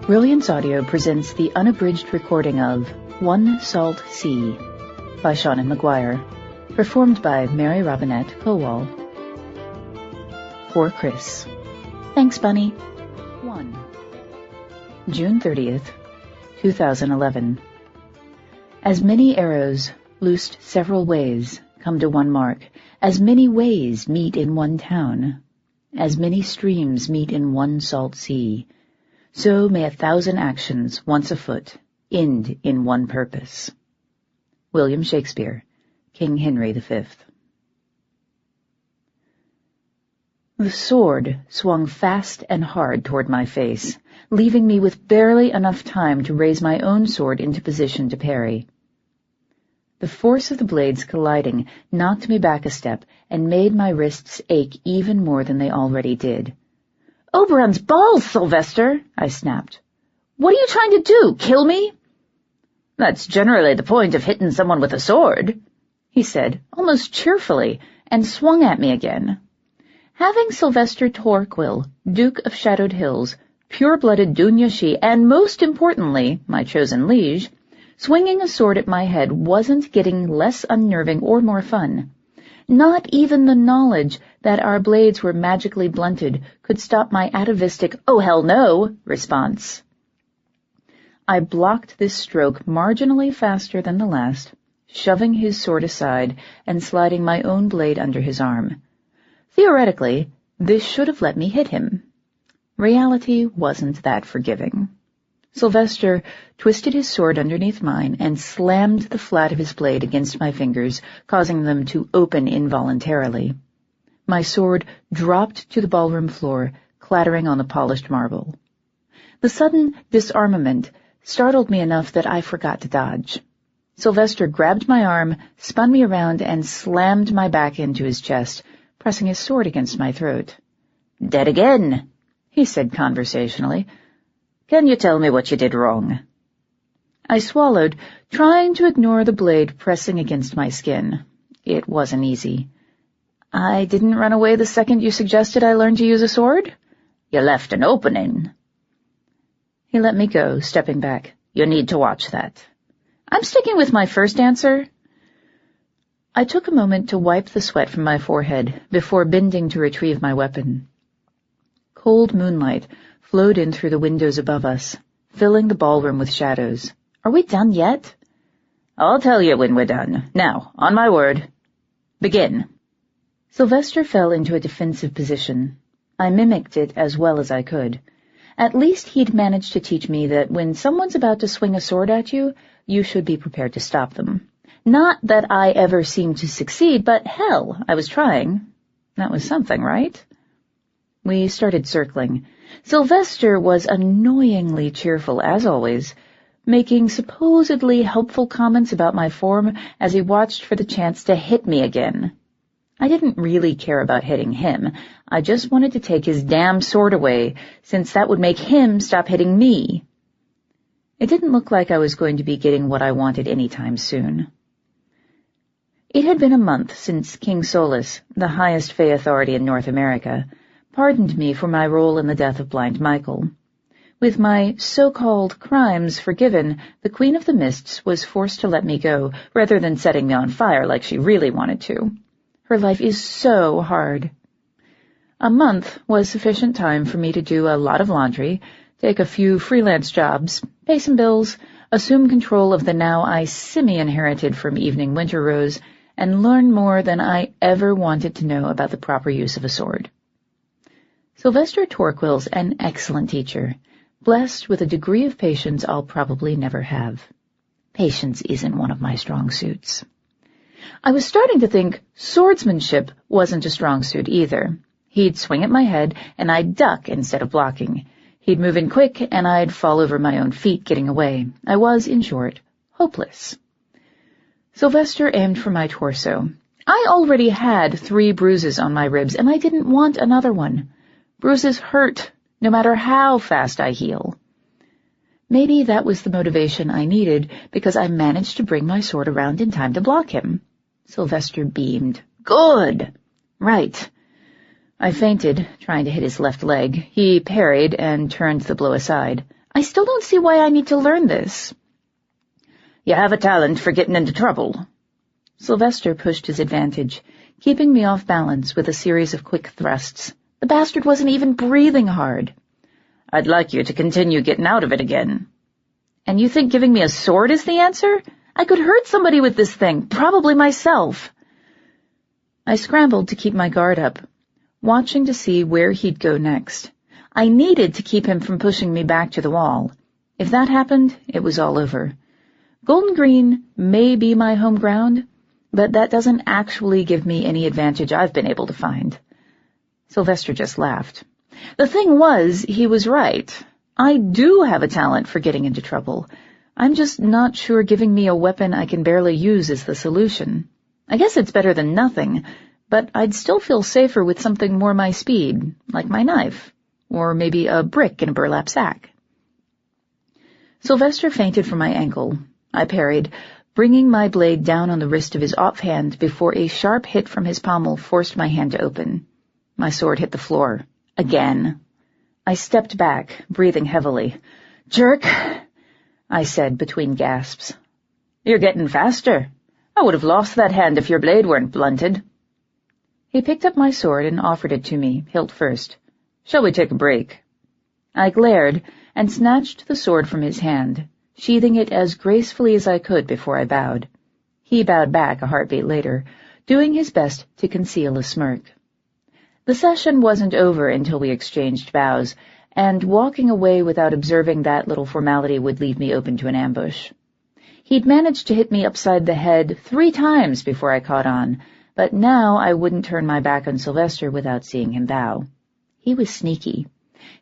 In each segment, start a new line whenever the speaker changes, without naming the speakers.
Brilliance Audio presents the unabridged recording of One Salt Sea by Seanan McGuire, performed by Mary Robinette Kowal. For Chris. Thanks, Bunny. 1. June 30th, 2011. As many arrows, loosed several ways, come to one mark, as many ways meet in one town, as many streams meet in one salt sea, so may 1,000 actions, once afoot, end in one purpose. William Shakespeare, King Henry V. The sword swung fast and hard toward my face, leaving me with barely enough time to raise my own sword into position to parry. The force of the blades colliding knocked me back a step and made my wrists ache even more than they already did. "Oberon's balls, Sylvester!" I snapped. "What are you trying to do, kill me?" "That's generally the point of hitting someone with a sword," he said, almost cheerfully, and swung at me again. Having Sylvester Torquil, Duke of Shadowed Hills, pure-blooded Dunyashi, and most importantly, my chosen liege, swinging a sword at my head wasn't getting less unnerving or more fun. Not even the knowledge that our blades were magically blunted could stop my atavistic "oh hell no" response. I blocked this stroke marginally faster than the last, shoving his sword aside and sliding my own blade under his arm. Theoretically, this should have let me hit him. Reality wasn't that forgiving. Sylvester twisted his sword underneath mine and slammed the flat of his blade against my fingers, causing them to open involuntarily. My sword dropped to the ballroom floor, clattering on the polished marble. The sudden disarmament startled me enough that I forgot to dodge. Sylvester grabbed my arm, spun me around, and slammed my back into his chest, pressing his sword against my throat. "Dead again," he said conversationally. "Can you tell me what you did wrong?" I swallowed, trying to ignore the blade pressing against my skin. It wasn't easy. "I didn't run away the second you suggested I learn to use a sword?" "You left an opening." He let me go, stepping back. "You need to watch that." "I'm sticking with my first answer." I took a moment to wipe the sweat from my forehead before bending to retrieve my weapon. Cold moonlight flowed in through the windows above us, filling the ballroom with shadows. "Are we done yet?" "I'll tell you when we're done. Now, on my word. Begin." Sylvester fell into a defensive position. I mimicked it as well as I could. At least he'd managed to teach me that when someone's about to swing a sword at you, you should be prepared to stop them. Not that I ever seemed to succeed, but hell, I was trying. That was something, right? We started circling. Sylvester was annoyingly cheerful, as always, making supposedly helpful comments about my form as he watched for the chance to hit me again. I didn't really care about hitting him. I just wanted to take his damn sword away, since that would make him stop hitting me. It didn't look like I was going to be getting what I wanted anytime soon. It had been a month since King Solus, the highest Fae authority in North America, pardoned me for my role in the death of Blind Michael. With my so-called crimes forgiven, the Queen of the Mists was forced to let me go, rather than setting me on fire like she really wanted to. Her life is so hard. A month was sufficient time for me to do a lot of laundry, take a few freelance jobs, pay some bills, assume control of the now I semi-inherited from Evening Winter Rose, and learn more than I ever wanted to know about the proper use of a sword. Sylvester Torquil's an excellent teacher, blessed with a degree of patience I'll probably never have. Patience isn't one of my strong suits. I was starting to think swordsmanship wasn't a strong suit either. He'd swing at my head, and I'd duck instead of blocking. He'd move in quick, and I'd fall over my own feet getting away. I was, in short, hopeless. Sylvester aimed for my torso. I already had 3 bruises on my ribs, and I didn't want another one. Bruises hurt, no matter how fast I heal. Maybe that was the motivation I needed, because I managed to bring my sword around in time to block him. Sylvester beamed. "Good!" "Right." I feinted, trying to hit his left leg. He parried and turned the blow aside. I still don't see why I need to learn this. You have a talent for getting into trouble. Sylvester pushed his advantage, keeping me off balance with a series of quick thrusts. The bastard wasn't even breathing hard. I'd like you to continue getting out of it again. And you think giving me a sword is the answer? I could hurt somebody with this thing, probably myself. I scrambled to keep my guard up, watching to see where he'd go next. I needed to keep him from pushing me back to the wall. If that happened, it was all over. Golden Green may be my home ground, but that doesn't actually give me any advantage I've been able to find. Sylvester just laughed. The thing was, he was right. I do have a talent for getting into trouble. I'm just not sure giving me a weapon I can barely use is the solution. I guess it's better than nothing, but I'd still feel safer with something more my speed, like my knife, or maybe a brick in a burlap sack. Sylvester feinted for my ankle. I parried, bringing my blade down on the wrist of his offhand before a sharp hit from his pommel forced my hand to open. My sword hit the floor. Again. I stepped back, breathing heavily. "Jerk," I said between gasps. "You're getting faster. I would have lost that hand if your blade weren't blunted." He picked up my sword and offered it to me, hilt first. "Shall we take a break?" I glared and snatched the sword from his hand, sheathing it as gracefully as I could before I bowed. He bowed back a heartbeat later, doing his best to conceal a smirk. The session wasn't over until we exchanged bows, and walking away without observing that little formality would leave me open to an ambush. He'd managed to hit me upside the head 3 times before I caught on, but now I wouldn't turn my back on Sylvester without seeing him bow. He was sneaky.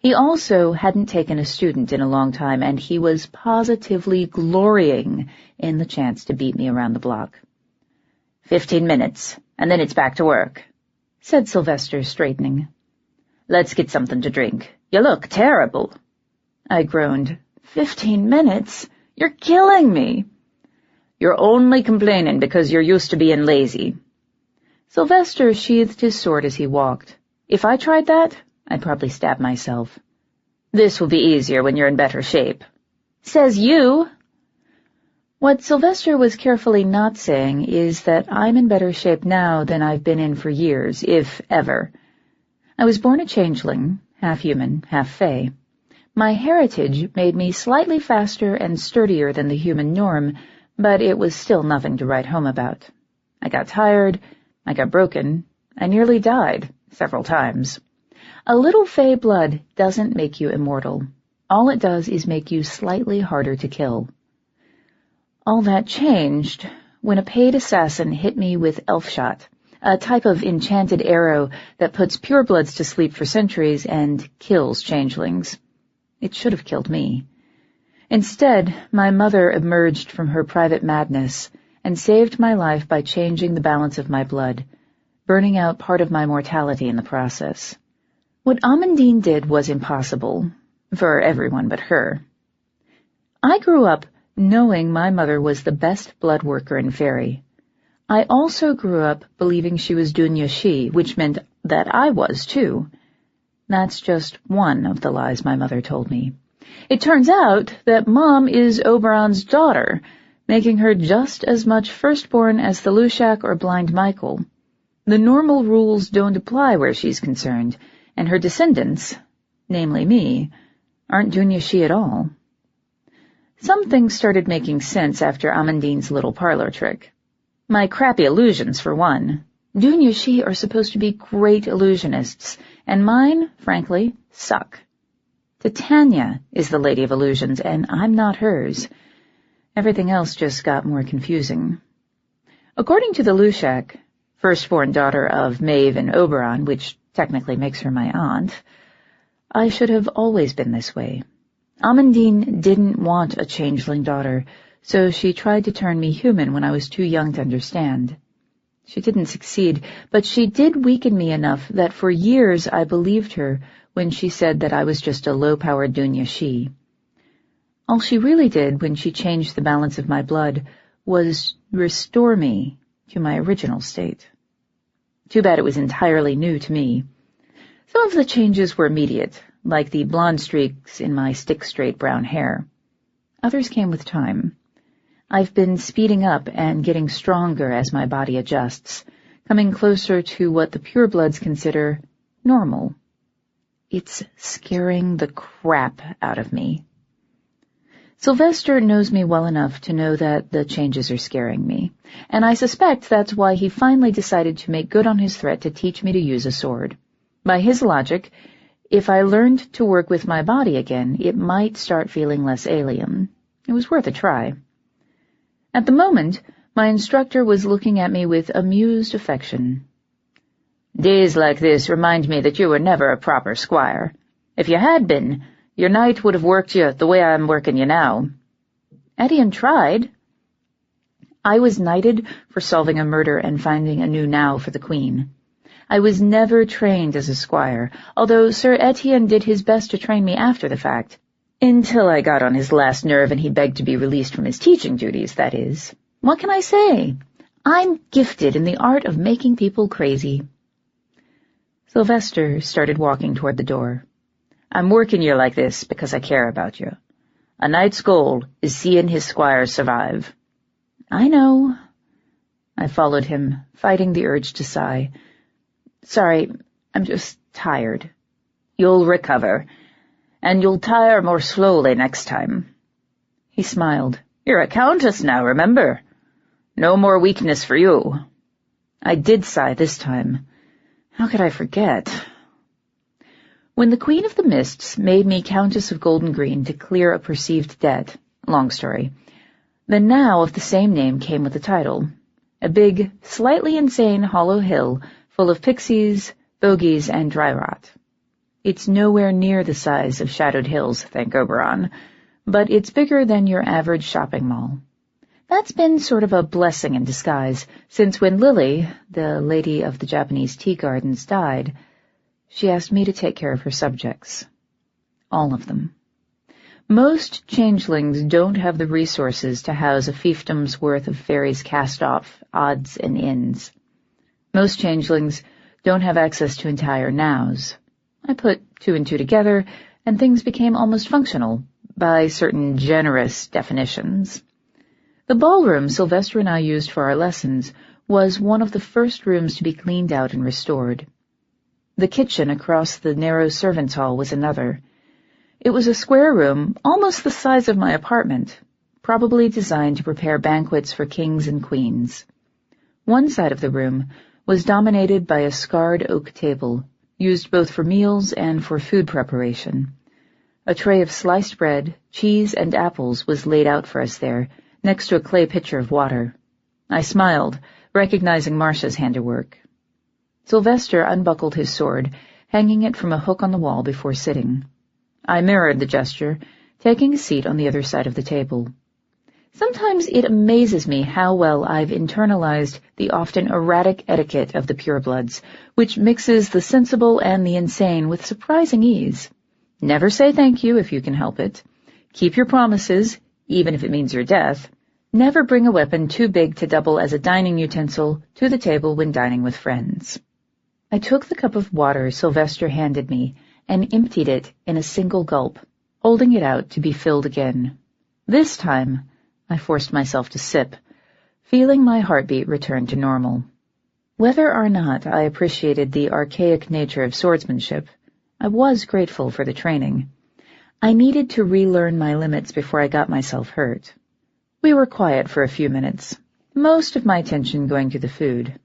He also hadn't taken a student in a long time, and he was positively glorying in the chance to beat me around the block. 15 minutes, and then it's back to work, said Sylvester, straightening. "Let's get something to drink. You look terrible." I groaned. 15 minutes? You're killing me. "You're only complaining because you're used to being lazy." Sylvester sheathed his sword as he walked. If I tried that, I'd probably stab myself. "This will be easier when you're in better shape." "Says you." What Sylvester was carefully not saying is that I'm in better shape now than I've been in for years, if ever. I was born a changeling, half human, half fae. My heritage made me slightly faster and sturdier than the human norm, but it was still nothing to write home about. I got tired, I got broken, I nearly died, several times. A little fae blood doesn't make you immortal. All it does is make you slightly harder to kill. All that changed when a paid assassin hit me with elf-shot, a type of enchanted arrow that puts purebloods to sleep for centuries and kills changelings. It should have killed me. Instead, my mother emerged from her private madness and saved my life by changing the balance of my blood, burning out part of my mortality in the process. What Amandine did was impossible, for everyone but her. I grew up knowing my mother was the best blood worker in Faerie. I also grew up believing she was Dunya, which meant that I was too. That's just one of the lies my mother told me. It turns out that Mom is Oberon's daughter, making her just as much firstborn as the Lushak or Blind Michael. The normal rules don't apply where she's concerned, and her descendants, namely me, aren't Dunya at all. Some things started making sense after Amandine's little parlor trick. My crappy illusions, for one. Dunya are supposed to be great illusionists, and mine, frankly, suck. Titania is the Lady of Illusions, and I'm not hers. Everything else just got more confusing. According to the Lushak, firstborn daughter of Maeve and Oberon, which technically makes her my aunt, I should have always been this way. Amandine didn't want a changeling daughter, so she tried to turn me human when I was too young to understand. She didn't succeed, but she did weaken me enough that for years I believed her when she said that I was just a low-powered Dunya. All she really did when she changed the balance of my blood was restore me to my original state. Too bad it was entirely new to me. Some of the changes were immediate, like the blonde streaks in my stick-straight brown hair. Others came with time. I've been speeding up and getting stronger as my body adjusts, coming closer to what the purebloods consider normal. It's scaring the crap out of me. Sylvester knows me well enough to know that the changes are scaring me, and I suspect that's why he finally decided to make good on his threat to teach me to use a sword. By his logic, if I learned to work with my body again, it might start feeling less alien. It was worth a try. At the moment, my instructor was looking at me with amused affection. "Days like this remind me that you were never a proper squire. If you had been, your knight would have worked you the way I'm working you now." Etienne tried. I was knighted for solving a murder and finding a new now for the queen. I was never trained as a squire, although Sir Etienne did his best to train me after the fact, until I got on his last nerve and he begged to be released from his teaching duties, that is. What can I say? I'm gifted in the art of making people crazy. Sylvester started walking toward the door. "I'm working you like this because I care about you. A knight's goal is seeing his squires survive." "I know." I followed him, fighting the urge to sigh. "Sorry, I'm just tired." "You'll recover, and you'll tire more slowly next time." He smiled. "You're a countess now, remember? No more weakness for you." I did sigh this time. How could I forget? When the Queen of the Mists made me Countess of Golden Green to clear a perceived debt, long story, the now of the same name came with the title, a big, slightly insane hollow hill full of pixies, bogies, and dry rot. It's nowhere near the size of Shadowed Hills, thank Oberon, but it's bigger than your average shopping mall. That's been sort of a blessing in disguise, since when Lily, the lady of the Japanese tea gardens, died, she asked me to take care of her subjects. All of them. Most changelings don't have the resources to house a fiefdom's worth of Faerie's cast-off odds and ends. Most changelings don't have access to entire nows. I put two and two together, and things became almost functional, by certain generous definitions. The ballroom Sylvester and I used for our lessons was one of the first rooms to be cleaned out and restored. The kitchen across the narrow servants' hall was another. It was a square room, almost the size of my apartment, probably designed to prepare banquets for kings and queens. One side of the room was dominated by a scarred oak table, used both for meals and for food preparation. A tray of sliced bread, cheese, and apples was laid out for us there, next to a clay pitcher of water. I smiled, recognizing Marcia's handiwork. Sylvester unbuckled his sword, hanging it from a hook on the wall before sitting. I mirrored the gesture, taking a seat on the other side of the table. Sometimes it amazes me how well I've internalized the often erratic etiquette of the purebloods, which mixes the sensible and the insane with surprising ease. Never say thank you if you can help it. Keep your promises, even if it means your death. Never bring a weapon too big to double as a dining utensil to the table when dining with friends. I took the cup of water Sylvester handed me and emptied it in a single gulp, holding it out to be filled again. This time, I forced myself to sip, feeling my heartbeat return to normal. Whether or not I appreciated the archaic nature of swordsmanship, I was grateful for the training. I needed to relearn my limits before I got myself hurt. We were quiet for a few minutes, most of my attention going to the food.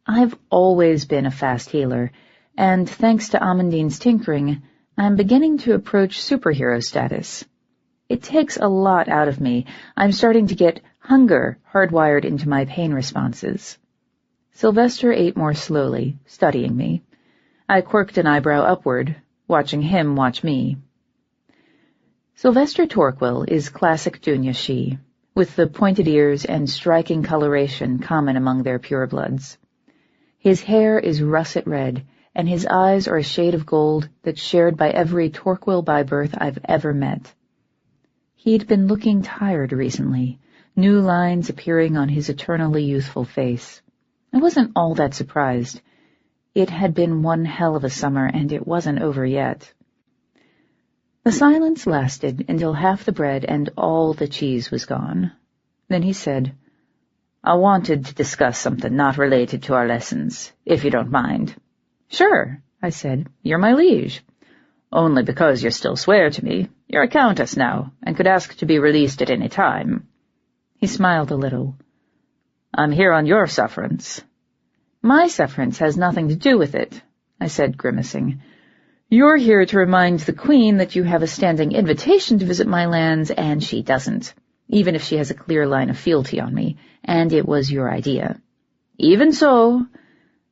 I've always been a fast healer, and thanks to Amandine's tinkering, I'm beginning to approach superhero status. It takes a lot out of me. I'm starting to get hunger hardwired into my pain responses. Sylvester ate more slowly, studying me. I quirked an eyebrow upward, watching him watch me. Sylvester Torquil is classic Dunya-shi, with the pointed ears and striking coloration common among their purebloods. His hair is russet red, and his eyes are a shade of gold that's shared by every Torquil by birth I've ever met. He'd been looking tired recently, new lines appearing on his eternally youthful face. I wasn't all that surprised. It had been one hell of a summer, and it wasn't over yet. The silence lasted until half the bread and all the cheese was gone. Then he said, "I wanted to discuss something not related to our lessons, if you don't mind." "Sure," I said. "You're my liege." "Only because you still swear to me. You're a countess now, and could ask to be released at any time." He smiled a little. "I'm here on your sufferance." "My sufferance has nothing to do with it," I said, grimacing. "You're here to remind the Queen that you have a standing invitation to visit my lands, and she doesn't, even if she has a clear line of fealty on me, and it was your idea." "Even so,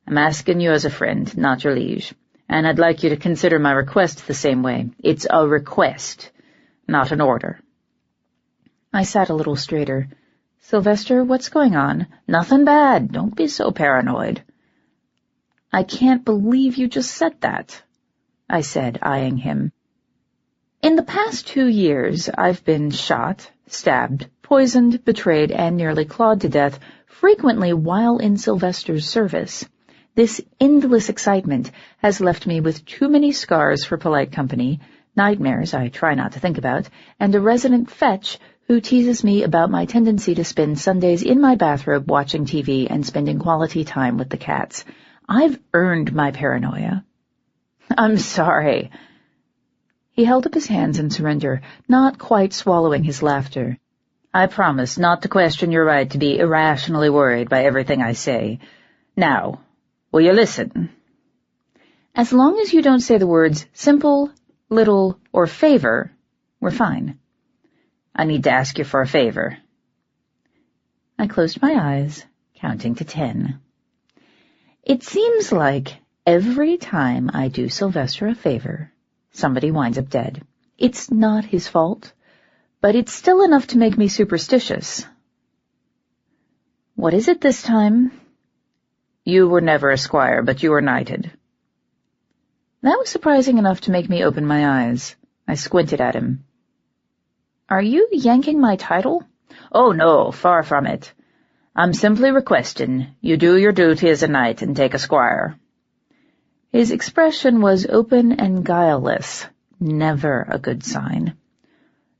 I'm asking you as a friend, not your liege, and I'd like you to consider my request the same way. It's a request, not an order." I sat a little straighter. "Sylvester, what's going on?" "Nothing bad. Don't be so paranoid." "I can't believe you just said that," I said, eyeing him. "In the past 2 years, I've been shot, stabbed, poisoned, betrayed, and nearly clawed to death, frequently while in Sylvester's service. This endless excitement has left me with too many scars for polite company, nightmares I try not to think about, and a resident fetch who teases me about my tendency to spend Sundays in my bathrobe watching TV and spending quality time with the cats. I've earned my paranoia." "I'm sorry." He held up his hands in surrender, not quite swallowing his laughter. "I promise not to question your right to be irrationally worried by everything I say. Now, will you listen?" "As long as you don't say the words simple, little, or favor, we're fine." "I need to ask you for a favor." I closed my eyes, counting to 10. "It seems like every time I do Sylvester a favor, somebody winds up dead. It's not his fault, but it's still enough to make me superstitious." "What is it this time?" "You were never a squire, but you were knighted." That was surprising enough to make me open my eyes. I squinted at him. "Are you yanking my title?" "Oh, no, far from it. I'm simply requesting you do your duty as a knight and take a squire." His expression was open and guileless, never a good sign.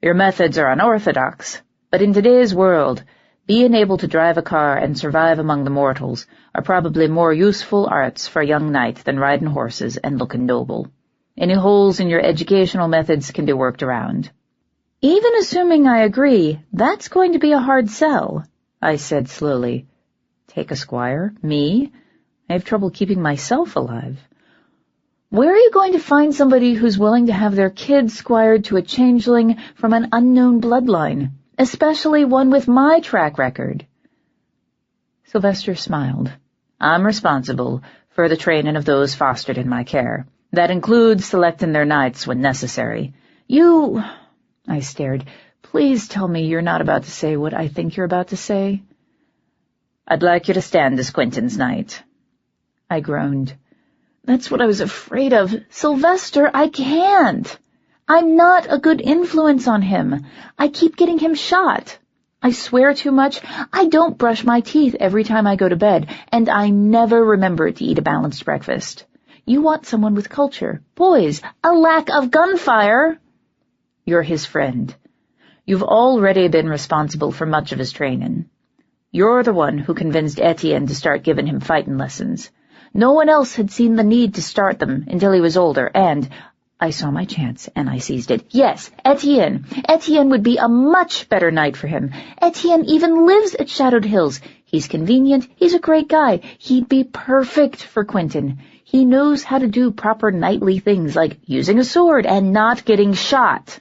"Your methods are unorthodox, but in today's world, being able to drive a car and survive among the mortals are probably more useful arts for a young knight than riding horses and looking noble. Any holes in your educational methods can be worked around." "Even assuming I agree, that's going to be a hard sell," I said slowly. "Take a squire? Me? I have trouble keeping myself alive." "Where are you going to find somebody who's willing to have their kid squired to a changeling from an unknown bloodline, especially one with my track record?" Sylvester smiled. "I'm responsible for the training of those fostered in my care. That includes selecting their knights when necessary. You—" I stared. "Please tell me you're not about to say what I think you're about to say." "I'd like you to stand as Quentin's knight." I groaned. "That's what I was afraid of. Sylvester, I can't. I'm not a good influence on him. I keep getting him shot. I swear too much. I don't brush my teeth every time I go to bed, and I never remember to eat a balanced breakfast. You want someone with culture, poise, a lack of gunfire." "You're his friend. You've already been responsible for much of his training. You're the one who convinced Etienne to start giving him fighting lessons. No one else had seen the need to start them until he was older, and I saw my chance, and I seized it. Yes, Etienne. Etienne would be a much better knight for him. Etienne even lives at Shadowed Hills. He's convenient. He's a great guy. He'd be perfect for Quentin. He knows how to do proper knightly things like using a sword and not getting shot,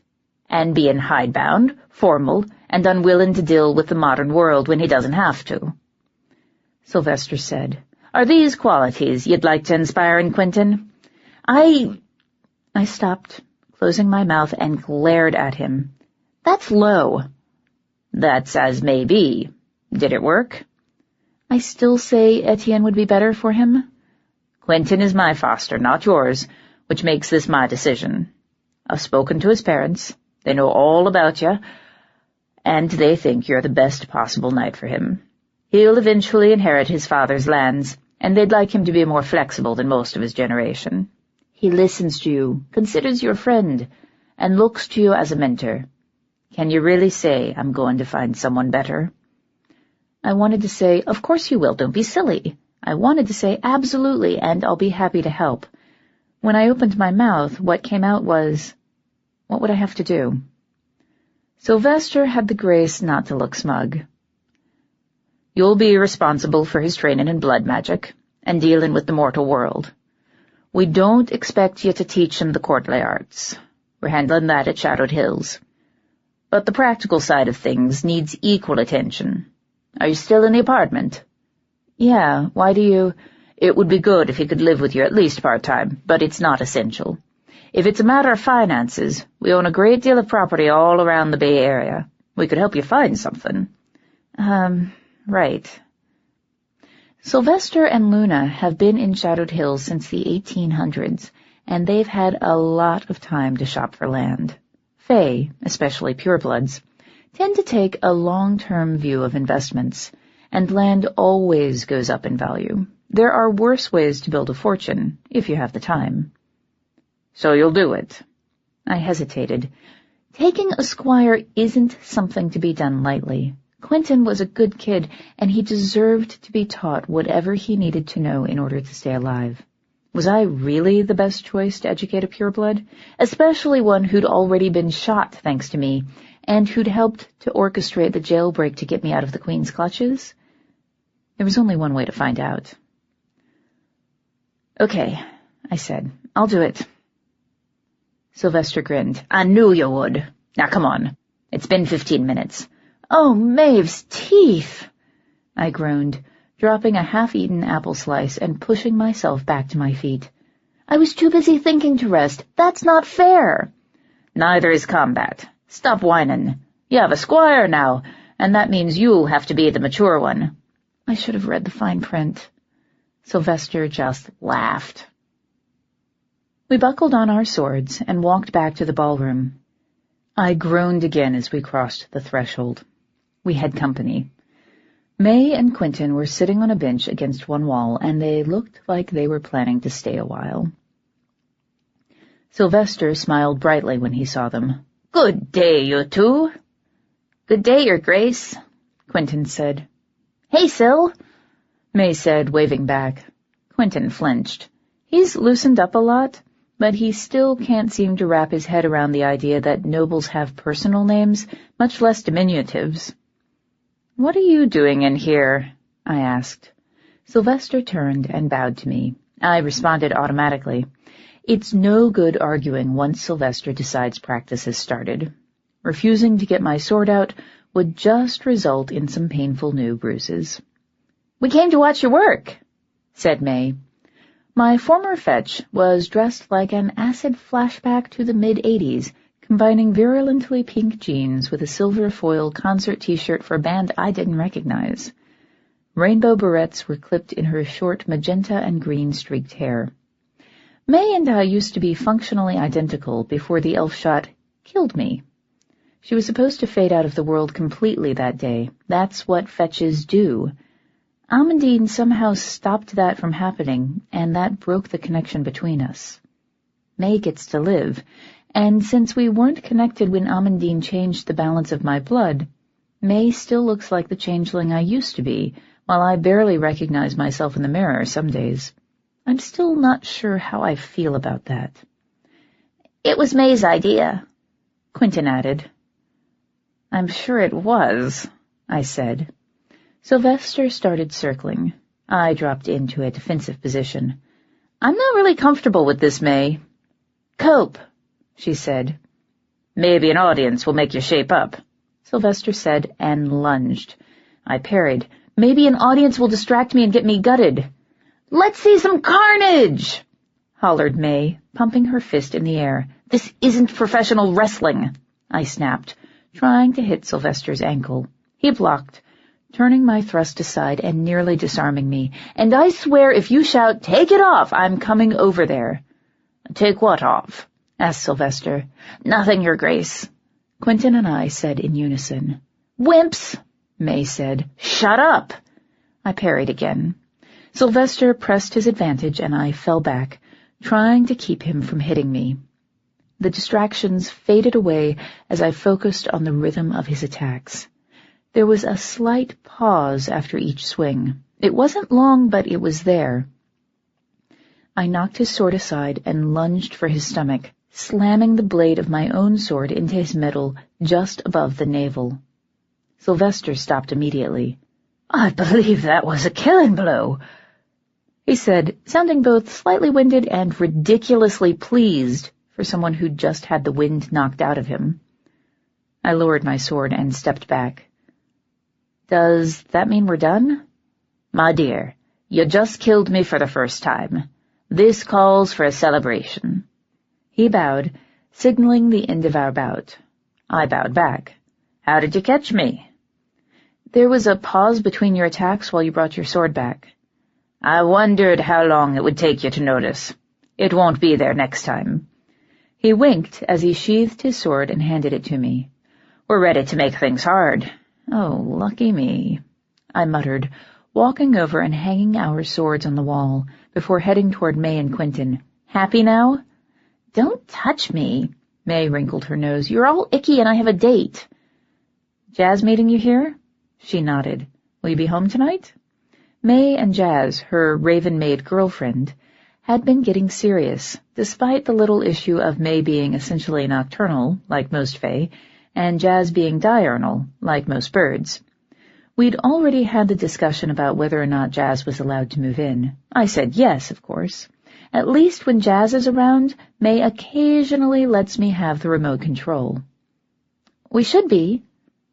and being hidebound, formal, and unwilling to deal with the modern world when he doesn't have to." Sylvester said, "Are these qualities you'd like to inspire in Quentin?" I stopped, closing my mouth, and glared at him. "That's low." "That's as may be. Did it work?" "I still say Etienne would be better for him." "Quentin is my foster, not yours, which makes this my decision. I've spoken to his parents. They know all about you, and they think you're the best possible knight for him. He'll eventually inherit his father's lands, and they'd like him to be more flexible than most of his generation. He listens to you, considers you a friend, and looks to you as a mentor. Can you really say I'm going to find someone better? I wanted to say, of course you will, don't be silly. I wanted to say, absolutely, and I'll be happy to help. When I opened my mouth, what came out was, what would I have to do? Sylvester had the grace not to look smug. You'll be responsible for his training in blood magic and dealing with the mortal world. We don't expect you to teach him the courtly arts. We're handling that at Shadowed Hills. But the practical side of things needs equal attention. Are you still in the apartment? Yeah, why do you... It would be good if he could live with you at least part-time, but it's not essential. If it's a matter of finances, we own a great deal of property all around the Bay Area. We could help you find something. Right. Sylvester and Luna have been in Shadowed Hills since the 1800s, and they've had a lot of time to shop for land. Fae, especially purebloods, tend to take a long-term view of investments, and land always goes up in value. There are worse ways to build a fortune, if you have the time. So you'll do it. I hesitated. Taking a squire isn't something to be done lightly. Quentin was a good kid, and he deserved to be taught whatever he needed to know in order to stay alive. Was I really the best choice to educate a pureblood, especially one who'd already been shot thanks to me, and who'd helped to orchestrate the jailbreak to get me out of the Queen's clutches? There was only one way to find out. Okay, I said. I'll do it. Sylvester grinned. I knew you would. Now come on. It's been 15 minutes. Oh, Maeve's teeth! I groaned, dropping a half-eaten apple slice and pushing myself back to my feet. I was too busy thinking to rest. That's not fair. Neither is combat. Stop whining. You have a squire now, and that means you'll have to be the mature one. I should have read the fine print. Sylvester just laughed. We buckled on our swords and walked back to the ballroom. I groaned again as we crossed the threshold. We had company. May and Quentin were sitting on a bench against one wall, and they looked like they were planning to stay a while. Sylvester smiled brightly when he saw them. Good day, you two. Good day, Your Grace, Quentin said. Hey, Syl, May said, waving back. Quentin flinched. He's loosened up a lot, but he still can't seem to wrap his head around the idea that nobles have personal names, much less diminutives. What are you doing in here? I asked. Sylvester turned and bowed to me. I responded automatically. It's no good arguing once Sylvester decides practice has started. Refusing to get my sword out would just result in some painful new bruises. We came to watch your work, said May. My former fetch was dressed like an acid flashback to the mid-'80s, combining virulently pink jeans with a silver foil concert T-shirt for a band I didn't recognize. Rainbow barrettes were clipped in her short magenta and green streaked hair. May and I used to be functionally identical before the elf shot killed me. She was supposed to fade out of the world completely that day. That's what fetches do. Amandine somehow stopped that from happening, and that broke the connection between us. May gets to live, and since we weren't connected when Amandine changed the balance of my blood, May still looks like the changeling I used to be, while I barely recognize myself in the mirror some days. I'm still not sure how I feel about that. It was May's idea, Quentin added. I'm sure it was, I said. Sylvester started circling. I dropped into a defensive position. I'm not really comfortable with this, May. Cope, she said. Maybe an audience will make you shape up, Sylvester said, and lunged. I parried. Maybe an audience will distract me and get me gutted. Let's see some carnage, hollered May, pumping her fist in the air. This isn't professional wrestling, I snapped, trying to hit Sylvester's ankle. He blocked, turning my thrust aside and nearly disarming me. And I swear if you shout, take it off, I'm coming over there. Take what off? Asked Sylvester. Nothing, Your Grace, Quentin and I said in unison. Wimps, May said. Shut up. I parried again. Sylvester pressed his advantage and I fell back, trying to keep him from hitting me. The distractions faded away as I focused on the rhythm of his attacks. There was a slight pause after each swing. It wasn't long, but it was there. I knocked his sword aside and lunged for his stomach, slamming the blade of my own sword into his middle just above the navel. Sylvester stopped immediately. "I believe that was a killing blow," he said, sounding both slightly winded and ridiculously pleased for someone who'd just had the wind knocked out of him. I lowered my sword and stepped back. "Does that mean we're done?" "My dear, you just killed me for the first time. This calls for a celebration." He bowed, signaling the end of our bout. I bowed back. "How did you catch me?" "There was a pause between your attacks while you brought your sword back." "I wondered how long it would take you to notice. It won't be there next time." He winked as he sheathed his sword and handed it to me. "We're ready to make things hard." "Oh, lucky me," I muttered, walking over and hanging our swords on the wall before heading toward May and Quentin. "Happy now?" "Don't touch me." May wrinkled her nose. "You're all icky and I have a date." "Jazz meeting you here?" She nodded. "Will you be home tonight?" May and Jazz, her raven-maid girlfriend, had been getting serious, despite the little issue of May being essentially nocturnal, like most fae, and Jazz being diurnal, like most birds. We'd already had the discussion about whether or not Jazz was allowed to move in. I said yes, of course. At least when Jazz is around, May occasionally lets me have the remote control. "We should be,"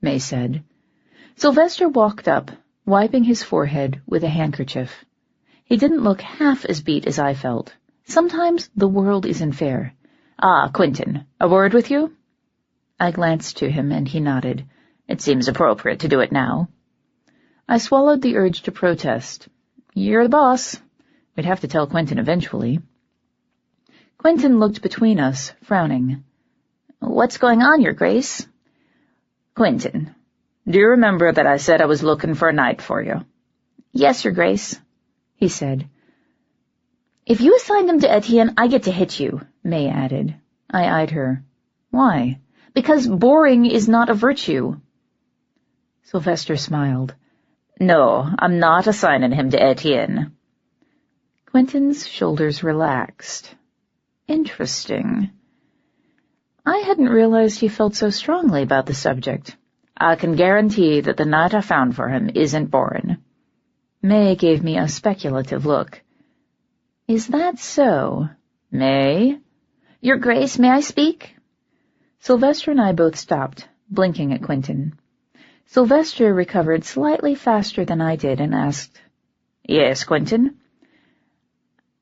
May said. Sylvester walked up, wiping his forehead with a handkerchief. He didn't look half as beat as I felt. Sometimes the world isn't fair. "Ah, Quentin, a word with you?" I glanced to him, and he nodded. "It seems appropriate to do it now." I swallowed the urge to protest. "You're the boss." We'd have to tell Quentin eventually. Quentin looked between us, frowning. "What's going on, Your Grace?" "Quentin, do you remember that I said I was looking for a knight for you?" "Yes, Your Grace," he said. "If you assign them to Etienne, I get to hit you," May added. I eyed her. "Why?" "Because boring is not a virtue." Sylvester smiled. "No, I'm not assigning him to Etienne." Quentin's shoulders relaxed. Interesting. I hadn't realized he felt so strongly about the subject. "I can guarantee that the knight I found for him isn't boring." May gave me a speculative look. "Is that so?" "May?" "Your Grace, may I speak?" Sylvester and I both stopped, blinking at Quentin. Sylvester recovered slightly faster than I did and asked, "Yes, Quentin?"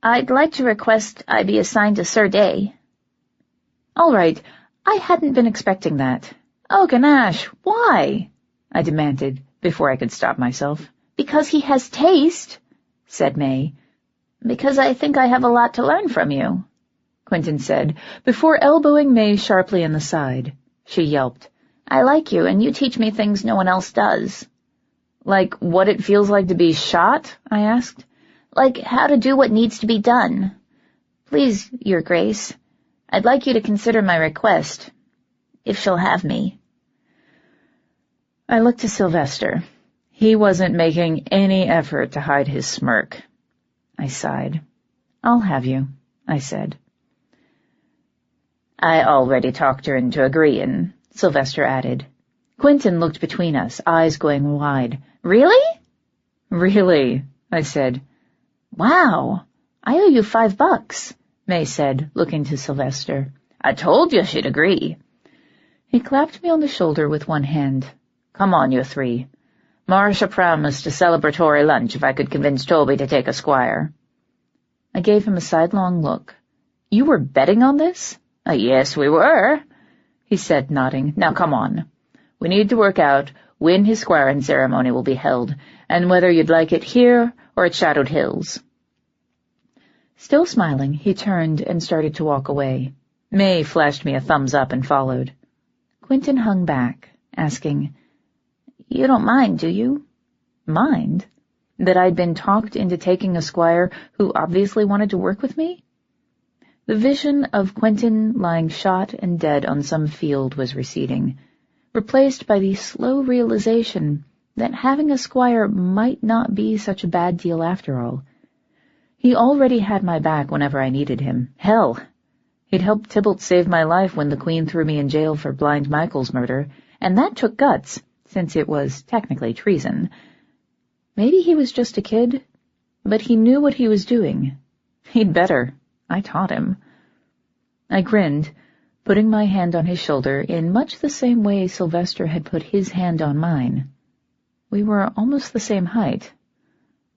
"I'd like to request I be assigned to Sir Daye." "All right. I hadn't been expecting that." "Oh, Ganache, why?" I demanded before I could stop myself. "Because he has taste," said May. "Because I think I have a lot to learn from you," Quentin said, before elbowing May sharply in the side. She yelped. "I like you, and you teach me things no one else does." "Like what it feels like to be shot?" I asked. "Like how to do what needs to be done. Please, Your Grace, I'd like you to consider my request, if she'll have me." I looked to Sylvester. He wasn't making any effort to hide his smirk. I sighed. "I'll have you," I said. "I already talked her into agreeing," Sylvester added. Quentin looked between us, eyes going wide. "Really?" "Really," I said. "Wow, I owe you $5, May said, looking to Sylvester. "I told you she'd agree." He clapped me on the shoulder with one hand. "Come on, you three. Marcia promised a celebratory lunch if I could convince Toby to take a squire." I gave him a sidelong look. "You were betting on this?" Yes, we were," he said, nodding. "Now come on. We need to work out when his squiring ceremony will be held, and whether you'd like it here or at Shadowed Hills." Still smiling, he turned and started to walk away. May flashed me a thumbs up and followed. Quentin hung back, asking, "You don't mind, do you?" Mind? That I'd been talked into taking a squire who obviously wanted to work with me? The vision of Quentin lying shot and dead on some field was receding, replaced by the slow realization that having a squire might not be such a bad deal after all. He already had my back whenever I needed him. Hell, he'd helped Tybalt save my life when the Queen threw me in jail for Blind Michael's murder, and that took guts, since it was technically treason. Maybe he was just a kid, but he knew what he was doing. He'd better. I taught him. I grinned, putting my hand on his shoulder in much the same way Sylvester had put his hand on mine. We were almost the same height.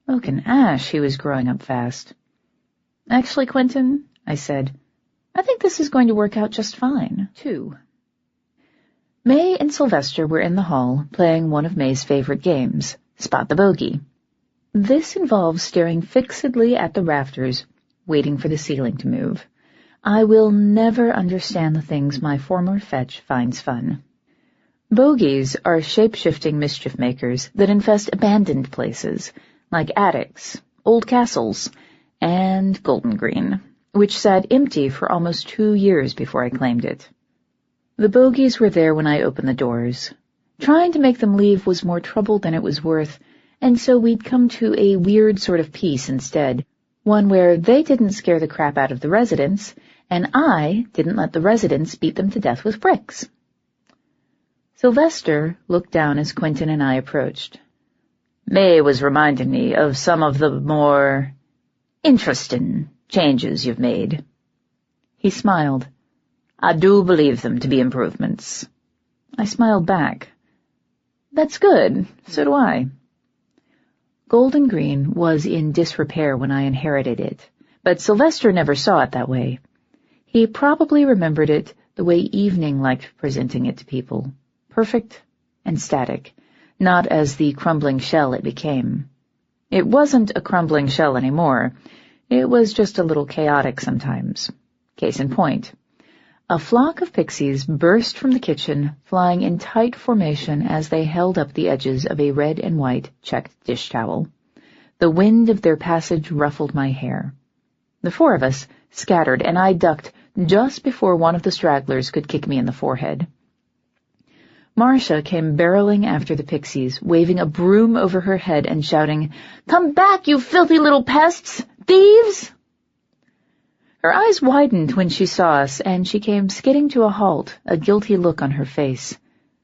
Oaken Ash, he was growing up fast. Actually, Quentin, I said, I think this is going to work out just fine, too. May and Sylvester were in the hall, playing one of May's favorite games, Spot the Bogey. This involves staring fixedly at the rafters, waiting for the ceiling to move. I will never understand the things my former fetch finds fun. Bogies are shape-shifting mischief-makers that infest abandoned places, like attics, old castles, and Golden Green, which sat empty for almost 2 years before I claimed it. The bogies were there when I opened the doors. Trying to make them leave was more trouble than it was worth, and so we'd come to a weird sort of peace instead, one where they didn't scare the crap out of the residents, and I didn't let the residents beat them to death with bricks. Sylvester looked down as Quentin and I approached. May was reminding me of some of the more interesting changes you've made. He smiled. I do believe them to be improvements. I smiled back. That's good. So do I. Golden Green was in disrepair when I inherited it, but Sylvester never saw it that way. He probably remembered it the way Evening liked presenting it to people, perfect and static, not as the crumbling shell it became. It wasn't a crumbling shell anymore. It was just a little chaotic sometimes. Case in point. A flock of pixies burst from the kitchen, flying in tight formation as they held up the edges of a red and white checked dish towel. The wind of their passage ruffled my hair. The 4 of us scattered, and I ducked just before one of the stragglers could kick me in the forehead. Marcia came barreling after the pixies, waving a broom over her head and shouting, "Come back, you filthy little pests! Thieves!" Her eyes widened when she saw us, and she came skidding to a halt, a guilty look on her face.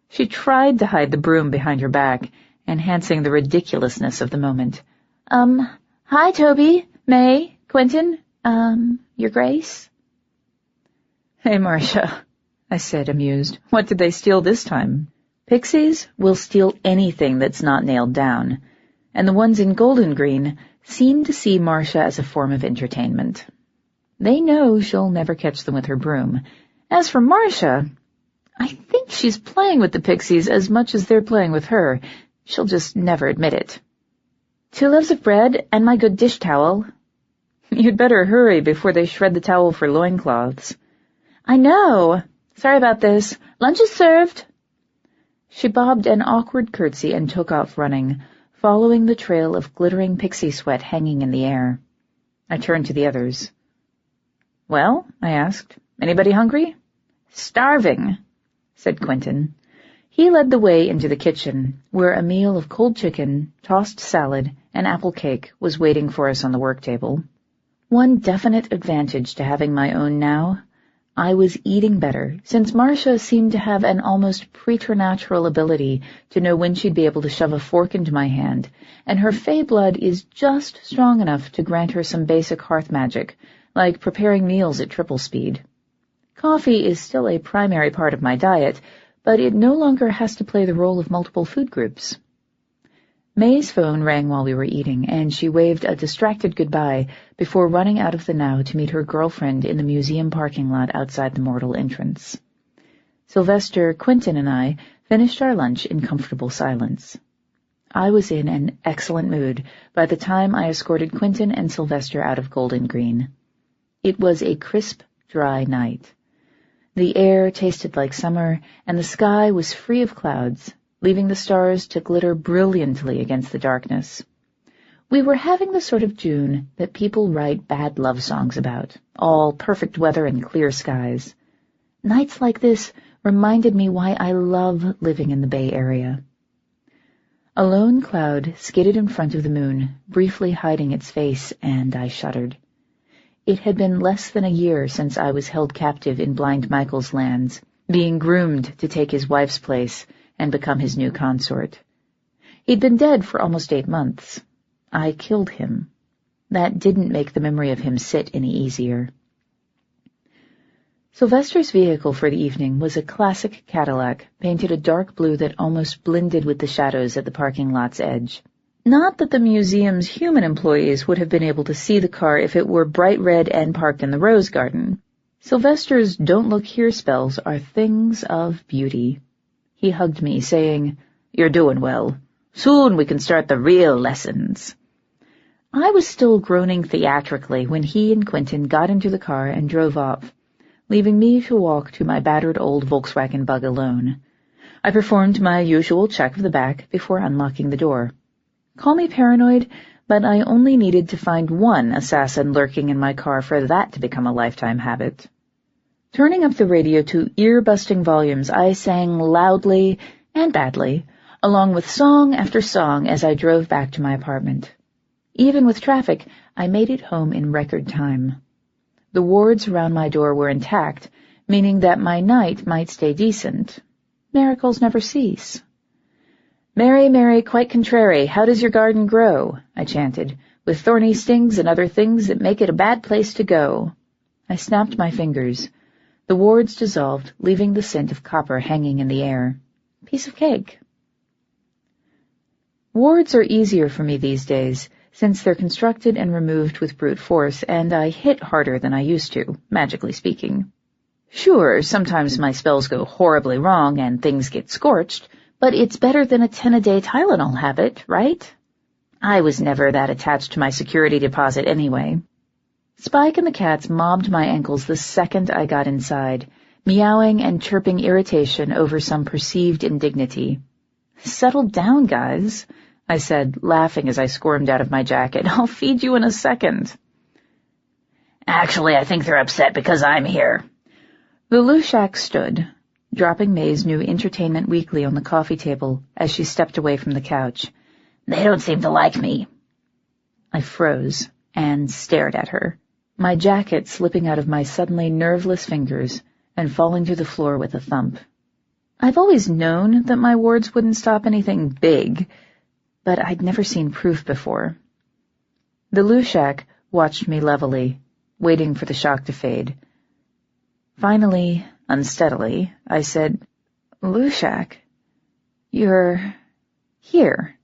She tried to hide the broom behind her back, enhancing the ridiculousness of the moment. Hi, Toby, May, Quentin, Your Grace?" "Hey, Marcia," I said, amused. "What did they steal this time?" Pixies will steal anything that's not nailed down, and the ones in Golden Green seem to see Marcia as a form of entertainment. They know she'll never catch them with her broom. As for Marcia, I think she's playing with the pixies as much as they're playing with her. She'll just never admit it. 2 loaves of bread and my good dish towel." "You'd better hurry before they shred the towel for loincloths." "I know. Sorry about this. Lunch is served." She bobbed an awkward curtsy and took off running, following the trail of glittering pixie sweat hanging in the air. I turned to the others. "Well," I asked, "anybody hungry?" "Starving," said Quentin. He led the way into the kitchen, where a meal of cold chicken, tossed salad, and apple cake was waiting for us on the work table. One definite advantage to having my own now, I was eating better, since Marcia seemed to have an almost preternatural ability to know when she'd be able to shove a fork into my hand, and her fey blood is just strong enough to grant her some basic hearth magic, like preparing meals at triple speed. Coffee is still a primary part of my diet, but it no longer has to play the role of multiple food groups. May's phone rang while we were eating, and she waved a distracted goodbye before running out of the now to meet her girlfriend in the museum parking lot outside the mortal entrance. Sylvester, Quentin, and I finished our lunch in comfortable silence. I was in an excellent mood by the time I escorted Quentin and Sylvester out of Golden Green. It was a crisp, dry night. The air tasted like summer, and the sky was free of clouds, leaving the stars to glitter brilliantly against the darkness. We were having the sort of June that people write bad love songs about, all perfect weather and clear skies. Nights like this reminded me why I love living in the Bay Area. A lone cloud skidded in front of the moon, briefly hiding its face, and I shuddered. It had been less than a year since I was held captive in Blind Michael's lands, being groomed to take his wife's place and become his new consort. He'd been dead for almost 8 months. I killed him. That didn't make the memory of him sit any easier. Sylvester's vehicle for the evening was a classic Cadillac, painted a dark blue that almost blended with the shadows at the parking lot's edge. Not that the museum's human employees would have been able to see the car if it were bright red and parked in the rose garden. Sylvester's don't look here spells are things of beauty. He hugged me, saying, "You're doing well. Soon we can start the real lessons." I was still groaning theatrically when he and Quentin got into the car and drove off, leaving me to walk to my battered old Volkswagen Bug alone. I performed my usual check of the back before unlocking the door. Call me paranoid, but I only needed to find one assassin lurking in my car for that to become a lifetime habit. Turning up the radio to ear-busting volumes, I sang loudly and badly, along with song after song as I drove back to my apartment. Even with traffic, I made it home in record time. The wards around my door were intact, meaning that my night might stay decent. Miracles never cease. "Mary, Mary, quite contrary, how does your garden grow?" I chanted, "with thorny stings and other things that make it a bad place to go." I snapped my fingers. The wards dissolved, leaving the scent of copper hanging in the air. Piece of cake. Wards are easier for me these days, since they're constructed and removed with brute force, and I hit harder than I used to, magically speaking. Sure, sometimes my spells go horribly wrong and things get scorched, but it's better than a 10-a-day Tylenol habit, right? I was never that attached to my security deposit anyway. Spike and the cats mobbed my ankles the second I got inside, meowing and chirping irritation over some perceived indignity. "Settle down, guys," I said, laughing as I squirmed out of my jacket. "I'll feed you in a second." "Actually, I think they're upset because I'm here." The Lushak stood, dropping May's new Entertainment Weekly on the coffee table as she stepped away from the couch. "They don't seem to like me." I froze and stared at her, my jacket slipping out of my suddenly nerveless fingers and falling to the floor with a thump. I've always known that my wards wouldn't stop anything big, but I'd never seen proof before. The Lushak watched me levelly, waiting for the shock to fade. Finally, unsteadily, I said, "Lushak, you're here."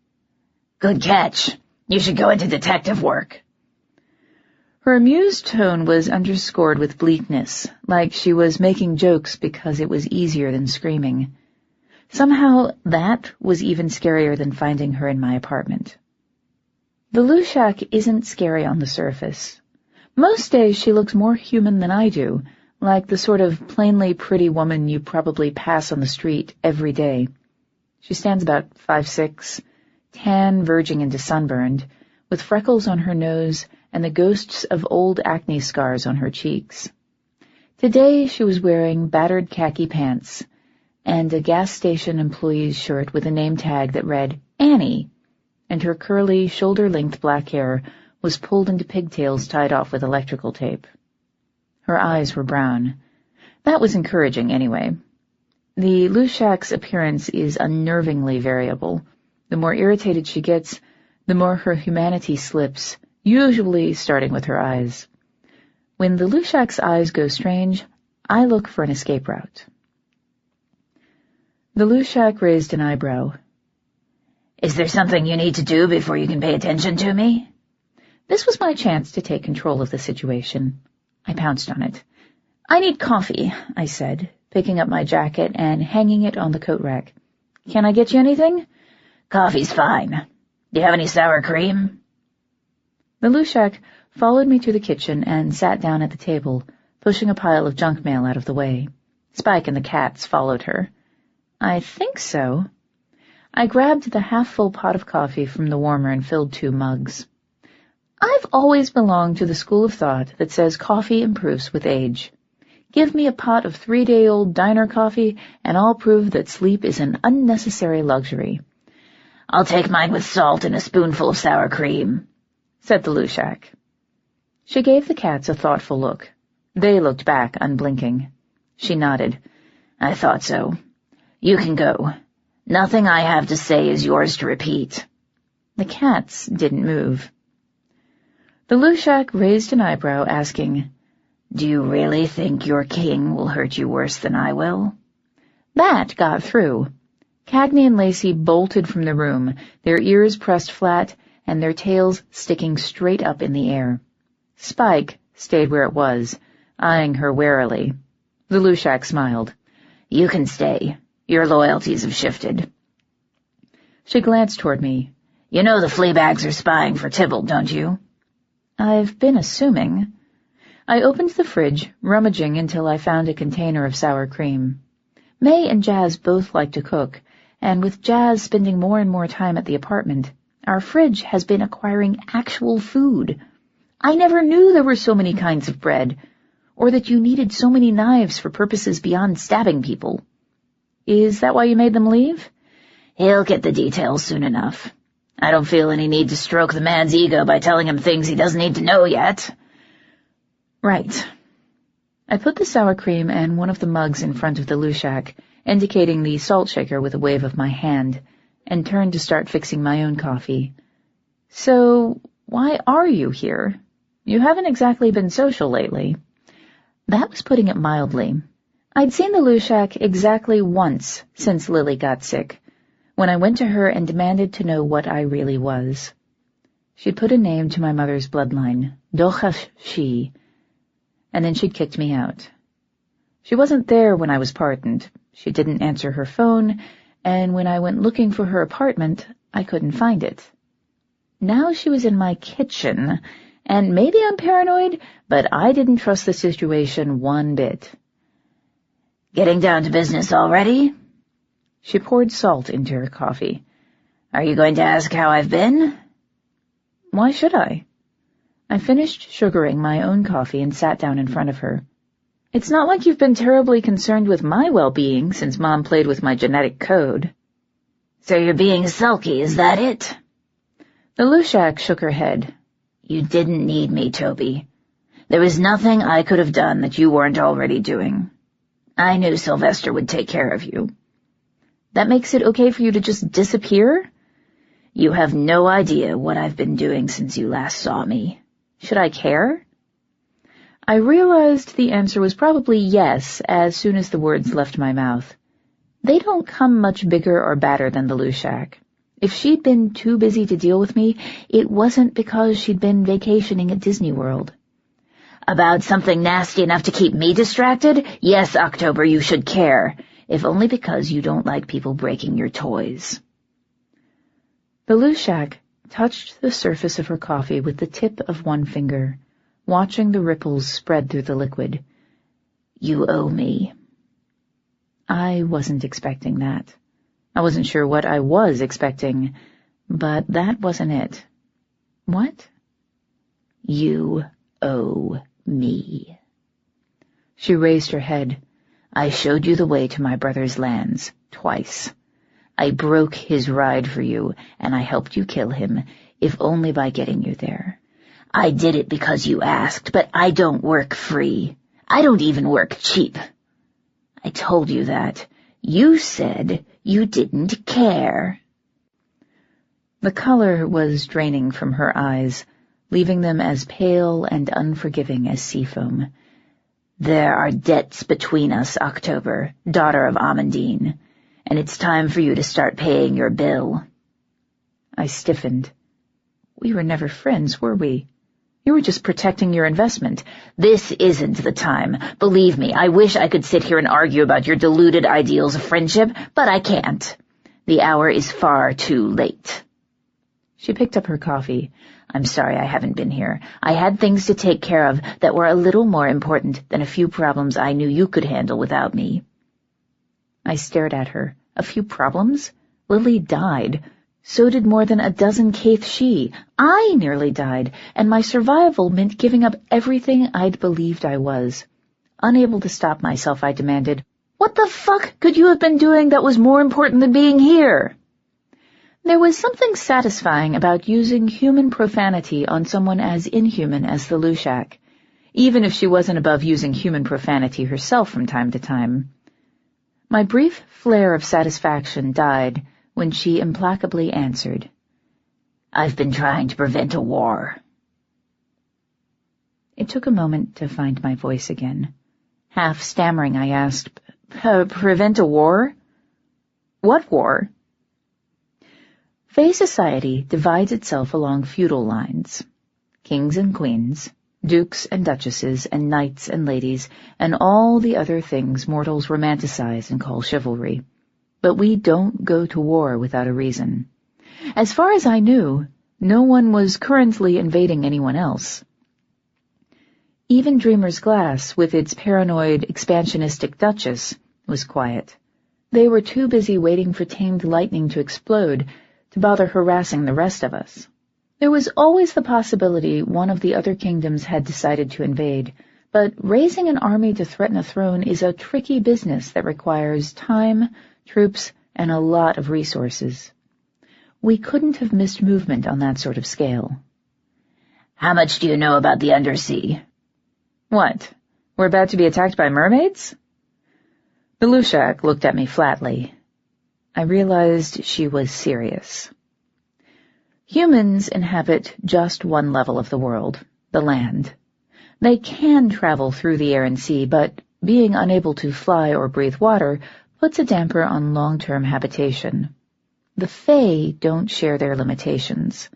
"Good catch. You should go into detective work." Her amused tone was underscored with bleakness, like she was making jokes because it was easier than screaming. Somehow that was even scarier than finding her in my apartment. The Lushak isn't scary on the surface. Most days she looks more human than I do, like the sort of plainly pretty woman you probably pass on the street every day. She stands about 5'6", tan verging into sunburned, with freckles on her nose and the ghosts of old acne scars on her cheeks. Today she was wearing battered khaki pants and a gas station employee's shirt with a name tag that read Annie, and her curly, shoulder-length black hair was pulled into pigtails tied off with electrical tape. Her eyes were brown. That was encouraging, anyway. The Lushak's appearance is unnervingly variable. The more irritated she gets, the more her humanity slips, usually starting with her eyes. When the Lushak's eyes go strange, I look for an escape route. The Lushak raised an eyebrow. "Is there something you need to do before you can pay attention to me?" This was my chance to take control of the situation. I pounced on it. "I need coffee," I said, picking up my jacket and hanging it on the coat rack. "Can I get you anything?" "Coffee's fine. Do you have any sour cream?" The Lushak followed me to the kitchen and sat down at the table, pushing a pile of junk mail out of the way. Spike and the cats followed her. "I think so." I grabbed the half-full pot of coffee from the warmer and filled 2 mugs. I've always belonged to the school of thought that says coffee improves with age. Give me a pot of 3-day-old diner coffee, and I'll prove that sleep is an unnecessary luxury.
"I'll take mine with salt and a spoonful of sour cream,"
said the Lushak. She gave the cats a thoughtful look. They looked back, unblinking. She nodded.
"I thought so. You can go. Nothing I have to say is yours to repeat."
The cats didn't move. The Lushak raised an eyebrow, asking,
"Do you really think your king will hurt you worse than I will?"
That got through. Cagney and Lacey bolted from the room, their ears pressed flat and their tails sticking straight up in the air. Spike stayed where it was, eyeing her warily. The Lushak smiled.
"You can stay. Your loyalties have shifted."
She glanced toward me.
"You know the Fleabags are spying for Tybalt, don't you?"
"I've been assuming." I opened the fridge, rummaging until I found a container of sour cream. May and Jazz both like to cook, and with Jazz spending more and more time at the apartment, our fridge has been acquiring actual food. I never knew there were so many kinds of bread, or that you needed so many knives for purposes beyond stabbing people. Is that why you made them leave?
"He'll get the details soon enough. I don't feel any need to stroke the man's ego by telling him things he doesn't need to know yet."
Right. I put the sour cream and one of the mugs in front of the Lushak, indicating the salt shaker with a wave of my hand, and turned to start fixing my own coffee. "So, why are you here? You haven't exactly been social lately." That was putting it mildly. I'd seen the Lushak exactly once since Lily got sick, when I went to her and demanded to know what I really was. She'd put a name to my mother's bloodline, Duchess, and then she'd kicked me out. She wasn't there when I was pardoned. She didn't answer her phone, and when I went looking for her apartment, I couldn't find it. Now she was in my kitchen, and maybe I'm paranoid, but I didn't trust the situation one bit.
"Getting down to business already?"
She poured salt into her coffee.
"Are you going to ask how I've been?"
Why should I? I finished sugaring my own coffee and sat down in front of her. "It's not like you've been terribly concerned with my well-being since Mom played with my genetic code."
"So you're being sulky, is that it?"
The Lushak shook her head.
"You didn't need me, Toby. There was nothing I could have done that you weren't already doing. I knew Sylvester would take care of you."
That makes it okay for you to just disappear?
"You have no idea what I've been doing since you last saw me.
Should I care?" I realized the answer was probably yes as soon as the words left my mouth. They don't come much bigger or badder than the Lushak. If she'd been too busy to deal with me, it wasn't because she'd been vacationing at Disney World.
"About something nasty enough to keep me distracted? Yes, October, you should care, if only because you don't like people breaking your toys."
The Lushak touched the surface of her coffee with the tip of one finger, watching the ripples spread through the liquid.
"You owe me."
I wasn't expecting that. I wasn't sure what I was expecting, but that wasn't it. What?
"You owe me."
She raised her head.
"I showed you the way to my brother's lands, twice. I broke his ride for you, and I helped you kill him, if only by getting you there. I did it because you asked, but I don't work free. I don't even work cheap. I told you that. You said you didn't care."
The color was draining from her eyes, leaving them as pale and unforgiving as seafoam.
"There are debts between us, October, daughter of Amandine, and it's time for you to start paying your bill."
I stiffened. We were never friends, were we? You were just protecting your investment.
"This isn't the time. Believe me, I wish I could sit here and argue about your deluded ideals of friendship, but I can't. The hour is far too late."
She picked up her coffee.
"I'm sorry I haven't been here. I had things to take care of that were a little more important than a few problems I knew you could handle without me."
I stared at her. A few problems? Lily died. So did more than a dozen Caith-she. I nearly died, and my survival meant giving up everything I'd believed I was. Unable to stop myself, I demanded, "What the fuck could you have been doing that was more important than being here?" There was something satisfying about using human profanity on someone as inhuman as the Lushak, even if she wasn't above using human profanity herself from time to time. My brief flare of satisfaction died when she implacably answered, "I've been trying to prevent a war." It took a moment to find my voice again. Half stammering, I asked, "Prevent a war? What war?" Fae society divides itself along feudal lines. Kings and queens, dukes and duchesses, and knights and ladies, and all the other things mortals romanticize and call chivalry. But we don't go to war without a reason. As far as I knew, no one was currently invading anyone else. Even Dreamer's Glass, with its paranoid, expansionistic duchess, was quiet. They were too busy waiting for tamed lightning to explode to bother harassing the rest of us. There was always the possibility one of the other kingdoms had decided to invade, but raising an army to threaten a throne is a tricky business that requires time, troops, and a lot of resources. We couldn't have missed movement on that sort of scale.
"How much do you know about the Undersea?"
"What? We're about to be attacked by mermaids?" The Lushak looked at me flatly. I realized she was serious. Humans inhabit just one level of the world, the land. They can travel through the air and sea, but being unable to fly or breathe water puts a damper on long-term habitation. The Fae don't share their limitations.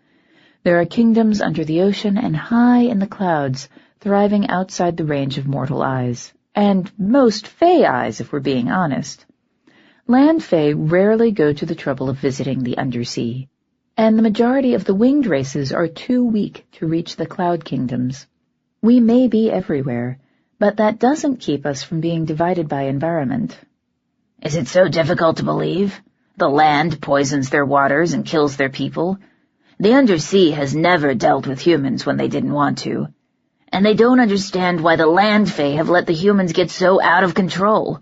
There are kingdoms under the ocean and high in the clouds, thriving outside the range of mortal eyes, and most Fae eyes, if we're being honest. Land Fae rarely go to the trouble of visiting the Undersea, and the majority of the winged races are too weak to reach the cloud kingdoms. We may be everywhere, but that doesn't keep us from being divided by environment.
"Is it so difficult to believe? The land poisons their waters and kills their people. The Undersea has never dealt with humans when they didn't want to. And they don't understand why the land Fae have let the humans get so out of control.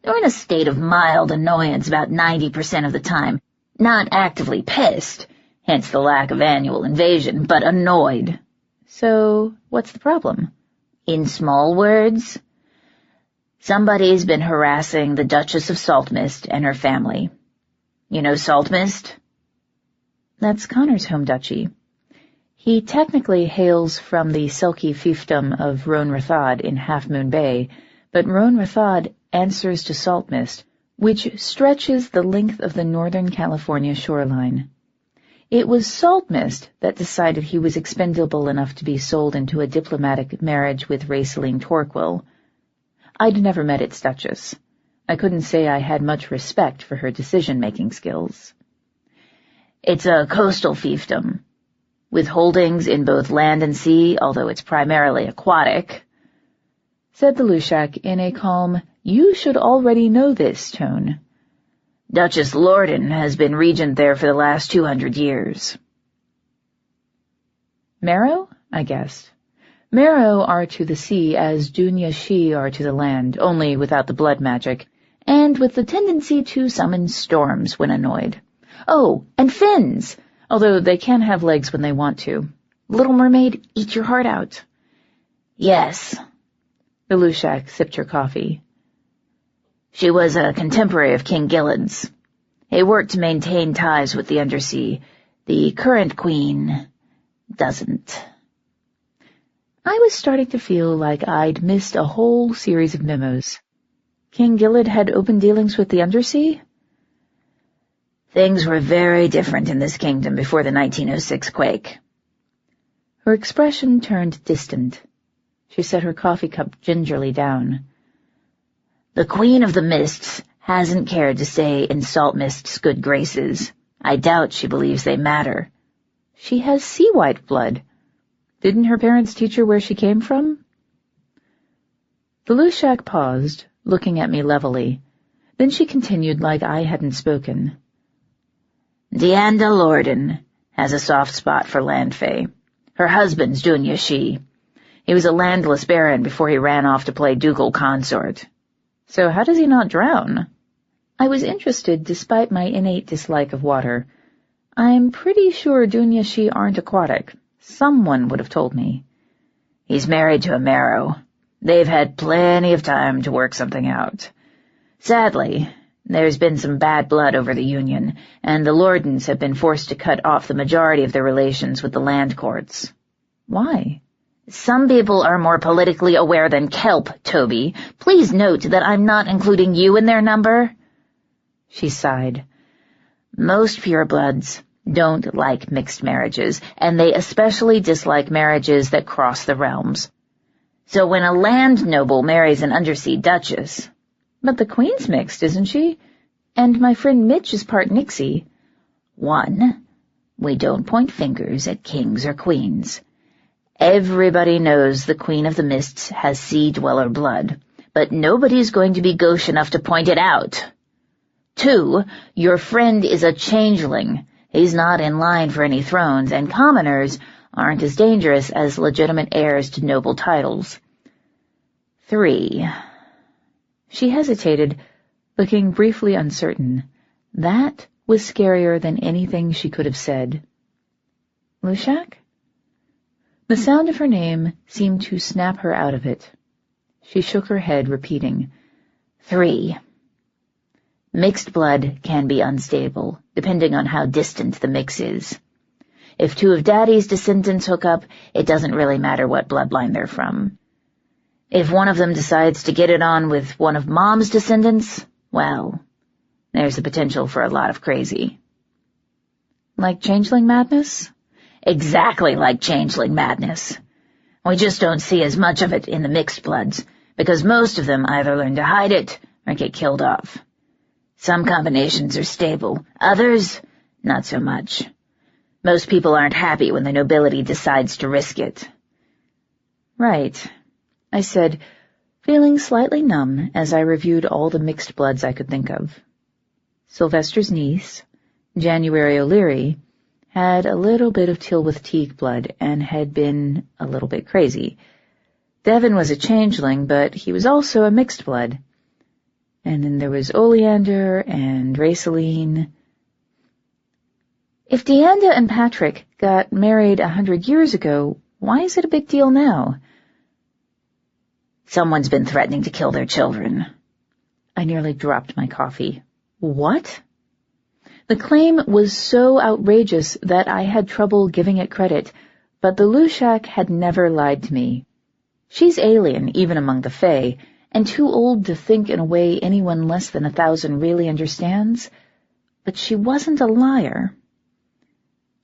They're in a state of mild annoyance about 90% of the time, not actively pissed, hence the lack of annual invasion, but annoyed."
So, what's the problem?
In small words, somebody's been harassing the Duchess of Saltmist and her family. You know Saltmist?
That's Connor's home duchy. He technically hails from the silky fiefdom of Roan Rathod in Half Moon Bay, but Roan Rathod answers to Saltmist, which stretches the length of the Northern California shoreline. It was Saltmist that decided he was expendable enough to be sold into a diplomatic marriage with Raceline Torquil. I'd never met its duchess. I couldn't say I had much respect for her decision-making skills.
It's a coastal fiefdom, with holdings in both land and sea, although it's primarily aquatic,
said the Lushak in a calm, "you-should-already-know-this" tone.
Duchess Lorden has been regent there for the last 200 years.
Marrow? I guessed. Marrow are to the sea as Dunya-she are to the land, only without the blood magic, and with the tendency to summon storms when annoyed. Oh, and fins, although they can have legs when they want to. Little Mermaid, eat your heart out.
Yes.
The Lushak sipped her coffee.
She was a contemporary of King Gilled's. He worked to maintain ties with the Undersea. The current queen doesn't.
I was starting to feel like I'd missed a whole series of memos. King Gilled had open dealings with the Undersea?
Things were very different in this kingdom before the 1906 quake.
Her expression turned distant. She set her coffee cup gingerly down.
The Queen of the Mists hasn't cared to stay in Saltmist's good graces. I doubt she believes they matter.
She has sea white blood. Didn't her parents teach her where she came from? The Lushak paused, looking at me levelly. Then she continued like I hadn't spoken.
Dianda Lorden has a soft spot for land fae. Her husband's Dunya. He was a landless baron before he ran off to play ducal consort.
So how does he not drown? I was interested despite my innate dislike of water. I'm pretty sure Dunya aren't aquatic. Someone would have told me.
He's married to a marrow. They've had plenty of time to work something out. Sadly, there's been some bad blood over the union, and the Lordens have been forced to cut off the majority of their relations with the land courts.
Why?
Some people are more politically aware than kelp, Toby. Please note that I'm not including you in their number.
She sighed.
Most purebloods don't like mixed marriages, and they especially dislike marriages that cross the realms. So when a land noble marries an undersea duchess—
But the queen's mixed, isn't she? And my friend Mitch is part Nixie.
One, we don't point fingers at kings or queens. Everybody knows the Queen of the Mists has sea-dweller blood, but nobody's going to be gauche enough to point it out. Two, your friend is a changeling. He's not in line for any thrones, and commoners aren't as dangerous as legitimate heirs to noble titles. Three.
She hesitated, looking briefly uncertain. That was scarier than anything she could have said. Lushak? The sound of her name seemed to snap her out of it. She shook her head, repeating,
3. Mixed blood can be unstable, depending on how distant the mix is. If two of Daddy's descendants hook up, it doesn't really matter what bloodline they're from. If one of them decides to get it on with one of Mom's descendants, well, there's the potential for a lot of crazy.
Like changeling madness?
Exactly like changeling madness. We just don't see as much of it in the mixed bloods, because most of them either learn to hide it or get killed off. Some combinations are stable, others, not so much. Most people aren't happy when the nobility decides to risk it.
Right, I said, feeling slightly numb as I reviewed all the mixed bloods I could think of. Sylvester's niece, January O'Leary, had a little bit of Tilwith Teague blood and had been a little bit crazy. Devon was a changeling, but he was also a mixed blood. And then there was Oleander and Raceline. If Dianda and Patrick got married 100 years ago, why is it a big deal now?
Someone's been threatening to kill their children.
I nearly dropped my coffee. What? The claim was so outrageous that I had trouble giving it credit, but the Lushak had never lied to me. She's alien, even among the Fae, and too old to think in a way anyone less than 1,000 really understands, but she wasn't a liar.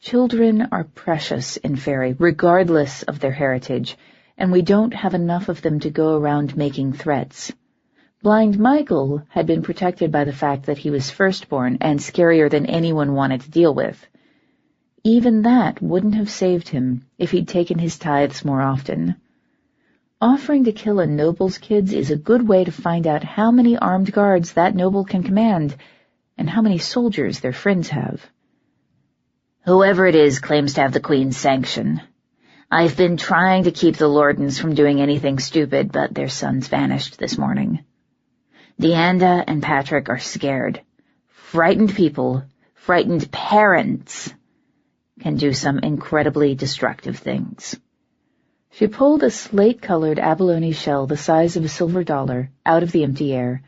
Children are precious in Faerie, regardless of their heritage, and we don't have enough of them to go around making threats. Blind Michael had been protected by the fact that he was firstborn and scarier than anyone wanted to deal with. Even that wouldn't have saved him if he'd taken his tithes more often. Offering to kill a noble's kids is a good way to find out how many armed guards that noble can command and how many soldiers their friends have.
Whoever it is claims to have the Queen's sanction. I've been trying to keep the Lordens from doing anything stupid, but their sons vanished this morning. Dianda and Patrick are scared. Frightened people, frightened parents, can do some incredibly destructive things.
She pulled a slate-colored abalone shell the size of a silver dollar out of the empty air,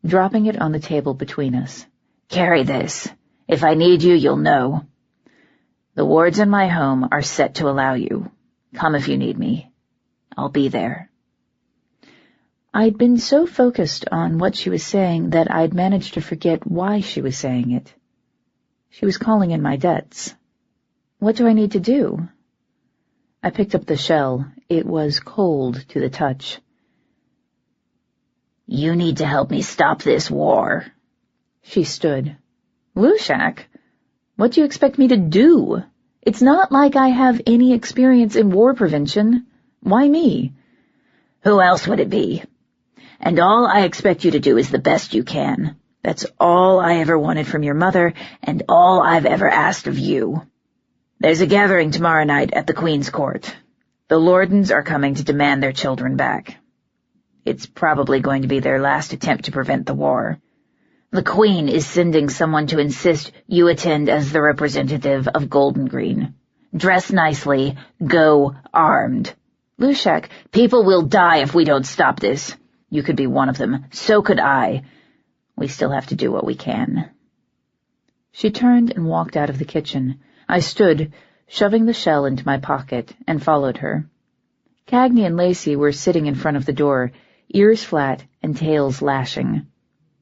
dropping it on the table between us.
Carry this. If I need you, you'll know. The wards in my home are set to allow you. Come if you need me. I'll be there.
I'd been so focused on what she was saying that I'd managed to forget why she was saying it. She was calling in my debts. What do I need to do? I picked up the shell. It was cold to the touch.
You need to help me stop this war.
She stood. Lushak, what do you expect me to do? It's not like I have any experience in war prevention. Why me?
Who else would it be? And all I expect you to do is the best you can. That's all I ever wanted from your mother, and all I've ever asked of you. There's a gathering tomorrow night at the Queen's Court. The Lordens are coming to demand their children back. It's probably going to be their last attempt to prevent the war. The Queen is sending someone to insist you attend as the representative of Golden Green. Dress nicely, go armed. Lushak, people will die if we don't stop this. You could be one of them. So could I. We still have to do what we can.
She turned and walked out of the kitchen. I stood, shoving the shell into my pocket, and followed her. Cagney and Lacey were sitting in front of the door, ears flat and tails lashing.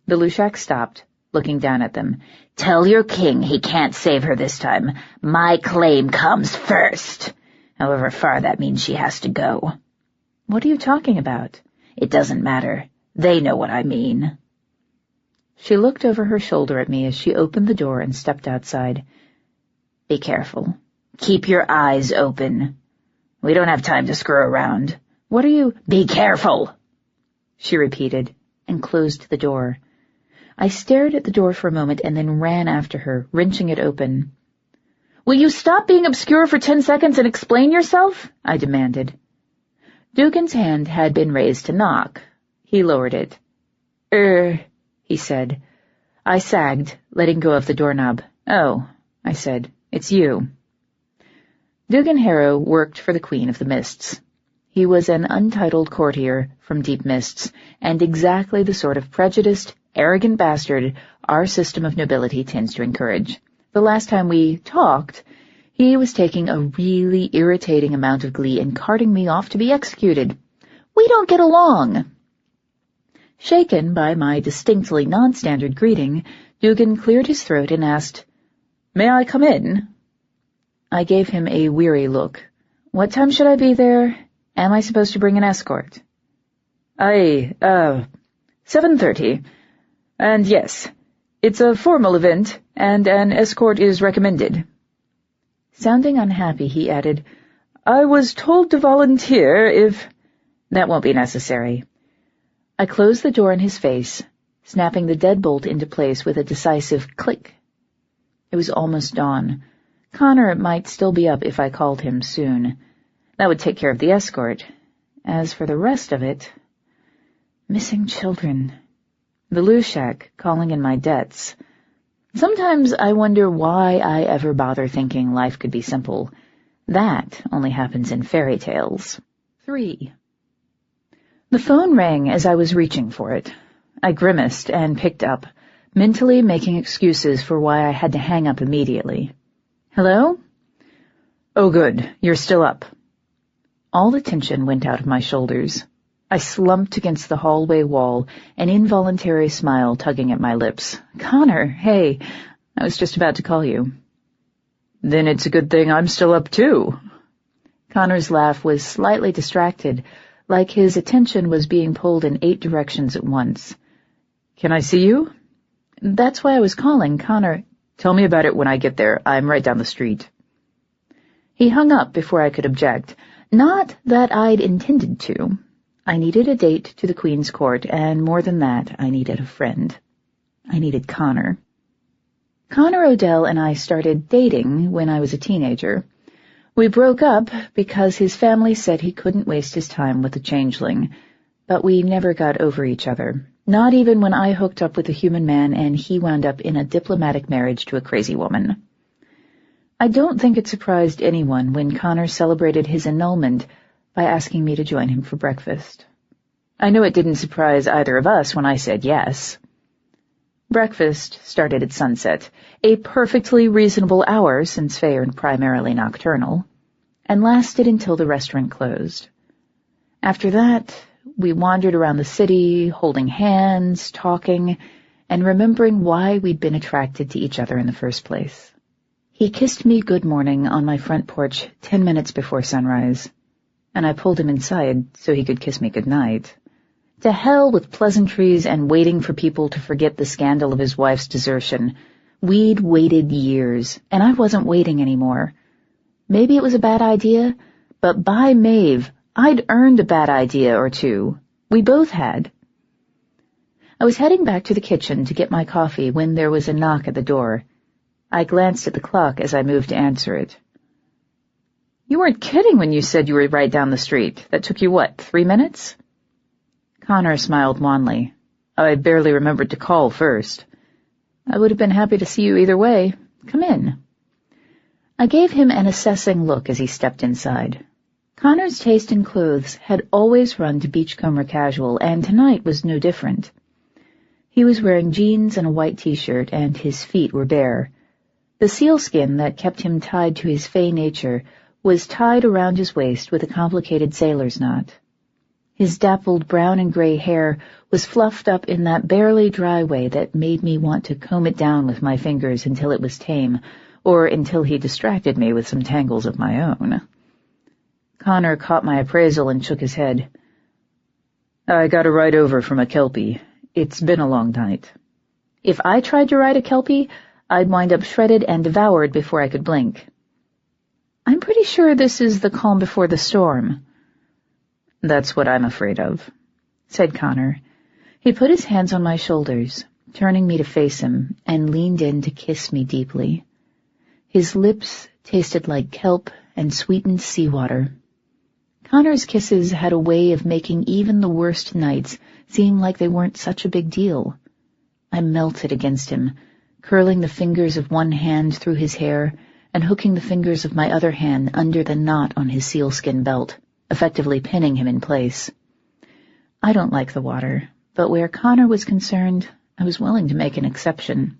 The Lushak stopped, looking down at them.
Tell your king he can't save her this time. My claim comes first. However far that means she has to go.
What are you talking about?
It doesn't matter. They know what I mean.
She looked over her shoulder at me as she opened the door and stepped outside.
Be careful. Keep your eyes open. We don't have time to screw around.
What are you—
Be careful,
she repeated, and closed the door. I stared at the door for a moment and then ran after her, wrenching it open. Will you stop being obscure for 10 seconds and explain yourself? I demanded. Dugan's hand had been raised to knock. He lowered it. He said. I sagged, letting go of the doorknob. Oh, I said, it's you. Dugan Harrow worked for the Queen of the Mists. He was an untitled courtier from Deep Mists, and exactly the sort of prejudiced, arrogant bastard our system of nobility tends to encourage. The last time we talked, he was taking a really irritating amount of glee in carting me off to be executed. We don't get along. Shaken by my distinctly non-standard greeting, Dugan cleared his throat and asked, May I come in? I gave him a weary look. What time should I be there? Am I supposed to bring an escort? 7:30. And yes, it's a formal event, and an escort is recommended. Sounding unhappy, he added, I was told to volunteer if— That won't be necessary. I closed the door in his face, snapping the deadbolt into place with a decisive click. It was almost dawn. Connor might still be up if I called him soon. That would take care of the escort. As for the rest of it— Missing children. The Lushak calling in my debts. Sometimes I wonder why I ever bother thinking life could be simple. That only happens in fairy tales. 3. The phone rang as I was reaching for it. I grimaced and picked up, mentally making excuses for why I had to hang up immediately. Hello? Oh, good. You're still up. All the tension went out of my shoulders. I slumped against the hallway wall, an involuntary smile tugging at my lips. Connor, hey, I was just about to call you. Then it's a good thing I'm still up too. Connor's laugh was slightly distracted, like his attention was being pulled in 8 directions at once. Can I see you? That's why I was calling, Connor. Tell me about it when I get there. I'm right down the street. He hung up before I could object. Not that I'd intended to. I needed a date to the Queen's Court, and more than that, I needed a friend. I needed Connor. Connor Odell and I started dating when I was a teenager. We broke up because his family said he couldn't waste his time with a changeling, but we never got over each other, not even when I hooked up with a human man and he wound up in a diplomatic marriage to a crazy woman. I don't think it surprised anyone when Connor celebrated his annulment by asking me to join him for breakfast. I know it didn't surprise either of us when I said yes. Breakfast started at sunset, a perfectly reasonable hour since Fae are primarily nocturnal, and lasted until the restaurant closed. After that, we wandered around the city, holding hands, talking, and remembering why we'd been attracted to each other in the first place. He kissed me good morning on my front porch 10 minutes before sunrise, and I pulled him inside so he could kiss me good night. To hell with pleasantries and waiting for people to forget the scandal of his wife's desertion. We'd waited years, and I wasn't waiting anymore. Maybe it was a bad idea, but by Maeve, I'd earned a bad idea or two. We both had. I was heading back to the kitchen to get my coffee when there was a knock at the door. I glanced at the clock as I moved to answer it. You weren't kidding when you said you were right down the street. That took you, what, 3 minutes? Connor smiled wanly. I barely remembered to call first. I would have been happy to see you either way. Come in. I gave him an assessing look as he stepped inside. Connor's taste in clothes had always run to beachcomber casual, and tonight was no different. He was wearing jeans and a white t-shirt, and his feet were bare. The sealskin that kept him tied to his fey nature was tied around his waist with a complicated sailor's knot. His dappled brown and gray hair was fluffed up in that barely dry way that made me want to comb it down with my fingers until it was tame, or until he distracted me with some tangles of my own. Connor caught my appraisal and shook his head. I got a ride over from a Kelpie. It's been a long night. If I tried to ride a Kelpie, I'd wind up shredded and devoured before I could blink. I'm pretty sure this is the calm before the storm. That's what I'm afraid of, said Connor. He put his hands on my shoulders, turning me to face him, and leaned in to kiss me deeply. His lips tasted like kelp and sweetened seawater. Connor's kisses had a way of making even the worst nights seem like they weren't such a big deal. I melted against him, curling the fingers of one hand through his hair and hooking the fingers of my other hand under the knot on his sealskin belt, effectively pinning him in place. I don't like the water, but where Connor was concerned, I was willing to make an exception.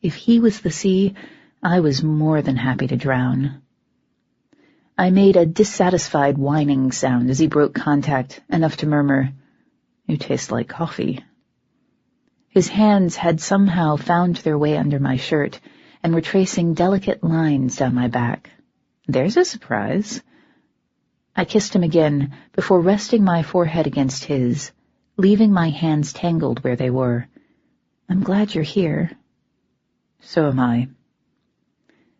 If he was the sea, I was more than happy to drown. I made a dissatisfied whining sound as he broke contact, enough to murmur, "You taste like coffee." His hands had somehow found their way under my shirt and were tracing delicate lines down my back. There's a surprise. I kissed him again before resting my forehead against his, leaving my hands tangled where they were. I'm glad you're here. So am I.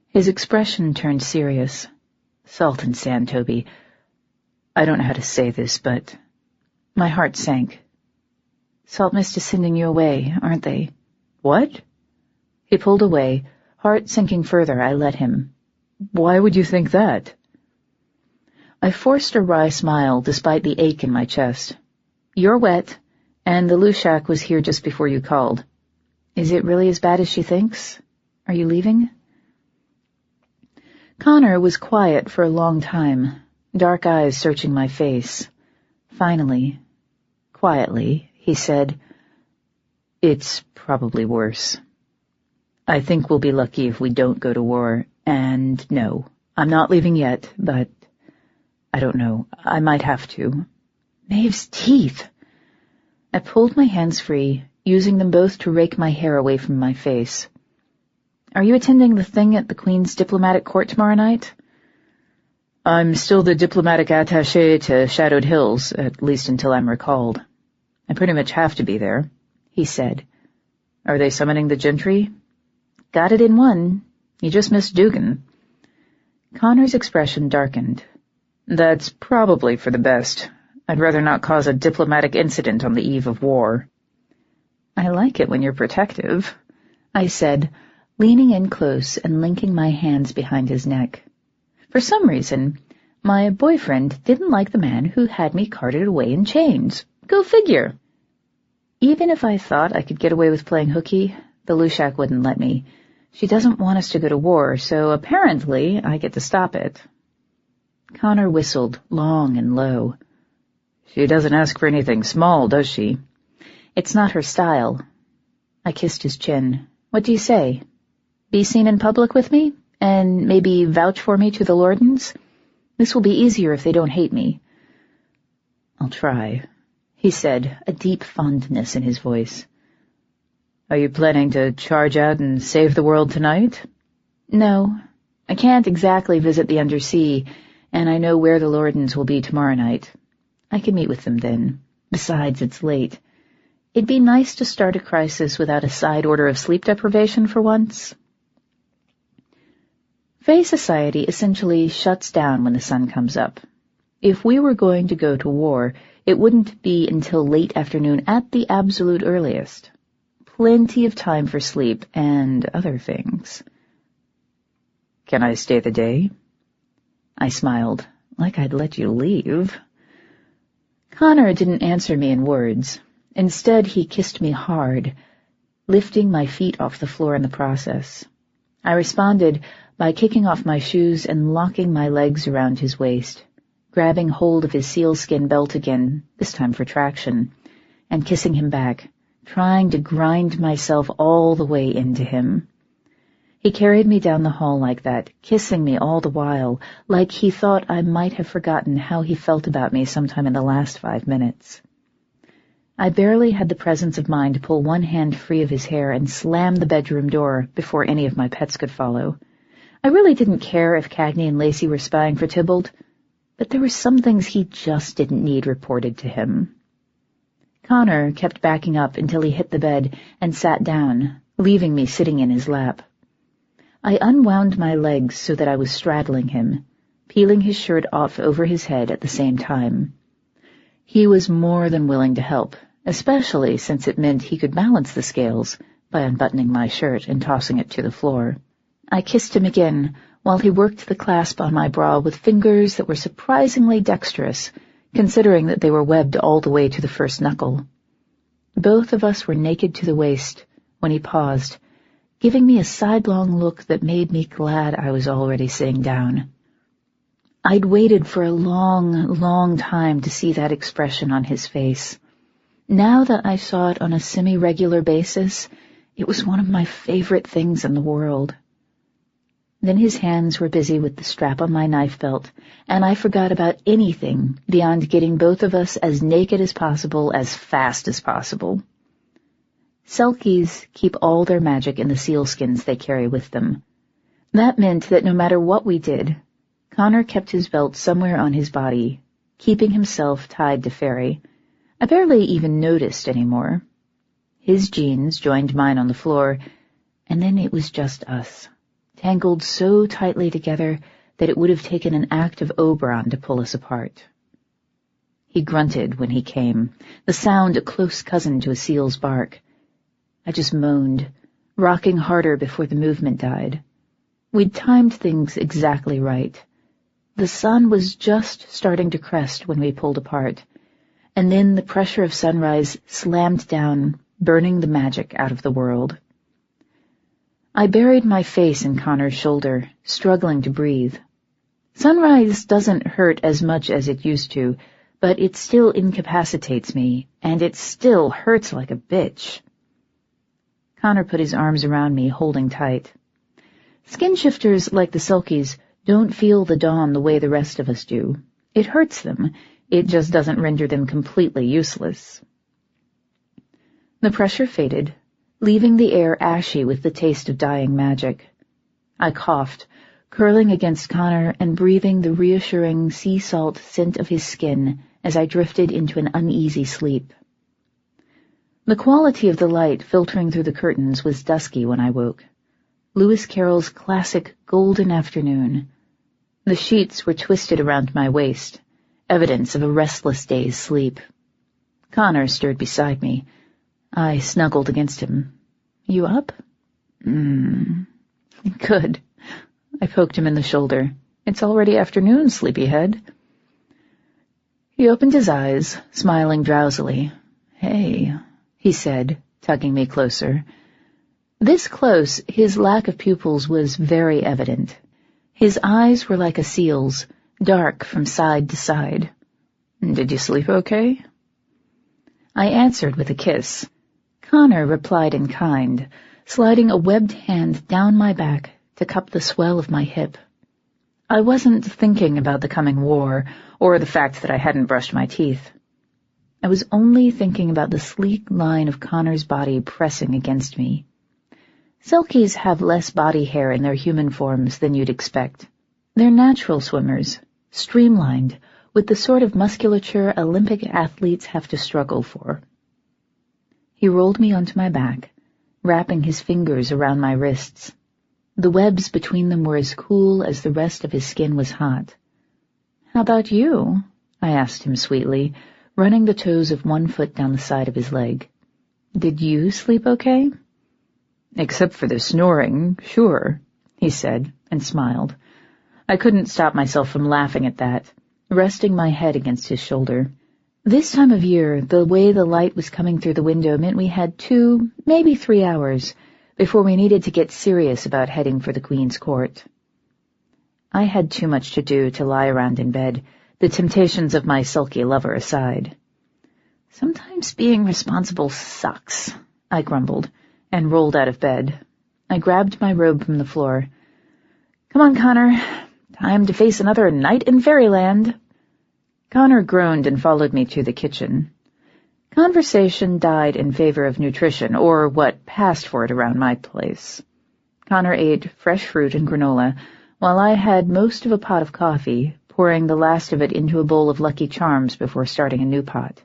His expression turned serious. Salt and sand, Toby. I don't know how to say this, but my heart sank. Saltmist is sending you away, aren't they? What? He pulled away, heart sinking further. I let him. Why would you think that? I forced a wry smile despite the ache in my chest. You're wet, and the Lushak was here just before you called. Is it really as bad as she thinks? Are you leaving? Connor was quiet for a long time, dark eyes searching my face. Finally, quietly, he said, It's probably worse. I think we'll be lucky if we don't go to war, and no, I'm not leaving yet, but I don't know, I might have to. Maeve's teeth! I pulled my hands free, using them both to rake my hair away from my face. Are you attending the thing at the Queen's diplomatic court tomorrow night? I'm still the diplomatic attaché to Shadowed Hills, at least until I'm recalled. I pretty much have to be there, he said. Are they summoning the gentry? Got it in one. You just missed Dugan. Connor's expression darkened. That's probably for the best. I'd rather not cause a diplomatic incident on the eve of war. I like it when you're protective, I said, leaning in close and linking my hands behind his neck. For some reason, my boyfriend didn't like the man who had me carted away in chains. Go figure. Even if I thought I could get away with playing hooky, the Lushak wouldn't let me. She doesn't want us to go to war, so apparently I get to stop it. Connor whistled, long and low. She doesn't ask for anything small, does she? It's not her style. I kissed his chin. What do you say? Be seen in public with me? And maybe vouch for me to the Lordens? This will be easier if they don't hate me. I'll try, he said, a deep fondness in his voice. Are you planning to charge out and save the world tonight? No, I can't exactly visit the Undersea, and I know where the Lordens will be tomorrow night. I can meet with them then. Besides, it's late. It'd be nice to start a crisis without a side order of sleep deprivation for once. Fae society essentially shuts down when the sun comes up. If we were going to go to war, it wouldn't be until late afternoon at the absolute earliest. Plenty of time for sleep and other things. "Can I stay the day?" I smiled, like I'd let you leave. Connor didn't answer me in words. Instead, he kissed me hard, lifting my feet off the floor in the process. I responded by kicking off my shoes and locking my legs around his waist, grabbing hold of his sealskin belt again, this time for traction, and kissing him back, trying to grind myself all the way into him. He carried me down the hall like that, kissing me all the while, like he thought I might have forgotten how he felt about me sometime in the last 5 minutes. I barely had the presence of mind to pull one hand free of his hair and slam the bedroom door before any of my pets could follow. I really didn't care if Cagney and Lacey were spying for Tybalt, but there were some things he just didn't need reported to him. Connor kept backing up until he hit the bed and sat down, leaving me sitting in his lap. I unwound my legs so that I was straddling him, peeling his shirt off over his head at the same time. He was more than willing to help, especially since it meant he could balance the scales by unbuttoning my shirt and tossing it to the floor. I kissed him again while he worked the clasp on my bra with fingers that were surprisingly dexterous, considering that they were webbed all the way to the first knuckle. Both of us were naked to the waist when he paused, giving me a sidelong look that made me glad I was already sitting down. I'd waited for a long, long time to see that expression on his face. Now that I saw it on a semi-regular basis, it was one of my favorite things in the world. Then his hands were busy with the strap on my knife belt, and I forgot about anything beyond getting both of us as naked as possible as fast as possible. Selkies keep all their magic in the sealskins they carry with them. That meant that no matter what we did, Connor kept his belt somewhere on his body, keeping himself tied to Faerie. I barely even noticed anymore. His jeans joined mine on the floor, and then it was just us, tangled so tightly together that it would have taken an act of Oberon to pull us apart. He grunted when he came, the sound a close cousin to a seal's bark. I just moaned, rocking harder before the movement died. We'd timed things exactly right. The sun was just starting to crest when we pulled apart, and then the pressure of sunrise slammed down, burning the magic out of the world. I buried my face in Connor's shoulder, struggling to breathe. Sunrise doesn't hurt as much as it used to, but it still incapacitates me, and it still hurts like a bitch. Connor put his arms around me, holding tight. Skin shifters like the Selkies don't feel the dawn the way the rest of us do. It hurts them. It just doesn't render them completely useless. The pressure faded, leaving the air ashy with the taste of dying magic. I coughed, curling against Connor and breathing the reassuring sea salt scent of his skin as I drifted into an uneasy sleep. The quality of the light filtering through the curtains was dusky when I woke. Lewis Carroll's classic golden afternoon. The sheets were twisted around my waist, evidence of a restless day's sleep. Connor stirred beside me. I snuggled against him. "You up?" Good. I poked him in the shoulder. "It's already afternoon, sleepyhead." He opened his eyes, smiling drowsily. "Hey," he said, tugging me closer. This close, his lack of pupils was very evident. His eyes were like a seal's, dark from side to side. "Did you sleep okay?" I answered with a kiss. Connor replied in kind, sliding a webbed hand down my back to cup the swell of my hip. I wasn't thinking about the coming war, or the fact that I hadn't brushed my teeth. I was only thinking about the sleek line of Connor's body pressing against me. Selkies have less body hair in their human forms than you'd expect. They're natural swimmers, streamlined, with the sort of musculature Olympic athletes have to struggle for. He rolled me onto my back, wrapping his fingers around my wrists. The webs between them were as cool as the rest of his skin was hot. "How about you?" I asked him sweetly, running the toes of one foot down the side of his leg. "Did you sleep okay?" "Except for the snoring, sure," he said, and smiled. I couldn't stop myself from laughing at that, resting my head against his shoulder. This time of year, the way the light was coming through the window meant we had 2, maybe 3 hours, before we needed to get serious about heading for the Queen's court. I had too much to do to lie around in bed, the temptations of my sulky lover aside. "Sometimes being responsible sucks," I grumbled, and rolled out of bed. I grabbed my robe from the floor. "Come on, Connor. Time to face another night in fairyland." Connor groaned and followed me to the kitchen. Conversation died in favor of nutrition, or what passed for it around my place. Connor ate fresh fruit and granola, while I had most of a pot of coffee, pouring the last of it into a bowl of Lucky Charms before starting a new pot.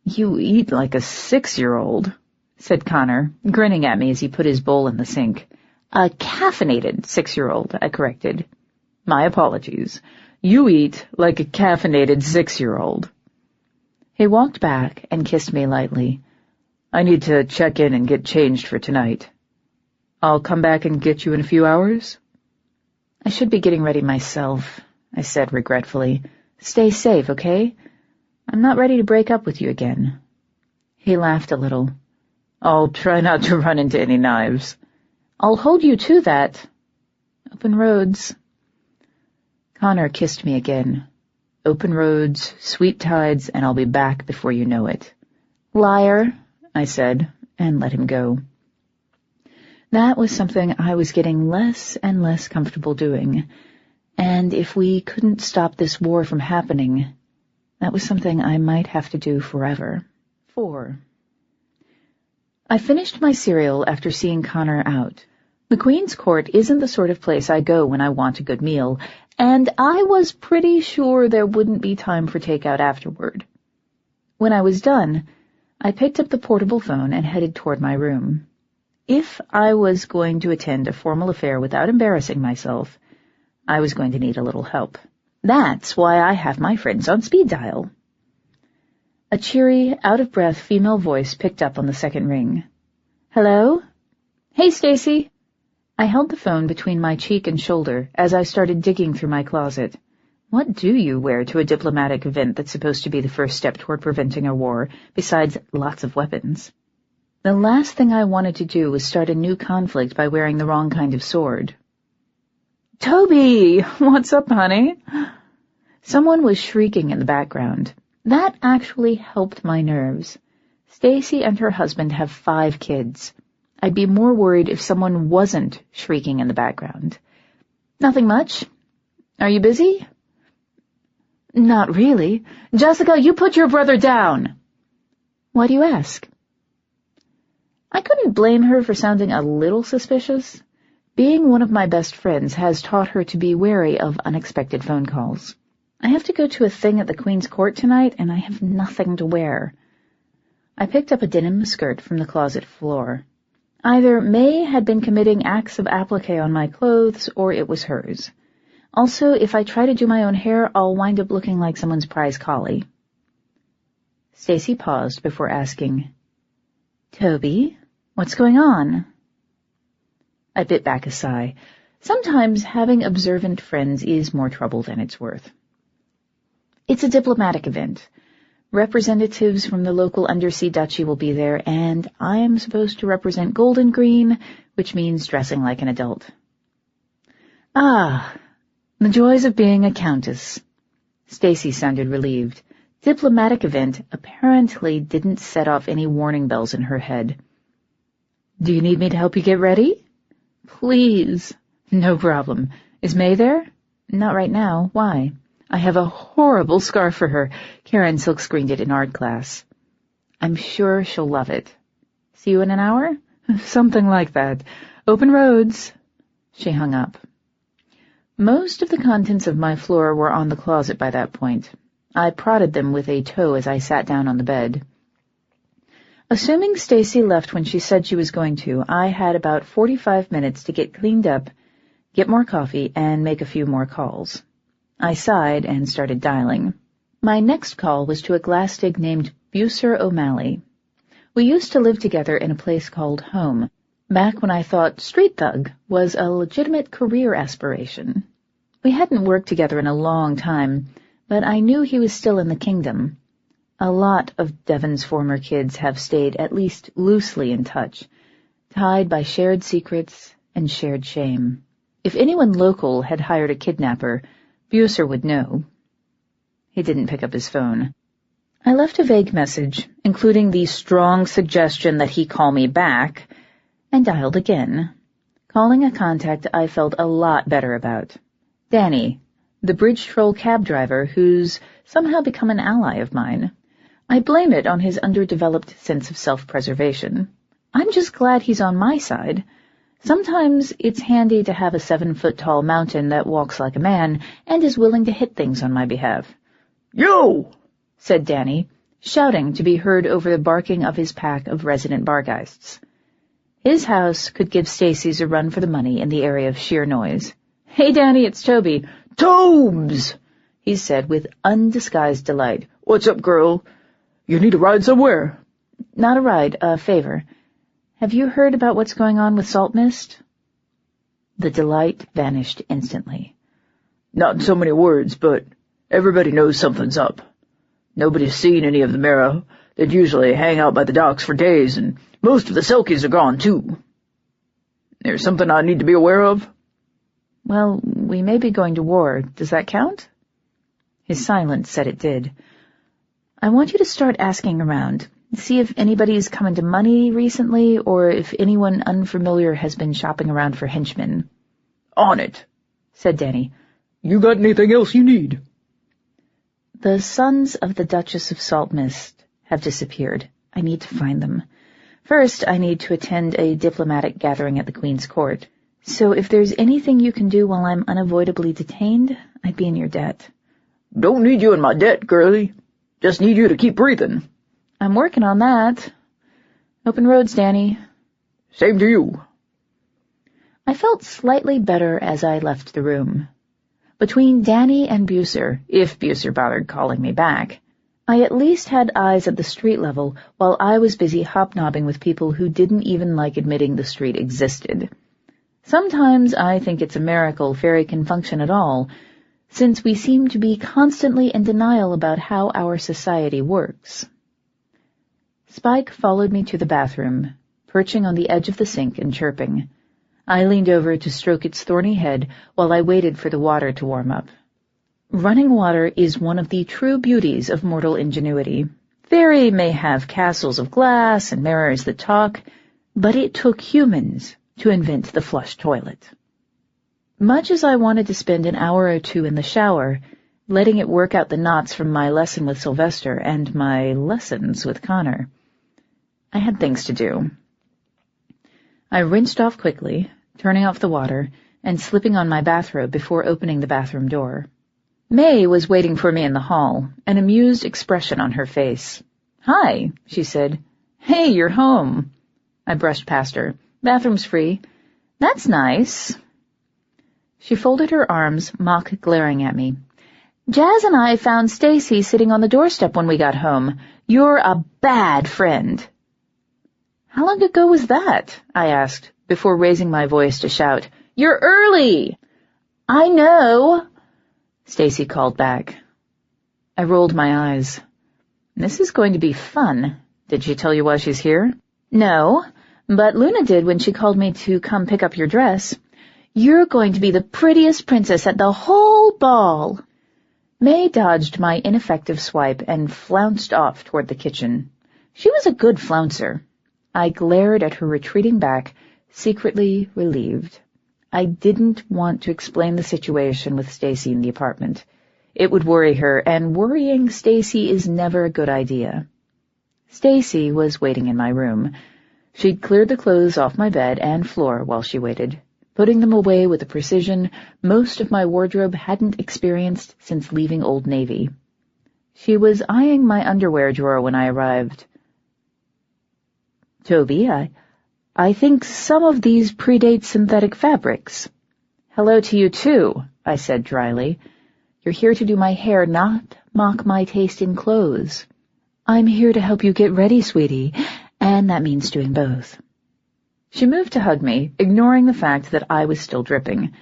"You eat like a 6-year-old, said Connor, grinning at me as he put his bowl in the sink. "A caffeinated 6-year-old, I corrected. "My apologies. You eat like a caffeinated 6-year-old. He walked back and kissed me lightly. "I need to check in and get changed for tonight. I'll come back and get you in a few hours?" "I should be getting ready myself," I said regretfully. "Stay safe, okay? I'm not ready to break up with you again." He laughed a little. "I'll try not to run into any knives." "I'll hold you to that. Open roads." Connor kissed me again. "Open roads, sweet tides, and I'll be back before you know it." "Liar," I said, and let him go. That was something I was getting less and less comfortable doing, and if we couldn't stop this war from happening, that was something I might have to do forever. 4. I finished my cereal after seeing Connor out. The Queen's Court isn't the sort of place I go when I want a good meal, and I was pretty sure there wouldn't be time for takeout afterward. When I was done, I picked up the portable phone and headed toward my room. If I was going to attend a formal affair without embarrassing myself, I was going to need a little help. That's why I have my friends on speed dial. A cheery, out-of-breath female voice picked up on the second ring. "Hello? Hey, Stacy." I held the phone between my cheek and shoulder as I started digging through my closet. What do you wear to a diplomatic event that's supposed to be the first step toward preventing a war, besides lots of weapons? The last thing I wanted to do was start a new conflict by wearing the wrong kind of sword. "Toby! What's up, honey?" Someone was shrieking in the background. That actually helped my nerves. Stacy and her husband have 5 kids. I'd be more worried if someone wasn't shrieking in the background. "Nothing much. Are you busy?" "Not really." "Jessica, you put your brother down." "Why do you ask?" I couldn't blame her for sounding a little suspicious. Being one of my best friends has taught her to be wary of unexpected phone calls. I have to go to a thing at the Queen's Court tonight, and I have nothing to wear. I picked up a denim skirt from the closet floor. Either May had been committing acts of applique on my clothes, or it was hers. Also, if I try to do my own hair, I'll wind up looking like someone's prize collie. Stacy paused before asking, "Toby, what's going on?" I bit back a sigh. Sometimes having observant friends is more trouble than it's worth. "It's a diplomatic event. Representatives from the local Undersea Duchy will be there, and I am supposed to represent Golden Green, which means dressing like an adult." "Ah, the joys of being a countess." Stacy sounded relieved. Diplomatic event apparently didn't set off any warning bells in her head. "Do you need me to help you get ready?" "Please." "No problem. Is May there?" "Not right now. Why?" "I have a horrible scarf for her. Karen silkscreened it in art class." "I'm sure she'll love it." "See you in an hour?" "Something like that. Open roads." She hung up. Most of the contents of my floor were on the closet by that point. I prodded them with a toe as I sat down on the bed. Assuming Stacy left when she said she was going to, I had about 45 minutes to get cleaned up, get more coffee, and make a few more calls. I sighed and started dialing. My next call was to a glasstig named Bucer O'Malley. We used to live together in a place called home, back when I thought street thug was a legitimate career aspiration. We hadn't worked together in a long time, but I knew he was still in the kingdom. A lot of Devon's former kids have stayed at least loosely in touch, tied by shared secrets and shared shame. If anyone local had hired a kidnapper, Bucer would know. He didn't pick up his phone. I left a vague message, including the strong suggestion that he call me back, and dialed again, calling a contact I felt a lot better about. Danny, the bridge troll cab driver who's somehow become an ally of mine. I blame it on his underdeveloped sense of self-preservation. I'm just glad he's on my side. Sometimes it's handy to have a 7-foot-tall mountain that walks like a man and is willing to hit things on my behalf.
"Yo!"
said Danny, shouting to be heard over the barking of his pack of resident bargeists. His house could give Stacy's a run for the money in the area of sheer noise. "Hey, Danny, it's Toby."
"Tobes!"
he said with undisguised delight.
"What's up, girl? You need a ride somewhere?"
"Not a ride, a favor. Have you heard about what's going on with Saltmist?" The delight vanished instantly.
"Not in so many words, but everybody knows something's up. Nobody's seen any of the Mara. They'd usually hang out by the docks for days, and most of the Selkies are gone, too. There's something I need to be aware of?"
"Well, we may be going to war. Does that count?" His silence said it did. "I want you to start asking around. See if anybody's come into money recently, or if anyone unfamiliar has been shopping around for henchmen."
"On it,"
said Danny.
"You got anything else you need?"
"The sons of the Duchess of Saltmist have disappeared. I need to find them. First, I need to attend a diplomatic gathering at the Queen's court. So if there's anything you can do while I'm unavoidably detained, I'd be in your debt."
"Don't need you in my debt, girlie. Just need you to keep breathing."
"I'm working on that. Open roads, Danny."
"Same to you."
I felt slightly better as I left the room. Between Danny and Bucer, if Bucer bothered calling me back, I at least had eyes at the street level while I was busy hobnobbing with people who didn't even like admitting the street existed. Sometimes I think it's a miracle Faerie can function at all, since we seem to be constantly in denial about how our society works. Spike followed me to the bathroom, perching on the edge of the sink and chirping. I leaned over to stroke its thorny head while I waited for the water to warm up. Running water is one of the true beauties of mortal ingenuity. Faerie may have castles of glass and mirrors that talk, but it took humans to invent the flush toilet. Much as I wanted to spend an hour or two in the shower, letting it work out the knots from my lesson with Sylvester and my lessons with Connor, I had things to do. I rinsed off quickly, turning off the water and slipping on my bathrobe before opening the bathroom door. May was waiting for me in the hall, an amused expression on her face. "Hi," she said. "Hey, you're home." I brushed past her. "Bathroom's free." "That's nice." She folded her arms, mock glaring at me. "Jazz and I found Stacy sitting on the doorstep when we got home. You're a bad friend." "How long ago was that?" I asked, before raising my voice to shout, "You're early!" "I know," Stacy called back. I rolled my eyes. "This is going to be fun. Did she tell you why she's here?" "No, but Luna did when she called me to come pick up your dress. You're going to be the prettiest princess at the whole ball." May dodged my ineffective swipe and flounced off toward the kitchen. She was a good flouncer. I glared at her retreating back, secretly relieved. I didn't want to explain the situation with Stacy in the apartment. It would worry her, and worrying Stacy is never a good idea. Stacy was waiting in my room. She'd cleared the clothes off my bed and floor while she waited, putting them away with a precision most of my wardrobe hadn't experienced since leaving Old Navy. She was eyeing my underwear drawer when I arrived. "Toby, I think some of these predate synthetic fabrics." "Hello to you, too," I said dryly. "You're here to do my hair, not mock my taste in clothes. I'm here to help you get ready, sweetie, and that means doing both. She moved to hug me, ignoring the fact that I was still dripping.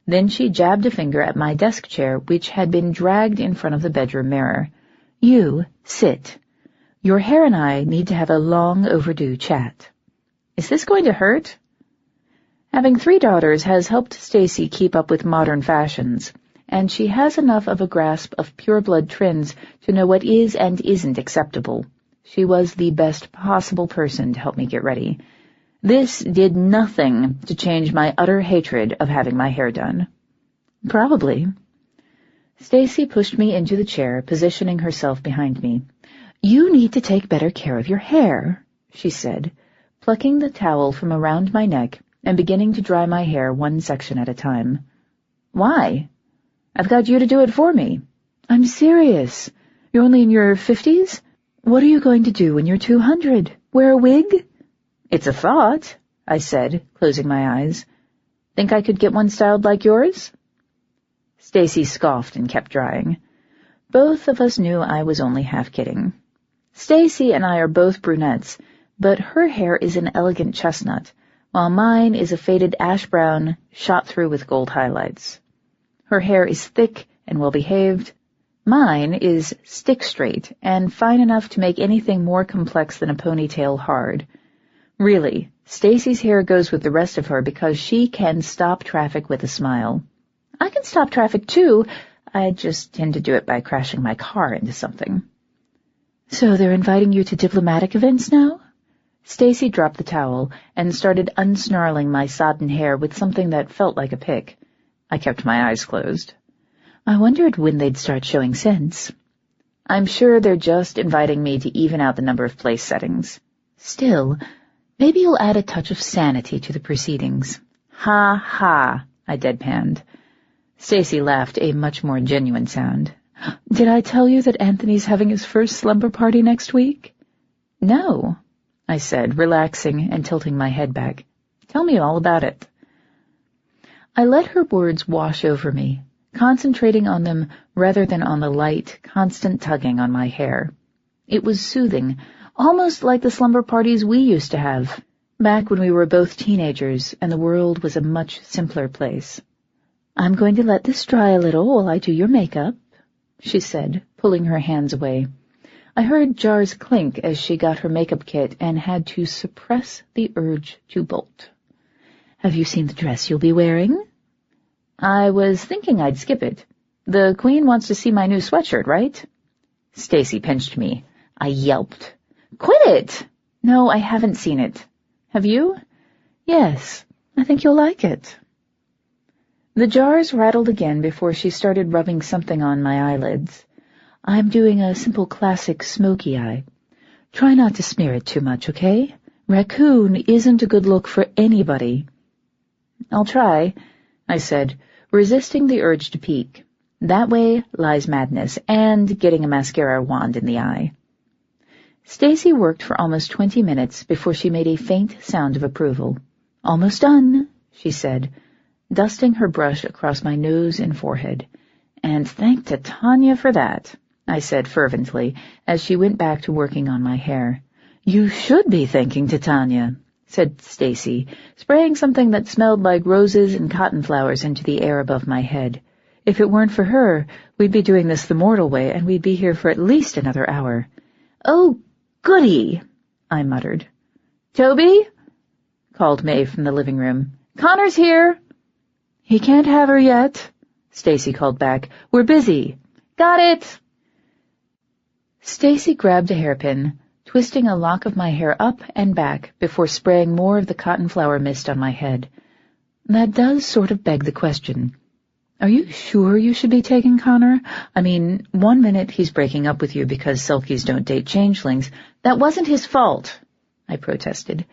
Then she jabbed a finger at my desk chair, which had been dragged in front of the bedroom mirror. You, sit. Your hair and I need to have a long overdue chat. Is this going to hurt? Having 3 daughters has helped Stacy keep up with modern fashions, and she has enough of a grasp of pure-blood trends to know what is and isn't acceptable. She was the best possible person to help me get ready. This did nothing to change my utter hatred of having my hair done. Probably. Stacy pushed me into the chair, positioning herself behind me. You need to take better care of your hair, she said, plucking the towel from around my neck and beginning to dry my hair one section at a time. Why? I've got you to do it for me. I'm serious. You're only in your 50s? What are you going to do when you're 200? Wear a wig? It's a thought, I said, closing my eyes. Think I could get one styled like yours? Stacy scoffed and kept drying. Both of us knew I was only half kidding. Stacy and I are both brunettes, but her hair is an elegant chestnut, while mine is a faded ash brown shot through with gold highlights. Her hair is thick and well-behaved. Mine is stick-straight and fine enough to make anything more complex than a ponytail hard. Really, Stacy's hair goes with the rest of her because she can stop traffic with a smile. I can stop traffic too. I just tend to do it by crashing my car into something. So they're inviting you to diplomatic events now? Stacy dropped the towel and started unsnarling my sodden hair with something that felt like a pick. I kept my eyes closed. I wondered when they'd start showing sense. I'm sure they're just inviting me to even out the number of place settings. Still, maybe you'll add a touch of sanity to the proceedings. Ha ha, I deadpanned. Stacy laughed, a much more genuine sound. Did I tell you that Anthony's having his first slumber party next week? No, I said, relaxing and tilting my head back. Tell me all about it. I let her words wash over me, concentrating on them rather than on the light, constant tugging on my hair. It was soothing, almost like the slumber parties we used to have, back when we were both teenagers and the world was a much simpler place. I'm going to let this dry a little while I do your makeup, she said, pulling her hands away. I heard jars clink as she got her makeup kit and had to suppress the urge to bolt. Have you seen the dress you'll be wearing? I was thinking I'd skip it. The Queen wants to see my new sweatshirt, right? Stacy pinched me. I yelped. Quit it! No, I haven't seen it. Have you? Yes, I think you'll like it. The jars rattled again before she started rubbing something on my eyelids. I'm doing a simple classic smoky eye. Try not to smear it too much, okay? Raccoon isn't a good look for anybody. I'll try, I said, resisting the urge to peek. That way lies madness and getting a mascara wand in the eye. Stacy worked for almost 20 minutes before she made a faint sound of approval. Almost done, she said, dusting her brush across my nose and forehead. And thank Titania for that, I said fervently as she went back to working on my hair. You should be thanking Titania, said Stacy, spraying something that smelled like roses and cotton flowers into the air above my head. If it weren't for her, we'd be doing this the mortal way, and we'd be here for at least another hour. Oh, goody, I muttered. Toby? Called Maeve from the living room. Connor's here. He can't have her yet, Stacy called back. We're busy. Got it. Stacy grabbed a hairpin, twisting a lock of my hair up and back before spraying more of the cotton flower mist on my head. That does sort of beg the question. Are you sure you should be taking Connor? I mean, 1 minute he's breaking up with you because Selkies don't date changelings. That wasn't his fault, I protested.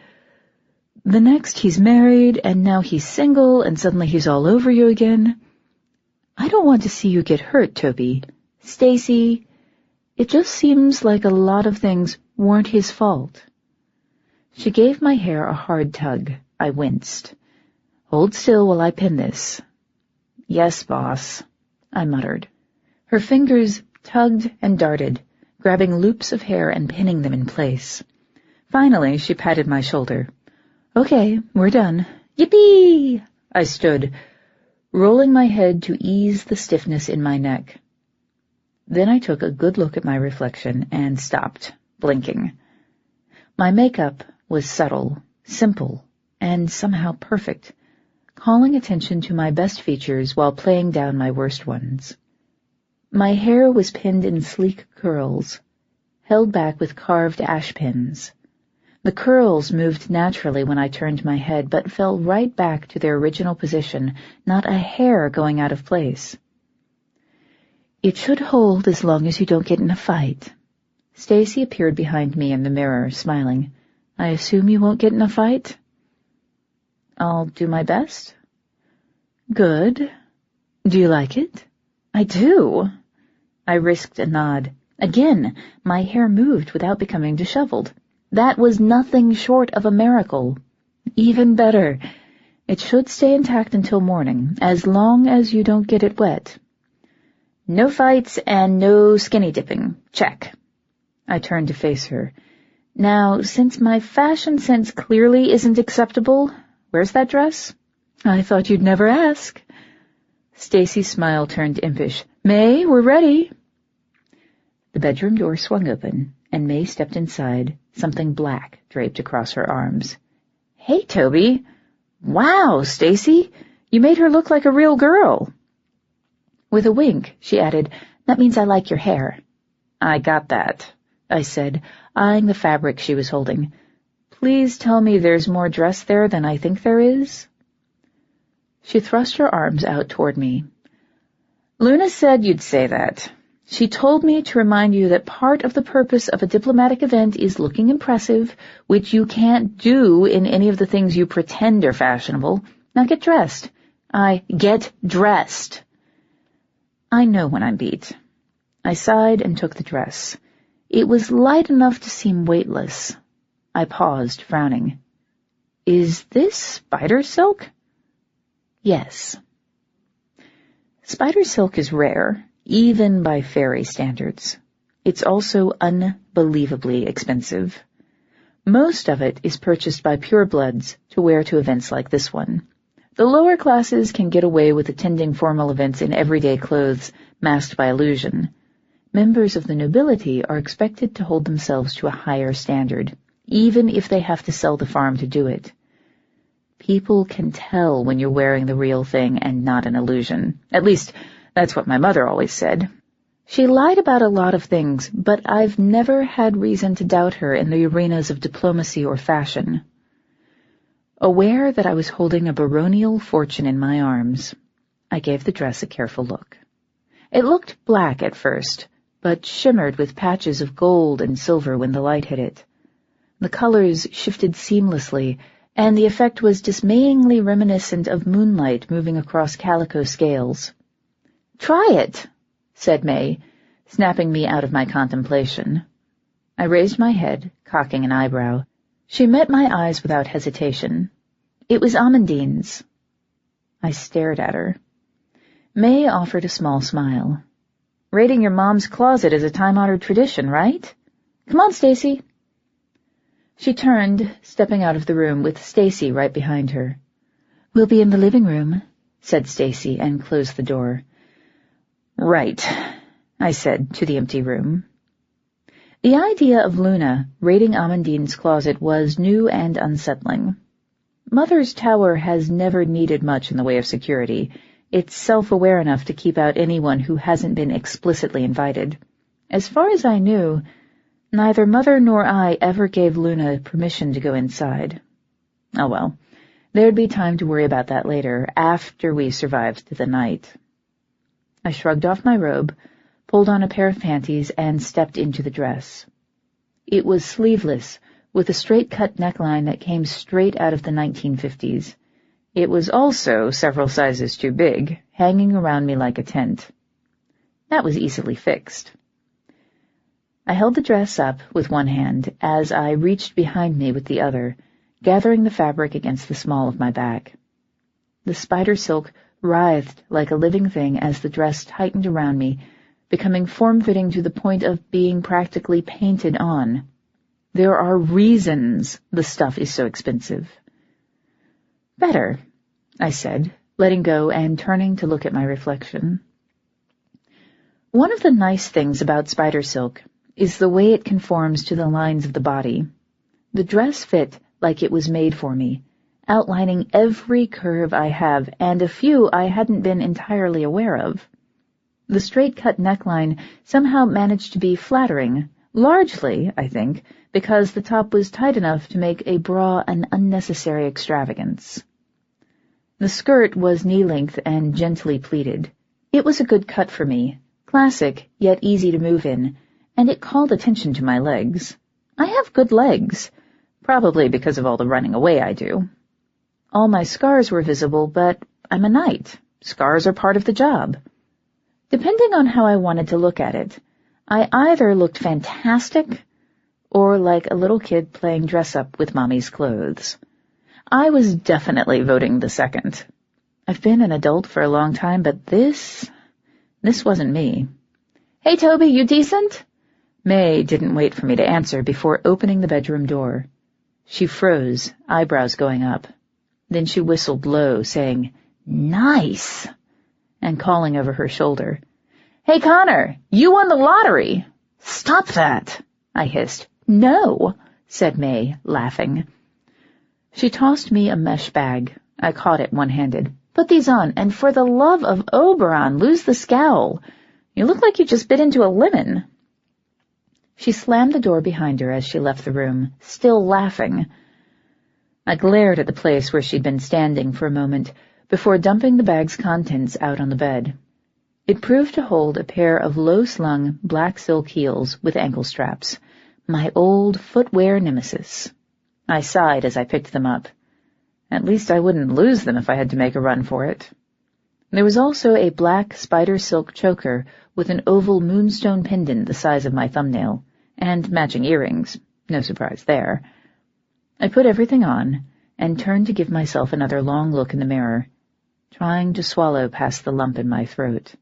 The next he's married, and now he's single, and suddenly he's all over you again. I don't want to see you get hurt, Toby. Stacy, it just seems like a lot of things weren't his fault. She gave my hair a hard tug. I winced. Hold still while I pin this. Yes, boss, I muttered. Her fingers tugged and darted, grabbing loops of hair and pinning them in place. Finally, she patted my shoulder. "Okay, we're done." "Yippee!" I stood, rolling my head to ease the stiffness in my neck. Then I took a good look at my reflection and stopped, blinking. My makeup was subtle, simple, and somehow perfect, calling attention to my best features while playing down my worst ones. My hair was pinned in sleek curls, held back with carved ash pins. The curls moved naturally when I turned my head, but fell right back to their original position, not a hair going out of place. "It should hold as long as you don't get in a fight." Stacy appeared behind me in the mirror, smiling. "I assume you won't get in a fight?" "I'll do my best." "Good. Do you like it?" "I do." I risked a nod. Again, my hair moved without becoming disheveled. That was nothing short of a miracle. Even better. It should stay intact until morning, as long as you don't get it wet. No fights and no skinny dipping. Check. I turned to face her. Now, since my fashion sense clearly isn't acceptable, where's that dress? I thought you'd never ask. Stacy's smile turned impish. May, we're ready. The bedroom door swung open, and May stepped inside, something black draped across her arms. Hey, Toby. Wow, Stacy, you made her look like a real girl. With a wink, she added, That means I like your hair. I got that, I said, eyeing the fabric she was holding. Please tell me there's more dress there than I think there is. She thrust her arms out toward me. Luna said you'd say that. She told me to remind you that part of the purpose of a diplomatic event is looking impressive, which you can't do in any of the things you pretend are fashionable. Now get dressed. Get dressed. I know when I'm beat. I sighed and took the dress. It was light enough to seem weightless. I paused, frowning. Is this spider silk? Yes. Spider silk is rare, even by Faerie standards. It's also unbelievably expensive. Most of it is purchased by purebloods to wear to events like this one. The lower classes can get away with attending formal events in everyday clothes, masked by illusion. Members of the nobility are expected to hold themselves to a higher standard, even if they have to sell the farm to do it. People can tell when you're wearing the real thing and not an illusion. At least, that's what my mother always said. She lied about a lot of things, but I've never had reason to doubt her in the arenas of diplomacy or fashion. Aware that I was holding a baronial fortune in my arms, I gave the dress a careful look. It looked black at first, but shimmered with patches of gold and silver when the light hit it. The colors shifted seamlessly, and the effect was dismayingly reminiscent of moonlight moving across calico scales. Try it, said May, snapping me out of my contemplation. I raised my head, cocking an eyebrow. She met my eyes without hesitation. It was Amandine's. I stared at her. May offered a small smile. Raiding your mom's closet is a time-honored tradition, right? Come on, Stacy. She turned, stepping out of the room with Stacy right behind her. We'll be in the living room, said Stacy, and closed the door. Right, I said to the empty room. The idea of Luna raiding Amandine's closet was new and unsettling. Mother's tower has never needed much in the way of security. It's self-aware enough to keep out anyone who hasn't been explicitly invited. As far as I knew, neither Mother nor I ever gave Luna permission to go inside. Oh well, there'd be time to worry about that later, after we survived the night. I shrugged off my robe, pulled on a pair of panties, and stepped into the dress. It was sleeveless, with a straight-cut neckline that came straight out of the 1950s. It was also several sizes too big, hanging around me like a tent. That was easily fixed. I held the dress up with one hand as I reached behind me with the other, gathering the fabric against the small of my back. The spider silk writhed like a living thing as the dress tightened around me, becoming form-fitting to the point of being practically painted on. There are reasons the stuff is so expensive. Better, I said, letting go and turning to look at my reflection. One of the nice things about spider silk is the way it conforms to the lines of the body. The dress fit like it was made for me, outlining every curve I have and a few I hadn't been entirely aware of. The straight-cut neckline somehow managed to be flattering, largely, I think, because the top was tight enough to make a bra an unnecessary extravagance. The skirt was knee-length and gently pleated. It was a good cut for me, classic yet easy to move in, and it called attention to my legs. I have good legs, probably because of all the running away I do. All my scars were visible, but I'm a knight. Scars are part of the job. Depending on how I wanted to look at it, I either looked fantastic or like a little kid playing dress-up with mommy's clothes. I was definitely voting the second. I've been an adult for a long time, but this wasn't me. "Hey, Toby, you decent?" May didn't wait for me to answer before opening the bedroom door. She froze, eyebrows going up. Then she whistled low, saying, "Nice," and calling over her shoulder, "Hey, Connor, you won the lottery." "Stop that," I hissed. "No," said May, laughing. She tossed me a mesh bag. I caught it one-handed. "Put these on, and for the love of Oberon, lose the scowl. You look like you just bit into a lemon." She slammed the door behind her as she left the room, still laughing. I glared at the place where she'd been standing for a moment before dumping the bag's contents out on the bed. It proved to hold a pair of low-slung black silk heels with ankle straps, my old footwear nemesis. I sighed as I picked them up. At least I wouldn't lose them if I had to make a run for it. There was also a black spider silk choker with an oval moonstone pendant the size of my thumbnail, and matching earrings. No surprise there. I put everything on and turned to give myself another long look in the mirror, trying to swallow past the lump in my throat.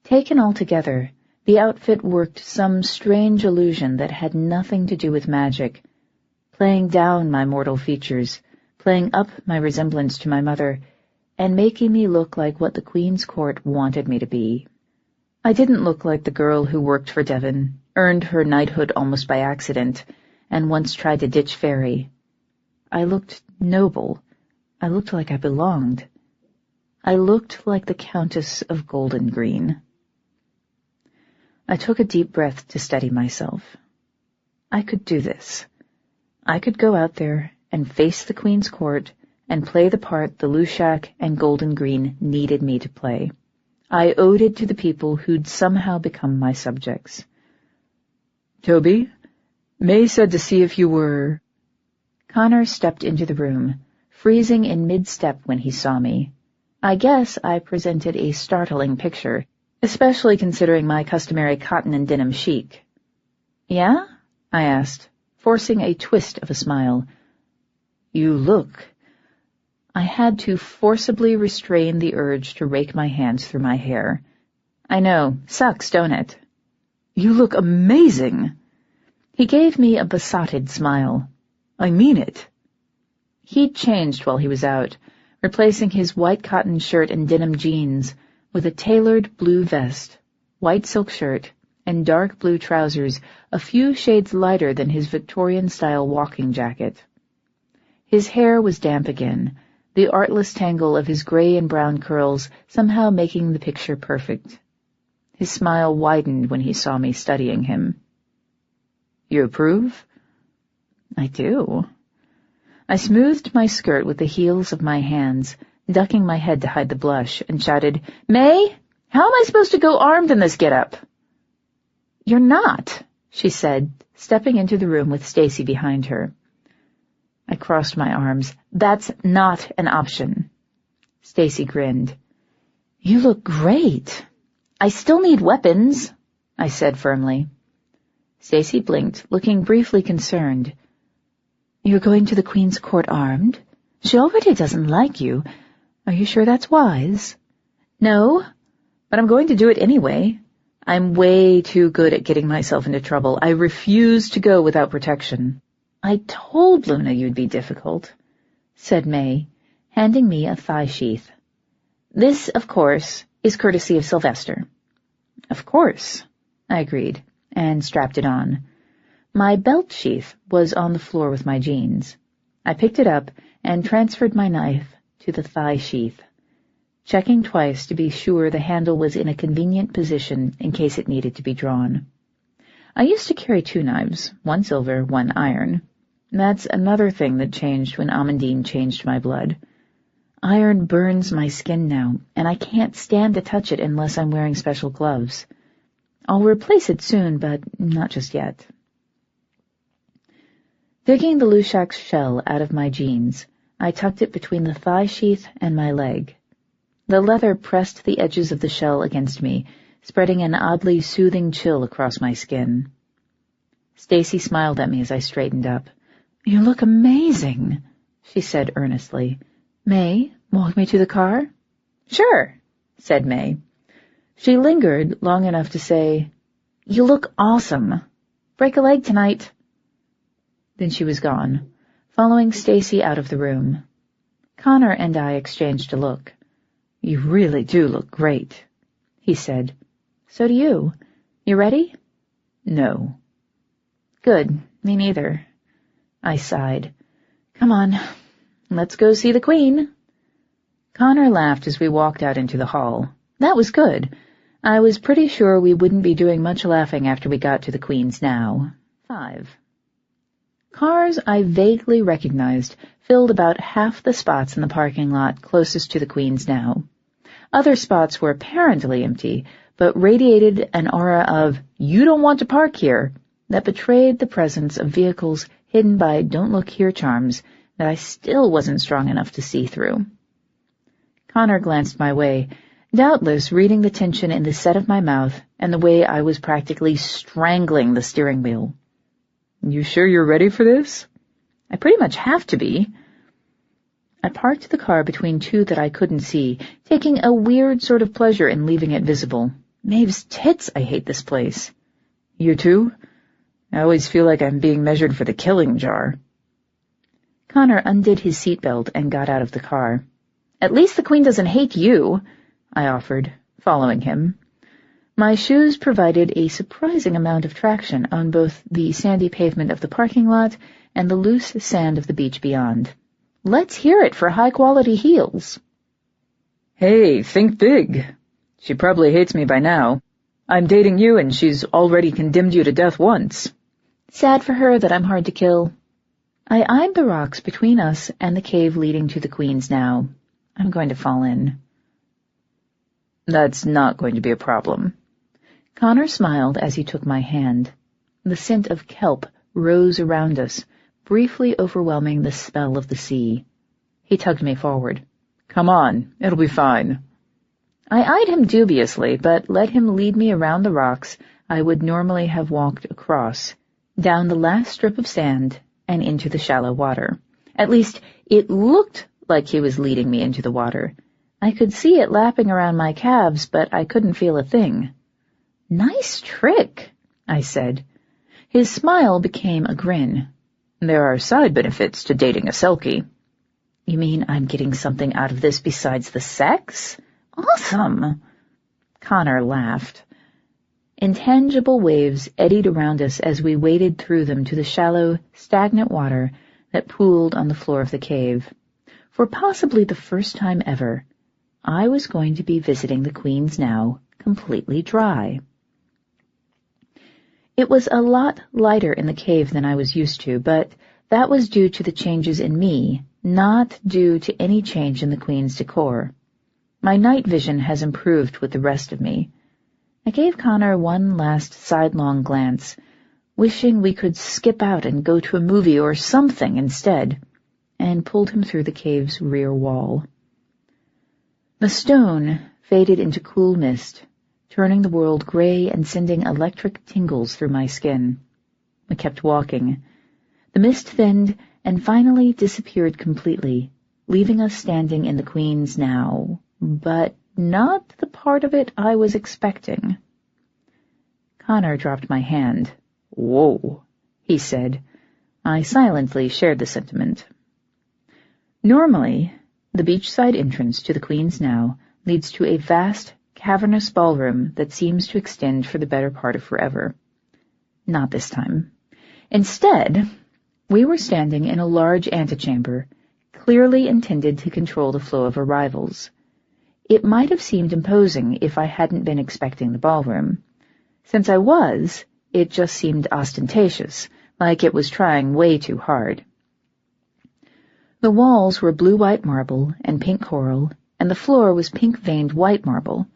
Taken all together, the outfit worked some strange illusion that had nothing to do with magic, playing down my mortal features, playing up my resemblance to my mother, and making me look like what the Queen's Court wanted me to be. I didn't look like the girl who worked for Devon, earned her knighthood almost by accident, and once tried to ditch Faerie. I looked noble. I looked like I belonged. I looked like the Countess of Golden Green. I took a deep breath to steady myself. I could do this. I could go out there and face the Queen's Court and play the part the Lushak and Golden Green needed me to play. I owed it to the people who'd somehow become my subjects.
"Toby, May said to see if you were—"
Connor stepped into the room, freezing in mid-step when he saw me. I guess I presented a startling picture, especially considering my customary cotton and denim chic. "Yeah?" I asked, forcing a twist of a smile. "You look—" I had to forcibly restrain the urge to rake my hands through my hair. "I know. Sucks, don't it?"
"You look amazing."
He gave me a besotted smile.
"I mean it."
He'd changed while he was out, replacing his white cotton shirt and denim jeans with a tailored blue vest, white silk shirt, and dark blue trousers a few shades lighter than his Victorian-style walking jacket. His hair was damp again, the artless tangle of his gray and brown curls somehow making the picture perfect. His smile widened when he saw me studying him.
"You approve?"
"I do." I smoothed my skirt with the heels of my hands, ducking my head to hide the blush, and shouted, "May, how am I supposed to go armed in this get-up?" "You're not," she said, stepping into the room with Stacy behind her. I crossed my arms. "That's not an option." Stacy grinned. "You look great." "I still need weapons," I said firmly. Stacy blinked, looking briefly concerned. "You're going to the Queen's Court armed? She already doesn't like you. Are you sure that's wise?" "No, but I'm going to do it anyway. I'm way too good at getting myself into trouble. I refuse to go without protection. I told Luna you'd be difficult, said May, handing me a thigh sheath. This, of course, is courtesy of Sylvester. Of course, I agreed, and strapped it on. My belt sheath was on the floor with my jeans. I picked it up and transferred my knife to the thigh sheath, checking twice to be sure the handle was in a convenient position in case it needed to be drawn. I used to carry 2 knives, one silver, one iron. That's another thing that changed when Amandine changed my blood. Iron burns my skin now, and I can't stand to touch it unless I'm wearing special gloves. I'll replace it soon, but not just yet. Digging the Lushak's shell out of my jeans, I tucked it between the thigh sheath and my leg. The leather pressed the edges of the shell against me, spreading an oddly soothing chill across my skin. Stacy smiled at me as I straightened up. "You look amazing," she said earnestly. "May, walk me to the car?" "Sure," said May. She lingered long enough to say, "You look awesome. Break a leg tonight." Then she was gone, following Stacy out of the room. Connor and I exchanged a look. "You really do look great," he said. "So do you. You ready?" "No." "Good, me neither." I sighed. "Come on, let's go see the Queen." Connor laughed as we walked out into the hall. That was good. I was pretty sure we wouldn't be doing much laughing after we got to the Queen's now. 5. Cars I vaguely recognized filled about half the spots in the parking lot closest to the Queen's now. Other spots were apparently empty, but radiated an aura of, "You don't want to park here," that betrayed the presence of vehicles hidden by don't look here charms that I still wasn't strong enough to see through. Connor glanced my way, doubtless reading the tension in the set of my mouth and the way I was practically strangling the steering wheel. "You sure you're ready for this?" "I pretty much have to be." I parked the car between 2 that I couldn't see, taking a weird sort of pleasure in leaving it visible. Maeve's tits, I hate this place. "You too? I always feel like I'm being measured for the killing jar." Connor undid his seatbelt and got out of the car. "At least the Queen doesn't hate you," I offered, following him. My shoes provided a surprising amount of traction on both the sandy pavement of the parking lot and the loose sand of the beach beyond. Let's hear it for high-quality heels. "Hey, think big. She probably hates me by now. I'm dating you and she's already condemned you to death once." "Sad for her that I'm hard to kill." I eyed the rocks between us and the cave leading to the Queen's now. I'm going to fall in. "That's not going to be a problem." Connor smiled as he took my hand. The scent of kelp rose around us, briefly overwhelming the smell of the sea. He tugged me forward. "Come on, it'll be fine." I eyed him dubiously, but let him lead me around the rocks I would normally have walked across, down the last strip of sand and into the shallow water. At least, it looked like he was leading me into the water. I could see it lapping around my calves, but I couldn't feel a thing. "Nice trick," I said. His smile became a grin. "There are side benefits to dating a Selkie." "You mean I'm getting something out of this besides the sex? Awesome!" Connor laughed. Intangible waves eddied around us as we waded through them to the shallow, stagnant water that pooled on the floor of the cave. For possibly the first time ever, I was going to be visiting the Queen's now completely dry. It was a lot lighter in the cave than I was used to, but that was due to the changes in me, not due to any change in the Queen's decor. My night vision has improved with the rest of me. I gave Connor one last sidelong glance, wishing we could skip out and go to a movie or something instead, and pulled him through the cave's rear wall. The stone faded into cool mist, turning the world gray and sending electric tingles through my skin. We kept walking. The mist thinned and finally disappeared completely, leaving us standing in the Queen's now, but not the part of it I was expecting. Connor dropped my hand. "Whoa," he said. I silently shared the sentiment. Normally, the beachside entrance to the Queen's Now leads to a vast, cavernous ballroom that seems to extend for the better part of forever. Not this time. Instead, we were standing in a large antechamber, clearly intended to control the flow of arrivals. It might have seemed imposing if I hadn't been expecting the ballroom. Since I was, it just seemed ostentatious, like it was trying way too hard. The walls were blue-white marble and pink coral, and the floor was pink-veined white marble.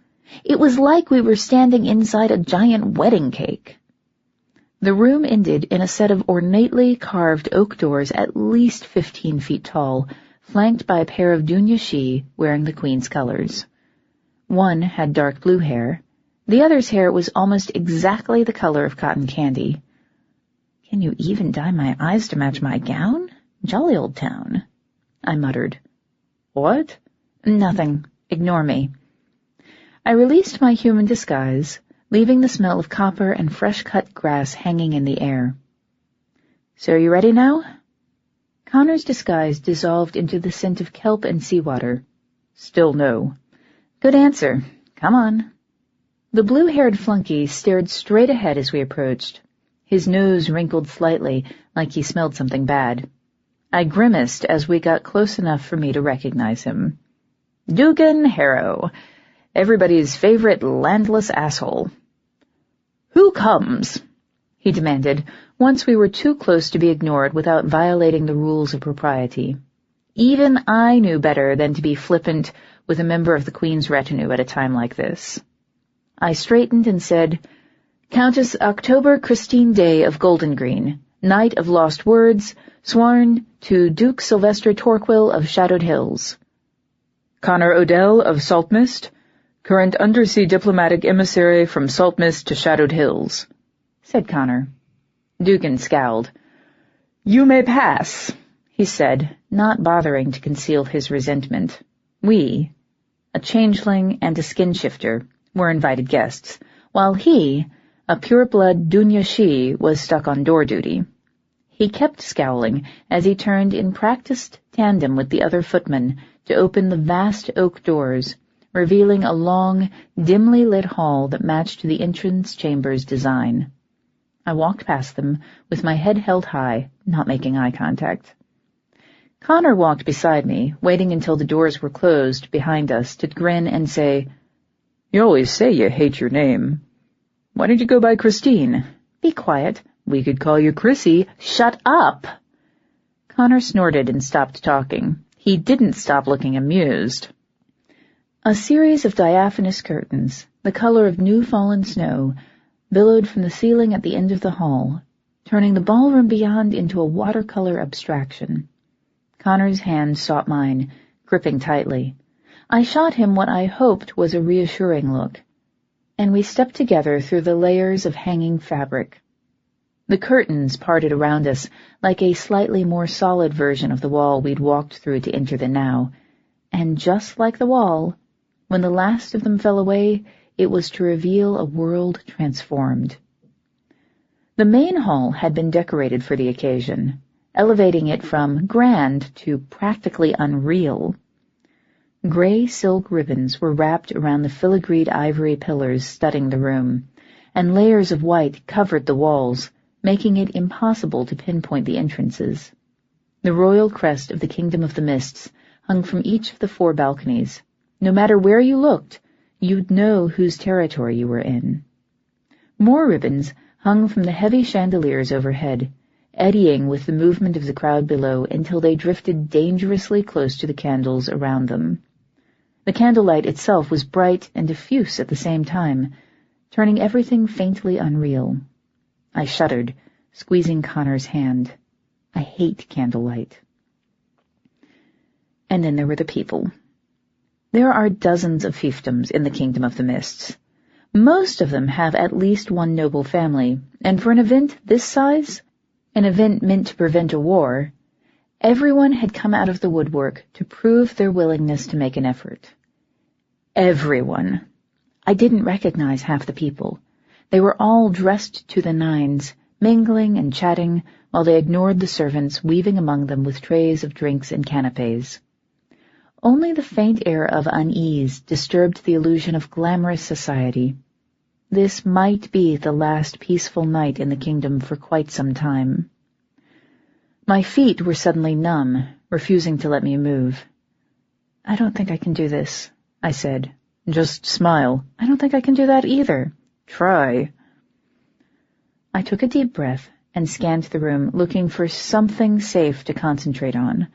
It was like we were standing inside a giant wedding cake. The room ended in a set of ornately carved oak doors at least 15 feet tall, flanked by a pair of Duchesses wearing the Queen's colors. One had dark blue hair. The other's hair was almost exactly the color of cotton candy. "Can you even dye my eyes to match my gown? Jolly old town," I muttered. "What?" "Nothing. Ignore me." I released my human disguise, leaving the smell of copper and fresh-cut grass hanging in the air. "So are you ready now?" Connor's disguise dissolved into the scent of kelp and seawater. "Still no." "Good answer. Come on." The blue-haired flunky stared straight ahead as we approached. His nose wrinkled slightly, like he smelled something bad. I grimaced as we got close enough for me to recognize him. Dugan Harrow, everybody's favorite landless asshole. "Who comes?" he demanded, once we were too close to be ignored without violating the rules of propriety. Even I knew better than to be flippant with a member of the Queen's retinue at a time like this. I straightened and said, "Countess October Christine Daye of Golden Green, Knight of Lost Words, sworn to Duke Sylvester Torquil of Shadowed Hills." "Connor Odell of Saltmist, current undersea diplomatic emissary from Saltmist to Shadowed Hills," said Connor. Dugan scowled. "You may pass," he said, not bothering to conceal his resentment. We, a changeling and a skin-shifter, were invited guests, while he, a pure-blood Duchess, was stuck on door duty. He kept scowling as he turned in practiced tandem with the other footman to open the vast oak doors, revealing a long, dimly lit hall that matched the entrance chamber's design. I walked past them, with my head held high, not making eye contact. Connor walked beside me, waiting until the doors were closed behind us to grin and say, "You always say you hate your name. Why don't you go by Christine?" "Be quiet. We could call you Chrissy." "Shut up!" Connor snorted and stopped talking. He didn't stop looking amused. A series of diaphanous curtains, the color of new-fallen snow, billowed from the ceiling at the end of the hall, turning the ballroom beyond into a watercolor abstraction. Connor's hand sought mine, gripping tightly. I shot him what I hoped was a reassuring look, and we stepped together through the layers of hanging fabric. The curtains parted around us like a slightly more solid version of the wall we'd walked through to enter the Now, and just like the wall, when the last of them fell away, it was to reveal a world transformed. The main hall had been decorated for the occasion, elevating it from grand to practically unreal. Gray silk ribbons were wrapped around the filigreed ivory pillars studding the room, and layers of white covered the walls, making it impossible to pinpoint the entrances. The royal crest of the Kingdom of the Mists hung from each of the 4 balconies. No matter where you looked, you'd know whose territory you were in. More ribbons hung from the heavy chandeliers overhead, eddying with the movement of the crowd below until they drifted dangerously close to the candles around them. The candlelight itself was bright and diffuse at the same time, turning everything faintly unreal. I shuddered, squeezing Connor's hand. I hate candlelight. And then there were the people. There are dozens of fiefdoms in the Kingdom of the Mists. Most of them have at least one noble family, and for an event this size, an event meant to prevent a war, everyone had come out of the woodwork to prove their willingness to make an effort. Everyone. I didn't recognize half the people. They were all dressed to the nines, mingling and chatting, while they ignored the servants weaving among them with trays of drinks and canapes. Only the faint air of unease disturbed the illusion of glamorous society. This might be the last peaceful night in the kingdom for quite some time. My feet were suddenly numb, refusing to let me move. "I don't think I can do this," I said. "Just smile." "I don't think I can do that either." "Try." I took a deep breath and scanned the room, looking for something safe to concentrate on.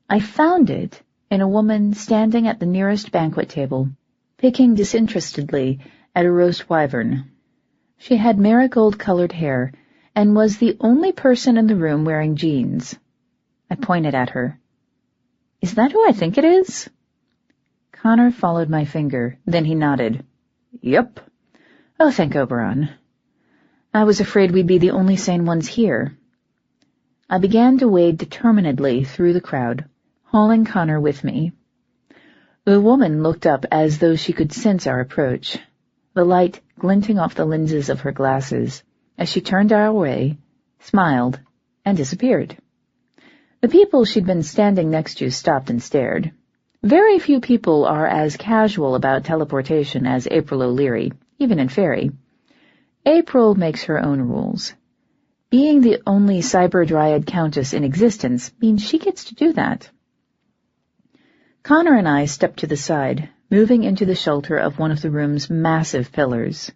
I found it in a woman standing at the nearest banquet table, picking disinterestedly at a roast wyvern. She had marigold-colored hair and was the only person in the room wearing jeans. I pointed at her. "Is that who I think it is?" Connor followed my finger, then he nodded. "Yep." "Oh, thank Oberon. I was afraid we'd be the only sane ones here." I began to wade determinedly through the crowd, hauling Connor with me. The woman looked up as though she could sense our approach, the light glinting off the lenses of her glasses, as she turned our way, smiled, and disappeared. The people she'd been standing next to stopped and stared. Very few people are as casual about teleportation as April O'Leary, even in Faerie. April makes her own rules. Being the only cyber-dryad countess in existence means she gets to do that. Connor and I stepped to the side, moving into the shelter of one of the room's massive pillars.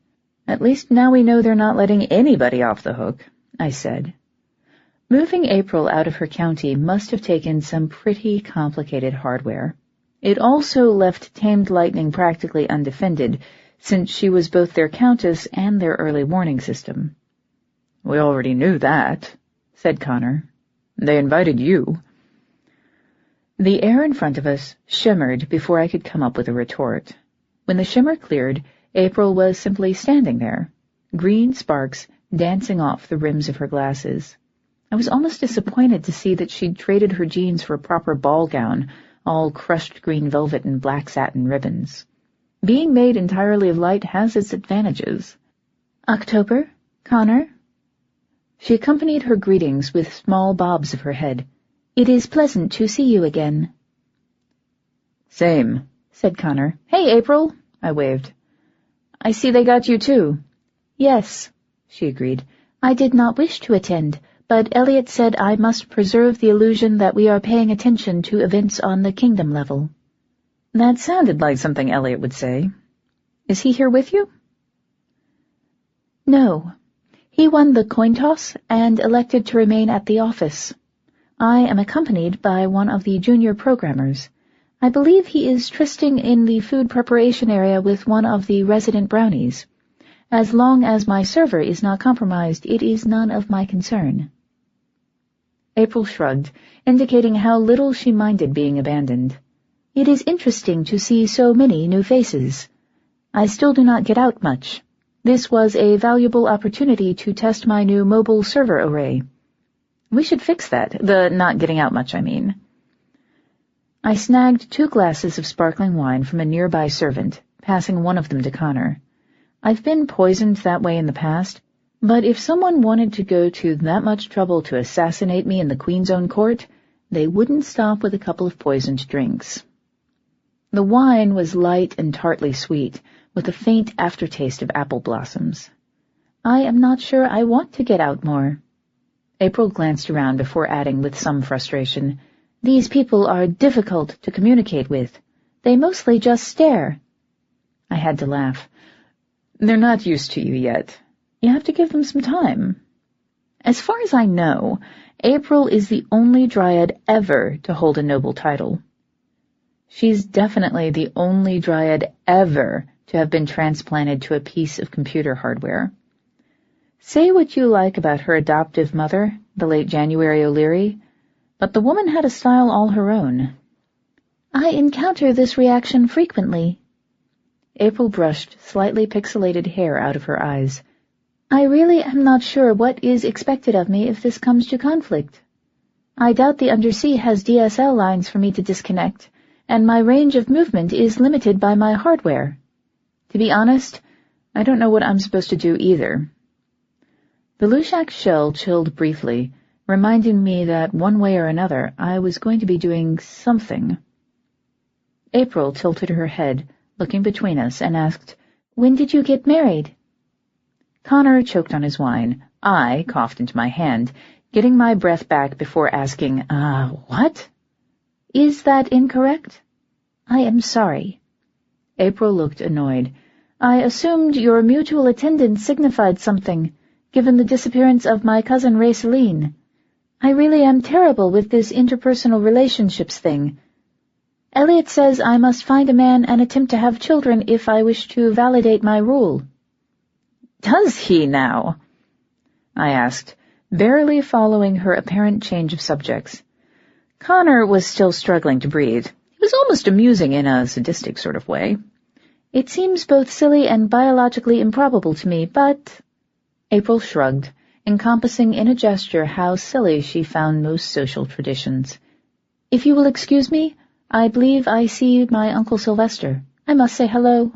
"At least now we know they're not letting anybody off the hook," I said. Moving April out of her county must have taken some pretty complicated hardware. It also left Tamed Lightning practically undefended, since she was both their countess and their early warning system. "We already knew that," said Connor. "They invited you." The air in front of us shimmered before I could come up with a retort. When the shimmer cleared, April was simply standing there, green sparks dancing off the rims of her glasses. I was almost disappointed to see that she'd traded her jeans for a proper ball gown, all crushed green velvet and black satin ribbons. Being made entirely of light has its advantages. "October? Connor?" She accompanied her greetings with small bobs of her head. "It is pleasant to see you again." "Same," said Connor. "Hey, April," I waved. "I see they got you too." "Yes," she agreed. "I did not wish to attend, but Elliot said I must preserve the illusion that we are paying attention to events on the kingdom level." That sounded like something Elliot would say. "Is he here with you?" "No. He won the coin toss and elected to remain at the office. I am accompanied by one of the junior programmers. I believe he is trysting in the food preparation area with one of the resident brownies. As long as my server is not compromised, it is none of my concern." April shrugged, indicating how little she minded being abandoned. "It is interesting to see so many new faces. I still do not get out much. This was a valuable opportunity to test my new mobile server array. We should fix that, the not getting out much, I mean." I snagged 2 glasses of sparkling wine from a nearby servant, passing one of them to Connor. I've been poisoned that way in the past, but if someone wanted to go to that much trouble to assassinate me in the Queen's own court, they wouldn't stop with a couple of poisoned drinks. The wine was light and tartly sweet, with a faint aftertaste of apple blossoms. I am not sure I want to get out more. April glanced around before adding with some frustration, "These people are difficult to communicate with. They mostly just stare." I had to laugh. "They're not used to you yet. You have to give them some time." As far as I know, April is the only dryad ever to hold a noble title. She's definitely the only dryad ever to have been transplanted to a piece of computer hardware. Say what you like about her adoptive mother, the late January O'Leary, but the woman had a style all her own. "I encounter this reaction frequently." April brushed slightly pixelated hair out of her eyes. "I really am not sure what is expected of me if this comes to conflict. I doubt the Undersea has DSL lines for me to disconnect, and my range of movement is limited by my hardware. To be honest, I don't know what I'm supposed to do either. The Lushak shell chilled briefly, reminding me that one way or another I was going to be doing something. April tilted her head, looking between us, and asked, "When did you get married?" Connor choked on his wine. I coughed into my hand, getting my breath back before asking, what? Is that incorrect? I am sorry. April looked annoyed. I assumed your mutual attendance signified something, given the disappearance of my cousin Rayceline. I really am terrible with this interpersonal relationships thing. Elliot says I must find a man and attempt to have children if I wish to validate my rule. Does he now? I asked, barely following her apparent change of subjects. Connor was still struggling to breathe. He was almost amusing in a sadistic sort of way. It seems both silly and biologically improbable to me, but... April shrugged, encompassing in a gesture how silly she found most social traditions. If you will excuse me, I believe I see my Uncle Sylvester. I must say hello.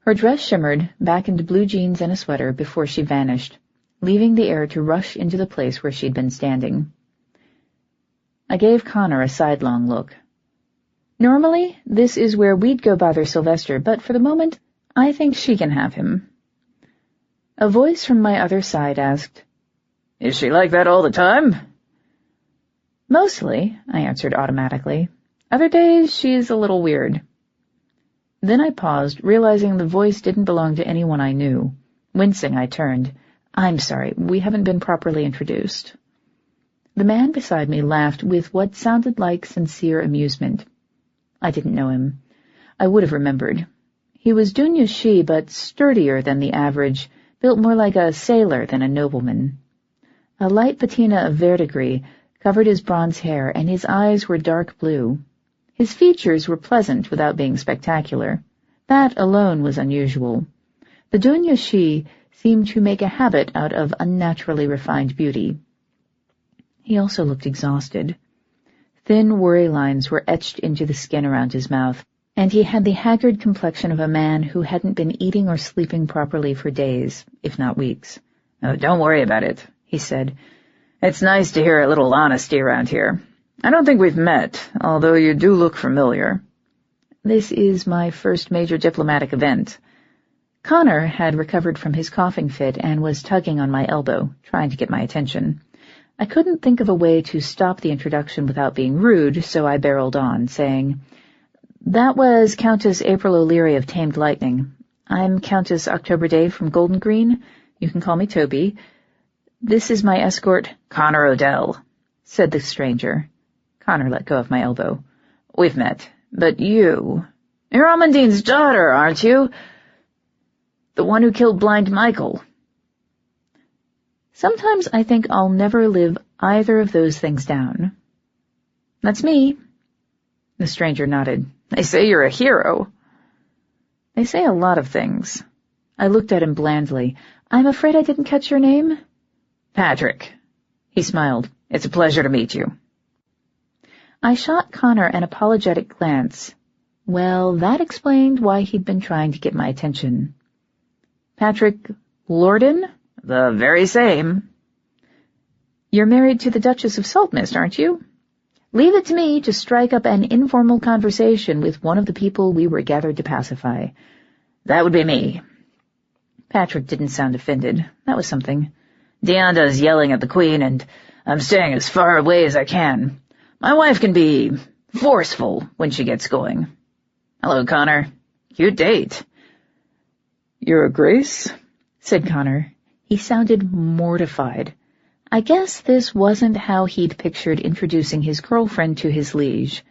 Her dress shimmered back into blue jeans and a sweater before she vanished, leaving the air to rush into the place where she'd been standing. I gave Connor a sidelong look. Normally, this is where we'd go bother Sylvester, but for the moment, I think she can have him. A voice from my other side asked, "Is she like that all the time?" Mostly, I answered automatically. Other days, she's a little weird. Then I paused, realizing the voice didn't belong to anyone I knew. Wincing, I turned. I'm sorry, we haven't been properly introduced. The man beside me laughed with what sounded like sincere amusement. I didn't know him. I would have remembered. He was Dunyushi, but sturdier than the average, built more like a sailor than a nobleman. A light patina of verdigris covered his bronze hair, and his eyes were dark blue. His features were pleasant without being spectacular. That alone was unusual. The Dunyushi seemed to make a habit out of unnaturally refined beauty. He also looked exhausted. Thin worry lines were etched into the skin around his mouth, and he had the haggard complexion of a man who hadn't been eating or sleeping properly for days, if not weeks. "Oh, don't worry about it," he said. "It's nice to hear a little honesty around here. I don't think we've met, although you do look familiar." This is my first major diplomatic event. Connor had recovered from his coughing fit and was tugging on my elbow, trying to get my attention. I couldn't think of a way to stop the introduction without being rude, so I barreled on, saying, "That was Countess April O'Leary of Tamed Lightning. I'm Countess October Daye from Golden Green. You can call me Toby. This is my escort, Connor O'Dell," said the stranger. Connor let go of my elbow. "We've met, but you're Amandine's daughter, aren't you? The one who killed Blind Michael." Sometimes I think I'll never live either of those things down. "That's me." The stranger nodded. "They say you're a hero." "They say a lot of things." I looked at him blandly. "I'm afraid I didn't catch your name?" "Patrick." He smiled. "It's a pleasure to meet you." I shot Connor an apologetic glance. Well, that explained why he'd been trying to get my attention. "Patrick Lorden?" "The very same." "You're married to the Duchess of Saltmist, aren't you?" Leave it to me to strike up an informal conversation with one of the people we were gathered to pacify. "That would be me." Patrick didn't sound offended. That was something. "Dianda's yelling at the Queen, and I'm staying as far away as I can. My wife can be forceful when she gets going." "Hello, Connor. Cute date." "You're a Grace?" said Connor. He sounded mortified. I guess this wasn't how he'd pictured introducing his girlfriend to his liege.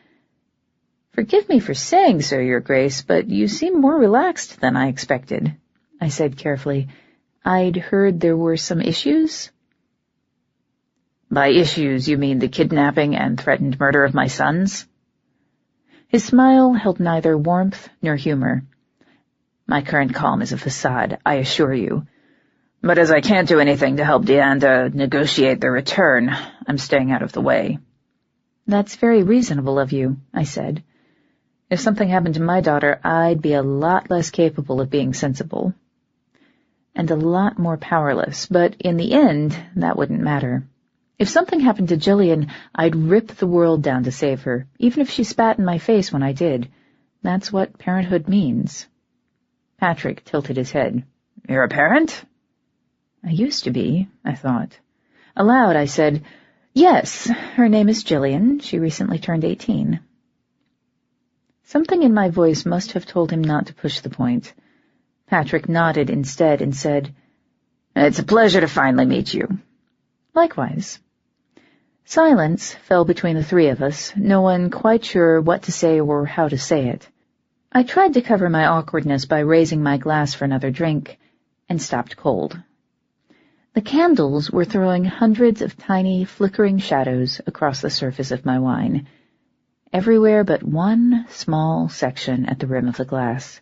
"Forgive me for saying so, Your Grace, but you seem more relaxed than I expected," I said carefully. "I'd heard there were some issues." "By issues, you mean the kidnapping and threatened murder of my sons?" His smile held neither warmth nor humor. "My current calm is a facade, I assure you. But as I can't do anything to help Dianda negotiate their return, I'm staying out of the way." "That's very reasonable of you," I said. If something happened to my daughter, I'd be a lot less capable of being sensible. And a lot more powerless, but in the end, that wouldn't matter. If something happened to Jillian, I'd rip the world down to save her, even if she spat in my face when I did. That's what parenthood means. Patrick tilted his head. You're a parent? I used to be, I thought. Aloud, I said, yes, her name is Jillian. She recently turned 18. Something in my voice must have told him not to push the point. Patrick nodded instead and said, It's a pleasure to finally meet you. Likewise. Silence fell between the three of us, no one quite sure what to say or how to say it. I tried to cover my awkwardness by raising my glass for another drink, and stopped cold. The candles were throwing hundreds of tiny, flickering shadows across the surface of my wine, everywhere but one small section at the rim of the glass,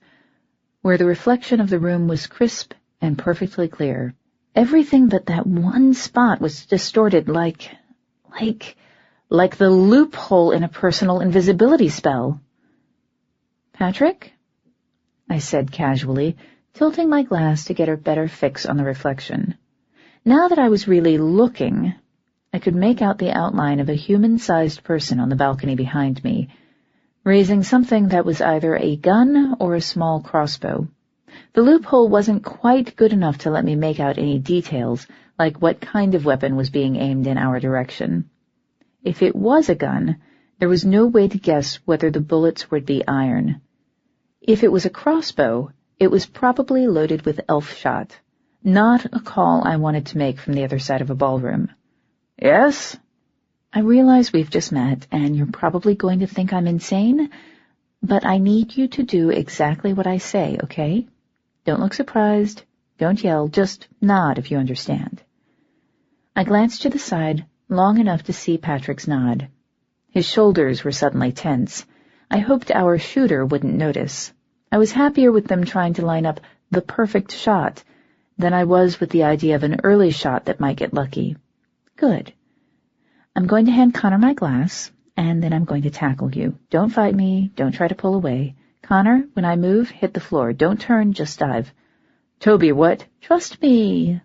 where the reflection of the room was crisp and perfectly clear. Everything but that one spot was distorted like the loophole in a personal invisibility spell. Patrick? I said casually, tilting my glass to get a better fix on the reflection. Now that I was really looking, I could make out the outline of a human-sized person on the balcony behind me, raising something that was either a gun or a small crossbow. The loophole wasn't quite good enough to let me make out any details, like what kind of weapon was being aimed in our direction. If it was a gun, there was no way to guess whether the bullets would be iron. If it was a crossbow, it was probably loaded with elf shot, not a call I wanted to make from the other side of a ballroom. Yes? I realize we've just met, and you're probably going to think I'm insane, but I need you to do exactly what I say, okay? Don't look surprised. Don't yell. Just nod if you understand. I glanced to the side long enough to see Patrick's nod. His shoulders were suddenly tense. I hoped our shooter wouldn't notice. I was happier with them trying to line up the perfect shot than I was with the idea of an early shot that might get lucky. Good. I'm going to hand Connor my glass, and then I'm going to tackle you. Don't fight me. Don't try to pull away. Connor, when I move, hit the floor. Don't turn, just dive. Toby, what? Trust me.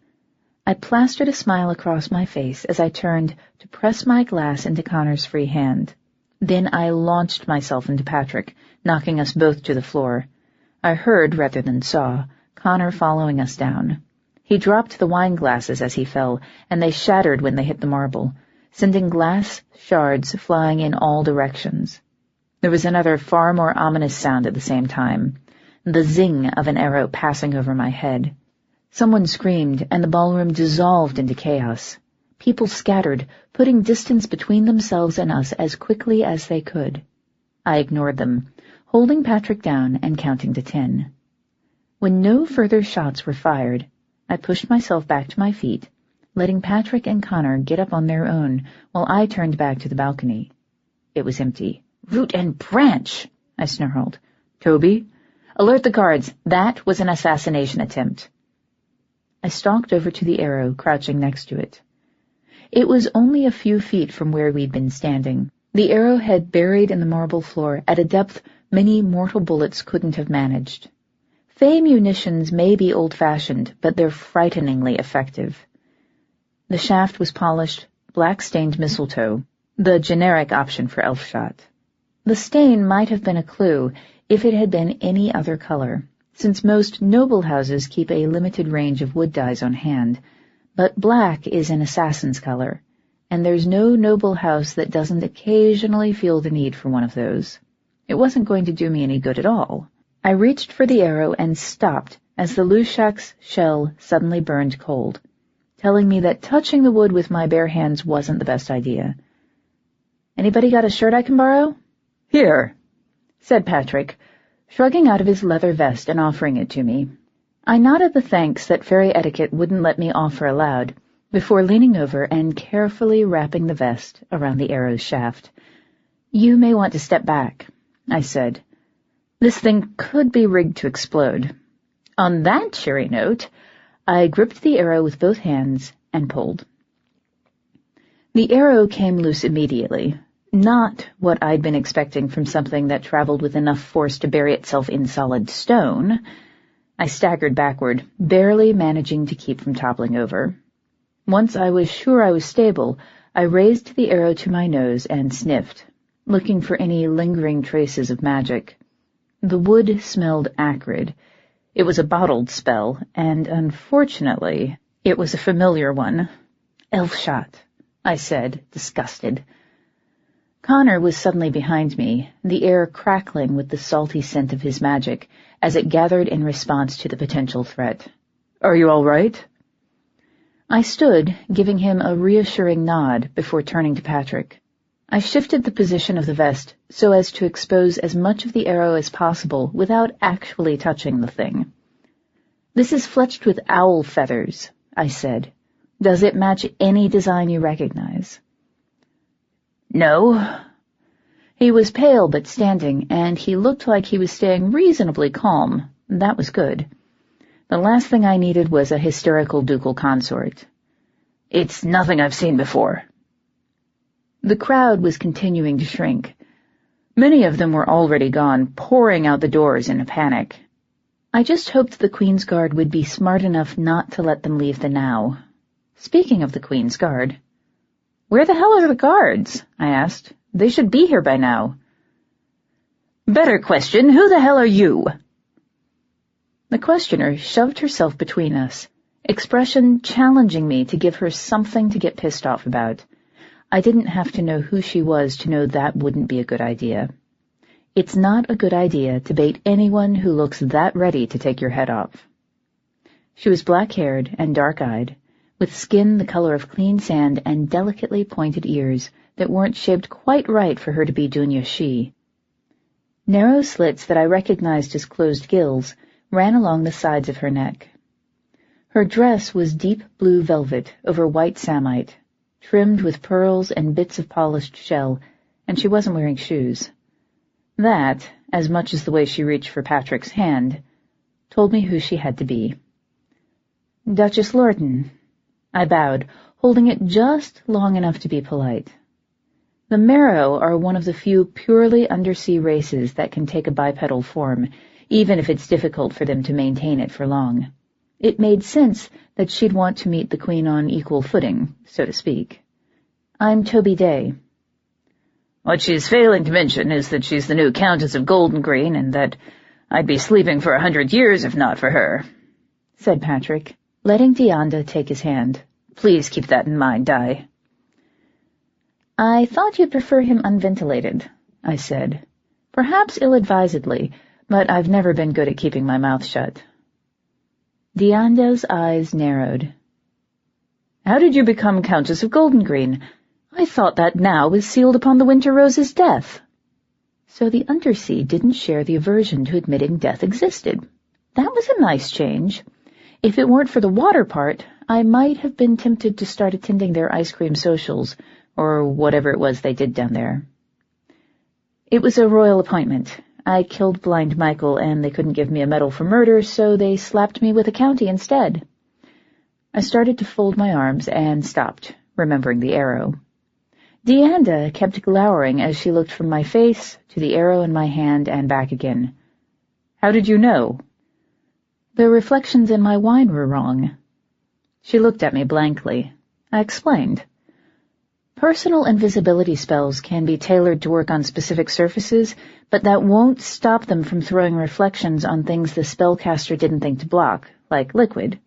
I plastered a smile across my face as I turned to press my glass into Connor's free hand. Then I launched myself into Patrick, knocking us both to the floor. I heard, rather than saw, Connor following us down. He dropped the wine glasses as he fell, and they shattered when they hit the marble, sending glass shards flying in all directions. There was another far more ominous sound at the same time, the zing of an arrow passing over my head. Someone screamed, and the ballroom dissolved into chaos. People scattered, putting distance between themselves and us as quickly as they could. I ignored them, holding Patrick down and counting to 10. When no further shots were fired, I pushed myself back to my feet, letting Patrick and Connor get up on their own while I turned back to the balcony. It was empty. Root and branch, I snarled. Toby? Alert the guards. That was an assassination attempt. I stalked over to the arrow, crouching next to it. It was only a few feet from where we'd been standing, the arrowhead buried in the marble floor at a depth many mortal bullets couldn't have managed. Fae munitions may be old-fashioned, but they're frighteningly effective. The shaft was polished, black-stained mistletoe, the generic option for elf shot. The stain might have been a clue if it had been any other color, since most noble houses keep a limited range of wood dyes on hand, but black is an assassin's color, and there's no noble house that doesn't occasionally feel the need for one of those. It wasn't going to do me any good at all. I reached for the arrow and stopped as the Lushak's shell suddenly burned cold, telling me that touching the wood with my bare hands wasn't the best idea. Anybody got a shirt I can borrow? Here, said Patrick, shrugging out of his leather vest and offering it to me. I nodded the thanks that fairy etiquette wouldn't let me offer aloud, before leaning over and carefully wrapping the vest around the arrow's shaft. You may want to step back, I said. This thing could be rigged to explode. On that cheery note, I gripped the arrow with both hands and pulled. The arrow came loose immediately, Not what I'd been expecting from something that traveled with enough force to bury itself in solid stone. I staggered backward, barely managing to keep from toppling over. Once I was sure I was stable, I raised the arrow to my nose and sniffed, looking for any lingering traces of magic. The wood smelled acrid. It was a bottled spell, and unfortunately, it was a familiar one. "Elf shot," I said, disgusted. Connor was suddenly behind me, the air crackling with the salty scent of his magic as it gathered in response to the potential threat.
"Are you all right?"
I stood, giving him a reassuring nod before turning to Patrick. I shifted the position of the vest so as to expose as much of the arrow as possible without actually touching the thing. "This is fletched with owl feathers," I said. "Does it match any design you recognize?"
"No."
He was pale but standing, and he looked like he was staying reasonably calm. That was good. The last thing I needed was a hysterical ducal consort.
"It's nothing I've seen before."
The crowd was continuing to shrink. Many of them were already gone, pouring out the doors in a panic. I just hoped the Queen's Guard would be smart enough not to let them leave the now. Speaking of the Queen's Guard, "Where the hell are the guards?" I asked. "They should be here by now."
"Better question, who the hell are you?"
The questioner shoved herself between us, expression challenging me to give her something to get pissed off about. I didn't have to know who she was to know that wouldn't be a good idea. It's not a good idea to bait anyone who looks that ready to take your head off. She was black-haired and dark-eyed, with skin the color of clean sand and delicately pointed ears that weren't shaped quite right for her to be Dunya She. Narrow slits that I recognized as closed gills ran along the sides of her neck. Her dress was deep blue velvet over white samite, trimmed with pearls and bits of polished shell, and she wasn't wearing shoes. That, as much as the way she reached for Patrick's hand, told me who she had to be. "Duchess Lorden." I bowed, holding it just long enough to be polite. The Marrow are one of the few purely undersea races that can take a bipedal form, even if it's difficult for them to maintain it for long. It made sense that she'd want to meet the Queen on equal footing, so to speak. "I'm Toby Daye."
"What she's failing to mention is that she's the new Countess of Golden Green, and that I'd be sleeping for 100 years if not for her,"
said Patrick, letting Dianda take his hand.
"Please keep that in mind, Daye."
"I thought you'd prefer him unventilated," I said. Perhaps ill-advisedly, but I've never been good at keeping my mouth shut. Dianda's eyes narrowed. "How did you become Countess of Golden Green? I thought that now was sealed upon the Winter Rose's death." So the Undersea didn't share the aversion to admitting death existed. That was a nice change. If it weren't for the water part, I might have been tempted to start attending their ice cream socials, or whatever it was they did down there. "It was a royal appointment. I killed Blind Michael, and they couldn't give me a medal for murder, so they slapped me with a county instead." I started to fold my arms and stopped, remembering the arrow. Dianda kept glowering as she looked from my face to the arrow in my hand and back again. "How did you know?" "The reflections in my wine were wrong." She looked at me blankly. I explained. Personal invisibility spells can be tailored to work on specific surfaces, but that won't stop them from throwing reflections on things the spellcaster didn't think to block, like liquid.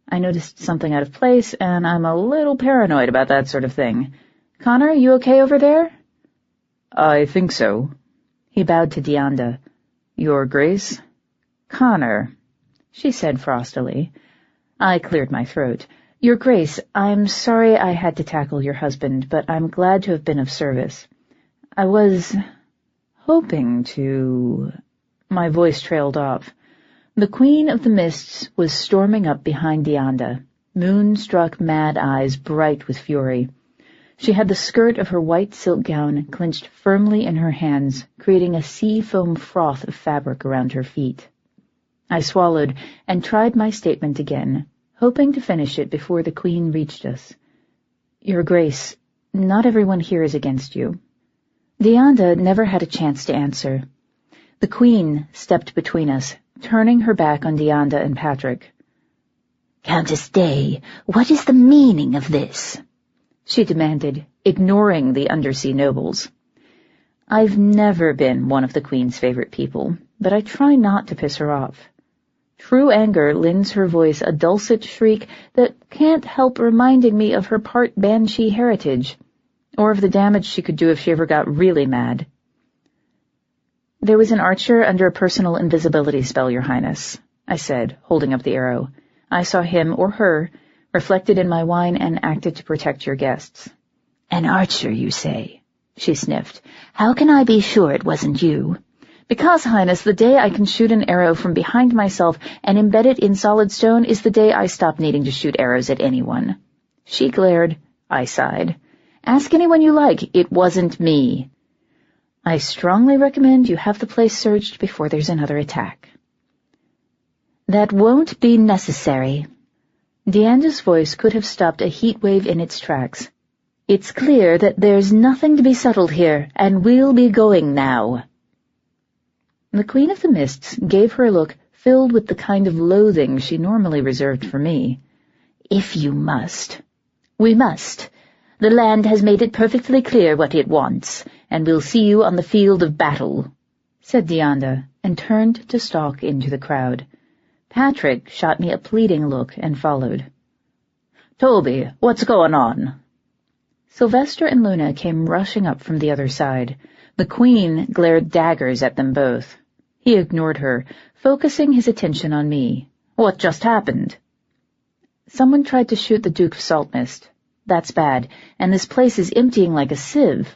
I noticed something out of place, and I'm a little paranoid about that sort of thing. "Connor, you okay over there?"
"I think so."
He bowed to Dianda.
"Your Grace?"
"Connor," she said frostily. I cleared my throat. "Your Grace, I'm sorry I had to tackle your husband, but I'm glad to have been of service. I was hoping to—" My voice trailed off. The Queen of the Mists was storming up behind Dianda, moon-struck mad eyes bright with fury. She had the skirt of her white silk gown clenched firmly in her hands, creating a sea-foam froth of fabric around her feet. I swallowed and tried my statement again, hoping to finish it before the Queen reached us. "Your Grace, not everyone here is against you." Dianda never had a chance to answer. The Queen stepped between us, turning her back on Dianda and Patrick.
"Countess Daye, what is the meaning of this?"
she demanded, ignoring the undersea nobles. I've never been one of the Queen's favorite people, but I try not to piss her off. True anger lends her voice a dulcet shriek that can't help reminding me of her part banshee heritage, or of the damage she could do if she ever got really mad. "There was an archer under a personal invisibility spell, Your Highness," I said, holding up the arrow. "I saw him, or her, reflected in my wine and acted to protect your guests."
"An archer, you say?" she sniffed. "How can I be sure it wasn't you?"
"Because, Highness, the day I can shoot an arrow from behind myself and embed it in solid stone is the day I stop needing to shoot arrows at anyone." She glared. I sighed. "Ask anyone you like. It wasn't me." "I strongly recommend you have the place searched before there's another attack."
"That won't be necessary."
Dianda's voice could have stopped a heat wave in its tracks.
"It's clear that there's nothing to be settled here, and we'll be going now."
The Queen of the Mists gave her a look filled with the kind of loathing she normally reserved for me.
"If you must." "We must. The land has made it perfectly clear what it wants, and we'll see you on the field of battle,"
said Dianda, and turned to stalk into the crowd. Patrick shot me a pleading look and followed.
"Toby, what's going on?"
Sylvester and Luna came rushing up from the other side. The Queen glared daggers at them both. He ignored her, focusing his attention on me.
"What just happened?"
"Someone tried to shoot the Duke of Saltmist. That's bad, and this place is emptying like a sieve.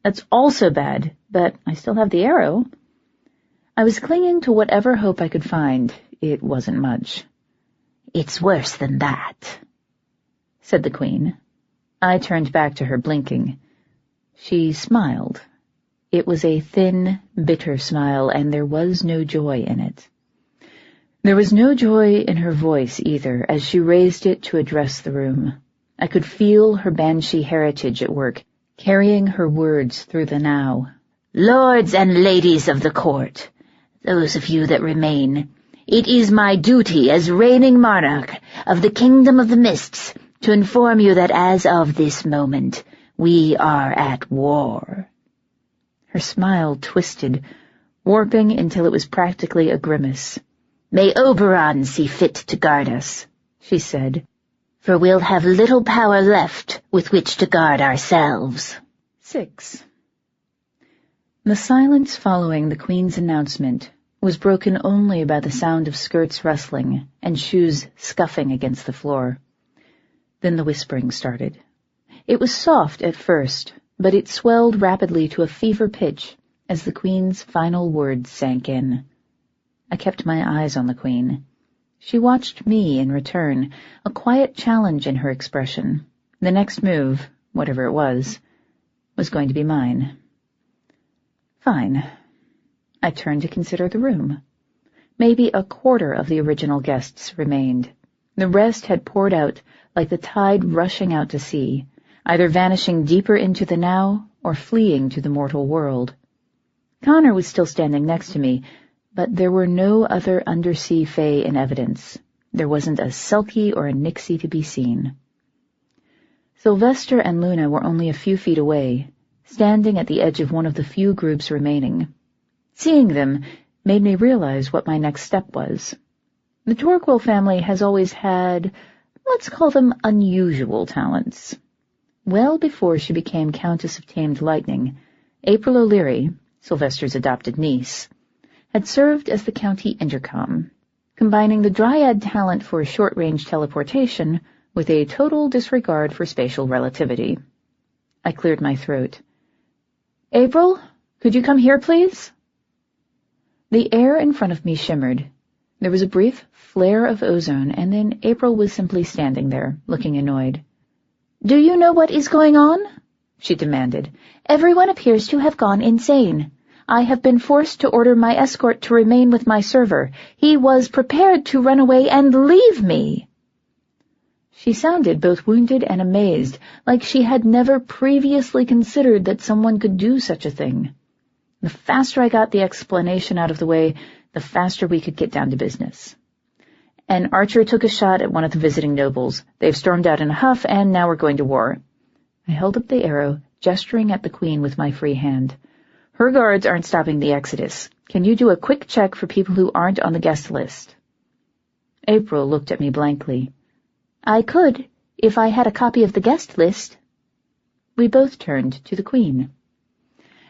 That's also bad, but I still have the arrow." I was clinging to whatever hope I could find. It wasn't much.
"It's worse than that,"
said the Queen. I turned back to her, blinking. She smiled. It was a thin, bitter smile, and there was no joy in it. There was no joy in her voice, either, as she raised it to address the room. I could feel her banshee heritage at work, carrying her words through the now.
"Lords and ladies of the court, those of you that remain, it is my duty as reigning monarch of the Kingdom of the Mists to inform you that as of this moment, we are at war."
Her smile twisted, warping until it was practically a grimace.
"May Oberon see fit to guard us," she said, "for we'll have little power left with which to guard ourselves."
6. The silence following the Queen's announcement was broken only by the sound of skirts rustling and shoes scuffing against the floor. Then the whispering started. It was soft at first, but it swelled rapidly to a fever pitch as the Queen's final words sank in. I kept my eyes on the Queen. She watched me in return, a quiet challenge in her expression. The next move, whatever it was going to be mine. Fine. I turned to consider the room. Maybe a quarter of the original guests remained. The rest had poured out like the tide rushing out to sea, either vanishing deeper into the now or fleeing to the mortal world. Connor was still standing next to me, but there were no other undersea fae in evidence. There wasn't a Selkie or a Nixie to be seen. Sylvester and Luna were only a few feet away, standing at the edge of one of the few groups remaining. Seeing them made me realize what my next step was. The Torquil family has always had, let's call them unusual talents. Well before she became Countess of Tamed Lightning, April O'Leary, Sylvester's adopted niece, had served as the county intercom, combining the dryad talent for short-range teleportation with a total disregard for spatial relativity. I cleared my throat. "April, could you come here, please?" The air in front of me shimmered. There was a brief flare of ozone, and then April was simply standing there, looking annoyed. "Do you know what is going on?" she demanded. "Everyone appears to have gone insane. I have been forced to order my escort to remain with my server. He was prepared to run away and leave me." She sounded both wounded and amazed, like she had never previously considered that someone could do such a thing. The faster I got the explanation out of the way, the faster we could get down to business. An archer took a shot at one of the visiting nobles. They've stormed out in a huff, and now we're going to war. I held up the arrow, gesturing at the Queen with my free hand. Her guards aren't stopping the exodus. Can you do a quick check for people who aren't on the guest list? April looked at me blankly. I could, if I had a copy of the guest list. We both turned to the Queen.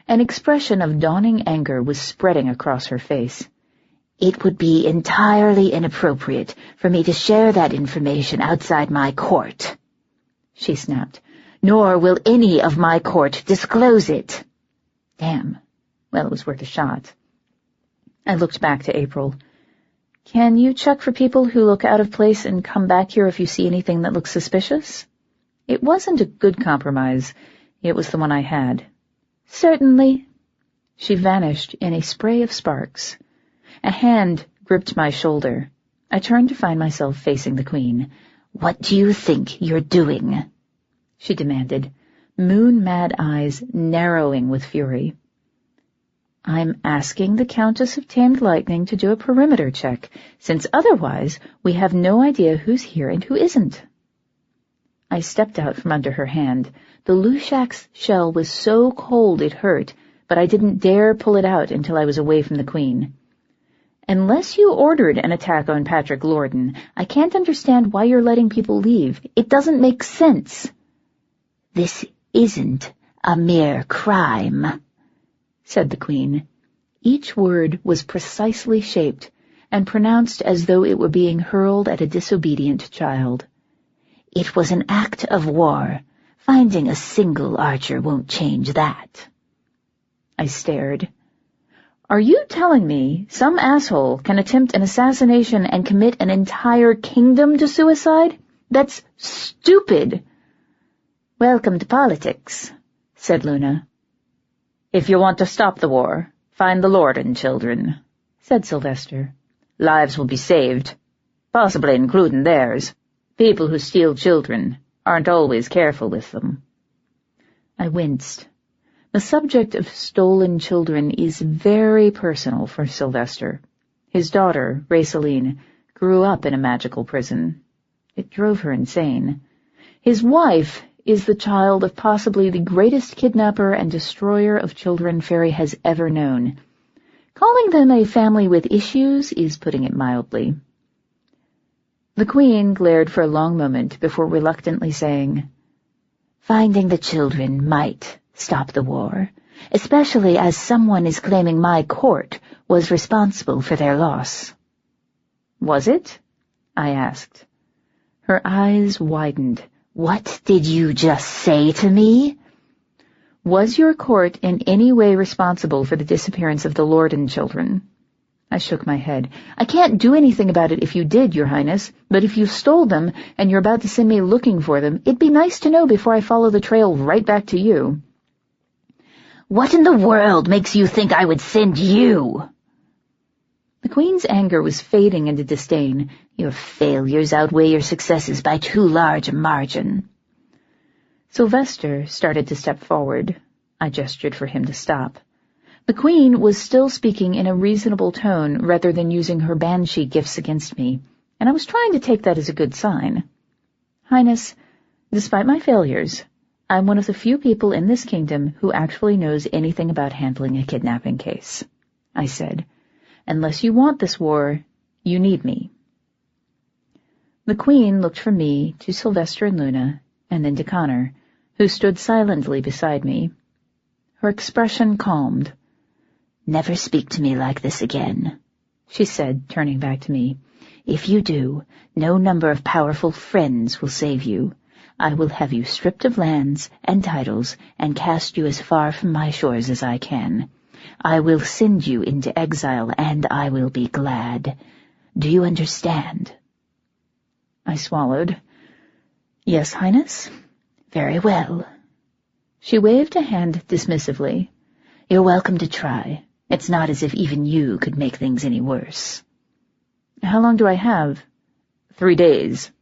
An expression of dawning anger was spreading across her face.
It would be entirely inappropriate for me to share that information outside my court, she snapped. Nor will any of my court disclose it.
Damn. Well, it was worth a shot. I looked back to April. Can you check for people who look out of place and come back here if you see anything that looks suspicious? It wasn't a good compromise. It was the one I had. Certainly. She vanished in a spray of sparks. A hand gripped my shoulder. I turned to find myself facing the Queen.
What do you think you're doing?
She demanded, moon-mad eyes narrowing with fury. I'm asking the Countess of Tamed Lightning to do a perimeter check, since otherwise we have no idea who's here and who isn't. I stepped out from under her hand. The Lushak's shell was so cold it hurt, but I didn't dare pull it out until I was away from the Queen. Unless you ordered an attack on Patrick Lorden, I can't understand why you're letting people leave. It doesn't make sense.
This isn't a mere crime, said the Queen.
Each word was precisely shaped and pronounced as though it were being hurled at a disobedient child.
It was an act of war. Finding a single archer won't change that.
I stared. Are you telling me some asshole can attempt an assassination and commit an entire kingdom to suicide? That's stupid.
Welcome to politics, said Luna.
If you want to stop the war, find the Lorden children, said Sylvester. Lives will be saved, possibly including theirs. People who steal children aren't always careful with them. I winced. The subject of stolen children is very personal for Sylvester. His daughter, Raisaline, grew up in a magical prison. It drove her insane. His wife is the child of possibly the greatest kidnapper and destroyer of children Faerie has ever known. Calling them a family with issues is putting it mildly. The Queen glared for a long moment before reluctantly saying,
Finding the children might stop the war, especially as someone is claiming my court was responsible for their loss.
Was it? I asked. Her eyes widened.
What did you just say to me?
Was your court in any way responsible for the disappearance of the Lorden children? I shook my head. I can't do anything about it if you did, Your Highness, but if you stole them and you're about to send me looking for them, it'd be nice to know before I follow the trail right back to you.
What in the world makes you think I would send you?
The Queen's anger was fading into disdain.
Your failures outweigh your successes by too large a margin.
Sylvester started to step forward. I gestured for him to stop. The Queen was still speaking in a reasonable tone rather than using her banshee gifts against me, and I was trying to take that as a good sign. Highness, despite my failures, I'm one of the few people in this kingdom who actually knows anything about handling a kidnapping case, I said. Unless you want this war, you need me. The Queen looked from me to Sylvester and Luna, and then to Connor, who stood silently beside me. Her expression calmed.
Never speak to me like this again, she said, turning back to me. If you do, no number of powerful friends will save you. I will have you stripped of lands and titles and cast you as far from my shores as I can. I will send you into exile, and I will be glad. Do you understand?
I swallowed. Yes, Highness.
Very well.
She waved a hand dismissively.
You're welcome to try. It's not as if even you could make things any worse.
How long do I have?
3 days,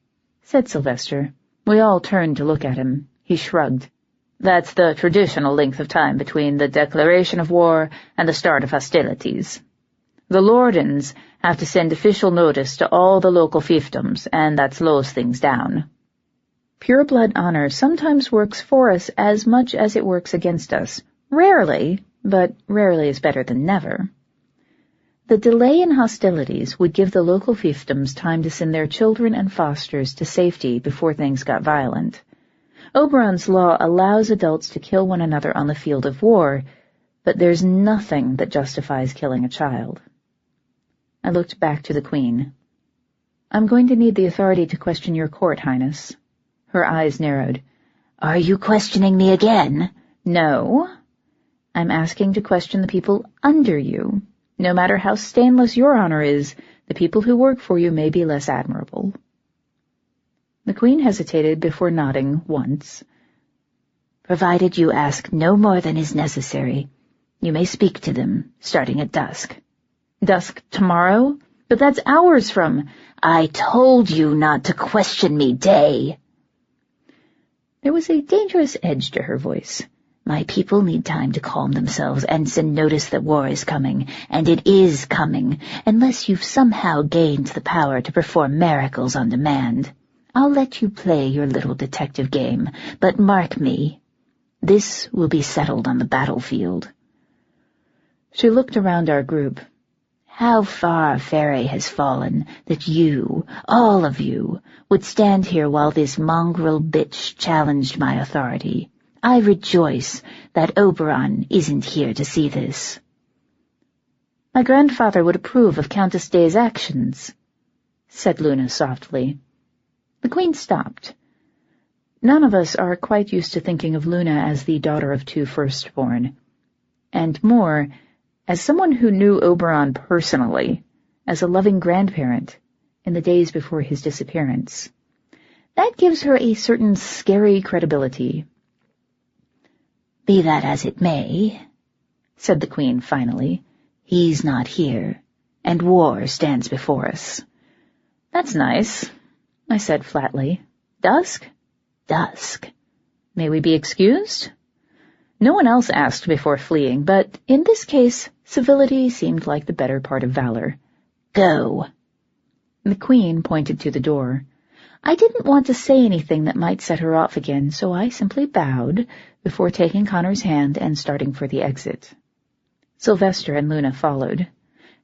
said Sylvester. We all turned to look at him. He shrugged. That's the traditional length of time between the declaration of war and the start of hostilities. The Lordens have to send official notice to all the local fiefdoms, and that slows things down. Pure-blood honor sometimes works for us as much as it works against us. Rarely, but rarely is better than never. The delay in hostilities would give the local fiefdoms time to send their children and fosters to safety before things got violent. Oberon's law allows adults to kill one another on the field of war, but there's nothing that justifies killing a child. I looked back to the Queen. I'm going to need the authority to question your court, Highness. Her eyes narrowed.
Are you questioning me again?
No. I'm asking to question the people under you. No matter how stainless your honor is, the people who work for you may be less admirable. The Queen hesitated before nodding once.
Provided you ask no more than is necessary, you may speak to them, starting at dusk.
Dusk tomorrow? But that's hours from—
I told you not to question me, Daye.
There was a dangerous edge to her voice.
My people need time to calm themselves and send notice that war is coming, and it is coming, unless you've somehow gained the power to perform miracles on demand. I'll let you play your little detective game, but mark me, this will be settled on the battlefield.
She looked around our group.
How far Faerie has fallen that you, all of you, would stand here while this mongrel bitch challenged my authority. I rejoice that Oberon isn't here to see this.
My grandfather would approve of Countess Daye's actions, said Luna softly. The Queen stopped. None of us are quite used to thinking of Luna as the daughter of two firstborn, and more, as someone who knew Oberon personally, as a loving grandparent, in the days before his disappearance. That gives her a certain scary credibility.
Be that as it may, said the Queen finally, he's not here, and war stands before us.
That's nice, I said flatly. Dusk?
Dusk.
May we be excused? No one else asked before fleeing, but in this case, civility seemed like the better part of valor.
Go.
The Queen pointed to the door. I didn't want to say anything that might set her off again, so I simply bowed before taking Connor's hand and starting for the exit. Sylvester and Luna followed.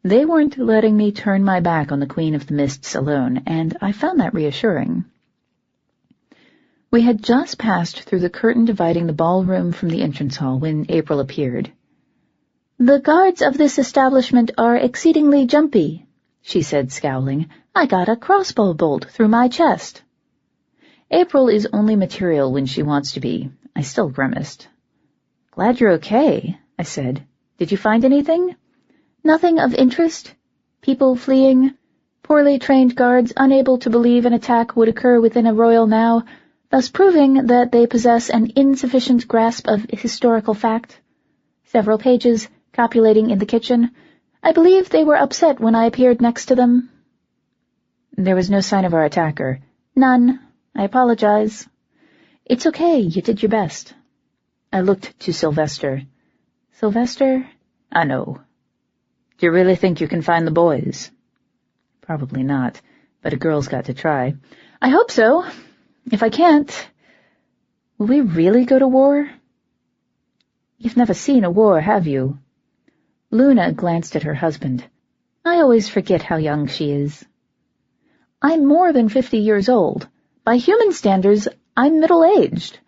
They weren't letting me turn my back on the Queen of the Mists alone, and I found that reassuring. We had just passed through the curtain dividing the ballroom from the entrance hall when April appeared. "The guards of this establishment are exceedingly jumpy," she said, scowling. "I got a crossbow bolt through my chest." April is only material when she wants to be. I still grimaced. "Glad you're okay," I said. "Did you find anything?" "Nothing of interest. People fleeing. Poorly trained guards unable to believe an attack would occur within a royal now, thus proving that they possess an insufficient grasp of historical fact. Several pages copulating in the kitchen. I believe they were upset when I appeared next to them." "There was no sign of our attacker." "None. I apologize." "It's okay. You did your best." I looked to Sylvester. "Sylvester?" "I know. Do you really think you can find the boys?" "Probably not, but a girl's got to try." "I hope so. If I can't, will we really go to war?" "You've never seen a war, have you?" Luna glanced at her husband. "I always forget how young she is." "I'm more than 50 years old. By human standards, I'm middle-aged.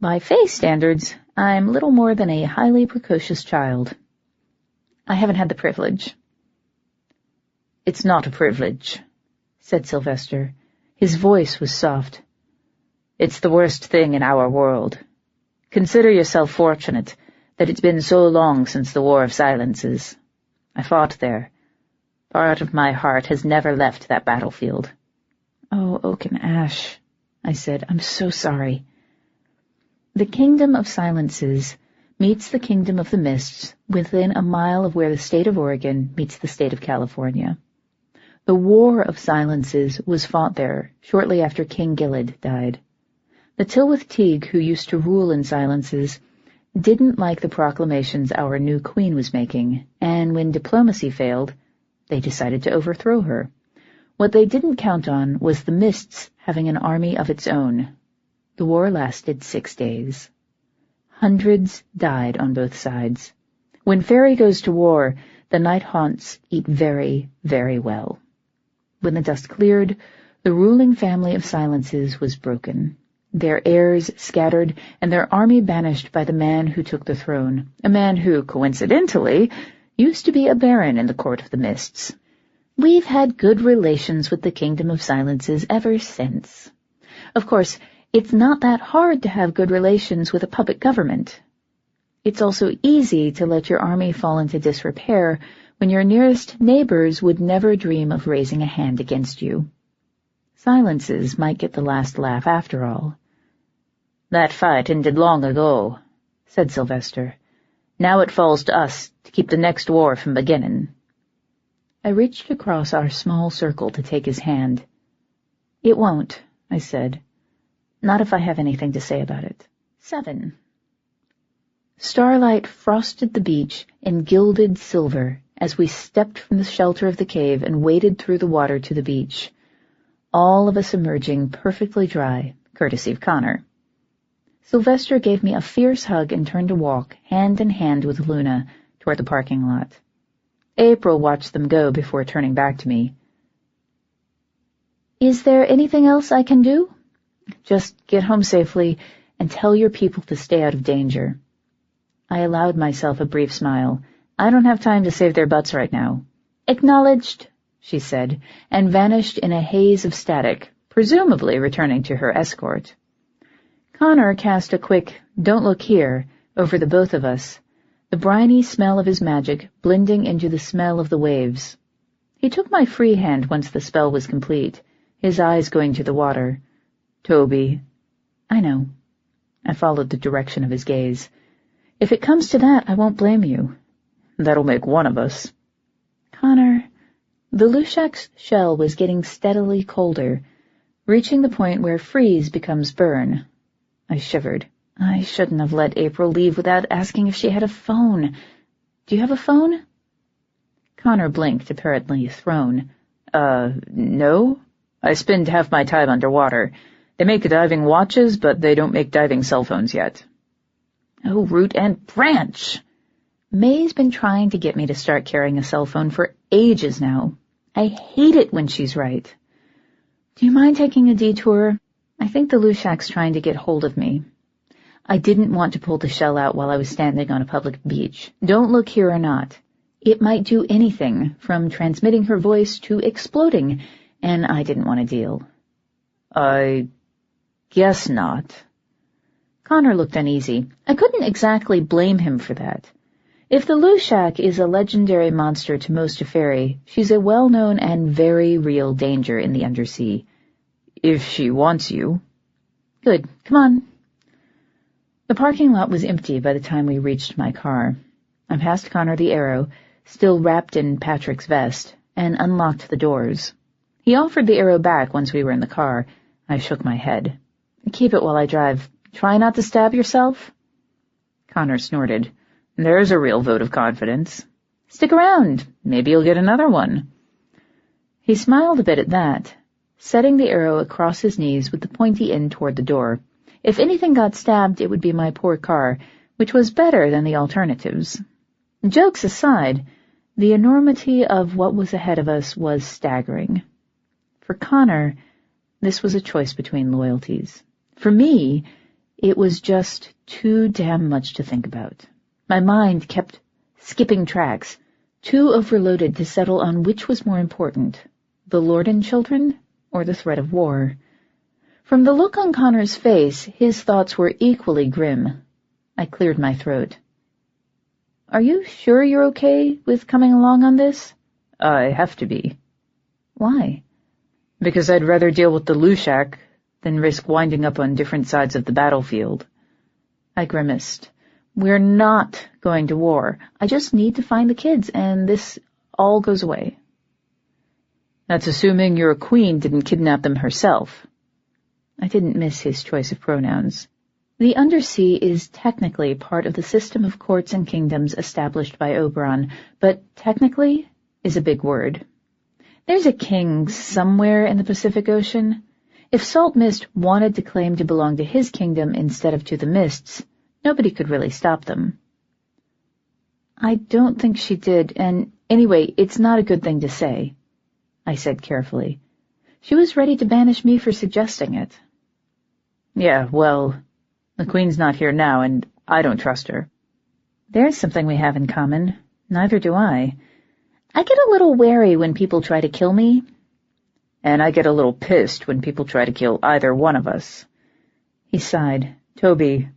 By Fae standards, I'm little more than a highly precocious child. I haven't had the privilege." "It's not a privilege," said Sylvester. His voice was soft. "It's the worst thing in our world. Consider yourself fortunate that it's been so long since the War of Silences. I fought there. Part of my heart has never left that battlefield." "Oh, Oak and Ash," I said, "I'm so sorry." The Kingdom of Silences meets the Kingdom of the Mists within a mile of where the state of Oregon meets the state of California. The War of Silences was fought there shortly after King Gilad died. The Tylwyth Teg, who used to rule in Silences, didn't like the proclamations our new queen was making, and when diplomacy failed, they decided to overthrow her. What they didn't count on was the Mists having an army of its own. The war lasted 6 days. Hundreds died on both sides. When Faerie goes to war, the night haunts eat very, very well. When the dust cleared, the ruling family of Silences was broken, their heirs scattered, and their army banished by the man who took the throne, a man who, coincidentally, used to be a baron in the Court of the Mists. We've had good relations with the Kingdom of Silences ever since. Of course, it's not that hard to have good relations with a puppet government. It's also easy to let your army fall into disrepair when your nearest neighbors would never dream of raising a hand against you. Silences might get the last laugh after all. "That fight ended long ago," said Sylvester. "Now it falls to us to keep the next war from beginning." I reached across our small circle to take his hand. "It won't," I said. "Not if I have anything to say about it." 7. Starlight frosted the beach in gilded silver as we stepped from the shelter of the cave and waded through the water to the beach, all of us emerging perfectly dry, courtesy of Connor. Sylvester gave me a fierce hug and turned to walk, hand in hand with Luna, toward the parking lot. April watched them go before turning back to me. "Is there anything else I can do?" "Just get home safely and tell your people to stay out of danger." I allowed myself a brief smile. "I don't have time to save their butts right now." "Acknowledged," she said, and vanished in a haze of static, presumably returning to her escort. Connor cast a quick, "Don't look here," over the both of us, the briny smell of his magic blending into the smell of the waves. He took my free hand once the spell was complete, his eyes going to the water. "Toby." "I know." I followed the direction of his gaze. "If it comes to that, I won't blame you." "That'll make one of us." "Connor." The Lushak's shell was getting steadily colder, reaching the point where freeze becomes burn. I shivered. I shouldn't have let April leave without asking if she had a phone. "Do you have a phone?" Connor blinked, apparently thrown. No. I spend half my time underwater. They make diving watches, but they don't make diving cell phones yet." "Oh, root and branch!" May's been trying to get me to start carrying a cell phone for ages now. I hate it when she's right. "Do you mind taking a detour? I think the Lushak's trying to get hold of me." I didn't want to pull the shell out while I was standing on a public beach. Don't look here or not. It might do anything, from transmitting her voice to exploding, and I didn't want to deal. "I guess not." Connor looked uneasy. I couldn't exactly blame him for that. If the Lushak is a legendary monster to most of Faerie, she's a well-known and very real danger in the Undersea. "If she wants you." "Good. Come on." The parking lot was empty by the time we reached my car. I passed Connor the arrow, still wrapped in Patrick's vest, and unlocked the doors. He offered the arrow back once we were in the car. I shook my head. "Keep it while I drive. Try not to stab yourself." Connor snorted. "There's a real vote of confidence." "Stick around. Maybe you'll get another one." He smiled a bit at that, setting the arrow across his knees with the pointy end toward the door. If anything got stabbed, it would be my poor car, which was better than the alternatives. Jokes aside, the enormity of what was ahead of us was staggering. For Connor, this was a choice between loyalties. For me, it was just too damn much to think about. My mind kept skipping tracks, too overloaded to settle on which was more important, the Lorden children or the threat of war. From the look on Connor's face, his thoughts were equally grim. I cleared my throat. "Are you sure you're okay with coming along on this?" "I have to be." "Why?" "Because I'd rather deal with the Lushak than risk winding up on different sides of the battlefield." I grimaced. "We're not going to war. I just need to find the kids, and this all goes away." That's assuming your queen didn't kidnap them herself. I didn't miss his choice of pronouns. The Undersea is technically part of the system of courts and kingdoms established by Oberon, but technically is a big word. There's a king somewhere in the Pacific Ocean. If Saltmist wanted to claim to belong to his kingdom instead of to the Mists, nobody could really stop them. I don't think she did, and anyway, it's not a good thing to say, I said carefully. She was ready to banish me for suggesting it. Yeah, well, the Queen's not here now, and I don't trust her. There's something we have in common. Neither do I. I get a little wary when people try to kill me. And I get a little pissed when people try to kill either one of us. He sighed. Toby,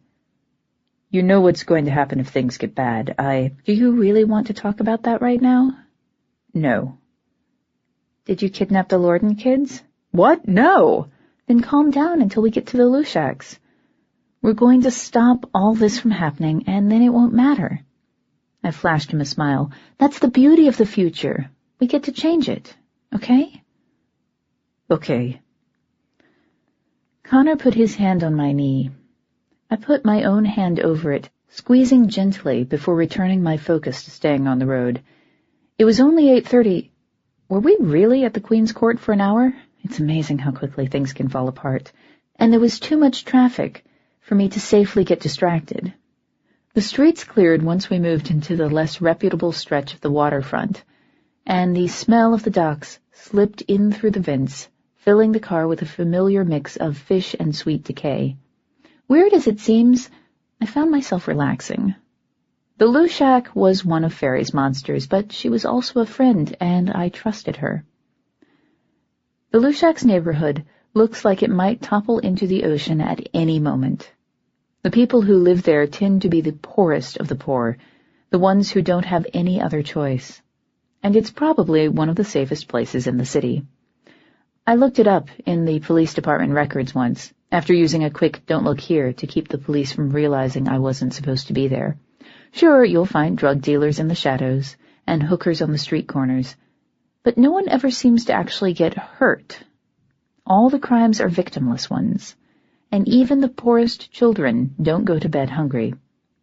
you know what's going to happen if things get bad. Do you really want to talk about that right now? No. Did you kidnap the Lorden kids? What? No. Then calm down until we get to the Lushaks. We're going to stop all this from happening, and then it won't matter. I flashed him a smile. That's the beauty of the future. We get to change it, okay? Okay. Connor put his hand on my knee. I put my own hand over it, squeezing gently before returning my focus to staying on the road. It was only 8:30. Were we really at the Queen's Court for an hour? It's amazing how quickly things can fall apart. And there was too much traffic for me to safely get distracted. The streets cleared once we moved into the less reputable stretch of the waterfront, and the smell of the docks slipped in through the vents, filling the car with a familiar mix of fish and sweet decay. Weird as it seems, I found myself relaxing. The Lushak was one of Faerie's monsters, but she was also a friend, and I trusted her. The Lushak's neighborhood looks like it might topple into the ocean at any moment. The people who live there tend to be the poorest of the poor, the ones who don't have any other choice. And it's probably one of the safest places in the city. I looked it up in the police department records once, after using a quick "don't look here" to keep the police from realizing I wasn't supposed to be there. Sure, you'll find drug dealers in the shadows and hookers on the street corners, but no one ever seems to actually get hurt. All the crimes are victimless ones, and even the poorest children don't go to bed hungry.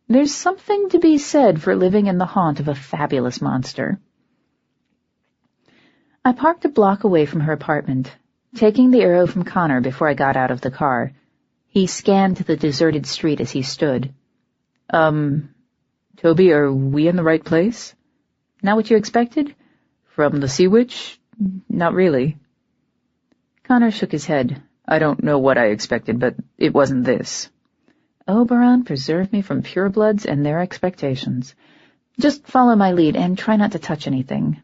There's something to be said for living in the haunt of a fabulous monster. I parked a block away from her apartment, taking the arrow from Connor before I got out of the car. He scanned the deserted street as he stood. Toby, are we in the right place? Not what you expected? From the Sea Witch? Not really. Connor shook his head. I don't know what I expected, but it wasn't this. Oberon, preserve me from purebloods and their expectations. Just follow my lead and try not to touch anything.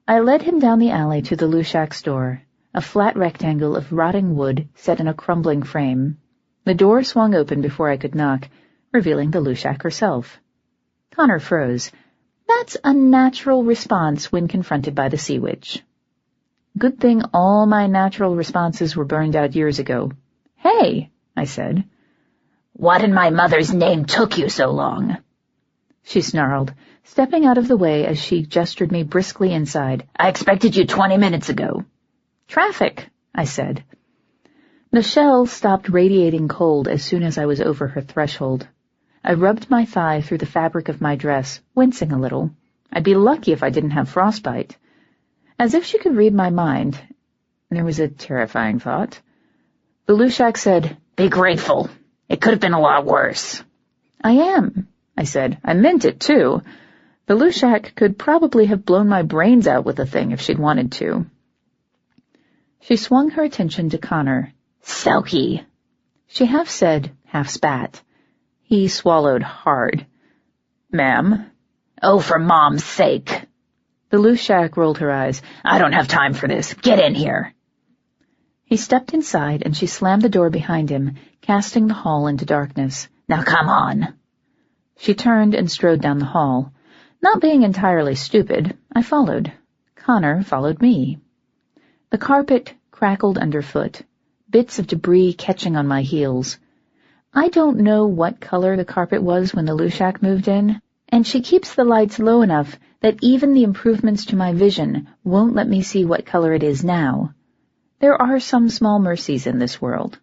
I led him down the alley to the Lushak's door, a flat rectangle of rotting wood set in a crumbling frame. The door swung open before I could knock, revealing the Lushak herself. Connor froze. That's a natural response when confronted by the Sea Witch. Good thing all my natural responses were burned out years ago. Hey, I said.
What in my mother's name took you so long?
She snarled, stepping out of the way as she gestured me briskly inside.
I expected you 20 minutes ago.
Traffic, I said. The shell stopped radiating cold as soon as I was over her threshold. I rubbed my thigh through the fabric of my dress, wincing a little. I'd be lucky if I didn't have frostbite. As if she could read my mind. There was a terrifying thought. The Lushak said, Be grateful. It could have been a lot worse. I am, I said. I meant it, too. The Lushak could probably have blown my brains out with the thing if she'd wanted to. She swung her attention to Connor.
Selkie.
She half said, half spat. He swallowed hard. Ma'am?
Oh, for Mom's sake.
The Lushak rolled her eyes.
I don't have time for this. Get in here.
He stepped inside, and she slammed the door behind him, casting the hall into darkness.
Now come on.
She turned and strode down the hall. Not being entirely stupid, I followed. Connor followed me. The carpet crackled underfoot, bits of debris catching on my heels. I don't know what color the carpet was when the Lushak moved in, and she keeps the lights low enough that even the improvements to my vision won't let me see what color it is now. There are some small mercies in this world.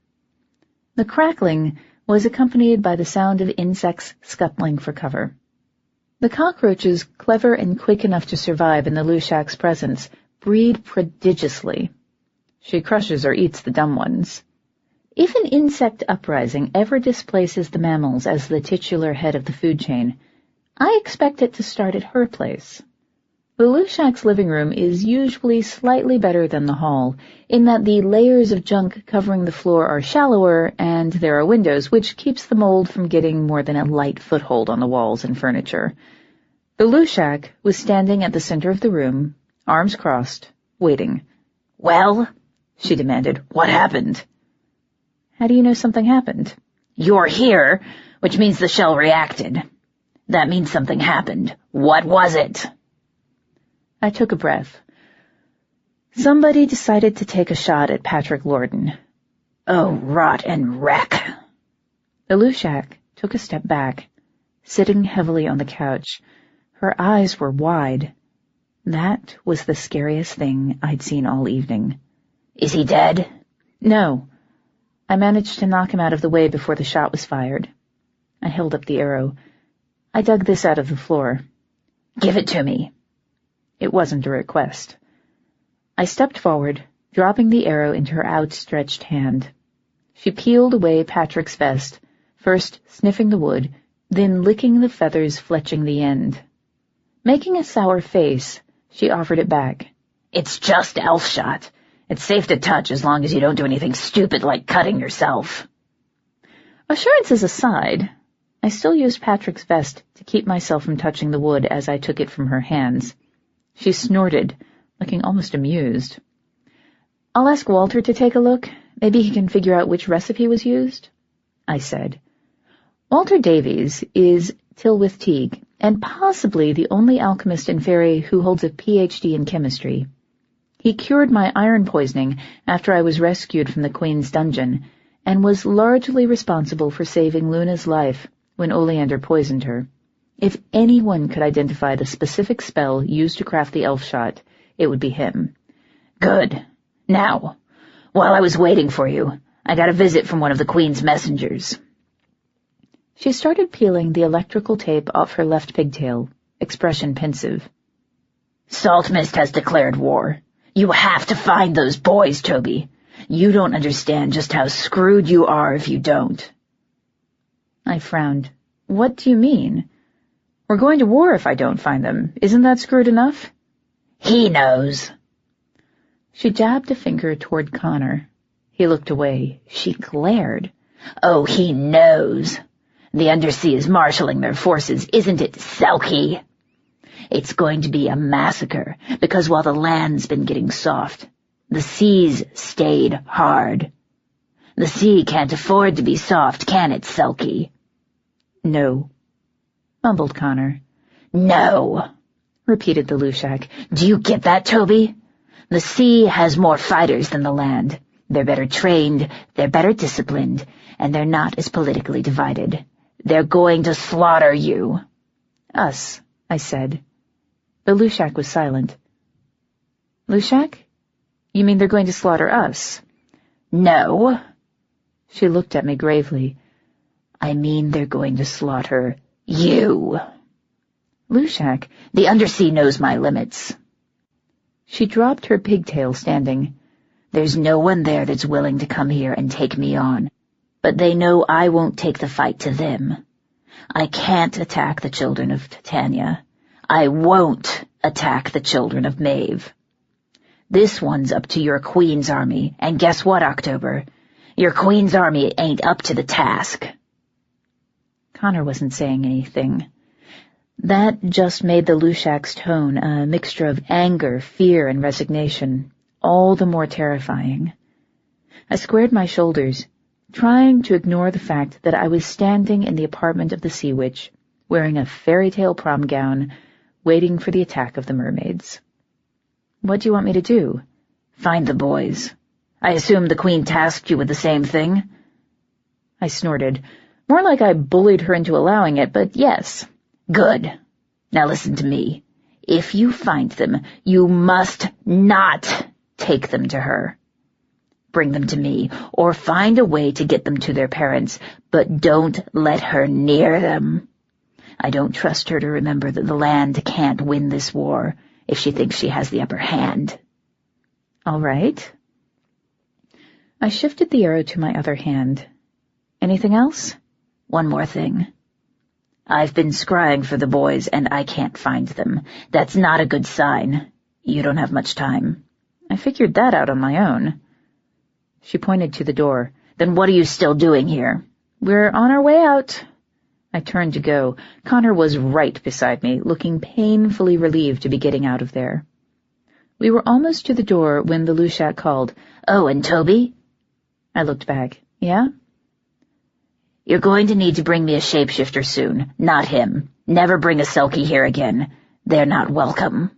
The crackling was accompanied by the sound of insects scuttling for cover. The cockroaches, clever and quick enough to survive in the Lushak's presence, breed prodigiously. She crushes or eats the dumb ones. If an insect uprising ever displaces the mammals as the titular head of the food chain, I expect it to start at her place. The Lushak's living room is usually slightly better than the hall, in that the layers of junk covering the floor are shallower, and there are windows, which keeps the mold from getting more than a light foothold on the walls and furniture. The Lushak was standing at the center of the room, arms crossed, waiting.
"Well?"
she demanded.
"What happened?"
"How do you know something happened?"
"You're here, which means the shell reacted. That means something happened. What was it?"
I took a breath. Somebody decided to take a shot at Patrick Lorden.
"Oh, rot and wreck."
The Lushak took a step back, sitting heavily on the couch. Her eyes were wide. That was the scariest thing I'd seen all evening.
"Is he dead?"
"No. I managed to knock him out of the way before the shot was fired." I held up the arrow. "I dug this out of the floor."
"Give it to me."
It wasn't a request. I stepped forward, dropping the arrow into her outstretched hand. She peeled away Patrick's vest, first sniffing the wood, then licking the feathers fletching the end. Making a sour face, she offered it back.
"It's just elf shot. It's safe to touch as long as you don't do anything stupid like cutting yourself."
Assurances aside, I still used Patrick's vest to keep myself from touching the wood as I took it from her hands. She snorted, looking almost amused. "I'll ask Walter to take a look. Maybe he can figure out which recipe was used," I said. Walter Davies is Tylwyth Teg, and possibly the only alchemist in Faerie who holds a Ph.D. in chemistry. He cured my iron poisoning after I was rescued from the Queen's dungeon, and was largely responsible for saving Luna's life when Oleander poisoned her. If anyone could identify the specific spell used to craft the elf shot, it would be him.
"Good. Now, while I was waiting for you, I got a visit from one of the Queen's messengers."
She started peeling the electrical tape off her left pigtail, expression pensive.
"Saltmist has declared war. You have to find those boys, Toby. You don't understand just how screwed you are if you don't."
I frowned. "What do you mean? We're going to war if I don't find them. Isn't that screwed enough?"
"He knows."
She jabbed a finger toward Connor. He looked away. She glared.
"Oh, he knows. The Undersea is marshalling their forces, isn't it, Selkie? It's going to be a massacre, because while the land's been getting soft, the sea's stayed hard. The sea can't afford to be soft, can it, Selkie?"
"No," mumbled Connor.
"No," repeated the Lushak. "Do you get that, Toby? The sea has more fighters than the land. They're better trained, they're better disciplined, and they're not as politically divided. They're going to slaughter you."
"Us," I said. The Lushak was silent. "Lushak? You mean they're going to slaughter us?"
"No."
She looked at me gravely.
"I mean they're going to slaughter you."
"Lushak,
the Undersea knows my limits."
She dropped her pigtail, standing.
"There's no one there that's willing to come here and take me on, but they know I won't take the fight to them. I can't attack the children of Titania. I won't attack the children of Maeve. This one's up to your Queen's army, and guess what, October? Your Queen's army ain't up to the task."
Connor wasn't saying anything. That just made the Lushak's tone a mixture of anger, fear, and resignation, all the more terrifying. I squared my shoulders, trying to ignore the fact that I was standing in the apartment of the Sea Witch, wearing a fairy tale prom gown, waiting for the attack of the mermaids. "What do you want me to do?"
"Find the boys. I assume the Queen tasked you with the same thing?"
I snorted. More like I bullied her into allowing it, but yes.
"Good. Now listen to me. If you find them, you must not take them to her. Bring them to me, or find a way to get them to their parents, but don't let her near them. I don't trust her to remember that the land can't win this war if she thinks she has the upper hand.
All right. I shifted the arrow to my other hand. Anything else?
One more thing. I've been scrying for the boys, and I can't find them. That's not a good sign. You don't have much time.
I figured that out on my own. She pointed to the door.
Then what are you still doing here?
We're on our way out. I turned to go. Connor was right beside me, looking painfully relieved to be getting out of there. We were almost to the door when the Lushak called,
"Oh, and Toby?"
I looked back. Yeah?
"You're going to need to bring me a shapeshifter soon, not him. Never bring a Selkie here again. They're not welcome."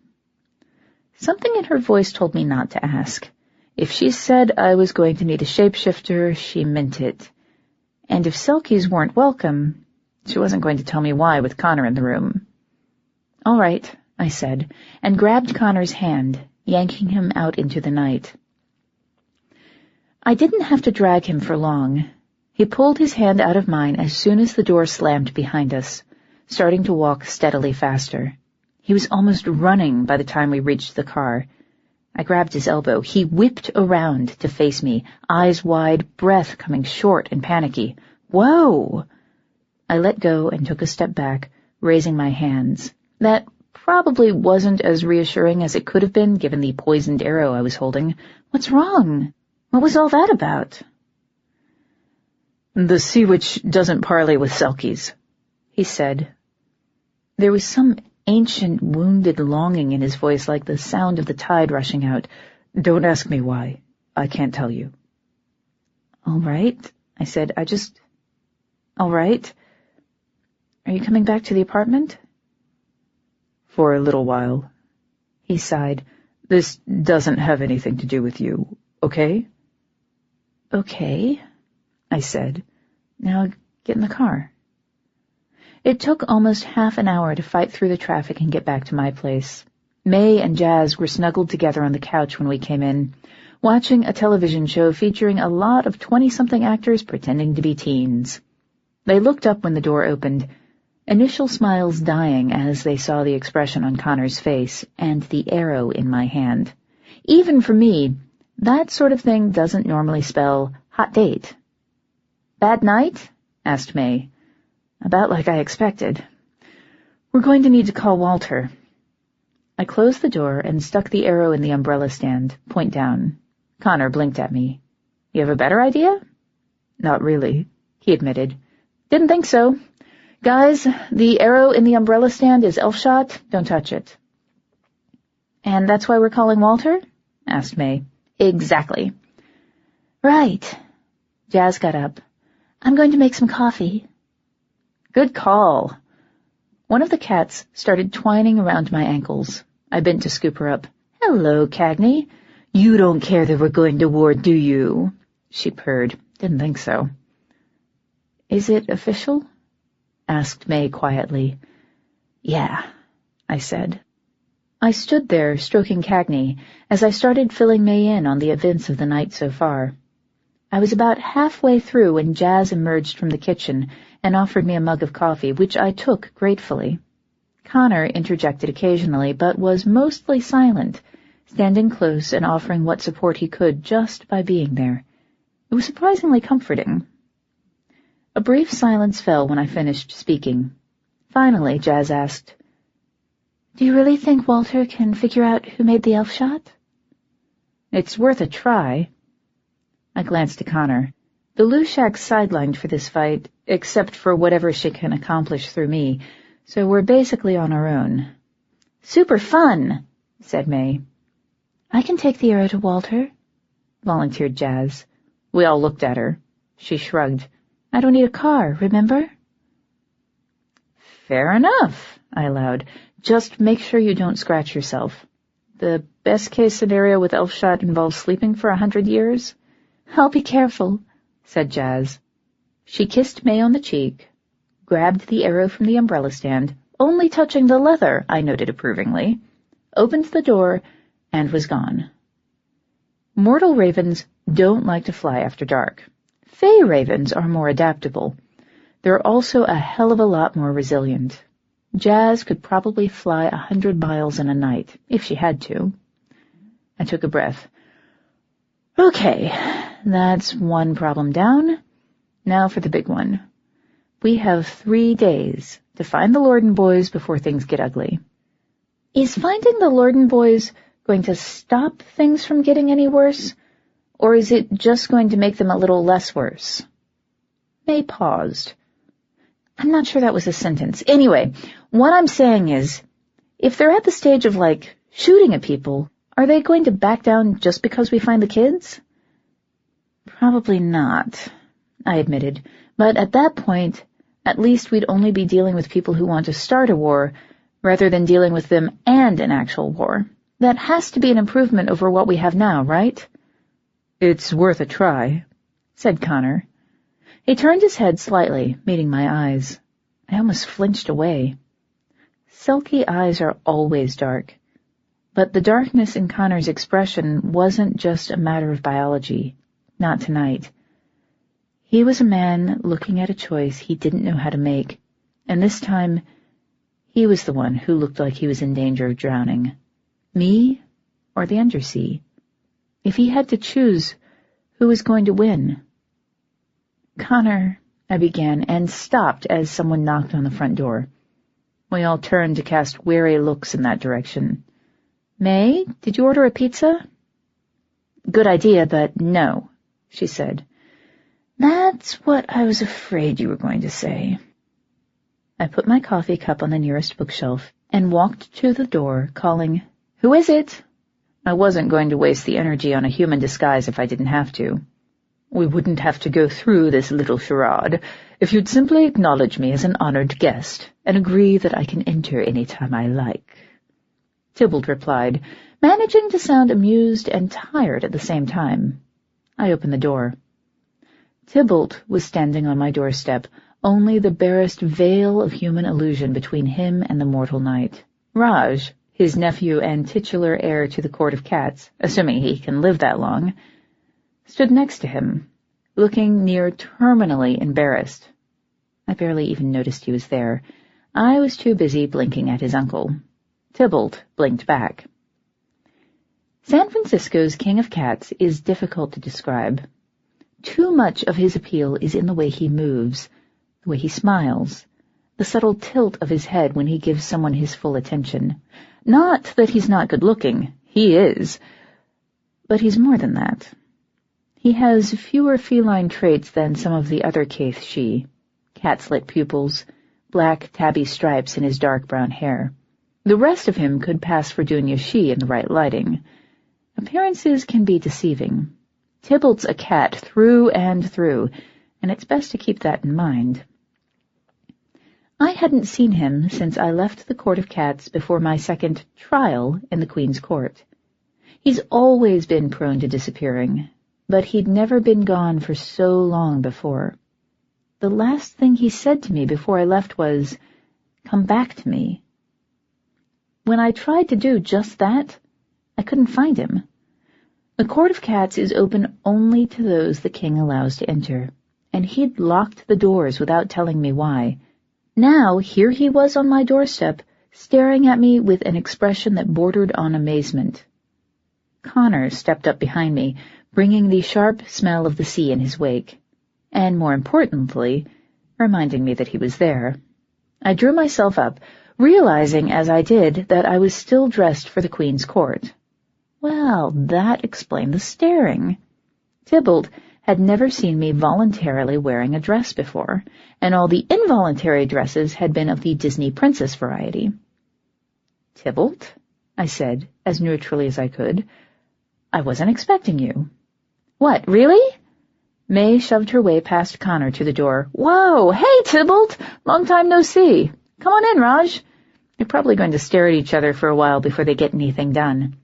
Something in her voice told me not to ask. If she said I was going to need a shapeshifter, she meant it. And if Selkies weren't welcome, she wasn't going to tell me why with Connor in the room. "All right," I said, and grabbed Connor's hand, yanking him out into the night. I didn't have to drag him for long. He pulled his hand out of mine as soon as the door slammed behind us, starting to walk steadily faster. He was almost running by the time we reached the car. I grabbed his elbow. He whipped around to face me, eyes wide, breath coming short and panicky. "Whoa!" I let go and took a step back, raising my hands. That probably wasn't as reassuring as it could have been, given the poisoned arrow I was holding. "What's wrong? What was all that about?"
"The Sea Witch doesn't parley with Selkies," he said.
There was some ancient, wounded longing in his voice, like the sound of the tide rushing out.
"Don't ask me why. I can't tell you."
"All right," I said. All right. Are you coming back to the apartment?"
"For a little while."
He sighed.
"This doesn't have anything to do with you, okay?"
"Okay," I said. "Now get in the car." It took almost half an hour to fight through the traffic and get back to my place. May and Jazz were snuggled together on the couch when we came in, watching a television show featuring a lot of 20-something actors pretending to be teens. They looked up when the door opened, initial smiles dying as they saw the expression on Connor's face and the arrow in my hand. Even for me, that sort of thing doesn't normally spell hot date. "Bad night?" asked May. "About like I expected. We're going to need to call Walter." I closed the door and stuck the arrow in the umbrella stand, point down. Connor blinked at me. "You have a better idea?"
"Not really,"
he admitted. "Didn't think so. Guys, the arrow in the umbrella stand is elf shot. Don't touch it." "And that's why we're calling Walter?" asked May. "Exactly." "Right." Jazz got up. "I'm going to make some coffee." "Good call." One of the cats started twining around my ankles. I bent to scoop her up. "Hello, Cagney. You don't care that we're going to war, do you?" She purred. "Didn't think so." "Is it official?" asked May quietly. "Yeah," I said. I stood there, stroking Cagney, as I started filling May in on the events of the night so far. I was about halfway through when Jazz emerged from the kitchen and offered me a mug of coffee, which I took gratefully. Connor interjected occasionally, but was mostly silent, standing close and offering what support he could just by being there. It was surprisingly comforting. A brief silence fell when I finished speaking. Finally, Jazz asked, "Do you really think Walter can figure out who made the elf shot?" "It's worth a try." I glanced at Connor. The Lushak's sidelined for this fight, except for whatever she can accomplish through me, so we're basically on our own. "Super fun," said May. "I can take the arrow to Walter," volunteered Jazz. We all looked at her. She shrugged. "I don't need a car, remember?" "Fair enough," I allowed. "Just make sure you don't scratch yourself. The best-case scenario with Elfshot involves sleeping for 100 years? "I'll be careful," said Jazz. She kissed May on the cheek, grabbed the arrow from the umbrella stand, only touching the leather, I noted approvingly, opened the door, and was gone. Mortal ravens don't like to fly after dark. Fae ravens are more adaptable. They're also a hell of a lot more resilient. Jazz could probably fly 100 miles in a night, if she had to. I took a breath. Okay, that's one problem down. Now for the big one. We have 3 days to find the Lorden boys before things get ugly. Is finding the Lorden boys going to stop things from getting any worse, or is it just going to make them a little less worse? May paused. I'm not sure that was a sentence. Anyway, what I'm saying is, if they're at the stage of, shooting at people, are they going to back down just because we find the kids? Probably not, I admitted, but at that point, at least we'd only be dealing with people who want to start a war, rather than dealing with them and an actual war. That has to be an improvement over what we have now, right? It's worth a try, said Connor. He turned his head slightly, meeting my eyes. I almost flinched away. Selkie eyes are always dark. But the darkness in Connor's expression wasn't just a matter of biology. Not tonight. He was a man looking at a choice he didn't know how to make, and this time he was the one who looked like he was in danger of drowning. Me or the Undersea? If he had to choose, who was going to win? Connor, I began, and stopped as someone knocked on the front door. We all turned to cast wary looks in that direction. May, did you order a pizza? Good idea, but no, she said. That's what I was afraid you were going to say. I put my coffee cup on the nearest bookshelf and walked to the door, calling, Who is it? I wasn't going to waste the energy on a human disguise if I didn't have to. We wouldn't have to go through this little charade if you'd simply acknowledge me as an honored guest and agree that I can enter any time I like. Tybalt replied, managing to sound amused and tired at the same time. I opened the door. Tybalt was standing on my doorstep, only the barest veil of human illusion between him and the mortal night. Raj, his nephew and titular heir to the Court of Cats, assuming he can live that long, stood next to him, looking near terminally embarrassed. I barely even noticed he was there. I was too busy blinking at his uncle. Tybalt blinked back. San Francisco's King of Cats is difficult to describe. Too much of his appeal is in the way he moves, the way he smiles, the subtle tilt of his head when he gives someone his full attention. Not that he's not good-looking. He is. But he's more than that. He has fewer feline traits than some of the other Caith-Shi. Cat-slit pupils, black tabby stripes in his dark brown hair. The rest of him could pass for Dunya-Shi in the right lighting. Appearances can be deceiving. Tybalt's a cat through and through, and it's best to keep that in mind. I hadn't seen him since I left the Court of Cats before my second trial in the Queen's Court. He's always been prone to disappearing, but he'd never been gone for so long before. The last thing he said to me before I left was, "Come back to me." When I tried to do just that, I couldn't find him. The Court of Cats is open only to those the king allows to enter, and he'd locked the doors without telling me why. Now here he was on my doorstep, staring at me with an expression that bordered on amazement. Connor stepped up behind me, bringing the sharp smell of the sea in his wake, and more importantly, reminding me that he was there. I drew myself up, realizing as I did that I was still dressed for the Queen's Court. Well, that explained the staring. Tybalt had never seen me voluntarily wearing a dress before, and all the involuntary dresses had been of the Disney princess variety. "Tybalt," I said, as neutrally as I could, "I wasn't expecting you." "What, really?" May shoved her way past Connor to the door. "Whoa! Hey, Tybalt! Long time no see. Come on in, Raj. You're probably going to stare at each other for a while before they get anything done."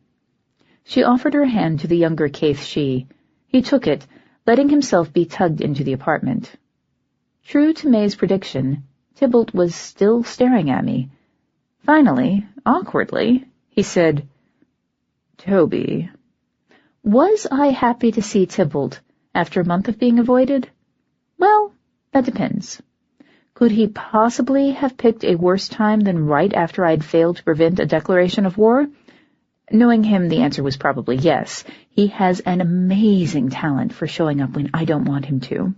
She offered her hand to the younger Caith-Shi. He took it, letting himself be tugged into the apartment. True to May's prediction, Tybalt was still staring at me, Finally, awkwardly, he said, "Toby." Was I happy to see Tybalt after a month of being avoided? Well, that depends. Could he possibly have picked a worse time than right after I'd failed to prevent a declaration of war? Knowing him, the answer was probably yes. He has an amazing talent for showing up when I don't want him to.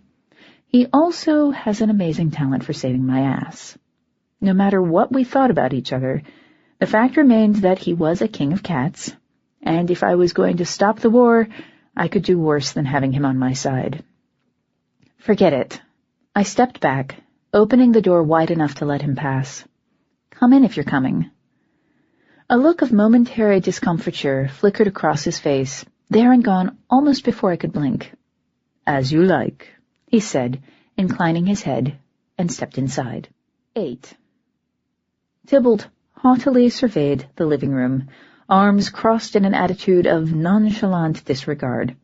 He also has an amazing talent for saving my ass. No matter what we thought about each other, the fact remained that he was a king of cats, and if I was going to stop the war, I could do worse than having him on my side. Forget it. I stepped back, opening the door wide enough to let him pass. Come in if you're coming. A look of momentary discomfiture flickered across his face, there and gone almost before I could blink. "As you like," he said, inclining his head, and stepped inside. 8. Tybalt haughtily surveyed the living room, arms crossed in an attitude of nonchalant disregard.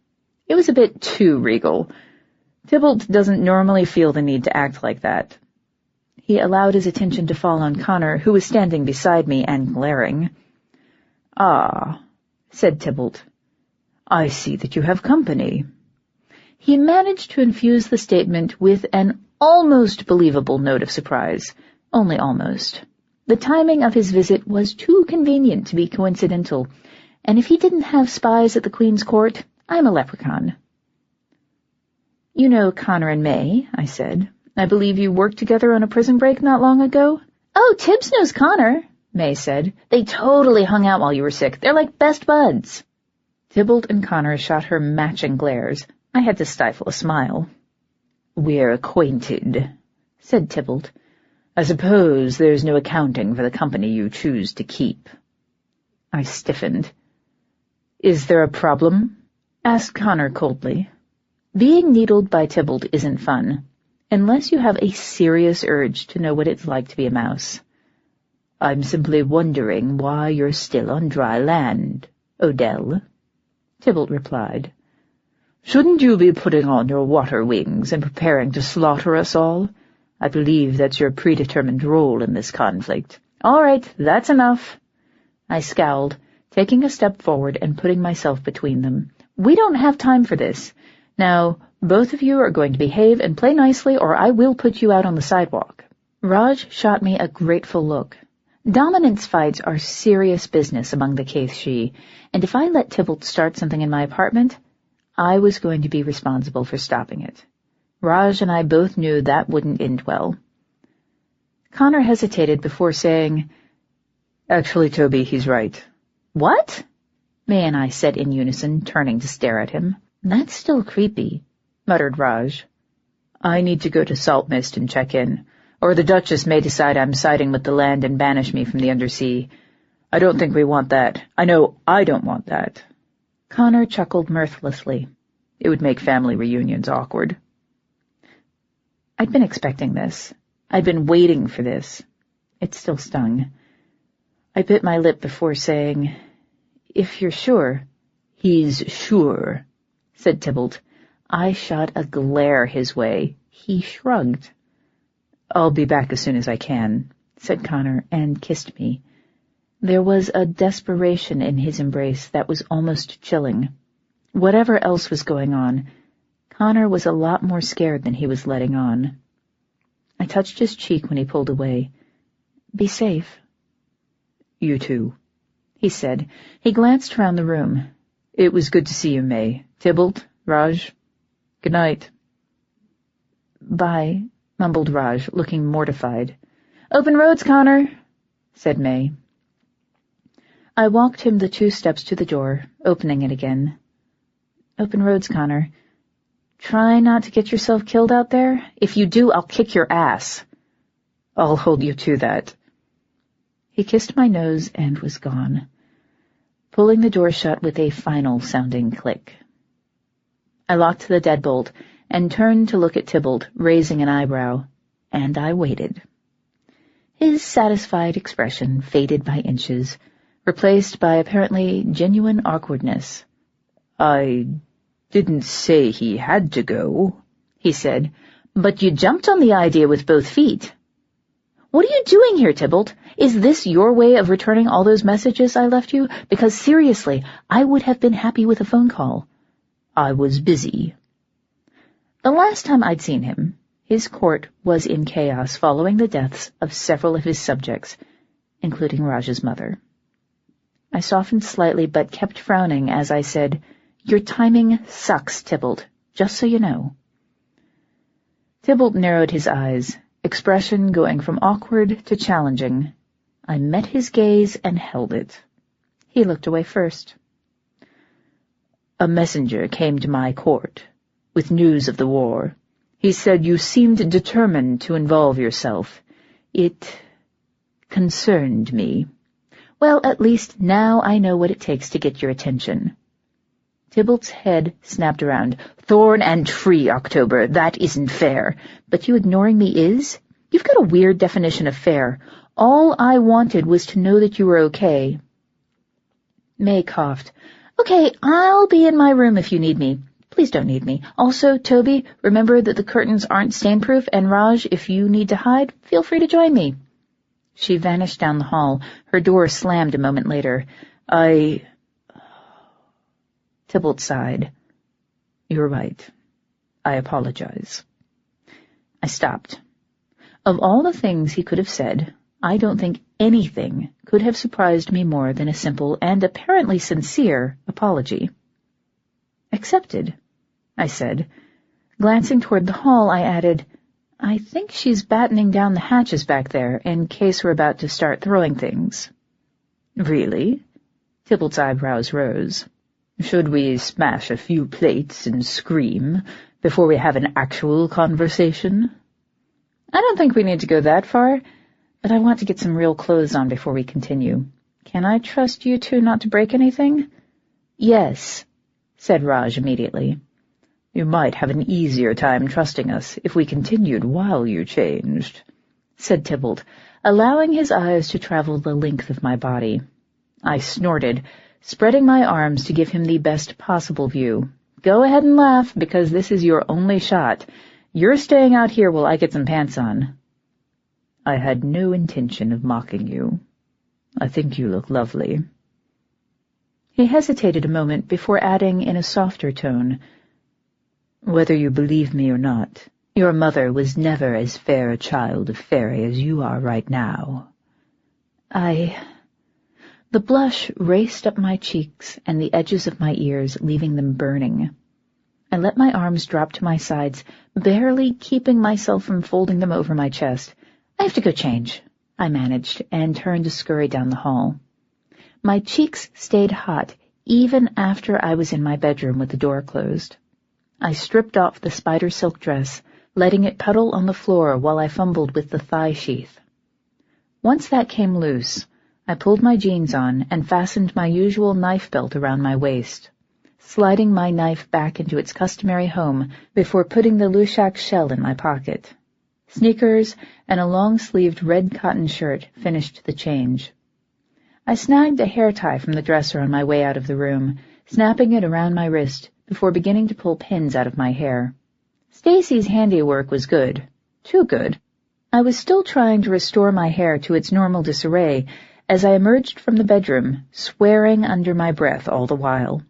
It was a bit too regal. Tybalt doesn't normally feel the need to act like that. He allowed his attention to fall on Connor, who was standing beside me and glaring. "Ah," said Tybalt. "I see that you have company." He managed to infuse the statement with an almost believable note of surprise. Only almost. The timing of his visit was too convenient to be coincidental, and if he didn't have spies at the Queen's court, I'm a leprechaun. "You know Connor and May," I said. "I believe you worked together on a prison break not long ago?" "Oh, Tibbs knows Connor," May said. "They totally hung out while you were sick. They're like best buds." Tybalt and Connor shot her matching glares. I had to stifle a smile. "We're acquainted," said Tybalt. "I suppose there's no accounting for the company you choose to keep." I stiffened. "Is there a problem?" asked Connor coldly. Being needled by Tybalt isn't fun, unless you have a serious urge to know what it's like to be a mouse. "I'm simply wondering why you're still on dry land, Odell," Tybalt replied. "Shouldn't you be putting on your water wings and preparing to slaughter us all? I believe that's your predetermined role in this conflict." "All right, that's enough." I scowled, taking a step forward and putting myself between them. "We don't have time for this. Now, both of you are going to behave and play nicely, or I will put you out on the sidewalk." Raj shot me a grateful look. Dominance fights are serious business among the Kaithshi, and if I let Tybalt start something in my apartment, I was going to be responsible for stopping it. Raj and I both knew that wouldn't end well. Connor hesitated before saying, "Actually, Toby, he's right." "What?" May and I said in unison, turning to stare at him. "That's still creepy," muttered Raj. "I need to go to Saltmist and check in, or the Duchess may decide I'm siding with the land and banish me from the Undersea. I don't think we want that. I know I don't want that." Connor chuckled mirthlessly. It would make family reunions awkward. I'd been expecting this. I'd been waiting for this. It still stung. I bit my lip before saying, "If you're sure." "He's sure," said Tybalt. I shot a glare his way. He shrugged. "I'll be back as soon as I can," said Connor, and kissed me. There was a desperation in his embrace that was almost chilling. Whatever else was going on, Connor was a lot more scared than he was letting on. I touched his cheek when he pulled away. "Be safe." "You too," he said. He glanced around the room. "It was good to see you, May. Tybalt, Raj, good night." "Bye," mumbled Raj, looking mortified. "Open roads, Connor," said May. I walked him the 2 steps to the door, opening it again. "Open roads, Connor. Try not to get yourself killed out there. If you do, I'll kick your ass." "I'll hold you to that." He kissed my nose and was gone, pulling the door shut with a final-sounding click. I locked the deadbolt and turned to look at Tybalt, raising an eyebrow, and I waited. His satisfied expression faded by inches, replaced by apparently genuine awkwardness. "I didn't say he had to go," he said, "but you jumped on the idea with both feet." What are you doing here, Tybalt? Is this your way of returning all those messages I left you? Because seriously, I would have been happy with a phone call.
I was busy.
The last time I'd seen him, his court was in chaos following the deaths of several of his subjects, including Raj's mother. I softened slightly but kept frowning as I said, "Your timing sucks, Tybalt, just so you know." Tybalt narrowed his eyes, expression going from awkward to challenging. I met his gaze and held it. He looked away first.
A messenger came to my court with news of the war. He said you seemed determined to involve yourself. It concerned me.
Well, at least now I know what it takes to get your attention.
Tybalt's head snapped around. Thorn and tree, October. That isn't fair.
But you ignoring me is? You've got a weird definition of fair. All I wanted was to know that you were okay. May coughed. Okay, I'll be in my room if you need me. Please don't need me. Also, Toby, remember that the curtains aren't stain-proof, and Raj, if you need to hide, feel free to join me. She vanished down the hall. Her door slammed a moment later.
Tybalt sighed. You're right. I apologize.
I stopped. Of all the things he could have said, I don't think anything could have surprised me more than a simple and apparently sincere apology. Accepted, I said. Glancing toward the hall, I added, I think she's battening down the hatches back there in case we're about to start throwing things.
Really?
Tybalt's eyebrows rose.
Should we smash a few plates and scream before we have an actual conversation?
I don't think we need to go that far, but I want to get some real clothes on before we continue. Can I trust you two not to break anything?
Yes,
said Raj immediately.
You might have an easier time trusting us if we continued while you changed,
said Tybalt, allowing his eyes to travel the length of my body. I snorted, spreading my arms to give him the best possible view. Go ahead and laugh, because this is your only shot. You're staying out here while I get some pants on.
I had no intention of mocking you. I think you look lovely.
He hesitated a moment before adding in a softer tone,
Whether you believe me or not, your mother was never as fair a child of Faerie as you are right now.
The blush raced up my cheeks and the edges of my ears, leaving them burning. I let my arms drop to my sides, barely keeping myself from folding them over my chest. I have to go change, I managed, and turned to scurry down the hall. My cheeks stayed hot even after I was in my bedroom with the door closed. I stripped off the spider silk dress, letting it puddle on the floor while I fumbled with the thigh sheath. Once that came loose, I pulled my jeans on and fastened my usual knife belt around my waist, sliding my knife back into its customary home before putting the Lushak shell in my pocket. Sneakers and a long-sleeved red cotton shirt finished the change. I snagged a hair tie from the dresser on my way out of the room, snapping it around my wrist before beginning to pull pins out of my hair. Stacy's handiwork was good. Too good. I was still trying to restore my hair to its normal disarray as I emerged from the bedroom, swearing under my breath all the while.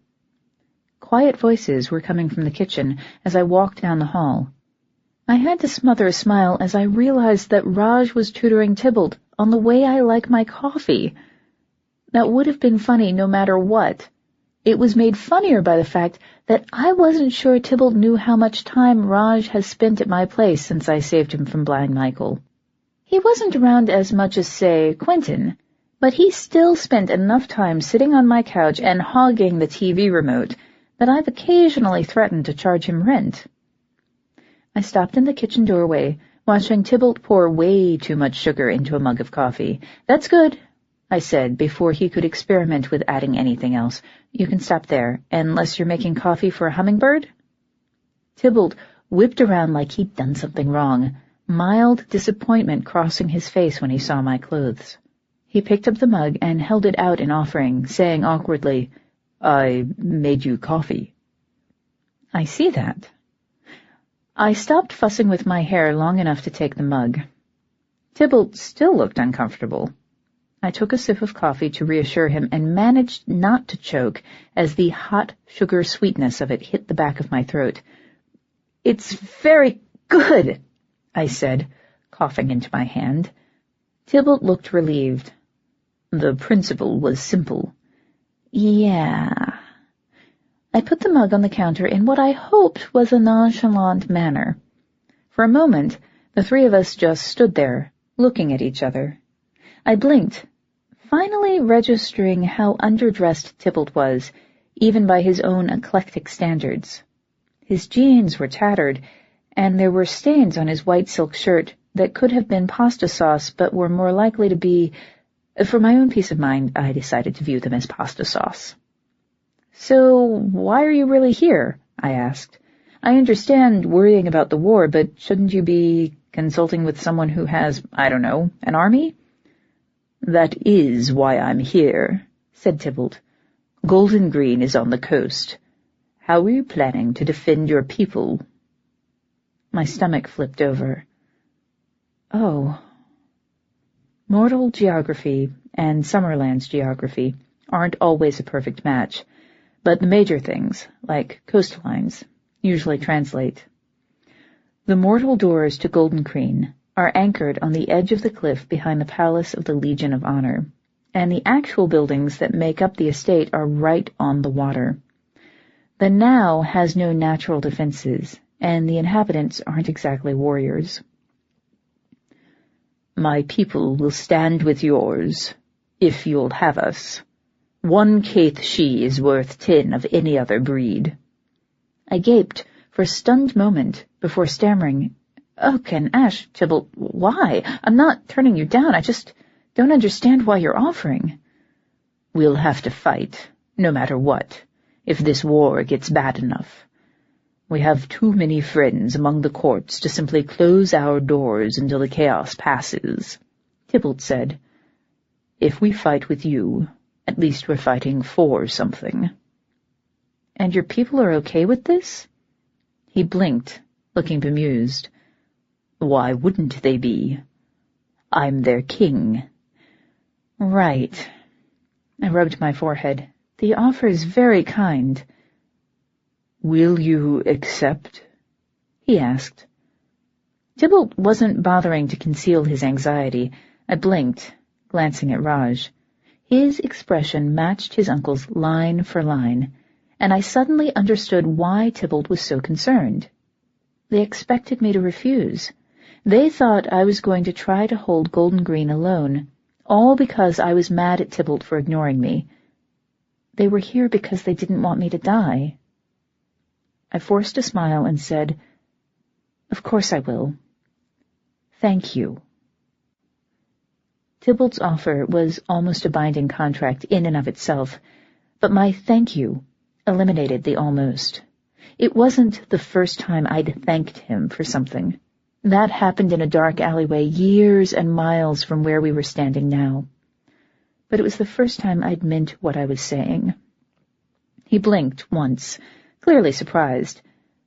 Quiet voices were coming from the kitchen as I walked down the hall. I had to smother a smile as I realized that Raj was tutoring Tybalt on the way I like my coffee. That would have been funny no matter what. It was made funnier by the fact that I wasn't sure Tybalt knew how much time Raj has spent at my place since I saved him from Blind Michael. He wasn't around as much as, say, Quentin, but he still spent enough time sitting on my couch and hogging the TV remote that I've occasionally threatened to charge him rent. I stopped in the kitchen doorway, watching Tybalt pour way too much sugar into a mug of coffee. That's good, I said before he could experiment with adding anything else. You can stop there, unless you're making coffee for a hummingbird? Tybalt whipped around like he'd done something wrong, mild disappointment crossing his face when he saw my clothes. He picked up the mug and held it out in offering, saying awkwardly, I made you coffee. I see that. I stopped fussing with my hair long enough to take the mug. Tybalt still looked uncomfortable. I took a sip of coffee to reassure him and managed not to choke as the hot sugar sweetness of it hit the back of my throat. "It's very good," I said, coughing into my hand. Tybalt looked relieved. "The principle was simple." "Yeah." I put the mug on the counter in what I hoped was a nonchalant manner. For a moment, the three of us just stood there, looking at each other. I blinked, finally registering how underdressed Tybalt was, even by his own eclectic standards. His jeans were tattered, and there were stains on his white silk shirt that could have been pasta sauce but were more likely to be— for my own peace of mind, I decided to view them as pasta sauce. "So why are you really here?" I asked. "I understand worrying about the war, but shouldn't you be consulting with someone who has, I don't know, an army?" "That is why I'm here," said Tybalt. "Golden Green is on the coast. How are you planning to defend your people?" My stomach flipped over. Oh. Mortal geography and Summerland's geography aren't always a perfect match, but the major things, like coastlines, usually translate. The mortal doors to Golden Green are anchored on the edge of the cliff behind the Palace of the Legion of Honor, and the actual buildings that make up the estate are right on the water. The Now has no natural defenses, and the inhabitants aren't exactly warriors. "My people will stand with yours, if you'll have us. 1 Caith she is worth 10 of any other breed." I gaped for a stunned moment before stammering, "Oak and Ash, Tybalt, why? I'm not turning you down. I just don't understand why you're offering." "We'll have to fight, no matter what, if this war gets bad enough. We have too many friends among the courts to simply close our doors until the chaos passes," Tybalt said. "If we fight with you, at least we're fighting for something." "And your people are okay with this?" He blinked, looking bemused. "Why wouldn't they be? I'm their king." "Right." I rubbed my forehead. "The offer is very kind." "Will you accept?" he asked. Tybalt wasn't bothering to conceal his anxiety. I blinked, glancing at Raj. His expression matched his uncle's line for line, and I suddenly understood why Tybalt was so concerned. They expected me to refuse. They thought I was going to try to hold Golden Green alone, all because I was mad at Tybalt for ignoring me. They were here because they didn't want me to die. I forced a smile and said, "Of course I will. Thank you." Tybalt's offer was almost a binding contract in and of itself, but my thank you eliminated the almost. It wasn't the first time I'd thanked him for something. That happened in a dark alleyway years and miles from where we were standing now. But it was the first time I'd meant what I was saying. He blinked once, clearly surprised.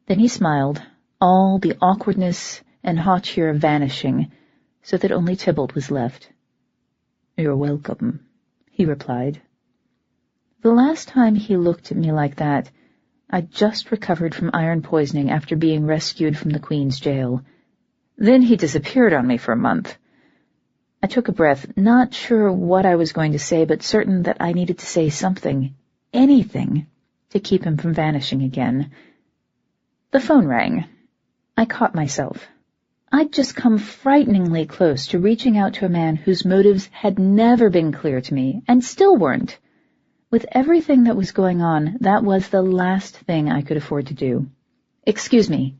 Then he smiled, all the awkwardness and hauteur vanishing, so that only Tybalt was left. "You're welcome," he replied. The last time he looked at me like that, I'd just recovered from iron poisoning after being rescued from the Queen's jail. Then he disappeared on me for a month. I took a breath, not sure what I was going to say, but certain that I needed to say something, anything, to keep him from vanishing again. The phone rang. I caught myself. I'd just come frighteningly close to reaching out to a man whose motives had never been clear to me, and still weren't. With everything that was going on, that was the last thing I could afford to do. "Excuse me,"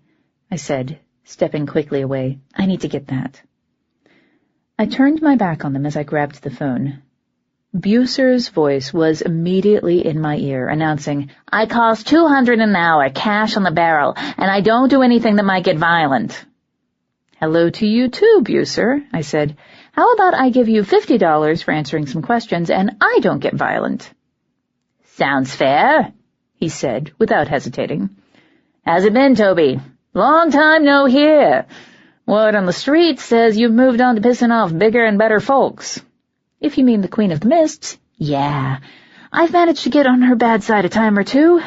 I said, stepping quickly away. "I need to get that." I turned my back on them as I grabbed the phone. Bucer's voice was immediately in my ear, announcing, "I cost $200 an hour, cash on the barrel, and I don't do anything that might get violent." "Hello to you too, Bucer," I said. "How about I give you $50 for answering some questions, and I don't get violent?" "Sounds fair," he said, without hesitating. "How's it been, Toby? Long time no hear. Word on the street says you've moved on to pissing off bigger and better folks. If you mean the Queen of the Mists, yeah. I've managed to get on her bad side a time or two.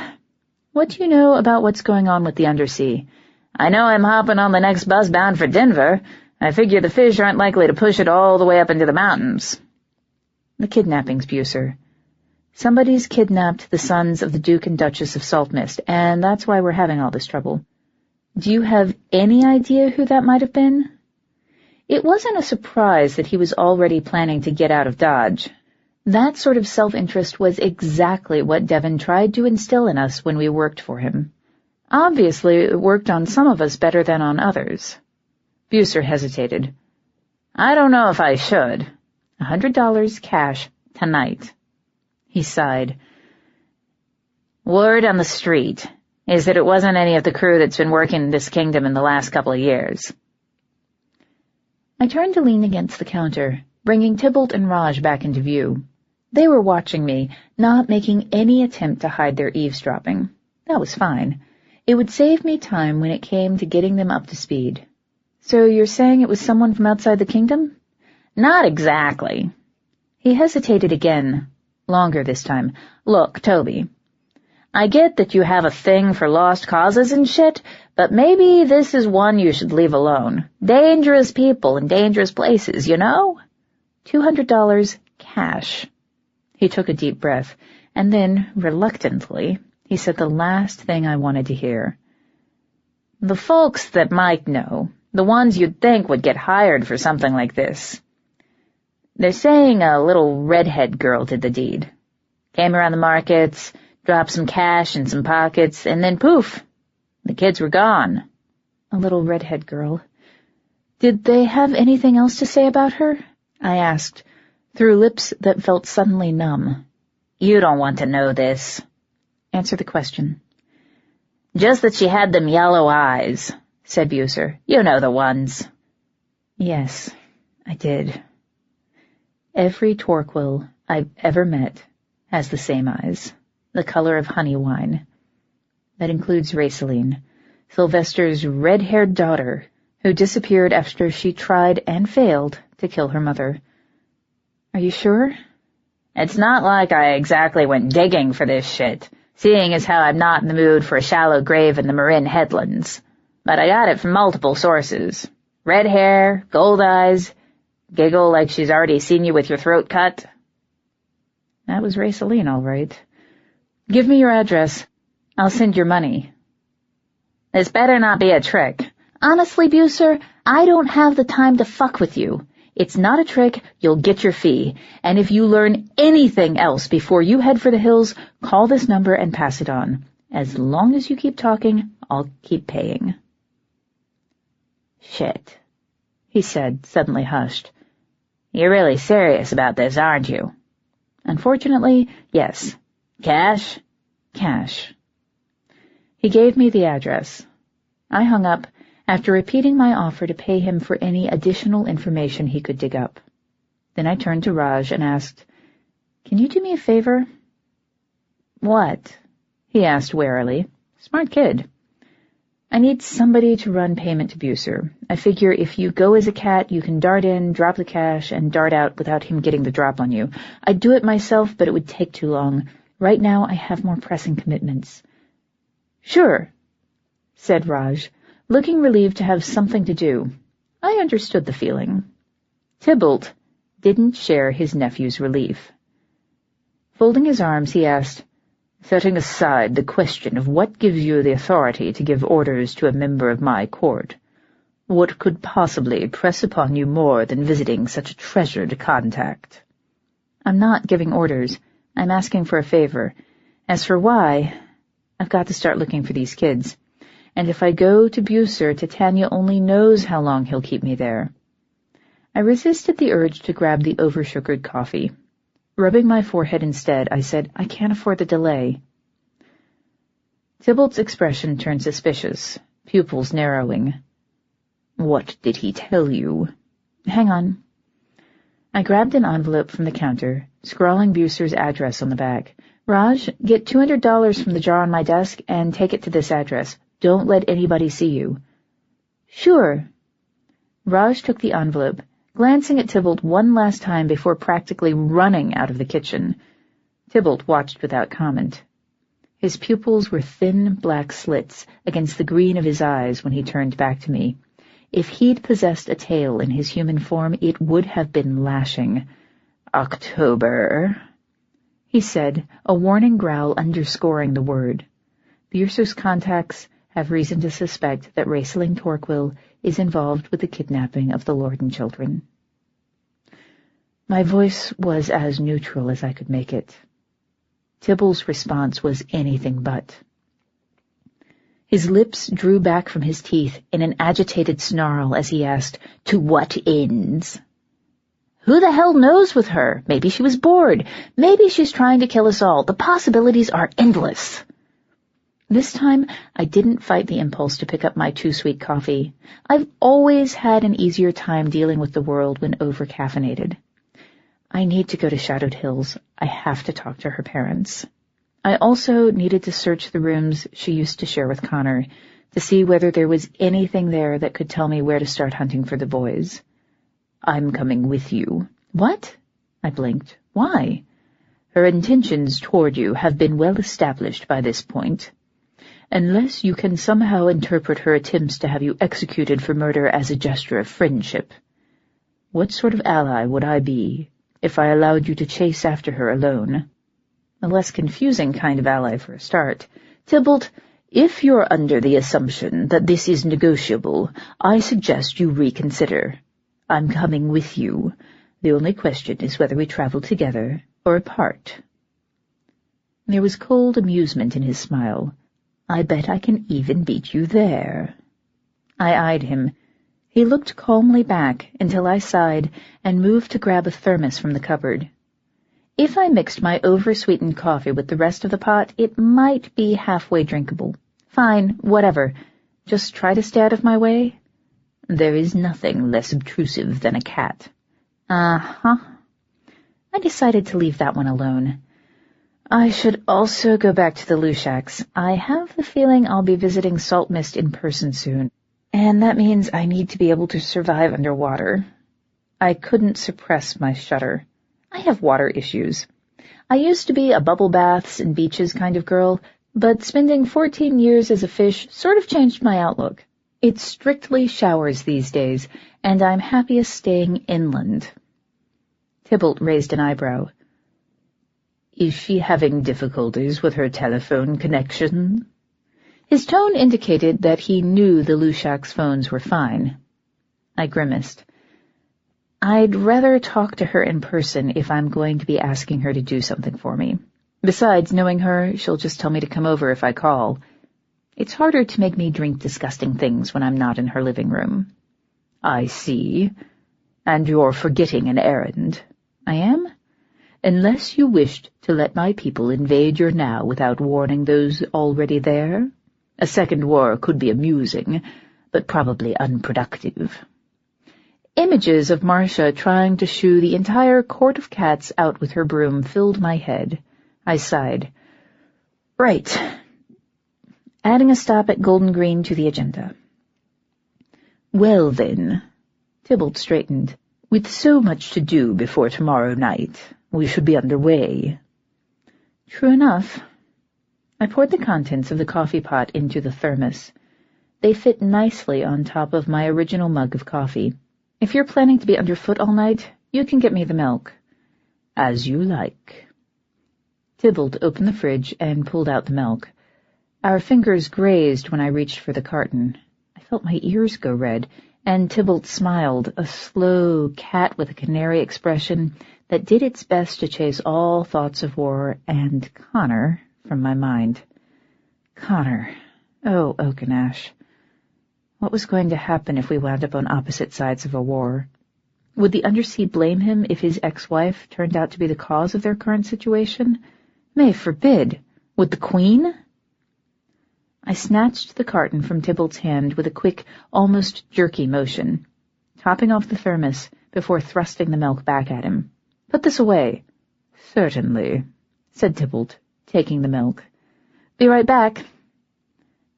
What do you know about what's going on with the Undersea? I know I'm hopping on the next bus bound for Denver. I figure the fish aren't likely to push it all the way up into the mountains. The kidnappings, Bucer. Somebody's kidnapped the sons of the Duke and Duchess of Saltmist, and that's why we're having all this trouble. Do you have any idea who that might have been? It wasn't a surprise that he was already planning to get out of Dodge. That sort of self-interest was exactly what Devon tried to instill in us when we worked for him. Obviously, it worked on some of us better than on others. Bucer hesitated. I don't know if I should. $100 cash tonight. He sighed. Word on the street is that it wasn't any of the crew that's been working this kingdom in the last couple of years. I turned to lean against the counter, bringing Tybalt and Raj back into view. They were watching me, not making any attempt to hide their eavesdropping. That was fine. It would save me time when it came to getting them up to speed. So you're saying it was someone from outside the kingdom? Not exactly. He hesitated again, longer this time. Look, Toby, I get that you have a thing for lost causes and shit, but maybe this is one you should leave alone. Dangerous people in dangerous places, you know? $200 cash. He took a deep breath, and then, reluctantly, he said the last thing I wanted to hear. The folks that might know, the ones you'd think would get hired for something like this. They're saying a little redhead girl did the deed. Came around the markets, dropped some cash in some pockets, and then poof, the kids were gone. A little redhead girl. Did they have anything else to say about her? I asked, through lips that felt suddenly numb. You don't want to know this. Answer the question. Just that she had them yellow eyes, said Bucer. You know the ones. Yes, I did. Every Torquil I've ever met has the same eyes, the color of honey wine. That includes Raceline, Sylvester's red-haired daughter, who disappeared after she tried and failed to kill her mother. Are you sure? It's not like I exactly went digging for this shit, seeing as how I'm not in the mood for a shallow grave in the Marin Headlands. But I got it from multiple sources. Red hair, gold eyes, giggle like she's already seen you with your throat cut. That was Raceline, all right. Give me your address. I'll send your money. This better not be a trick. Honestly, Bucer, I don't have the time to fuck with you. It's not a trick, you'll get your fee. And if you learn anything else before you head for the hills, call this number and pass it on. As long as you keep talking, I'll keep paying. Shit, he said, suddenly hushed. You're really serious about this, aren't you? Unfortunately, yes. Cash? Cash. He gave me the address. I hung up, after repeating my offer to pay him for any additional information he could dig up. Then I turned to Raj and asked, Can you do me a favor? What? He asked warily. Smart kid. I need somebody to run payment to Bucer. I figure if you go as a cat, you can dart in, drop the cash, and dart out without him getting the drop on you. I'd do it myself, but it would take too long. Right now I have more pressing commitments. Sure, said Raj, looking relieved to have something to do. I understood the feeling. Tybalt didn't share his nephew's relief. Folding his arms, he asked, Setting aside the question of what gives you the authority to give orders to a member of my court, what could possibly press upon you more than visiting such a treasured contact? I'm not giving orders. I'm asking for a favor. As for why, I've got to start looking for these kids. And if I go to Bucer, Titania only knows how long he'll keep me there. I resisted the urge to grab the over-sugared coffee. Rubbing my forehead instead, I said, I can't afford the delay. Tybalt's expression turned suspicious, pupils narrowing. What did he tell you? Hang on. I grabbed an envelope from the counter, scrawling Bucer's address on the back. Raj, get $200 from the jar on my desk and take it to this address. Don't let anybody see you. Sure. Raj took the envelope, glancing at Tybalt one last time before practically running out of the kitchen. Tybalt watched without comment. His pupils were thin black slits against the green of his eyes when he turned back to me. If he'd possessed a tail in his human form, it would have been lashing. "October," he said, a warning growl underscoring the word. Biercer's contacts have reason to suspect that Raceling Torquil is involved with the kidnapping of the Lorden children. My voice was as neutral as I could make it. Tybalt's response was anything but. His lips drew back from his teeth in an agitated snarl as he asked, "To what ends?" "Who the hell knows with her? Maybe she was bored. Maybe she's trying to kill us all. The possibilities are endless." This time, I didn't fight the impulse to pick up my too-sweet coffee. I've always had an easier time dealing with the world when over-caffeinated. I need to go to Shadowed Hills. I have to talk to her parents. I also needed to search the rooms she used to share with Connor to see whether there was anything there that could tell me where to start hunting for the boys. "I'm coming with you." "What?" I blinked. "Why?" "Her intentions toward you have been well established by this point. Unless you can somehow interpret her attempts to have you executed for murder as a gesture of friendship. What sort of ally would I be if I allowed you to chase after her alone? A less confusing kind of ally for a start. Tybalt, if you're under the assumption that this is negotiable, I suggest you reconsider. I'm coming with you. The only question is whether we travel together or apart." There was cold amusement in his smile. "I bet I can even beat you there." I eyed him. He looked calmly back until I sighed and moved to grab a thermos from the cupboard. If I mixed my over-sweetened coffee with the rest of the pot, it might be halfway drinkable. Fine, whatever. Just try to stay out of my way. There is nothing less obtrusive than a cat. Uh-huh. I decided to leave that one alone. I should also go back to the Lushaks. I have the feeling I'll be visiting Saltmist in person soon, and that means I need to be able to survive underwater. I couldn't suppress my shudder. I have water issues. I used to be a bubble baths and beaches kind of girl, but spending 14 years as a fish sort of changed my outlook. It's strictly showers these days, and I'm happiest staying inland. Tybalt raised an eyebrow. "Is she having difficulties with her telephone connection?" His tone indicated that he knew the Lushak's phones were fine. I grimaced. "I'd rather talk to her in person if I'm going to be asking her to do something for me. Besides, knowing her, she'll just tell me to come over if I call. It's harder to make me drink disgusting things when I'm not in her living room." "I see. And you're forgetting an errand." "I am?" "Unless you wished to let my people invade your now without warning those already there. A second war could be amusing, but probably unproductive." Images of Marcia trying to shoo the entire court of cats out with her broom filled my head. I sighed. Right. Adding a stop at Golden Green to the agenda. "Well then," Tybalt straightened, "with so much to do before tomorrow night, we should be underway." True enough. I poured the contents of the coffee pot into the thermos. They fit nicely on top of my original mug of coffee. If you're planning to be underfoot all night, you can get me the milk. "As you like." Tybalt opened the fridge and pulled out the milk. Our fingers grazed when I reached for the carton. I felt my ears go red, and Tybalt smiled, a slow cat with a canary expression that did its best to chase all thoughts of war and Connor from my mind. Connor. Oh, Oakenash. What was going to happen if we wound up on opposite sides of a war? Would the Undersea blame him if his ex-wife turned out to be the cause of their current situation? May forbid! Would the Queen? I snatched the carton from Tybalt's hand with a quick, almost jerky motion, topping off the thermos before thrusting the milk back at him. "Put this away." "Certainly," said Tybalt, taking the milk. "Be right back."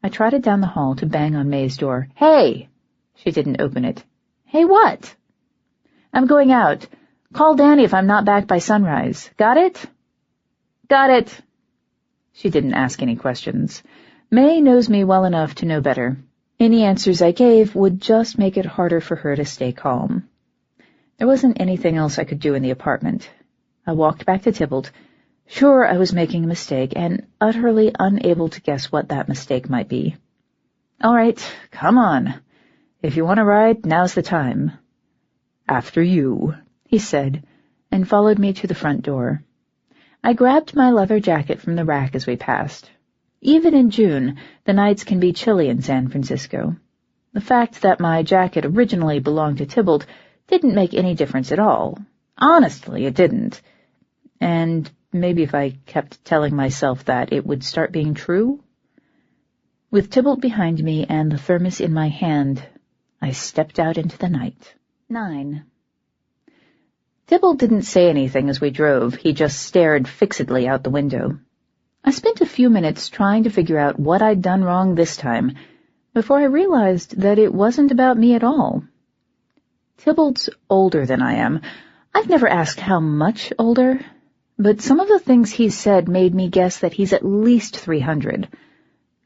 I trotted down the hall to bang on May's door. "Hey!" She didn't open it. Hey, what? I'm going out. Call Danny if I'm not back by sunrise. Got it? Got it. She didn't ask any questions. May knows me well enough to know better. Any answers I gave would just make it harder for her to stay calm. There wasn't anything else I could do in the apartment. I walked back to Tybalt, sure I was making a mistake, and utterly unable to guess what that mistake might be. All right, come on. If you want to ride, now's the time. After you, he said, and followed me to the front door. I grabbed my leather jacket from the rack as we passed. Even in June, the nights can be chilly in San Francisco. The fact that my jacket originally belonged to Tybalt didn't make any difference at all. Honestly, it didn't. And maybe if I kept telling myself that, it would start being true? With Tybalt behind me and the thermos in my hand, I stepped out into the night. 9. Tybalt didn't say anything as we drove. He just stared fixedly out the window. I spent a few minutes trying to figure out what I'd done wrong this time, before I realized that it wasn't about me at all. Tybalt's older than I am. I've never asked how much older, but some of the things he said made me guess that he's at least 300.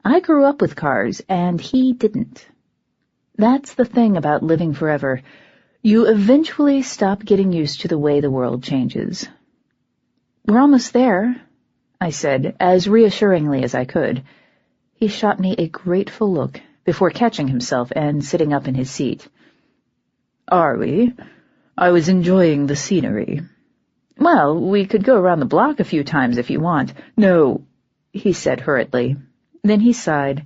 I grew up with cars, and he didn't. That's the thing about living forever. You eventually stop getting used to the way the world changes. We're almost there, I said, as reassuringly as I could. He shot me a grateful look before catching himself and sitting up in his seat. Are we? I was enjoying the scenery. Well, we could go around the block a few times if you want. No, he said hurriedly. Then he sighed,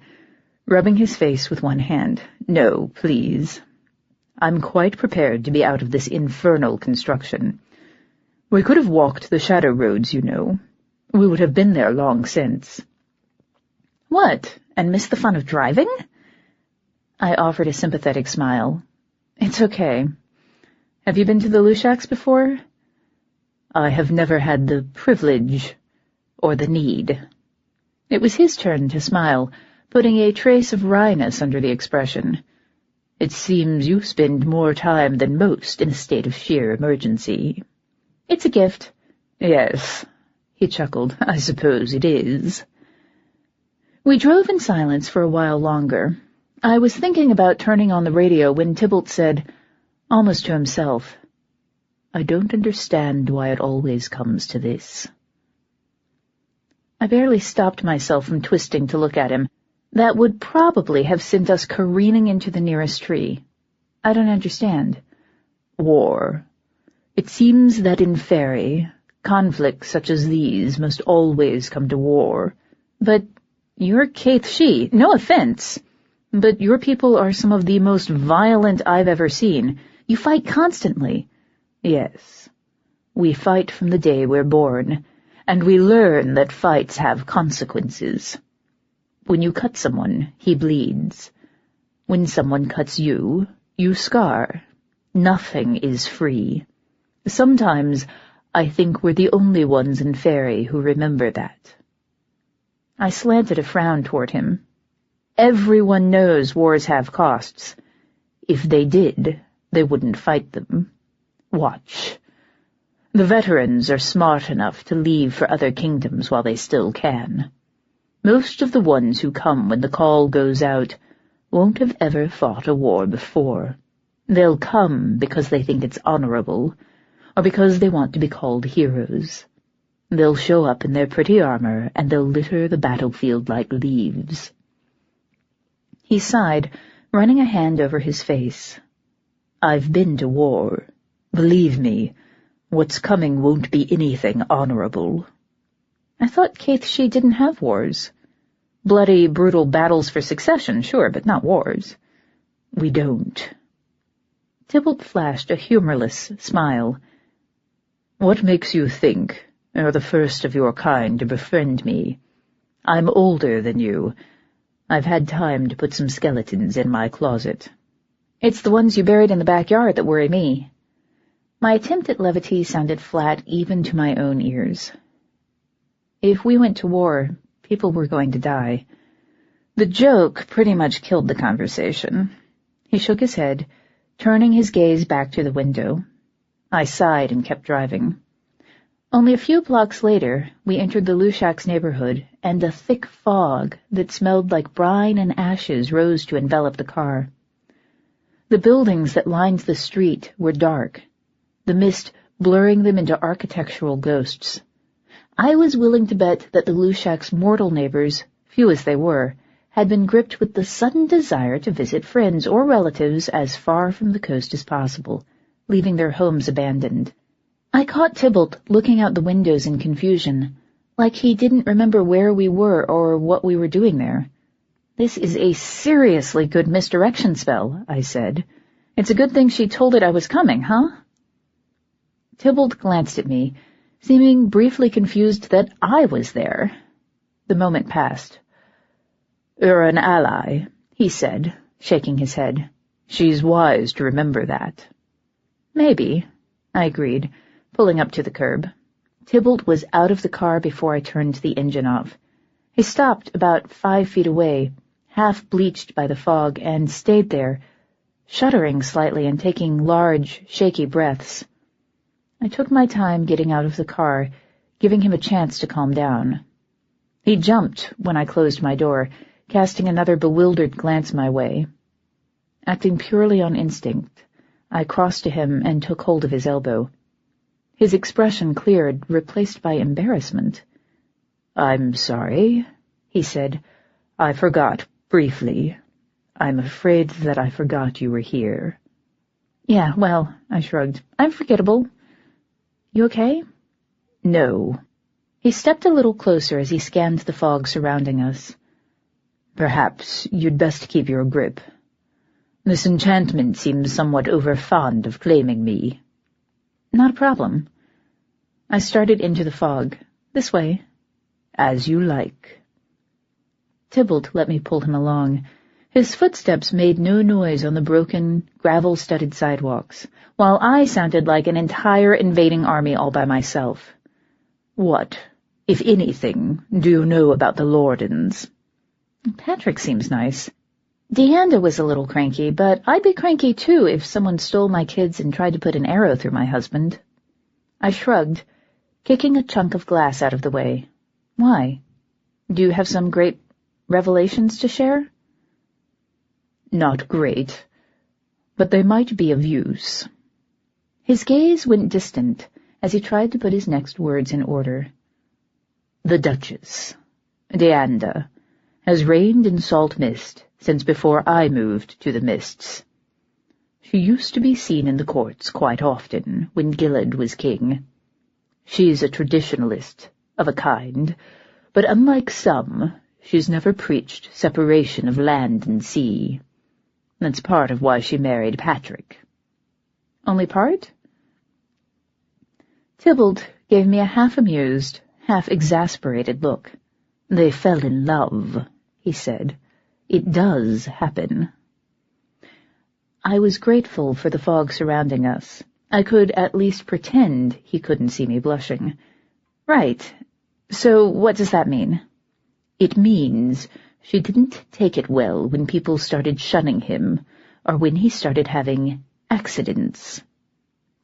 rubbing his face with one hand. No, please. I'm quite prepared to be out of this infernal construction. We could have walked the shadow roads, you know. We would have been there long since. What, and missed the fun of driving? I offered a sympathetic smile. It's okay. Have you been to the Lushaks before? I have never had the privilege or the need. It was his turn to smile, putting a trace of wryness under the expression. It seems you spend more time than most in a state of sheer emergency. It's a gift. Yes, he chuckled. I suppose it is. We drove in silence for a while longer. I was thinking about turning on the radio when Tybalt said, almost to himself, I don't understand why it always comes to this. I barely stopped myself from twisting to look at him. That would probably have sent us careening into the nearest tree. I don't understand. War. It seems that in Faerie, conflicts such as these must always come to war. But you're Caith She, no offense. But your people are some of the most violent I've ever seen. You fight constantly. Yes, we fight from the day we're born, and we learn that fights have consequences. When you cut someone, he bleeds. When someone cuts you, you scar. Nothing is free. Sometimes I think we're the only ones in Faerie who remember that. I slanted a frown toward him. Everyone knows wars have costs. If they did, they wouldn't fight them. Watch. The veterans are smart enough to leave for other kingdoms while they still can. Most of the ones who come when the call goes out won't have ever fought a war before. They'll come because they think it's honorable, or because they want to be called heroes. They'll show up in their pretty armor, and they'll litter the battlefield like leaves. He sighed, running a hand over his face. I've been to war. Believe me, what's coming won't be anything honorable. I thought Caith She didn't have wars. Bloody, brutal battles for succession, sure, but not wars. We don't. Tybalt flashed a humorless smile. What makes you think you're the first of your kind to befriend me? I'm older than you. I've had time to put some skeletons in my closet. It's the ones you buried in the backyard that worry me. My attempt at levity sounded flat even to my own ears. If we went to war, people were going to die. The joke pretty much killed the conversation. He shook his head, turning his gaze back to the window. I sighed and kept driving. Only a few blocks later, we entered the Lushak's neighborhood, and a thick fog that smelled like brine and ashes rose to envelop the car. The buildings that lined the street were dark, the mist blurring them into architectural ghosts. I was willing to bet that the Lushak's mortal neighbors, few as they were, had been gripped with the sudden desire to visit friends or relatives as far from the coast as possible, leaving their homes abandoned. I caught Tybalt looking out the windows in confusion, like he didn't remember where we were or what we were doing there. "This is a seriously good misdirection spell," I said. "It's a good thing she told it I was coming, huh?" Tybalt glanced at me, seeming briefly confused that I was there. The moment passed. "You're an ally," he said, shaking his head. "She's wise to remember that." "Maybe," I agreed, pulling up to the curb. Tybalt was out of the car before I turned the engine off. He stopped about 5 feet away, half bleached by the fog, and stayed there, shuddering slightly and taking large, shaky breaths. I took my time getting out of the car, giving him a chance to calm down. He jumped when I closed my door, casting another bewildered glance my way. Acting purely on instinct, I crossed to him and took hold of his elbow. His expression cleared, replaced by embarrassment. "I'm sorry," he said. "I forgot, briefly. I'm afraid that I forgot you were here." "Yeah, well," I shrugged. "I'm forgettable. You okay?" "No." He stepped a little closer as he scanned the fog surrounding us. "Perhaps you'd best keep your grip. This enchantment seems somewhat overfond of claiming me." "Not a problem." I started into the fog. "This way." "As you like." Tybalt let me pull him along. His footsteps made no noise on the broken, gravel-studded sidewalks, while I sounded like an entire invading army all by myself. "What, if anything, do you know about the Lordens?" "Patrick seems nice. Dianda was a little cranky, but I'd be cranky too if someone stole my kids and tried to put an arrow through my husband." I shrugged, kicking a chunk of glass out of the way. "Why? Do you have some great revelations to share?" "Not great, but they might be of use." His gaze went distant as he tried to put his next words in order. "The Duchess, Dianda, has reigned in Saltmist since before I moved to the Mists. She used to be seen in the courts quite often when Gilad was king. She's a traditionalist, of a kind, but unlike some, she's never preached separation of land and sea. That's part of why she married Patrick." "Only part?" Tybalt gave me a half-amused, half-exasperated look. "They fell in love," he said. "It does happen." I was grateful for the fog surrounding us. I could at least pretend he couldn't see me blushing. "Right. So what does that mean?" "It means she didn't take it well when people started shunning him, or when he started having accidents.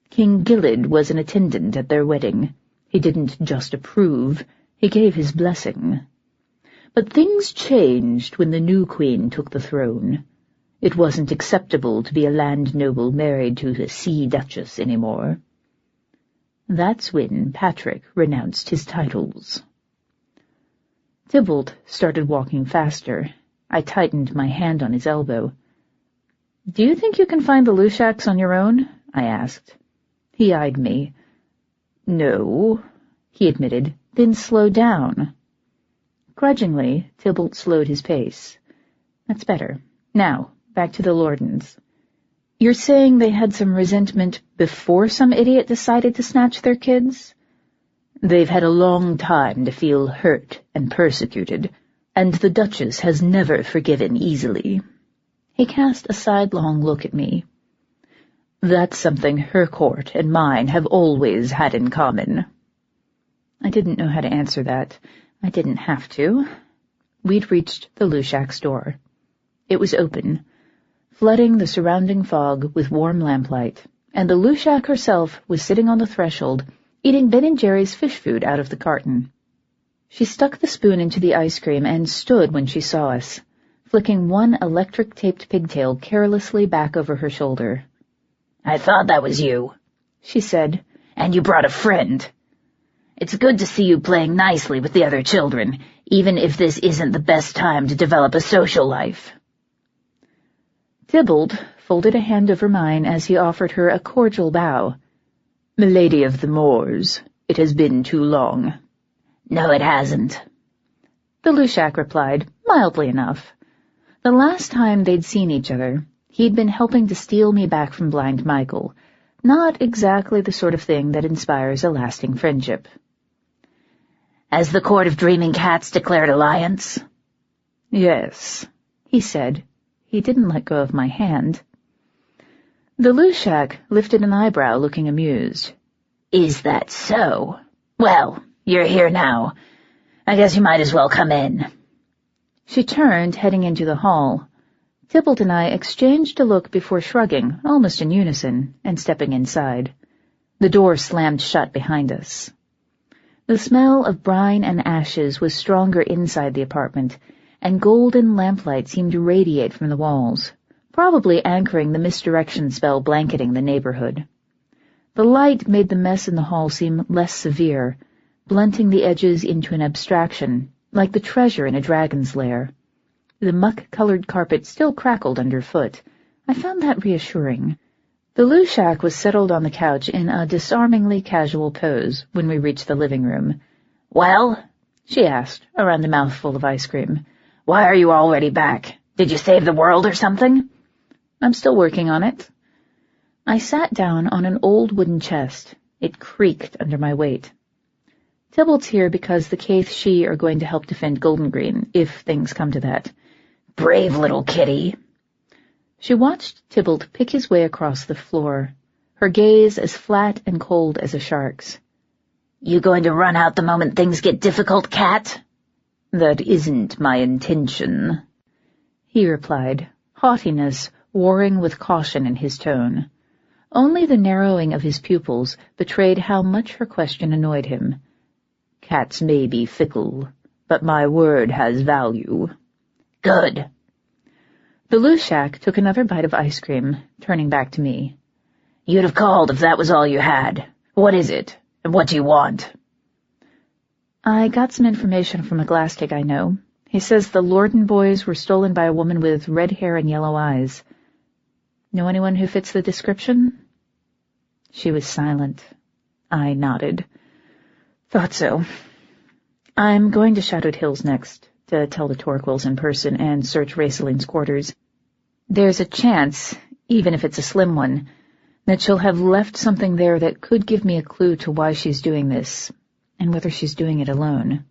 King Gilad was an attendant at their wedding. He didn't just approve, he gave his blessing. But things changed when the new queen took the throne. It wasn't acceptable to be a land noble married to a sea duchess anymore. That's when Patrick renounced his titles." Tybalt started walking faster. I tightened my hand on his elbow. "Do you think you can find the Lushaks on your own?" I asked. He eyed me. "No," he admitted, then slowed down. Grudgingly, Tybalt slowed his pace. "That's better. Now, back to the Lordens. You're saying they had some resentment before some idiot decided to snatch their kids?" "They've had a long time to feel hurt and persecuted, and the Duchess has never forgiven easily." He cast a sidelong look at me. "That's something her court and mine have always had in common." I didn't know how to answer that. I didn't have to. We'd reached the Lushak's door. It was open. flooding the surrounding fog with warm lamplight, and the Lushak herself was sitting on the threshold, eating Ben & Jerry's fish food out of the carton. She stuck the spoon into the ice cream and stood when she saw us, flicking one electric-taped pigtail carelessly back over her shoulder.
"I thought that was you," she said, "and you brought a friend. It's good to see you playing nicely with the other children, even if this isn't the best time to develop a social life."
Tybalt folded a hand over mine as he offered her a cordial bow. "Milady of the Moors, it has been too long."
"No, it hasn't,"
the Lushak replied, mildly enough. The last time they'd seen each other, he'd been helping to steal me back from Blind Michael, not exactly the sort of thing that inspires a lasting friendship.
"Has the Court of Dreaming Cats declared alliance?"
"Yes," he said. He didn't let go of my hand. The Lushak lifted an eyebrow, looking amused.
"Is that so? Well, you're here now. I guess you might as well come in."
She turned, heading into the hall. Tybalt and I exchanged a look before shrugging, almost in unison, and stepping inside. The door slammed shut behind us. The smell of brine and ashes was stronger inside the apartment, and golden lamplight seemed to radiate from the walls, probably anchoring the misdirection spell blanketing the neighborhood. The light made the mess in the hall seem less severe, blunting the edges into an abstraction, like the treasure in a dragon's lair. The muck-colored carpet still crackled underfoot. I found that reassuring. The Lushak was settled on the couch in a disarmingly casual pose when we reached the living room.
"Well?"
she asked, around a mouthful of ice cream.
"Why are you already back? Did you save the world or something?"
"I'm still working on it." I sat down on an old wooden chest. It creaked under my weight. "Tybalt's here because the Caith She are going to help defend Golden Green, if things come to that."
"Brave little kitty."
She watched Tybalt pick his way across the floor, her gaze as flat and cold as a shark's.
"You going to run out the moment things get difficult, cat?"
"That isn't my intention," he replied, haughtiness warring with caution in his tone. Only the narrowing of his pupils betrayed how much her question annoyed him. "Cats may be fickle, but my word has value."
"Good."
The Lushak took another bite of ice cream, turning back to me.
"You'd have called if that was all you had. What is it? And what do you want?"
"I got some information from a glass-tick I know. He says the Lorden boys were stolen by a woman with red hair and yellow eyes. Know anyone who fits the description?" She was silent. I nodded. "Thought so. I'm going to Shadowed Hills next, to tell the Torquils in person and search Raceline's quarters. There's a chance, even if it's a slim one, that she'll have left something there that could give me a clue to why she's doing this, and whether she's doing it alone."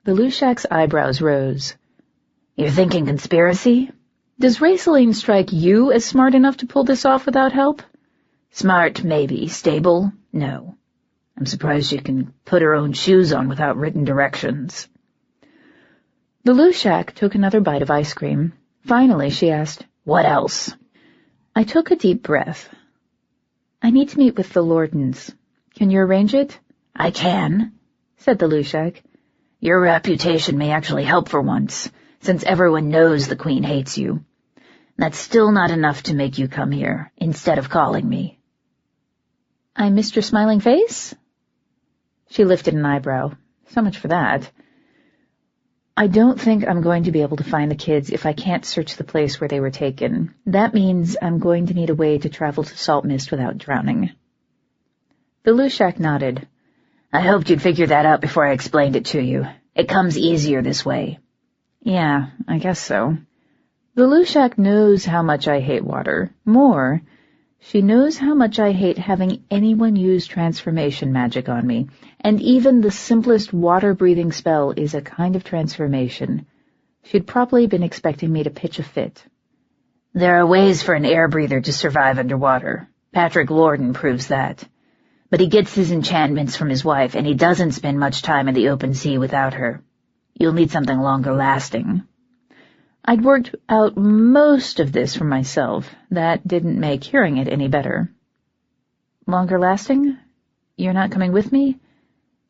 The Lushak's eyebrows rose.
"You're thinking conspiracy?"
"Does Raceline strike you as smart enough to pull this off without help?"
"Smart, maybe. Stable? No. I'm surprised she can put her own shoes on without written directions."
The Lushak took another bite of ice cream. Finally, she asked,
"What else?"
I took a deep breath. "I need to meet with the Lordens. Can you arrange it?"
"I can,"
said the Lushak.
"Your reputation may actually help for once, since everyone knows the Queen hates you. That's still not enough to make you come here, instead of calling me."
"I missed your smiling face?" She lifted an eyebrow. "So much for that." "I don't think I'm going to be able to find the kids if I can't search the place where they were taken. That means I'm going to need a way to travel to Saltmist without drowning." The Lushak nodded.
"I hoped you'd figure that out before I explained it to you. It comes easier this way."
"Yeah, I guess so." The Lushak knows how much I hate water. More, she knows how much I hate having anyone use transformation magic on me, and even the simplest water-breathing spell is a kind of transformation. She'd probably been expecting me to pitch a fit.
"There are ways for an air breather to survive underwater. Patrick Lorden proves that. But he gets his enchantments from his wife, and he doesn't spend much time in the open sea without her. You'll need something longer lasting."
I'd worked out most of this for myself. That didn't make hearing it any better. Longer lasting? You're not coming with me?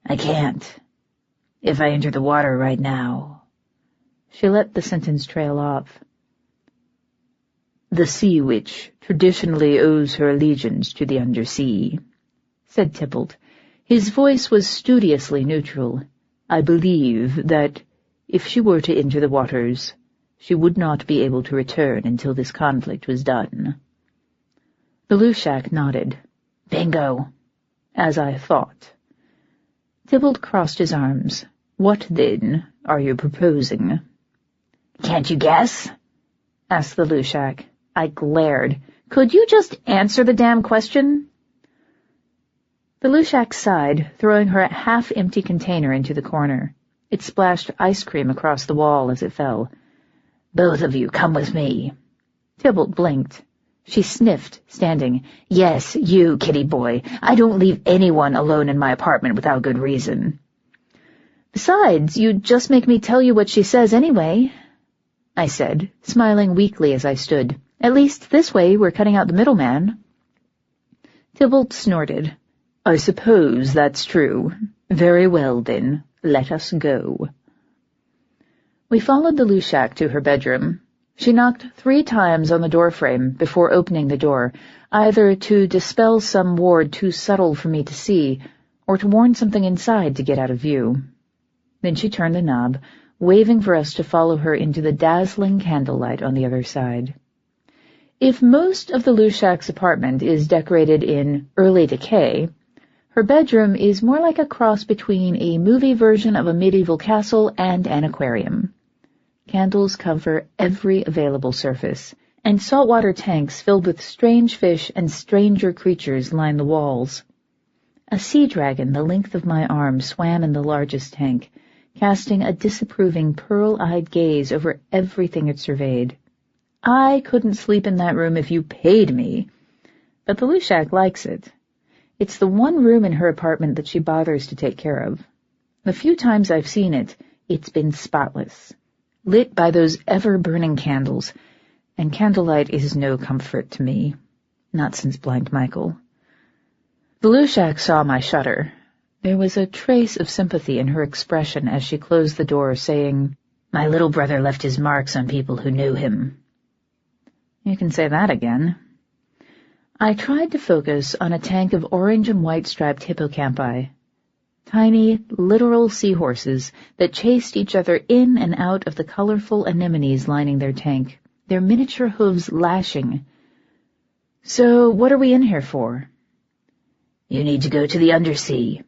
I can't. If I enter the water right now.
She let the sentence trail off. The sea witch traditionally owes her allegiance to the undersea, said Tybalt. His voice was studiously neutral. I believe that if she were to enter the waters, she would not be able to return until this conflict was done. The Lushak nodded.
Bingo.
As I thought. Tybalt crossed his arms. What, then, are you proposing?
Can't you guess?
Asked the Lushak. I glared. Could you just answer the damn question? The Lushak sighed, throwing her half-empty container into the corner. It splashed ice cream across the wall as it fell.
Both of you, come with me.
Tybalt blinked. She sniffed, standing.
Yes, you, kitty boy. I don't leave anyone alone in my apartment without good reason.
Besides, you'd just make me tell you what she says anyway, I said, smiling weakly as I stood. At least this way we're cutting out the middleman. Tybalt snorted. I suppose that's true. Very well, then. Let us go. We followed the Lushak to her bedroom. She knocked 3 times on the doorframe before opening the door, either to dispel some ward too subtle for me to see, or to warn something inside to get out of view. Then she turned the knob, waving for us to follow her into the dazzling candlelight on the other side. If most of the Lushak's apartment is decorated in early decay, her bedroom is more like a cross between a movie version of a medieval castle and an aquarium. Candles cover every available surface, and saltwater tanks filled with strange fish and stranger creatures line the walls. A sea dragon the length of my arm swam in the largest tank, casting a disapproving pearl-eyed gaze over everything it surveyed. I couldn't sleep in that room if you paid me, but the Lushak likes it. It's the one room in her apartment that she bothers to take care of. The few times I've seen it, it's been spotless, lit by those ever-burning candles, and candlelight is no comfort to me, not since Blind Michael. The Lushak saw my shudder. There was a trace of sympathy in her expression as she closed the door, saying,
My little brother left his marks on people who knew him.
You can say that again. I tried to focus on a tank of orange and white striped hippocampi, tiny, literal seahorses that chased each other in and out of the colorful anemones lining their tank, their miniature hooves lashing. So what are we in here for?
You need to go to the Undersea.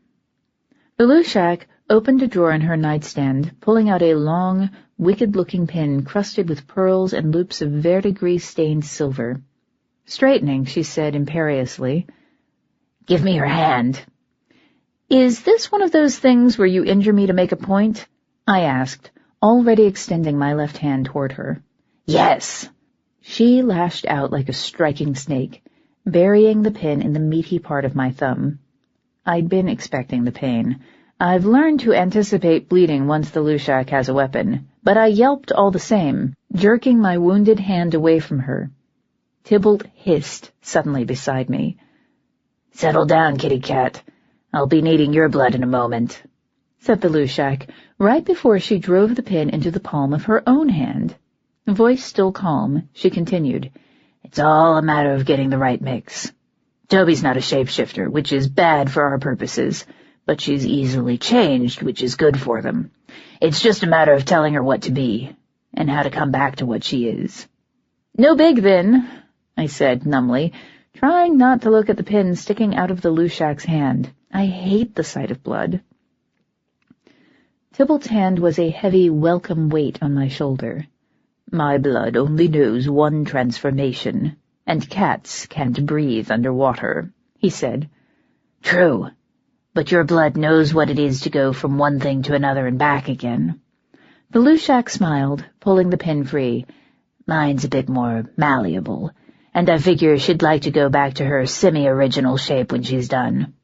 The Lushak opened a drawer in her nightstand, pulling out a long, wicked-looking pin crusted with pearls and loops of verdigris-stained silver. Straightening, she said imperiously,
Give me your hand.
Is this one of those things where you injure me to make a point? I asked, already extending my left hand toward her.
Yes.
She lashed out like a striking snake, burying the pin in the meaty part of my thumb. I'd been expecting the pain. I've learned to anticipate bleeding once the Lushak has a weapon, but I yelped all the same, jerking my wounded hand away from her. Tybalt hissed suddenly beside me.
Settle down, kitty cat. I'll be needing your blood in a moment,
said the Lushak, right before she drove the pin into the palm of her own hand. Voice still calm, she continued,
It's all a matter of getting the right mix. Toby's not a shapeshifter, which is bad for our purposes, but she's easily changed, which is good for them. It's just a matter of telling her what to be, and how to come back to what she is.
No big, then, I said numbly, trying not to look at the pin sticking out of the Lushak's hand. I hate the sight of blood. Tybalt's hand was a heavy, welcome weight on my shoulder. My blood only knows one transformation, and cats can't breathe underwater, he said.
True, but your blood knows what it is to go from one thing to another and back again.
The Lushak smiled, pulling the pin free.
Mine's a bit more malleable, and I figure she'd like to go back to her semi-original shape when she's done.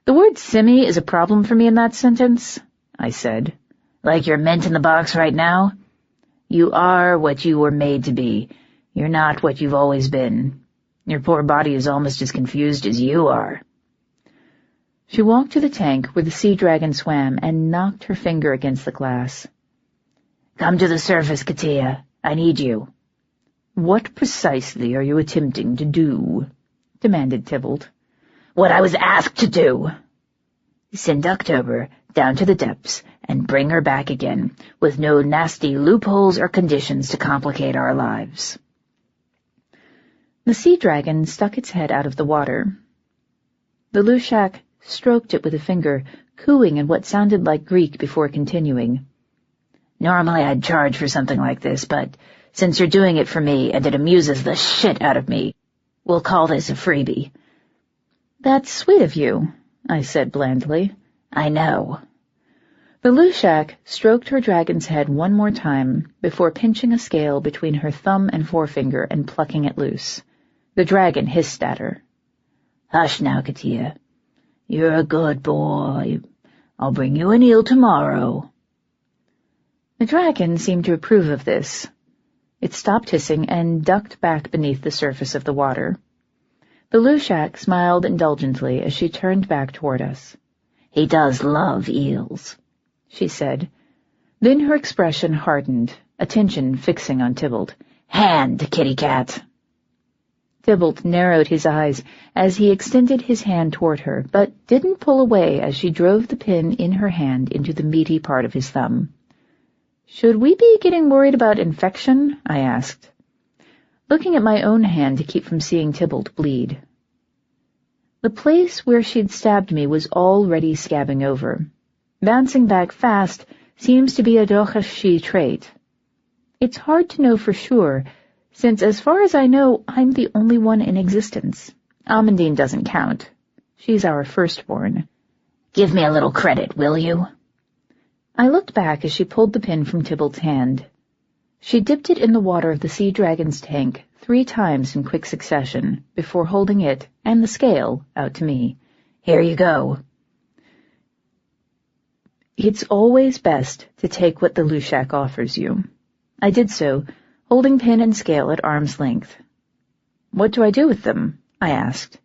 The word semi is a problem for me in that sentence, I said.
Like you're mint in the box right now? You are what you were made to be. You're not what you've always been. Your poor body is almost as confused as you are."
She walked to the tank where the sea dragon swam and knocked her finger against the glass.
"Come to the surface, Katia. I need you."
"What precisely are you attempting to do?" demanded Tybalt.
"What I was asked to do. Send October down to the depths and bring her back again, with no nasty loopholes or conditions to complicate our lives."
The sea dragon stuck its head out of the water. The Lushak stroked it with a finger, cooing in what sounded like Greek before continuing.
"Normally I'd charge for something like this, but since you're doing it for me and it amuses the shit out of me, we'll call this a freebie."
"That's sweet of you," I said blandly.
"I know."
The Lushak stroked her dragon's head one more time before pinching a scale between her thumb and forefinger and plucking it loose. The dragon hissed at her.
"Hush now, Katia. You're a good boy. I'll bring you an eel tomorrow."
The dragon seemed to approve of this. It stopped hissing and ducked back beneath the surface of the water. The Lushak smiled indulgently as she turned back toward us.
"He does love eels,"
she said. Then her expression hardened, attention fixing on Tybalt.
"Hand, kitty cat."
Tybalt narrowed his eyes as he extended his hand toward her, but didn't pull away as she drove the pin in her hand into the meaty part of his thumb. "Should we be getting worried about infection?" I asked, looking at my own hand to keep from seeing Tybalt bleed. The place where she'd stabbed me was already scabbing over. Bouncing back fast seems to be a Duchess trait. It's hard to know for sure, since as far as I know, I'm the only one in existence. Amandine doesn't count. She's our firstborn.
"Give me a little credit, will you?"
I looked back as she pulled the pin from Tybalt's hand. She dipped it in the water of the sea dragon's tank 3 times in quick succession before holding it and the scale out to me.
"Here you go."
It's always best to take what the Lushak offers you. I did so, holding pin and scale at arm's length. "What do I do with them?" I asked.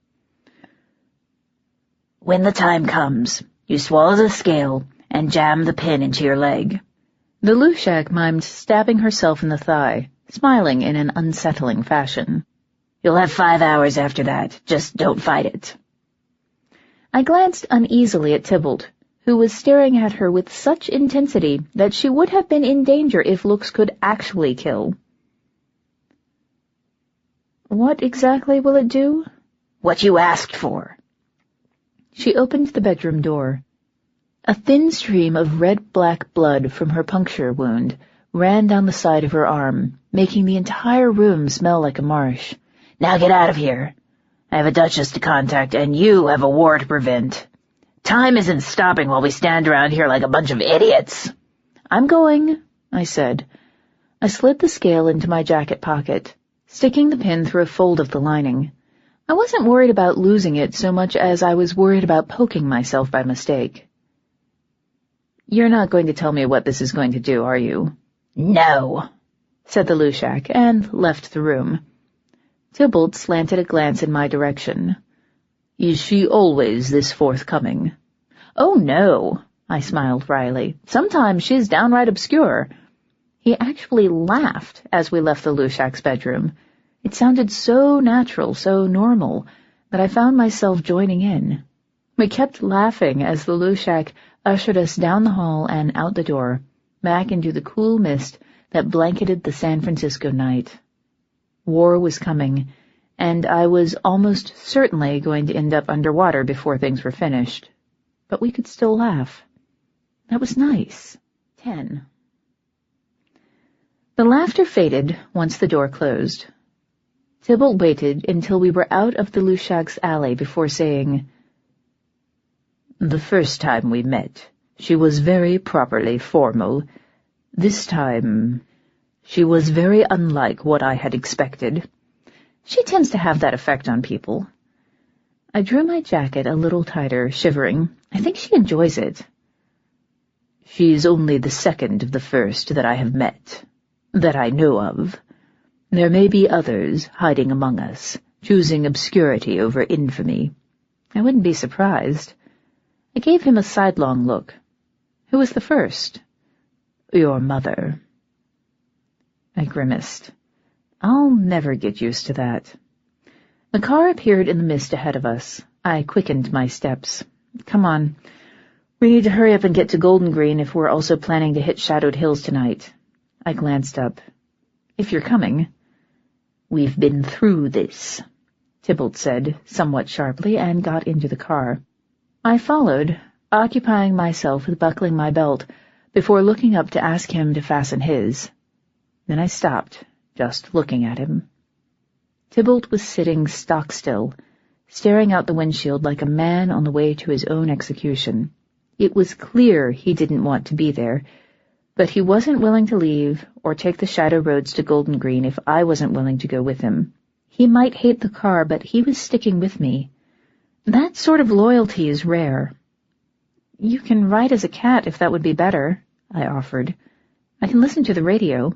"When the time comes, you swallow the scale and jam the pin into your leg."
The Lushak mimed stabbing herself in the thigh, smiling in an unsettling fashion.
"You'll have 5 hours after that. Just don't fight it."
I glanced uneasily at Tybalt, who was staring at her with such intensity that she would have been in danger if looks could actually kill. "What exactly will it do?"
"What you asked for."
She opened the bedroom door. A thin stream of red-black blood from her puncture wound ran down the side of her arm, making the entire room smell like a marsh.
"Now get out of here. I have a duchess to contact, and you have a war to prevent. Time isn't stopping while we stand around here like a bunch of idiots."
"I'm going," I said. I slid the scale into my jacket pocket, sticking the pin through a fold of the lining. I wasn't worried about losing it so much as I was worried about poking myself by mistake. "You're not going to tell me what this is going to do, are you?"
"No,"
said the Lushak, and left the room. Tybalt slanted a glance in my direction. "Is she always this forthcoming?" "Oh, no," I smiled wryly. "Sometimes she's downright obscure." He actually laughed as we left the Lushak's bedroom. It sounded so natural, so normal, that I found myself joining in. We kept laughing as the Lushak ushered us down the hall and out the door, back into the cool mist that blanketed the San Francisco night. War was coming, and I was almost certainly going to end up underwater before things were finished. But we could still laugh. That was nice. 10. The laughter faded once the door closed. Tybalt waited until we were out of the Lushak's alley before saying, "The first time we met, she was very properly formal. This time, she was very unlike what I had expected. She tends to have that effect on people." I drew my jacket a little tighter, shivering. I think she enjoys it. "She's only the second of the first that I have met," That I know of. There may be others hiding among us, choosing obscurity over infamy. I wouldn't be surprised. I gave him a sidelong look. Who was the first? Your mother. I grimaced. I'll never get used to that. The car appeared in the mist ahead of us. I quickened my steps. Come on. We need to hurry up and get to Golden Green if we're also planning to hit Shadowed Hills tonight. I glanced up. If you're coming. We've been through this, Tybalt said, somewhat sharply, and got into the car. I followed, occupying myself with buckling my belt, before looking up to ask him to fasten his. Then I stopped, just looking at him. Tybalt was sitting stock-still, staring out the windshield like a man on the way to his own execution. It was clear he didn't want to be there, but he wasn't willing to leave or take the shadow roads to Golden Green if I wasn't willing to go with him. He might hate the car, but he was sticking with me. That sort of loyalty is rare. You can ride as a cat if that would be better, I offered. I can listen to the radio.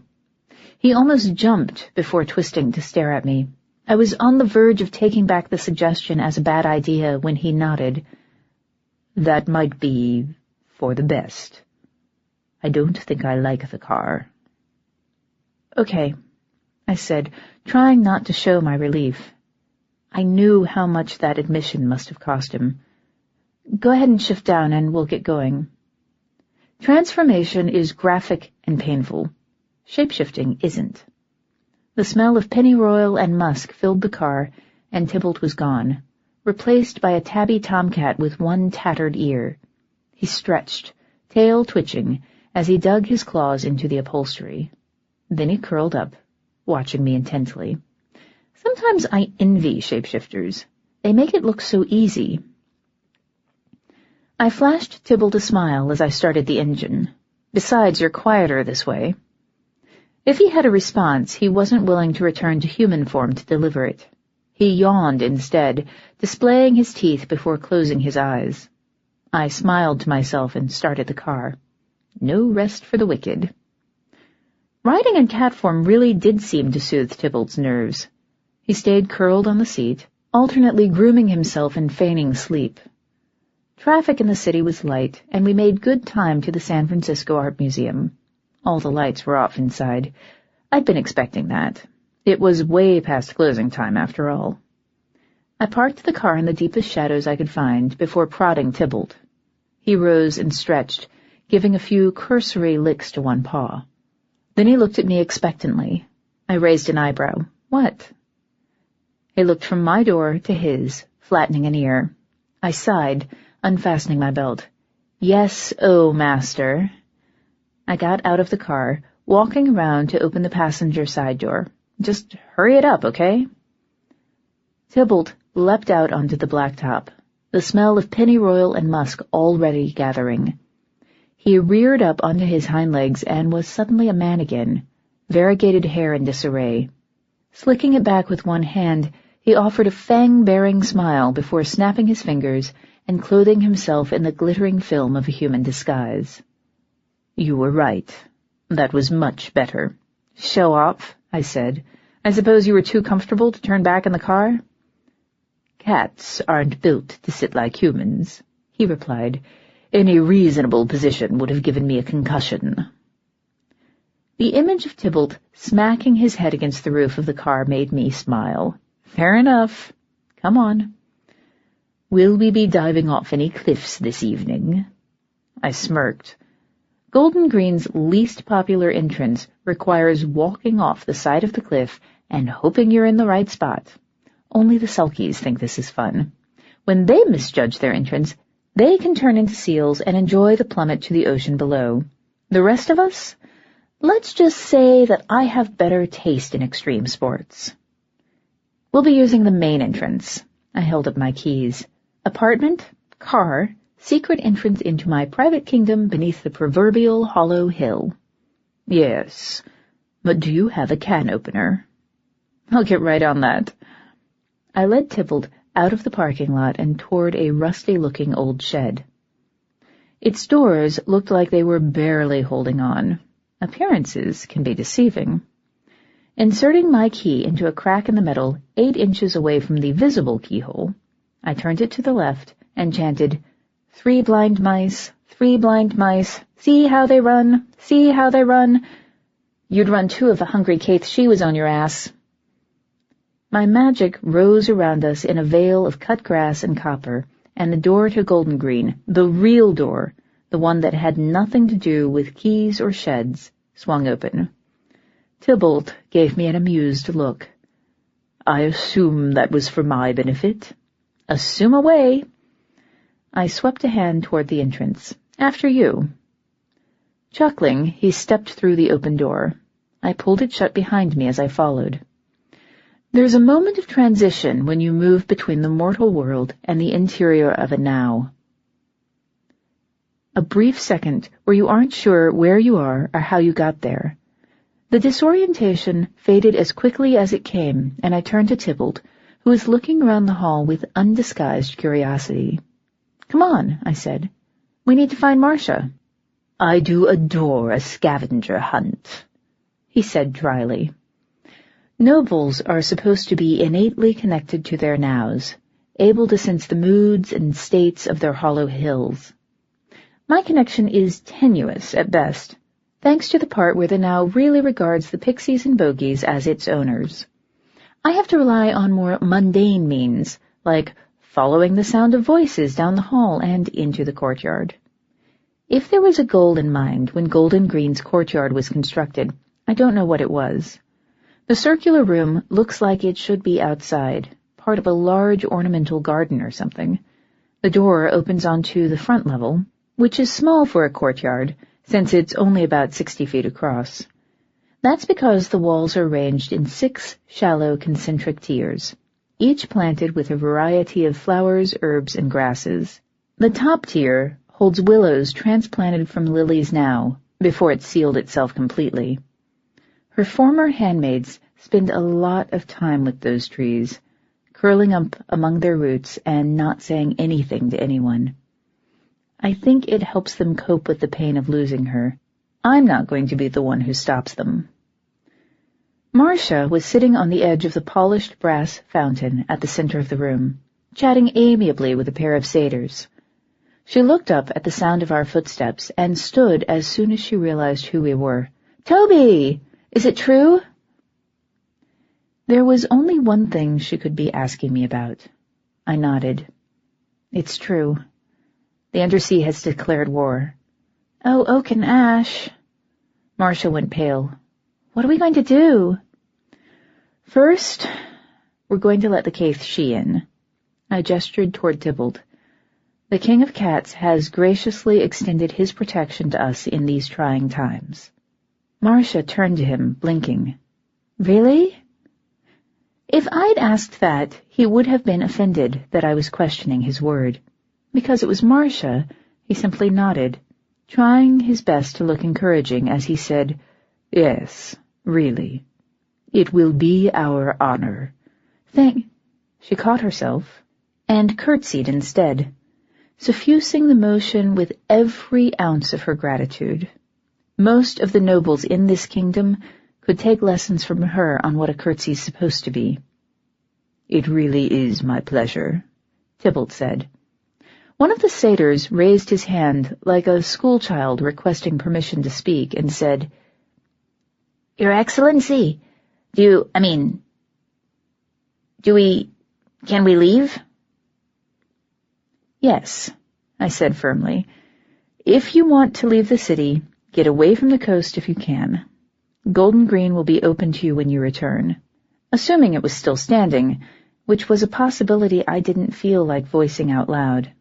He almost jumped before twisting to stare at me. I was on the verge of taking back the suggestion as a bad idea when he nodded. That might be for the best. I don't think I like the car. Okay, I said, trying not to show my relief. I knew how much that admission must have cost him. Go ahead and shift down and we'll get going. Transformation is graphic and painful. Shapeshifting isn't. The smell of pennyroyal and musk filled the car, and Tybalt was gone, replaced by a tabby tomcat with one tattered ear. He stretched, tail twitching, as he dug his claws into the upholstery. Then he curled up, watching me intently. Sometimes I envy shapeshifters. They make it look so easy. I flashed Tybalt a smile as I started the engine. Besides, you're quieter this way. If he had a response, he wasn't willing to return to human form to deliver it. He yawned instead, displaying his teeth before closing his eyes. I smiled to myself and started the car. No rest for the wicked. Riding in cat form really did seem to soothe Tybalt's nerves. He stayed curled on the seat, alternately grooming himself and feigning sleep. Traffic in the city was light, and we made good time to the San Francisco Art Museum. All the lights were off inside. I'd been expecting that. It was way past closing time, after all. I parked the car in the deepest shadows I could find before prodding Tybalt. He rose and stretched, giving a few cursory licks to one paw. Then he looked at me expectantly. I raised an eyebrow. What? He looked from my door to his, flattening an ear. I sighed, unfastening my belt. Yes, oh, master. I got out of the car, walking around to open the passenger side door. Just hurry it up, okay? Tybalt leapt out onto the blacktop, the smell of pennyroyal and musk already gathering. He reared up onto his hind legs and was suddenly a man again, variegated hair in disarray. Slicking it back with one hand, he offered a fang-bearing smile before snapping his fingers and clothing himself in the glittering film of a human disguise. You were right. That was much better. Show off, I said. I suppose you were too comfortable to turn back in the car? Cats aren't built to sit like humans, he replied. Any reasonable position would have given me a concussion. The image of Tybalt smacking his head against the roof of the car made me smile. Fair enough. Come on. Will we be diving off any cliffs this evening? I smirked. Golden Green's least popular entrance requires walking off the side of the cliff and hoping you're in the right spot. Only the sulkies think this is fun. When they misjudge their entrance, they can turn into seals and enjoy the plummet to the ocean below. The rest of us? Let's just say that I have better taste in extreme sports. We'll be using the main entrance. I held up my keys. Apartment, car, secret entrance into my private kingdom beneath the proverbial hollow hill. Yes, but do you have a can opener? I'll get right on that. I led Tybalt out of the parking lot and toward a rusty-looking old shed. Its doors looked like they were barely holding on. Appearances can be deceiving. Inserting my key into a crack in the metal 8 inches away from the visible keyhole, I turned it to the left and chanted, 3 blind mice, 3 blind mice, see how they run, see how they run. You'd run too if a hungry Caith she was on your ass. My magic rose around us in a veil of cut grass and copper, and the door to Golden Green, the real door, the one that had nothing to do with keys or sheds, swung open. Tybalt gave me an amused look. I assume that was for my benefit. Assume away. I swept a hand toward the entrance. After you. Chuckling, he stepped through the open door. I pulled it shut behind me as I followed. There's a moment of transition when you move between the mortal world and the interior of it now. A brief second where you aren't sure where you are or how you got there. The disorientation faded as quickly as it came, and I turned to Tybalt, who was looking around the hall with undisguised curiosity. Come on, I said. We need to find Marcia. I do adore a scavenger hunt, he said dryly. Nobles are supposed to be innately connected to their nows, able to sense the moods and states of their hollow hills. My connection is tenuous at best, thanks to the part where the now really regards the pixies and bogies as its owners. I have to rely on more mundane means, like following the sound of voices down the hall and into the courtyard. If there was a goal in mind when Golden Green's courtyard was constructed, I don't know what it was. The circular room looks like it should be outside, part of a large ornamental garden or something. The door opens onto the front level, which is small for a courtyard, since it's only about 60 feet across. That's because the walls are arranged in 6 shallow concentric tiers, each planted with a variety of flowers, herbs, and grasses. The top tier holds willows transplanted from lilies now, before it sealed itself completely. Her former handmaids spend a lot of time with those trees, curling up among their roots and not saying anything to anyone. I think it helps them cope with the pain of losing her. I'm not going to be the one who stops them. Marcia was sitting on the edge of the polished brass fountain at the center of the room, chatting amiably with a pair of satyrs. She looked up at the sound of our footsteps and stood as soon as she realized who we were. Toby! Is it true? There was only one thing she could be asking me about. I nodded. It's true. The Undersea has declared war. Oh, Oak and Ash. Marcia went pale. What are we going to do? First, we're going to let the Caith she in. I gestured toward Tybalt. The King of Cats has graciously extended his protection to us in these trying times. Marcia turned to him, blinking. Really? If I'd asked that, he would have been offended that I was questioning his word. Because it was Marcia, he simply nodded, trying his best to look encouraging as he said, Yes, really. It will be our honor. She caught herself and curtsied instead, suffusing the motion with every ounce of her gratitude. Most of the nobles in this kingdom could take lessons from her on what a curtsy's supposed to be. It really is my pleasure, Tybalt said. One of the satyrs raised his hand like a schoolchild requesting permission to speak and said, Your Excellency, can we leave? Yes, I said firmly. If you want to leave the city, get away from the coast if you can. Golden Green will be open to you when you return. Assuming it was still standing, which was a possibility I didn't feel like voicing out loud.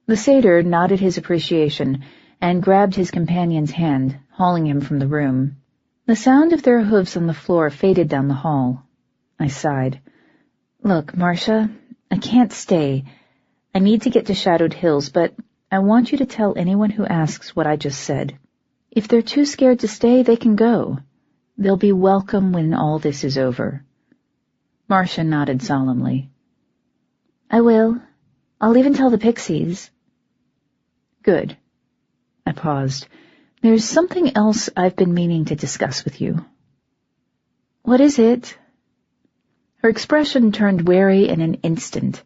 The satyr nodded his appreciation and grabbed his companion's hand, hauling him from the room. The sound of their hooves on the floor faded down the hall. I sighed. Look, Marcia, I can't stay. I need to get to Shadowed Hills, but I want you to tell anyone who asks what I just said. If they're too scared to stay, they can go. They'll be welcome when all this is over. Marcia nodded solemnly. I will. I'll even tell the pixies. Good. I paused. There's something else I've been meaning to discuss with you. What is it? Her expression turned wary in an instant,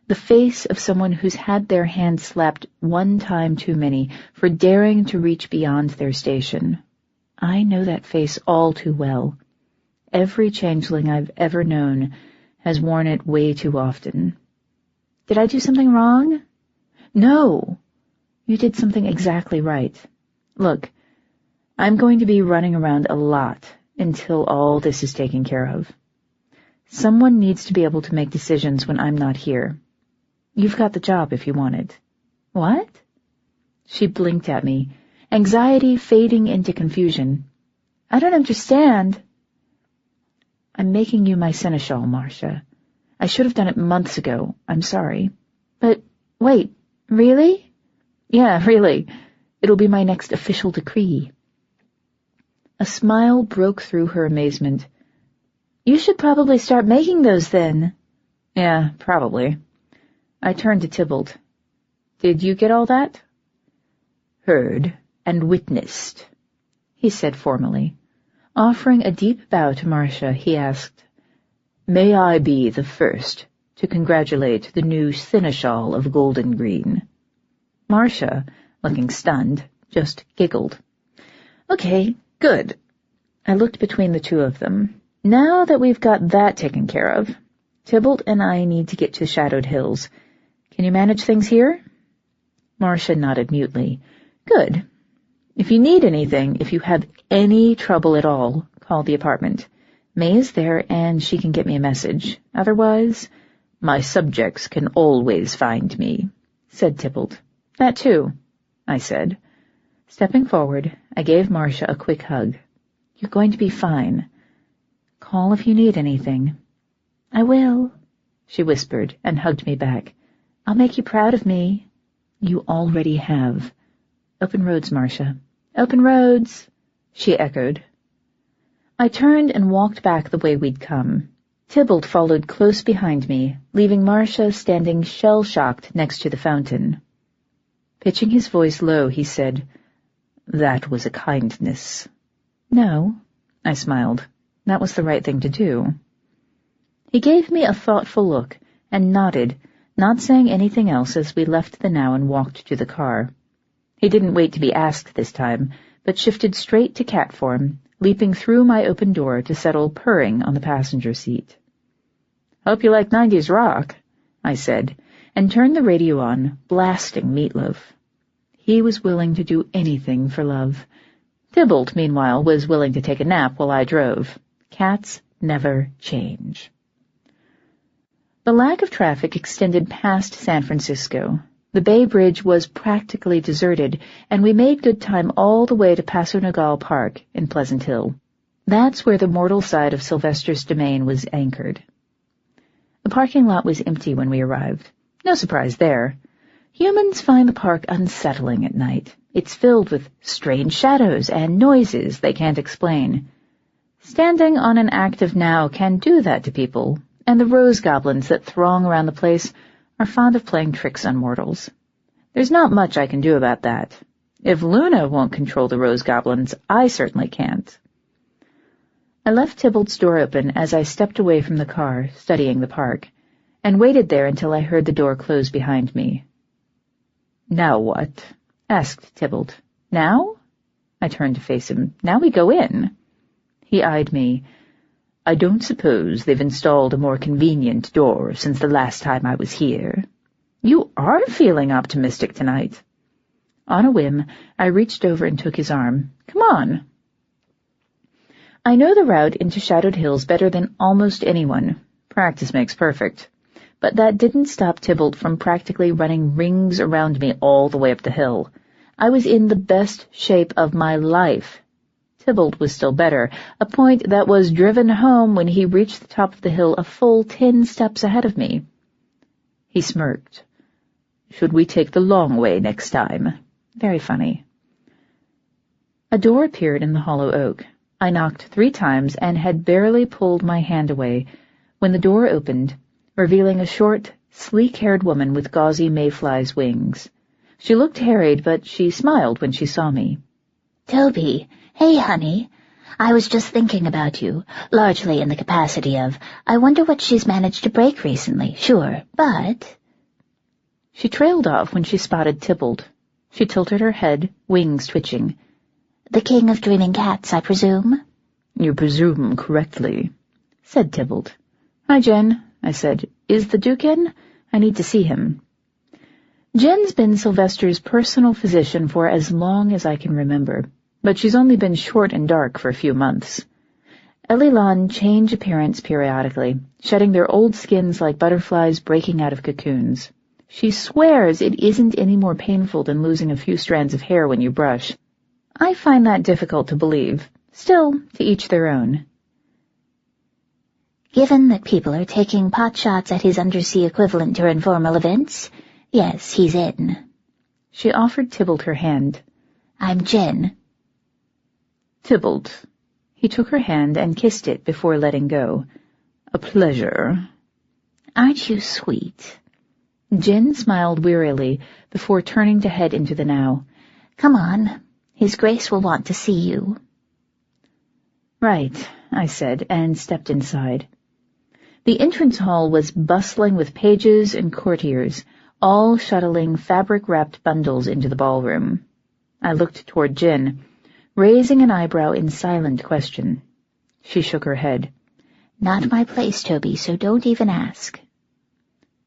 the face of someone who's had their hand slapped one time too many for daring to reach beyond their station. I know that face all too well. Every changeling I've ever known has worn it way too often. Did I do something wrong? No. You did something exactly right. Look, I'm going to be running around a lot until all this is taken care of. Someone needs to be able to make decisions when I'm not here. You've got the job if you want it. What? She blinked at me, anxiety fading into confusion. I don't understand. I'm making you my seneschal, Marcia. I should have done it months ago. I'm sorry. But wait, really? Yeah, really. It'll be my next official decree. A smile broke through her amazement. You should probably start making those then. Yeah, probably. I turned to Tybalt. Did you get all that? Heard and witnessed, he said formally. Offering a deep bow to Marcia, he asked, May I be the first to congratulate the new seneschal of Golden Green? Marcia, looking stunned, just giggled. Okay, good. I looked between the two of them. Now that we've got that taken care of, Tybalt and I need to get to Shadowed Hills. Can you manage things here? Marcia nodded mutely. Good. If you need anything, if you have any trouble at all, call the apartment. May is there, and she can get me a message. Otherwise, my subjects can always find me, said Tybalt. That too, I said. Stepping forward, I gave Marcia a quick hug. You're going to be fine. Call if you need anything. I will, she whispered and hugged me back. I'll make you proud of me. You already have. Open roads, Marcia. Open roads, she echoed. I turned and walked back the way we'd come. Tybalt followed close behind me, leaving Marcia standing shell-shocked next to the fountain. Pitching his voice low, he said, That was a kindness. No, I smiled. That was the right thing to do. He gave me a thoughtful look and nodded, not saying anything else as we left the now and walked to the car. He didn't wait to be asked this time, but shifted straight to cat form, leaping through my open door to settle purring on the passenger seat. Hope you like 90s rock, I said, and turned the radio on, blasting Meatloaf. He was willing to do anything for love. Tybalt, meanwhile, was willing to take a nap while I drove. Cats never change. The lack of traffic extended past San Francisco. The Bay Bridge was practically deserted, and we made good time all the way to Paso Nogal Park in Pleasant Hill. That's where the mortal side of Sylvester's domain was anchored. The parking lot was empty when we arrived. No surprise there. Humans find the park unsettling at night. It's filled with strange shadows and noises they can't explain. Standing on an active now can do that to people, and the rose goblins that throng around the place are fond of playing tricks on mortals. There's not much I can do about that. If Luna won't control the rose goblins, I certainly can't. I left Tybalt's door open as I stepped away from the car, studying the park, and waited there until I heard the door close behind me. Now what? Asked Tybalt. Now? I turned to face him. Now we go in. He eyed me. I don't suppose they've installed a more convenient door since the last time I was here. You are feeling optimistic tonight. On a whim, I reached over and took his arm. Come on. I know the route into Shadowed Hills better than almost anyone. Practice makes perfect. But that didn't stop Tybalt from practically running rings around me all the way up the hill. I was in the best shape of my life. Tybalt was still better, a point that was driven home when he reached the top of the hill a full 10 steps ahead of me. He smirked. Should we take the long way next time? Very funny. A door appeared in the hollow oak. I knocked 3 times and had barely pulled my hand away when the door opened, revealing a short, sleek-haired woman with gauzy mayfly's wings. She looked harried, but she smiled when she saw me.
Toby, hey, honey. I was just thinking about you, largely in the capacity of, I wonder what she's managed to break recently, sure, but...
She trailed off when she spotted Tybalt. She tilted her head, wings twitching.
The king of dreaming cats, I presume?
You presume correctly, said Tybalt. Hi, Jen, I said. Is the Duke in? I need to see him. Jen's been Sylvester's personal physician for as long as I can remember, but she's only been short and dark for a few months. Elilan change appearance periodically, shedding their old skins like butterflies breaking out of cocoons. She swears it isn't any more painful than losing a few strands of hair when you brush. I find that difficult to believe. Still, to each their own.
Given that people are taking pot shots at his undersea equivalent during formal events, yes, he's in.
She offered Tybalt her hand.
I'm Jen.
Tybalt. He took her hand and kissed it before letting go. A pleasure.
Aren't you sweet?
Jen smiled wearily before turning to head into the now.
Come on. His Grace will want to see you.
Right, I said, and stepped inside. The entrance hall was bustling with pages and courtiers, all shuttling fabric-wrapped bundles into the ballroom. I looked toward Jen, raising an eyebrow in silent question. She shook her head.
Not my place, Toby, so don't even ask.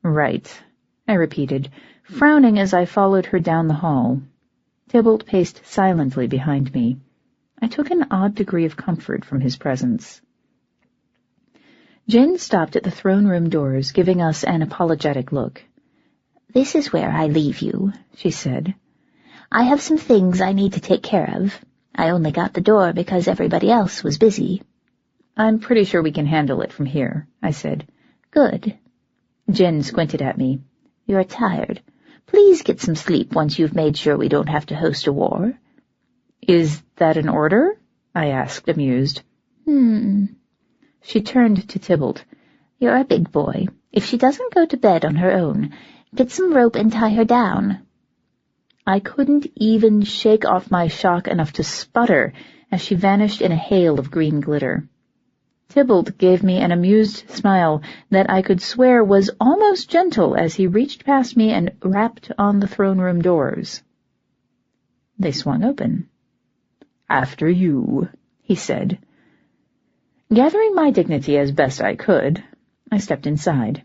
Right, I repeated, frowning as I followed her down the hall. Tybalt paced silently behind me. I took an odd degree of comfort from his presence. Jen stopped at the throne room doors, giving us an apologetic look.
This is where I leave you, she said. I have some things I need to take care of. I only got the door because everybody else was busy.
I'm pretty sure we can handle it from here, I said.
Good.
Jen squinted at me.
You're tired. Please get some sleep once you've made sure we don't have to host a war.
Is that an order? I asked, amused.
She turned to Tybalt. You're a big boy. If she doesn't go to bed on her own, get some rope and tie her down.
I couldn't even shake off my shock enough to sputter as she vanished in a hail of green glitter. Tybalt gave me an amused smile that I could swear was almost gentle as he reached past me and rapped on the throne room doors. They swung open. After you, he said. Gathering my dignity as best I could, I stepped inside.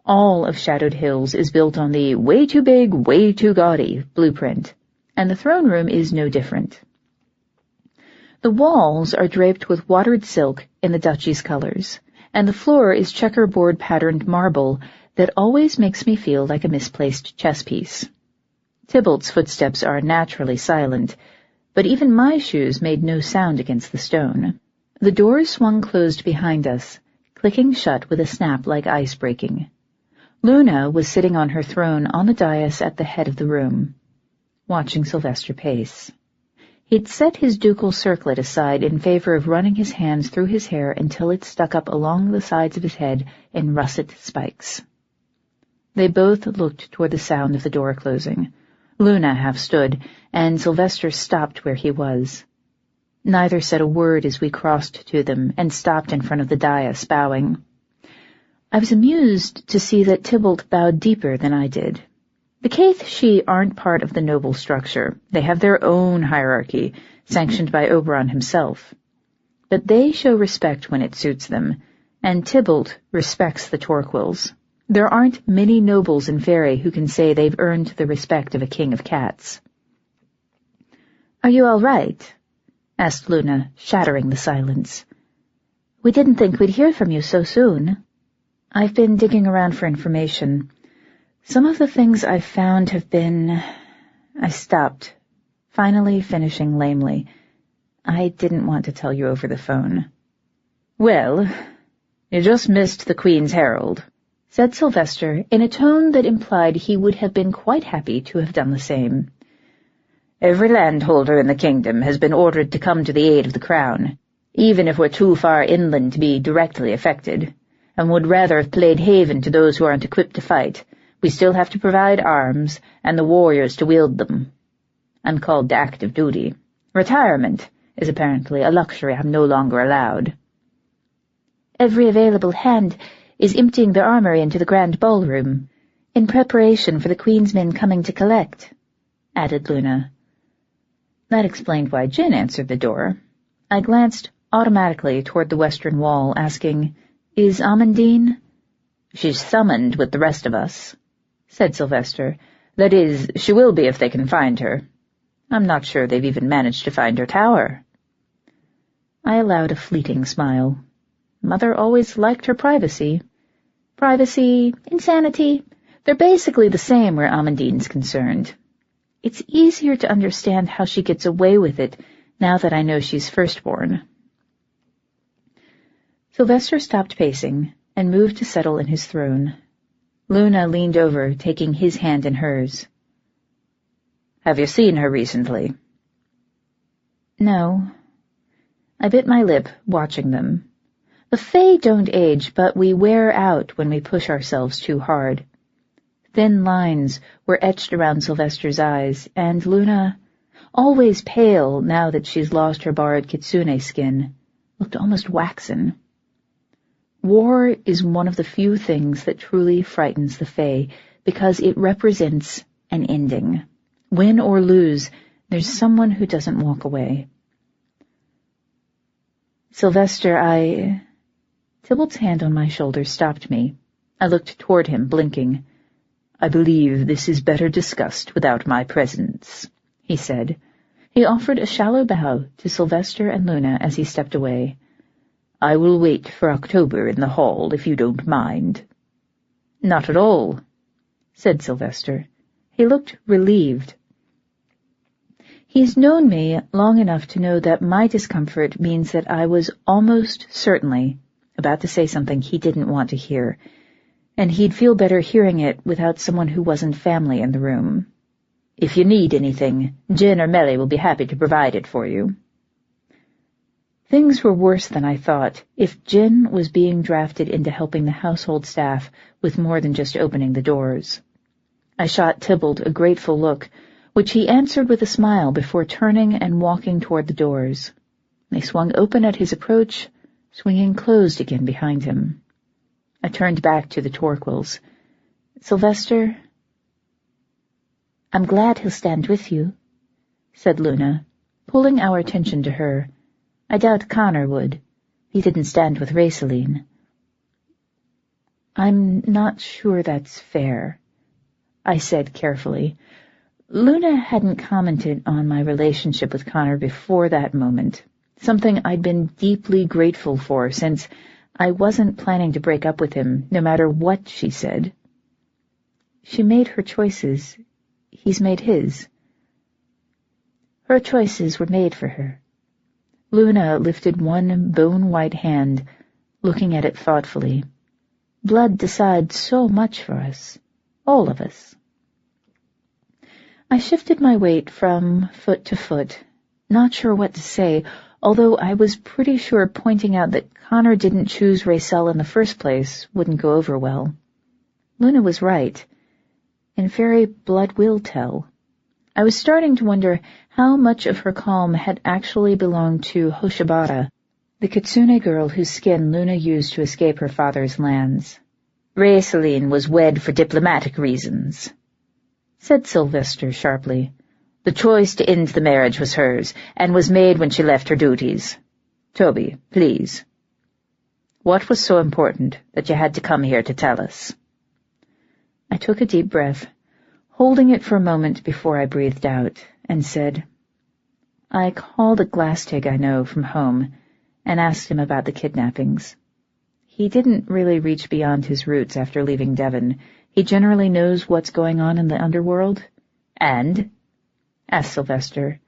All of Shadowed Hills is built on the way too big, way too gaudy blueprint, and the throne room is no different. The walls are draped with watered silk in the duchy's colors, and the floor is checkerboard-patterned marble that always makes me feel like a misplaced chess piece. Tybalt's footsteps are naturally silent, but even my shoes made no sound against the stone. The doors swung closed behind us, clicking shut with a snap like ice breaking. Luna was sitting on her throne on the dais at the head of the room, watching Sylvester pace. He'd set his ducal circlet aside in favor of running his hands through his hair until it stuck up along the sides of his head in russet spikes. They both looked toward the sound of the door closing. Luna half stood, and Sylvester stopped where he was. Neither said a word as we crossed to them and stopped in front of the dais, bowing. I was amused to see that Tybalt bowed deeper than I did. The Caithshi aren't part of the noble structure. They have their own hierarchy, sanctioned by Oberon himself. But they show respect when it suits them, and Tybalt respects the Torquils. There aren't many nobles in Faerie who can say they've earned the respect of a king of cats. "Are you all right?" asked Luna, shattering the silence. "We didn't think we'd hear from you so soon." "I've been digging around for information. Some of the things I've found have been—" I stopped, finally finishing lamely. I didn't want to tell you over the phone. "Well, you just missed the Queen's Herald," said Sylvester in a tone that implied he would have been quite happy to have done the same. "Every landholder in the kingdom has been ordered to come to the aid of the crown, even if we're too far inland to be directly affected, and would rather have played haven to those who aren't equipped to fight. We still have to provide arms and the warriors to wield them. I'm called to active duty. Retirement is apparently a luxury I'm no longer allowed.
Every available hand is emptying their armory into the grand ballroom, in preparation for the Queen's men coming to collect, added Luna.
That explained why Jin answered the door. I glanced automatically toward the western wall, asking, "Is Amandine?" "She's summoned with the rest of us," said Sylvester. "That is, she will be if they can find her. I'm not sure they've even managed to find her tower." I allowed a fleeting smile. Mother always liked her privacy. Privacy, insanity, they're basically the same where Amandine's concerned. It's easier to understand how she gets away with it now that I know she's firstborn. Sylvester stopped pacing and moved to settle in his throne. Luna leaned over, taking his hand in hers. "Have you seen her recently?"
"No."
I bit my lip, watching them. The Fae don't age, but we wear out when we push ourselves too hard. Thin lines were etched around Sylvester's eyes, and Luna, always pale now that she's lost her borrowed kitsune skin, looked almost waxen. War is one of the few things that truly frightens the Fae, because it represents an ending. Win or lose, there's someone who doesn't walk away. "Sylvester, Tybalt's hand on my shoulder stopped me. I looked toward him, blinking. "I believe this is better discussed without my presence," he said. He offered a shallow bow to Sylvester and Luna as he stepped away. "I will wait for October in the hall, if you don't mind." "Not at all," said Sylvester. He looked relieved. He's known me long enough to know that my discomfort means that I was almost certainly about to say something he didn't want to hear, and he'd feel better hearing it without someone who wasn't family in the room. "If you need anything, Jin or Melly will be happy to provide it for you." Things were worse than I thought if Jin was being drafted into helping the household staff with more than just opening the doors. I shot Tybalt a grateful look, which he answered with a smile before turning and walking toward the doors. They swung open at his approach, swinging closed again behind him. I turned back to the Torquils. "Sylvester?"
"I'm glad he'll stand with you," said Luna, pulling our attention to her. "I doubt Connor would. He didn't stand with Rayceline."
"I'm not sure that's fair," I said carefully. Luna hadn't commented on my relationship with Connor before that moment, something I'd been deeply grateful for since I wasn't planning to break up with him, no matter what she said. She made her choices. He's made his.
Her choices were made for her.
Luna lifted one bone-white hand, looking at it thoughtfully.
Blood decides so much for us, all of us.
I shifted my weight from foot to foot, not sure what to say, although I was pretty sure pointing out that Connor didn't choose Raycel in the first place wouldn't go over well. Luna was right. In Faerie, blood will tell. I was starting to wonder how much of her calm had actually belonged to Hoshibara, the kitsune girl whose skin Luna used to escape her father's lands.
"Rayceline was wed for diplomatic reasons,"
said Sylvester sharply.
"The choice to end the marriage was hers, and was made when she left her duties. Toby, please. What was so important that you had to come here to tell us?"
I took a deep breath, holding it for a moment before I breathed out, and said, "I called a Glastig I know from home and asked him about the kidnappings. He didn't really reach beyond his roots after leaving Devon. He generally knows what's going on in the underworld."
"And?"
asked Sylvester.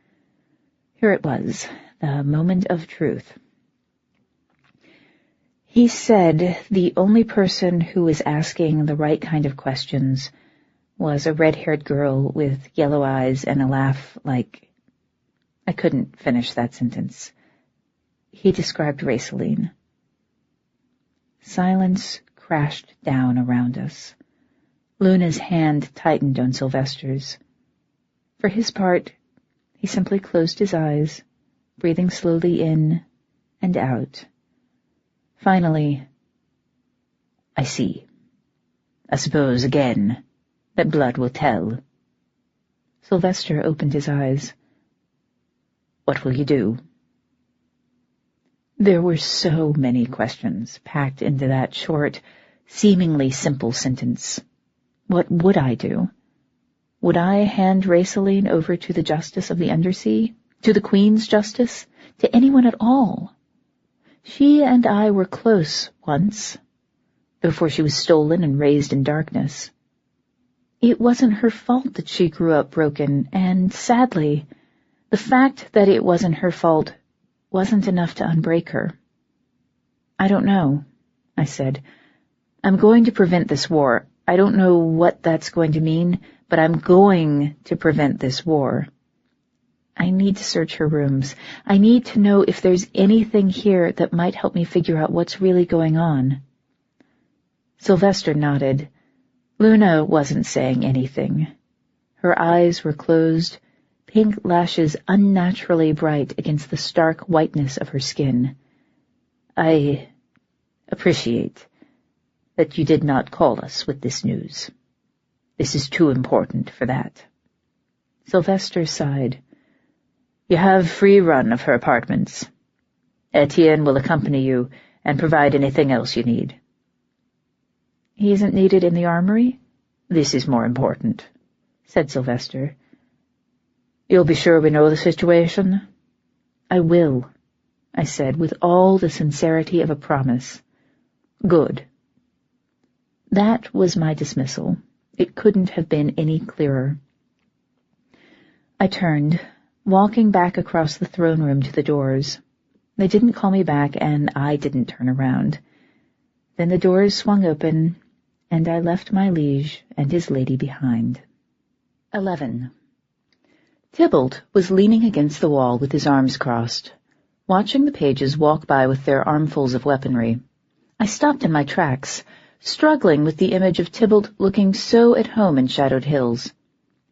Here it was, the moment of truth. He said the only person who was asking the right kind of questions was a red-haired girl with yellow eyes and a laugh like... I couldn't finish that sentence. He described Rayceline. Silence crashed down around us. Luna's hand tightened on Sylvester's. For his part, He simply closed his eyes, breathing slowly in and out. Finally, I see. I suppose, again, that blood will tell. Sylvester opened his eyes. What will you do? There were so many questions packed into that short, seemingly simple sentence. What would I do? Would I hand Raceline over to the justice of the Undersea? To the Queen's justice? To anyone at all? She and I were close once, before she was stolen and raised in darkness. It wasn't her fault that she grew up broken, and sadly, the fact that it wasn't her fault wasn't enough to unbreak her. I don't know, I said. I'm going to prevent this war. I don't know what that's going to mean, but I'm going to prevent this war. I need to search her rooms. I need to know if there's anything here that might help me figure out what's really going on. Sylvester nodded. Luna wasn't saying anything. Her eyes were closed, pink lashes unnaturally bright against the stark whiteness of her skin. I appreciate that you did not call us with this news. This is too important for that. Sylvester sighed. You have free run of her apartments. Etienne will accompany you and provide anything else you need. He isn't needed in the armory? This is more important, said Sylvester. You'll be sure we know the situation? I will, I said, with all the sincerity of a promise. Good. That was my dismissal. It couldn't have been any clearer. I turned, walking back across the throne room to the doors. They didn't call me back, and I didn't turn around. Then the doors swung open, and I left my liege and his lady behind. 11. Tybalt was leaning against the wall with his arms crossed, watching the pages walk by with their armfuls of weaponry. I stopped in my tracks, struggling with the image of Tybalt looking so at home in Shadowed Hills.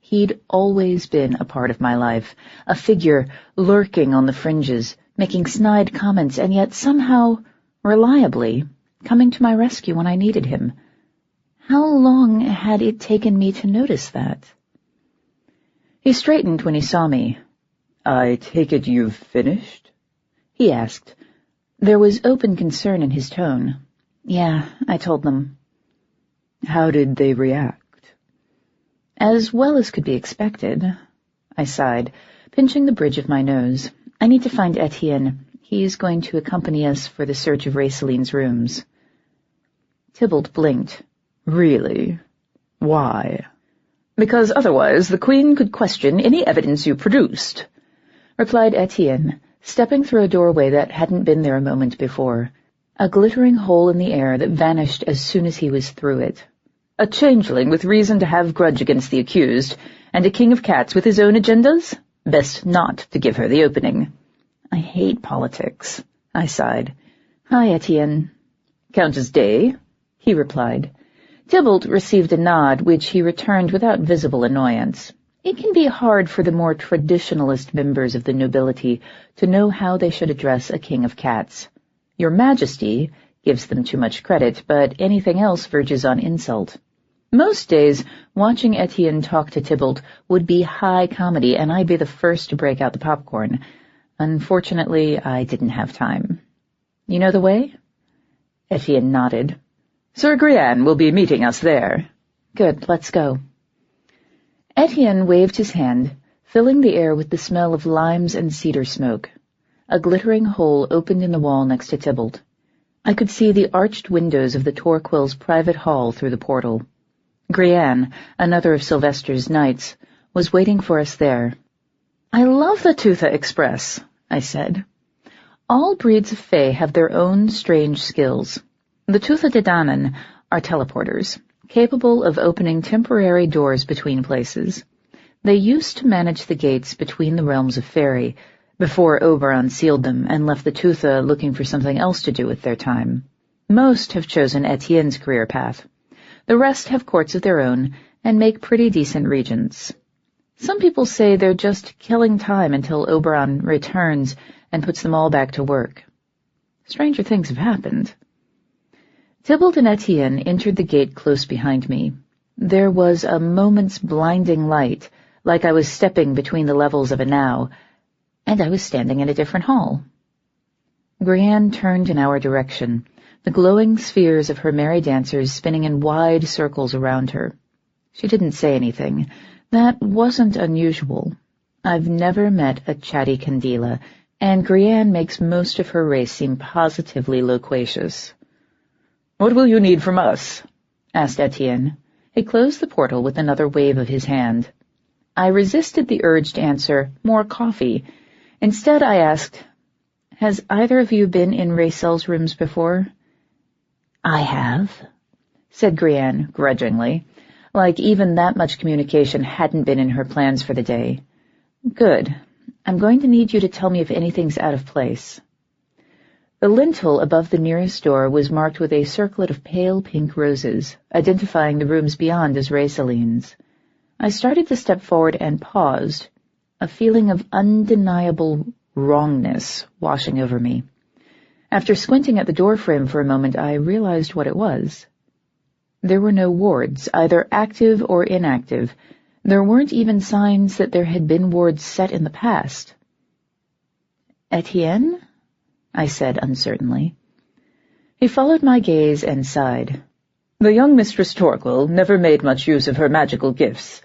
He'd always been a part of my life, a figure lurking on the fringes, making snide comments, and yet somehow, reliably, coming to my rescue when I needed him. How long had it taken me to notice that? He straightened when he saw me. I take it you've finished? He asked. There was open concern in his tone. Yeah, I told them. How did they react? As well as could be expected. I sighed, pinching the bridge of my nose. I need to find Etienne. He's going to accompany us for the search of Raceline's rooms. Tybalt blinked. Really? Why? Because otherwise the Queen could question any evidence you produced, replied Etienne, stepping through a doorway that hadn't been there a moment before, a glittering hole in the air that vanished as soon as he was through it. A changeling with reason to have grudge against the accused, and a king of cats with his own agendas? Best not to give her the opening. I hate politics, I sighed. Hi, Etienne. Countess Daye, he replied. Tybalt received a nod, which he returned without visible annoyance. It can be hard for the more traditionalist members of the nobility to know how they should address a king of cats. Your Majesty gives them too much credit, but anything else verges on insult. Most days, watching Etienne talk to Tybalt would be high comedy, and I'd be the first to break out the popcorn. Unfortunately, I didn't have time. You know the way? Etienne nodded. Sir Grian will be meeting us there. Good, let's go. Etienne waved his hand, filling the air with the smell of limes and cedar smoke. A glittering hole opened in the wall next to Tybalt. I could see the arched windows of the Torquil's private hall through the portal. Grian, another of Sylvester's knights, was waiting for us there. I love the Tootha Express, I said. All breeds of Fae have their own strange skills. The Tootha Dedanan are teleporters, capable of opening temporary doors between places. They used to manage the gates between the realms of Faerie, before Oberon sealed them and left the Tootha looking for something else to do with their time. Most have chosen Etienne's career path. The rest have courts of their own and make pretty decent regents. Some people say they're just killing time until Oberon returns and puts them all back to work. Stranger things have happened. Tybalt and Etienne entered the gate close behind me. There was a moment's blinding light, like I was stepping between the levels of a now, and I was standing in a different hall. Grianne turned in our direction, the glowing spheres of her merry dancers spinning in wide circles around her. She didn't say anything. That wasn't unusual. I've never met a chatty Candela, and Grianne makes most of her race seem positively loquacious.
"What will you need from us?"
asked Etienne. He closed the portal with another wave of his hand. I resisted the urge to answer, "More coffee." Instead, I asked, "Has either of you been in Raycel's rooms before?"
"I have,"
said Grianne grudgingly, like even that much communication hadn't been in her plans for the day. "Good. I'm going to need you to tell me if anything's out of place." The lintel above the nearest door was marked with a circlet of pale pink roses, identifying the rooms beyond as Rayceline's. I started to step forward and paused, a feeling of undeniable wrongness washing over me. After squinting at the doorframe for a moment, I realized what it was. There were no wards, either active or inactive. There weren't even signs that there had been wards set in the past. "Etienne?" I said uncertainly. He followed my gaze and sighed.
"The young Mistress Torquil never made much use of her magical gifts.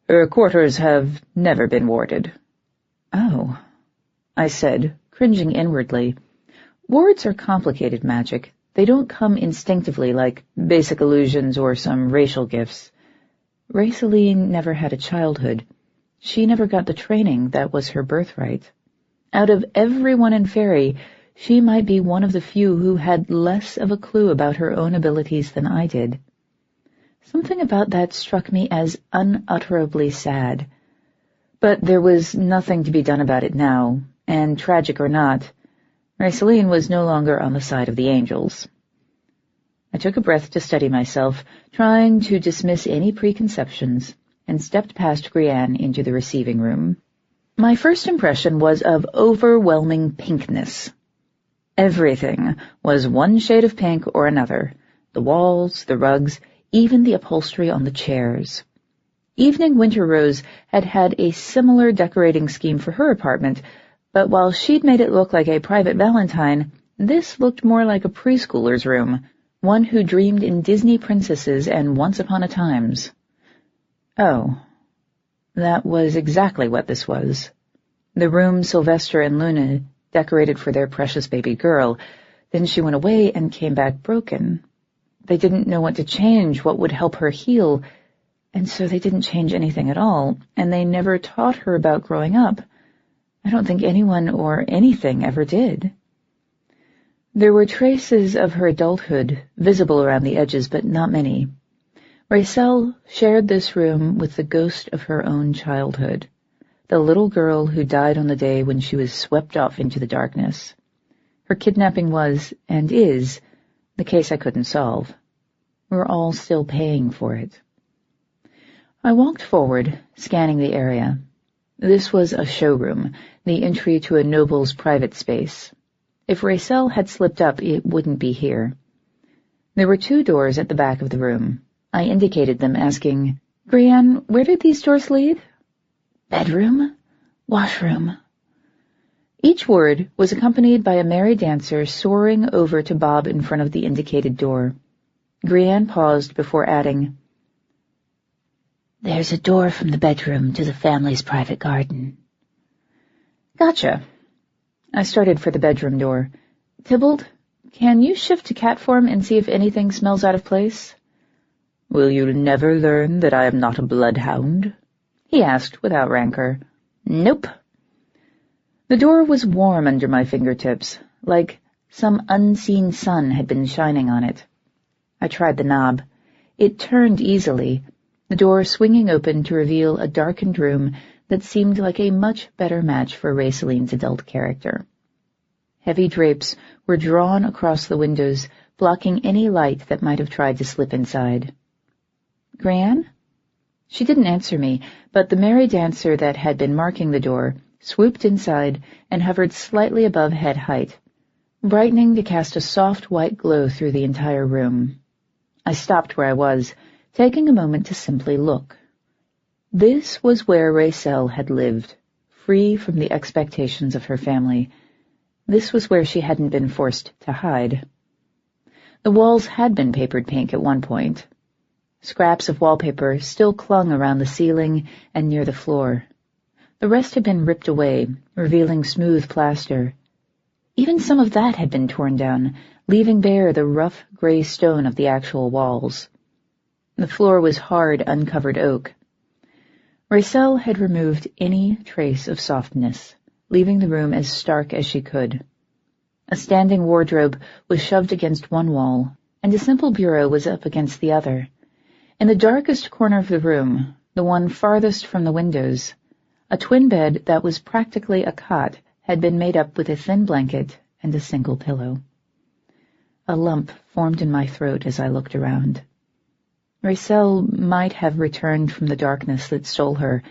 Her quarters have never been warded."
"Oh," I said, cringing inwardly. Wards are complicated magic. They don't come instinctively like basic illusions or some racial gifts. Rayceline never had a childhood. She never got the training that was her birthright. Out of everyone in Faerie, she might be one of the few who had less of a clue about her own abilities than I did. Something about that struck me as unutterably sad. But there was nothing to be done about it now, and tragic or not, Rayceline was no longer on the side of the angels. I took a breath to steady myself, trying to dismiss any preconceptions, and stepped past Grianne into the receiving room. My first impression was of overwhelming pinkness. Everything was one shade of pink or another, the walls, the rugs, even the upholstery on the chairs. Evening Winter Rose had had a similar decorating scheme for her apartment, but while she'd made it look like a private Valentine, this looked more like a preschooler's room, one who dreamed in Disney princesses and Once Upon a Times. Oh, that was exactly what this was. The room Sylvester and Luna decorated for their precious baby girl. Then she went away and came back broken. They didn't know what to change, what would help her heal, and so they didn't change anything at all, and they never taught her about growing up. I don't think anyone or anything ever did. There were traces of her adulthood visible around the edges, but not many. Raycel shared this room with the ghost of her own childhood, the little girl who died on the day when she was swept off into the darkness. Her kidnapping was, and is, the case I couldn't solve. We're all still paying for it. I walked forward, scanning the area. This was a showroom, the entry to a noble's private space. If Raycel had slipped up, it wouldn't be here. There were 2 doors at the back of the room. I indicated them, asking, "Grianne, where did these doors lead?"
"Bedroom, washroom."
Each word was accompanied by a merry dancer soaring over to bob in front of the indicated door. Grianne paused before adding,
"There's a door from the bedroom to the family's private garden."
"Gotcha." I started for the bedroom door. "Tybalt, can you shift to cat form and see if anything smells out of place?"
"Will you never learn that I am not a bloodhound?"
he asked without rancor.
"Nope."
The door was warm under my fingertips, like some unseen sun had been shining on it. I tried the knob. It turned easily, the door swinging open to reveal a darkened room that seemed like a much better match for Rayceline's adult character. Heavy drapes were drawn across the windows, blocking any light that might have tried to slip inside. "Grianne?" She didn't answer me, but the merry dancer that had been marking the door swooped inside and hovered slightly above head height, brightening to cast a soft white glow through the entire room. I stopped where I was, taking a moment to simply look. This was where Raisel had lived, free from the expectations of her family. This was where she hadn't been forced to hide. The walls had been papered pink at one point. Scraps of wallpaper still clung around the ceiling and near the floor. The rest had been ripped away, revealing smooth plaster. Even some of that had been torn down, leaving bare the rough gray stone of the actual walls. The floor was hard, uncovered oak. Raisel had removed any trace of softness, leaving the room as stark as she could. A standing wardrobe was shoved against one wall, and a simple bureau was up against the other. In the darkest corner of the room, the one farthest from the windows, a twin bed that was practically a cot had been made up with a thin blanket and a single pillow. A lump formed in my throat as I looked around. Raisel might have returned from the darkness that stole her,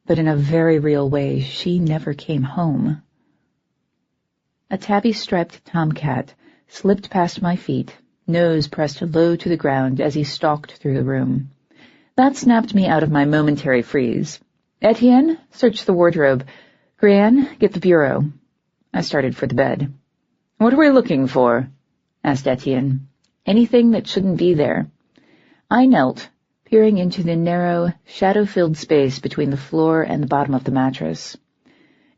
but in a very real way she never came home. A tabby-striped tomcat slipped past my feet, nose pressed low to the ground as he stalked through the room. That snapped me out of my momentary freeze. Etienne, search the wardrobe. Grianne, get the bureau. I started for the bed. What are we looking for? Asked Etienne. Anything that shouldn't be there. I knelt, peering into the narrow, shadow-filled space between the floor and the bottom of the mattress.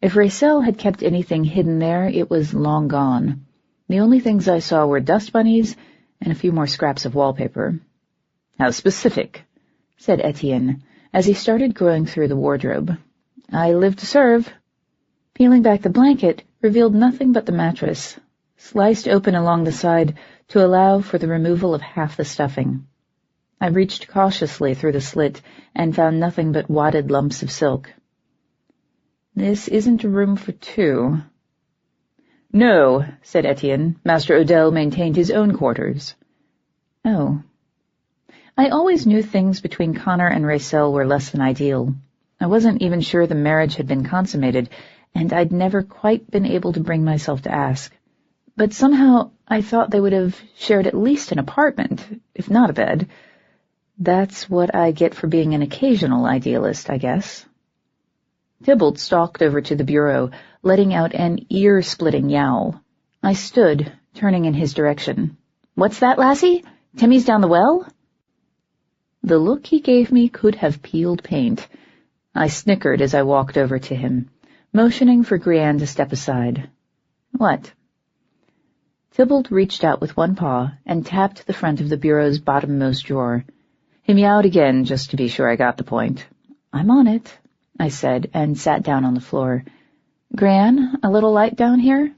If Raisel had kept anything hidden there, it was long gone. The only things I saw were dust bunnies and a few more scraps of wallpaper. How specific, said Etienne, as he started going through the wardrobe. I live to serve. Peeling back the blanket revealed nothing but the mattress, sliced open along the side to allow for the removal of half the stuffing. I reached cautiously through the slit and found nothing but wadded lumps of silk. This isn't a room for two. No, said Etienne. Master Odell maintained his own quarters. Oh. I always knew things between Connor and Raisel were less than ideal. I wasn't even sure the marriage had been consummated, and I'd never quite been able to bring myself to ask. But somehow I thought they would have shared at least an apartment, if not a bed. That's what I get for being an occasional idealist, I guess. Tybalt stalked over to the bureau, letting out an ear-splitting yowl. I stood, turning in his direction. What's that, lassie? Timmy's down the well? The look he gave me could have peeled paint. I snickered as I walked over to him, motioning for Grianne to step aside. What? Tybalt reached out with one paw and tapped the front of the bureau's bottommost drawer. He meowed again, just to be sure I got the point. I'm on it, I said, and sat down on the floor. Grianne, a little light down here?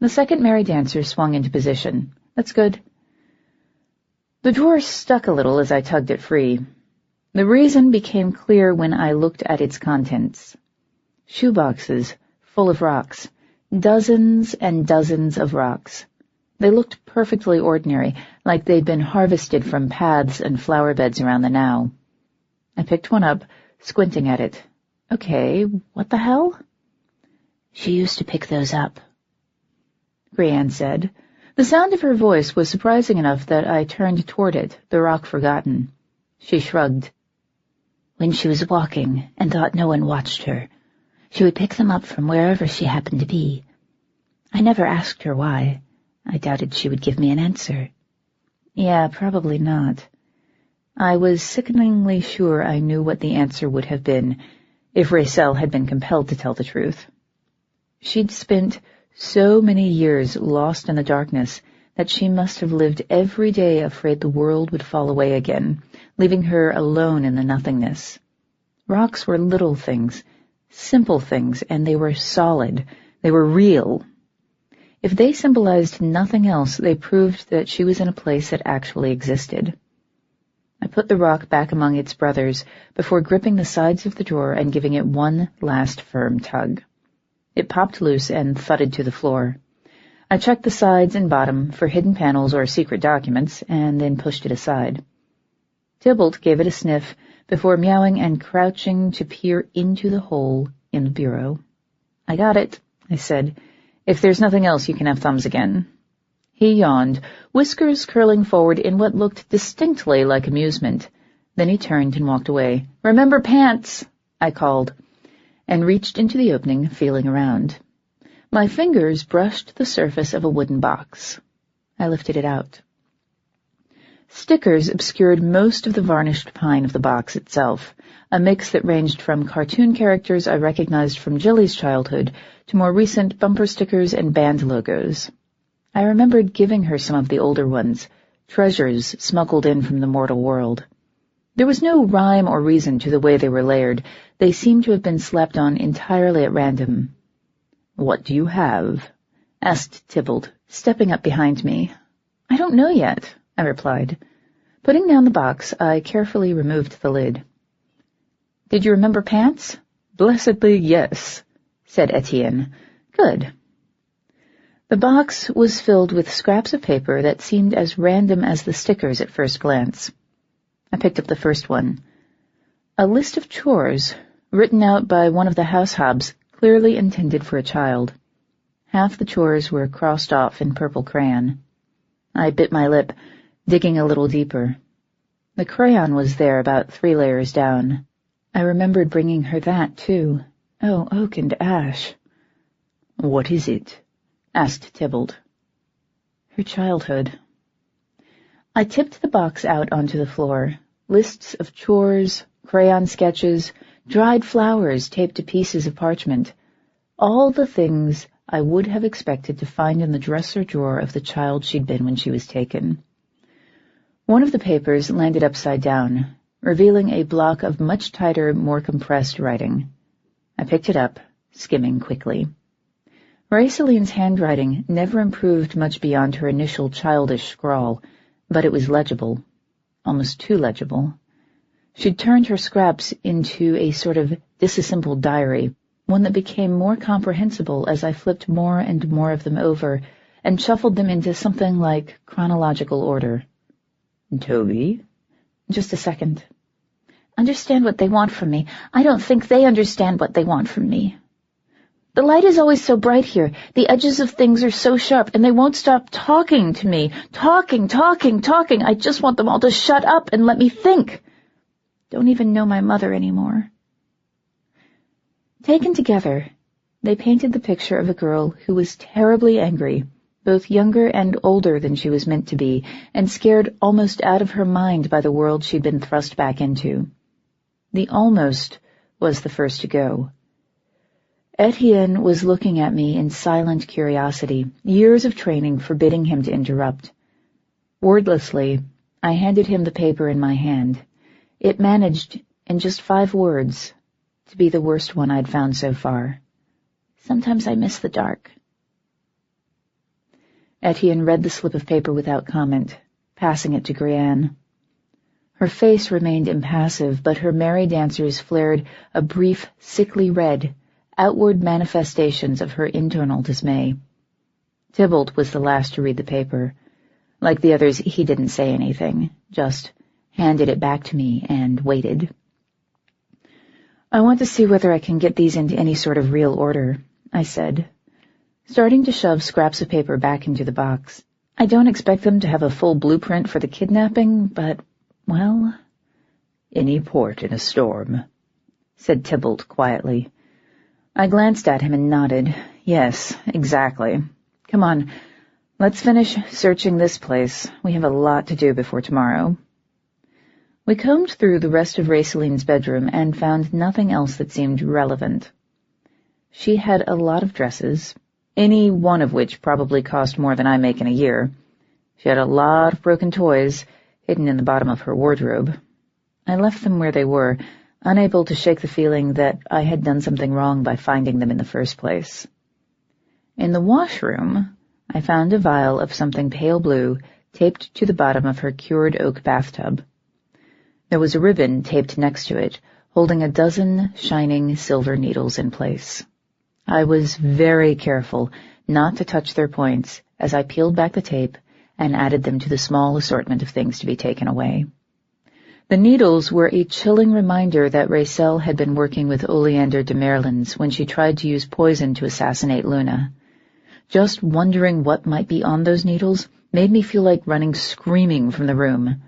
The second merry dancer swung into position. That's good. The drawer stuck a little as I tugged it free. The reason became clear when I looked at its contents. Shoeboxes full of rocks. Dozens and dozens of rocks. They looked perfectly ordinary, like they'd been harvested from paths and flower beds around the now. I picked one up, squinting at it. Okay, what the hell?
She used to pick those up,
Grianne said. The sound of her voice was surprising enough that I turned toward it, the rock forgotten. She shrugged.
When she was walking and thought no one watched her, she would pick them up from wherever she happened to be. I never asked her why. I doubted she would give me an answer.
Yeah, probably not. I was sickeningly sure I knew what the answer would have been if Raisel had been compelled to tell the truth. She'd spent so many years lost in the darkness that she must have lived every day afraid the world would fall away again, leaving her alone in the nothingness. Rocks were little things, simple things, and they were solid. They were real. If they symbolized nothing else, they proved that she was in a place that actually existed. I put the rock back among its brothers before gripping the sides of the drawer and giving it one last firm tug. It popped loose and thudded to the floor. I checked the sides and bottom for hidden panels or secret documents, and then pushed it aside. Tybalt gave it a sniff before meowing and crouching to peer into the hole in the bureau. "I got it," I said. "If there's nothing else, you can have Thumbs again." He yawned, whiskers curling forward in what looked distinctly like amusement. Then he turned and walked away. "Remember pants," I called, and reached into the opening, feeling around. My fingers brushed the surface of a wooden box. I lifted it out. Stickers obscured most of the varnished pine of the box itself, a mix that ranged from cartoon characters I recognized from Jilly's childhood to more recent bumper stickers and band logos. I remembered giving her some of the older ones, treasures smuggled in from the mortal world. There was no rhyme or reason to the way they were layered. They seemed to have been slapped on entirely at random. "What do you have?" asked Tybalt, stepping up behind me. "I don't know yet," I replied. Putting down the box, I carefully removed the lid. "Did you remember pants?" "Blessedly, yes," said Etienne. "Good." The box was filled with scraps of paper that seemed as random as the stickers at first glance. I picked up the first one. A list of chores, written out by one of the house hobs, clearly intended for a child. Half the chores were crossed off in purple crayon. I bit my lip, digging a little deeper. The crayon was there about 3 layers down. I remembered bringing her that, too. Oh, oak and ash. "What is it?" asked Tybalt. "Her childhood." I tipped the box out onto the floor. Lists of chores, crayon sketches, dried flowers taped to pieces of parchment. All the things I would have expected to find in the dresser drawer of the child she'd been when she was taken. One of the papers landed upside down, revealing a block of much tighter, more compressed writing. I picked it up, skimming quickly. Raceline's handwriting never improved much beyond her initial childish scrawl, but it was legible, almost too legible. She'd turned her scraps into a sort of disassembled diary, one that became more comprehensible as I flipped more and more of them over and shuffled them into something like chronological order. "Toby?" "Just a second." "Understand what they want from me. I don't think they understand what they want from me. The light is always so bright here. The edges of things are so sharp, and they won't stop talking to me. Talking. I just want them all to shut up and let me think. Don't even know my mother anymore." Taken together, they painted the picture of a girl who was terribly angry, both younger and older than she was meant to be, and scared almost out of her mind by the world she'd been thrust back into. The almost was the first to go. Etienne was looking at me in silent curiosity, years of training forbidding him to interrupt. Wordlessly, I handed him the paper in my hand. It managed, in just 5 words, to be the worst one I'd found so far. "Sometimes I miss the dark." Etienne read the slip of paper without comment, passing it to Grianne. Her face remained impassive, but her merry dancers flared a brief, sickly red, outward manifestations of her internal dismay. Tybalt was the last to read the paper. Like the others, he didn't say anything, just handed it back to me and waited. "I want to see whether I can get these into any sort of real order," I said, starting to shove scraps of paper back into the box. "I don't expect them to have a full blueprint for the kidnapping, but, well—" "Any port in a storm," said Tybalt quietly. I glanced at him and nodded. "Yes, exactly. Come on, let's finish searching this place. We have a lot to do before tomorrow." We combed through the rest of Raceline's bedroom and found nothing else that seemed relevant. She had a lot of dresses, any one of which probably cost more than I make in a year. She had a lot of broken toys hidden in the bottom of her wardrobe. I left them where they were, unable to shake the feeling that I had done something wrong by finding them in the first place. In the washroom, I found a vial of something pale blue taped to the bottom of her cured oak bathtub. There was a ribbon taped next to it, holding a dozen shining silver needles in place. I was very careful not to touch their points as I peeled back the tape and added them to the small assortment of things to be taken away. The needles were a chilling reminder that Racel had been working with Oleander de Merlins when she tried to use poison to assassinate Luna. Just wondering what might be on those needles made me feel like running screaming from the room.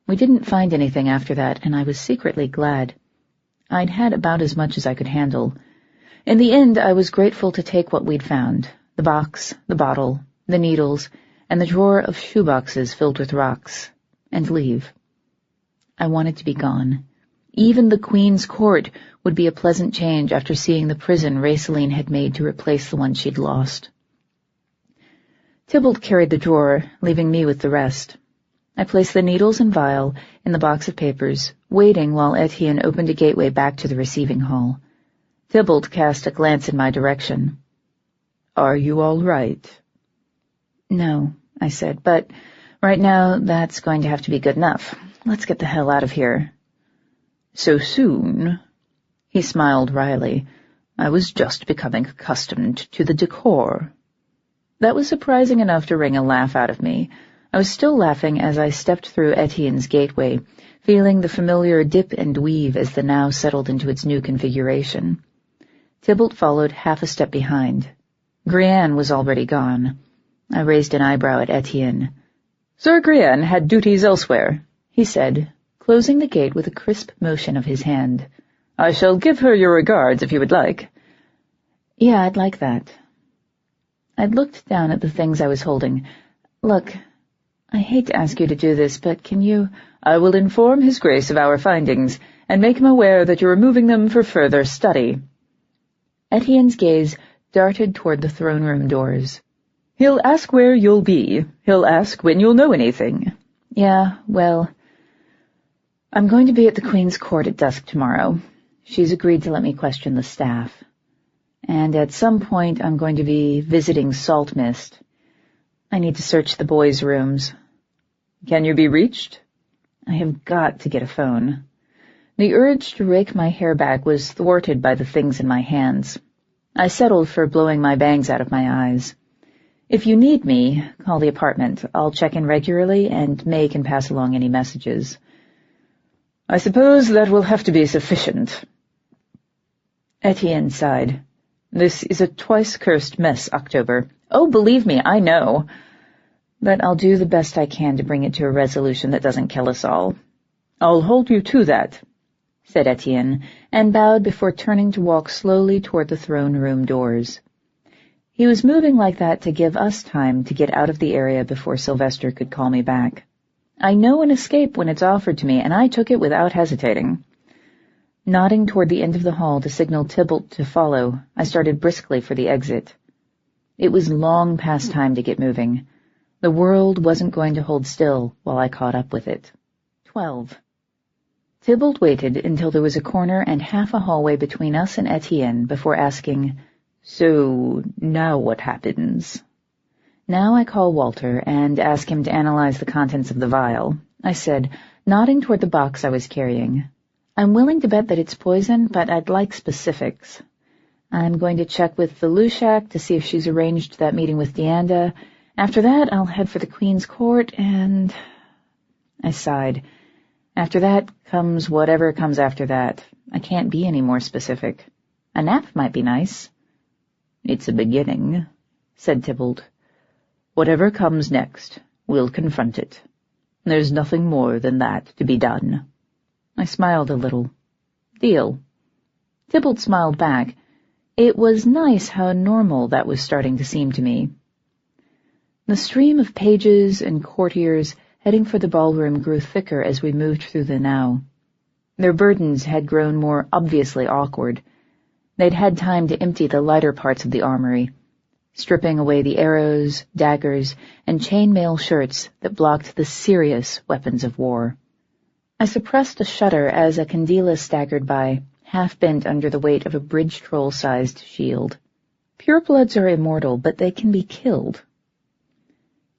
We didn't find anything after that, and I was secretly glad. I'd had about as much as I could handle. In the end, I was grateful to take what we'd found: the box, the bottle, the needles, and the drawer of shoeboxes filled with rocks, and leave. I wanted to be gone. Even the Queen's Court would be a pleasant change after seeing the prison Raceline had made to replace the one she'd lost. Tybalt carried the drawer, leaving me with the rest. I placed the needles and vial in the box of papers, waiting while Etienne opened a gateway back to the receiving hall. Tybalt cast a glance in my direction. "Are you all right?" "No," I said, "but right now that's going to have to be good enough. Let's get the hell out of here." "So soon?" He smiled wryly. "I was just becoming accustomed to the decor." That was surprising enough to wring a laugh out of me. I was still laughing as I stepped through Etienne's gateway, feeling the familiar dip and weave as the now settled into its new configuration. Tybalt followed half a step behind. Grianne was already gone. I raised an eyebrow at Etienne. "Sir Grianne had duties elsewhere," he said, closing the gate with a crisp motion of his hand. "I shall give her your regards if you would like." "Yeah, I'd like that." I'd looked down at the things I was holding. "Look, I hate to ask you to do this, but can you—" "I will inform His Grace of our findings, and make him aware that you're removing them for further study." Etienne's gaze darted toward the throne room doors. "He'll ask where you'll be. He'll ask when you'll know anything." "Yeah, well, I'm going to be at the Queen's Court at dusk tomorrow. She's agreed to let me question the staff. And at some point I'm going to be visiting Saltmist. I need to search the boys' rooms." "Can you be reached?" "I have got to get a phone." The urge to rake my hair back was thwarted by the things in my hands. I settled for blowing my bangs out of my eyes. "If you need me, call the apartment. I'll check in regularly, and May can pass along any messages." "I suppose that will have to be sufficient." Etienne sighed. "This is a twice-cursed mess, October." "Oh, believe me, I know. But I'll do the best I can to bring it to a resolution that doesn't kill us all." "I'll hold you to that," said Etienne, and bowed before turning to walk slowly toward the throne room doors. He was moving like that to give us time to get out of the area before Sylvester could call me back. I know an escape when it's offered to me, and I took it without hesitating. Nodding toward the end of the hall to signal Tybalt to follow, I started briskly for the exit. It was long past time to get moving. The world wasn't going to hold still while I caught up with it. 12. Tybalt waited until there was a corner and half a hallway between us and Etienne before asking, "So, now what happens?" "Now I call Walter and ask him to analyze the contents of the vial," I said, nodding toward the box I was carrying. "I'm willing to bet that it's poison, but I'd like specifics. I'm going to check with the Lushak to see if she's arranged that meeting with Dianda. After that, I'll head for the Queen's Court, and—" I sighed. "After that comes whatever comes after that. I can't be any more specific. A nap might be nice." "It's a beginning," said Tybalt. "Whatever comes next, we'll confront it. There's nothing more than that to be done." I smiled a little. "Deal." Tybalt smiled back. It was nice how normal that was starting to seem to me. The stream of pages and courtiers heading for the ballroom grew thicker as we moved through the now. Their burdens had grown more obviously awkward. They'd had time to empty the lighter parts of the armory, stripping away the arrows, daggers, and chainmail shirts that blocked the serious weapons of war. I suppressed a shudder as a Candela staggered by, half bent under the weight of a bridge troll-sized shield. Purebloods are immortal, but they can be killed.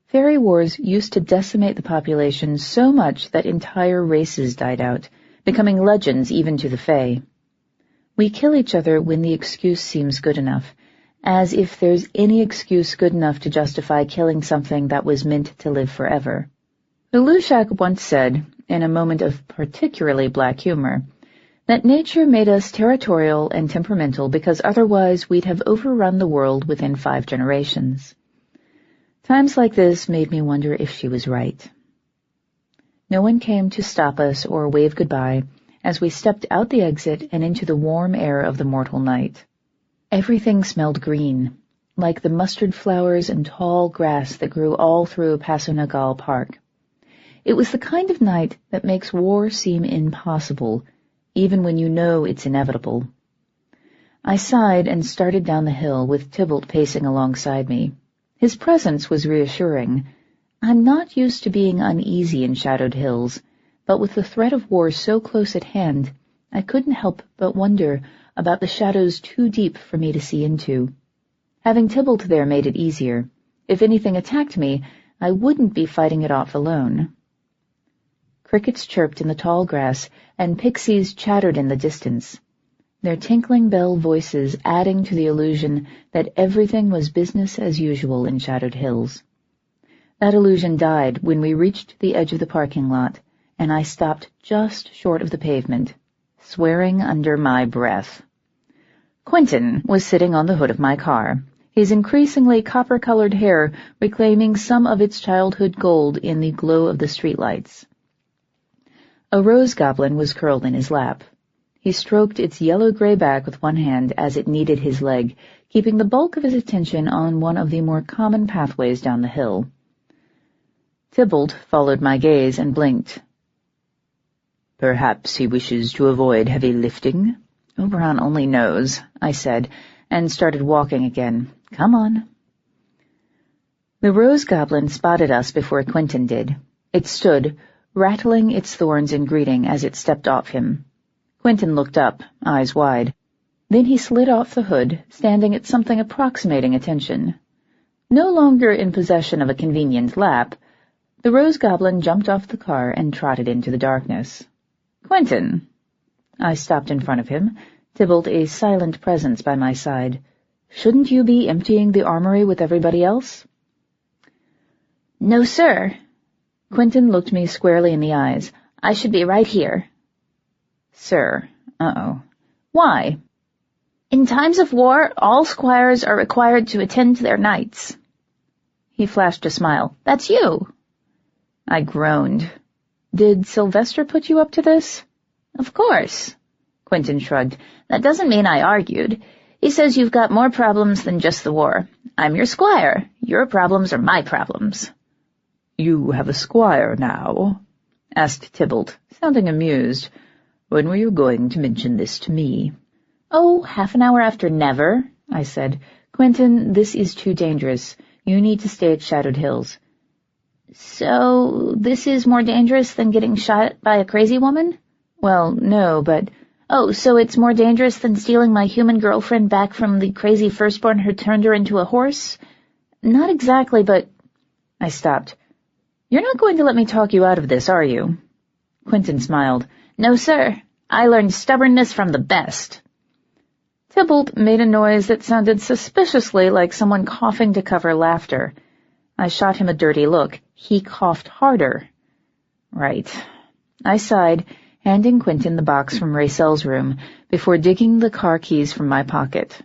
Faerie wars used to decimate the population so much that entire races died out, becoming legends even to the Fae. We kill each other when the excuse seems good enough, as if there's any excuse good enough to justify killing something that was meant to live forever. The Lushak once said, in a moment of particularly black humor, that nature made us territorial and temperamental because otherwise we'd have overrun the world within 5 generations. Times like this made me wonder if she was right. No one came to stop us or wave goodbye as we stepped out the exit and into the warm air of the mortal night. Everything smelled green, like the mustard flowers and tall grass that grew all through Passonagal Park. It was the kind of night that makes war seem impossible, even when you know it's inevitable. I sighed and started down the hill with Tybalt pacing alongside me. His presence was reassuring. I'm not used to being uneasy in shadowed hills, but with the threat of war so close at hand, I couldn't help but wonder about the shadows too deep for me to see into. Having Tybalt there made it easier. If anything attacked me, I wouldn't be fighting it off alone. Crickets chirped in the tall grass, and pixies chattered in the distance, their tinkling bell voices adding to the illusion that everything was business as usual in shadowed hills. That illusion died when we reached the edge of the parking lot, and I stopped just short of the pavement, swearing under my breath. Quentin was sitting on the hood of my car, his increasingly copper-colored hair reclaiming some of its childhood gold in the glow of the streetlights. A rose goblin was curled in his lap. He stroked its yellow-gray back with one hand as it kneaded his leg, keeping the bulk of his attention on one of the more common pathways down the hill. Tybalt followed my gaze and blinked. "Perhaps he wishes to avoid heavy lifting? Oberon only knows," I said, and started walking again. "Come on." The rose goblin spotted us before Quentin did. It stood, rattling its thorns in greeting as it stepped off him. Quentin looked up, eyes wide. Then he slid off the hood, standing at something approximating attention. No longer in possession of a convenient lap, the rose goblin jumped off the car and trotted into the darkness. "Quentin!" I stopped in front of him, Tybalt a silent presence by my side. "Shouldn't you be emptying the armory with everybody else?"
"No, sir." Quentin looked me squarely in the eyes. "I should be right here."
"Sir. Uh-oh. Why?"
"In times of war, all squires are required to attend to their knights." He flashed a smile. "That's you."
I groaned. "Did Sylvester put you up to this?"
"Of course." Quentin shrugged. "That doesn't mean I argued. He says you've got more problems than just the war. I'm your squire. Your problems are my problems."
"You have a squire now?" asked Tybalt, sounding amused. "When were you going to mention this to me?"
"Oh, half an hour after never,"
I said. "Quentin, this is too dangerous. You need to stay at Shadowed Hills."
"So this is more dangerous than getting shot by a crazy woman?"
"Well, no, but—"
"Oh, so it's more dangerous than stealing my human girlfriend back from the crazy firstborn who turned her into a horse?"
"Not exactly, but—" I stopped. "You're not going to let me talk you out of this, are you?" Quentin smiled.
"No, sir. I learned stubbornness from the best."
Tybalt made a noise that sounded suspiciously like someone coughing to cover laughter. I shot him a dirty look. He coughed harder. Right. I sighed, handing Quentin the box from Raycel's room before digging the car keys from my pocket.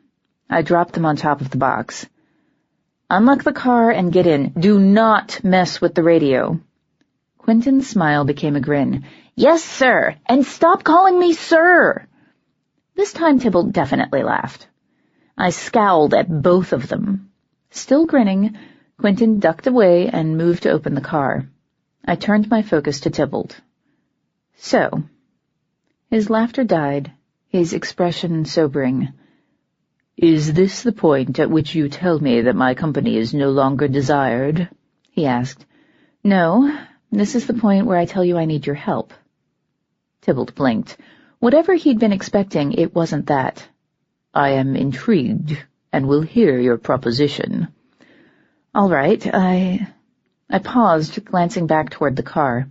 I dropped them on top of the box. "Unlock the car and get in. Do not mess with the radio." Quentin's smile became a grin.
"Yes, sir, and stop calling me sir." This time Tybalt definitely laughed. I scowled at both of them.
Still grinning, Quentin ducked away and moved to open the car. I turned my focus to Tybalt. "So." His laughter died, his expression sobering. "Is this the point at which you tell me that my company is no longer desired?" he asked. "No, this is the point where I tell you I need your help." Tybalt blinked. Whatever he'd been expecting, it wasn't that. "I am intrigued, and will hear your proposition." "All right, I paused, glancing back toward the car.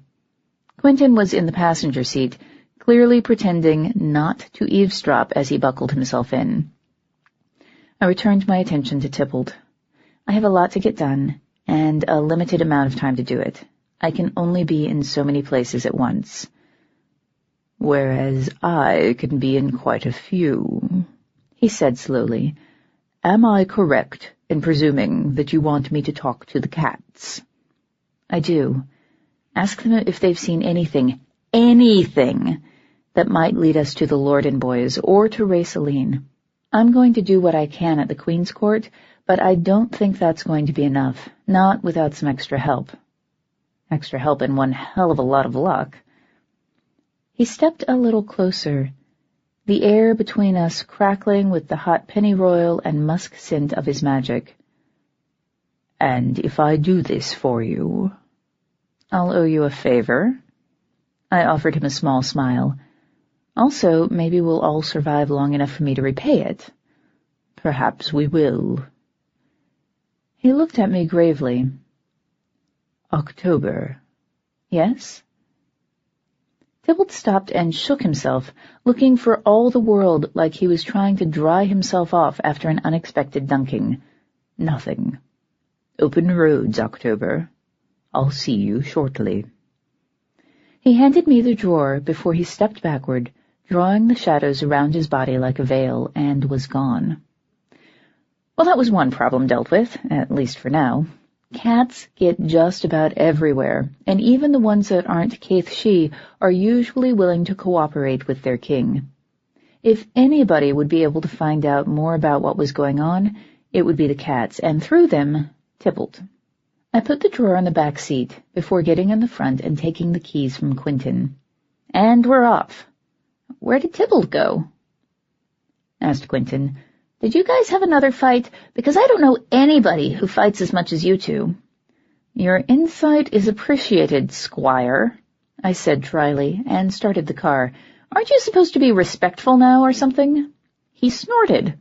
Quentin was in the passenger seat, clearly pretending not to eavesdrop as he buckled himself in. I returned my attention to Tybalt. I have a lot to get done, and a limited amount of time to do it. I can only be in so many places at once, whereas I can be in quite a few," he said slowly. "Am I correct in presuming that you want me to talk to the cats?" "I do. Ask them if they've seen anything that might lead us to the Lorden boys or to Raisaline. I'm going to do what I can at the Queen's Court, but I don't think that's going to be enough, not without some extra help. Extra help and one hell of a lot of luck." He stepped a little closer, the air between us crackling with the hot pennyroyal and musk scent of his magic. "And if I do this for you, I'll owe you a favor?" I offered him a small smile. "Also, maybe we'll all survive long enough for me to repay it." "Perhaps we will." He looked at me gravely. "October." "Yes?" Tybalt stopped and shook himself, looking for all the world like he was trying to dry himself off after an unexpected dunking. "Nothing. Open roads, October. I'll see you shortly." He handed me the drawer before he stepped backward, drawing the shadows around his body like a veil, and was gone. Well, that was one problem dealt with, at least for now. Cats get just about everywhere, and even the ones that aren't Caith-She are usually willing to cooperate with their king. If anybody would be able to find out more about what was going on, it would be the cats, and through them, Tybalt. I put the drawer on the back seat before getting in the front and taking the keys from Quentin. "And we're off." "Where did Tybalt go?" asked Quentin. "Did you guys have another fight? Because I don't know anybody who fights as much as you two." "Your insight is appreciated, Squire," I said dryly, and started the car. "Aren't you supposed to be respectful now or something?" He snorted.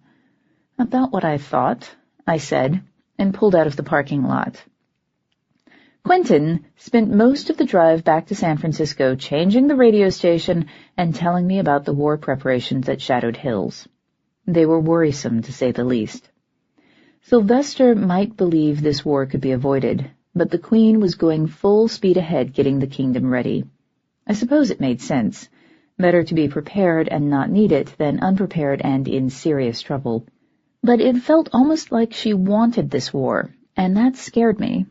"About what I thought," I said, and pulled out of the parking lot. Quentin spent most of the drive back to San Francisco changing the radio station and telling me about the war preparations at Shadowed Hills. They were worrisome, to say the least. Sylvester might believe this war could be avoided, but the Queen was going full speed ahead getting the kingdom ready. I suppose it made sense. Better to be prepared and not need it than unprepared and in serious trouble. But it felt almost like she wanted this war, and that scared me.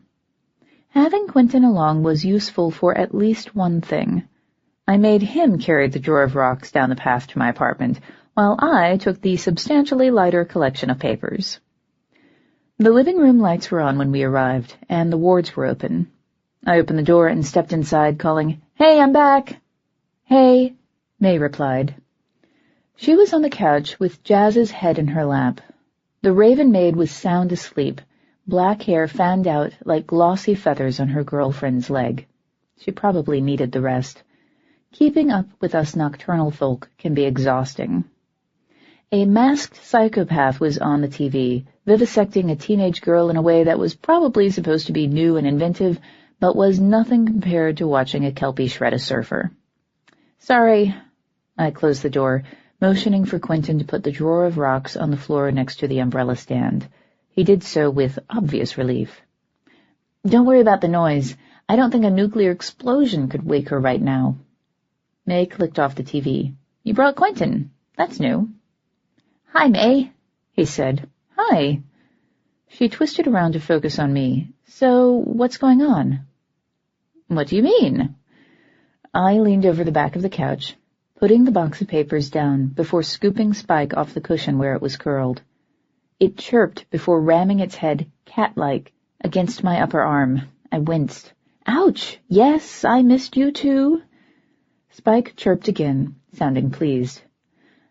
Having Quentin along was useful for at least one thing. I made him carry the drawer of rocks down the path to my apartment, while I took the substantially lighter collection of papers. The living room lights were on when we arrived, and the wards were open. I opened the door and stepped inside, calling, "Hey, I'm back!" "Hey," May replied. She was on the couch with Jazz's head in her lap. The Raven maid was sound asleep, black hair fanned out like glossy feathers on her girlfriend's leg. She probably needed the rest. Keeping up with us nocturnal folk can be exhausting. A masked psychopath was on the TV, vivisecting a teenage girl in a way that was probably supposed to be new and inventive, but was nothing compared to watching a Kelpie shred a surfer. "Sorry." I closed the door, motioning for Quentin to put the drawer of rocks on the floor next to the umbrella stand. He did so with obvious relief. "Don't worry about the noise. I don't think a nuclear explosion could wake her right now." May clicked off the TV. "You brought Quentin. That's new." "Hi, May," he said. "Hi." She twisted around to focus on me. "So, what's going on?" "What do you mean?" I leaned over the back of the couch, putting the box of papers down before scooping Spike off the cushion where it was curled. It chirped before ramming its head, cat-like, against my upper arm. I winced. "Ouch! Yes, I missed you too." Spike chirped again, sounding pleased.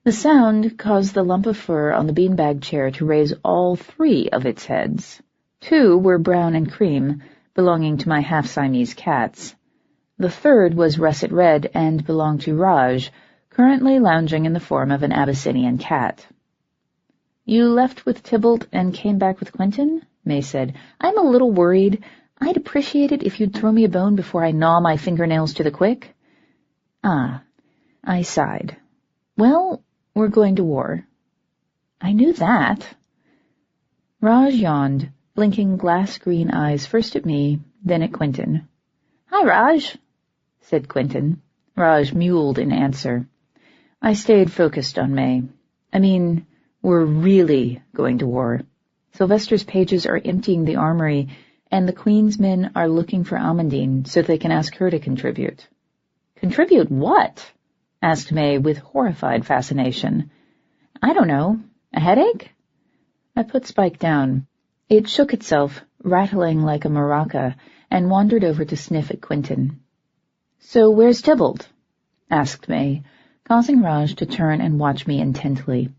The sound caused the lump of fur on the beanbag chair to raise all three of its heads. Two were brown and cream, belonging to my half-Siamese cats. The third was russet red and belonged to Raj, currently lounging in the form of an Abyssinian cat. "You left with Tybalt and came back with Quentin?" May said. "I'm a little worried. I'd appreciate it if you'd throw me a bone before I gnaw my fingernails to the quick." "Ah." I sighed. "Well, we're going to war." "I knew that." Raj yawned, blinking glass-green eyes first at me, then at Quentin. "Hi, Raj," said Quentin. Raj mewled in answer. I stayed focused on May. I mean, we're really going to war. Sylvester's pages are emptying the armory, and the Queen's men are looking for Amandine so they can ask her to contribute. "Contribute what?" asked May with horrified fascination. "I don't know. A headache?" I put Spike down. It shook itself, rattling like a maraca, and wandered over to sniff at Quentin. "So where's Tybalt?" asked May, causing Raj to turn and watch me intently.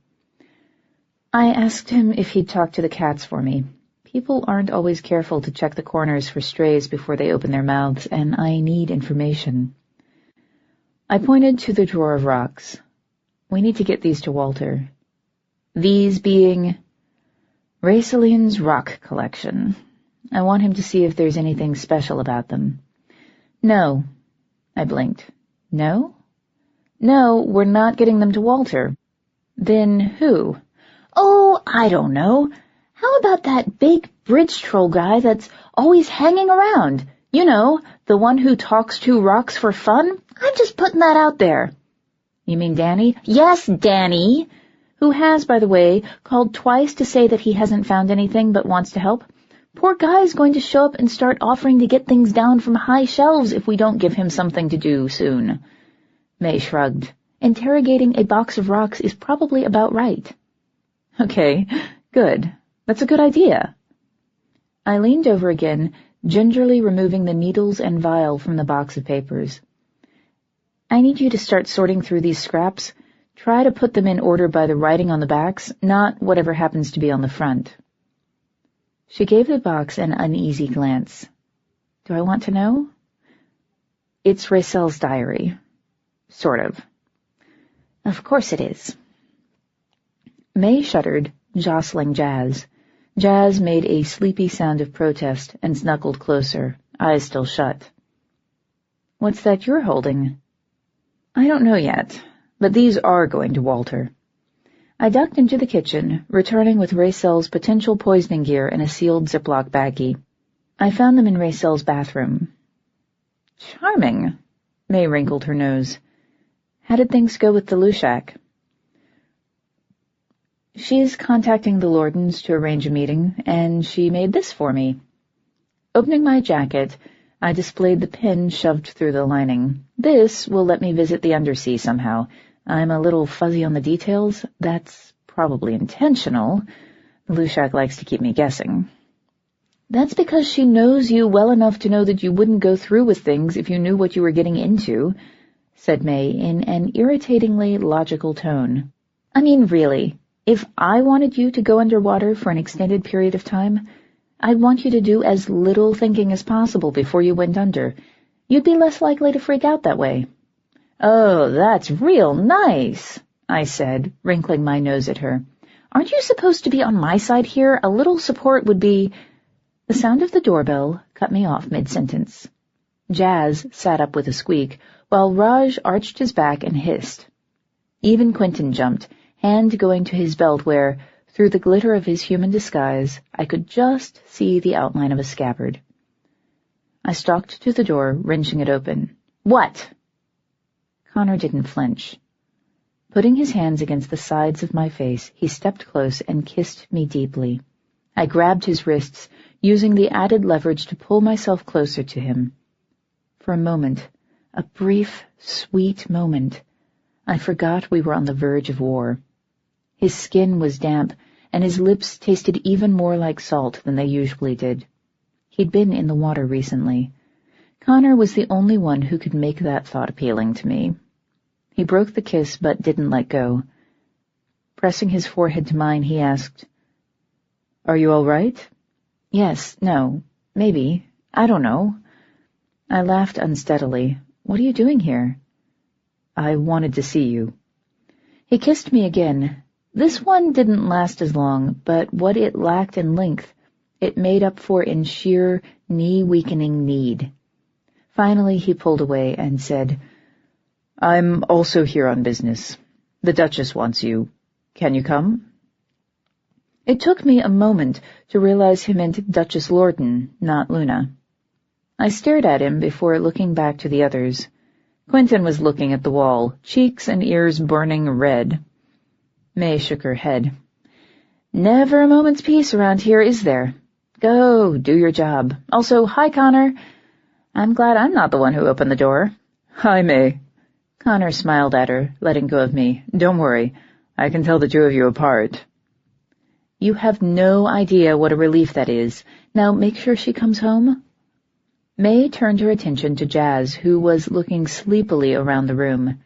I asked him if he'd talk to the cats for me. People aren't always careful to check the corners for strays before they open their mouths, and I need information. I pointed to the drawer of rocks. We need to get these to Walter. These being Raiselian's rock collection. I want him to see if there's anything special about them. No. I blinked. No? No, we're not getting them to Walter. Then who? Oh, I don't know. How about that big bridge troll guy that's always hanging around? You know, the one who talks to rocks for fun? I'm just putting that out there. You mean Danny? Yes, Danny. Who has, by the way, called twice to say that he hasn't found anything but wants to help. Poor guy's going to show up and start offering to get things down from high shelves if we don't give him something to do soon. May shrugged. Interrogating a box of rocks is probably about right. Okay, good. That's a good idea. I leaned over again, gingerly removing the needles and vial from the box of papers. I need you to start sorting through these scraps. Try to put them in order by the writing on the backs, not whatever happens to be on the front. She gave the box an uneasy glance. Do I want to know? It's Raisel's diary. Sort of. Of course it is. May shuddered, jostling Jazz. Jazz made a sleepy sound of protest and snuggled closer, eyes still shut. What's that you're holding? I don't know yet, but these are going to Walter. I ducked into the kitchen, returning with Raisel's potential poisoning gear in a sealed Ziploc baggie. I found them in Raisel's bathroom. Charming. May wrinkled her nose. How did things go with the Lushak? She's contacting the Lordens to arrange a meeting, and she made this for me. Opening my jacket, I displayed the pin shoved through the lining. This will let me visit the Undersea somehow. I'm a little fuzzy on the details. That's probably intentional. Lushak likes to keep me guessing. That's because she knows you well enough to know that you wouldn't go through with things if you knew what you were getting into, said May in an irritatingly logical tone. I mean, really, if I wanted you to go underwater for an extended period of time, I'd want you to do as little thinking as possible before you went under. You'd be less likely to freak out that way. Oh, that's real nice, I said, wrinkling my nose at her. Aren't you supposed to be on my side here? A little support would be... The sound of the doorbell cut me off mid-sentence. Jazz sat up with a squeak, while Raj arched his back and hissed. Even Quentin jumped, hand going to his belt where, through the glitter of his human disguise, I could just see the outline of a scabbard. I stalked to the door, wrenching it open. What? Connor didn't flinch. Putting his hands against the sides of my face, he stepped close and kissed me deeply. I grabbed his wrists, using the added leverage to pull myself closer to him. For a moment, a brief, sweet moment, I forgot we were on the verge of war. His skin was damp, and his lips tasted even more like salt than they usually did. He'd been in the water recently. Connor was the only one who could make that thought appealing to me. He broke the kiss but didn't let go. Pressing his forehead to mine, he asked, Are you all right? Yes, no, maybe, I don't know. I laughed unsteadily. What are you doing here? I wanted to see you. He kissed me again. This one didn't last as long, but what it lacked in length, it made up for in sheer, knee-weakening need. Finally, he pulled away and said, I'm also here on business. The Duchess wants you. Can you come? It took me a moment to realize he meant Duchess Lorden, not Luna. I stared at him before looking back to the others. Quentin was looking at the wall, cheeks and ears burning red. May shook her head. Never a moment's peace around here, is there? Go, do your job. Also, hi, Connor. I'm glad I'm not the one who opened the door.
Hi, May.
Connor smiled at her, letting go of me.
Don't worry. I can tell the two of you apart.
You have no idea what a relief that is. Now make sure she comes home. May turned her attention to Jazz, who was looking sleepily around the room.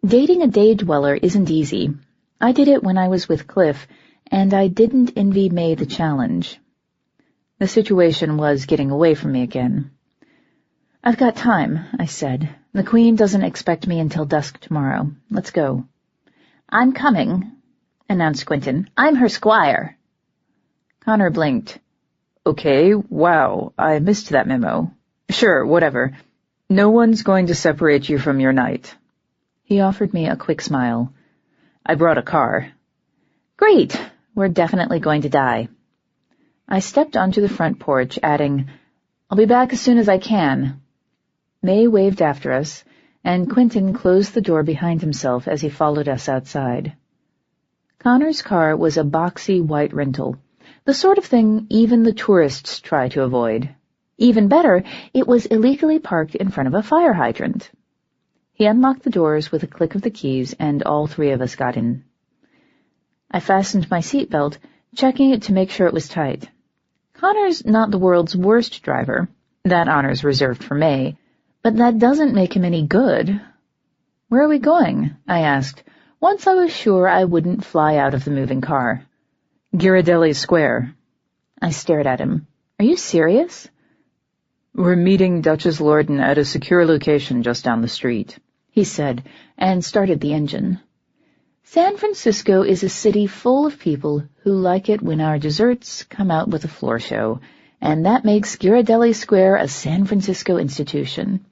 Dating a day dweller isn't easy. I did it when I was with Cliff, and I didn't envy May the challenge. The situation was getting away from me again. I've got time, I said. The Queen doesn't expect me until dusk tomorrow. Let's go. I'm coming, announced Quentin. I'm her squire. Connor blinked.
Okay, wow, I missed that memo. Sure, whatever. No one's going to separate you from your knight.
He offered me a quick smile.
I brought a car.
Great, we're definitely going to die. I stepped onto the front porch, adding, I'll be back as soon as I can. May waved after us, and Quentin closed the door behind himself as he followed us outside. Connor's car was a boxy white rental, the sort of thing even the tourists try to avoid. Even better, it was illegally parked in front of a fire hydrant. He unlocked the doors with a click of the keys, and all three of us got in. I fastened my seatbelt, checking it to make sure it was tight. Connor's not the world's worst driver. That honor's reserved for May. But that doesn't make him any good. Where are we going? I asked, once I was sure I wouldn't fly out of the moving car.
Ghirardelli Square.
I stared at him. Are you serious?
We're meeting Duchess Lorden at a secure location just down the street,
he said, and started the engine. San Francisco is a city full of people who like it when our desserts come out with a floor show, and that makes Ghirardelli Square a San Francisco institution.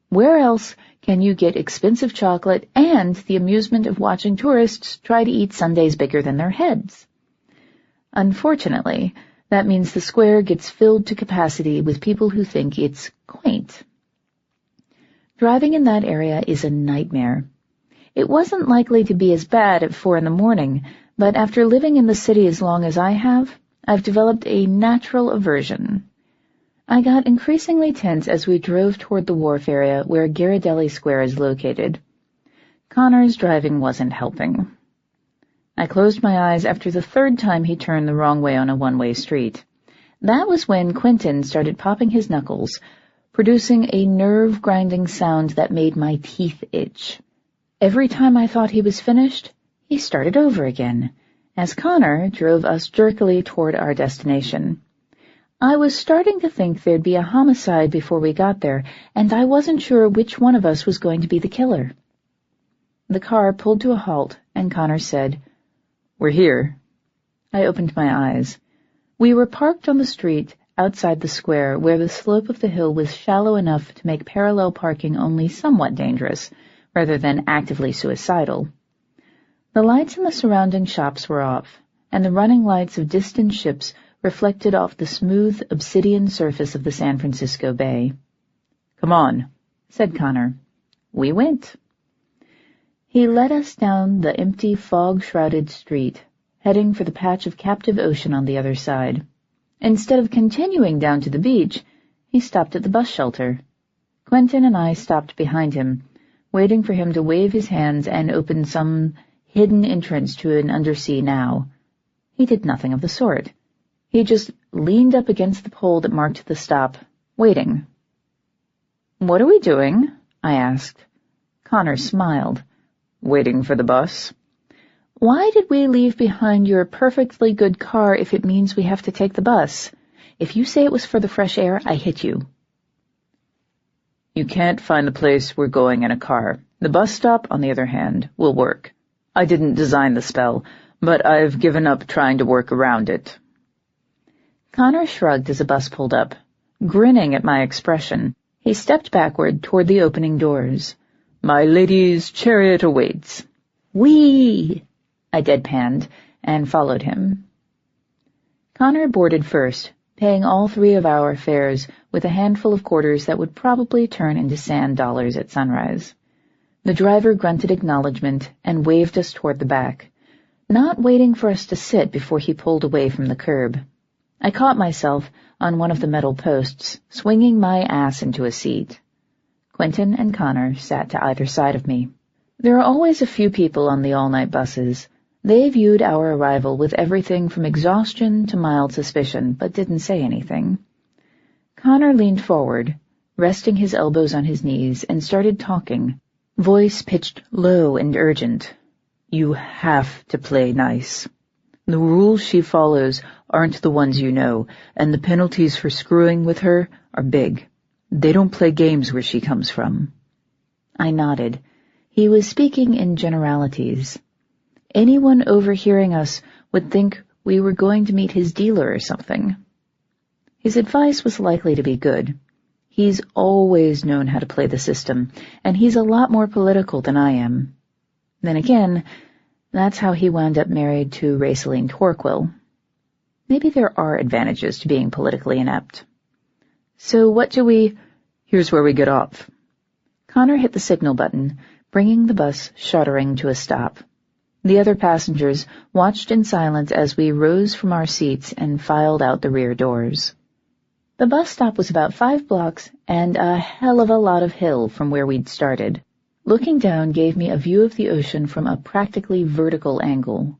Where else can you get expensive chocolate and the amusement of watching tourists try to eat sundaes bigger than their heads? Unfortunately, that means the square gets filled to capacity with people who think it's quaint. Driving in that area is a nightmare. It wasn't likely to be as bad at 4 a.m, but after living in the city as long as I have, I've developed a natural aversion. I got increasingly tense as we drove toward the wharf area where Ghirardelli Square is located. Connor's driving wasn't helping. I closed my eyes after the third time he turned the wrong way on a one-way street. That was when Quentin started popping his knuckles, producing a nerve-grinding sound that made my teeth itch. Every time I thought he was finished, he started over again, as Connor drove us jerkily toward our destination. I was starting to think there'd be a homicide before we got there, and I wasn't sure which one of us was going to be the killer. The car pulled to a halt, and Connor said, "We're here." I opened my eyes. We were parked on the street outside the square, where the slope of the hill was shallow enough to make parallel parking only somewhat dangerous, rather than actively suicidal. The lights in the surrounding shops were off, and the running lights of distant ships reflected off the smooth obsidian surface of the San Francisco Bay.
"Come on,"
said Connor. We went. He led us down the empty, fog-shrouded street, heading for the patch of captive ocean on the other side. Instead of continuing down to the beach, he stopped at the bus shelter. Quentin and I stopped behind him, waiting for him to wave his hands and open some hidden entrance to an undersea now. He did nothing of the sort. He just leaned up against the pole that marked the stop, waiting. "What are we doing?" I asked. Connor smiled.
"Waiting for the bus."
"Why did we leave behind your perfectly good car if it means we have to take the bus? If you say it was for the fresh air, I hit you."
"You can't find the place we're going in a car. The bus stop, on the other hand, will work. I didn't design the spell, but I've given up trying to work around it."
Connor shrugged as a bus pulled up. Grinning at my expression, he stepped backward toward the opening doors.
"My lady's chariot awaits."
"Whee!" I deadpanned and followed him. Connor boarded first, paying all three of our fares with a handful of quarters that would probably turn into sand dollars at sunrise. The driver grunted acknowledgement and waved us toward the back, not waiting for us to sit before he pulled away from the curb. I caught myself on one of the metal posts, swinging my ass into a seat. Quentin and Connor sat to either side of me. There are always a few people on the all-night buses. They viewed our arrival with everything from exhaustion to mild suspicion, but didn't say anything. Connor leaned forward, resting his elbows on his knees, and started talking, voice pitched low and urgent. You have to play nice. The rules she follows aren't the ones you know, and the penalties for screwing with her are big. They don't play games where she comes from. I nodded. He was speaking in generalities. Anyone overhearing us would think we were going to meet his dealer or something. His advice was likely to be good. He's always known how to play the system, and he's a lot more political than I am. Then again, that's how he wound up married to Raceline Torquil. Maybe there are advantages to being politically inept. So what do we... Here's where we get off. Connor hit the signal button, bringing the bus shuddering to a stop. The other passengers watched in silence as we rose from our seats and filed out the rear doors. The bus stop was about 5 blocks and a hell of a lot of hill from where we'd started. Looking down gave me a view of the ocean from a practically vertical angle.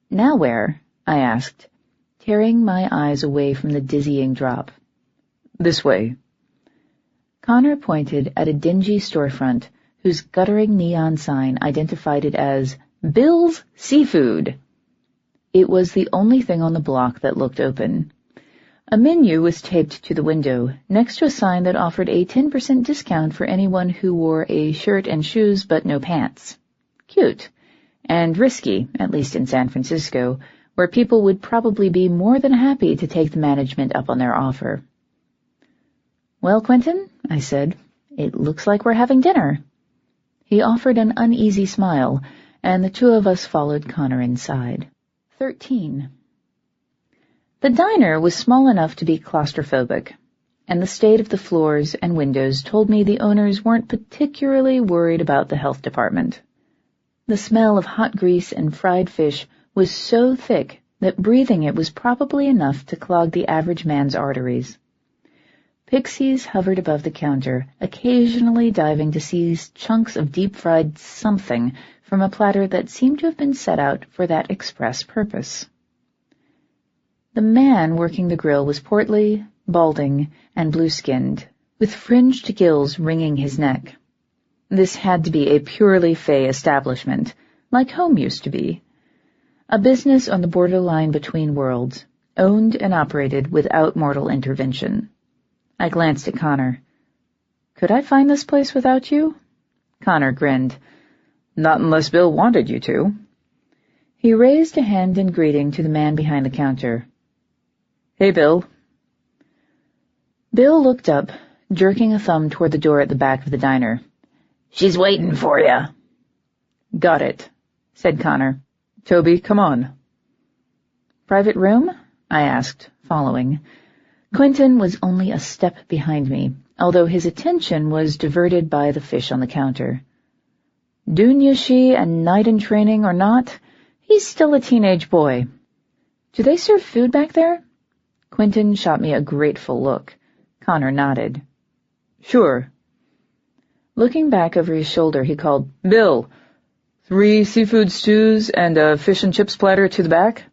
Now where? I asked, tearing my eyes away from the dizzying drop. This way. Connor pointed at a dingy storefront whose guttering neon sign identified it as Bill's Seafood. It was the only thing on the block that looked open. A menu was taped to the window, next to a sign that offered a 10% discount for anyone who wore a shirt and shoes but no pants. Cute. And risky, at least in San Francisco, where people would probably be more than happy to take the management up on their offer. Well, Quentin, I said, it looks like we're having dinner. He offered an uneasy smile, and the two of us followed Connor inside. 13. The diner was small enough to be claustrophobic, and the state of the floors and windows told me the owners weren't particularly worried about the health department. The smell of hot grease and fried fish was so thick that breathing it was probably enough to clog the average man's arteries. Pixies hovered above the counter, occasionally diving to seize chunks of deep-fried something from a platter that seemed to have been set out for that express purpose. The man working the grill was portly, balding, and blue-skinned, with fringed gills ringing his neck. This had to be a purely Fae establishment, like home used to be. A business on the borderline between worlds, owned and operated without mortal intervention. I glanced at Connor. Could I find this place without you? Connor grinned. Not unless Bill wanted you to. He raised a hand in greeting to the man behind the counter. Hey, Bill. Bill looked up, jerking a thumb toward the door at the back of the diner.
She's waiting for you.
Got it, said Connor.
Toby, come on.
Private room? I asked, following. Quentin was only a step behind me, although his attention was diverted by the fish on the counter. Dunyashi and knight in training or not, he's still a teenage boy. Do they serve food back there? Quentin shot me a grateful look. Connor nodded. Sure. Looking back over his shoulder, he called, Bill, 3 seafood stews and a fish and chips platter to the back?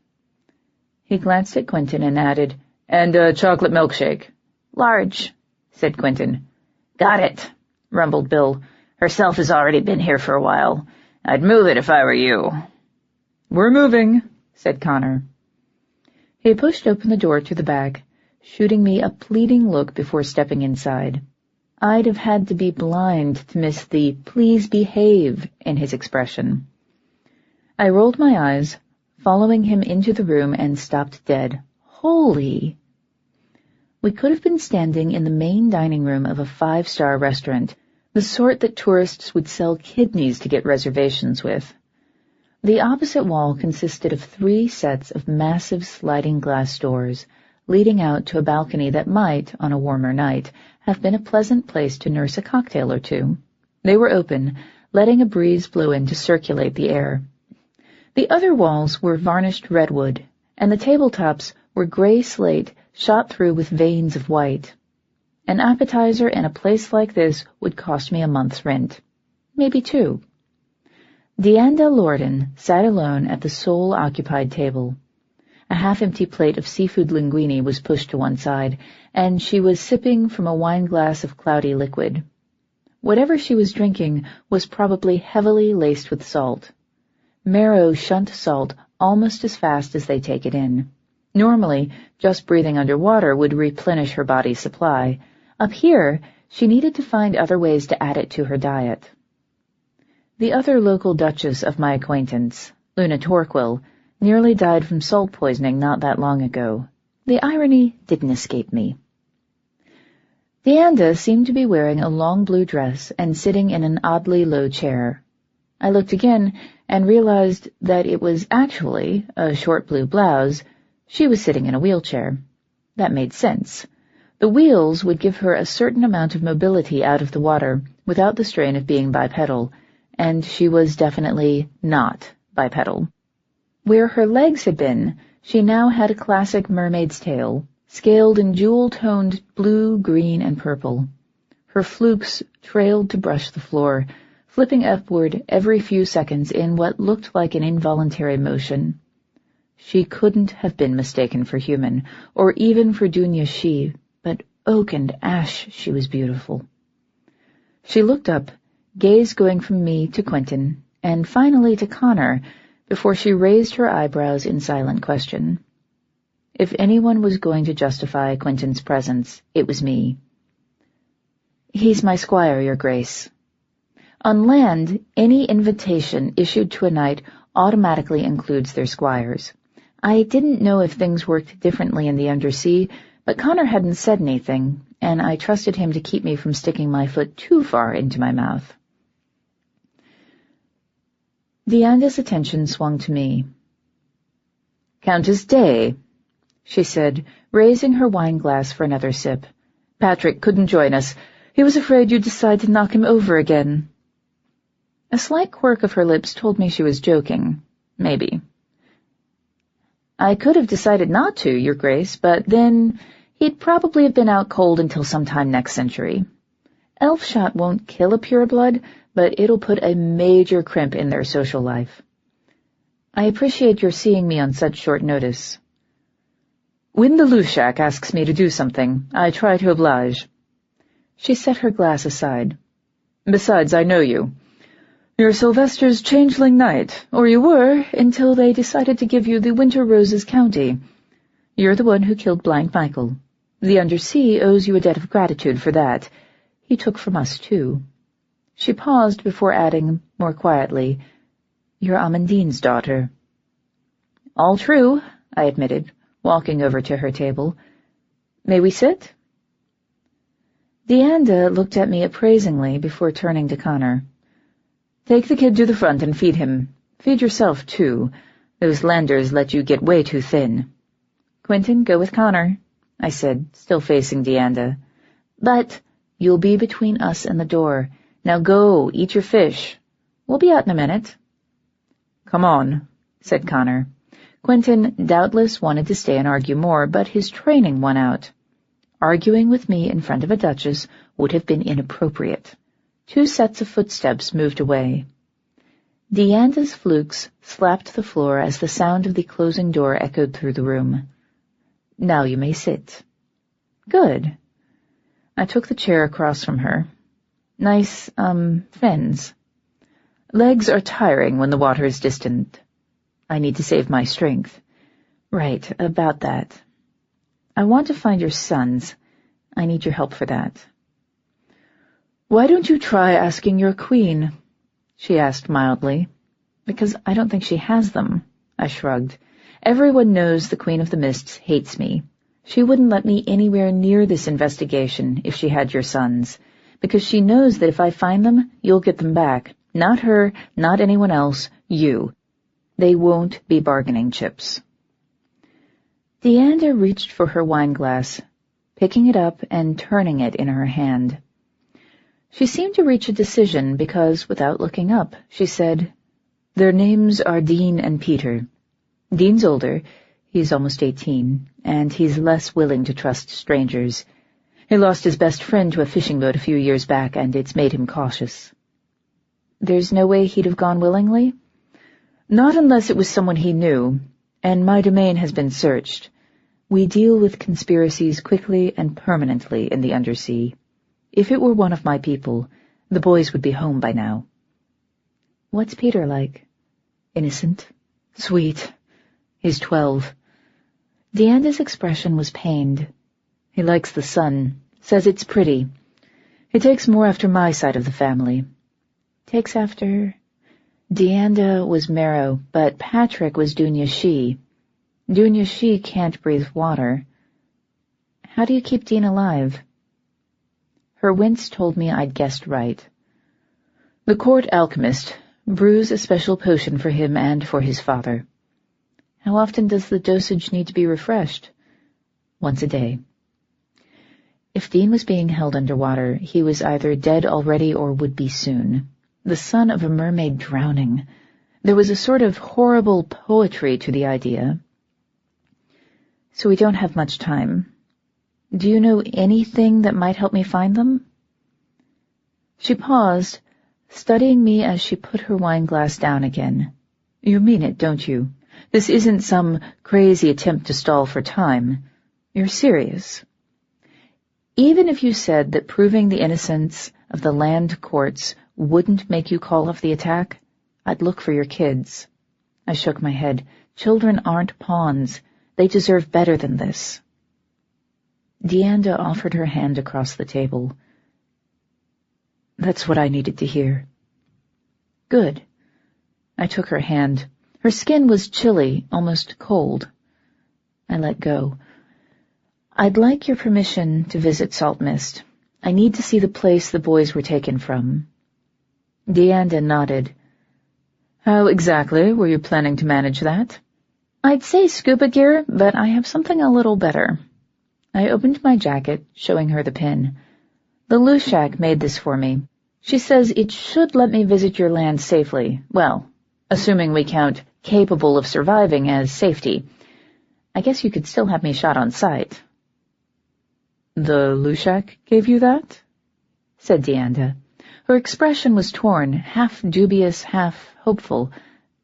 He glanced at Quentin and added, and a chocolate milkshake. Large, said Quentin.
Got it, rumbled Bill. Herself has already been here for a while. I'd move it if I were you.
We're moving, said Connor. He pushed open the door to the back, shooting me a pleading look before stepping inside. I'd have had to be blind to miss the please behave in his expression. I rolled my eyes, following him into the room, and stopped dead. Holy! We could have been standing in the main dining room of a 5-star restaurant, the sort that tourists would sell kidneys to get reservations with. The opposite wall consisted of 3 sets of massive sliding glass doors, leading out to a balcony that might, on a warmer night, have been a pleasant place to nurse a cocktail or two. They were open, letting a breeze blow in to circulate the air. The other walls were varnished redwood, and the tabletops were gray slate shot through with veins of white. An appetizer in a place like this would cost me a month's rent. Maybe 2. Dianda Lorden sat alone at the sole occupied table. A half-empty plate of seafood linguine was pushed to one side, and she was sipping from a wine-glass of cloudy liquid. Whatever she was drinking was probably heavily laced with salt. Marrow shunt salt almost as fast as they take it in. Normally, just breathing underwater would replenish her body's supply. Up here, she needed to find other ways to add it to her diet. The other local duchess of my acquaintance, Luna Torquil, nearly died from salt poisoning not that long ago. The irony didn't escape me. Dianda seemed to be wearing a long blue dress and sitting in an oddly low chair. I looked again and realized that it was actually a short blue blouse. She was sitting in a wheelchair. That made sense. The wheels would give her a certain amount of mobility out of the water without the strain of being bipedal, and she was definitely not bipedal. Where her legs had been, she now had a classic mermaid's tail, scaled in jewel-toned blue, green, and purple. Her flukes trailed to brush the floor, flipping upward every few seconds in what looked like an involuntary motion. She couldn't have been mistaken for human, or even for Dunya She, but oak and ash she was beautiful. She looked up, gaze going from me to Quentin, and finally to Connor, before she raised her eyebrows in silent question. If anyone was going to justify Quentin's presence, it was me. "He's my squire, Your Grace." On land, any invitation issued to a knight automatically includes their squires. I didn't know if things worked differently in the Undersea, but Connor hadn't said anything, and I trusted him to keep me from sticking my foot too far into my mouth. Dianda's attention swung to me. "Countess Daye," she said, raising her wine-glass for another sip. "Patrick couldn't join us. He was afraid you'd decide to knock him over again." A slight quirk of her lips told me she was joking. Maybe. "I could have decided not to, Your Grace, but then he'd probably have been out cold until sometime next century. Elf shot won't kill a pureblood, but it'll put a major crimp in their social life. I appreciate your seeing me on such short notice." "When the Lushak asks me to do something, I try to oblige." She set her glass aside. "Besides, I know you. You're Sylvester's changeling knight, or you were, until they decided to give you the Winter Roses County. You're the one who killed Blind Michael. The Undersea owes you a debt of gratitude for that. He took from us, too." She paused before adding, more quietly, "You're Amandine's daughter." "All true," I admitted, walking over to her table. "May we sit?" Dianda looked at me appraisingly before turning to Connor. "Take the kid to the front and feed him. Feed yourself, too. Those landers let you get way too thin." "Quentin, go with Connor," I said, still facing Dianda. "But you'll be between us and the door. Now go, eat your fish. We'll be out in a minute." "Come on," said Connor. Quentin doubtless wanted to stay and argue more, but his training won out. Arguing with me in front of a duchess would have been inappropriate. 2 sets of footsteps moved away. Dianda's flukes slapped the floor as the sound of the closing door echoed through the room. "Now you may sit." "Good." I took the chair across from her. "Nice, fins. Legs are tiring when the water is distant. I need to save my strength." "Right, about that. I want to find your sons. I need your help for that." "Why don't you try asking your queen?" she asked mildly. "Because I don't think she has them," I shrugged. "Everyone knows the Queen of the Mists hates me. She wouldn't let me anywhere near this investigation if she had your sons, because she knows that if I find them, you'll get them back. Not her, not anyone else, you. They won't be bargaining chips. Dianda reached for her wineglass, picking it up and turning it in her hand. She seemed to reach a decision because, without looking up, she said, "Their names are Dean and Peter. Dean's older, he's almost 18, and he's less willing to trust strangers. He lost his best friend to a fishing boat a few years back, and it's made him cautious." "There's no way he'd have gone willingly?" "Not unless it was someone he knew, and my domain has been searched. We deal with conspiracies quickly and permanently in the Undersea. If it were one of my people, the boys would be home by now." "What's Peter like?" "Innocent. Sweet. He's 12. Dianda's expression was pained. "He likes the sun, says it's pretty. He takes more after my side of the family." "Takes after—" Dianda was Marrow, but Patrick was Dunya. Dunya can't breathe water. "How do you keep Dean alive?" Her wince told me I'd guessed right. "The court alchemist brews a special potion for him and for his father." "How often does the dosage need to be refreshed?" "Once a day." If Dean was being held underwater, he was either dead already or would be soon. The son of a mermaid drowning. There was a sort of horrible poetry to the idea. "So we don't have much time. Do you know anything that might help me find them?" She paused, studying me as she put her wineglass down again. "You mean it, don't you? This isn't some crazy attempt to stall for time. You're serious?" "Even if you said that proving the innocence of the land courts wouldn't make you call off the attack, I'd look for your kids." I shook my head. "Children aren't pawns. They deserve better than this." Dianda offered her hand across the table. "That's what I needed to hear." "Good." I took her hand. Her skin was chilly, almost cold. I let go. "I'd like your permission to visit Saltmist. I need to see the place the boys were taken from." Dianda nodded. "How exactly were you planning to manage that?" "I'd say scuba gear, but I have something a little better." I opened my jacket, showing her the pin. "The Lushak made this for me. She says it should let me visit your land safely. Well, assuming we count capable of surviving as safety. I guess you could still have me shot on sight." "The Lushak gave you that?" said Dianda. Her expression was torn, half dubious, half hopeful.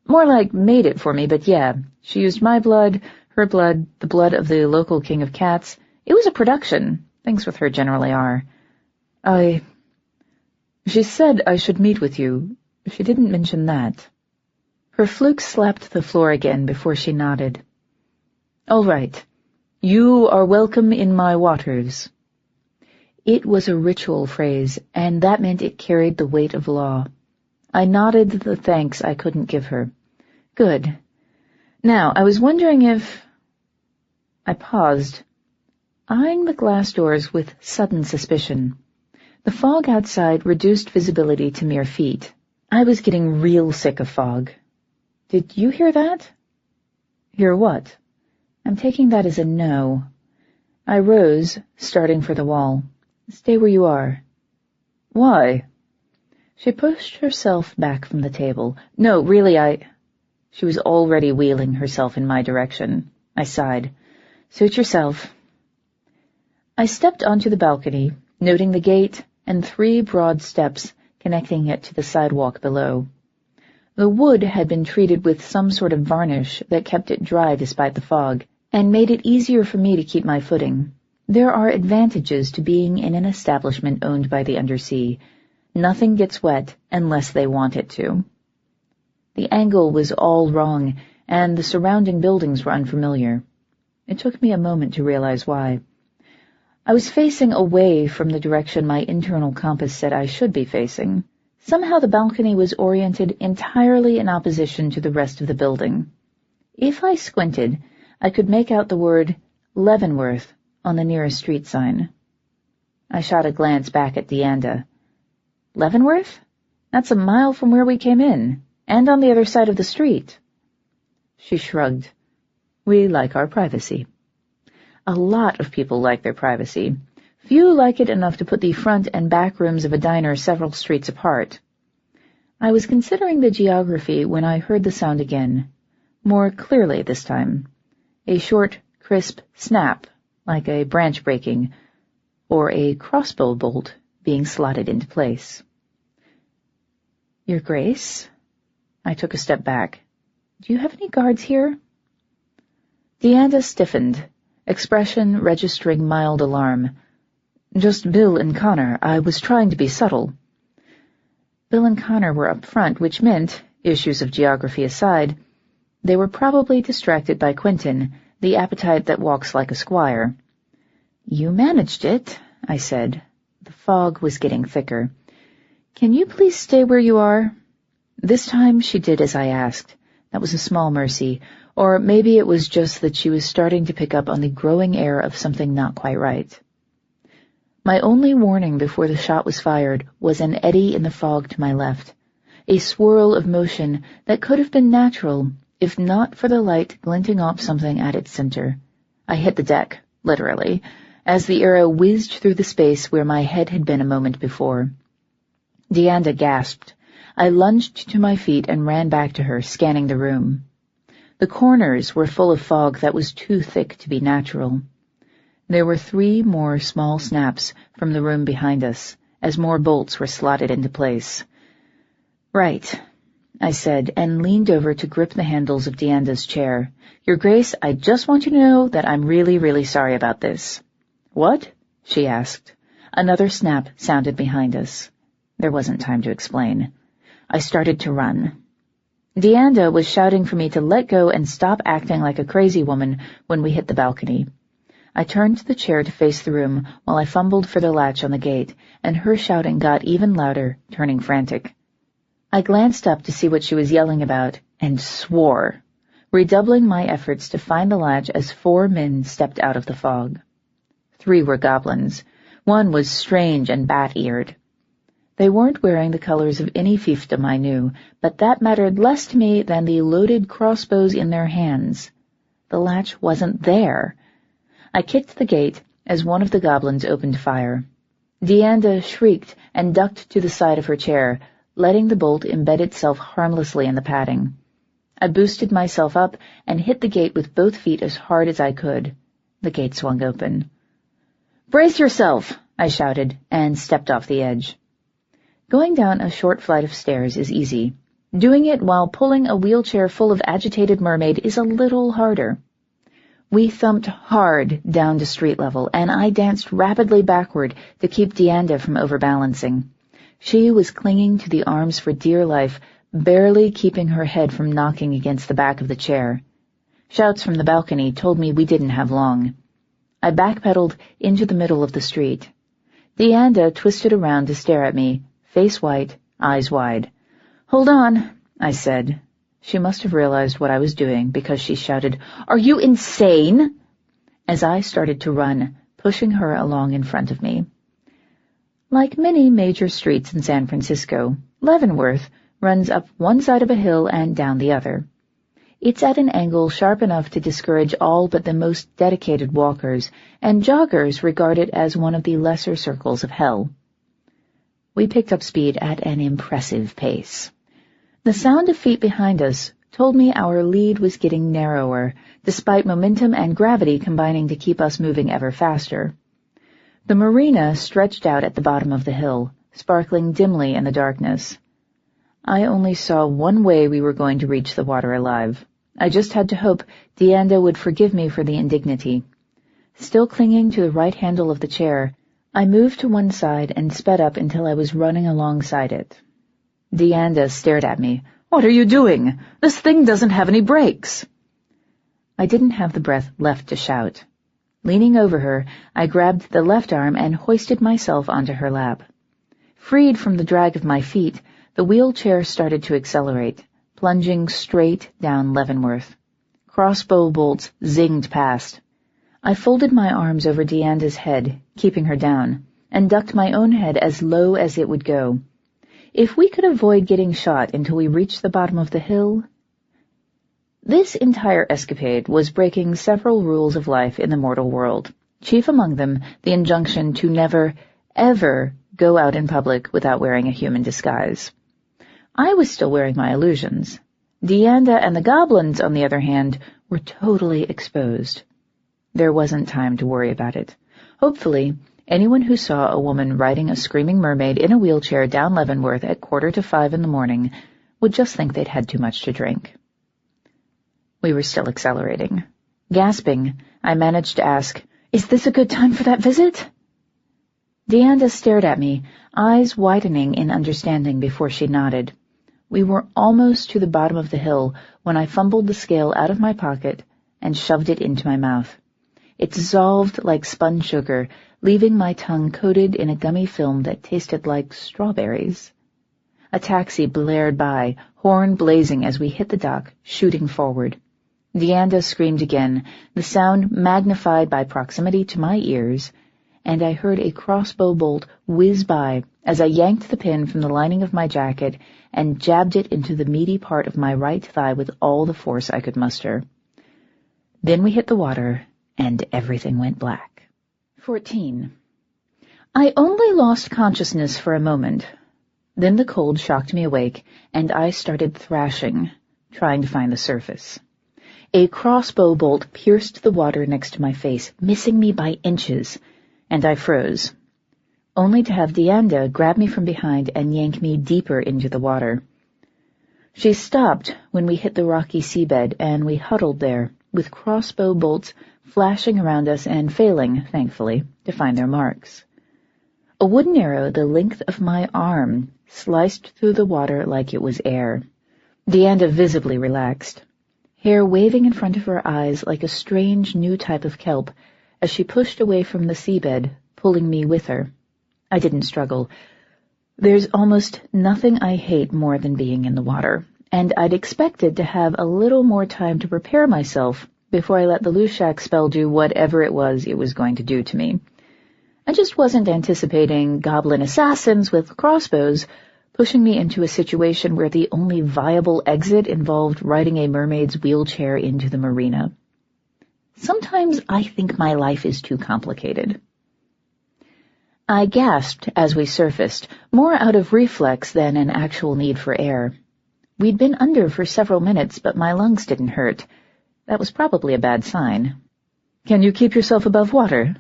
More like made it for me, but yeah, she used my blood, her blood, the blood of the local king of cats. It was a production. Things with her generally are. She said I should meet with you. She didn't mention that." Her fluke slapped the floor again before she nodded. "All right. You are welcome in my waters." It was a ritual phrase, and that meant it carried the weight of law. I nodded the thanks I couldn't give her. "Good. Now, I was wondering if—" I paused, eyeing the glass doors with sudden suspicion. The fog outside reduced visibility to mere feet. I was getting real sick of fog. "Did you hear that?" "Hear what?" "I'm taking that as a no." I rose, starting for the wall. "Stay where you are." "Why?" She pushed herself back from the table. "No, really, She was already wheeling herself in my direction. I sighed. "Suit yourself." I stepped onto the balcony, noting the gate and 3 broad steps connecting it to the sidewalk below. The wood had been treated with some sort of varnish that kept it dry despite the fog, and made it easier for me to keep my footing. There are advantages to being in an establishment owned by the Undersea. Nothing gets wet unless they want it to. The angle was all wrong, and the surrounding buildings were unfamiliar. It took me a moment to realize why. I was facing away from the direction my internal compass said I should be facing. Somehow the balcony was oriented entirely in opposition to the rest of the building. If I squinted, I could make out the word Leavenworth on the nearest street sign. I shot a glance back at Dianda. "Leavenworth? That's a mile from where we came in, and on the other side of the street." She shrugged. We like our privacy. A lot of people like their privacy. Few like it enough to put the front and back rooms of a diner several streets apart. I was considering the geography when I heard the sound again, more clearly this time. A short, crisp snap, like a branch breaking, or a crossbow bolt being slotted into place. Your Grace? I took a step back. Do you have any guards here? Dianda stiffened, expression registering mild alarm. Just Bill and Connor. I was trying to be subtle. Bill and Connor were up front, which meant, issues of geography aside, they were probably distracted by Quentin, the appetite that walks like a squire. You managed it, I said. The fog was getting thicker. Can you please stay where you are? This time she did as I asked. That was a small mercy, or maybe it was just that she was starting to pick up on the growing air of something not quite right. My only warning before the shot was fired was an eddy in the fog to my left, a swirl of motion that could have been natural if not for the light glinting off something at its center. I hit the deck, literally, as the arrow whizzed through the space where my head had been a moment before. Dianda gasped. I lunged to my feet and ran back to her, scanning the room. The corners were full of fog that was too thick to be natural. There were 3 more small snaps from the room behind us, as more bolts were slotted into place. Right, I said, and leaned over to grip the handles of Dianda's chair. Your Grace, I just want you to know that I'm really, really sorry about this. What? She asked. Another snap sounded behind us. There wasn't time to explain. I started to run. Dianda was shouting for me to let go and stop acting like a crazy woman when we hit the balcony. I turned the chair to face the room while I fumbled for the latch on the gate, and her shouting got even louder, turning frantic. I glanced up to see what she was yelling about, and swore, redoubling my efforts to find the latch as 4 men stepped out of the fog. 3 were goblins. 1 was strange and bat-eared. They weren't wearing the colors of any fiefdom I knew, but that mattered less to me than the loaded crossbows in their hands. The latch wasn't there. I kicked the gate as one of the goblins opened fire. Dianda shrieked and ducked to the side of her chair, letting the bolt embed itself harmlessly in the padding. I boosted myself up and hit the gate with both feet as hard as I could. The gate swung open. "Brace yourself!" I shouted, and stepped off the edge. Going down a short flight of stairs is easy. Doing it while pulling a wheelchair full of agitated mermaid is a little harder. We thumped hard down to street level, and I danced rapidly backward to keep Dianda from overbalancing. She was clinging to the arms for dear life, barely keeping her head from knocking against the back of the chair. Shouts from the balcony told me we didn't have long. I backpedaled into the middle of the street. Dianda twisted around to stare at me, face white, eyes wide. "Hold on," I said. She must have realized what I was doing because she shouted, "Are you insane?" as I started to run, pushing her along in front of me. Like many major streets in San Francisco, Leavenworth runs up one side of a hill and down the other. It's at an angle sharp enough to discourage all but the most dedicated walkers, and joggers regard it as one of the lesser circles of hell. We picked up speed at an impressive pace. The sound of feet behind us told me our lead was getting narrower, despite momentum and gravity combining to keep us moving ever faster. The marina stretched out at the bottom of the hill, sparkling dimly in the darkness. I only saw one way we were going to reach the water alive. I just had to hope Dianda would forgive me for the indignity. Still clinging to the right handle of the chair, I moved to one side and sped up until I was running alongside it. Dianda stared at me. "What are you doing? This thing doesn't have any brakes." I didn't have the breath left to shout. Leaning over her, I grabbed the left arm and hoisted myself onto her lap. Freed from the drag of my feet, the wheelchair started to accelerate, plunging straight down Leavenworth. Crossbow bolts zinged past. I folded my arms over Dianda's head, keeping her down, and ducked my own head as low as it would go. If we could avoid getting shot until we reached the bottom of the hill... This entire escapade was breaking several rules of life in the mortal world, chief among them the injunction to never, ever go out in public without wearing a human disguise. I was still wearing my illusions. Dianda and the goblins, on the other hand, were totally exposed. There wasn't time to worry about it. Hopefully, anyone who saw a woman riding a screaming mermaid in a wheelchair down Leavenworth at 4:45 in the morning would just think they'd had too much to drink. We were still accelerating. Gasping, I managed to ask, "Is this a good time for that visit?" Dianda stared at me, eyes widening in understanding before she nodded. We were almost to the bottom of the hill when I fumbled the scale out of my pocket and shoved it into my mouth. It dissolved like spun sugar, leaving my tongue coated in a gummy film that tasted like strawberries. A taxi blared by, horn blazing as we hit the dock, shooting forward. Dianda screamed again, the sound magnified by proximity to my ears, and I heard a crossbow bolt whiz by as I yanked the pin from the lining of my jacket and jabbed it into the meaty part of my right thigh with all the force I could muster. Then we hit the water, and everything went black. 14. I only lost consciousness for a moment. Then the cold shocked me awake, and I started thrashing, trying to find the surface. A crossbow bolt pierced the water next to my face, missing me by inches, and I froze, only to have Dianda grab me from behind and yank me deeper into the water. She stopped when we hit the rocky seabed, and we huddled there, with crossbow bolts flashing around us and failing, thankfully, to find their marks. A wooden arrow the length of my arm sliced through the water like it was air. Dianda visibly relaxed, hair waving in front of her eyes like a strange new type of kelp, as she pushed away from the seabed, pulling me with her. I didn't struggle. There's almost nothing I hate more than being in the water, and I'd expected to have a little more time to prepare myself before I let the Lushak spell do whatever it was going to do to me. I just wasn't anticipating goblin assassins with crossbows pushing me into a situation where the only viable exit involved riding a mermaid's wheelchair into the marina. Sometimes I think my life is too complicated. I gasped as we surfaced, more out of reflex than an actual need for air. We'd been under for several minutes, but my lungs didn't hurt. That was probably a bad sign. "Can you keep yourself above water?"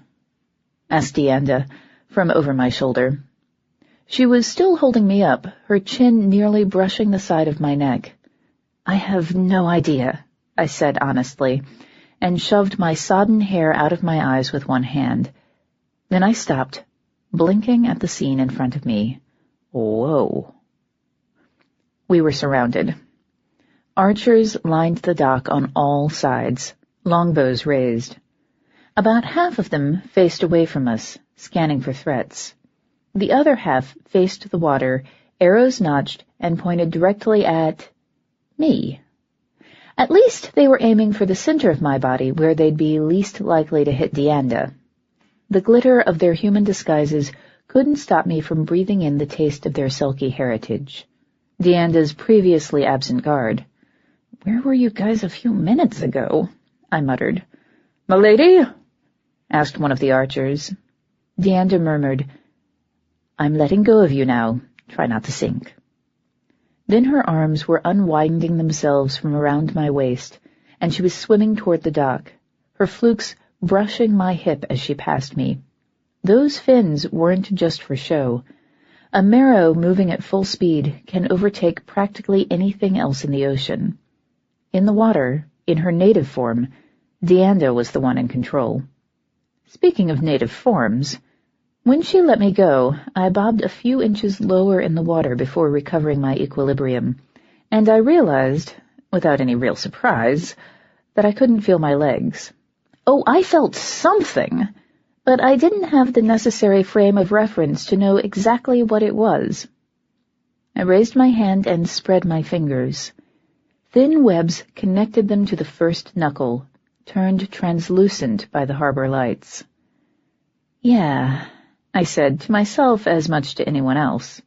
asked Dianda from over my shoulder. She was still holding me up, her chin nearly brushing the side of my neck. "I have no idea," I said honestly, and shoved my sodden hair out of my eyes with one hand. Then I stopped, blinking at the scene in front of me. Whoa. We were surrounded. Archers lined the dock on all sides, longbows raised. About half of them faced away from us, scanning for threats. The other half faced the water, arrows notched, and pointed directly at me. At least they were aiming for the center of my body, where they'd be least likely to hit Dianda. The glitter of their human disguises couldn't stop me from breathing in the taste of their Selkie heritage. Dianda's previously absent guard. "Where were you guys a few minutes ago?" I muttered. "My lady?" asked one of the archers. Dianda murmured, "I'm letting go of you now. Try not to sink." Then her arms were unwinding themselves from around my waist, and she was swimming toward the dock, her flukes brushing my hip as she passed me. Those fins weren't just for show. A Merrow moving at full speed can overtake practically anything else in the ocean. In the water, in her native form, Dianda was the one in control. Speaking of native forms, when she let me go, I bobbed a few inches lower in the water before recovering my equilibrium, and I realized, without any real surprise, that I couldn't feel my legs. Oh, I felt something, but I didn't have the necessary frame of reference to know exactly what it was. I raised my hand and spread my fingers. Thin webs connected them to the first knuckle, turned translucent by the harbor lights. "Yeah," I said, to myself as much to anyone else.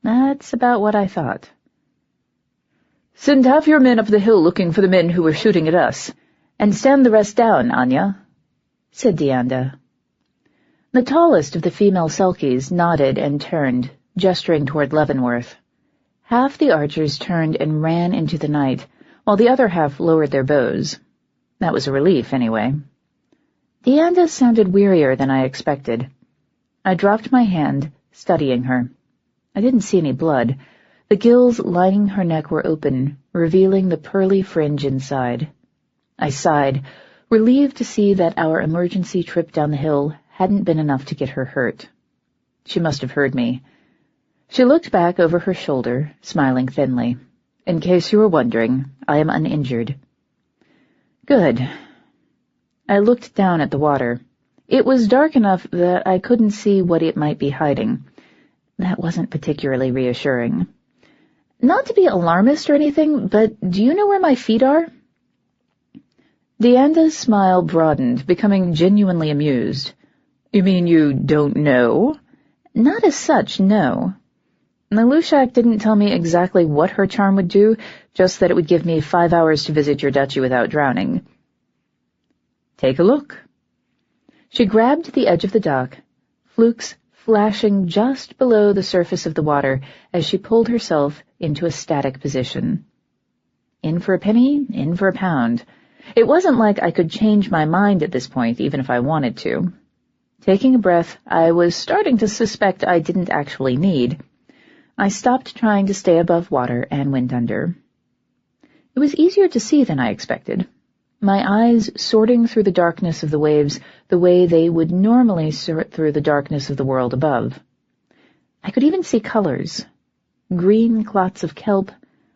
That's about what I thought. Send half your men up the hill looking for the men who were shooting at us, and stand the rest down, Anya," said Dianda. The tallest of the female Selkies nodded and turned, gesturing toward Leavenworth. Half the archers turned and ran into the night, while the other half lowered their bows. That was a relief, anyway. Dianda sounded wearier than I expected. I dropped my hand, studying her. I didn't see any blood. The gills lining her neck were open, revealing the pearly fringe inside. I sighed, relieved to see that our emergency trip down the hill hadn't been enough to get her hurt. She must have heard me. She looked back over her shoulder, smiling thinly. "In case you were wondering, I am uninjured." "Good." I looked down at the water. It was dark enough that I couldn't see what it might be hiding. That wasn't particularly reassuring. "Not to be alarmist or anything, but do you know where my feet are?" Dianda's smile broadened, becoming genuinely amused. "You mean you don't know?" "Not as such, no. The Lushak didn't tell me exactly what her charm would do, just that it would give me 5 hours to visit your duchy without drowning." "Take a look." She grabbed the edge of the dock, flukes flashing just below the surface of the water as she pulled herself into a static position. In for a penny, in for a pound. It wasn't like I could change my mind at this point, even if I wanted to. Taking a breath I was starting to suspect I didn't actually need. I stopped trying to stay above water and went under. It was easier to see than I expected. My eyes sorting through the darkness of the waves the way they would normally sort through the darkness of the world above. I could even see colors. Green clots of kelp,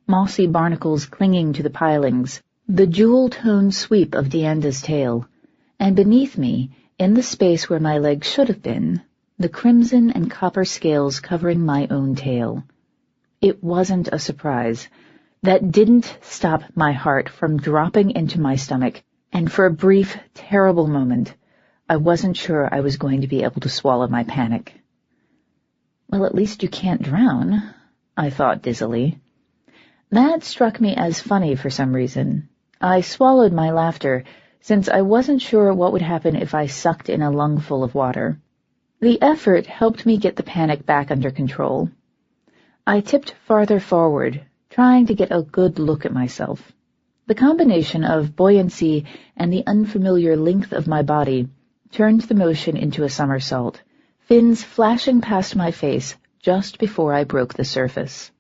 mossy barnacles clinging to the pilings, the jewel-toned sweep of Dianda's tail, and beneath me, in the space where my legs should have been, the crimson and copper scales covering my own tail. It wasn't a surprise. That didn't stop my heart from dropping into my stomach, and for a brief, terrible moment, I wasn't sure I was going to be able to swallow my panic. "Well, at least you can't drown," I thought dizzily. That struck me as funny for some reason. I swallowed my laughter, since I wasn't sure what would happen if I sucked in a lungful of water. The effort helped me get the panic back under control. I tipped farther forward, trying to get a good look at myself. The combination of buoyancy and the unfamiliar length of my body turned the motion into a somersault, fins flashing past my face just before I broke the surface.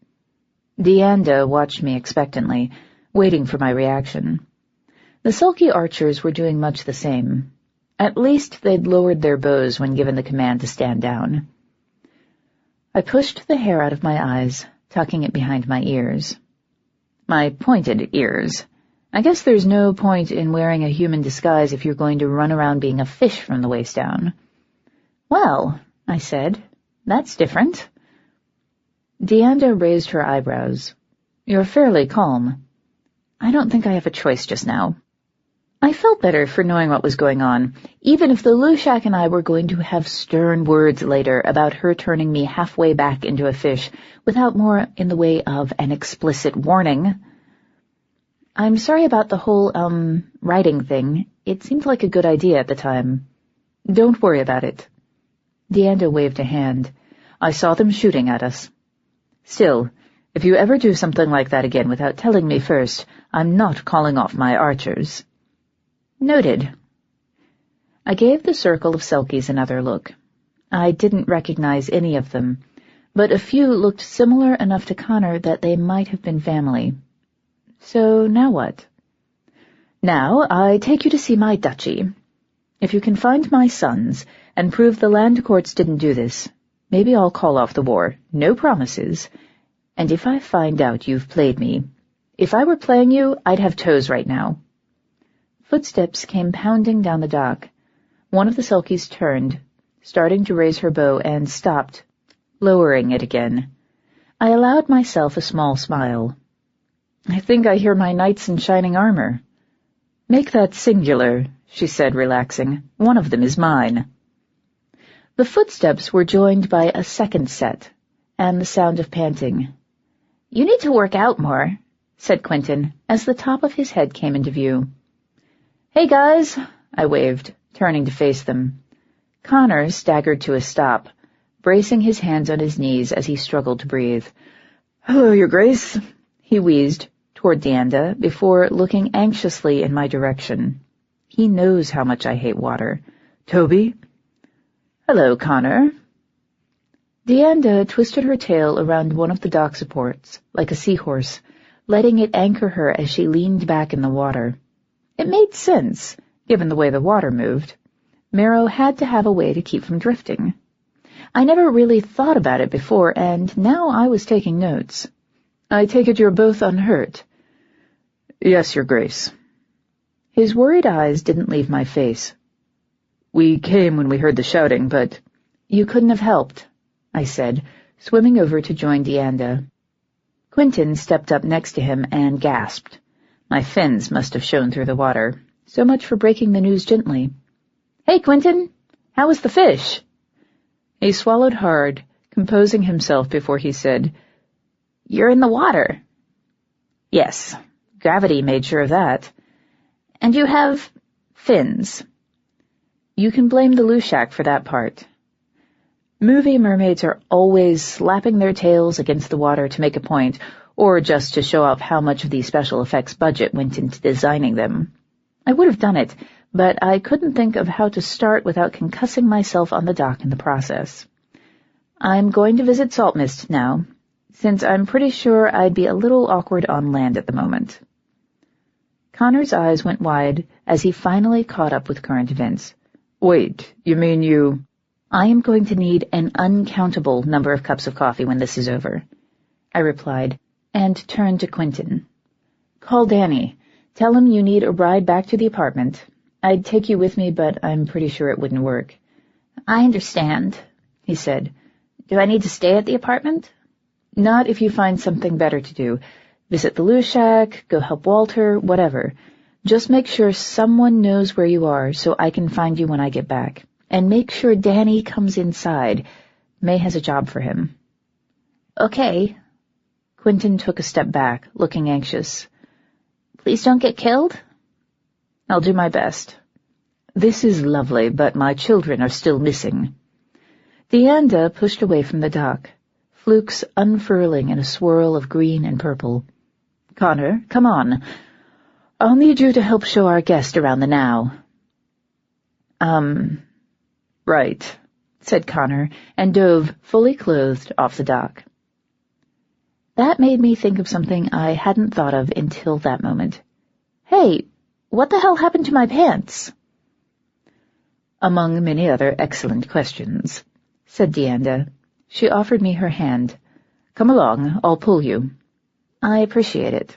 Dianda watched me expectantly, waiting for my reaction. The sulky archers were doing much the same. At least they'd lowered their bows when given the command to stand down. I pushed the hair out of my eyes, tucking it behind my ears. My pointed ears. I guess there's no point in wearing a human disguise if you're going to run around being a fish from the waist down. "Well," I said, "that's different." Dianda raised her eyebrows. "You're fairly calm." "I don't think I have a choice just now." I felt better for knowing what was going on, even if the Lushak and I were going to have stern words later about her turning me halfway back into a fish without more in the way of an explicit warning. "I'm sorry about the whole, writing thing. It seemed like a good idea at the time." "Don't worry about it." Dianda waved a hand. "I saw them shooting at us. Still, if you ever do something like that again without telling me first, I'm not calling off my archers." "Noted." I gave the circle of Selkies another look. I didn't recognize any of them, but a few looked similar enough to Connor that they might have been family. So now what? "Now I take you to see my duchy. If you can find my sons and prove the land courts didn't do this, maybe I'll call off the war. No promises. And if I find out you've played me, if I were playing you, I'd have toes right now." Footsteps came pounding down the dock. One of the Selkies turned, starting to raise her bow, and stopped, lowering it again. I allowed myself a small smile. "I think I hear my knights in shining armor." "Make that singular," she said, relaxing. "One of them is mine." The footsteps were joined by a second set, and the sound of panting. "You need to work out more. said Quentin, as the top of his head came into view. "Hey, guys," I waved, turning to face them. Connor staggered to a stop, bracing his hands on his knees as he struggled to breathe.
"Hello, Your Grace,"
he wheezed toward Dianda before looking anxiously in my direction. He knows how much I hate water.
"Toby?"
"Hello, Connor." Dianda twisted her tail around one of the dock supports, like a seahorse, letting it anchor her as she leaned back in the water. It made sense, given the way the water moved. Marrow had to have a way to keep from drifting. I never really thought about it before, and now I was taking notes. "I take it you're both unhurt?"
"Yes, Your Grace."
His worried eyes didn't leave my face.
"We came when we heard the shouting, but—"
"You couldn't have helped," I said, swimming over to join Dianda. Quentin stepped up next to him and gasped. My fins must have shown through the water. So much for breaking the news gently. "Hey, Quentin, how was the fish?" He swallowed hard, composing himself before he said, "You're in the water." "Yes, gravity made sure of that." "And you have fins." "You can blame the Lushak for that part." Movie mermaids are always slapping their tails against the water to make a point, or just to show off how much of the special effects budget went into designing them. I would have done it, but I couldn't think of how to start without concussing myself on the dock in the process. I'm going to visit Saltmist now, since I'm pretty sure I'd be a little awkward on land at the moment. Connor's eyes went wide as he finally caught up with current events.
"Wait, you mean you—"
"I am going to need an uncountable number of cups of coffee when this is over," I replied, and turned to Quentin. "Call Danny. Tell him you need a ride back to the apartment. I'd take you with me, but I'm pretty sure it wouldn't work." "I understand," he said. "Do I need to stay at the apartment?" "Not if you find something better to do. Visit the Lushak, go help Walter, whatever. Just make sure someone knows where you are so I can find you when I get back. And make sure Danny comes inside. May has a job for him." "Okay." Quentin took a step back, looking anxious. "Please don't get killed?" "I'll do my best." "This is lovely, but my children are still missing." Dianda pushed away from the dock, flukes unfurling in a swirl of green and purple. "Connor, come on. I'll need you to help show our guest around the now." Right," said Connor, and dove, fully clothed, off the dock. That made me think of something I hadn't thought of until that moment. "Hey, what the hell happened to my pants?" "Among many other excellent questions," said Dianda. She offered me her hand. "Come along, I'll pull you." "I appreciate it,"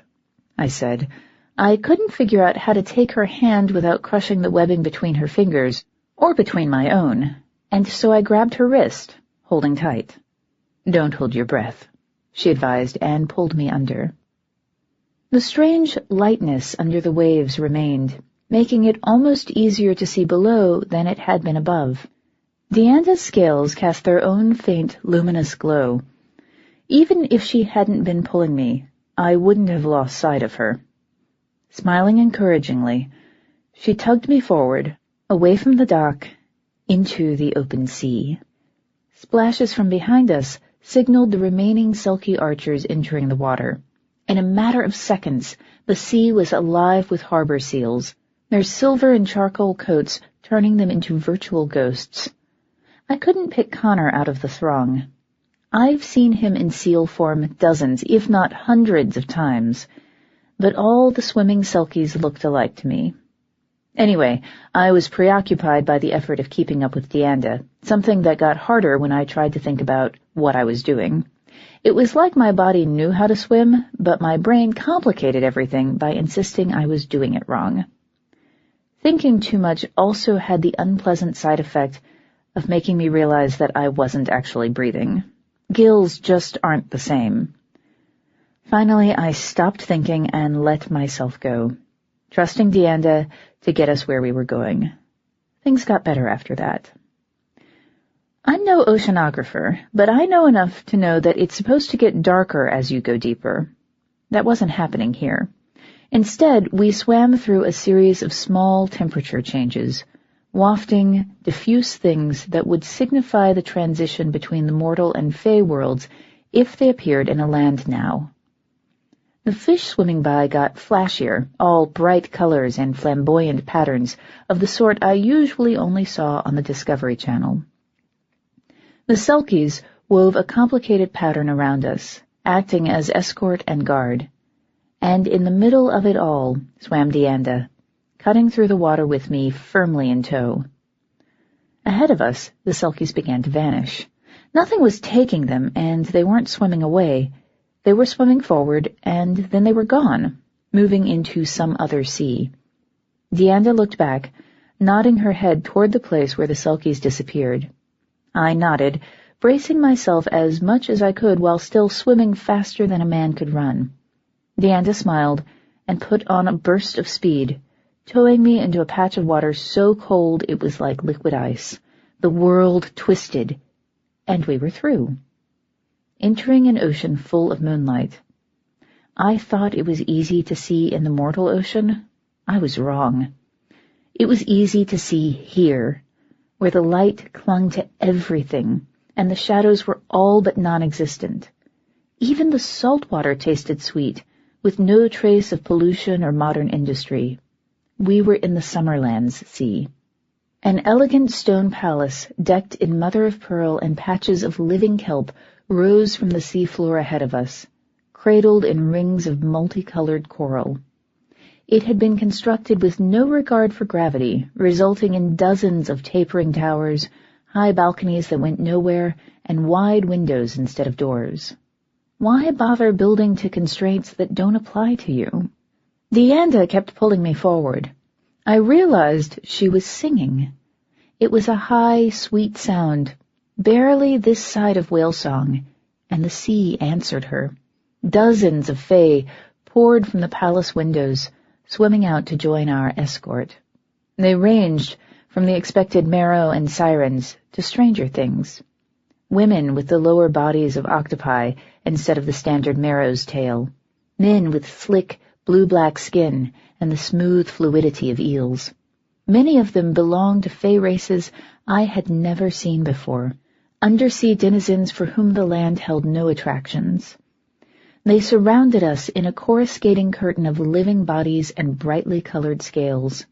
I said. I couldn't figure out how to take her hand without crushing the webbing between her fingers, or between my own, and so I grabbed her wrist, holding tight. "Don't hold your breath," she advised, and pulled me under. The strange lightness under the waves remained, making it almost easier to see below than it had been above. Dianda's scales cast their own faint, luminous glow. Even if she hadn't been pulling me, I wouldn't have lost sight of her. Smiling encouragingly, she tugged me forward, away from the dock, into the open sea. Splashes from behind us signaled the remaining Selkie archers entering the water. In a matter of seconds, the sea was alive with harbor seals, their silver and charcoal coats turning them into virtual ghosts. I couldn't pick Connor out of the throng. I've seen him in seal form dozens, if not hundreds of times, but all the swimming Selkies looked alike to me. Anyway, I was preoccupied by the effort of keeping up with Dianda, something that got harder when I tried to think about what I was doing. It was like my body knew how to swim, but my brain complicated everything by insisting I was doing it wrong. Thinking too much also had the unpleasant side effect of making me realize that I wasn't actually breathing. Gills just aren't the same. Finally, I stopped thinking and let myself go, trusting Dianda to get us where we were going. Things got better after that. I'm no oceanographer, but I know enough to know that it's supposed to get darker as you go deeper. That wasn't happening here. Instead, we swam through a series of small temperature changes, wafting diffuse things that would signify the transition between the mortal and fae worlds if they appeared in a land now. The fish swimming by got flashier, all bright colors and flamboyant patterns of the sort I usually only saw on the Discovery Channel. The selkies wove a complicated pattern around us, acting as escort and guard. And in the middle of it all swam Dianda, cutting through the water with me firmly in tow. Ahead of us, the selkies began to vanish. Nothing was taking them, and they weren't swimming away. They were swimming forward, and then they were gone, moving into some other sea. Dianda looked back, nodding her head toward the place where the selkies disappeared. I nodded, bracing myself as much as I could while still swimming faster than a man could run. Dianda smiled and put on a burst of speed, towing me into a patch of water so cold it was like liquid ice. The world twisted, and we were through, entering an ocean full of moonlight. I thought it was easy to see in the mortal ocean. I was wrong. It was easy to see here, where the light clung to everything, and the shadows were all but non-existent. Even the salt water tasted sweet, with no trace of pollution or modern industry. We were in the Summerlands Sea. An elegant stone palace, decked in mother-of-pearl and patches of living kelp, rose from the sea floor ahead of us, cradled in rings of multicolored coral. It had been constructed with no regard for gravity, resulting in dozens of tapering towers, high balconies that went nowhere, and wide windows instead of doors. Why bother building to constraints that don't apply to you? Dianda kept pulling me forward. I realized she was singing. It was a high, sweet sound, barely this side of whale song, and the sea answered her. Dozens of fae poured from the palace windows, swimming out to join our escort. They ranged from the expected marrow and sirens to stranger things. Women with the lower bodies of octopi instead of the standard marrow's tail. Men with slick, blue-black skin and the smooth fluidity of eels. Many of them belonged to fae races I had never seen before, undersea denizens for whom the land held no attractions. They surrounded us in a coruscating curtain of living bodies and brightly colored scales.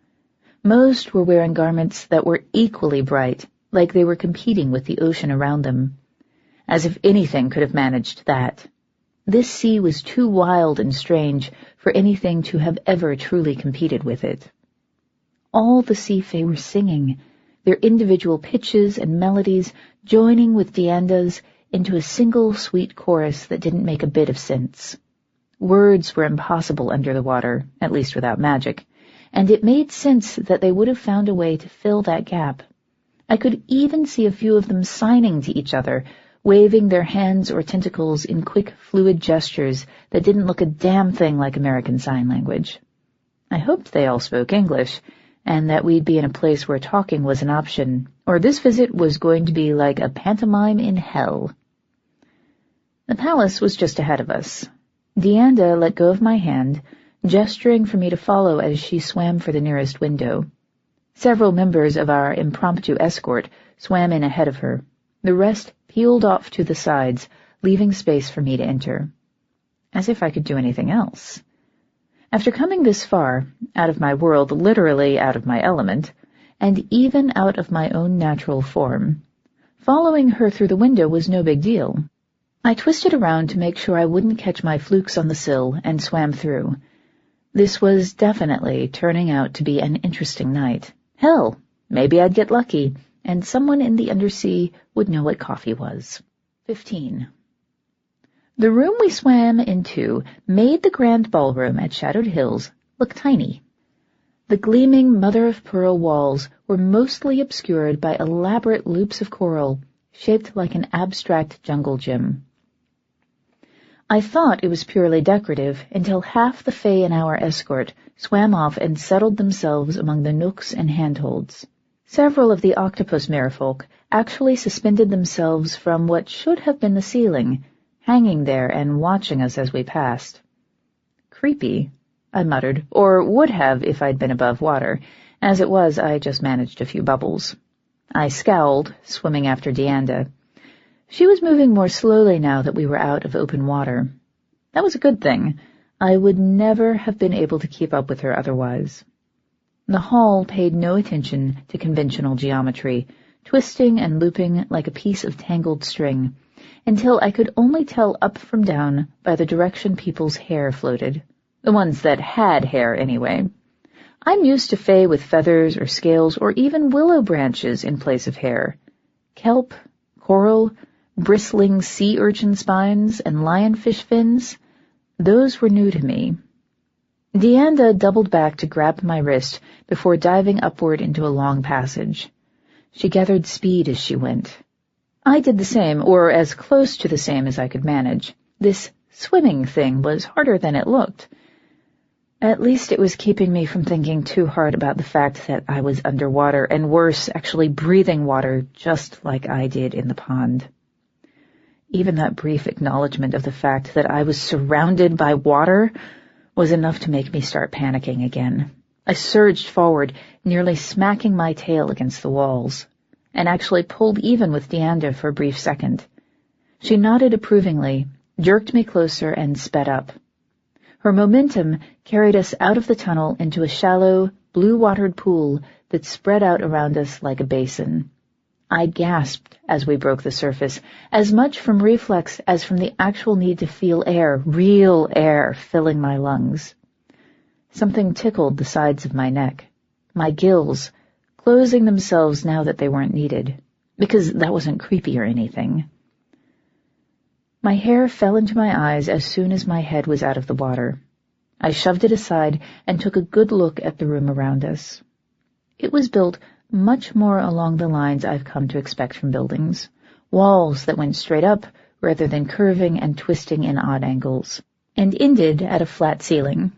Most were wearing garments that were equally bright, like they were competing with the ocean around them. As if anything could have managed that. This sea was too wild and strange for anything to have ever truly competed with it. All the sea fae were singing, their individual pitches and melodies joining with Dianda's into a single sweet chorus that didn't make a bit of sense. Words were impossible under the water, at least without magic, and it made sense that they would have found a way to fill that gap. I could even see a few of them signing to each other, waving their hands or tentacles in quick, fluid gestures that didn't look a damn thing like American Sign Language. I hoped they all spoke English, and that we'd be in a place where talking was an option, or this visit was going to be like a pantomime in hell. The palace was just ahead of us. Dianda let go of my hand, gesturing for me to follow as she swam for the nearest window. Several members of our impromptu escort swam in ahead of her. The rest peeled off to the sides, leaving space for me to enter. As if I could do anything else. After coming this far, out of my world, literally out of my element, and even out of my own natural form, following her through the window was no big deal. I twisted around to make sure I wouldn't catch my flukes on the sill and swam through. This was definitely turning out to be an interesting night. Hell, maybe I'd get lucky, and someone in the undersea would know what coffee was. 15. The room we swam into made the grand ballroom at Shadowed Hills look tiny. The gleaming mother-of-pearl walls were mostly obscured by elaborate loops of coral, shaped like an abstract jungle gym. I thought it was purely decorative until half the fae in our escort swam off and settled themselves among the nooks and handholds. Several of the octopus merfolk actually suspended themselves from what should have been the ceiling, hanging there and watching us as we passed. creepy," I muttered, or would have if I'd been above water. As it was, I just managed a few bubbles. I scowled, swimming after Dianda. She was moving more slowly now that we were out of open water. That was a good thing. I would never have been able to keep up with her otherwise. The hall paid no attention to conventional geometry, twisting and looping like a piece of tangled string, until I could only tell up from down by the direction people's hair floated. The ones that had hair, anyway. I'm used to fae with feathers or scales or even willow branches in place of hair. Kelp, coral, bristling sea urchin spines, and lionfish fins, those were new to me. Dianda doubled back to grab my wrist before diving upward into a long passage. She gathered speed as she went. I did the same, or as close to the same as I could manage. This swimming thing was harder than it looked. At least it was keeping me from thinking too hard about the fact that I was underwater, and worse, actually breathing water just like I did in the pond. Even that brief acknowledgement of the fact that I was surrounded by water was enough to make me start panicking again. I surged forward, nearly smacking my tail against the walls, and actually pulled even with Dianda for a brief second. She nodded approvingly, jerked me closer, and sped up. Her momentum carried us out of the tunnel into a shallow, blue-watered pool that spread out around us like a basin. I gasped as we broke the surface, as much from reflex as from the actual need to feel air, real air, filling my lungs. Something tickled the sides of my neck, my gills, closing themselves now that they weren't needed, because that wasn't creepy or anything. My hair fell into my eyes as soon as my head was out of the water. I shoved it aside and took a good look at the room around us. It was built much more along the lines I've come to expect from buildings, walls that went straight up rather than curving and twisting in odd angles, and ended at a flat ceiling.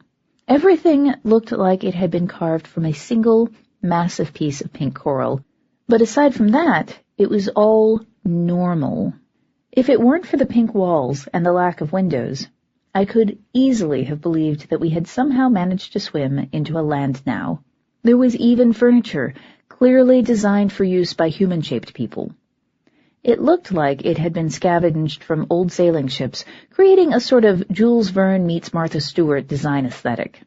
Everything looked like it had been carved from a single, massive piece of pink coral, but aside from that, it was all normal. If it weren't for the pink walls and the lack of windows, I could easily have believed that we had somehow managed to swim into a land now. There was even furniture, clearly designed for use by human-shaped people. It looked like it had been scavenged from old sailing ships, creating a sort of Jules Verne meets Martha Stewart design aesthetic.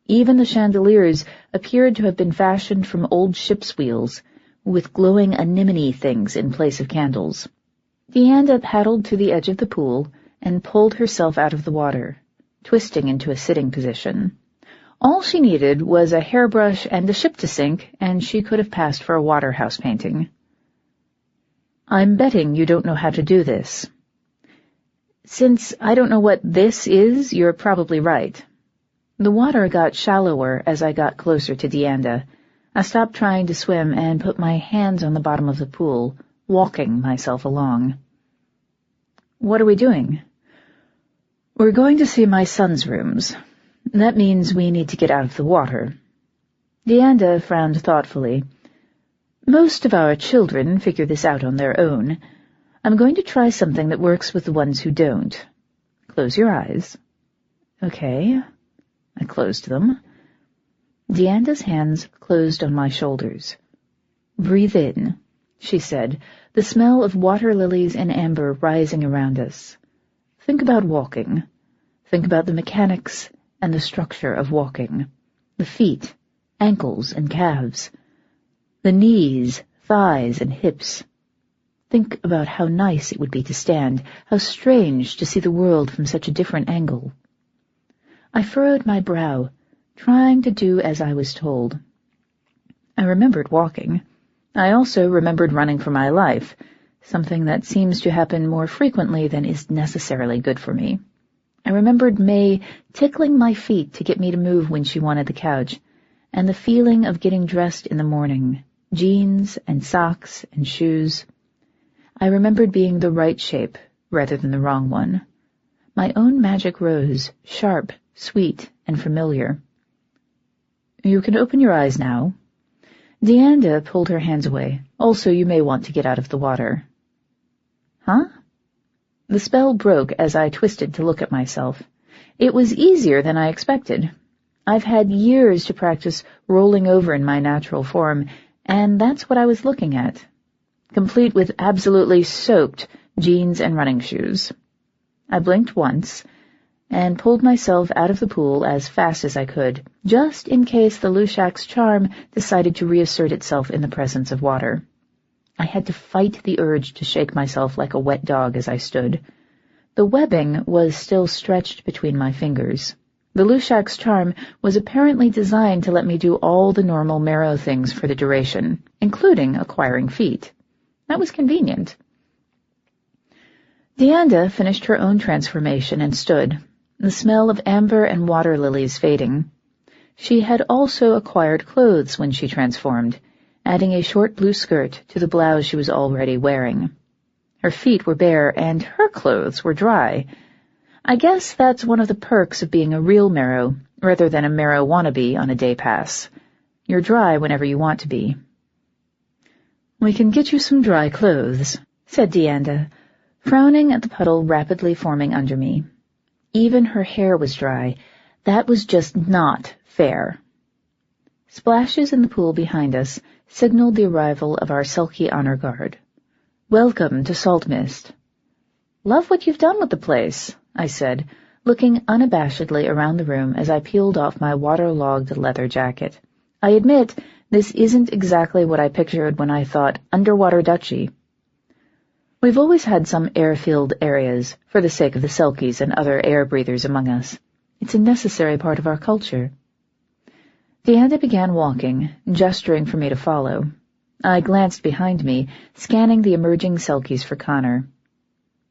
Even the chandeliers appeared to have been fashioned from old ship's wheels, with glowing anemone things in place of candles. Dianda paddled to the edge of the pool and pulled herself out of the water, twisting into a sitting position. All she needed was a hairbrush and a ship to sink, and she could have passed for a waterhouse painting. "I'm betting you don't know how to do this." "Since I don't know what this is, you're probably right." The water got shallower as I got closer to Dianda. I stopped trying to swim and put my hands on the bottom of the pool, walking myself along. "What are we doing?" "We're going to see my son's rooms. That means we need to get out of the water." Dianda frowned thoughtfully. "Most of our children figure this out on their own. I'm going to try something that works with the ones who don't. Close your eyes." "Okay." I closed them. Dianda's hands closed on my shoulders. "Breathe in," she said, the smell of water lilies and amber rising around us. "Think about walking. Think about the mechanics and the structure of walking. The feet, ankles, and calves. The knees, thighs, and hips. Think about how nice it would be to stand, how strange to see the world from such a different angle." I furrowed my brow, trying to do as I was told. I remembered walking. I also remembered running for my life, something that seems to happen more frequently than is necessarily good for me. I remembered May tickling my feet to get me to move when she wanted the couch, and the feeling of getting dressed in the morning, jeans and socks and shoes. I remembered being the right shape rather than the wrong one. My own magic rose, sharp, sweet, and familiar. "You can open your eyes now." Dianda pulled her hands away. "Also, you may want to get out of the water." "Huh?" The spell broke as I twisted to look at myself. It was easier than I expected. I've had years to practice rolling over in my natural form, and that's what I was looking at, complete with absolutely soaked jeans and running shoes. I blinked once and pulled myself out of the pool as fast as I could, just in case the Lushak's charm decided to reassert itself in the presence of water. I had to fight the urge to shake myself like a wet dog as I stood. The webbing was still stretched between my fingers. The Lushak's charm was apparently designed to let me do all the normal marrow things for the duration, including acquiring feet. That was convenient. Dianda finished her own transformation and stood, the smell of amber and water lilies fading. She had also acquired clothes when she transformed, adding a short blue skirt to the blouse she was already wearing. Her feet were bare, and her clothes were dry. I guess that's one of the perks of being a real marrow, rather than a marrow wannabe on a day pass. You're dry whenever you want to be. "We can get you some dry clothes," said Dianda, frowning at the puddle rapidly forming under me. Even her hair was dry. That was just not fair. Splashes in the pool behind us signaled the arrival of our Selkie honor guard. "Welcome to Saltmist." "Love what you've done with the place," I said, looking unabashedly around the room as I peeled off my waterlogged leather jacket. I admit, this isn't exactly what I pictured when I thought underwater duchy. We've always had some air-filled areas, for the sake of the Selkies and other air-breathers among us. It's a necessary part of our culture. Dianda began walking, gesturing for me to follow. I glanced behind me, scanning the emerging Selkies for Connor.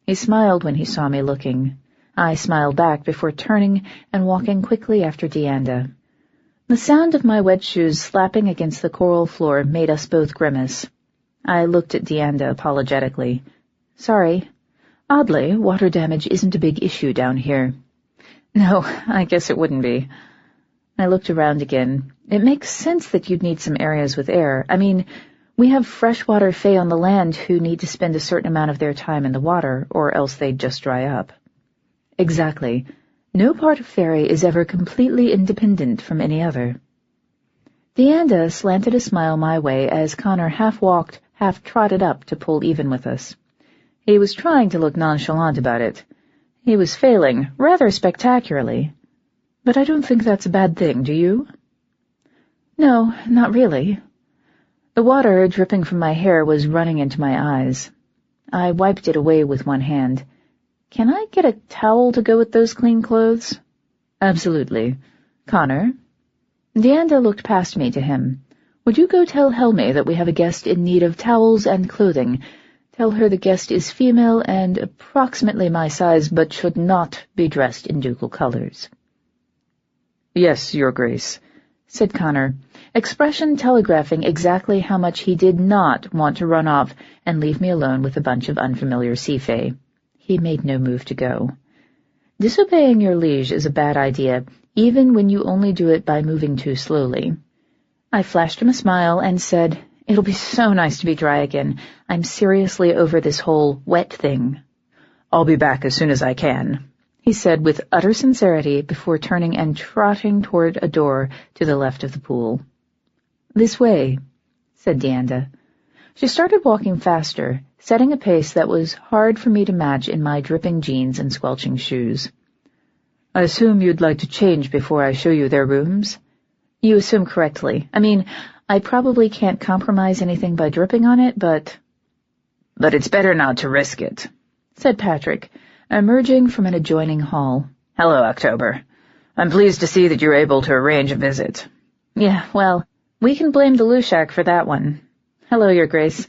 He smiled when he saw me looking. I smiled back before turning and walking quickly after Dianda. The sound of my wet shoes slapping against the coral floor made us both grimace. I looked at Dianda apologetically. "Sorry. Oddly, water damage isn't a big issue down here." "No, I guess it wouldn't be." I looked around again. It makes sense that you'd need some areas with air. I mean, we have freshwater fae on the land who need to spend a certain amount of their time in the water, or else they'd just dry up. Exactly. No part of Faerie is ever completely independent from any other. Dianda slanted a smile my way as Connor half-walked, half-trotted up to pull even with us. He was trying to look nonchalant about it. He was failing, rather spectacularly. But I don't think that's a bad thing, do you? No, not really. The water dripping from my hair was running into my eyes. I wiped it away with one hand. "Can I get a towel to go with those clean clothes?" "Absolutely. Connor?" Dianda looked past me to him. "Would you go tell Helme that we have a guest in need of towels and clothing? Tell her the guest is female and approximately my size, but should not be dressed in ducal colors." "Yes, Your Grace," said Connor, expression telegraphing exactly how much he did not want to run off and leave me alone with a bunch of unfamiliar sea fae. He made no move to go. Disobeying your liege is a bad idea, even when you only do it by moving too slowly. I flashed him a smile and said, "It'll be so nice to be dry again. I'm seriously over this whole wet thing." "I'll be back as soon as I can," he said with utter sincerity before turning and trotting toward a door to the left of the pool. "This way," said Dianda. She started walking faster, setting a pace that was hard for me to match in my dripping jeans and squelching shoes. "I assume you'd like to change before I show you their rooms?" "You assume correctly. I mean, I probably can't compromise anything by dripping on it, but—" "But it's better not to risk it," said Patrick, emerging from an adjoining hall. "Hello, October. I'm pleased to see that you're able to arrange a visit." "Yeah, well, we can blame the Lushak for that one. Hello, Your Grace.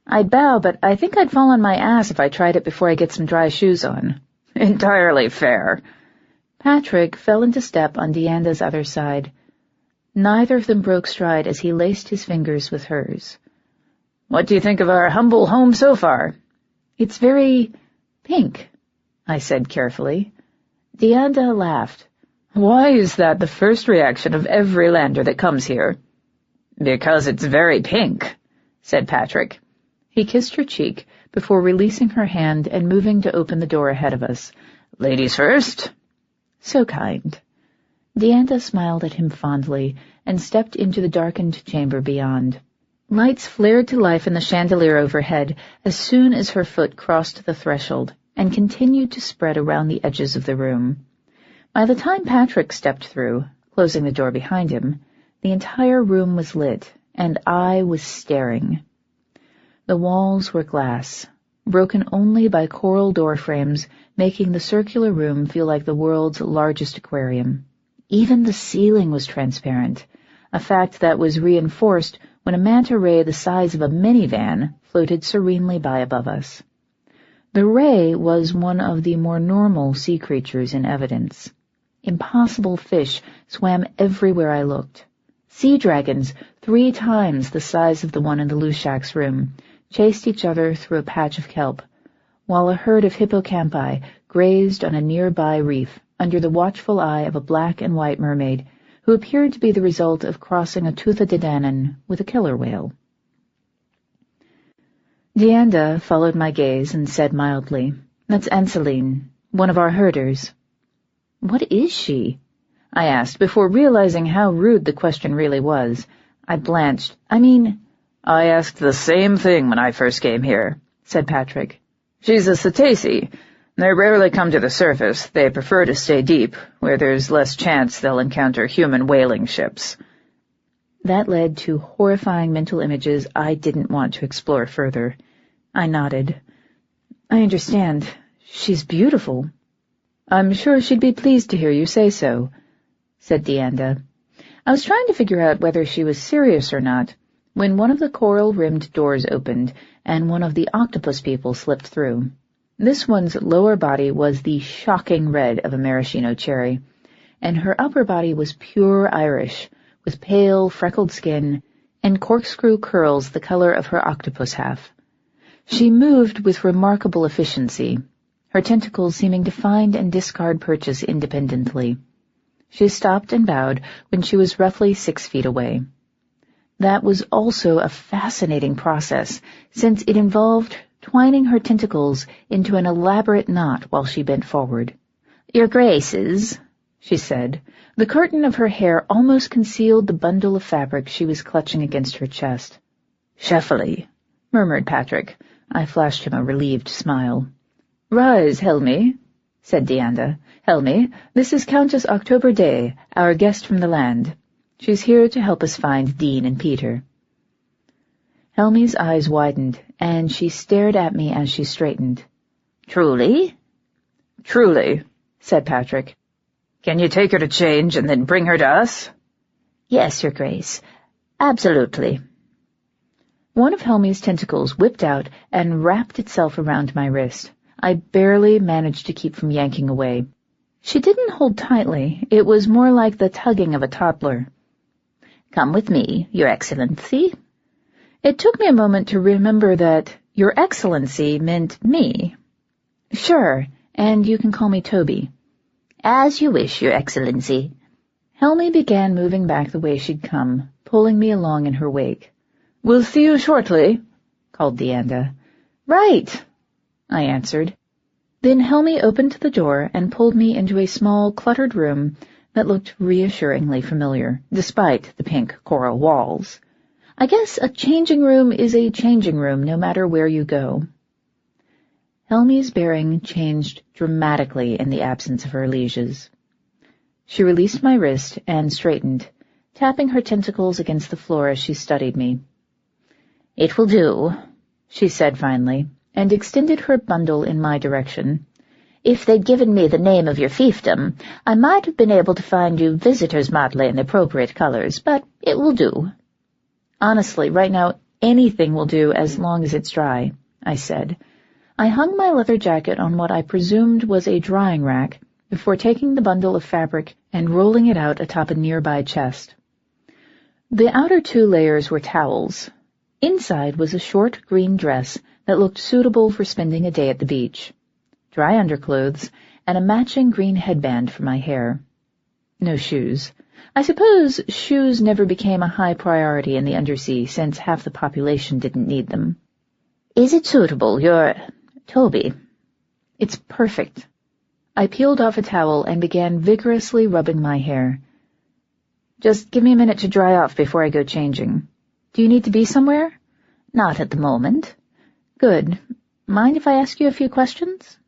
I'd bow, but I think I'd fall on my ass if I tried it before I get some dry shoes on." "Entirely fair." Patrick fell into step on Dianda's other side. Neither of them broke stride as he laced his fingers with hers. "What do you think of our humble home so far?" "It's very pink," I said carefully. Dianda laughed. "Why is that the first reaction of every lander that comes here?" "Because it's very pink," said Patrick. He kissed her cheek before releasing her hand and moving to open the door ahead of us. "Ladies first." So kind." Dianda smiled at him fondly and stepped into the darkened chamber beyond. Lights flared to life in the chandelier overhead as soon as her foot crossed the threshold, and continued to spread around the edges of the room. By the time Patrick stepped through, closing the door behind him, the entire room was lit, and I was staring. The walls were glass, broken only by coral door frames, making the circular room feel like the world's largest aquarium. Even the ceiling was transparent, a fact that was reinforced when a manta ray the size of a minivan floated serenely by above us. The ray was one of the more normal sea creatures in evidence. Impossible fish swam everywhere I looked. Sea dragons, 3 times the size of the one in the Lushak's room, chased each other through a patch of kelp, while a herd of hippocampi grazed on a nearby reef under the watchful eye of a black and white mermaid who appeared to be the result of crossing a Tuatha De Danann with a killer whale. Dianda followed my gaze and said mildly, "That's Anseline, one of our herders." "What is she?" I asked, before realizing how rude the question really was. I blanched.
I asked the same thing when I first came here," said Patrick. "She's a cetacean. They rarely come to the surface. They prefer to stay deep, where there's less chance they'll encounter human whaling ships."
That led to horrifying mental images I didn't want to explore further. I nodded. "I understand. She's beautiful." "I'm sure she'd be pleased to hear you say so," said Dianda. I was trying to figure out whether she was serious or not, when one of the coral-rimmed doors opened and one of the octopus people slipped through. This one's lower body was the shocking red of a maraschino cherry, and her upper body was pure Irish, with pale, freckled skin and corkscrew curls the color of her octopus half. She moved with remarkable efficiency, her tentacles seeming to find and discard perches independently. She stopped and bowed when she was roughly 6 feet away. That was also a fascinating process, since it involved twining her tentacles into an elaborate knot while she bent forward. "Your Graces," she said. The curtain of her hair almost concealed the bundle of fabric she was clutching against her chest. "Sheffley," murmured Patrick. I flashed him a relieved smile. "Rise, Helmi," said Dianda. "Helmi, this is Countess October Daye, our guest from the land. She's here to help us find Dean and Peter." Helmi's eyes widened, and she stared at me as she straightened. "Truly?" "Truly," said Patrick. "Can you take her to change and then bring her to us?"
"Yes, Your Grace. Absolutely."
One of Helmi's tentacles whipped out and wrapped itself around my wrist. I barely managed to keep from yanking away. She didn't hold tightly. It was more like the tugging of a toddler.
"Come with me, Your Excellency."
It took me a moment to remember that Your Excellency meant me. "Sure, and you can call me Toby."
"As you wish, Your Excellency."
Helmi began moving back the way she'd come, pulling me along in her wake. "We'll see you shortly," called Dianda. "Right," I answered. Then Helmi opened the door and pulled me into a small, cluttered room that looked reassuringly familiar, despite the pink coral walls. I guess a changing room is a changing room no matter where you go. Helmi's bearing changed dramatically in the absence of her lieges. She released my wrist and straightened, tapping her tentacles against the floor as she studied me.
"It will do,"
she said finally, and extended her bundle in my direction.
"If they'd given me the name of your fiefdom, I might have been able to find you visitor's motley in appropriate colors, but it will do."
"Honestly, right now, anything will do as long as it's dry," I said. I hung my leather jacket on what I presumed was a drying rack before taking the bundle of fabric and rolling it out atop a nearby chest. The outer 2 layers were towels. Inside was a short green dress that looked suitable for spending a day at the beach, dry underclothes, and a matching green headband for my hair. No shoes. I suppose shoes never became a high priority in the Undersea, since half the population didn't need them.
"Is it suitable, Your Toby?"
"It's perfect." I peeled off a towel and began vigorously rubbing my hair. Just give me a minute to dry off before I go changing. Do you need to be somewhere?
Not at the moment.
Good. Mind if I ask you a few questions?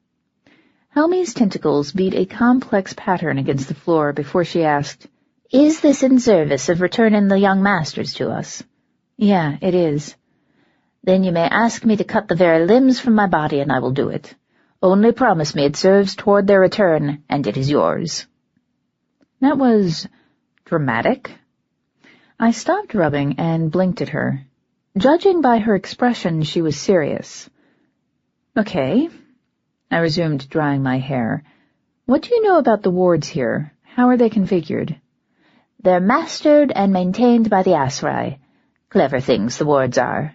Helmi's tentacles beat a complex pattern against the floor before she asked,
Is this in service of returning the young masters to us?
Yeah, it is.
Then you may ask me to cut the very limbs from my body, and I will do it. Only promise me it serves toward their return, and it is yours.
That was dramatic. I stopped rubbing and blinked at her. Judging by her expression, she was serious. Okay. I resumed drying my hair. What do you know about the wards here? How are they configured?
They're mastered and maintained by the Asrai. Clever things the wards are.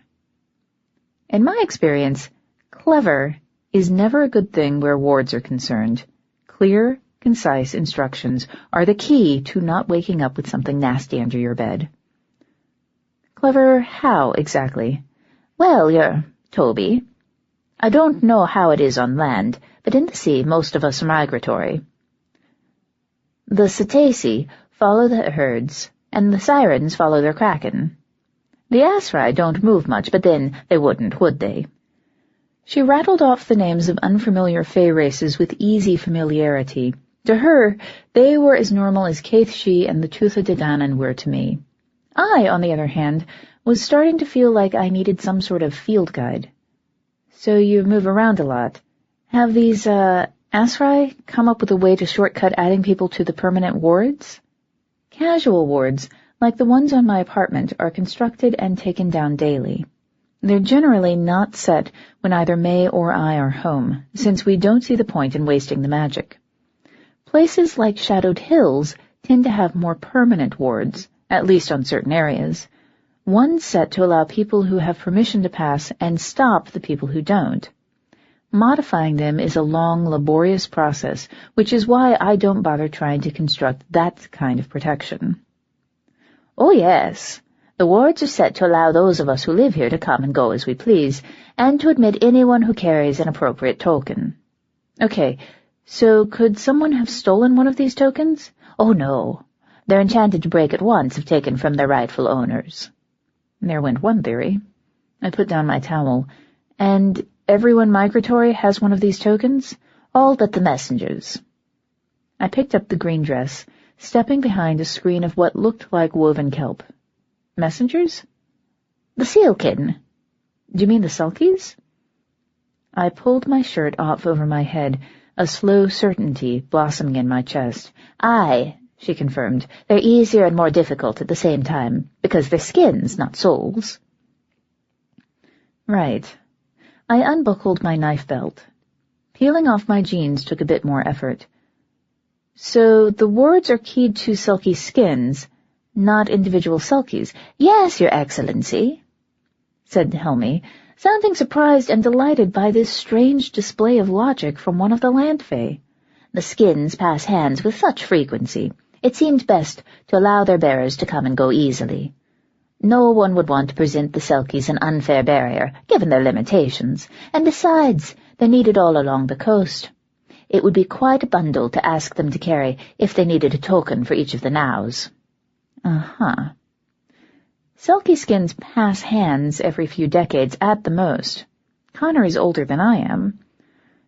In my experience, clever is never a good thing where wards are concerned. Clear, concise instructions are the key to not waking up with something nasty under your bed. Clever how, exactly?
Well, you're Toby. I don't know how it is on land, but in the sea most of us are migratory. The cetaceae follow the herds, and the sirens follow their kraken. The Asrai don't move much, but then they wouldn't, would they?
She rattled off the names of unfamiliar Fae races with easy familiarity. To her, they were as normal as Caithshi and the Tuatha De Danann were to me. I, on the other hand, was starting to feel like I needed some sort of field guide. So you move around a lot. Have these, Asrai come up with a way to shortcut adding people to the permanent wards? Casual wards, like the ones on my apartment, are constructed and taken down daily. They're generally not set when either May or I are home, since we don't see the point in wasting the magic. Places like Shadowed Hills tend to have more permanent wards, at least on certain areas. One's set to allow people who have permission to pass and stop the people who don't. Modifying them is a long, laborious process, which is why I don't bother trying to construct that kind of protection.
Oh, yes. The wards are set to allow those of us who live here to come and go as we please, and to admit anyone who carries an appropriate token.
Okay, so could someone have stolen one of these tokens?
Oh, no. They're enchanted to break at once if taken from their rightful owners.
There went one theory. I put down my towel. And everyone migratory has one of these tokens?
All but the messengers.
I picked up the green dress, stepping behind a screen of what looked like woven kelp. Messengers?
The sealkin.
Do you mean the sulkies? I pulled my shirt off over my head, a slow certainty blossoming in my chest.
Aye, she confirmed. They're easier and more difficult at the same time, because they're skins, not souls.
Right. I unbuckled my knife belt. Peeling off my jeans took a bit more effort. So the wards are keyed to sulky skins, not individual sulkies.
Yes, Your Excellency,
said Helmi, sounding surprised and delighted by this strange display of logic from one of the land fae.
The skins pass hands with such frequency. It seemed best to allow their bearers to come and go easily. No one would want to present the Selkies an unfair barrier, given their limitations, and besides, they're needed all along the coast. It would be quite a bundle to ask them to carry if they needed a token for each of the nows.
Uh-huh. Selkie skins pass hands every few decades at the most. Connor is older than I am.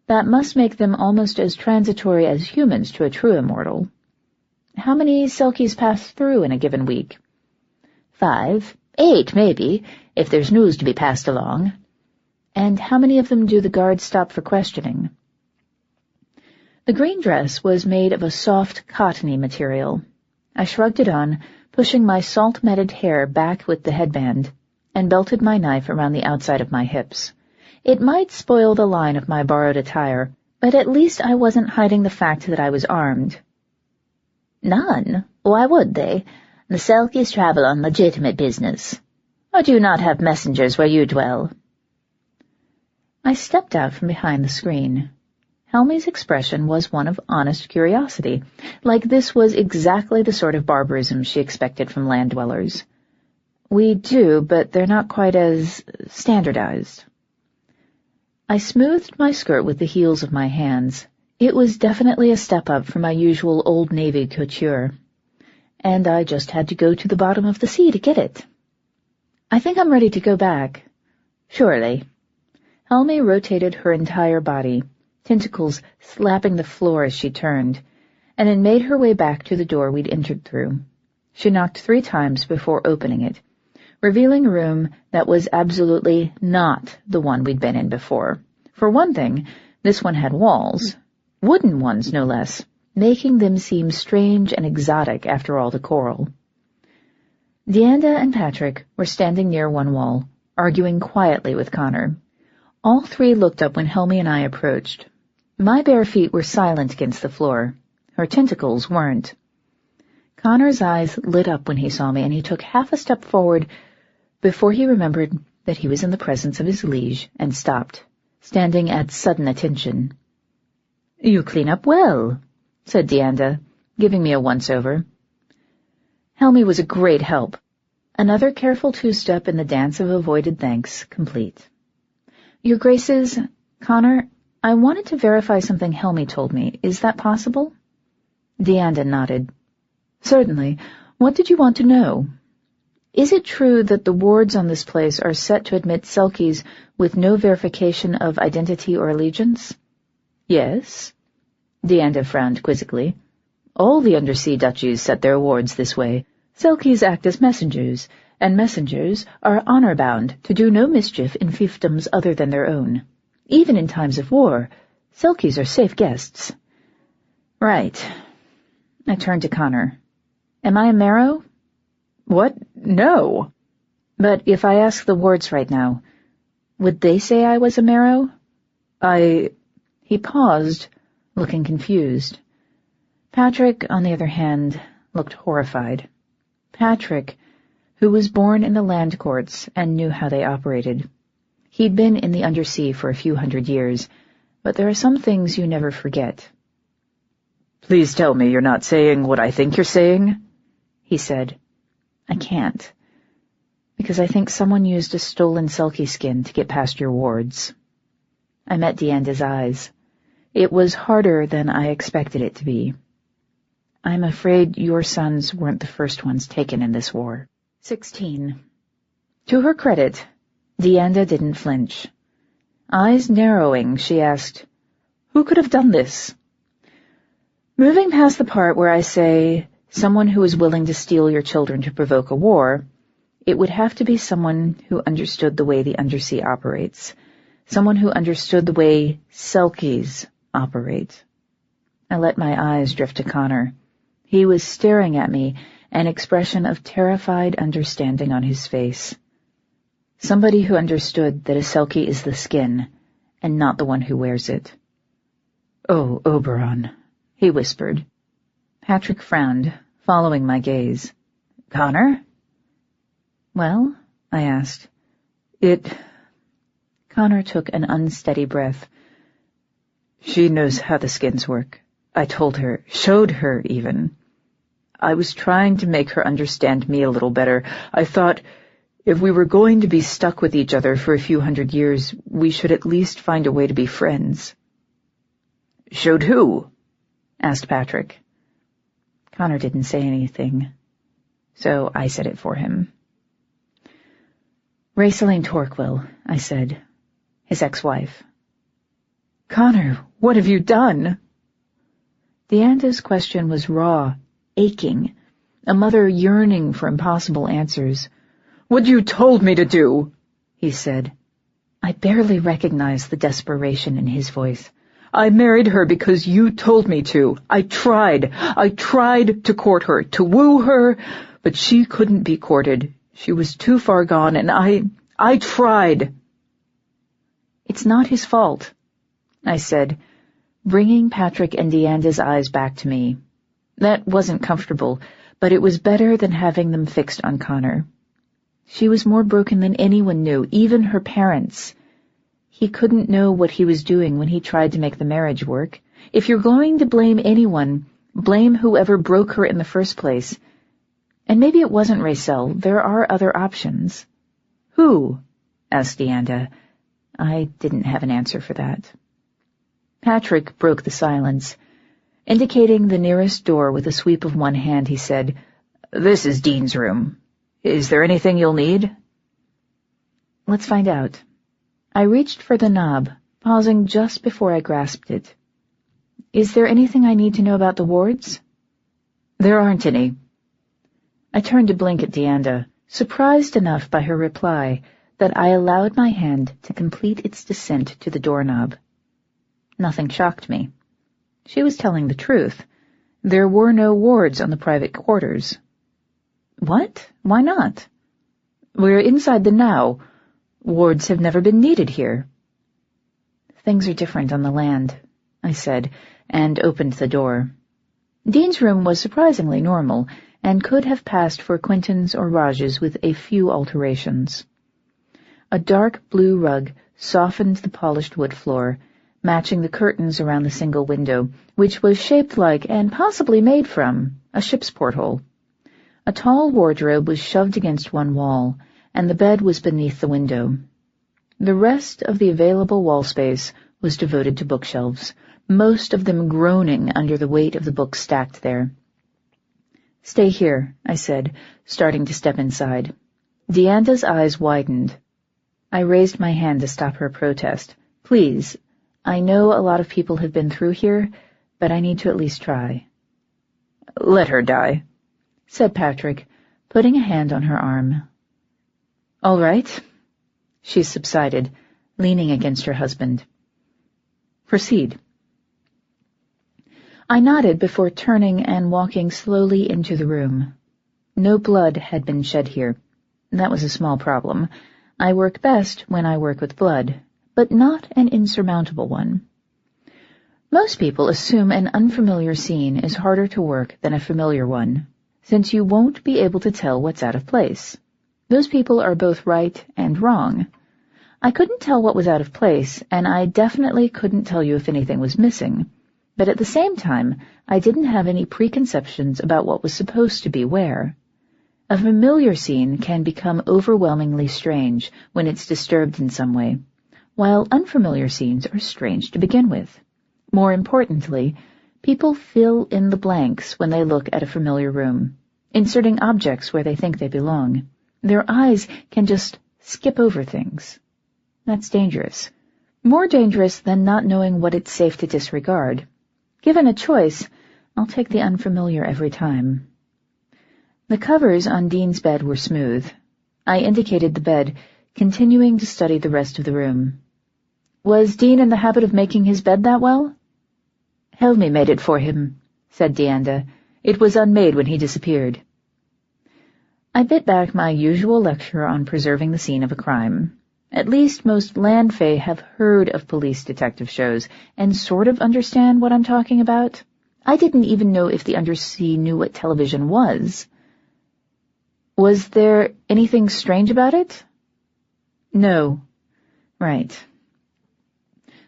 That must make them almost as transitory as humans to a true immortal. How many Selkies pass through in a given week?
5, 8, maybe, if there's news to be passed along.
And how many of them do the guards stop for questioning? The green dress was made of a soft, cottony material. I shrugged it on, pushing my salt-matted hair back with the headband, and belted my knife around the outside of my hips. It might spoil the line of my borrowed attire, but at least I wasn't hiding the fact that I was armed.
None? Why would they? The Selkies travel on legitimate business. Or do you not have messengers where you dwell?
I stepped out from behind the screen. Helmi's expression was one of honest curiosity, like this was exactly the sort of barbarism she expected from land dwellers. We do, but they're not quite as standardized. I smoothed my skirt with the heels of my hands. It was definitely a step up from my usual Old Navy couture, and I just had to go to the bottom of the sea to get it. I think I'm ready to go back. Surely. Helmi rotated her entire body, tentacles slapping the floor as she turned, and then made her way back to the door we'd entered through. She knocked 3 times before opening it, revealing a room that was absolutely not the one we'd been in before. For one thing, this one had walls, wooden ones no less, making them seem strange and exotic after all the coral. Dianda and Patrick were standing near one wall, arguing quietly with Connor. All 3 looked up when Helmi and I approached. My bare feet were silent against the floor. Her tentacles weren't. Connor's eyes lit up when he saw me, and he took half a step forward before he remembered that he was in the presence of his liege and stopped, standing at sudden attention. "You clean up well," said Dianda, giving me a once-over. Helmi was a great help. Another careful 2-step in the dance of avoided thanks complete. "Your Graces, Connor, I wanted to verify something Helmi told me. Is that possible?" Dianda nodded. "Certainly. What did you want to know?" "Is it true that the wards on this place are set to admit Selkies with no verification of identity or allegiance?" "Yes." Dianda frowned quizzically. "All the Undersea Duchies set their wards this way. Selkies act as messengers, and messengers are honor-bound to do no mischief in fiefdoms other than their own. Even in times of war, Selkies are safe guests." "Right." I turned to Connor. "Am I a marrow?" "What? No." "But if I ask the wards right now, would they say I was a marrow?" He paused, looking confused. Patrick, on the other hand, looked horrified. Patrick, who was born in the land courts and knew how they operated. He'd been in the undersea for a few 100 years, but there are some things you never forget. "Please tell me you're not saying what I think you're saying," he said. "I can't, because I think someone used a stolen Selkie skin to get past your wards." I met Dianda's eyes. It was harder than I expected it to be. "I'm afraid your sons weren't the first ones taken in this war." 16. To her credit, Dianda didn't flinch. Eyes narrowing, she asked, "Who could have done this?" Moving past the part where I say, someone who is willing to steal your children to provoke a war, it would have to be someone who understood the way the undersea operates, someone who understood the way Selkies operate. I let my eyes drift to Connor. He was staring at me, an expression of terrified understanding on his face. Somebody who understood that a Selkie is the skin, and not the one who wears it. "Oh, Oberon," he whispered. Patrick frowned, following my gaze. "Connor?" "Well?" I asked. Connor took an unsteady breath. "She knows how the skins work. I told her, showed her even. I was trying to make her understand me a little better. I thought, if we were going to be stuck with each other for a few 100 years, we should at least find a way to be friends." "Showed who?" asked Patrick. Connor didn't say anything, so I said it for him. "Raiseline Torquil," I said, "his ex-wife." "Connor, what have you done?" Dianda's question was raw, aching, a mother yearning for impossible answers. "What you told me to do," he said. I barely recognized the desperation in his voice. "I married her because you told me to. I tried to court her, to woo her, but she couldn't be courted. She was too far gone, and I tried." "It's not his fault," I said, bringing Patrick and Dianda's eyes back to me. That wasn't comfortable, but it was better than having them fixed on Connor. She was more broken than anyone knew, even her parents. He couldn't know what he was doing when he tried to make the marriage work. If you're going to blame anyone, blame whoever broke her in the first place. And maybe it wasn't Raisel. There are other options. "Who?" asked Dianda. I didn't have an answer for that. Patrick broke the silence. Indicating the nearest door with a sweep of one hand, he said, "This is Dean's room. Is there anything you'll need?" "Let's find out." I reached for the knob, pausing just before I grasped it. "Is there anything I need to know about the wards?" "There aren't any." I turned to blink at Dianda, surprised enough by her reply that I allowed my hand to complete its descent to the doorknob. Nothing shocked me. She was telling the truth. There were no wards on the private quarters. What? Why not? We're inside the now. Wards have never been needed here. Things are different on the land, I said, and opened the door. Dean's room was surprisingly normal, and could have passed for Quentin's or Raj's with a few alterations. A dark blue rug softened the polished wood floor, matching the curtains around the single window, which was shaped like, and possibly made from, a ship's porthole. A tall wardrobe was shoved against one wall, and the bed was beneath the window. The rest of the available wall space was devoted to bookshelves, most of them groaning under the weight of the books stacked there. "Stay here," I said, starting to step inside. Dianda's eyes widened. I raised my hand to stop her protest. "Please, I know a lot of people have been through here, but I need to at least try." "Let her die," said Patrick, putting a hand on her arm. "All right." She subsided, leaning against her husband. "Proceed." I nodded before turning and walking slowly into the room. No blood had been shed here. That was a small problem. I work best when I work with blood, but not an insurmountable one. Most people assume an unfamiliar scene is harder to work than a familiar one, since you won't be able to tell what's out of place. Those people are both right and wrong. I couldn't tell what was out of place, and I definitely couldn't tell you if anything was missing. But at the same time, I didn't have any preconceptions about what was supposed to be where. A familiar scene can become overwhelmingly strange when it's disturbed in some way, while unfamiliar scenes are strange to begin with. More importantly, people fill in the blanks when they look at a familiar room, inserting objects where they think they belong. Their eyes can just skip over things. That's dangerous. More dangerous than not knowing what it's safe to disregard. Given a choice, I'll take the unfamiliar every time. The covers on Dean's bed were smooth. I indicated the bed, continuing to study the rest of the room. Was Dean in the habit of making his bed that well? Helmi made it for him, said Dianda. It was unmade when he disappeared. I bit back my usual lecture on preserving the scene of a crime. At least most land fae have heard of police detective shows and sort of understand what I'm talking about. I didn't even know if the Undersea knew what television was. Was there anything strange about it? No. Right.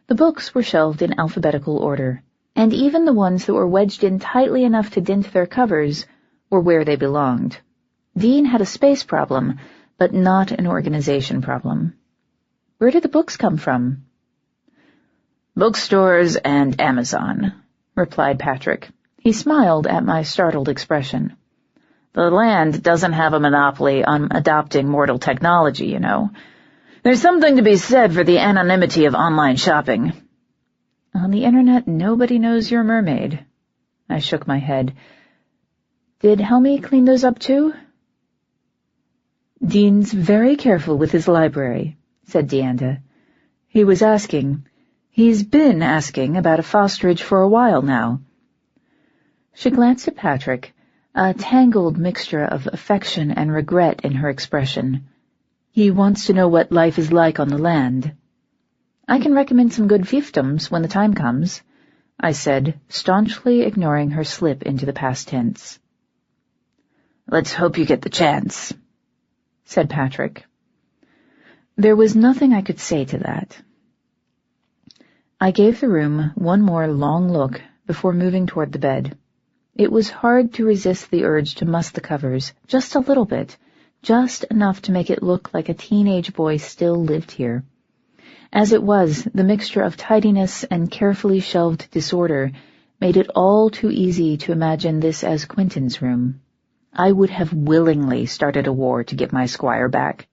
The books were shelved in alphabetical order, and even the ones that were wedged in tightly enough to dent their covers were where they belonged. Dean had a space problem, but not an organization problem. Where did the books come from? Bookstores and Amazon, replied Patrick. He smiled at my startled expression. The land doesn't have a monopoly on adopting mortal technology, you know. There's something to be said for the anonymity of online shopping. On the internet, nobody knows you're a mermaid. I shook my head. Did Helmi clean those up too? Dean's very careful with his library, said Dianda. He's been asking about a fosterage for a while now. She glanced at Patrick, a tangled mixture of affection and regret in her expression. He wants to know what life is like on the land. I can recommend some good fiefdoms when the time comes, I said, staunchly ignoring her slip into the past tense. Let's hope you get the chance, said Patrick. There was nothing I could say to that. I gave the room one more long look before moving toward the bed. It was hard to resist the urge to muss the covers, just a little bit, just enough to make it look like a teenage boy still lived here. As it was, the mixture of tidiness and carefully shelved disorder made it all too easy to imagine this as Quentin's room. I would have willingly started a war to get my squire back.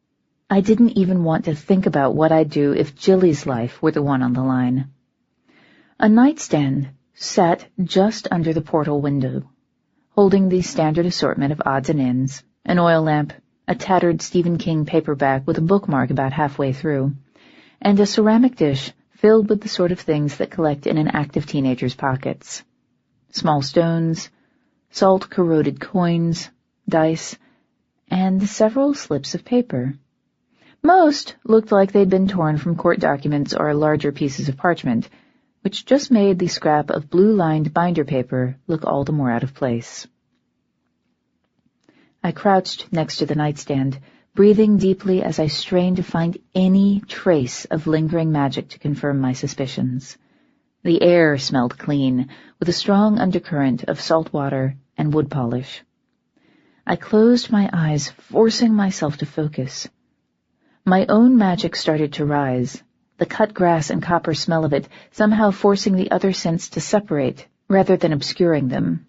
I didn't even want to think about what I'd do if Jilly's life were the one on the line. A nightstand sat just under the portal window, holding the standard assortment of odds and ends, an oil lamp, a tattered Stephen King paperback with a bookmark about halfway through, and a ceramic dish filled with the sort of things that collect in an active teenager's pockets. Small stones, salt-corroded coins, dice, and several slips of paper. Most looked like they'd been torn from court documents or larger pieces of parchment, which just made the scrap of blue-lined binder paper look all the more out of place. I crouched next to the nightstand, breathing deeply as I strained to find any trace of lingering magic to confirm my suspicions. The air smelled clean, with a strong undercurrent of salt water and wood polish. I closed my eyes, forcing myself to focus. My own magic started to rise, the cut grass and copper smell of it somehow forcing the other scents to separate rather than obscuring them.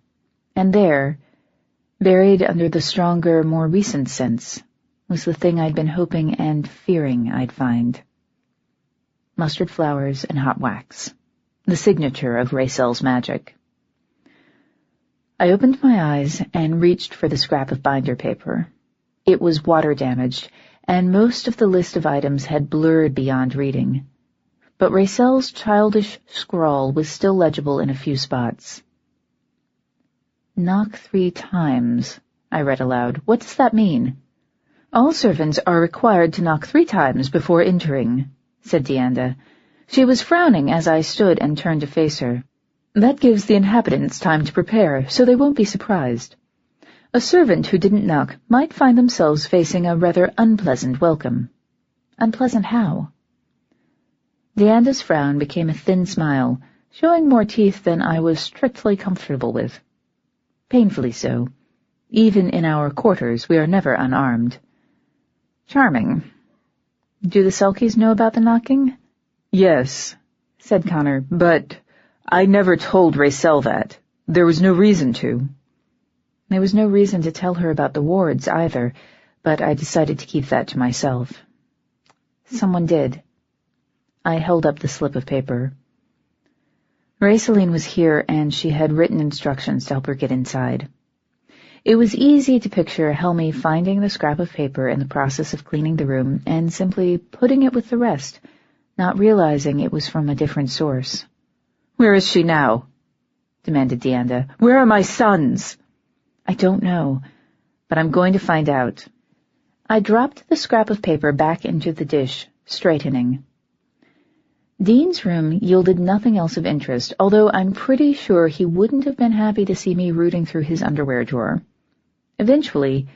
And there, buried under the stronger, more recent scents, was the thing I'd been hoping and fearing I'd find. Mustard flowers and hot wax, the signature of Raycel's magic. I opened my eyes and reached for the scrap of binder paper. It was water-damaged, and most of the list of items had blurred beyond reading. But Raycel's childish scrawl was still legible in a few spots. "Knock 3 times," I read aloud. "What does that mean?" "All servants are required to knock 3 times before entering," said Dianda. She was frowning as I stood and turned to face her. "That gives the inhabitants time to prepare, so they won't be surprised. A servant who didn't knock might find themselves facing a rather unpleasant welcome." "Unpleasant how?" Dianda's frown became a thin smile, showing more teeth than I was strictly comfortable with. "Painfully so. Even in our quarters we are never unarmed." "Charming. Do the Selkies know about the knocking?"
"Yes," said Connor, "but I never told Raycel that. There was no reason to."
There was no reason to tell her about the wards either, but I decided to keep that to myself. Someone did. I held up the slip of paper. Rayceline was here, and she had written instructions to help her get inside. It was easy to picture Helmy finding the scrap of paper in the process of cleaning the room and simply putting it with the rest, not realizing it was from a different source.
"Where is she now?" demanded Dianda. "Where are my sons?"
"I don't know, but I'm going to find out." I dropped the scrap of paper back into the dish, straightening. Dean's room yielded nothing else of interest, although I'm pretty sure he wouldn't have been happy to see me rooting through his underwear drawer. Eventually,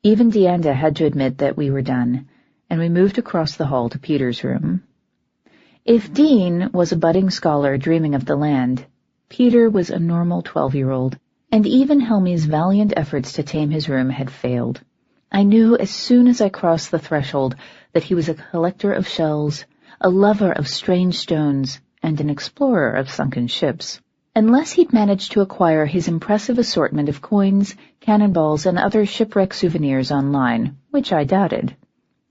even Dianda had to admit that we were done, and we moved across the hall to Peter's room. If Dean was a budding scholar dreaming of the land, Peter was a normal 12-year-old. And even Helmy's valiant efforts to tame his room had failed. I knew as soon as I crossed the threshold that he was a collector of shells, a lover of strange stones, and an explorer of sunken ships. Unless he'd managed to acquire his impressive assortment of coins, cannonballs, and other shipwreck souvenirs online, which I doubted.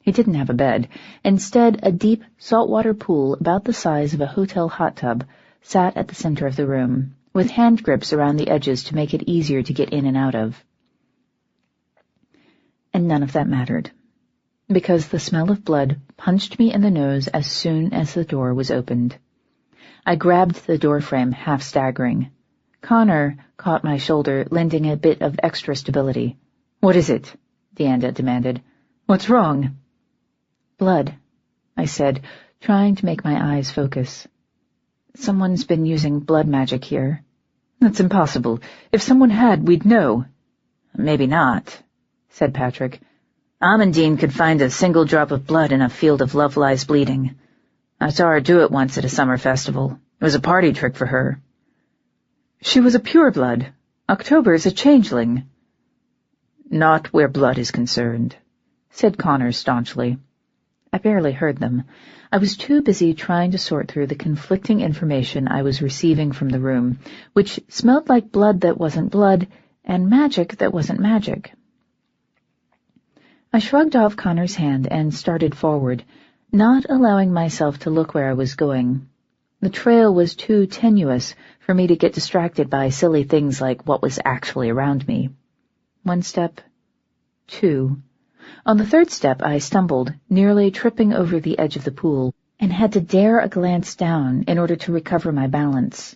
He didn't have a bed. Instead, a deep, saltwater pool about the size of a hotel hot tub sat at the center of the room, with hand grips around the edges to make it easier to get in and out of. And none of that mattered, because the smell of blood punched me in the nose as soon as the door was opened. I grabbed the doorframe, half staggering. Connor caught my shoulder, lending a bit of extra stability. "What is it?" Dianda demanded. "What's wrong?" "Blood," I said, trying to make my eyes focus. "Someone's been using blood magic here." "That's impossible. If someone had, we'd know." "Maybe not," said Patrick. "Amandine could find a single drop of blood in a field of love lies bleeding. I saw her do it once at a summer festival. It was a party trick for her." "She was a pureblood. October's a changeling." "Not where blood is concerned," said Connor staunchly. I barely heard them. I was too busy trying to sort through the conflicting information I was receiving from the room, which smelled like blood that wasn't blood, and magic that wasn't magic. I shrugged off Connor's hand and started forward, not allowing myself to look where I was going. The trail was too tenuous for me to get distracted by silly things like what was actually around me. 1 step, 2. On the 3rd step I stumbled, nearly tripping over the edge of the pool, and had to dare a glance down in order to recover my balance.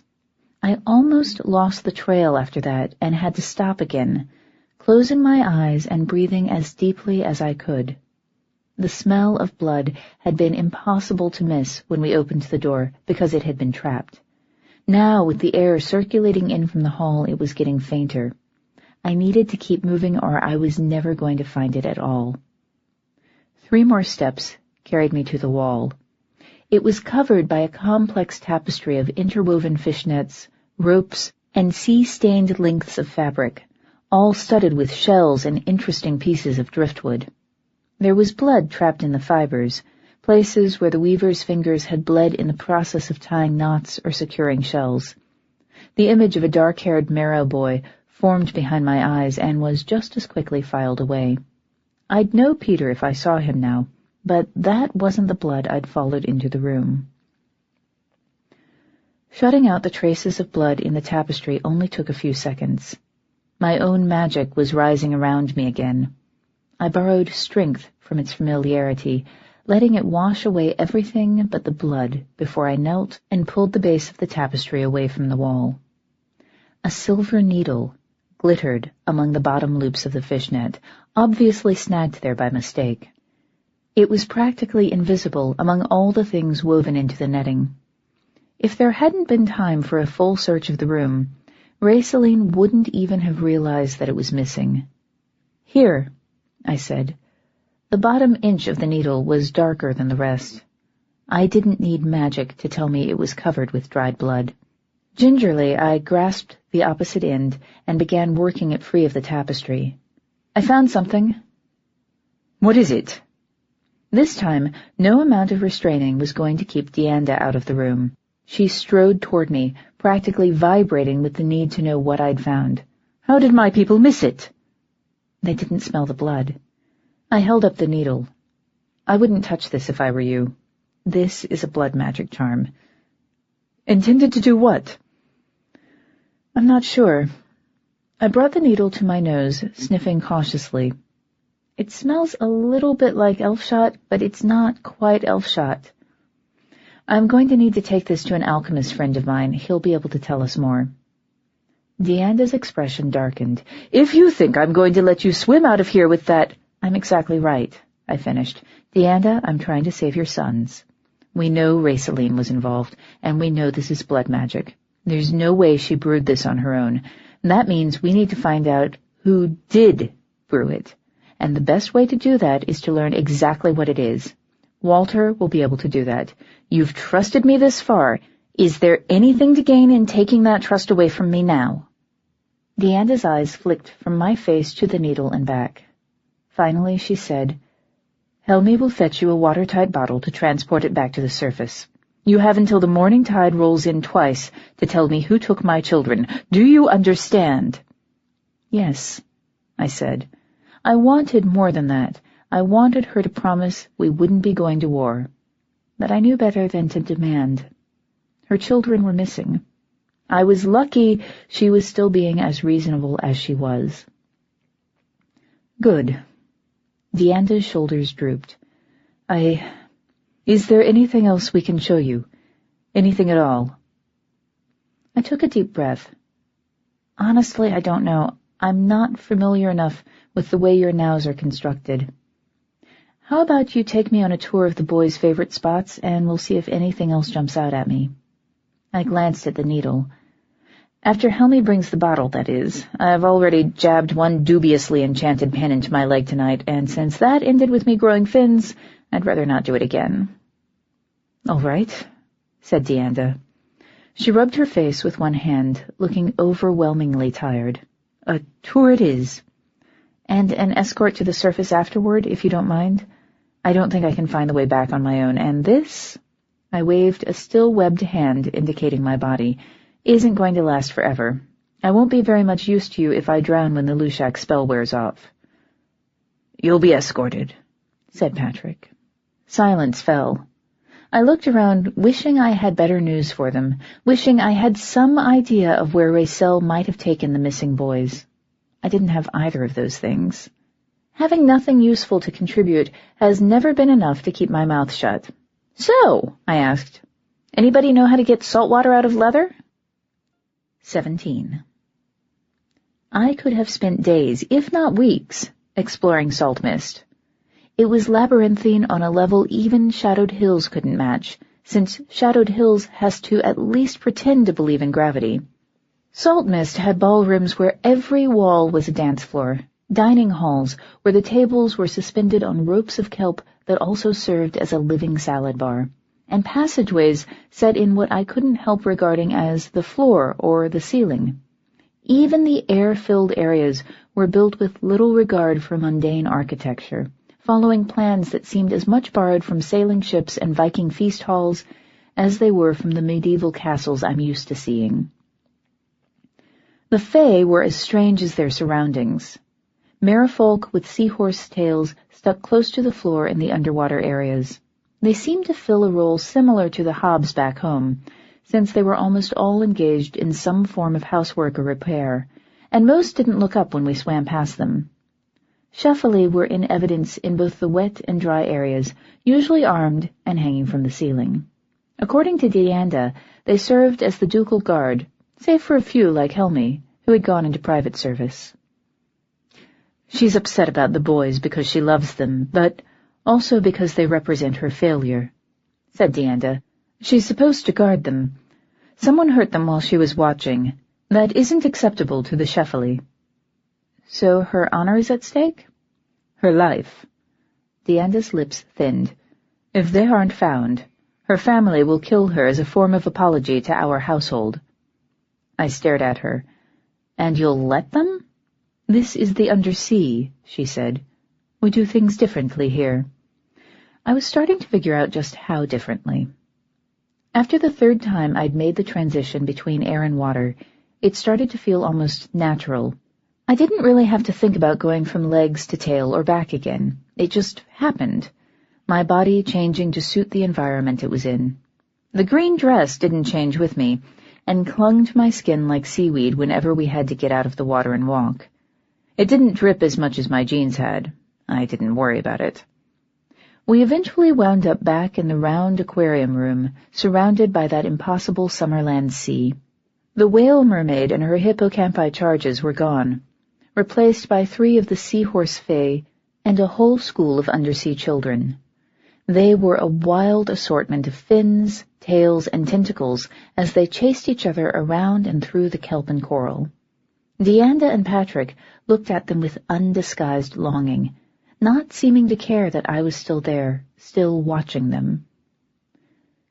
I almost lost the trail after that and had to stop again, closing my eyes and breathing as deeply as I could. The smell of blood had been impossible to miss when we opened the door because it had been trapped. Now, with the air circulating in from the hall, it was getting fainter. I needed to keep moving or I was never going to find it at all. 3 more steps carried me to the wall. It was covered by a complex tapestry of interwoven fishnets, ropes, and sea-stained lengths of fabric, all studded with shells and interesting pieces of driftwood. There was blood trapped in the fibers, places where the weaver's fingers had bled in the process of tying knots or securing shells. The image of a dark-haired Marrow boy formed behind my eyes and was just as quickly filed away. I'd know Peter if I saw him now, but that wasn't the blood I'd followed into the room. Shutting out the traces of blood in the tapestry only took a few seconds. My own magic was rising around me again. I borrowed strength from its familiarity, letting it wash away everything but the blood before I knelt and pulled the base of the tapestry away from the wall. A silver needle glittered among the bottom loops of the fishnet, obviously snagged there by mistake. It was practically invisible among all the things woven into the netting. If there hadn't been time for a full search of the room, Rayceline wouldn't even have realized that it was missing. "Here," I said. The bottom inch of the needle was darker than the rest. I didn't need magic to tell me it was covered with dried blood. Gingerly, I grasped the opposite end and began working it free of the tapestry. "I found something." "What is it?" This time, no amount of restraining was going to keep Dianda out of the room. She strode toward me, practically vibrating with the need to know what I'd found. "How did my people miss it?" "They didn't smell the blood." I held up the needle. "I wouldn't touch this if I were you. This is a blood magic charm." "Intended to do what?" "I'm not sure." I brought the needle to my nose, sniffing cautiously. "It smells a little bit like elfshot, but it's not quite elfshot. I'm going to need to take this to an alchemist friend of mine. He'll be able to tell us more." Dianda's expression darkened. "If you think I'm going to let you swim out of here with that—" "I'm exactly right," I finished. "Dianda, I'm trying to save your sons. We know Rayceline was involved, and we know this is blood magic. There's no way she brewed this on her own. And that means we need to find out who did brew it. And the best way to do that is to learn exactly what it is. Walter will be able to do that. You've trusted me this far. Is there anything to gain in taking that trust away from me now?" Dianda's eyes flicked from my face to the needle and back. Finally, she said, "Helmi will fetch you a watertight bottle to transport it back to the surface. You have until the morning tide rolls in twice to tell me who took my children. Do you understand?" "Yes," I said. I wanted more than that. I wanted her to promise we wouldn't be going to war. But I knew better than to demand. Her children were missing. I was lucky she was still being as reasonable as she was. "Good." Dianda's shoulders drooped. Is there anything else we can show you? Anything at all?" I took a deep breath. "Honestly, I don't know. I'm not familiar enough with the way your nows are constructed. How about you take me on a tour of the boys' favorite spots, and we'll see if anything else jumps out at me." I glanced at the needle. "After Helmi brings the bottle, that is. I've already jabbed one dubiously enchanted pen into my leg tonight, and since that ended with me growing fins, I'd rather not do it again." "All right," said Dianda. She rubbed her face with one hand, looking overwhelmingly tired. "A tour it is. And an escort to the surface afterward, if you don't mind. I don't think I can find the way back on my own, and this," I waved a still-webbed hand indicating my body, "isn't going to last forever. I won't be very much use to you if I drown when the Lushak spell wears off."
"You'll be escorted,"
said Patrick. Silence fell. I looked around, wishing I had better news for them, wishing I had some idea of where Raisel might have taken the missing boys. I didn't have either of those things. Having nothing useful to contribute has never been enough to keep my mouth shut. "So," I asked, "anybody know how to get salt water out of leather?" 17. I could have spent days, if not weeks, exploring Saltmist. It was labyrinthine on a level even Shadowed Hills couldn't match, since Shadowed Hills has to at least pretend to believe in gravity. Saltmist had ballrooms where every wall was a dance floor, dining halls where the tables were suspended on ropes of kelp that also served as a living salad bar, and passageways set in what I couldn't help regarding as the floor or the ceiling. Even the air-filled areas were built with little regard for mundane architecture, following plans that seemed as much borrowed from sailing ships and Viking feast halls as they were from the medieval castles I'm used to seeing. The Fae were as strange as their surroundings. Merfolk with seahorse tails stuck close to the floor in the underwater areas. They seemed to fill a role similar to the Hobbs back home, since they were almost all engaged in some form of housework or repair, and most didn't look up when we swam past them. Sheffali were in evidence in both the wet and dry areas, usually armed and hanging from the ceiling. According to Dianda, they served as the ducal guard, save for a few like Helmi, who had gone into private service. "She's upset about the boys because she loves them, but also because they represent her failure," said Dianda. "She's supposed to guard them. Someone hurt them while she was watching. That isn't acceptable to the Sheffali." "So her honor is at stake?" "Her life." Dianda's lips thinned. "If they aren't found, her family will kill her as a form of apology to our household." I stared at her. "And you'll let them?" "This is the Undersea," she said. "We do things differently here." I was starting to figure out just how differently. After the third time I'd made the transition between air and water, it started to feel almost natural. I didn't really have to think about going from legs to tail or back again. It just happened, my body changing to suit the environment it was in. The green dress didn't change with me, and clung to my skin like seaweed whenever we had to get out of the water and walk. It didn't drip as much as my jeans had. I didn't worry about it. We eventually wound up back in the round aquarium room, surrounded by that impossible Summerland sea. The whale mermaid and her hippocampi charges were gone, replaced by 3 of the seahorse fae and a whole school of undersea children. They were a wild assortment of fins, tails, and tentacles as they chased each other around and through the kelp and coral. Dianda and Patrick looked at them with undisguised longing, not seeming to care that I was still there, still watching them.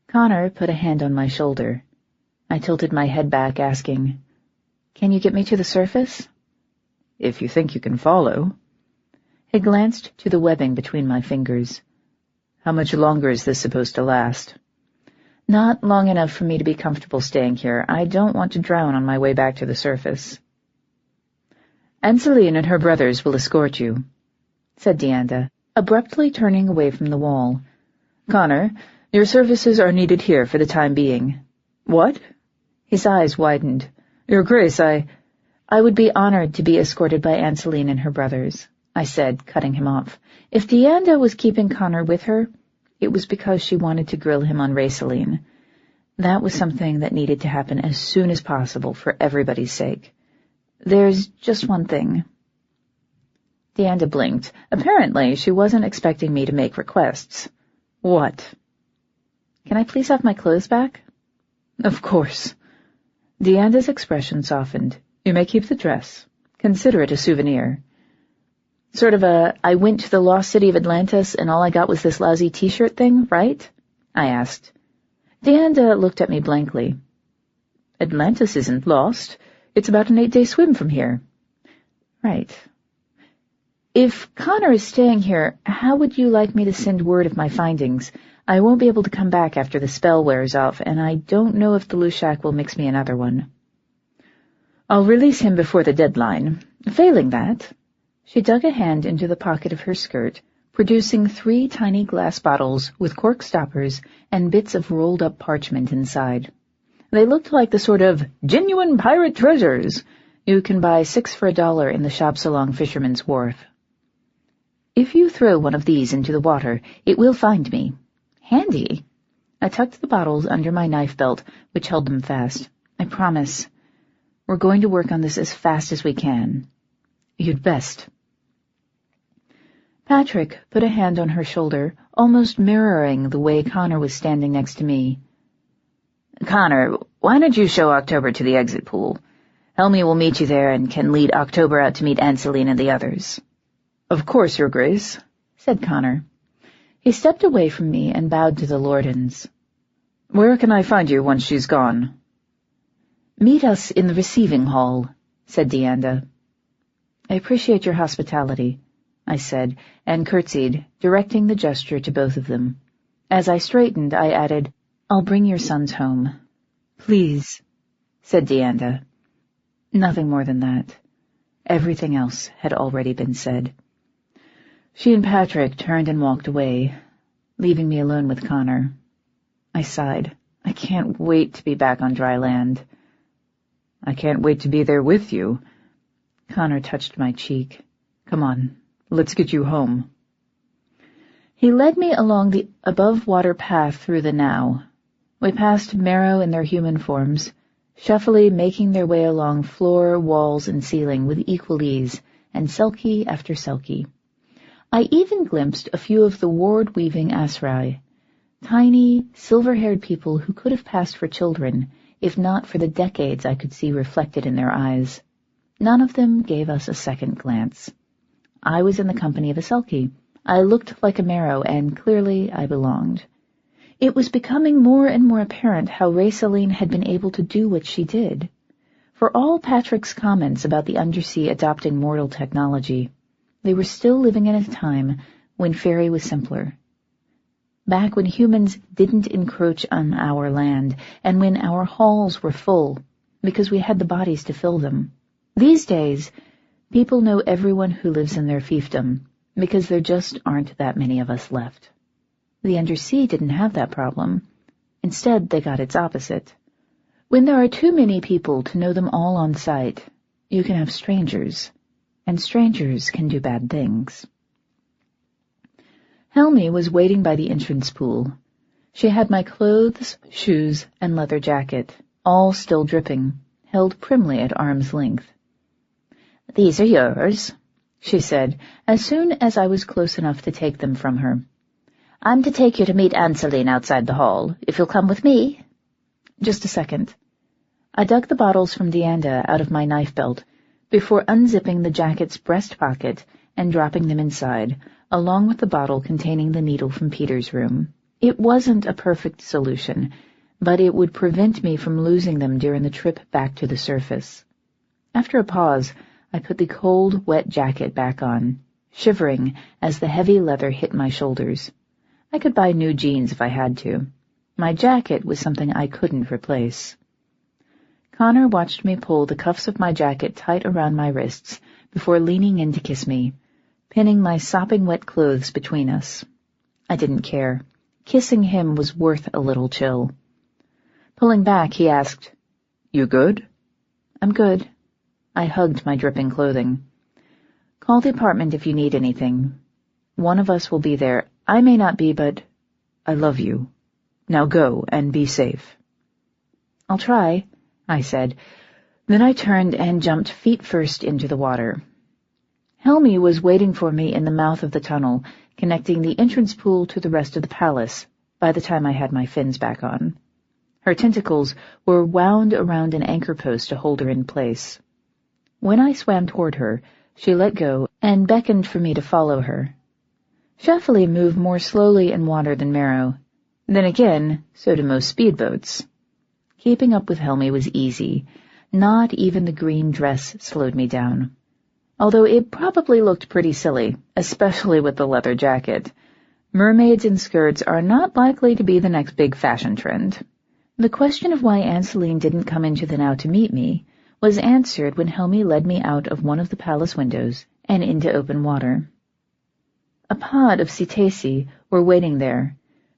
Connor put a hand on my shoulder. I tilted my head back, asking, "Can you get me to the surface?" "If you think you can follow." He glanced to the webbing between my fingers. "How much longer is this supposed to last?" "Not long enough for me to be comfortable staying here. I don't want to drown on my way back to the surface." "Anseline and her brothers will escort you," said Dianda, abruptly turning away from the wall. "Connor, your services are needed here for the time being." "What?" His eyes widened. "Your Grace, I would be honored to be escorted by Anseline and her brothers," I said, cutting him off. If Dianda was keeping Connor with her, it was because she wanted to grill him on Raceline. That was something that needed to happen as soon as possible for everybody's sake. "There's just one thing." Dianda blinked. Apparently, she wasn't expecting me to make requests. "What?" "Can I please have my clothes back?" "Of course." Dianda's expression softened. "You may keep the dress. Consider it a souvenir." "Sort of a, I went to the lost city of Atlantis and all I got was this lousy t-shirt thing, right?" I asked. Dianda looked at me blankly. "Atlantis isn't lost. It's about an 8-day swim from here." "Right. If Connor is staying here, how would you like me to send word of my findings? I won't be able to come back after the spell wears off, and I don't know if the Lushak will mix me another one. I'll release him before the deadline. Failing that, she dug a hand into the pocket of her skirt, producing 3 tiny glass bottles with cork stoppers and bits of rolled-up parchment inside. They looked like the sort of genuine pirate treasures you can buy 6 for $1 in the shops along Fisherman's Wharf. If you throw one of these into the water, it will find me. Handy. I tucked the bottles under my knife belt, which held them fast. I promise. We're going to work on this as fast as we can. You'd best. Patrick put a hand on her shoulder, almost mirroring the way Connor was standing next to me. Connor, why don't you show October to the exit pool? Helmy will meet you there and can lead October out to meet Anseline and the others. Of course, Your Grace, said Connor. He stepped away from me and bowed to the Lordens. Where can I find you once she's gone? Meet us in the receiving hall, said Dianda. I appreciate your hospitality, I said, and curtsied, directing the gesture to both of them. As I straightened, I added, I'll bring your sons home. Please, said Dianda. Nothing more than that. Everything else had already been said. She and Patrick turned and walked away, leaving me alone with Connor. I sighed. I can't wait to be back on dry land. I can't wait to be there with you. Connor touched my cheek. Come on, let's get you home. He led me along the above-water path through the now. We passed Marrow in their human forms, shufflily making their way along floor, walls, and ceiling with equal ease, and Selkie after Selkie. I even glimpsed a few of the ward-weaving Asrai, tiny, silver-haired people who could have passed for children, if not for the decades I could see reflected in their eyes. None of them gave us a second glance. I was in the company of a Selkie. I looked like a Marrow, and clearly I belonged. It was becoming more and more apparent how Rayceline had been able to do what she did. For all Patrick's comments about the Undersea adopting mortal technology, they were still living in a time when Faerie was simpler. Back when humans didn't encroach on our land, and when our halls were full, because we had the bodies to fill them. These days, people know everyone who lives in their fiefdom, because there just aren't that many of us left. The Undersea didn't have that problem. Instead, they got its opposite. When there are too many people to know them all on sight, you can have strangers, and strangers can do bad things. Helmy was waiting by the entrance pool. She had my clothes, shoes, and leather jacket, all still dripping, held primly at arm's length. "These are yours," she said, as soon as I was close enough to take them from her. "I'm to take you to meet Anseline outside the hall, if you'll come with me." Just a second. I dug the bottles from Dianda out of my knife belt, before unzipping the jacket's breast pocket and dropping them inside, along with the bottle containing the needle from Peter's room. It wasn't a perfect solution, but it would prevent me from losing them during the trip back to the surface. After a pause, I put the cold, wet jacket back on, shivering as the heavy leather hit my shoulders. I could buy new jeans if I had to. My jacket was something I couldn't replace. Connor watched me pull the cuffs of my jacket tight around my wrists before leaning in to kiss me, pinning my sopping wet clothes between us. I didn't care. Kissing him was worth a little chill. Pulling back, he asked, "You good?" "I'm good." I hugged my dripping clothing. "Call the apartment if you need anything. One of us will be there. I may not be, but I love you. Now go and be safe." "I'll try," I said. Then I turned and jumped feet first into the water. Helmy was waiting for me in the mouth of the tunnel, connecting the entrance pool to the rest of the palace, by the time I had my fins back on. Her tentacles were wound around an anchor post to hold her in place. When I swam toward her, she let go and beckoned for me to follow her. Shafali moved more slowly in water than Marrow. Then again, so do most speedboats. Keeping up with Helmy was easy. Not even the green dress slowed me down. although it probably looked pretty silly, especially with the leather jacket. Mermaids in skirts are not likely to be the next big fashion trend. The question of why Anseline didn't come into the now to meet me was answered when Helmi led me out of one of the palace windows and into open water. A pod of cetacea were waiting there,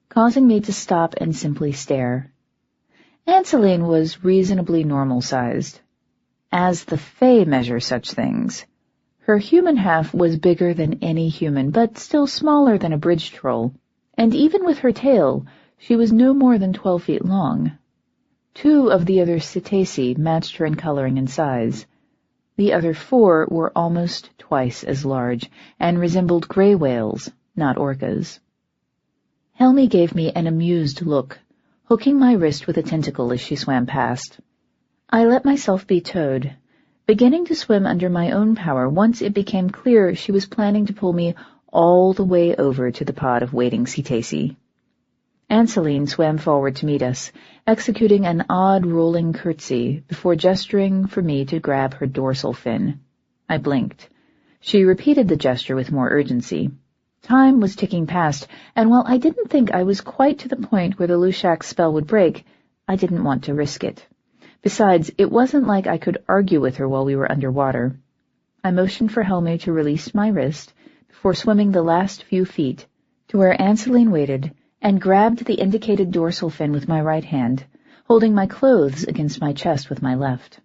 causing me to stop and simply stare. Anseline was reasonably normal-sized. As the Fae measure such things, her human half was bigger than any human, but still smaller than a bridge troll, and even with her tail, she was no more than 12 feet long. 2 of the other cetacea matched her in coloring and size. The other 4 were almost twice as large, and resembled gray whales, not orcas. Helmi gave me an amused look, hooking my wrist with a tentacle as she swam past. I let myself be towed, beginning to swim under my own power once it became clear she was planning to pull me all the way over to the pod of waiting cetacea. Anseline swam forward to meet us, executing an odd rolling curtsy before gesturing for me to grab her dorsal fin. I blinked. She repeated the gesture with more urgency. Time was ticking past, and while I didn't think I was quite to the point where the Lushak's spell would break, I didn't want to risk it. Besides, it wasn't like I could argue with her while we were underwater. I motioned for Helmi to release my wrist before swimming the last few feet to where Anseline waited, and grabbed the indicated dorsal fin with my right hand, holding my clothes against my chest with my left.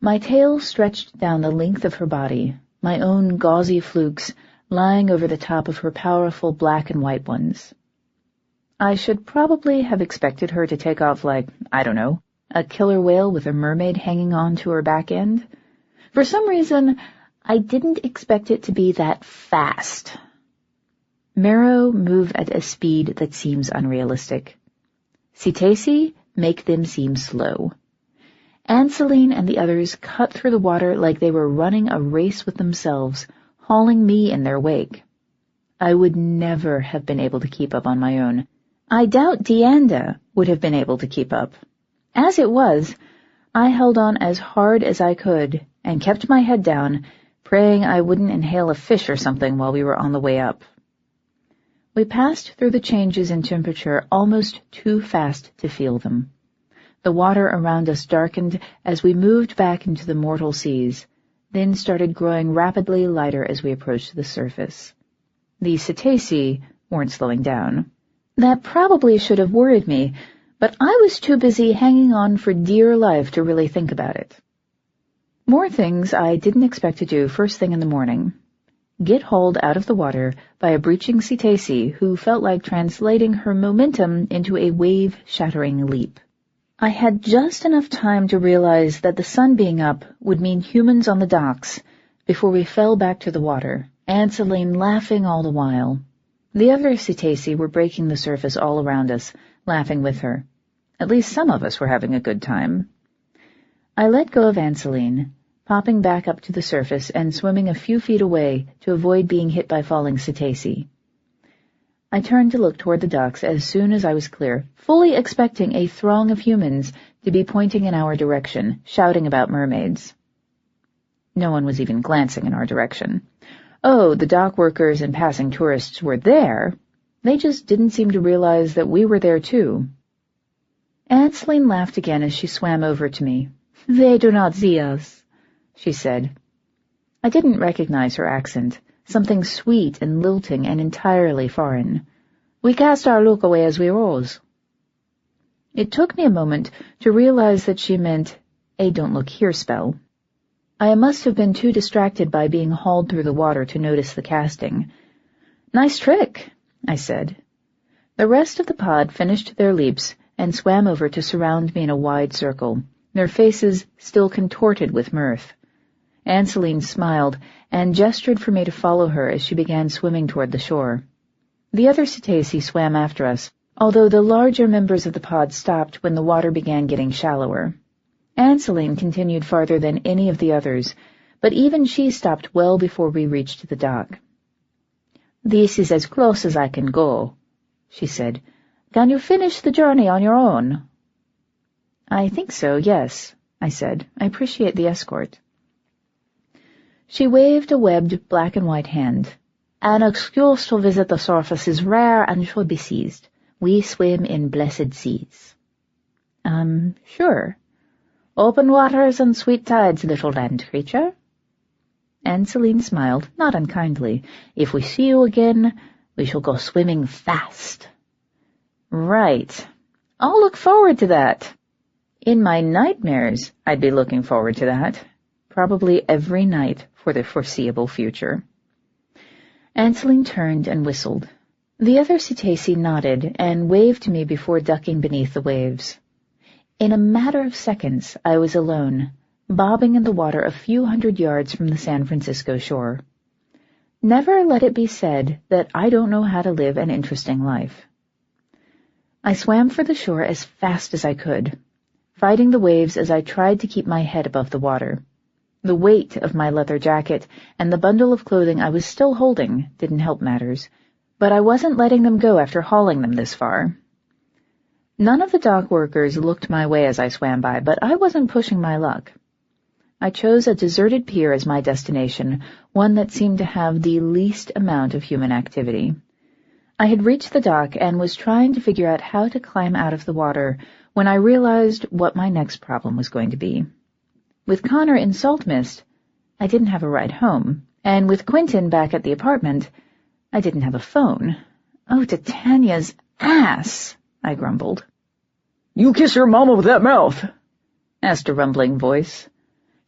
My tail stretched down the length of her body, my own gauzy flukes lying over the top of her powerful black and white ones. I should probably have expected her to take off like, I don't know, a killer whale with a mermaid hanging on to her back end. For some reason, I didn't expect it to be that fast. Marrow move at a speed that seems unrealistic. Cetacea make them seem slow. Anseline and the others cut through the water like they were running a race with themselves, hauling me in their wake. I would never have been able to keep up on my own. I doubt Dianda would have been able to keep up. As it was, I held on as hard as I could and kept my head down, praying I wouldn't inhale a fish or something while we were on the way up. We passed through the changes in temperature almost too fast to feel them. The water around us darkened as we moved back into the mortal seas, then started growing rapidly lighter as we approached the surface. The cetacea weren't slowing down. That probably should have worried me, but I was too busy hanging on for dear life to really think about it. More things I didn't expect to do first thing in the morning. Get hauled out of the water by a breaching cetacea who felt like translating her momentum into a wave-shattering leap. I had just enough time to realize that the sun being up would mean humans on the docks before we fell back to the water, Anseline laughing all the while. The other cetacea were breaking the surface all around us, laughing with her. At least some of us were having a good time. I let go of Anseline, popping back up to the surface and swimming a few feet away to avoid being hit by falling cetacea. I turned to look toward the docks as soon as I was clear, fully expecting a throng of humans to be pointing in our direction, shouting about mermaids. No one was even glancing in our direction. Oh, the dock workers and passing tourists were there. They just didn't seem to realize that we were there too. Anseline laughed again as she swam over to me. "They do not see us," she said. I didn't recognize her accent, something sweet and lilting and entirely foreign. "We cast our look away as we rose." It took me a moment to realize that she meant a don't look here spell. I must have been too distracted by being hauled through the water to notice the casting. "Nice trick," I said. The rest of the pod finished their leaps and swam over to surround me in a wide circle, their faces still contorted with mirth. Anseline smiled and gestured for me to follow her as she began swimming toward the shore. The other cetacea swam after us, although the larger members of the pod stopped when the water began getting shallower. Anseline continued farther than any of the others, but even she stopped well before we reached the dock. "This is as close as I can go," she said. "Can you finish the journey on your own?" "I think so, yes," I said. "I appreciate the escort." She waved a webbed black and white hand. "An excuse to visit the surface is rare and should be seized. We swim in blessed seas." Sure. Open waters and sweet tides, little land creature." And Celine smiled, not unkindly. "If we see you again, we shall go swimming fast." Right. I'll look forward to that. In my nightmares, I'd be looking forward to that. Probably every night for the foreseeable future. Celine turned and whistled. The other Cetacea nodded and waved to me before ducking beneath the waves. In a matter of seconds, I was alone, bobbing in the water a few hundred yards from the San Francisco shore. Never let it be said that I don't know how to live an interesting life. I swam for the shore as fast as I could, fighting the waves as I tried to keep my head above the water. The weight of my leather jacket and the bundle of clothing I was still holding didn't help matters, but I wasn't letting them go after hauling them this far. None of the dock workers looked my way as I swam by, but I wasn't pushing my luck. I chose a deserted pier as my destination, one that seemed to have the least amount of human activity. I had reached the dock and was trying to figure out how to climb out of the water when I realized what my next problem was going to be. With Connor in Saltmist, I didn't have a ride home, and with Quentin back at the apartment, I didn't have a phone. Oh, Titania's ass! I grumbled.
"You kiss your mama with that mouth?"
asked a rumbling voice.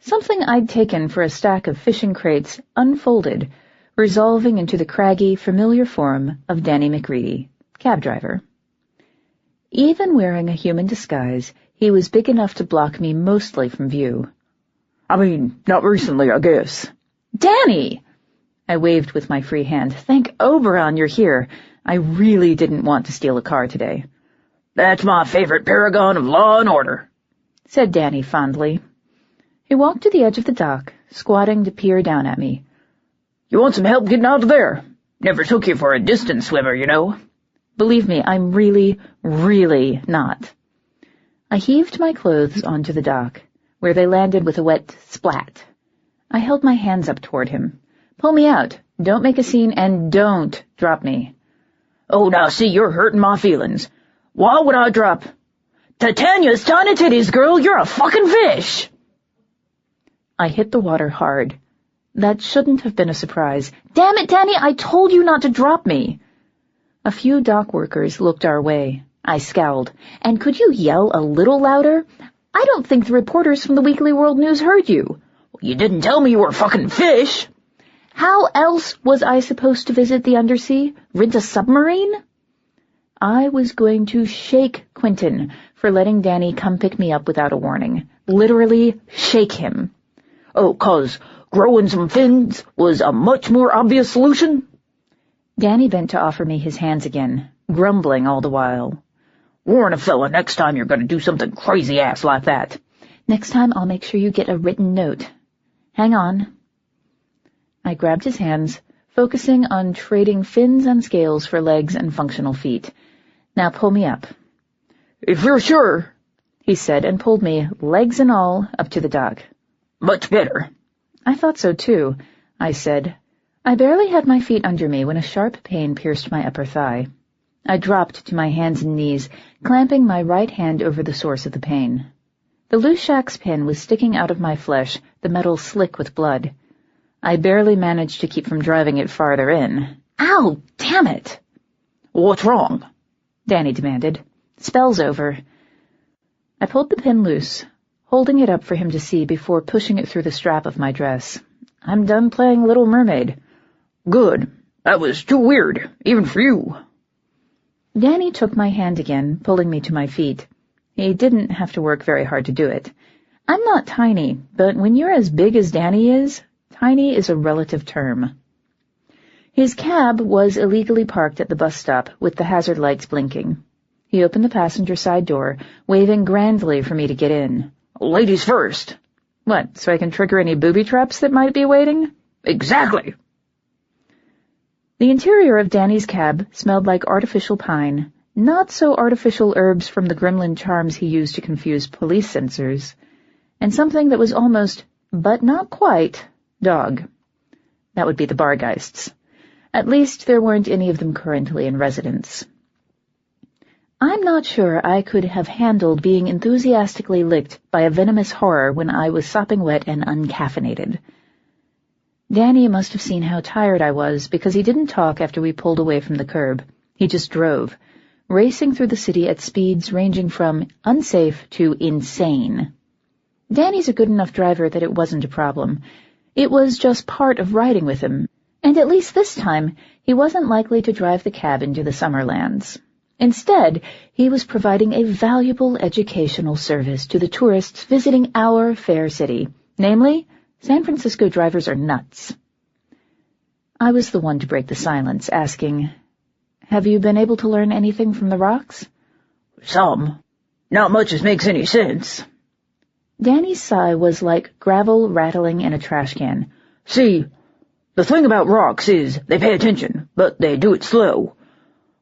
Something I'd taken for a stack of fishing crates unfolded, resolving into the craggy, familiar form of Danny McReady, cab driver. Even wearing a human disguise, he was big enough to block me mostly from view.
"I mean, not recently, I guess."
"Danny!" I waved with my free hand. "Thank Oberon you're here. I really didn't want to steal a car today."
"That's my favorite paragon of law and order,"
said Danny fondly. He walked to the edge of the dock, squatting to peer down at me.
"You want some help getting out of there? Never took you for a distance swimmer, you know."
"Believe me, I'm really, really not." I heaved my clothes onto the dock, where they landed with a wet splat. I held my hands up toward him. "Pull me out. Don't make a scene, and don't drop me."
"Oh, now see, you're hurting my feelings. Why would I drop—" "Titania's tiny titties, girl, you're a fucking fish!"
I hit the water hard. That shouldn't have been a surprise. "Damn it, Danny, I told you not to drop me." A few dock workers looked our way. I scowled. "And could you yell a little louder? I don't think the reporters from the Weekly World News heard you."
"You didn't tell me you were a fucking fish."
"How else was I supposed to visit the Undersea? Rent a submarine?" I was going to shake Quentin for letting Danny come pick me up without a warning. Literally shake him.
"Oh, 'cause growing some fins was a much more obvious solution?"
Danny bent to offer me his hands again, grumbling all the while.
"Warn a fella next time you're going to do something crazy-ass like that."
"Next time I'll make sure you get a written note. Hang on." I grabbed his hands, focusing on trading fins and scales for legs and functional feet. "Now pull me up."
"If you're sure,"
he said, and pulled me, legs and all, up to the dock.
"Much better."
"I thought so, too," I said. I barely had my feet under me when a sharp pain pierced my upper thigh. I dropped to my hands and knees, clamping my right hand over the source of the pain. The loose shack's pin was sticking out of my flesh, the metal slick with blood. I barely managed to keep from driving it farther in. "Ow, damn it!"
"What's wrong?"
Danny demanded. "Spell's over." I pulled the pin loose, holding it up for him to see before pushing it through the strap of my dress. "I'm done playing Little Mermaid."
"Good. That was too weird, even for you."
Danny took my hand again, pulling me to my feet. He didn't have to work very hard to do it. I'm not tiny, but when you're as big as Danny is, tiny is a relative term. His cab was illegally parked at the bus stop with the hazard lights blinking. He opened the passenger side door, waving grandly for me to get in.
"Ladies first."
"What, so I can trigger any booby traps that might be waiting?"
"Exactly."
The interior of Danny's cab smelled like artificial pine, not so artificial herbs from the gremlin charms he used to confuse police sensors, and something that was almost, but not quite, dog. That would be the Bargeists. At least there weren't any of them currently in residence. I'm not sure I could have handled being enthusiastically licked by a venomous horror when I was sopping wet and uncaffeinated. Danny must have seen how tired I was, because he didn't talk after we pulled away from the curb. He just drove, racing through the city at speeds ranging from unsafe to insane. Danny's a good enough driver that it wasn't a problem. It was just part of riding with him, and at least this time he wasn't likely to drive the cab into the Summerlands. Instead, he was providing a valuable educational service to the tourists visiting our fair city, namely, San Francisco drivers are nuts. I was the one to break the silence, asking, "Have you been able to learn anything from the rocks?"
"Some. Not much as makes any sense."
Danny's sigh was like gravel rattling in a trash can.
"See, the thing about rocks is they pay attention, but they do it slow.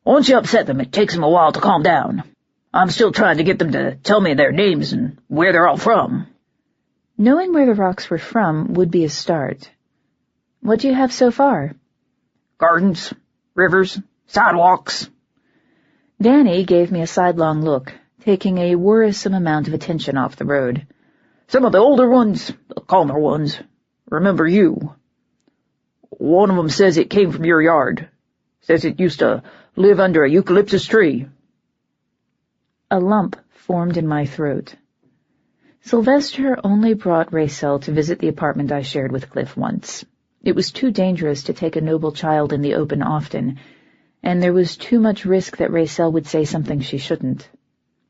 Once you upset them, it takes them a while to calm down. I'm still trying to get them to tell me their names and where they're all from."
Knowing where the rocks were from would be a start. What do you have so far?
"Gardens, rivers, sidewalks."
Danny gave me a sidelong look, taking a worrisome amount of attention off the road.
"Some of the older ones, the calmer ones, remember you. One of them says it came from your yard. Says it used to live under a eucalyptus tree."
A lump formed in my throat. Sylvester only brought Racel to visit the apartment I shared with Cliff once. It was too dangerous to take a noble child in the open often, and there was too much risk that Racel would say something she shouldn't.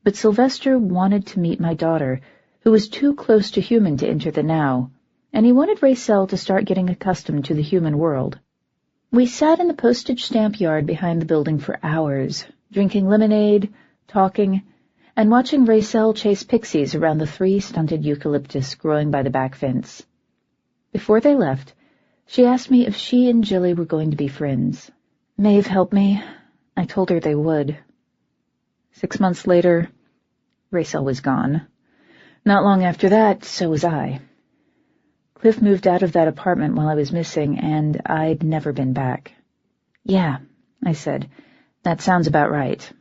But Sylvester wanted to meet my daughter, who was too close to human to enter the now, and he wanted Racel to start getting accustomed to the human world. We sat in the postage stamp yard behind the building for hours, drinking lemonade, talking, and watching Racel chase pixies around the 3 stunted eucalyptus growing by the back fence. Before they left, she asked me if she and Jilly were going to be friends. Maeve helped me. I told her they would. 6 months later, Racel was gone. Not long after that, so was I. Cliff moved out of that apartment while I was missing, and I'd never been back. "Yeah," I said. "That sounds about right."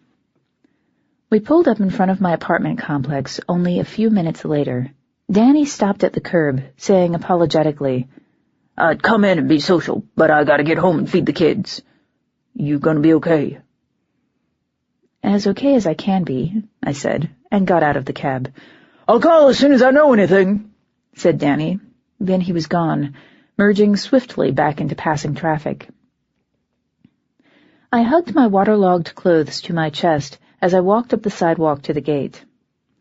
We pulled up in front of my apartment complex only a few minutes later. Danny stopped at the curb, saying apologetically,
"I'd come in and be social, but I gotta get home and feed the kids. You gonna be okay?"
"As okay as I can be," I said, and got out of the cab.
"I'll call as soon as I know anything,"
said Danny. Then he was gone, merging swiftly back into passing traffic. I hugged my waterlogged clothes to my chest as I walked up the sidewalk to the gate.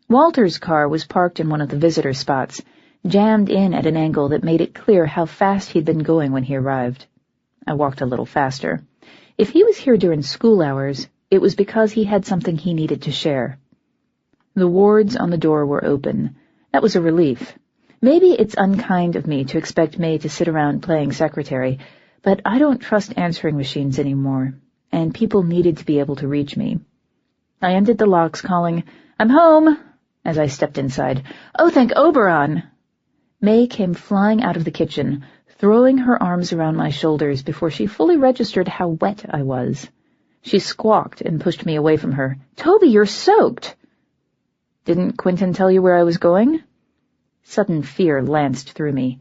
Walter's car was parked in one of the visitor spots, jammed in at an angle that made it clear how fast he'd been going when he arrived. I walked a little faster. If he was here during school hours, it was because he had something he needed to share. The wards on the door were open. That was a relief. Maybe it's unkind of me to expect May to sit around playing secretary, but I don't trust answering machines anymore, and people needed to be able to reach me. I undid the locks, calling, "I'm home," as I stepped inside. "Oh, thank Oberon!" May came flying out of the kitchen, throwing her arms around my shoulders before she fully registered how wet I was. She squawked and pushed me away from her. "Toby, you're soaked!" "Didn't Quentin tell you where I was going?" Sudden fear lanced through me.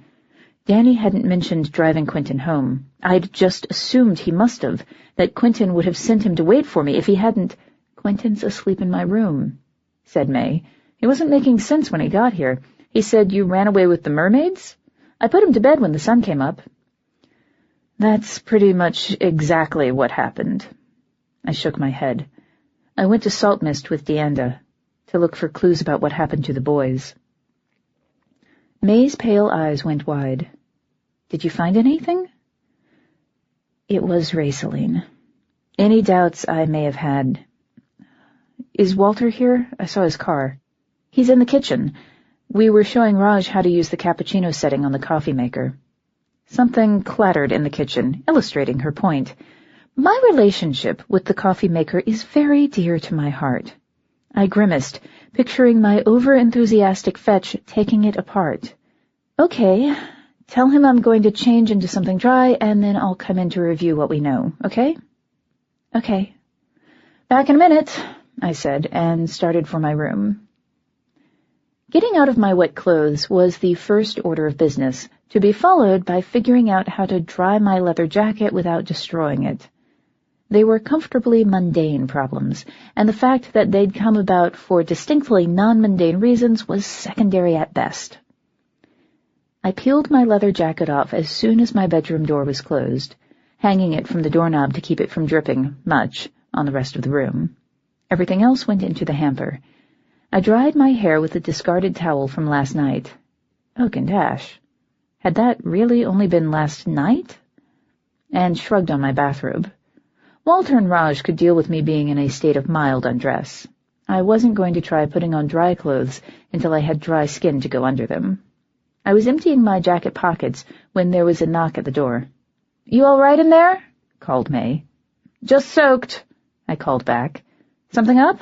Danny hadn't mentioned driving Quentin home. I'd just assumed he must have, that Quentin would have sent him to wait for me if he hadn't. "Quentin's asleep in my room," said May. "He wasn't making sense when he got here. He said you ran away with the mermaids? I put him to bed when the sun came up." "That's pretty much exactly what happened." I shook my head. "I went to Saltmist with Dianda to look for clues about what happened to the boys." May's pale eyes went wide. "Did you find anything?" It was Raceline. Any doubts I may have had. "Is Walter here? I saw his car." "He's in the kitchen. We were showing Raj how to use the cappuccino setting on the coffee maker." Something clattered in the kitchen, illustrating her point. My relationship with the coffee maker is very dear to my heart. I grimaced, picturing my over-enthusiastic fetch taking it apart. "Okay, Tell him I'm going to change into something dry, and then I'll come in to review what we know, okay? Okay. Back in a minute, I said, and started for my room. Getting out of my wet clothes was the first order of business, to be followed by figuring out how to dry my leather jacket without destroying it. They were comfortably mundane problems, and the fact that they'd come about for distinctly non-mundane reasons was secondary at best. I peeled my leather jacket off as soon as my bedroom door was closed, hanging it from the doorknob to keep it from dripping much on the rest of the room. Everything else went into the hamper. I dried my hair with a discarded towel from last night. Oak and Dash. Had that really only been last night? And shrugged on my bathrobe. Walter and Raj could deal with me being in a state of mild undress. I wasn't going to try putting on dry clothes until I had dry skin to go under them. I was emptying my jacket pockets when there was a knock at the door. "You all right in there?" called May. "Just soaked," I called back. "Something up?"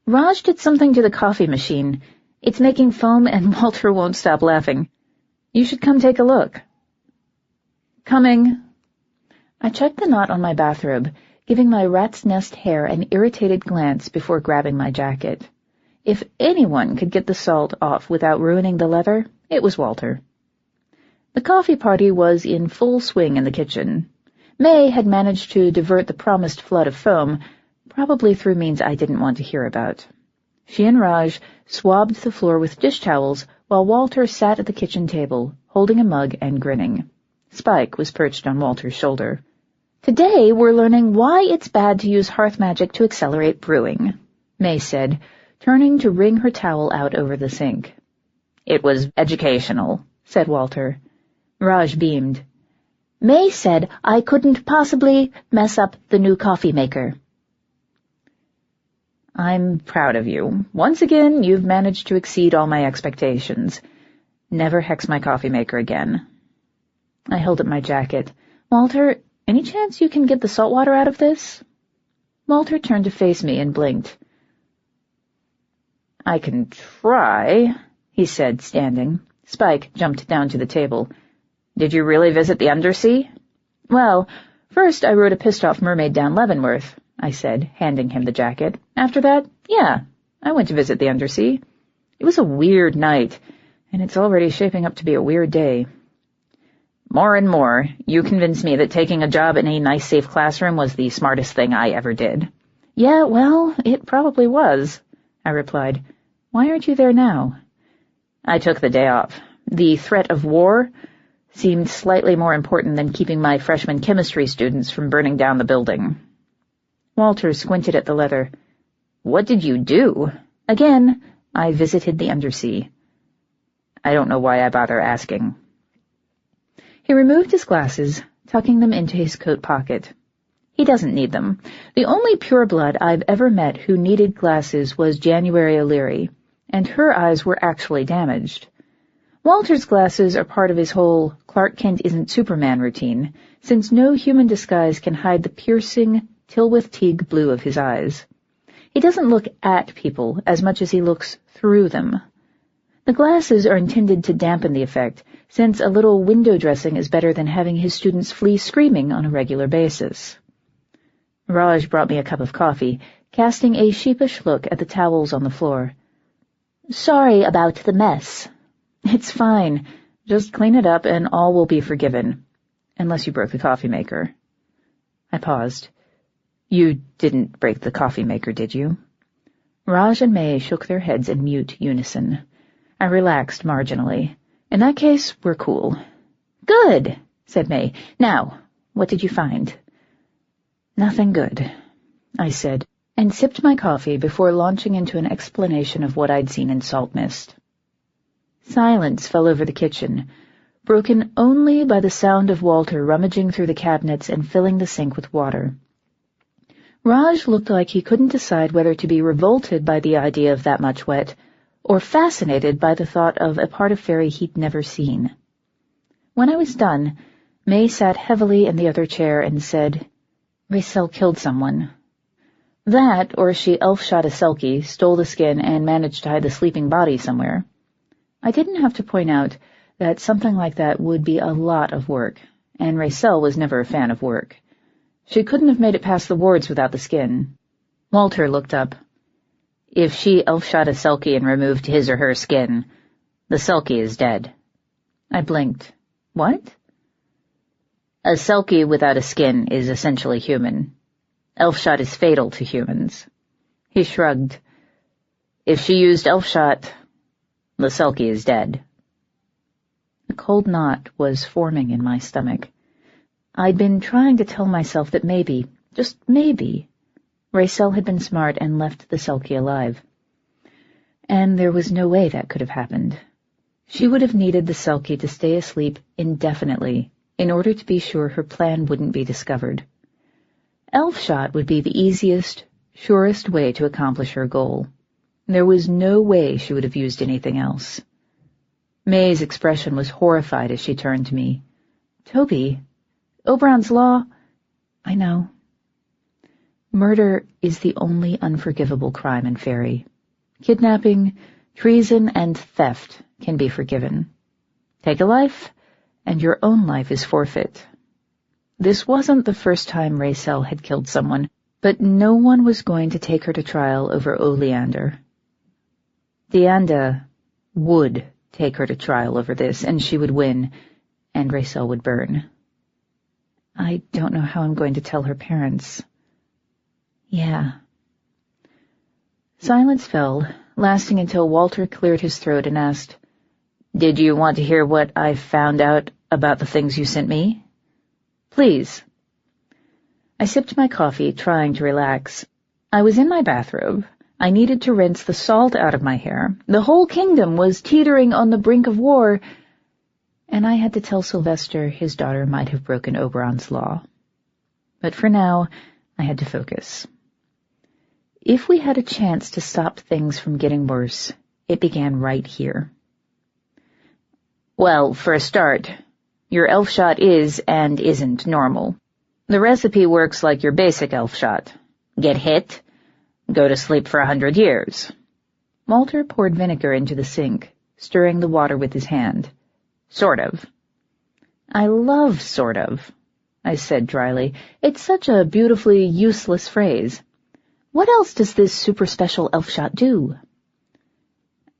"Raj did something to the coffee machine. It's making foam and Walter won't stop laughing. You should come take a look." "Coming." I checked the knot on my bathrobe, giving my rat's nest hair an irritated glance before grabbing my jacket. If anyone could get the salt off without ruining the leather, it was Walter. The coffee party was in full swing in the kitchen. May had managed to divert the promised flood of foam, probably through means I didn't want to hear about. She and Raj swabbed the floor with dish towels while Walter sat at the kitchen table, holding a mug and grinning. Spike was perched on Walter's shoulder. "Today we're learning why it's bad to use hearth magic to accelerate brewing," May said, turning to wring her towel out over the sink. "It was educational," said Walter. Raj beamed. "May said I couldn't possibly mess up the new coffee maker." "I'm proud of you. Once again, you've managed to exceed all my expectations. Never hex my coffee maker again." I held up my jacket. "Walter, any chance you can get the salt water out of this?" Walter turned to face me and blinked. "I can try," he said, standing. Spike jumped down to the table. "Did you really visit the Undersea?" "Well, first I rode a pissed-off mermaid down Leavenworth," I said, handing him the jacket. "After that, yeah, I went to visit the Undersea. It was a weird night, and it's already shaping up to be a weird day." "More and more, you convince me that taking a job in a nice, safe classroom was the smartest thing I ever did." "Yeah, well, it probably was," I replied. "Why aren't you there now?" "I took the day off. The threat of war seemed slightly more important than keeping my freshman chemistry students from burning down the building." Walter squinted at the leather. "What did you do?" "Again, I visited the Undersea." "I don't know why I bother asking." He removed his glasses, tucking them into his coat pocket. He doesn't need them. The only pureblood I've ever met who needed glasses was January O'Leary, and her eyes were actually damaged. Walter's glasses are part of his whole Clark Kent isn't Superman routine, since no human disguise can hide the piercing Tilwith Teague blue of his eyes. He doesn't look at people as much as he looks through them. The glasses are intended to dampen the effect, since a little window dressing is better than having his students flee screaming on a regular basis. Raj brought me a cup of coffee, casting a sheepish look at the towels on the floor. "Sorry about the mess." "It's fine. Just clean it up and all will be forgiven. Unless you broke the coffee maker." I paused. "You didn't break the coffee maker, did you?" Raj and May shook their heads in mute unison. I relaxed marginally. "In that case, we're cool." "Good," said May. "Now, what did you find?" "Nothing good," I said, and sipped my coffee before launching into an explanation of what I'd seen in Saltmist. Silence fell over the kitchen, broken only by the sound of Walter rummaging through the cabinets and filling the sink with water. Raj looked like he couldn't decide whether to be revolted by the idea of that much wet, or fascinated by the thought of a part of Faerie he'd never seen. When I was done, May sat heavily in the other chair and said, "Racel killed someone." That, or she elf-shot a selkie, stole the skin, and managed to hide the sleeping body somewhere. I didn't have to point out that something like that would be a lot of work, and Racel was never a fan of work. She couldn't have made it past the wards without the skin. Walter looked up. If she elf-shot a Selkie and removed his or her skin, the Selkie is dead. I blinked. What? A Selkie without a skin is essentially human. Elf-shot is fatal to humans. He shrugged. If she used elf-shot, the Selkie is dead. A cold knot was forming in my stomach. I'd been trying to tell myself that maybe, just maybe, Racel had been smart and left the Selkie alive. And there was no way that could have happened. She would have needed the Selkie to stay asleep indefinitely in order to be sure her plan wouldn't be discovered. Elf-shot would be the easiest, surest way to accomplish her goal. There was no way she would have used anything else. May's expression was horrified as she turned to me. Toby, Oberon's law... I know. Murder is the only unforgivable crime in Faerie. Kidnapping, treason, and theft can be forgiven. Take a life, and your own life is forfeit. This wasn't the first time Racel had killed someone, but no one was going to take her to trial over Oleander. Dianda would take her to trial over this, and she would win, and Racel would burn. I don't know how I'm going to tell her parents. Yeah. Silence fell, lasting until Walter cleared his throat and asked, Did you want to hear what I found out about the things you sent me? Please. I sipped my coffee, trying to relax. I was in my bathrobe. I needed to rinse the salt out of my hair. The whole kingdom was teetering on the brink of war, and I had to tell Sylvester his daughter might have broken Oberon's law. But for now, I had to focus. If we had a chance to stop things from getting worse, it began right here. Well, for a start, your elf-shot is and isn't normal. The recipe works like your basic elf-shot. Get hit, go to sleep for 100 years. Walter poured vinegar into the sink, stirring the water with his hand. Sort of. I love sort of, I said dryly. It's such a beautifully useless phrase. What else does this super special elf-shot do?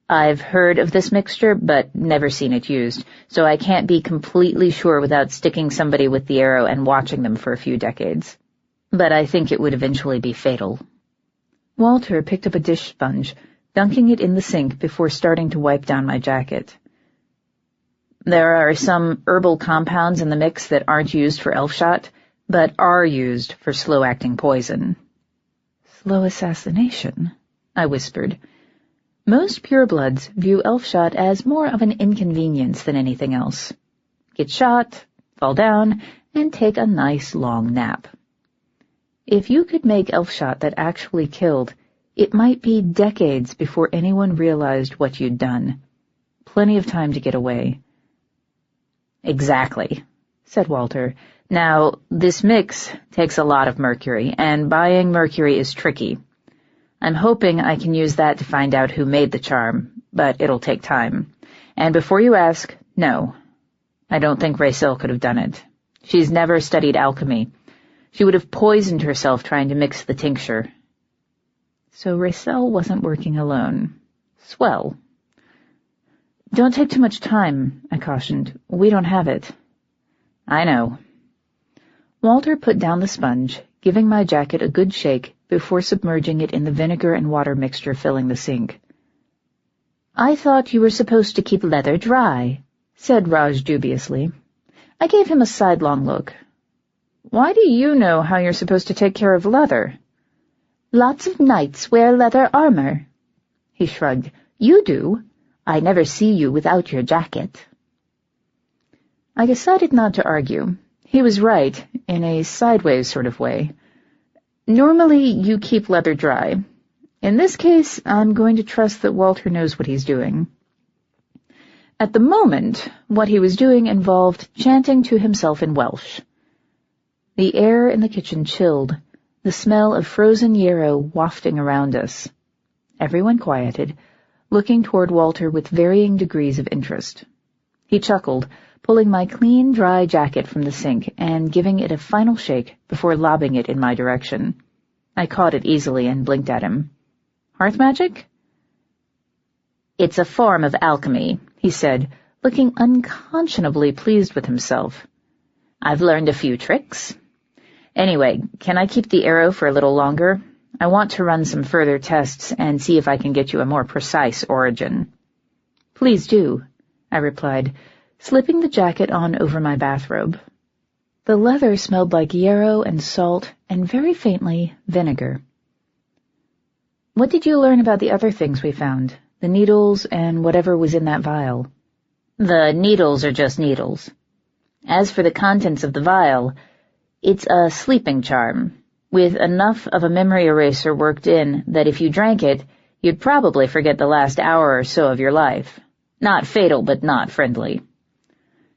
I've heard of this mixture, but never seen it used, so I can't be completely sure without sticking somebody with the arrow and watching them for a few decades. But I think it would eventually be fatal. Walter picked up a dish sponge, dunking it in the sink before starting to wipe down my jacket. There are some herbal compounds in the mix that aren't used for elf-shot, but are used for slow-acting poison. Slow assassination, I whispered. Most purebloods view elf-shot as more of an inconvenience than anything else. Get shot, fall down, and take a nice long nap. If you could make elf-shot that actually killed, it might be decades before anyone realized what you'd done. Plenty of time to get away. Exactly, said Walter. Now, this mix takes a lot of mercury, and buying mercury is tricky. I'm hoping I can use that to find out who made the charm, but it'll take time. And before you ask, no. I don't think Racel could have done it. She's never studied alchemy. She would have poisoned herself trying to mix the tincture. So Racel wasn't working alone. Swell. Don't take too much time, I cautioned. We don't have it. I know. Walter put down the sponge, giving my jacket a good shake before submerging it in the vinegar and water mixture filling the sink. I thought you were supposed to keep leather dry, said Raj dubiously. I gave him a sidelong look. Why do you know how you're supposed to take care of leather? Lots of knights wear leather armor. He shrugged. You do. I never see you without your jacket. I decided not to argue. He was right, in a sideways sort of way. Normally, you keep leather dry. In this case, I'm going to trust that Walter knows what he's doing. At the moment, what he was doing involved chanting to himself in Welsh. The air in the kitchen chilled, the smell of frozen yarrow wafting around us. Everyone quieted, looking toward Walter with varying degrees of interest. He chuckled, pulling my clean, dry jacket from the sink and giving it a final shake before lobbing it in my direction. I caught it easily and blinked at him. Hearth magic? It's a form of alchemy, he said, looking unconscionably pleased with himself. I've learned a few tricks. Anyway, can I keep the arrow for a little longer? I want to run some further tests and see if I can get you a more precise origin. Please do, I replied, slipping the jacket on over my bathrobe. The leather smelled like yarrow and salt and very faintly vinegar. What did you learn about the other things we found? The needles and whatever was in that vial? The needles are just needles. As for the contents of the vial, it's a sleeping charm, with enough of a memory eraser worked in that if you drank it, you'd probably forget the last hour or so of your life. Not fatal, but not friendly.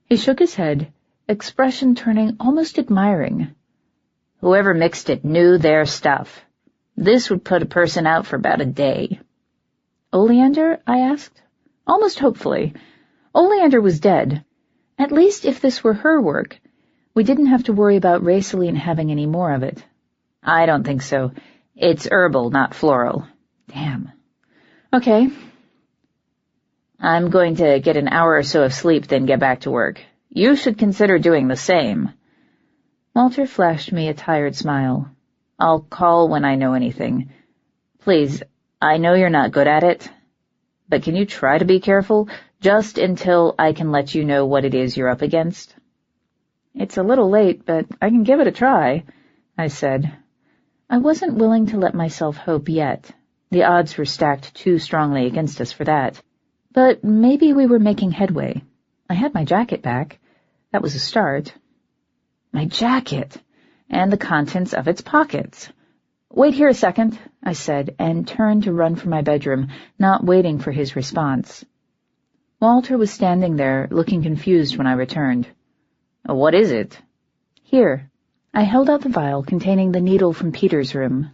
He shook his head, expression turning almost admiring. Whoever mixed it knew their stuff. This would put a person out for about a day. Oleander? I asked, almost hopefully. Oleander was dead. At least if this were her work, we didn't have to worry about Raceline having any more of it. I don't think so. It's herbal, not floral. Damn. Okay. I'm going to get an hour or so of sleep, then get back to work. You should consider doing the same. Walter flashed me a tired smile. I'll call when I know anything. Please, I know you're not good at it, but can you try to be careful, just until I can let you know what it is you're up against? It's a little late, but I can give it a try, I said. I wasn't willing to let myself hope yet. The odds were stacked too strongly against us for that. But maybe we were making headway. I had my jacket back. That was a start. My jacket, and the contents of its pockets. Wait here a second, I said, and turned to run for my bedroom, not waiting for his response. Walter was standing there, looking confused when I returned. What is it? Here. I held out the vial containing the needle from Peter's room.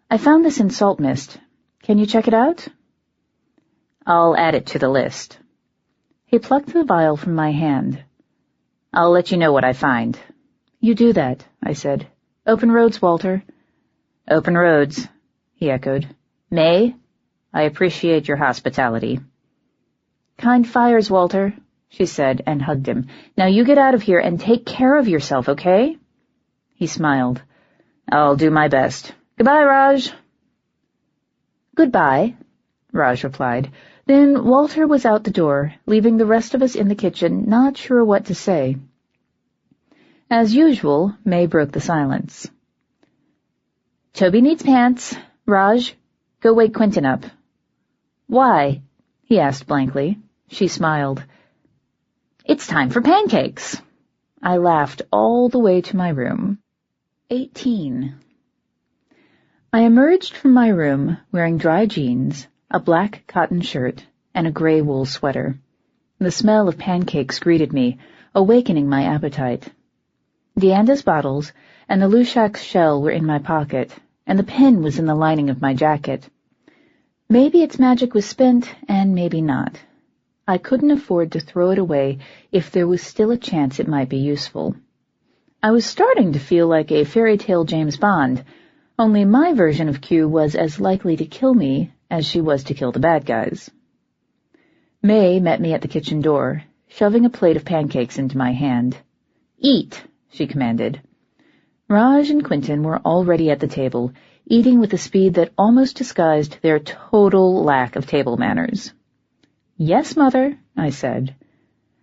I found this in Saltmist. Can you check it out? I'll add it to the list. He plucked the vial from my hand. I'll let you know what I find. You do that, I said. Open roads, Walter. Open roads, he echoed. May, I appreciate your hospitality. Kind fires, Walter, she said, and hugged him. Now you get out of here and take care of yourself, okay? He smiled. I'll do my best. Goodbye, Raj. Goodbye, Raj replied. Then Walter was out the door, leaving the rest of us in the kitchen, not sure what to say. As usual, May broke the silence. Toby needs pants. Raj, go wake Quentin up. Why? He asked blankly. She smiled. It's time for pancakes. I laughed all the way to my room. 18. I emerged from my room wearing dry jeans, a black cotton shirt, and a gray wool sweater. The smell of pancakes greeted me, awakening my appetite. Dianda's bottles and the Lushak's shell were in my pocket, and the pin was in the lining of my jacket. Maybe its magic was spent, and maybe not. I couldn't afford to throw it away if there was still a chance it might be useful. I was starting to feel like a fairy tale James Bond, only my version of Q was as likely to kill me as she was to kill the bad guys. May met me at the kitchen door, shoving a plate of pancakes into my hand. Eat, she commanded. Raj and Quentin were already at the table, eating with a speed that almost disguised their total lack of table manners. Yes, Mother, I said.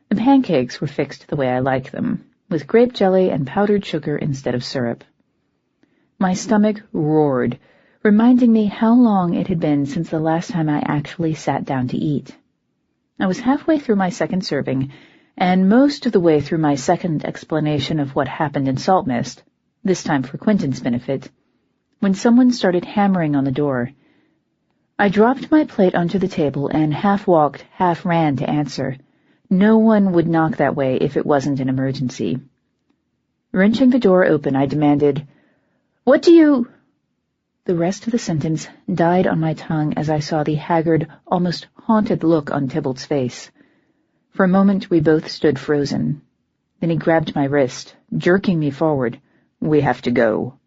The pancakes were fixed the way I like them, with grape jelly and powdered sugar instead of syrup. My stomach roared, reminding me how long it had been since the last time I actually sat down to eat. I was halfway through my second serving, and most of the way through my second explanation of what happened in Saltmist, this time for Quentin's benefit, when someone started hammering on the door. I dropped my plate onto the table and half walked, half ran to answer. No one would knock that way if it wasn't an emergency. Wrenching the door open, I demanded, "What do you—" The rest of the sentence died on my tongue as I saw the haggard, almost haunted look on Tybalt's face. For a moment we both stood frozen. Then he grabbed my wrist, jerking me forward. "We have to go."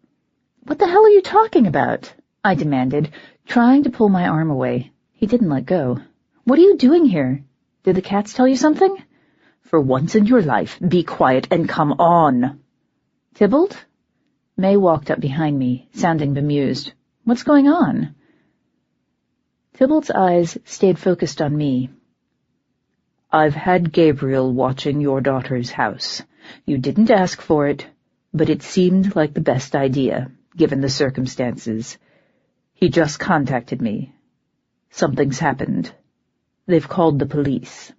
"What the hell are you talking about?" I demanded, trying to pull my arm away. He didn't let go. "What are you doing here? Did the cats tell you something?" "For once in your life, be quiet and come on." "Tybalt?" May walked up behind me, sounding bemused. "What's going on?" Tybalt's eyes stayed focused on me. "I've had Gabriel watching your daughter's house. You didn't ask for it, but it seemed like the best idea, given the circumstances. He just contacted me. Something's happened. They've called the police."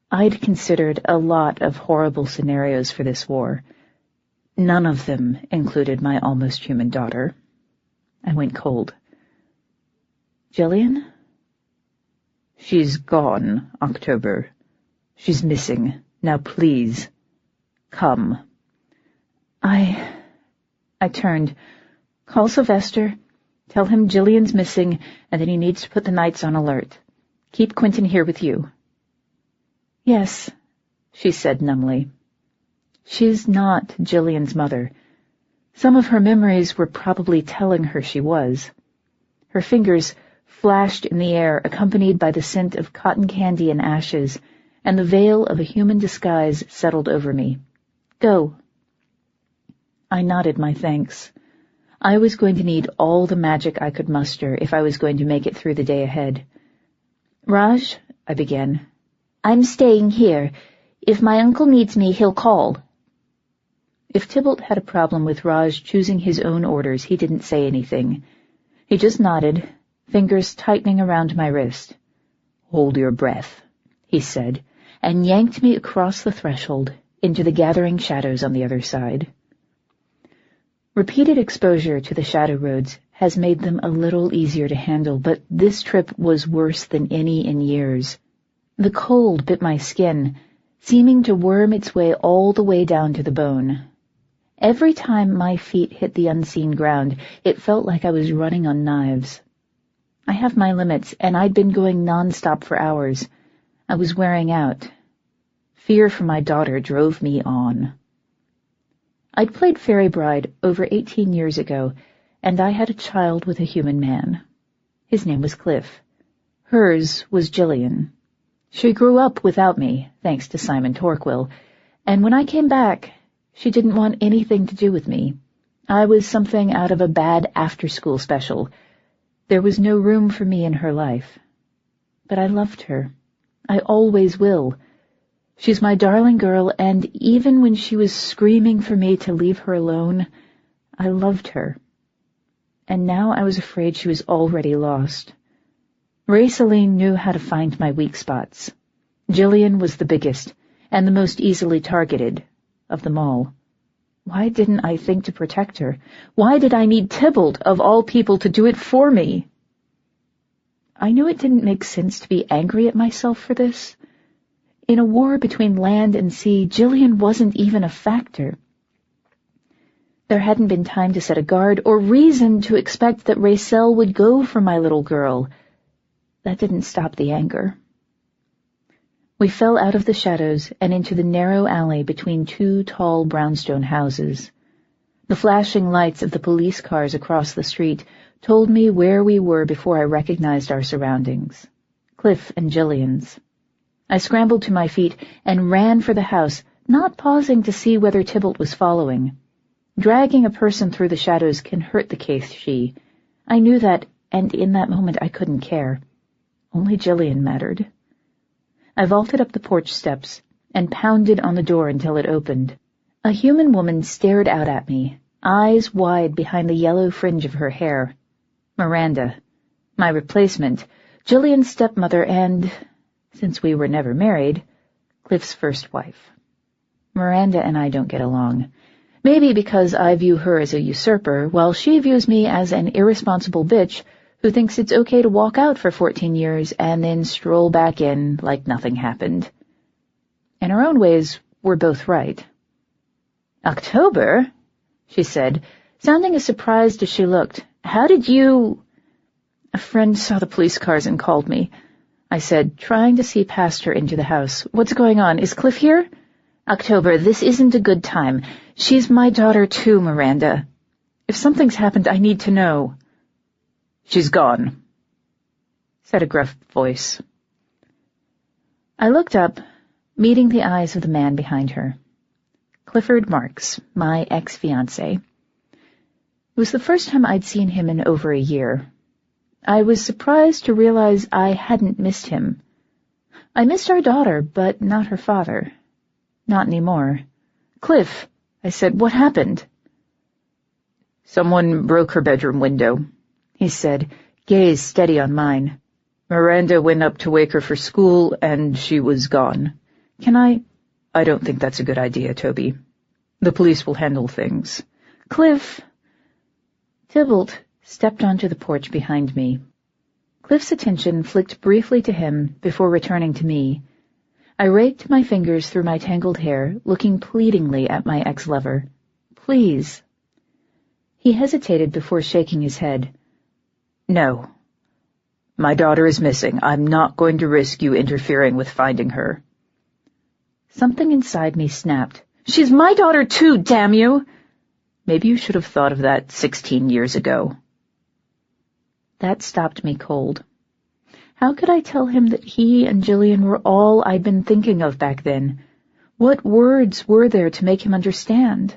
I'd considered a lot of horrible scenarios for this war. None of them included my almost human daughter. I went cold. "Jillian?" "She's gone, October. She's missing. Now please, come." I turned. "Call Sylvester. Tell him Jillian's missing and that he needs to put the Knights on alert. Keep Quentin here with you." "Yes," she said numbly. She's not Jillian's mother. Some of her memories were probably telling her she was. Her fingers flashed in the air, accompanied by the scent of cotton candy and ashes, and the veil of a human disguise settled over me. "Go." I nodded my thanks. I was going to need all the magic I could muster if I was going to make it through the day ahead. "Raj," I began.
"I'm staying here. If my uncle needs me, he'll call."
If Tybalt had a problem with Raj choosing his own orders, he didn't say anything. He just nodded, fingers tightening around my wrist. "Hold your breath," he said, and yanked me across the threshold into the gathering shadows on the other side. Repeated exposure to the shadow roads has made them a little easier to handle, but this trip was worse than any in years. The cold bit my skin, seeming to worm its way all the way down to the bone. Every time my feet hit the unseen ground, it felt like I was running on knives. I have my limits, and I'd been going non-stop for hours. I was wearing out. Fear for my daughter drove me on. I'd played Fairy Bride over 18 years ago, and I had a child with a human man. His name was Cliff. Hers was Jillian. She grew up without me, thanks to Simon Torquil, and when I came back, she didn't want anything to do with me. I was something out of a bad after-school special. There was no room for me in her life. But I loved her. I always will. She's my darling girl, and even when she was screaming for me to leave her alone, I loved her. And now I was afraid she was already lost. Celine knew how to find my weak spots. Jillian was the biggest, and the most easily targeted of them all. Why didn't I think to protect her? Why did I need Tybalt, of all people, to do it for me? I knew it didn't make sense to be angry at myself for this. In a war between land and sea, Jillian wasn't even a factor. There hadn't been time to set a guard or reason to expect that Racel would go for my little girl. That didn't stop the anger. We fell out of the shadows and into the narrow alley between two tall brownstone houses. The flashing lights of the police cars across the street told me where we were before I recognized our surroundings. Cliff and Jillian's. I scrambled to my feet and ran for the house, not pausing to see whether Tybalt was following. Dragging a person through the shadows can hurt the Caith-she. I knew that, and in that moment I couldn't care. Only Jillian mattered. I vaulted up the porch steps and pounded on the door until it opened. A human woman stared out at me, eyes wide behind the yellow fringe of her hair. Miranda, my replacement, Jillian's stepmother and, since we were never married, Cliff's first wife. Miranda and I don't get along. Maybe because I view her as a usurper, while she views me as an irresponsible bitch who thinks it's okay to walk out for 14 years and then stroll back in like nothing happened. In our own ways, we're both right. "October?" she said, sounding as surprised as she looked. "How did you—" "A friend saw the police cars and called me. I said, trying to see past her into the house. What's going on? Is Cliff here?
October, this isn't a good time.
She's my daughter too, Miranda. If something's happened, I need to know.
She's gone,
said a gruff voice. I looked up, meeting the eyes of the man behind her. Clifford Marks, my ex-fiancé. It was the first time I'd seen him in over a year. I was surprised to realize I hadn't missed him. I missed our daughter, but not her father. Not anymore. Cliff, I said, what happened?
Someone broke her bedroom window,
he said, gaze steady on mine.
Miranda went up to wake her for school, and she was gone.
Can
I don't think that's a good idea, Toby. The police will handle things.
Cliff. Tybalt stepped onto the porch behind me. Cliff's attention flicked briefly to him before returning to me. I raked my fingers through my tangled hair, looking pleadingly at my ex-lover. Please. He hesitated before shaking his head.
No. My daughter is missing. I'm not going to risk you interfering with finding her.
Something inside me snapped. She's my daughter too, damn you!
Maybe you should have thought of that 16 years ago.
That stopped me cold. How could I tell him that he and Jillian were all I'd been thinking of back then? What words were there to make him understand?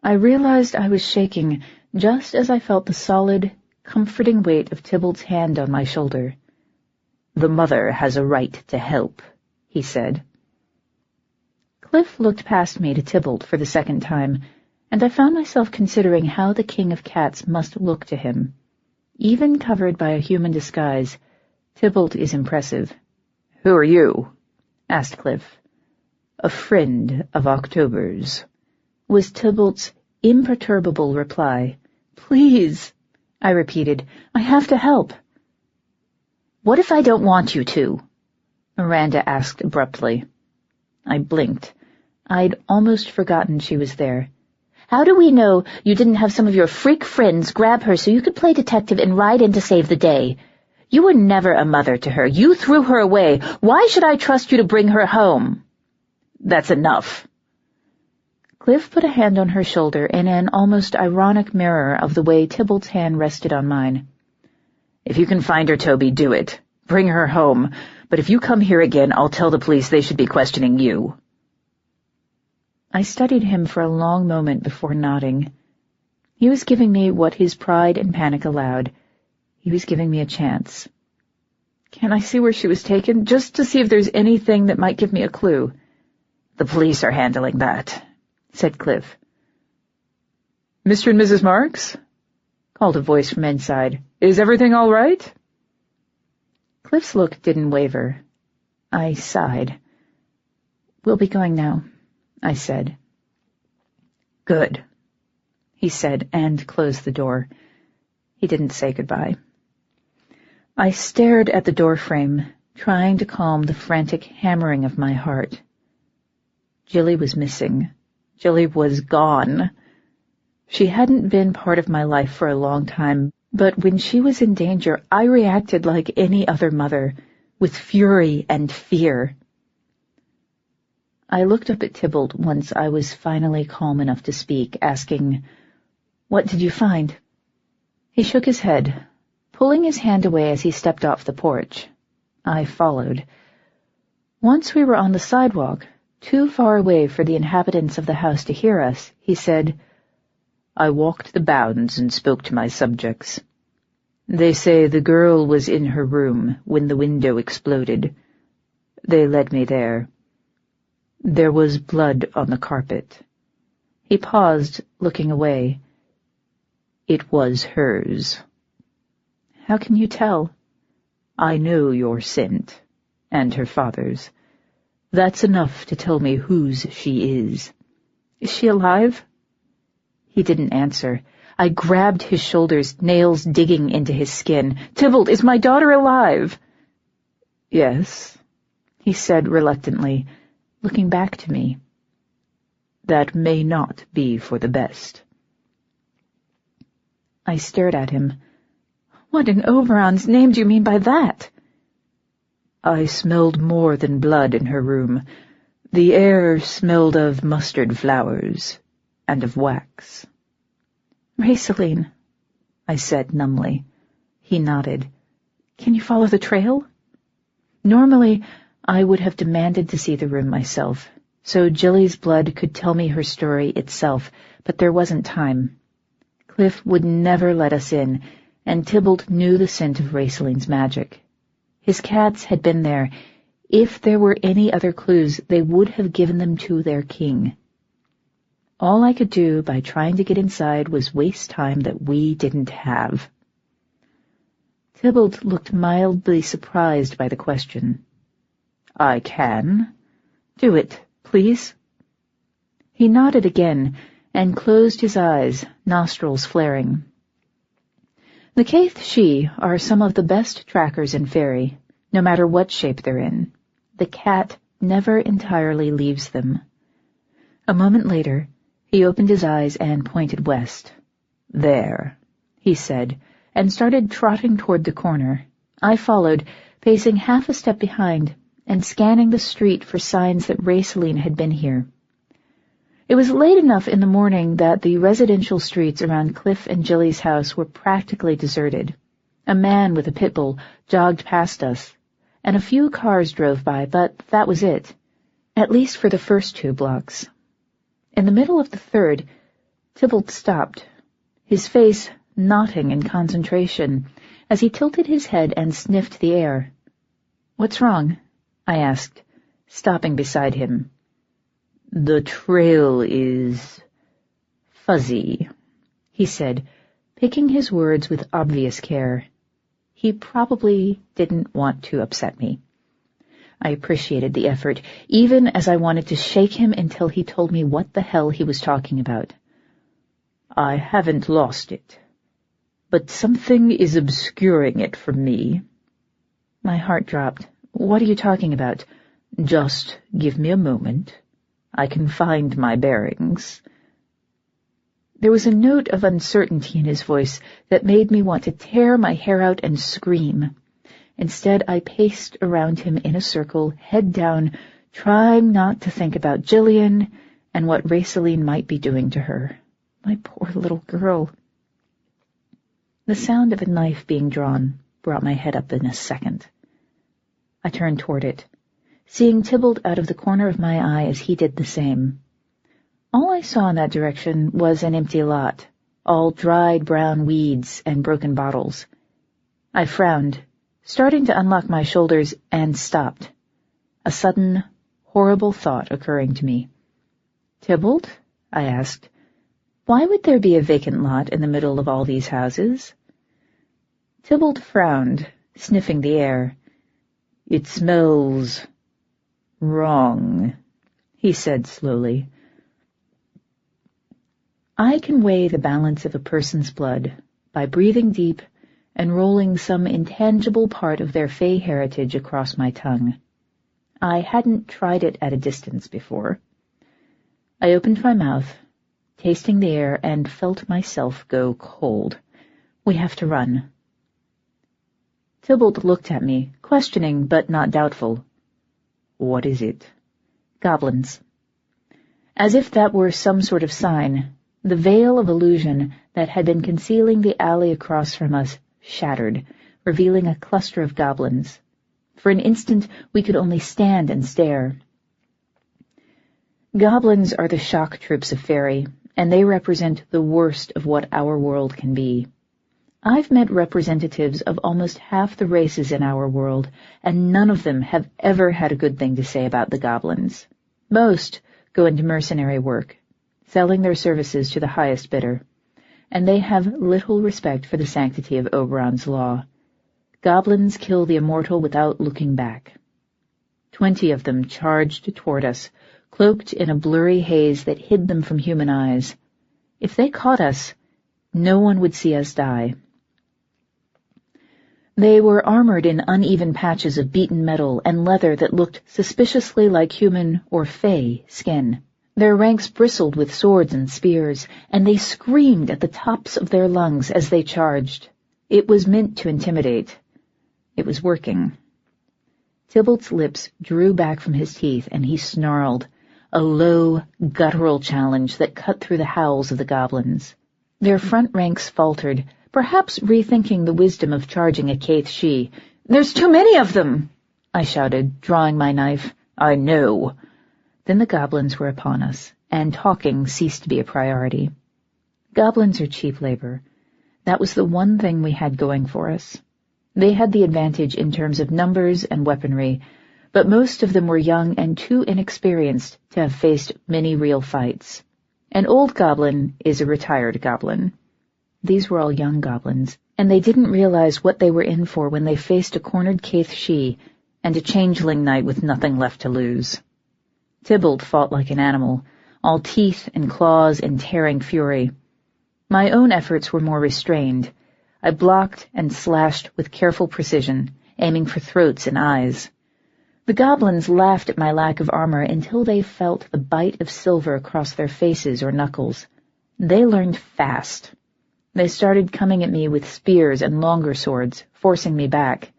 I realized I was shaking just as I felt the solid, comforting weight of Tybalt's hand on my shoulder.
The mother has a right to help, he said.
Cliff looked past me to Tybalt for the second time, and I found myself considering how the king of cats must look to him. Even covered by a human disguise, Tybalt is impressive.
Who are you?
asked Cliff.
A friend of October's,
was Tybalt's imperturbable reply. Please, I repeated. I have to help.
What if I don't want you to?
Miranda asked abruptly. I blinked. I'd almost forgotten she was there.
How do we know you didn't have some of your freak friends grab her so you could play detective and ride in to save the day? You were never a mother to her. You threw her away. Why should I trust you to bring her home?
That's enough.
Cliff put a hand on her shoulder in an almost ironic mirror of the way Tybalt's hand rested on mine.
If you can find her, Toby, do it. Bring her home. But if you come here again, I'll tell the police they should be questioning you.
I studied him for a long moment before nodding. He was giving me what his pride and panic allowed. He was giving me a chance. Can I see where she was taken, just to see if there's anything that might give me a clue?
The police are handling that, said Cliff.
Mr. and Mrs. Marks? Called a voice from inside. Is everything all right?
Cliff's look didn't waver. I sighed. We'll be going now, I said.
Good,
he said, and closed the door. He didn't say goodbye. I stared at the doorframe, trying to calm the frantic hammering of my heart. Jilly was missing. Jilly was gone. She hadn't been part of my life for a long time, but when she was in danger, I reacted like any other mother, with fury and fear. I looked up at Tybalt once I was finally calm enough to speak, asking, "What did you find?" He shook his head, pulling his hand away as he stepped off the porch. I followed. Once we were on the sidewalk, too far away for the inhabitants of the house to hear us, he said,
I walked the bounds and spoke to my subjects. They say the girl was in her room when the window exploded. They led me there. There was blood on the carpet. He paused, looking away. It was hers.
How can you tell?
I know your scent, and her father's. That's enough to tell me whose she is.
Is she alive? He didn't answer. I grabbed his shoulders, nails digging into his skin. Tybalt, is my daughter alive?
Yes,
he said reluctantly, looking back to me.
That may not be for the best.
I stared at him. What in Oberon's name do you mean by that? I smelled more than blood in her room. The air smelled of mustard flowers and of wax.
"Raceline," I said numbly. He nodded. "Can you follow the trail?" Normally, I would have demanded to see the room myself, so Jilly's blood could tell me her story itself, but there wasn't time. Cliff would never let us in, and Tybalt knew the scent of Raceline's magic. His cats had been there. If there were any other clues, they would have given them to their king. All I could do by trying to get inside was waste time that we didn't have. Tybalt looked mildly surprised by the question. "I can. Do it, please." He nodded again and closed his eyes, nostrils flaring. The Caith-She are some of the best trackers in Faerie, no matter what shape they're in. The cat never entirely leaves them. A moment later, he opened his eyes and pointed west. "There," he said, and started trotting toward the corner. I followed, pacing half a step behind, and scanning the street for signs that Raceline had been here. It was late enough in the morning that the residential streets around Cliff and Jilly's house were practically deserted. A man with a pit bull jogged past us, and a few cars drove by, but that was it, at least for the first 2 blocks. In the middle of the third, Tybalt stopped, his face knotting in concentration, as he tilted his head and sniffed the air. "What's wrong?" I asked, stopping beside him. "The trail is fuzzy," he said, picking his words with obvious care. He probably didn't want to upset me. I appreciated the effort, even as I wanted to shake him until he told me what the hell he was talking about. "I haven't lost it, but something is obscuring it from me." My heart dropped. "What are you talking about?" "Just give me a moment. I can find my bearings." There was a note of uncertainty in his voice that made me want to tear my hair out and scream. Instead, I paced around him in a circle, head down, trying not to think about Jillian and what Raceline might be doing to her. My poor little girl. The sound of a knife being drawn brought my head up in a second. I turned toward it, seeing Tybalt out of the corner of my eye as he did the same. All I saw in that direction was an empty lot, all dried brown weeds and broken bottles. I frowned, starting to unlock my shoulders, and stopped, a sudden, horrible thought occurring to me. "Tybalt?" I asked. "Why would there be a vacant lot in the middle of all these houses?" Tybalt frowned, sniffing the air. "It smells wrong," he said slowly. I can weigh the balance of a person's blood by breathing deep and rolling some intangible part of their Fae heritage across my tongue. I hadn't tried it at a distance before. I opened my mouth, tasting the air, and felt myself go cold. "We have to run." Tybalt looked at me, questioning but not doubtful. "What is it?" "Goblins." As if that were some sort of sign, the veil of illusion that had been concealing the alley across from us shattered, revealing a cluster of goblins. For an instant we could only stand and stare. Goblins are the shock troops of Faerie, and they represent the worst of what our world can be. I've met representatives of almost half the races in our world, and none of them have ever had a good thing to say about the goblins. Most go into mercenary work, selling their services to the highest bidder, and they have little respect for the sanctity of Oberon's law. Goblins kill the immortal without looking back. 20 of them charged toward us, cloaked in a blurry haze that hid them from human eyes. If they caught us, no one would see us die. They were armored in uneven patches of beaten metal and leather that looked suspiciously like human or Fae skin. Their ranks bristled with swords and spears, and they screamed at the tops of their lungs as they charged. It was meant to intimidate. It was working.
Tybalt's lips drew back from his teeth, and he snarled, a low, guttural challenge that cut through the howls of the goblins. Their front ranks faltered, perhaps rethinking the wisdom of charging a Caith She. "There's too many of them!" I shouted, drawing my knife. "I know." Then the goblins were upon us, and talking ceased to be a priority. Goblins are cheap labor. That was the one thing we had going for us. They had the advantage in terms of numbers and weaponry, but most of them were young and too inexperienced to have faced many real fights. An old goblin is a retired goblin. These were all young goblins, and they didn't realize what they were in for when they faced a cornered Caith She and a changeling knight with nothing left to lose. Tybalt fought like an animal, all teeth and claws and tearing fury. My own efforts were more restrained. I blocked and slashed with careful precision, aiming for throats and eyes. The goblins laughed at my lack of armor until they felt the bite of silver across their faces or knuckles. They learned fast. They started coming at me with spears and longer swords, forcing me back.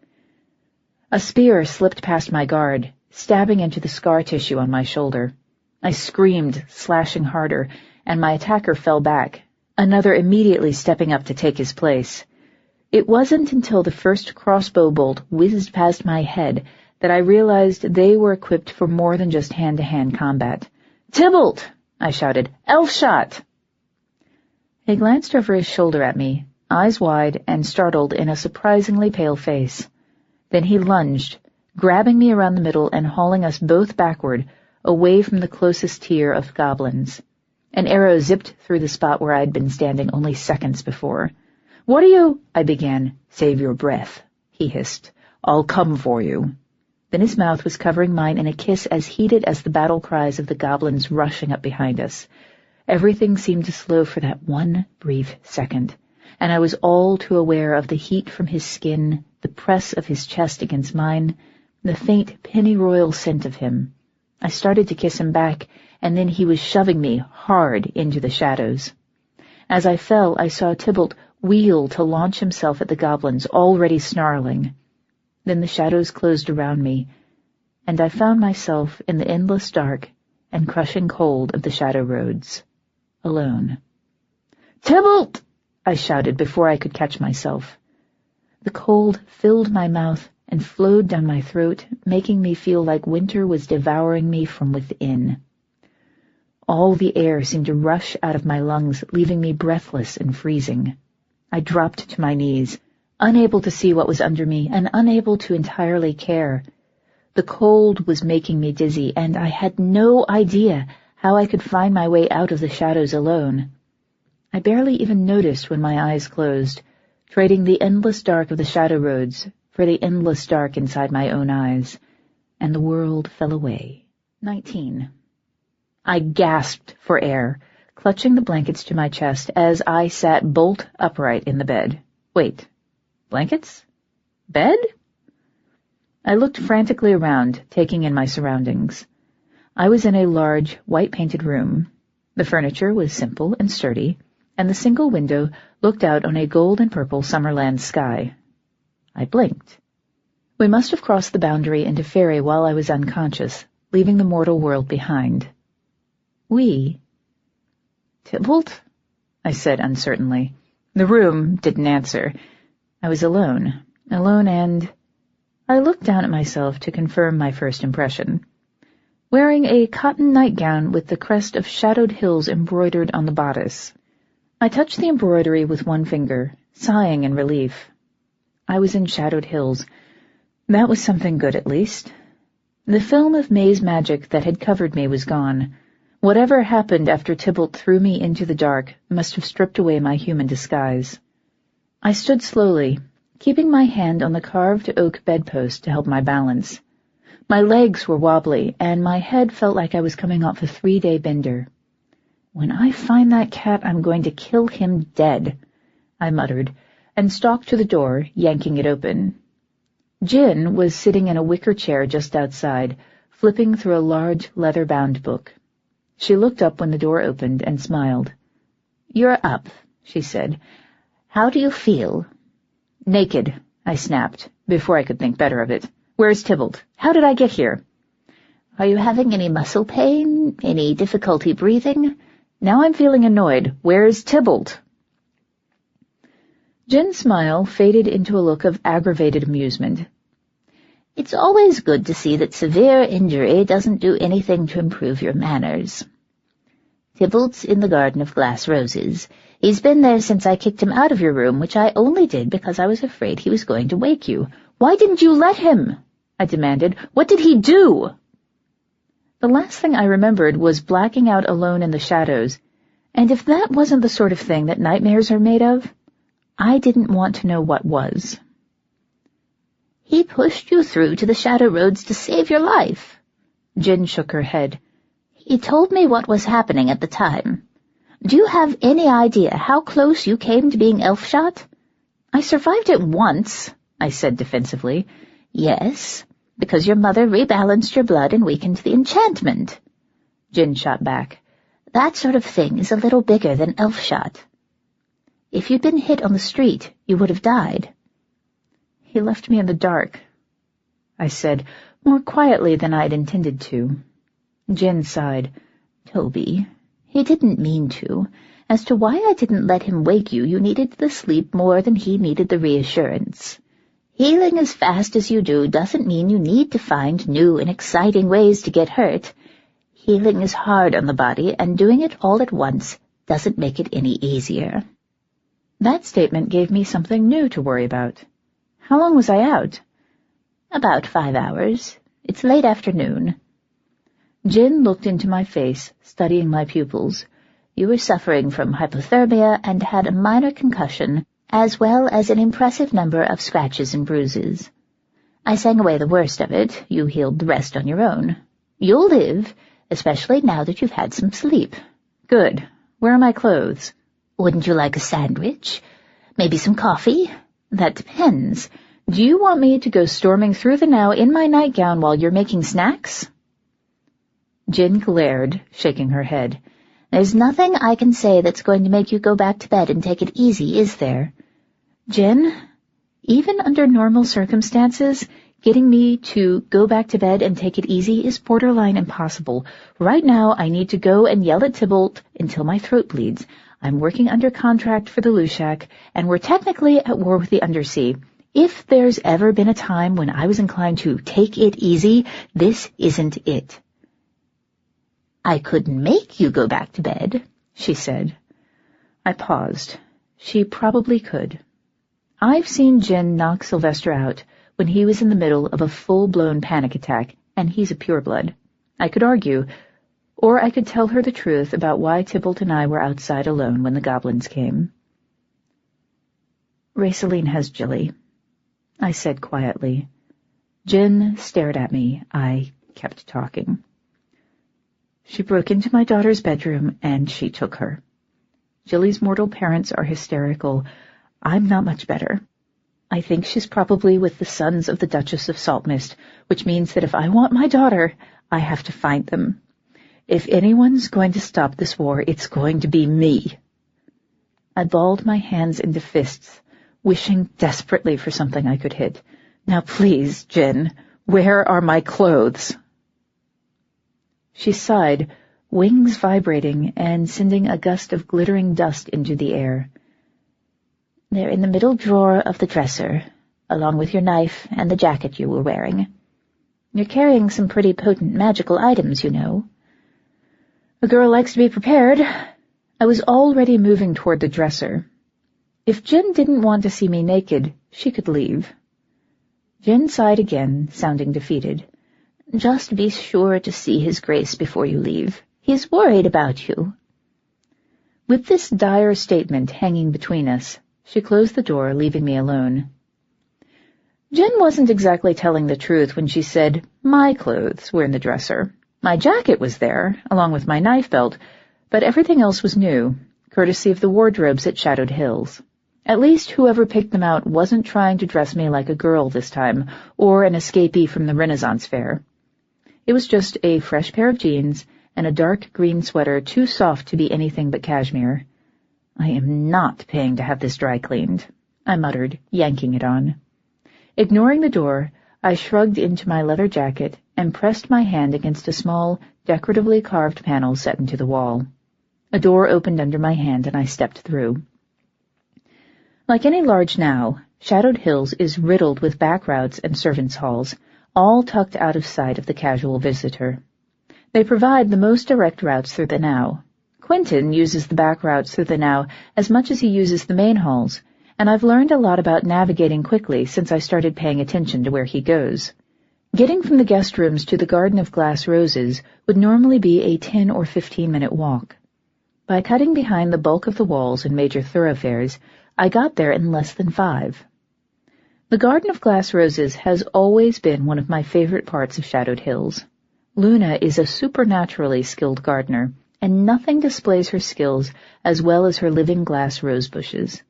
A spear slipped past my guard, stabbing into the scar tissue on my shoulder. I screamed, slashing harder, and my attacker fell back, another immediately stepping up to take his place. It wasn't until the first crossbow bolt whizzed past my head that I realized they were equipped for more than just hand-to-hand combat. "Tybalt!" I shouted. "Elf shot!" He glanced over his shoulder at me, eyes wide and startled in a surprisingly pale face. Then he lunged, grabbing me around the middle and hauling us both backward, away from the closest tier of goblins. An arrow zipped through the spot where I'd been standing only seconds before. "What are you—" I began. "Save your breath," he hissed. "I'll come for you." Then his mouth was covering mine in a kiss as heated as the battle cries of the goblins rushing up behind us. Everything seemed to slow for that one brief second, and I was all too aware of the heat from his skin, the press of his chest against mine, the faint pennyroyal scent of him. I started to kiss him back, and then he was shoving me hard into the shadows. As I fell, I saw Tybalt wheel to launch himself at the goblins, already snarling. Then the shadows closed around me, and I found myself in the endless dark and crushing cold of the shadow roads, alone. "Tybalt!" I shouted before I could catch myself. The cold filled my mouth and flowed down my throat, making me feel like winter was devouring me from within. All the air seemed to rush out of my lungs, leaving me breathless and freezing. I dropped to my knees, unable to see what was under me and unable to entirely care. The cold was making me dizzy, and I had no idea how I could find my way out of the shadows alone. I barely even noticed when my eyes closed, trading the endless dark of the shadow roads for the endless dark inside my own eyes, and the world fell away. 19. I gasped for air, clutching the blankets to my chest as I sat bolt upright in the bed. Wait. Blankets? Bed? I looked frantically around, taking in my surroundings. I was in a large, white-painted room. The furniture was simple and sturdy, and the single window looked out on a gold and purple summerland sky. I blinked. We must have crossed the boundary into Faerie while I was unconscious, leaving the mortal world behind. We? "Tybalt?" I said uncertainly. The room didn't answer. I was alone, and I looked down at myself to confirm my first impression. Wearing a cotton nightgown with the crest of shadowed hills embroidered on the bodice. I touched the embroidery with one finger, sighing in relief. I was in shadowed hills. That was something good, at least. The film of maze magic that had covered me was gone. Whatever happened after Tybalt threw me into the dark must have stripped away my human disguise. I stood slowly, keeping my hand on the carved oak bedpost to help my balance. My legs were wobbly, and my head felt like I was coming off a 3-day bender. "When I find that cat, I'm going to kill him dead," I muttered, and stalked to the door, yanking it open. Jin was sitting in a wicker chair just outside, flipping through a large leather-bound book. She looked up when the door opened and smiled. "You're up," she said. "How do you feel?" "Naked," I snapped, before I could think better of it. Where's Tybalt? How did I get here?
Are you having any muscle pain? Any difficulty breathing?
Now I'm feeling annoyed. Where's Tybalt? Jin's smile faded into a look of aggravated amusement.
It's always good to see that severe injury doesn't do anything to improve your manners. Tybalt's in the Garden of Glass Roses. He's been there since I kicked him out of your room, which I only did because I was afraid he was going to wake you.
Why didn't you let him? I demanded. What did he do? The last thing I remembered was blacking out alone in the shadows, and if that wasn't the sort of thing that nightmares are made of, I didn't want to know what was.
He pushed you through to the shadow roads to save your life.
Jin shook her head.
He told me what was happening at the time. Do you have any idea how close you came to being elf-shot?
I survived it once, I said defensively.
Yes, because your mother rebalanced your blood and weakened the enchantment.
Jin shot back.
That sort of thing is a little bigger than elf-shot. If you'd been hit on the street, you would have died.
He left me in the dark, I said, more quietly than I'd intended to. Jin sighed.
Toby, he didn't mean to. As to why I didn't let him wake you, you needed the sleep more than he needed the reassurance. Healing as fast as you do doesn't mean you need to find new and exciting ways to get hurt. Healing is hard on the body, and doing it all at once doesn't make it any easier.
That statement gave me something new to worry about. How long was I out?
About 5 hours. It's late afternoon.
Jin looked into my face, studying my pupils.
You were suffering from hypothermia and had a minor concussion, as well as an impressive number of scratches and bruises. I sang away the worst of it. You healed the rest on your own. You'll live, especially now that you've had some sleep.
Good. Where are my clothes?
Wouldn't you like a sandwich? Maybe some coffee?
That depends. Do you want me to go storming through the now in my nightgown while you're making snacks?
Jin glared, shaking her head. There's nothing I can say that's going to make you go back to bed and take it easy, is there?
Jin, even under normal circumstances, getting me to go back to bed and take it easy is borderline impossible. Right now, I need to go and yell at Tybalt until my throat bleeds. I'm working under contract for the Lushak, and we're technically at war with the Undersea. If there's ever been a time when I was inclined to take it easy, this isn't it.
I could make you go back to bed,
she said. I paused. She probably could. I've seen Jin knock Sylvester out when he was in the middle of a full-blown panic attack, and he's a pureblood. I could argue, or I could tell her the truth about why Tybalt and I were outside alone when the goblins came. Raceline has Jilly, I said quietly. Jin stared at me. I kept talking. She broke into my daughter's bedroom, and she took her. Jilly's mortal parents are hysterical. I'm not much better. I think she's probably with the sons of the Duchess of Saltmist, which means that if I want my daughter, I have to find them. If anyone's going to stop this war, it's going to be me. I balled my hands into fists, wishing desperately for something I could hit. Now please, Jin, where are my clothes? She sighed, wings vibrating and sending a gust of glittering dust into the air.
They're in the middle drawer of the dresser, along with your knife and the jacket you were wearing. You're carrying some pretty potent magical items, you know.
A girl likes to be prepared. I was already moving toward the dresser. If Jin didn't want to see me naked, she could leave. Jin sighed again, sounding defeated.
Just be sure to see His Grace before you leave. He's worried about you.
With this dire statement hanging between us, she closed the door, leaving me alone. Jin wasn't exactly telling the truth when she said my clothes were in the dresser. My jacket was there, along with my knife belt, but everything else was new, courtesy of the wardrobes at Shadowed Hills. At least whoever picked them out wasn't trying to dress me like a girl this time, or an escapee from the Renaissance Fair. It was just a fresh pair of jeans and a dark green sweater too soft to be anything but cashmere. I am not paying to have this dry cleaned, I muttered, yanking it on. Ignoring the door, I shrugged into my leather jacket and pressed my hand against a small, decoratively carved panel set into the wall. A door opened under my hand and I stepped through. Like any large now, Shadowed Hills is riddled with back routes and servants' halls, all tucked out of sight of the casual visitor. They provide the most direct routes through the now. Quentin uses the back routes through the now as much as he uses the main halls, and I've learned a lot about navigating quickly since I started paying attention to where he goes. Getting from the guest rooms to the Garden of Glass Roses would normally be a 10 or 15-minute walk. By cutting behind the bulk of the walls and major thoroughfares, I got there in less than 5. The Garden of Glass Roses has always been one of my favorite parts of Shadowed Hills. Luna is a supernaturally skilled gardener, and nothing displays her skills as well as her living glass rose bushes.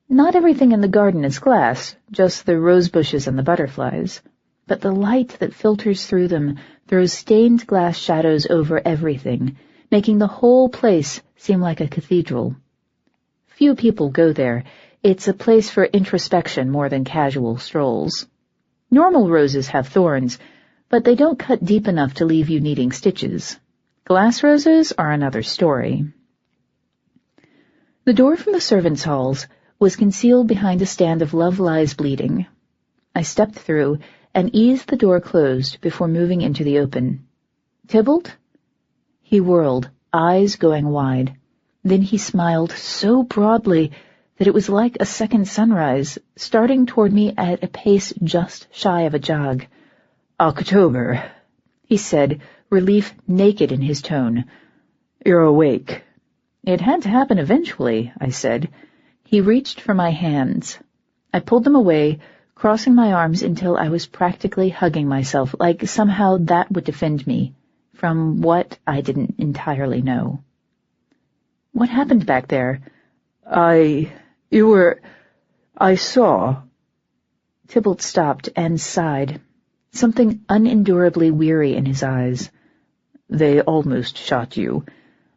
Not everything in the garden is glass, just the rose bushes and the butterflies, but the light that filters through them throws stained glass shadows over everything, making the whole place seem like a cathedral. Few people go there. It's a place for introspection more than casual strolls. Normal roses have thorns, but they don't cut deep enough to leave you needing stitches. Glass roses are another story. The door from the servants' halls was concealed behind a stand of Love Lies Bleeding. I stepped through and eased the door closed before moving into the open. "Tybalt?" He whirled, eyes going wide. Then he smiled so broadly that it was like a second sunrise, starting toward me at a pace just shy of a jog.
"October,"
he said, relief naked in his tone.
"You're awake."
"It had to happen eventually," I said. He reached for my hands. I pulled them away, crossing my arms until I was practically hugging myself, like somehow that would defend me, from what I didn't entirely know. "What happened back there?"
I saw."
Tybalt stopped and sighed, something unendurably weary in his eyes.
"They almost shot you.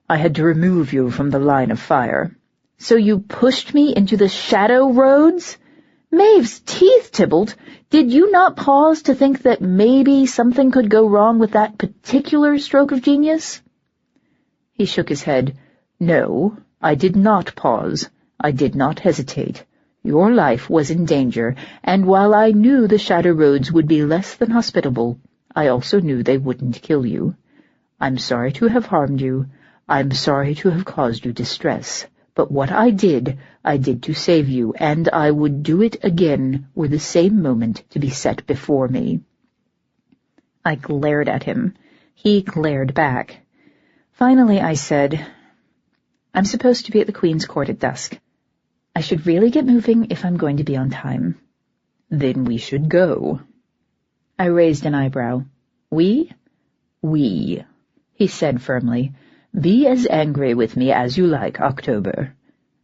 I had to remove you from the line of fire."
"So you pushed me into the shadow roads?" "Maeve's teeth, Tybalt! Did you not pause to think that maybe something could go wrong with that particular stroke of genius?"
He shook his head. "No, I did not pause. I did not hesitate. Your life was in danger, and while I knew the shadow roads would be less than hospitable, I also knew they wouldn't kill you. I'm sorry to have harmed you. I'm sorry to have caused you distress. But what I did to save you, and I would do it again were the same moment to be set before me."
I glared at him. He glared back. Finally I said, "I'm supposed to be at the Queen's Court at dusk. I should really get moving if I'm going to be on time."
"Then we should go."
I raised an eyebrow. "We?"
"We," he said firmly. "Be as angry with me as you like, October.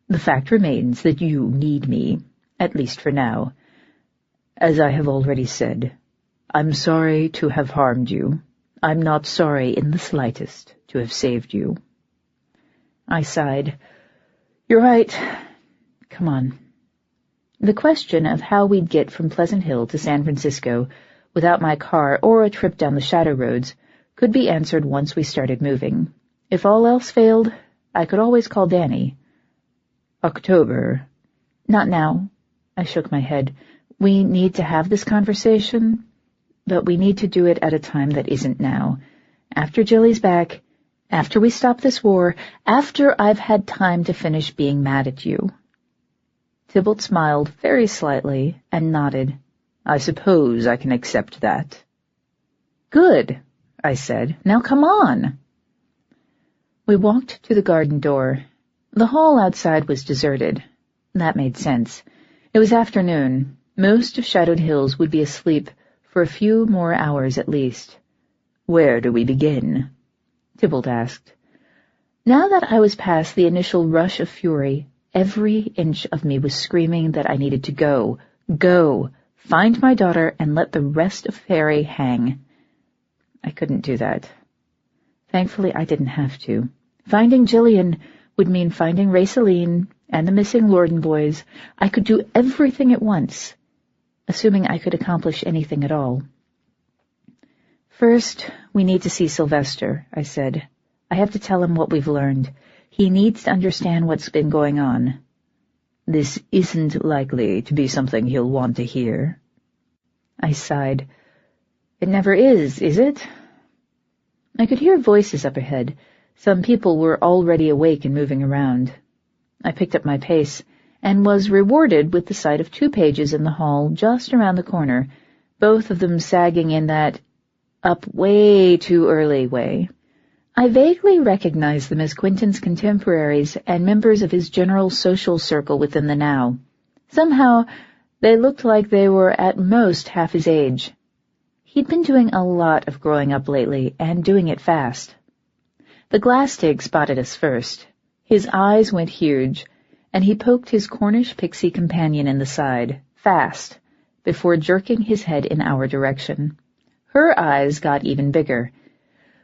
The fact remains that you need me, at least for now. As I have already said, I'm sorry to have harmed you. I'm not sorry in the slightest to have saved you."
I sighed. "You're right. Come on." The question of how we'd get from Pleasant Hill to San Francisco without my car or a trip down the shadow roads could be answered once we started moving. If all else failed, I could always call Danny.
"October."
"Not now." I shook my head. "We need to have this conversation, but we need to do it at a time that isn't now. After Jilly's back, after we stop this war, after I've had time to finish being mad at you."
Tybalt smiled very slightly and nodded. "I suppose I can accept that."
"Good," I said. "Now come on." We walked to the garden door. The hall outside was deserted. That made sense. It was afternoon. Most of Shadowed Hills would be asleep for a few more hours at least.
"Where do we begin?"
Tybalt asked. Now that I was past the initial rush of fury, every inch of me was screaming that I needed to go, find my daughter, and let the rest of Faerie hang. I couldn't do that. Thankfully, I didn't have to. Finding Jillian would mean finding Raceline and the missing Lorden boys. I could do everything at once. assuming I could accomplish anything at all. "First, we need to see Sylvester," I said. "I have to tell him what we've learned. He needs to understand what's been going on." "This isn't likely to be something he'll want to hear." I sighed. "It never is it?" I could hear voices up ahead. Some people were already awake and moving around. I picked up my pace, and was rewarded with the sight of 2 pages in the hall just around the corner, both of them sagging in that up way too early way. I vaguely recognized them as Quentin's contemporaries and members of his general social circle within the Now. Somehow, they looked like they were at most half his age. He'd been doing a lot of growing up lately, and doing it fast. The Glass-Steag spotted us first. His eyes went huge, and he poked his Cornish pixie companion in the side, fast, before jerking his head in our direction. Her eyes got even bigger.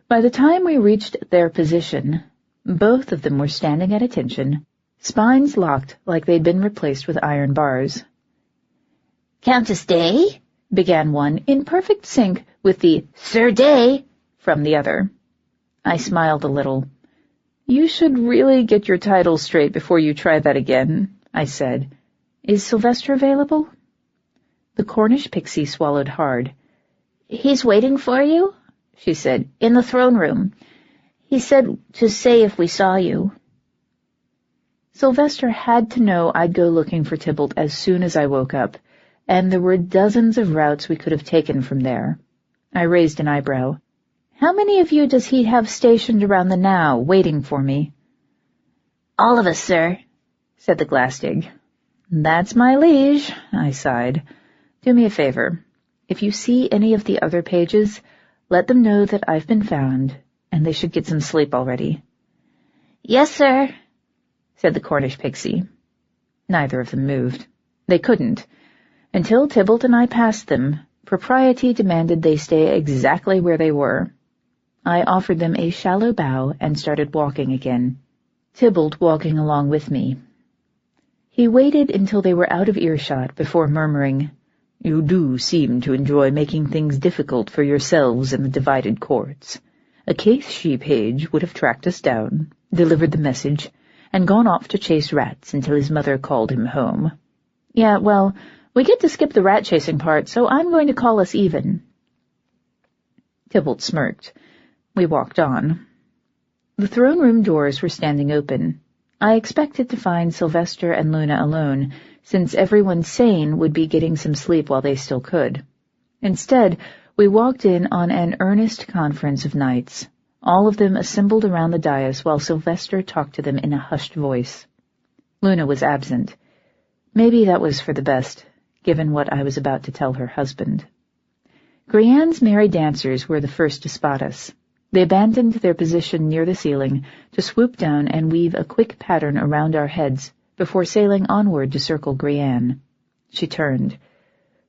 By the time we reached their position, both of them were standing at attention, spines locked like they'd been replaced with iron bars.
"Countess Daye?" began one, in perfect sync with the "Sir Daye" from the other. I smiled a little. "You should really get your title straight before you try that again," I said. "Is Sylvester available?" The Cornish pixie swallowed hard. "He's waiting for you," she said, "in the throne room. He said to say if we saw you."
Sylvester had to know I'd go looking for Tybalt as soon as I woke up, and there were dozens of routes we could have taken from there. I raised an eyebrow. "How many of you does he have stationed around the Now, waiting for me?"
"All of us, sir," said the Glass-Steag.
"That's my liege," I sighed. "Do me a favor. If you see any of the other pages, let them know that I've been found, and they should get some sleep already."
"Yes, sir,"
said the Cornish pixie. Neither of them moved. They couldn't. Until Tybalt and I passed them, propriety demanded they stay exactly where they were. I offered them a shallow bow and started walking again, Tybalt walking along with me. He waited until they were out of earshot before murmuring, "You do seem to enjoy making things difficult for yourselves in the divided courts. A Caithshi page would have tracked us down, delivered the message, and gone off to chase rats until his mother called him home. Yeah, well, we get to skip the rat-chasing part, so I'm going to call us even." Tybalt smirked. We walked on. The throne room doors were standing open. I expected to find Sylvester and Luna alone, since everyone sane would be getting some sleep while they still could. Instead, we walked in on an earnest conference of knights, all of them assembled around the dais while Sylvester talked to them in a hushed voice. Luna was absent. Maybe that was for the best, given what I was about to tell her husband. Grianne's merry dancers were the first to spot us. They abandoned their position near the ceiling to swoop down and weave a quick pattern around our heads before sailing onward to circle Grianne. She turned.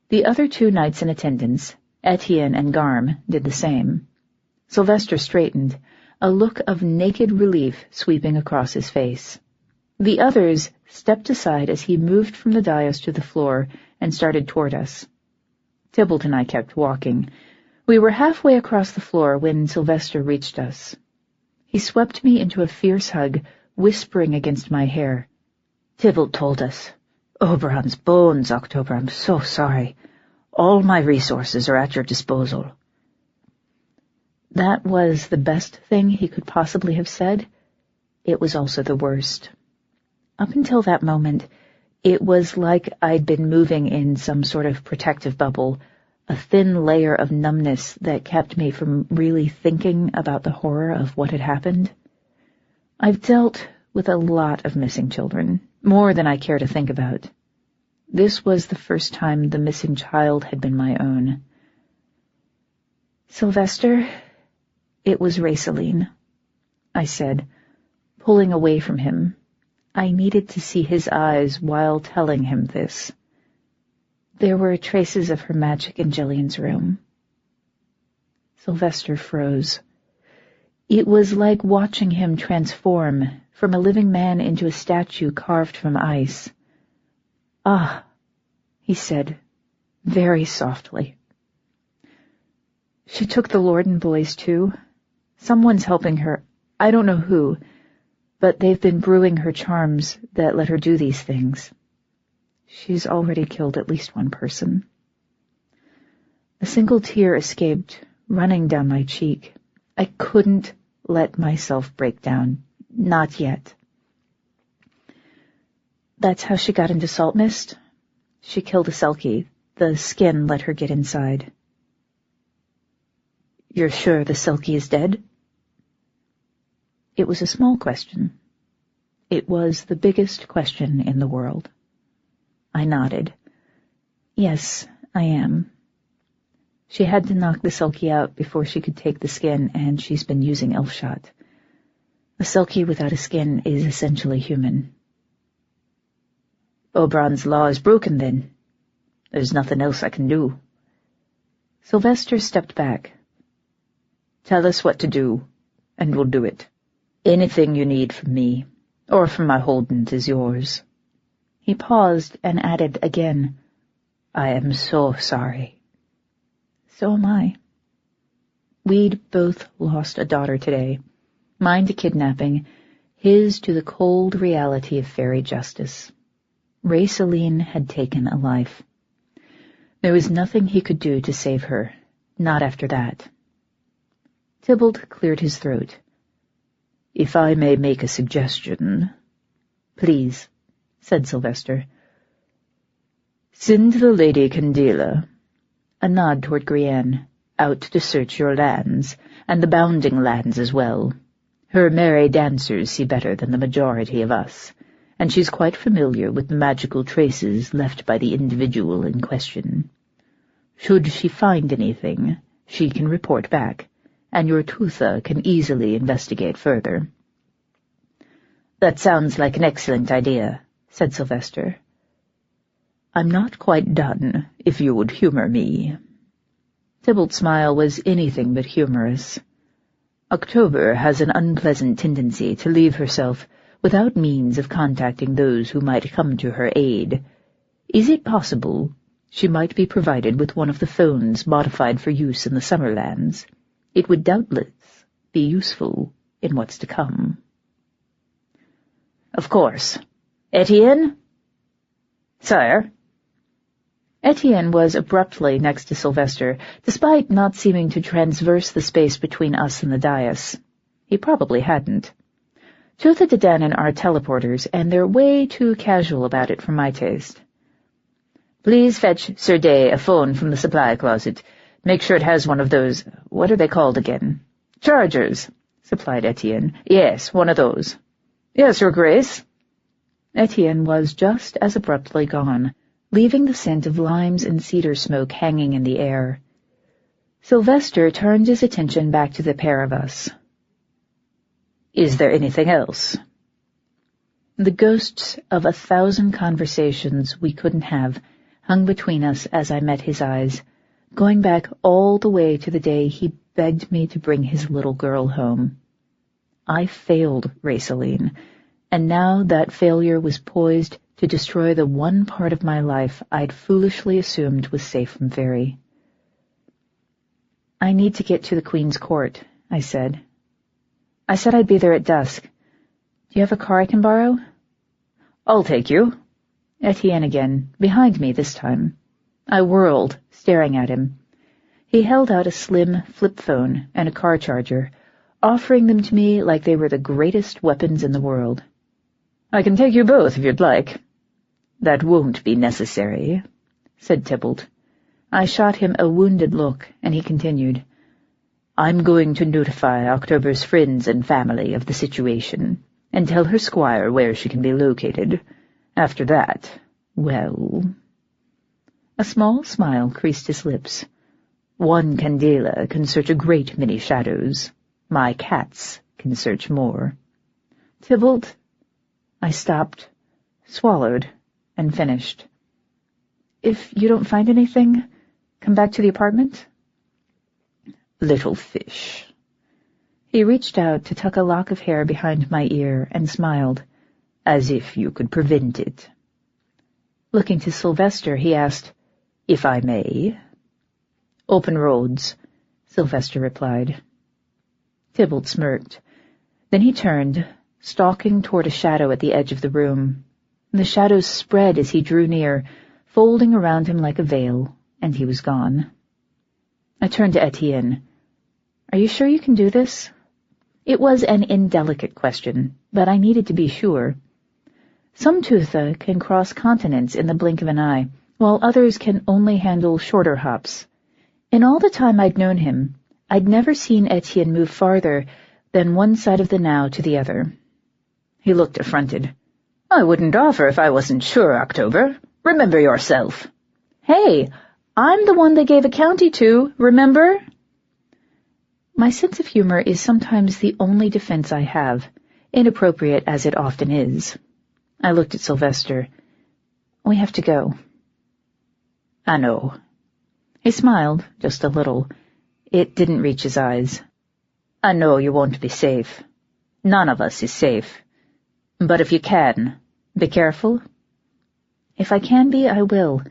The other 2 knights in attendance, Etienne and Garm, did the same. Sylvester straightened, a look of naked relief sweeping across his face. The others stepped aside as he moved from the dais to the floor and started toward us. Tybalt and I kept walking. We were halfway across the floor when Sylvester reached us. He swept me into a fierce hug, whispering against my hair. "Tybalt told us. Oberon's bones, October. I'm so sorry. All my resources are at your disposal." That was the best thing he could possibly have said. It was also the worst. Up until that moment, it was like I'd been moving in some sort of protective bubble, a thin layer of numbness that kept me from really thinking about the horror of what had happened. I've dealt with a lot of missing children, more than I care to think about. This was the first time the missing child had been my own. "Sylvester," it was Raceline, I said, pulling away from him. I needed to see his eyes while telling him this. There were traces of her magic in Jillian's room. Sylvester froze. It was like watching him transform from a living man into a statue carved from ice. "Ah," he said, very softly. She took the Lorden boys, too. Someone's helping her. I don't know who, but they've been brewing her charms that let her do these things. She's already killed at least one person. A single tear escaped, running down my cheek. I couldn't let myself break down. Not yet. That's how she got into Saltmist. She killed a Selkie. The skin let her get inside. You're sure the Selkie is dead? It was a small question. It was the biggest question in the world. I nodded. Yes, I am. She had to knock the Selkie out before she could take the skin, and she's been using Elfshot. A Selkie without a skin is essentially human. Oberon's law is broken, then. There's nothing else I can do. Sylvester stepped back. Tell us what to do, and we'll do it. Anything you need from me, or from my Holdens, is yours. He paused and added again, I am so sorry. So am I. We'd both lost a daughter today, mine to kidnapping, his to the cold reality of fairy justice. Rayceline had taken a life. There was nothing he could do to save her, not after that. Tybalt cleared his throat. If I may make a suggestion. Please, said Sylvester. Send the Lady Candela, a nod toward Grianne, out to search your lands, and the bounding lands as well. Her merry dancers see better than the majority of us, and she's quite familiar with the magical traces left by the individual in question. Should she find anything, she can report back, and your Tootha can easily investigate further. That sounds like an excellent idea, said Sylvester. I'm not quite done, if you would humor me. Tybalt's smile was anything but humorous. October has an unpleasant tendency to leave herself without means of contacting those who might come to her aid. Is it possible she might be provided with one of the phones modified for use in the Summerlands? It would doubtless be useful in what's to come. Of course. Etienne? Sire? Etienne was abruptly next to Sylvester, despite not seeming to transverse the space between us and the dais. He probably hadn't. Tuatha De Danann are teleporters, and they're way too casual about it for my taste. Please fetch Sir Daye a phone from the supply closet. Make sure it has one of those, what are they called again? Chargers, supplied Etienne. Yes, one of those. Yes, Your Grace. Etienne was just as abruptly gone, leaving the scent of limes and cedar smoke hanging in the air. Sylvester turned his attention back to the pair of us. Is there anything else? The ghosts of 1,000 conversations we couldn't have hung between us as I met his eyes, going back all the way to the day he begged me to bring his little girl home. I failed Rayceline, and now that failure was poised to destroy the one part of my life I'd foolishly assumed was safe from Faerie. I need to get to the Queen's court, I said. I said I'd be there at dusk. Do you have a car I can borrow? I'll take you. Etienne again, behind me this time. I whirled, staring at him. He held out a slim flip phone and a car charger, offering them to me like they were the greatest weapons in the world. I can take you both if you'd like. That won't be necessary, said Tybalt. I shot him a wounded look, and he continued. I'm going to notify October's friends and family of the situation, and tell her squire where she can be located. After that, well... A small smile creased his lips. One candela can search a great many shadows. My cats can search more. Tybalt... I stopped, swallowed, and finished. If you don't find anything, come back to the apartment? Little fish. He reached out to tuck a lock of hair behind my ear and smiled, as if you could prevent it. Looking to Sylvester, he asked, If I may. Open roads, Sylvester replied. Tybalt smirked. Then he turned, stalking toward a shadow at the edge of the room. The shadow spread as he drew near, folding around him like a veil, and he was gone. I turned to Etienne. Are you sure you can do this? It was an indelicate question, but I needed to be sure. Some Tootha can cross continents in the blink of an eye, while others can only handle shorter hops. In all the time I'd known him, I'd never seen Etienne move farther than one side of the now to the other. He looked affronted. I wouldn't offer if I wasn't sure, October. Remember yourself. Hey, I'm the one they gave a county to, remember? My sense of humor is sometimes the only defense I have, inappropriate as it often is. I looked at Sylvester. We have to go. I know. He smiled, just a little. It didn't reach his eyes. I know you won't be safe. None of us is safe. But if you can, be careful. If I can be, I will.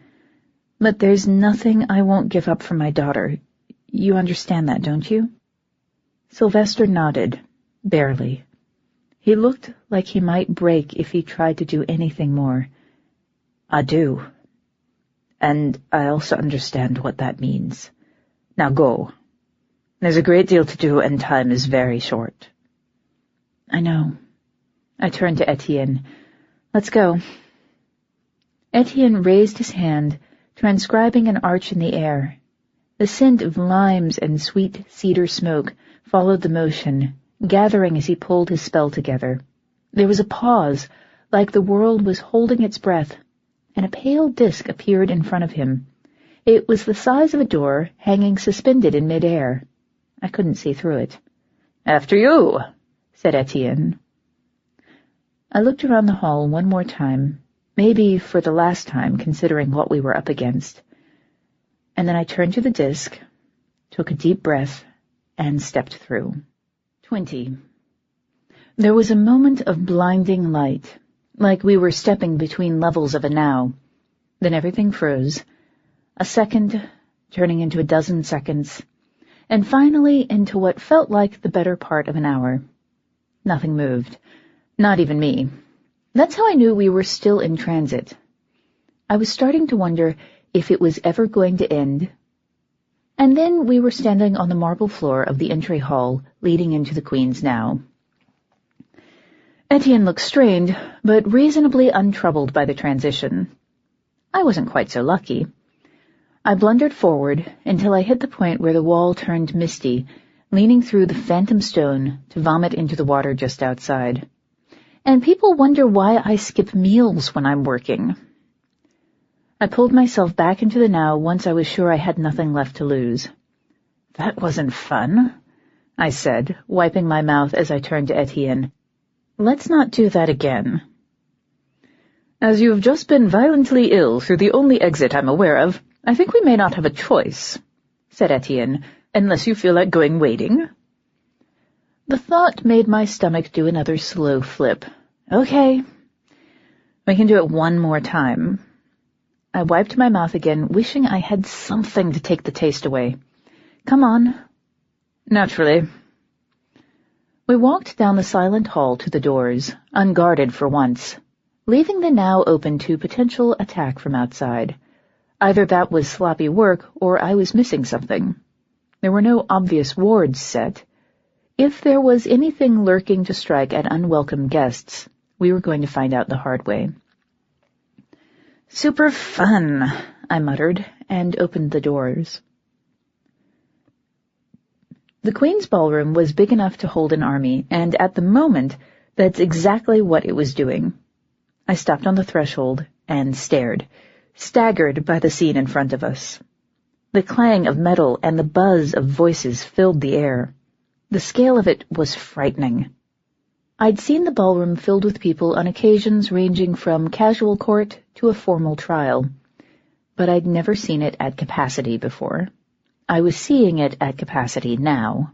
But there's nothing I won't give up for my daughter. You understand that, don't you? Sylvester nodded, barely. He looked like he might break if he tried to do anything more. I do. And I also understand what that means. Now go. There's a great deal to do, and time is very short. I know. I turned to Etienne. Let's go. Etienne raised his hand, transcribing an arch in the air. The scent of limes and sweet cedar smoke followed the motion, gathering as he pulled his spell together. There was a pause, like the world was holding its breath, and a pale disk appeared in front of him. It was the size of a door, hanging suspended in mid-air. I couldn't see through it. After you, said Etienne. I looked around the hall one more time, maybe for the last time, considering what we were up against. And then I turned to the disk, took a deep breath, and stepped through. 20. There was a moment of blinding light, like we were stepping between levels of a now. Then everything froze. A second, turning into a dozen seconds, and finally into what felt like the better part of an hour. Nothing moved. Not even me. That's how I knew we were still in transit. I was starting to wonder if it was ever going to end. And then we were standing on the marble floor of the entry hall leading into the Queen's now. Etienne looked strained, but reasonably untroubled by the transition. I wasn't quite so lucky. I blundered forward until I hit the point where the wall turned misty, leaning through the phantom stone to vomit into the water just outside. And people wonder why I skip meals when I'm working. I pulled myself back into the now once I was sure I had nothing left to lose. That wasn't fun, I said, wiping my mouth as I turned to Etienne. Let's not do that again. As you have just been violently ill through the only exit I'm aware of, I think we may not have a choice, said Etienne, unless you feel like going wading. The thought made my stomach do another slow flip. Okay. We can do it one more time. I wiped my mouth again, wishing I had something to take the taste away. Come on. Naturally. We walked down the silent hall to the doors, unguarded for once, leaving the now open to potential attack from outside. Either that was sloppy work, or I was missing something. There were no obvious wards set. If there was anything lurking to strike at unwelcome guests, we were going to find out the hard way. Super fun, I muttered, and opened the doors. The Queen's ballroom was big enough to hold an army, and at the moment, that's exactly what it was doing. I stopped on the threshold and stared, staggered by the scene in front of us. The clang of metal and the buzz of voices filled the air. The scale of it was frightening. I'd seen the ballroom filled with people on occasions ranging from casual court to a formal trial, but I'd never seen it at capacity before. I was seeing it at capacity now.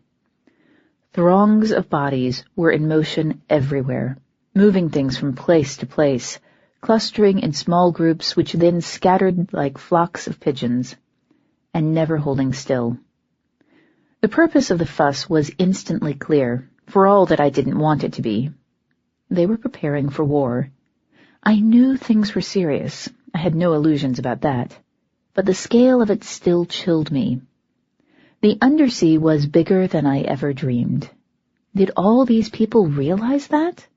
Throngs of bodies were in motion everywhere, moving things from place to place, clustering in small groups which then scattered like flocks of pigeons, and never holding still. The purpose of the fuss was instantly clear, for all that I didn't want it to be. They were preparing for war. I knew things were serious. I had no illusions about that. But the scale of it still chilled me. The Undersea was bigger than I ever dreamed. Did all these people realize that?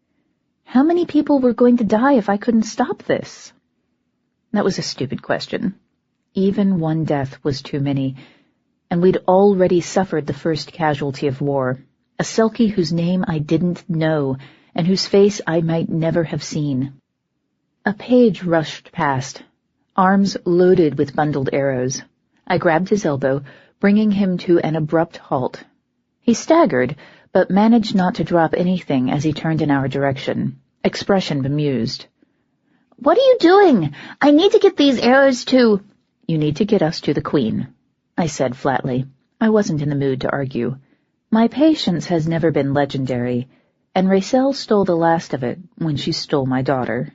How many people were going to die if I couldn't stop this? That was a stupid question. Even one death was too many, and we'd already suffered the first casualty of war, a Selkie whose name I didn't know and whose face I might never have seen. A page rushed past, arms loaded with bundled arrows. I grabbed his elbow, bringing him to an abrupt halt. He staggered, but managed not to drop anything as he turned in our direction, expression bemused.
"What are you doing? I need to get these arrows to—"
"You need to get us to the Queen," I said flatly. I wasn't in the mood to argue. My patience has never been legendary, and Racel stole the last of it when she stole my daughter.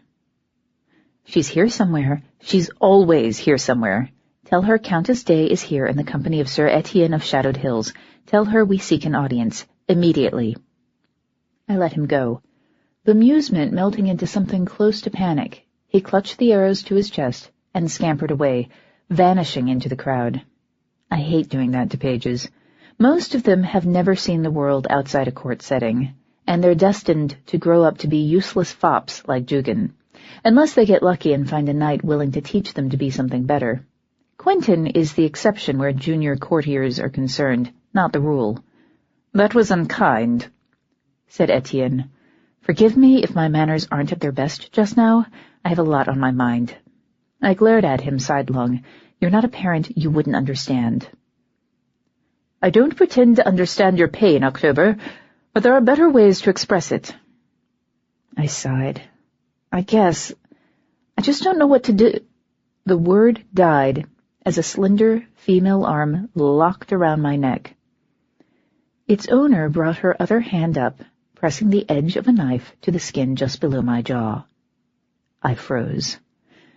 "She's here somewhere. She's always here somewhere. Tell her Countess Daye is here in the company of Sir Etienne of Shadowed Hills. Tell her we seek an audience. Immediately." I let him go. Bemusement melting into something close to panic, he clutched the arrows to his chest and scampered away, vanishing into the crowd. I hate doing that to pages. Most of them have never seen the world outside a court setting, and they're destined to grow up to be useless fops like Jugan, unless they get lucky and find a knight willing to teach them to be something better. Quentin is the exception where junior courtiers are concerned, not the rule. "That was unkind," said Etienne. "Forgive me if my manners aren't at their best just now. I have a lot on my mind." I glared at him sidelong. "You're not a parent, you wouldn't understand." "I don't pretend to understand your pain, October, but there are better ways to express it." I sighed. I just don't know what to do." The word died as a slender female arm locked around my neck. Its owner brought her other hand up, pressing the edge of a knife to the skin just below my jaw. I froze.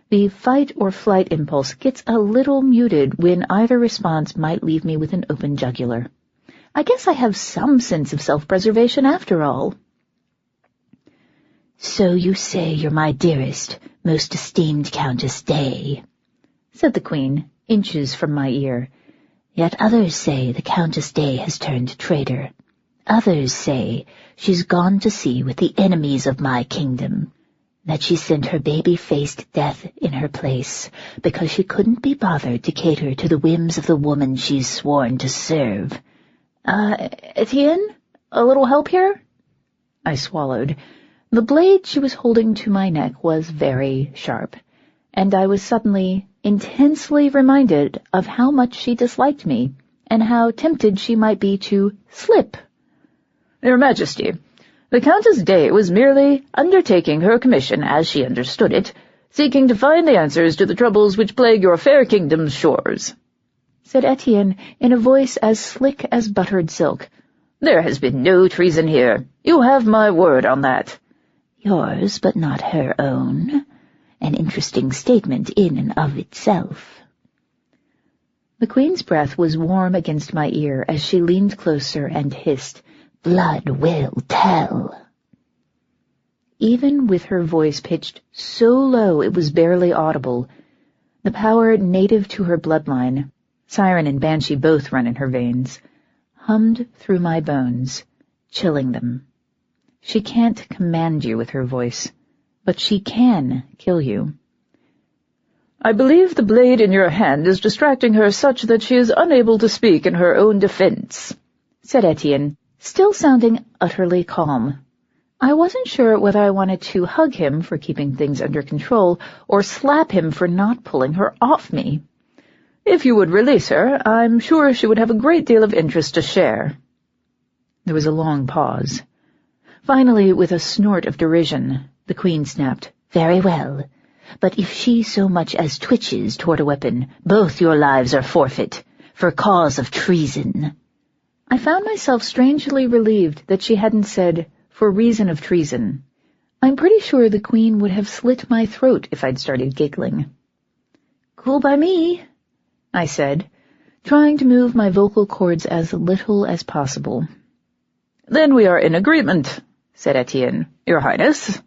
The fight-or-flight impulse gets a little muted when either response might leave me with an open jugular. I guess I have some sense of self-preservation after all.
"So you say you're my dearest, most esteemed Countess Daye,"
said the Queen, inches from my ear.
"Yet others say the Countess Daye has turned traitor. Others say she's gone to sea with the enemies of my kingdom, that she sent her baby-faced death in her place because she couldn't be bothered to cater to the whims of the woman she's sworn to serve."
Etienne? A little help here?" I swallowed. The blade she was holding to my neck was very sharp, and I was suddenly intensely reminded of how much she disliked me, and how tempted she might be to slip.
"Your Majesty, the Countess Daye was merely undertaking her commission as she understood it, seeking to find the answers to the troubles which plague your fair kingdom's shores," said Etienne in a voice as slick as buttered silk. "There has been no treason here. You have my word on that."
"Yours, but not her own. An interesting statement in and of itself."
The Queen's breath was warm against my ear as she leaned closer and hissed,
"Blood will tell."
Even with her voice pitched so low it was barely audible, the power native to her bloodline, siren and banshee both run in her veins, hummed through my bones, chilling them. She can't command you with her voice, but she can kill you.
"I believe the blade in your hand is distracting her such that she is unable to speak in her own defense,"
said Etienne, still sounding utterly calm. I wasn't sure whether I wanted to hug him for keeping things under control or slap him for not pulling her off me.
"If you would release her, I'm sure she would have a great deal of interest to share."
There was a long pause. Finally, with a snort of derision, the Queen snapped,
"Very well, but if she so much as twitches toward a weapon, both your lives are forfeit, for cause of treason."
I found myself strangely relieved that she hadn't said, "for reason of treason." I'm pretty sure the Queen would have slit my throat if I'd started giggling. "Cool by me," I said, trying to move my vocal cords as little as possible.
"Then we are in agreement," said Etienne. "Your Highness."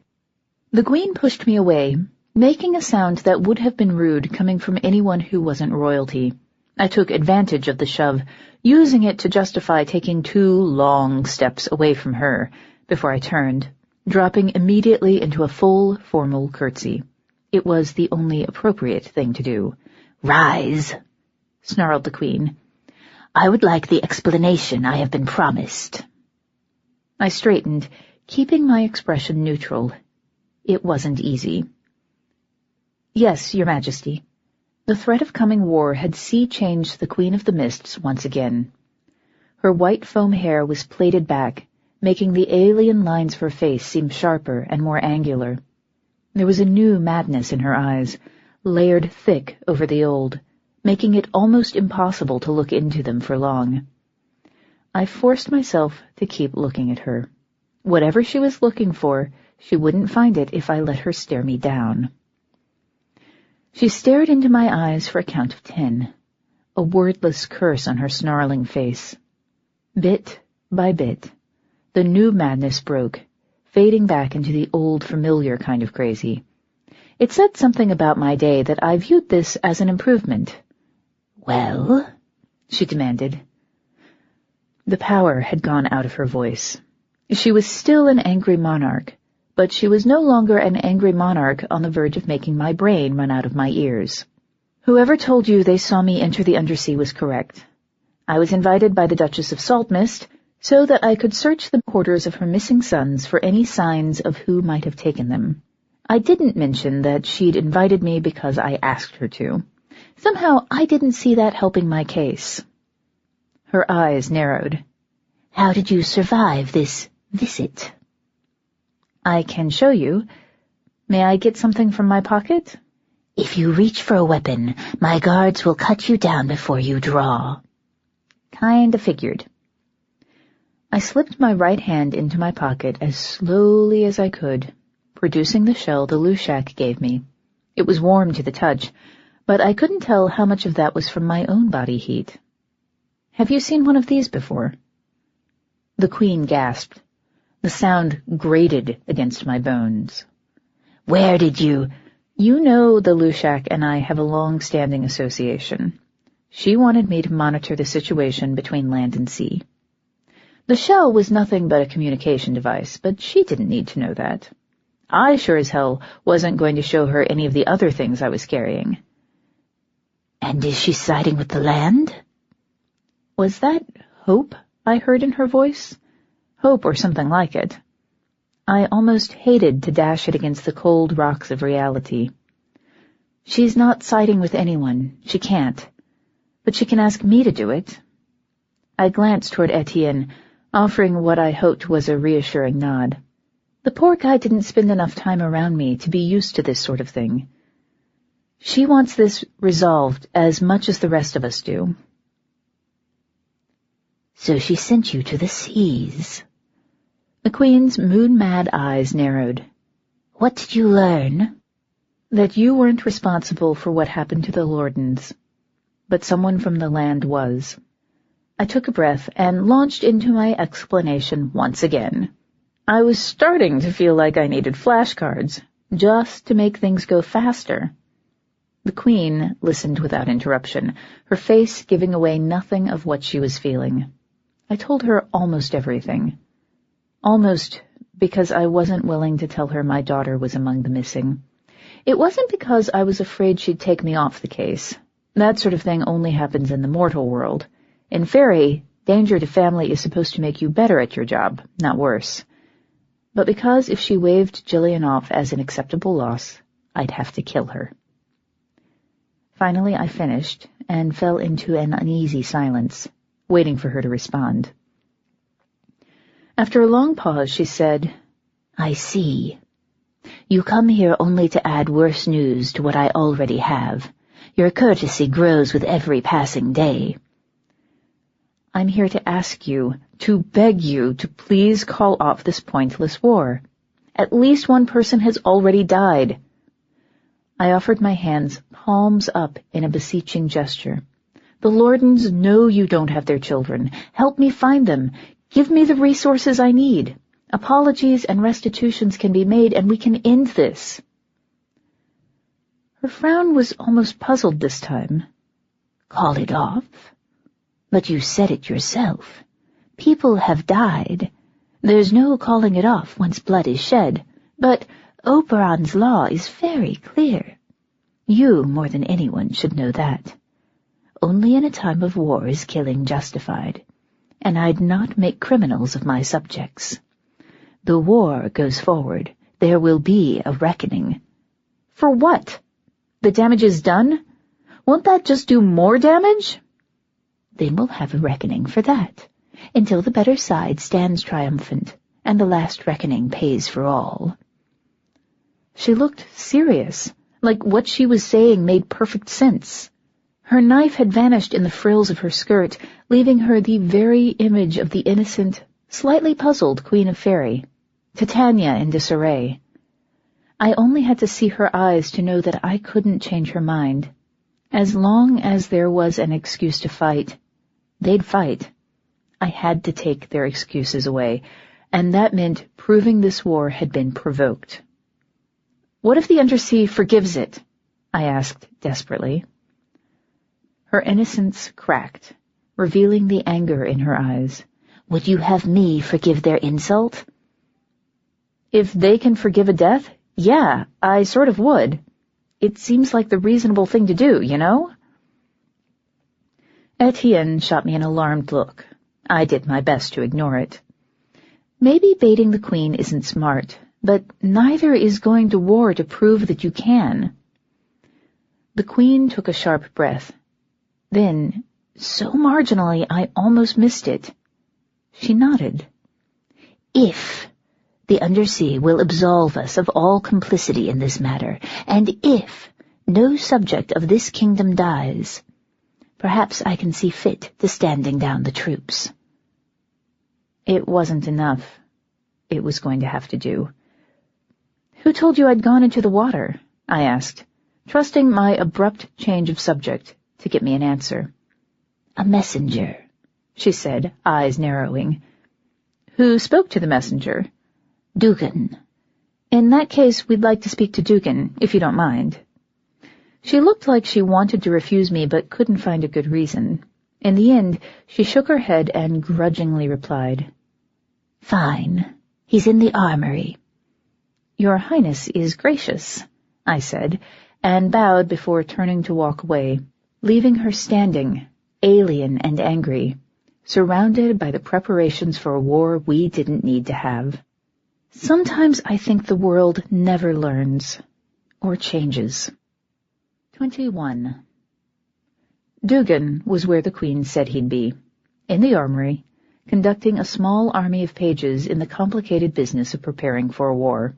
The Queen pushed me away, making a sound that would have been rude coming from anyone who wasn't royalty. I took advantage of the shove, using it to justify taking 2 long steps away from her before I turned, dropping immediately into a full, formal curtsy. It was the only appropriate thing to do.
"Rise," snarled the Queen. "I would like the explanation I have been promised."
I straightened, keeping my expression neutral. It wasn't easy. "Yes, Your Majesty." The threat of coming war had sea-changed the Queen of the Mists once again. Her white foam hair was plaited back, making the alien lines of her face seem sharper and more angular. There was a new madness in her eyes, layered thick over the old, making it almost impossible to look into them for long. I forced myself to keep looking at her. Whatever she was looking for, she wouldn't find it if I let her stare me down. She stared into my eyes for a count of 10, a wordless curse on her snarling face. Bit by bit, the new madness broke, fading back into the old familiar kind of crazy. It said something about my day that I viewed this as an improvement.
"Well?"
she demanded. The power had gone out of her voice. She was still an angry monarch, but she was no longer an angry monarch on the verge of making my brain run out of my ears. "Whoever told you they saw me enter the Undersea was correct. I was invited by the Duchess of Saltmist so that I could search the quarters of her missing sons for any signs of who might have taken them. I didn't mention that she'd invited me because I asked her to. Somehow I didn't see that helping my case." Her eyes narrowed.
"How did you survive this visit?"
"I can show you. May I get something from my pocket?"
"If you reach for a weapon, my guards will cut you down before you draw."
"Kinda figured." I slipped my right hand into my pocket as slowly as I could, producing the shell the Lushak gave me. It was warm to the touch, but I couldn't tell how much of that was from my own body heat. "Have you seen one of these before?" The Queen gasped. The sound grated against my bones.
"Where did you—"
"You know the Lushak and I have a long-standing association. She wanted me to monitor the situation between land and sea. The shell was nothing but a communication device, but she didn't need to know that. I sure as hell wasn't going to show her any of the other things I was carrying."
"And is she siding with the land?"
Was that hope I heard in her voice? Hope or something like it. I almost hated to dash it against the cold rocks of reality. She's not siding with anyone. She can't. But she can ask me to do it. I glanced toward Etienne, offering what I hoped was a reassuring nod. The poor guy didn't spend enough time around me to be used to this sort of thing. She wants this resolved as much as the rest of us do.
"So she sent you to the seas."
The Queen's moon-mad eyes narrowed.
"What did you learn?"
"That you weren't responsible for what happened to the Lordens, but someone from the land was." I took a breath and launched into my explanation once again. I was starting to feel like I needed flashcards, just to make things go faster. The Queen listened without interruption, her face giving away nothing of what she was feeling. I told her almost everything. Almost because I wasn't willing to tell her my daughter was among the missing. It wasn't because I was afraid she'd take me off the case. That sort of thing only happens in the mortal world. In Faerie, danger to family is supposed to make you better at your job, not worse. But because if she waved Jillian off as an acceptable loss, I'd have to kill her. Finally I finished, and fell into an uneasy silence, waiting for her to respond. After a long pause, she said,
"I see. You come here only to add worse news to what I already have. Your courtesy grows with every passing day."
"I'm here to ask you, to beg you, to please call off this pointless war. At least one person has already died. I offered my hands, palms up, in a beseeching gesture. The Lordens know you don't have their children. Help me find them. Give me the resources I need. Apologies and restitutions can be made, and we can end this. Her frown was almost puzzled this time.
Call it off? But you said it yourself. People have died. There's no calling it off once blood is shed. But Oberon's law is very clear. You, more than anyone, should know that. Only in a time of war is killing justified, and I'd not make criminals of my subjects. The war goes forward. There will be a reckoning.
For what? The damage is done? Won't that just do more damage?
Then we'll have a reckoning for that, until the better side stands triumphant, and the last reckoning pays for all.
She looked serious, like what she was saying made perfect sense. Her knife had vanished in the frills of her skirt, leaving her the very image of the innocent, slightly puzzled Queen of Faerie, Titania in disarray. I only had to see her eyes to know that I couldn't change her mind. As long as there was an excuse to fight, they'd fight. I had to take their excuses away, and that meant proving this war had been provoked. What if the Undersea forgives it? I asked desperately. Her innocence cracked, revealing the anger in her eyes.
Would you have me forgive their insult?
If they can forgive a death, yeah, I sort of would. It seems like the reasonable thing to do, you know? Etienne shot me an alarmed look. I did my best to ignore it. Maybe baiting the Queen isn't smart, but neither is going to war to prove that you can. The Queen took a sharp breath. Then, so marginally I almost missed it, she nodded.
If the Undersea will absolve us of all complicity in this matter, and if no subject of this kingdom dies, perhaps I can see fit to standing down the troops.
It wasn't enough. It was going to have to do. Who told you I'd gone into the water? I asked, trusting my abrupt change of subject to get me an answer.
A messenger,
she said, eyes narrowing. Who spoke to the messenger?
Dugan.
In that case, we'd like to speak to Dugan, if you don't mind. She looked like she wanted to refuse me, but couldn't find a good reason. In the end, she shook her head and grudgingly replied,
Fine. He's in the armory.
Your Highness is gracious, I said, and bowed before turning to walk away, leaving her standing, alien and angry, surrounded by the preparations for a war we didn't need to have. Sometimes I think the world never learns, or changes. 21. Dugan was where the Queen said he'd be, in the armory, conducting a small army of pages in the complicated business of preparing for a war.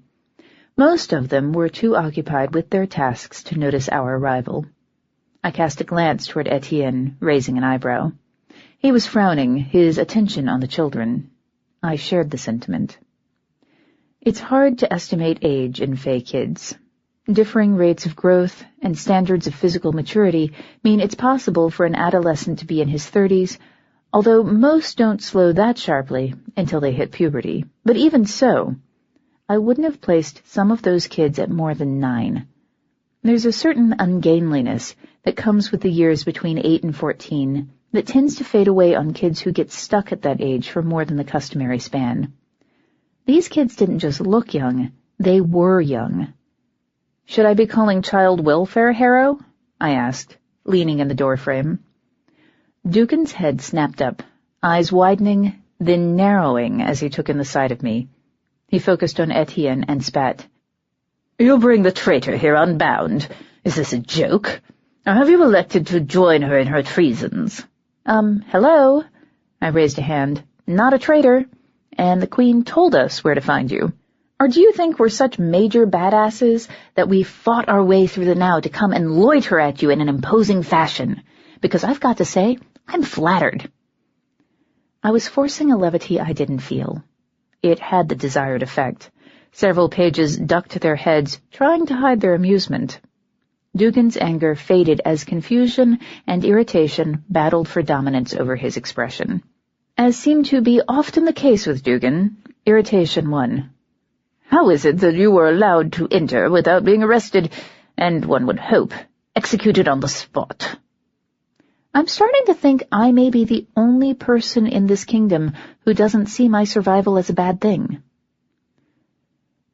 Most of them were too occupied with their tasks to notice our arrival. I cast a glance toward Etienne, raising an eyebrow. He was frowning, his attention on the children. I shared the sentiment. It's hard to estimate age in Fae kids. Differing rates of growth and standards of physical maturity mean it's possible for an adolescent to be in his 30s, although most don't slow that sharply until they hit puberty. But even so, I wouldn't have placed some of those kids at more than 9. There's a certain ungainliness that comes with the years between 8 and 14 that tends to fade away on kids who get stuck at that age for more than the customary span. These kids didn't just look young, they were young. Should I be calling child welfare Harrow? I asked, leaning in the doorframe. Dugan's head snapped up, eyes widening, then narrowing as he took in the sight of me. He focused on Etienne and spat. You bring the traitor here unbound. Is this a joke? Or have you elected to join her in her treasons? Hello? I raised a hand. Not a traitor. And the Queen told us where to find you. Or do you think we're such major badasses that we fought our way through the now to come and loiter at you in an imposing fashion? Because I've got to say, I'm flattered. I was forcing a levity I didn't feel. It had the desired effect. Several pages ducked their heads, trying to hide their amusement. Dugan's anger faded as confusion and irritation battled for dominance over his expression. As seemed to be often the case with Dugan, irritation won. "How is it that you were allowed to enter without being arrested, and, one would hope, executed on the spot?" "I'm starting to think I may be the only person in this kingdom who doesn't see my survival as a bad thing."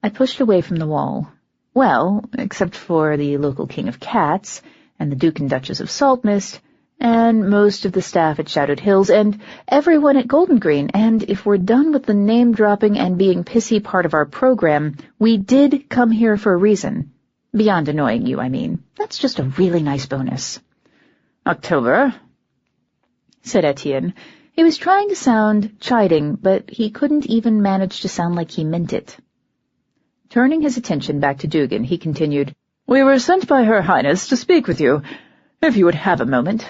I pushed away from the wall. Well, except for the local king of cats, and the Duke and Duchess of Saltmist, and most of the staff at Shadowed Hills, and everyone at Golden Green, and if we're done with the name-dropping and being pissy part of our program, we did come here for a reason. Beyond annoying you, I mean. That's just a really nice bonus. "October," said Etienne. He was trying to sound chiding, but he couldn't even manage to sound like he meant it. Turning his attention back to Dugan, he continued, "We were sent by Her Highness to speak with you, if you would have a moment."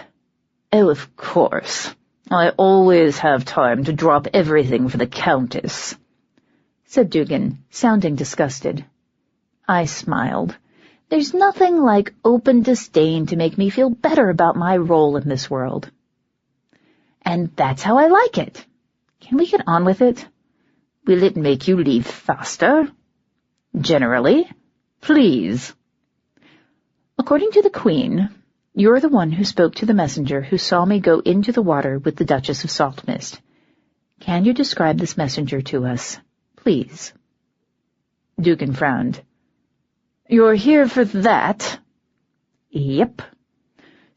"Oh, of course. I always have time to drop everything for the Countess," said Dugan, sounding disgusted. I smiled. There's nothing like open disdain to make me feel better about my role in this world. "And that's how I like it. Can we get on with it?" "Will it make you leave faster?" "Generally. Please." "According to the Queen, you're the one who spoke to the messenger who saw me go into the water with the Duchess of Saltmist. Can you describe this messenger to us, please?" Dugan frowned. "You're here for that?" "Yep.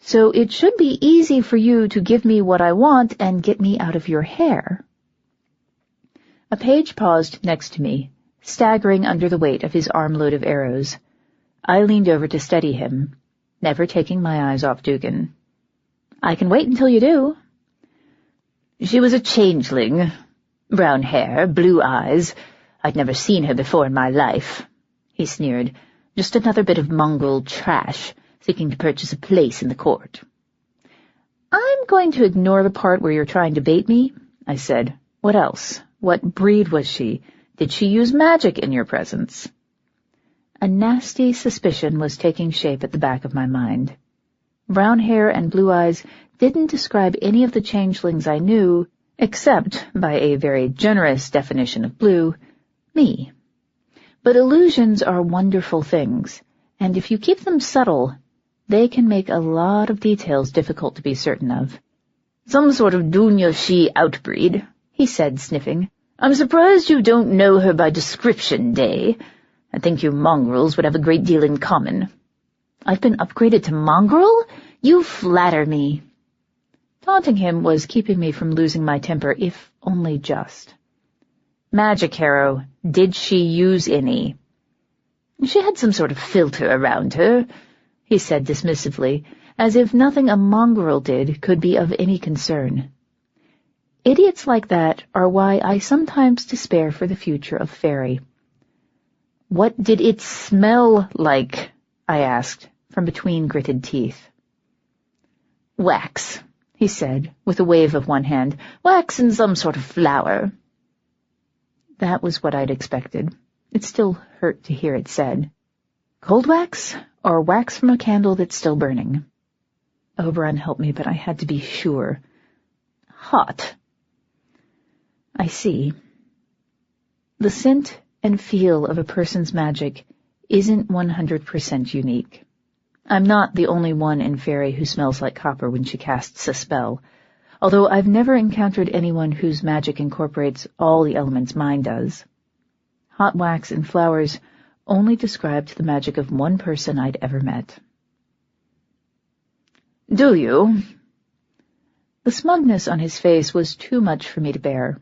So it should be easy for you to give me what I want and get me out of your hair." A page paused next to me, staggering under the weight of his armload of arrows. I leaned over to steady him, never taking my eyes off Dugan. "I can wait until you do." "She was a changeling. Brown hair, blue eyes. I'd never seen her before in my life," he sneered. "Just another bit of mongrel trash, seeking to purchase a place in the court." "I'm going to ignore the part where you're trying to bait me," I said. "What else? What breed was she? Did she use magic in your presence?" A nasty suspicion was taking shape at the back of my mind. Brown hair and blue eyes didn't describe any of the changelings I knew, except, by a very generous definition of blue, me. But illusions are wonderful things, and if you keep them subtle, they can make a lot of details difficult to be certain of. "Some sort of Dunya-Shi outbreed," he said, sniffing. "I'm surprised you don't know her by description, Daye. I think you mongrels would have a great deal in common." "I've been upgraded to mongrel? You flatter me." Taunting him was keeping me from losing my temper, if only just. "Magic, Harrow. Did she use any?" "She had some sort of filter around her," he said dismissively, as if nothing a mongrel did could be of any concern. Idiots like that are why I sometimes despair for the future of Faerie. "What did it smell like?" I asked, from between gritted teeth. "Wax," he said, with a wave of one hand. "Wax and some sort of flower." That was what I'd expected. It still hurt to hear it said. Cold wax, or wax from a candle that's still burning? Oberon helped me, but I had to be sure. Hot. I see. The scent and feel of a person's magic isn't 100% unique. I'm not the only one in Faerie who smells like copper when she casts a spell, although I've never encountered anyone whose magic incorporates all the elements mine does. Hot wax and flowers only described the magic of one person I'd ever met. "Do you?" The smugness on his face was too much for me to bear.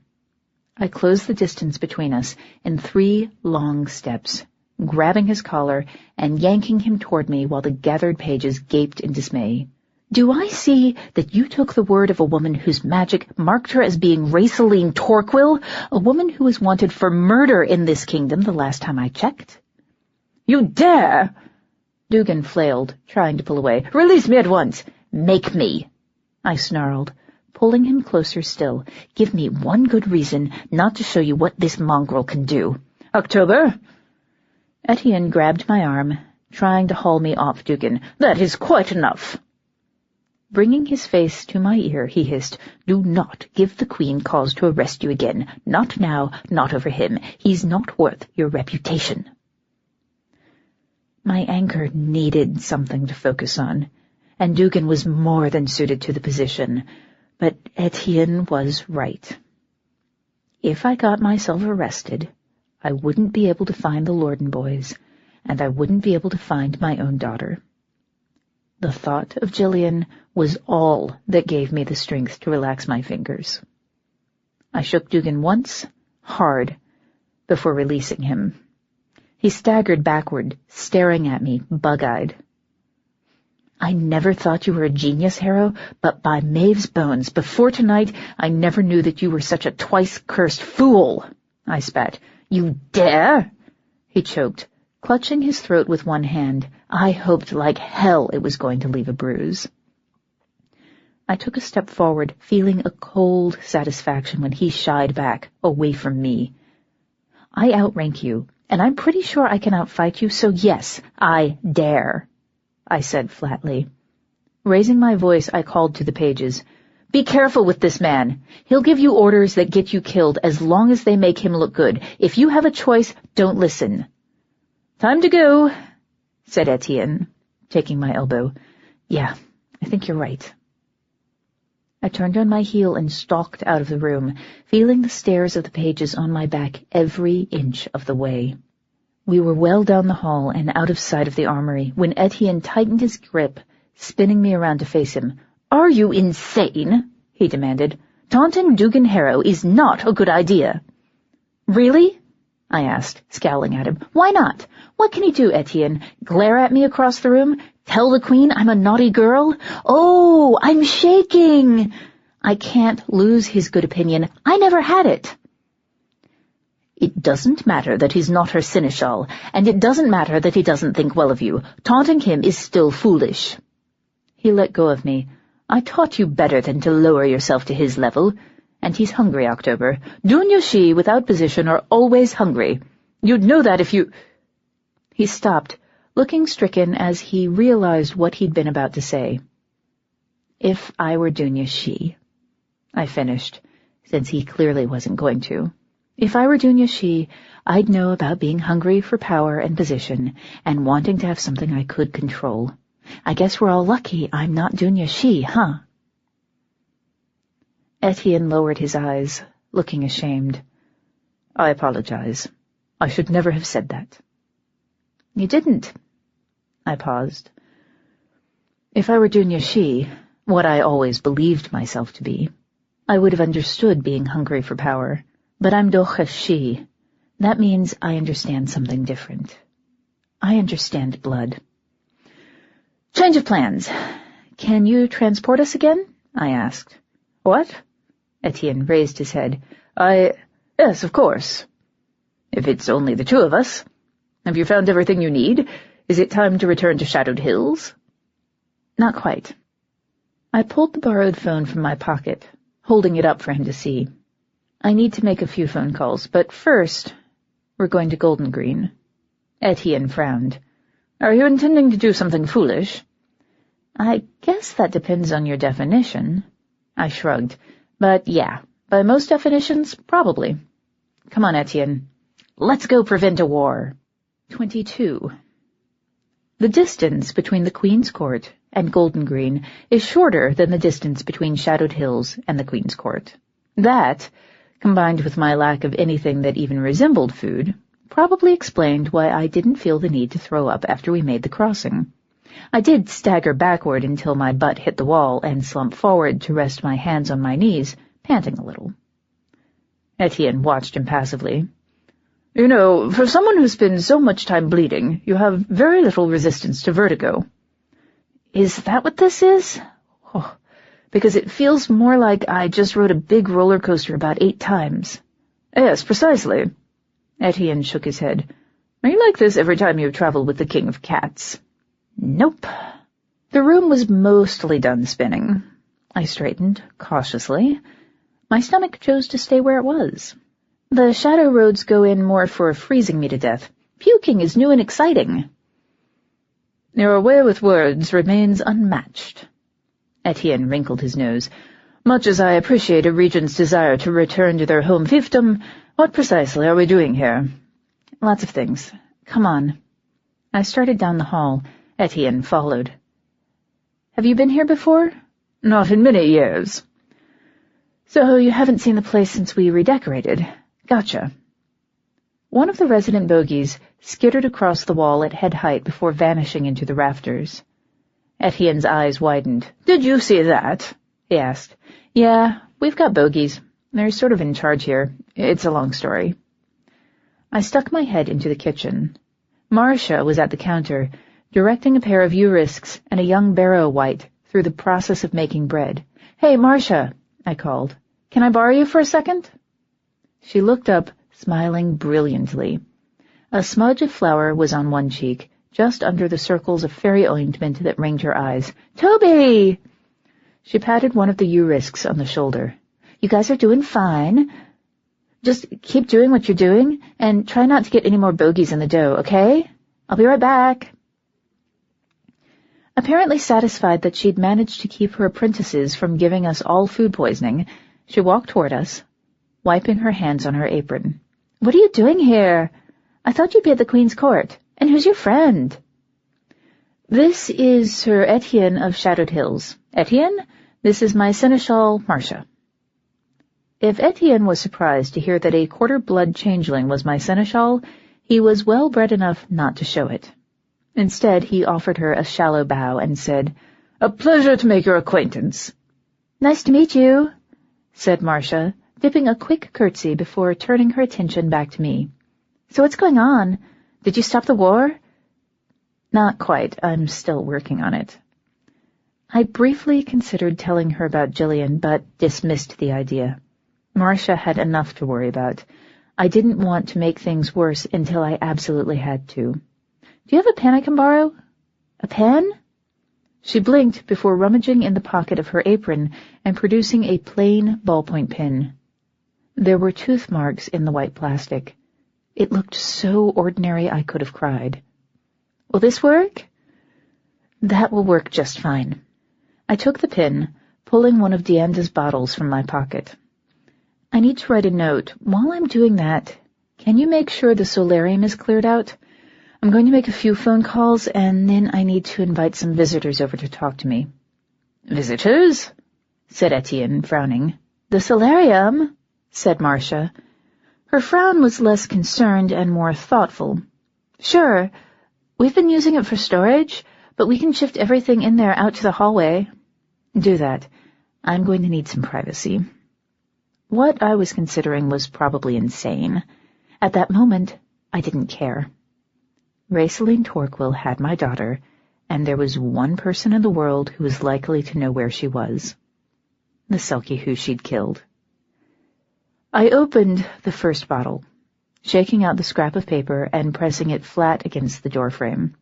I closed the distance between us in 3 long steps, grabbing his collar and yanking him toward me while the gathered pages gaped in dismay. "Do I see that you took the word of a woman whose magic marked her as being Raceline Torquil, a woman who was wanted for murder in this kingdom the last time I checked?" "You dare!" Dugan flailed, trying to pull away. "Release me at once!" "Make me!" I snarled, pulling him closer still. "Give me one good reason not to show you what this mongrel can do.
October?
Etienne grabbed my arm, trying to haul me off Dugan.
That is quite enough.
Bringing his face to my ear, he hissed, "Do not give the Queen cause to arrest you again. Not now, not over him. He's not worth your reputation." My anger needed something to focus on, and Dugan was more than suited to the position, but Etienne was right. If I got myself arrested, I wouldn't be able to find the Lorden boys, and I wouldn't be able to find my own daughter. The thought of Gillian was all that gave me the strength to relax my fingers. I shook Dugan once, hard, before releasing him. He staggered backward, staring at me, bug-eyed. "I never thought you were a genius, Harrow, but by Maeve's bones, before tonight I never knew that you were such a twice-cursed fool," I spat. "You dare?" He choked, clutching his throat with one hand. I hoped like hell it was going to leave a bruise. I took a step forward, feeling a cold satisfaction when he shied back, away from me. "I outrank you, and I'm pretty sure I can outfight you, so yes, I dare," I said flatly. Raising my voice, I called to the pages. "Be careful with this man. He'll give you orders that get you killed as long as they make him look good. If you have a choice, don't listen." "Time to go," said Etienne, taking my elbow. "Yeah, I think you're right." I turned on my heel and stalked out of the room, feeling the stares of the pages on my back every inch of the way. We were well down the hall and out of sight of the armory when Etienne tightened his grip, spinning me around to face him. "Are you insane?" he demanded. "Taunting Dugan Harrow is not a good idea." "Really?" I asked, scowling at him. "Why not? What can he do, Etienne? Glare at me across the room? Tell the Queen I'm a naughty girl? Oh, I'm shaking! I can't lose his good opinion. I never had it." "It doesn't matter that he's not her seneschal, and it doesn't matter that he doesn't think well of you. Taunting him is still foolish." He let go of me. "I taught you better than to lower yourself to his level. And he's hungry, October. Dunya without position are always hungry. You'd know that if you—" He stopped, looking stricken as he realized what he'd been about to say. "If I were Dunya, I finished, since he clearly wasn't going to. "If I were Dunya, I'd know about being hungry for power and position, and wanting to have something I could control. I guess we're all lucky I'm not Dunya, huh?" Etienne lowered his eyes, looking ashamed. "I apologize. I should never have said that." "You didn't." I paused. "If I were Dunya, what I always believed myself to be, I would have understood being hungry for power. But I'm Duchess. That means I understand something different. I understand blood." "Change of plans. Can you transport us again?" I asked. "What?" Etienne raised his head. Yes, of course. If it's only the two of us. Have you found everything you need? Is it time to return to Shadowed Hills?" "Not quite." I pulled the borrowed phone from my pocket, holding it up for him to see. "I need to make a few phone calls, but first, we're going to Golden Green." Etienne frowned. "Are you intending to do something foolish?" "I guess that depends on your definition." I shrugged. "But yeah, by most definitions, probably. Come on, Etienne. Let's go prevent a war." 22. The distance between the Queen's Court and Golden Green is shorter than the distance between Shadowed Hills and the Queen's Court. That, combined with my lack of anything that even resembled food, probably explained why I didn't feel the need to throw up after we made the crossing. I did stagger backward until my butt hit the wall and slump forward to rest my hands on my knees, panting a little. Etienne watched impassively. "You know, for someone who spends so much time bleeding, you have very little resistance to vertigo." "Is that what this is?" "Oh, because it feels more like I just rode a big roller coaster about 8 times. "Yes, precisely." Etienne shook his head. "Are you like this every time you travel with the King of Cats?" "Nope." The room was mostly done spinning. I straightened, cautiously. My stomach chose to stay where it was. The shadow roads go in more for freezing me to death. Puking is new and exciting.
Your way with words remains unmatched. Etienne wrinkled his nose. Much as I appreciate a regent's desire to return to their home fiefdom, what precisely are we doing here?
Lots of things. Come on. I started down the hall. Etienne followed. Have you been here before?
Not in many years.
So you haven't seen the place since we redecorated. Gotcha. One of the resident bogies skittered across the wall at head height before vanishing into the rafters. Etienne's eyes widened.
Did you see that?
He asked. Yeah, we've got bogies. They're sort of in charge here. It's a long story. I stuck my head into the kitchen. Marcia was at the counter, directing a pair of Eurisks and a young barrow wight through the process of making bread. Hey, Marcia, I called. Can I borrow you for a second? She looked up, smiling brilliantly. A smudge of flour was on one cheek, just under the circles of fairy ointment that ringed her eyes. Toby! She patted one of the Eurisks on the shoulder. You guys are doing fine. Just keep doing what you're doing, and try not to get any more bogies in the dough, okay? I'll be right back. Apparently satisfied that she'd managed to keep her apprentices from giving us all food poisoning, she walked toward us, wiping her hands on her apron. What are you doing here? I thought you'd be at the Queen's court. And who's your friend? This is Sir Etienne of Shadowed Hills. Etienne, this is my seneschal, Marcia. If Etienne was surprised to hear that a quarter-blood changeling was my seneschal, he was well-bred enough not to show it. Instead, he offered her a shallow bow and said, A pleasure to make your acquaintance. Nice to meet you, said Marcia, dipping a quick curtsy before turning her attention back to me. So what's going on? Did you stop the war? Not quite. I'm still working on it. I briefly considered telling her about Jillian, but dismissed the idea. Marcia had enough to worry about. I didn't want to make things worse until I absolutely had to. Do you have a pen I can borrow? A pen? She blinked before rummaging in the pocket of her apron and producing a plain ballpoint pen. There were tooth marks in the white plastic. It looked so ordinary I could have cried. Will this work? That will work just fine. I took the pen, pulling one of Dianda's bottles from my pocket. I need to write a note. While I'm doing that, can you make sure the solarium is cleared out? I'm going to make a few phone calls, and then I need to invite some visitors over to talk to me. Visitors? Said Etienne, frowning. The solarium, said Marcia. Her frown was less concerned and more thoughtful. Sure, we've been using it for storage, but we can shift everything in there out to the hallway. Do that. I'm going to need some privacy. What I was considering was probably insane. At that moment, I didn't care. Raceline Torquil had my daughter, and there was one person in the world who was likely to know where she was. The Selkie who she'd killed. I opened the first bottle, shaking out the scrap of paper and pressing it flat against the doorframe.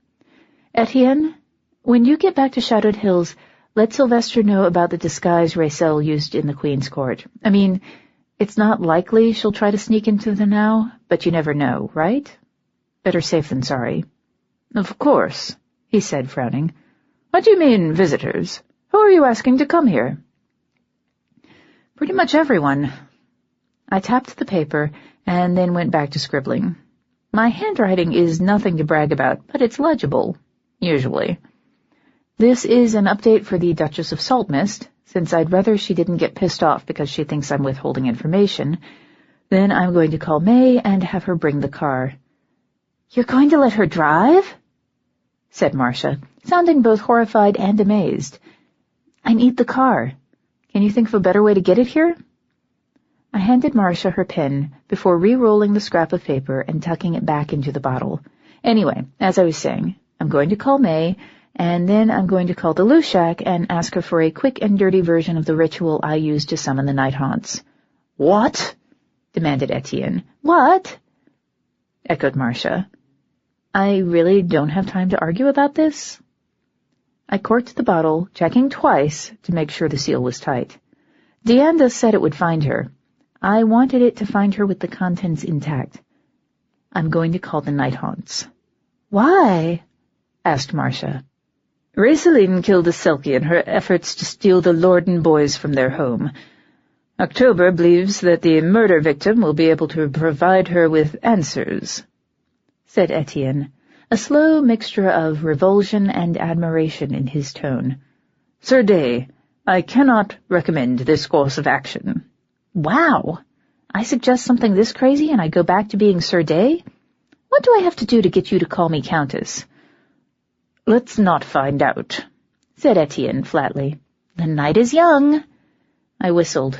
Etienne, when you get back to Shadowed Hills, let Sylvester know about the disguise Racel used in the Queen's court. I mean, it's not likely she'll try to sneak into the now, but you never know, right? Better safe than sorry. Of course, he said, frowning. What do you mean, visitors? Who are you asking to come here? Pretty much everyone. I tapped the paper and then went back to scribbling. My handwriting is nothing to brag about, but it's legible, usually. This is an update for the Duchess of Saltmist, since I'd rather she didn't get pissed off because she thinks I'm withholding information. Then I'm going to call May and have her bring the car. You're going to let her drive? Said Marcia, sounding both horrified and amazed. I need the car. Can you think of a better way to get it here? I handed Marcia her pen before re-rolling the scrap of paper and tucking it back into the bottle. Anyway, as I was saying, I'm going to call May, and then I'm going to call the Lushak and ask her for a quick and dirty version of the ritual I used to summon the night haunts. What? Demanded Etienne. What? Echoed Marcia. I really don't have time to argue about this. I corked the bottle, checking twice to make sure the seal was tight. Dianda said it would find her. I wanted it to find her with the contents intact. I'm going to call the night haunts.
Why? Asked Marcia. Raiseline killed a Selkie in her efforts to steal the Lorden boys from their home. October believes that the murder victim will be able to provide her with answers, said Etienne, a slow mixture of revulsion and admiration in his tone. Sir Daye, I cannot recommend this course of action.
Wow! I suggest something this crazy and I go back to being Sir Daye? What do I have to do to get you to call me Countess?
Let's not find out, said Etienne flatly.
The night is young. I whistled.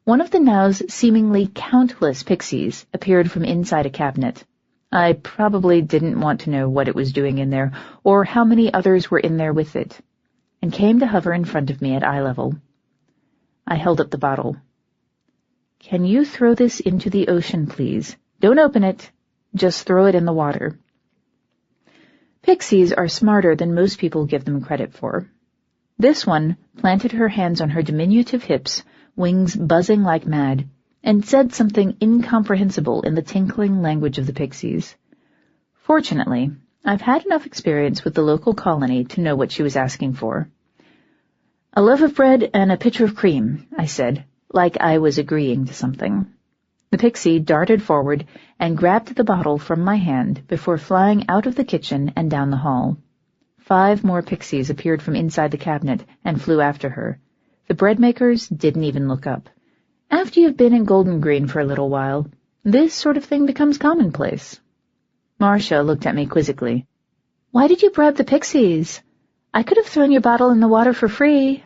One of the now's seemingly countless pixies appeared from inside a cabinet. I probably didn't want to know what it was doing in there, or how many others were in there with it, and came to hover in front of me at eye level. I held up the bottle. Can you throw this into the ocean, please? Don't open it. Just throw it in the water. Pixies are smarter than most people give them credit for. This one planted her hands on her diminutive hips, wings buzzing like mad, and said something incomprehensible in the tinkling language of the pixies. Fortunately, I've had enough experience with the local colony to know what she was asking for. A loaf of bread and a pitcher of cream, I said, like I was agreeing to something. The pixie darted forward and grabbed the bottle from my hand before flying out of the kitchen and down the hall. 5 more pixies appeared from inside the cabinet and flew after her. The bread-makers didn't even look up. After you've been in Golden Green for a little while, this sort of thing becomes commonplace. Marcia looked at me quizzically. Why did you bribe the pixies? I could have thrown your bottle in the water for free.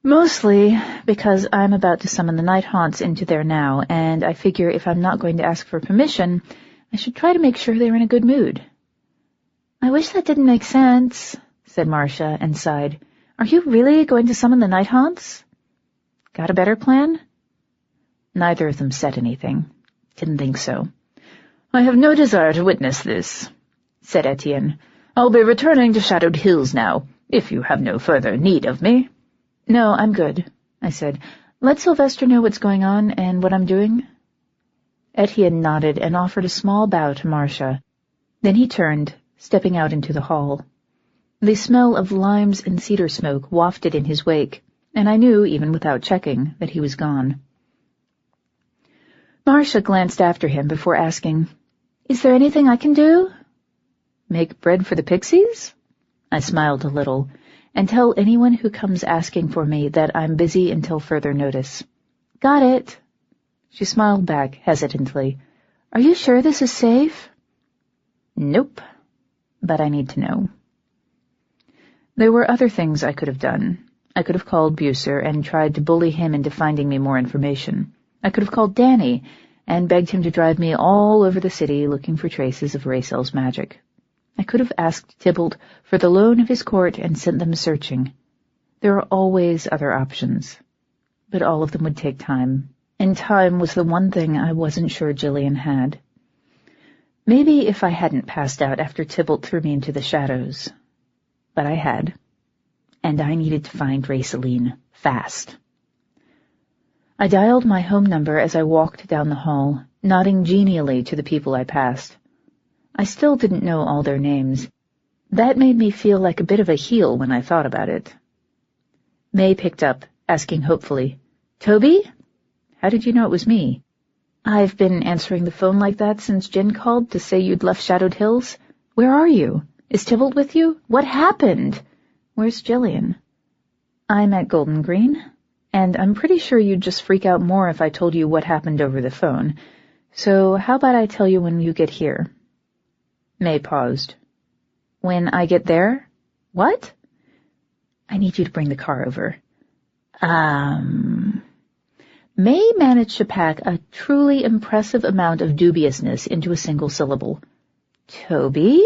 Mostly because I'm about to summon the night haunts into there now, and I figure if I'm not going to ask for permission, I should try to make sure they're in a good mood. I wish that didn't make sense, said Marcia, and sighed. Are you really going to summon the night haunts? Got a better plan? Neither of them said anything. Didn't think so.
I have no desire to witness this, said Etienne. I'll be returning to Shadowed Hills now, if you have no further need of me.
No, I'm good, I said. Let Sylvester know what's going on and what I'm doing. Etienne nodded and offered a small bow to Marcia. Then he turned, stepping out into the hall. The smell of limes and cedar smoke wafted in his wake, and I knew, even without checking, that he was gone. Marcia glanced after him before asking, Is there anything I can do? Make bread for the pixies? I smiled a little, and tell anyone who comes asking for me that I'm busy until further notice. Got it. She smiled back hesitantly. Are you sure this is safe? Nope, but I need to know. There were other things I could have done. I could have called Bucer and tried to bully him into finding me more information. I could have called Danny and begged him to drive me all over the city looking for traces of Raisel's magic. I could have asked Tybalt for the loan of his court and sent them searching. There are always other options, but all of them would take time, and time was the one thing I wasn't sure Jillian had. Maybe if I hadn't passed out after Tybalt threw me into the shadows. But I had, and I needed to find Raiseline fast. I dialed my home number as I walked down the hall, nodding genially to the people I passed. I still didn't know all their names. That made me feel like a bit of a heel when I thought about it. May picked up, asking hopefully, Toby? How did you know it was me? I've been answering the phone like that since Jen called to say you'd left Shadowed Hills. Where are you? Is Tybalt with you? What happened? Where's Jillian? I'm at Golden Green, and I'm pretty sure you'd just freak out more if I told you what happened over the phone. So how about I tell you when you get here? May paused. When I get there? What? I need you to bring the car over. May managed to pack a truly impressive amount of dubiousness into a single syllable. Toby?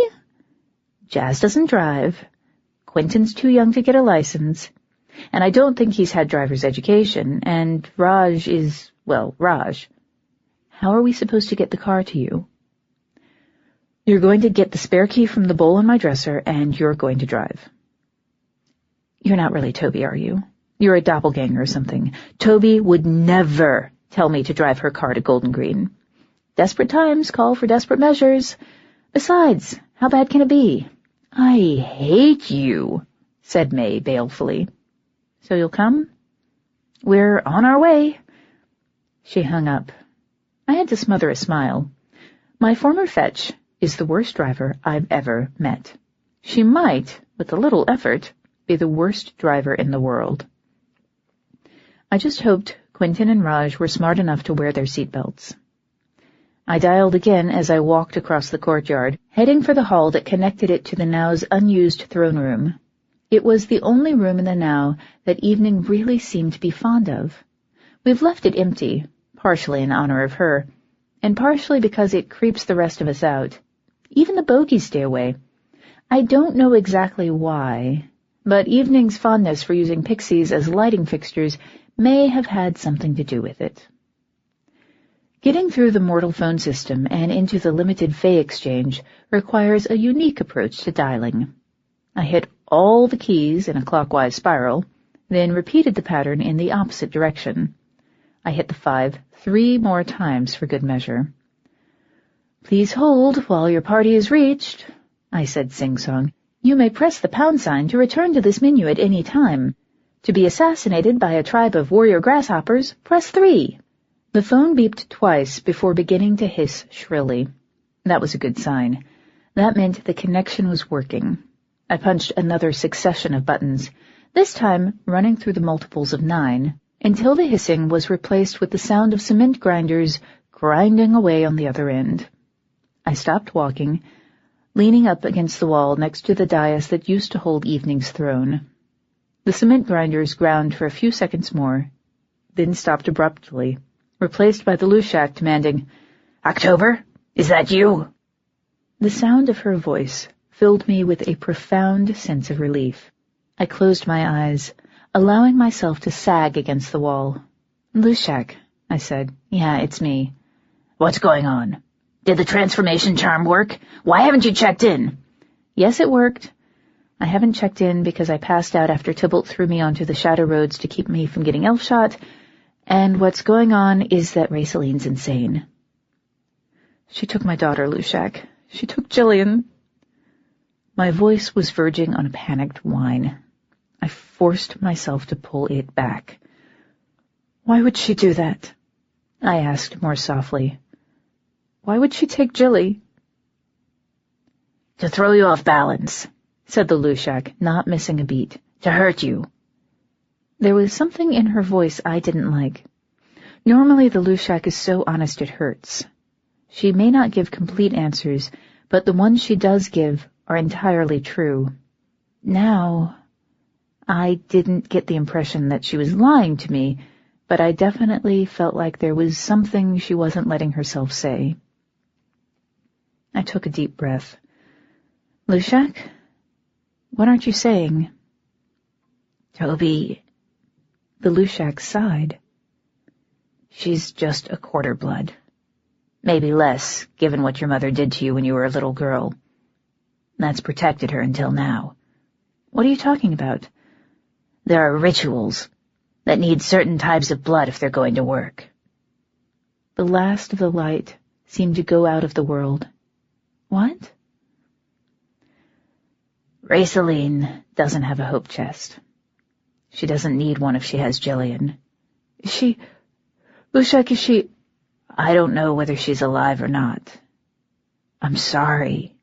Jazz doesn't drive. Quentin's too young to get a license. And I don't think he's had driver's education. And Raj is, well, Raj. How are we supposed to get the car to you? You're going to get the spare key from the bowl on my dresser, and you're going to drive. You're not really Toby, are you? You're a doppelganger or something.
Toby would never tell me to drive her car to Golden Green. Desperate times call for desperate measures. Besides, how bad can it be? I hate you, said May balefully. So you'll come? We're on our way. She hung up. I had to smother a smile. My former fetch is the worst driver I've ever met. She might, with a little effort, be the worst driver in the world. I just hoped Quentin and Raj were smart enough to wear their seatbelts. I dialed again as I walked across the courtyard, heading for the hall that connected it to the Now's unused throne room. It was the only room in the Now that Evening really seemed to be fond of. We've left it empty, partially in honor of her, and partially because it creeps the rest of us out. Even the bogies stay away. I don't know exactly why, but Evening's fondness for using pixies as lighting fixtures may have had something to do with it. Getting through the mortal phone system and into the limited Fae exchange requires a unique approach to dialing. I hit all the keys in a clockwise spiral, then repeated the pattern in the opposite direction. I hit the 5 3 more times for good measure. "Please hold while your party is reached," I said sing-song. "You may press the pound sign to return to this menu at any time. To be assassinated by a tribe of warrior grasshoppers, press 3. The phone beeped twice before beginning to hiss shrilly. That was a good sign. That meant the connection was working. I punched another succession of buttons, this time running through the multiples of 9, until the hissing was replaced with the sound of cement grinders grinding away on the other end. I stopped walking, leaning up against the wall next to the dais that used to hold Evening's throne. The cement grinders ground for a few seconds more, then stopped abruptly, replaced by the Lushak demanding, "October, is that you?" The sound of her voice filled me with a profound sense of relief. I closed my eyes, allowing myself to sag against the wall. "Lushak," I said. "Yeah, it's me."
"What's going on? Did the transformation charm work? Why haven't you checked in?"
"Yes, it worked. I haven't checked in because I passed out after Tybalt threw me onto the shadow roads to keep me from getting elf shot, and what's going on is that Raceline's insane." "She took my daughter, Lushak. She took Jillian." My voice was verging on a panicked whine. I forced myself to pull it back. "Why would she do that?" I asked more softly. "Why would she take Jilly?"
"To throw you off balance," said the Lushak, not missing a beat. "To hurt you."
There was something in her voice I didn't like. Normally the Lushak is so honest it hurts. She may not give complete answers, but the ones she does give are entirely true. Now, I didn't get the impression that she was lying to me, but I definitely felt like there was something she wasn't letting herself say. I took a deep breath. "Lushak, what aren't you saying?"
"Toby,"
the Lushak sighed.
"She's just a quarter blood. Maybe less, given what your mother did to you when you were a little girl. That's protected her until now."
"What are you talking about?"
"There are rituals that need certain types of blood if they're going to work."
The last of the light seemed to go out of the world. "What?"
"Raceline doesn't have a hope chest. She doesn't need one if she has Jillian."
Lushak, is she...
"I don't know whether she's alive or not. I'm sorry."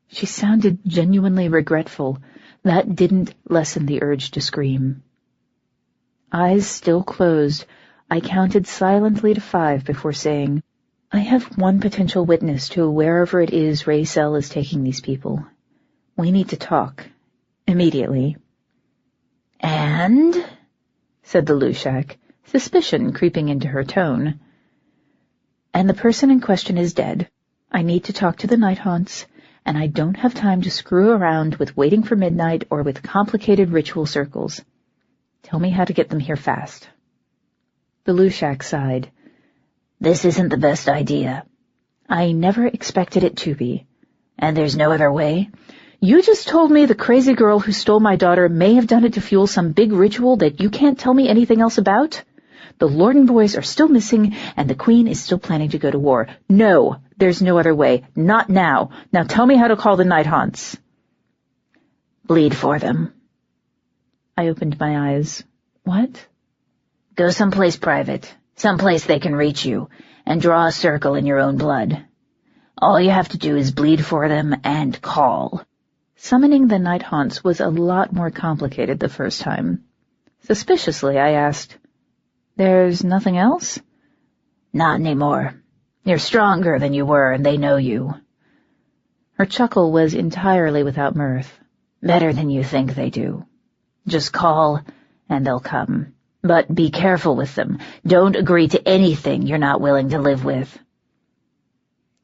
She sounded genuinely regretful. That didn't lessen the urge to scream. Eyes still closed, I counted silently to 5 before saying, "I have one potential witness to wherever it is Racel is taking these people. We need to talk. Immediately."
"And?"
said the Lushak, suspicion creeping into her tone. "And the person in question is dead. I need to talk to the Night Haunts, and I don't have time to screw around with waiting for midnight or with complicated ritual circles. Tell me how to get them here fast." The Lushak sighed.
"This isn't the best idea."
"I never expected it to be."
"And there's no other way?
You just told me the crazy girl who stole my daughter may have done it to fuel some big ritual that you can't tell me anything else about? The Lorden boys are still missing, and the Queen is still planning to go to war. No, there's no other way. Not now. Now tell me how to call the Night Haunts.
Bleed for them.
I opened my eyes. What?
Go someplace private, someplace they can reach you, and draw a circle in your own blood. All you have to do is bleed for them and call.
Summoning the Night Haunts was a lot more complicated the first time. Suspiciously, I asked, "There's nothing else?"
Not anymore. You're stronger than you were, and they know you.
Her chuckle was entirely without mirth.
Better than you think they do. Just call, and they'll come. But be careful with them. Don't agree to anything you're not willing to live with.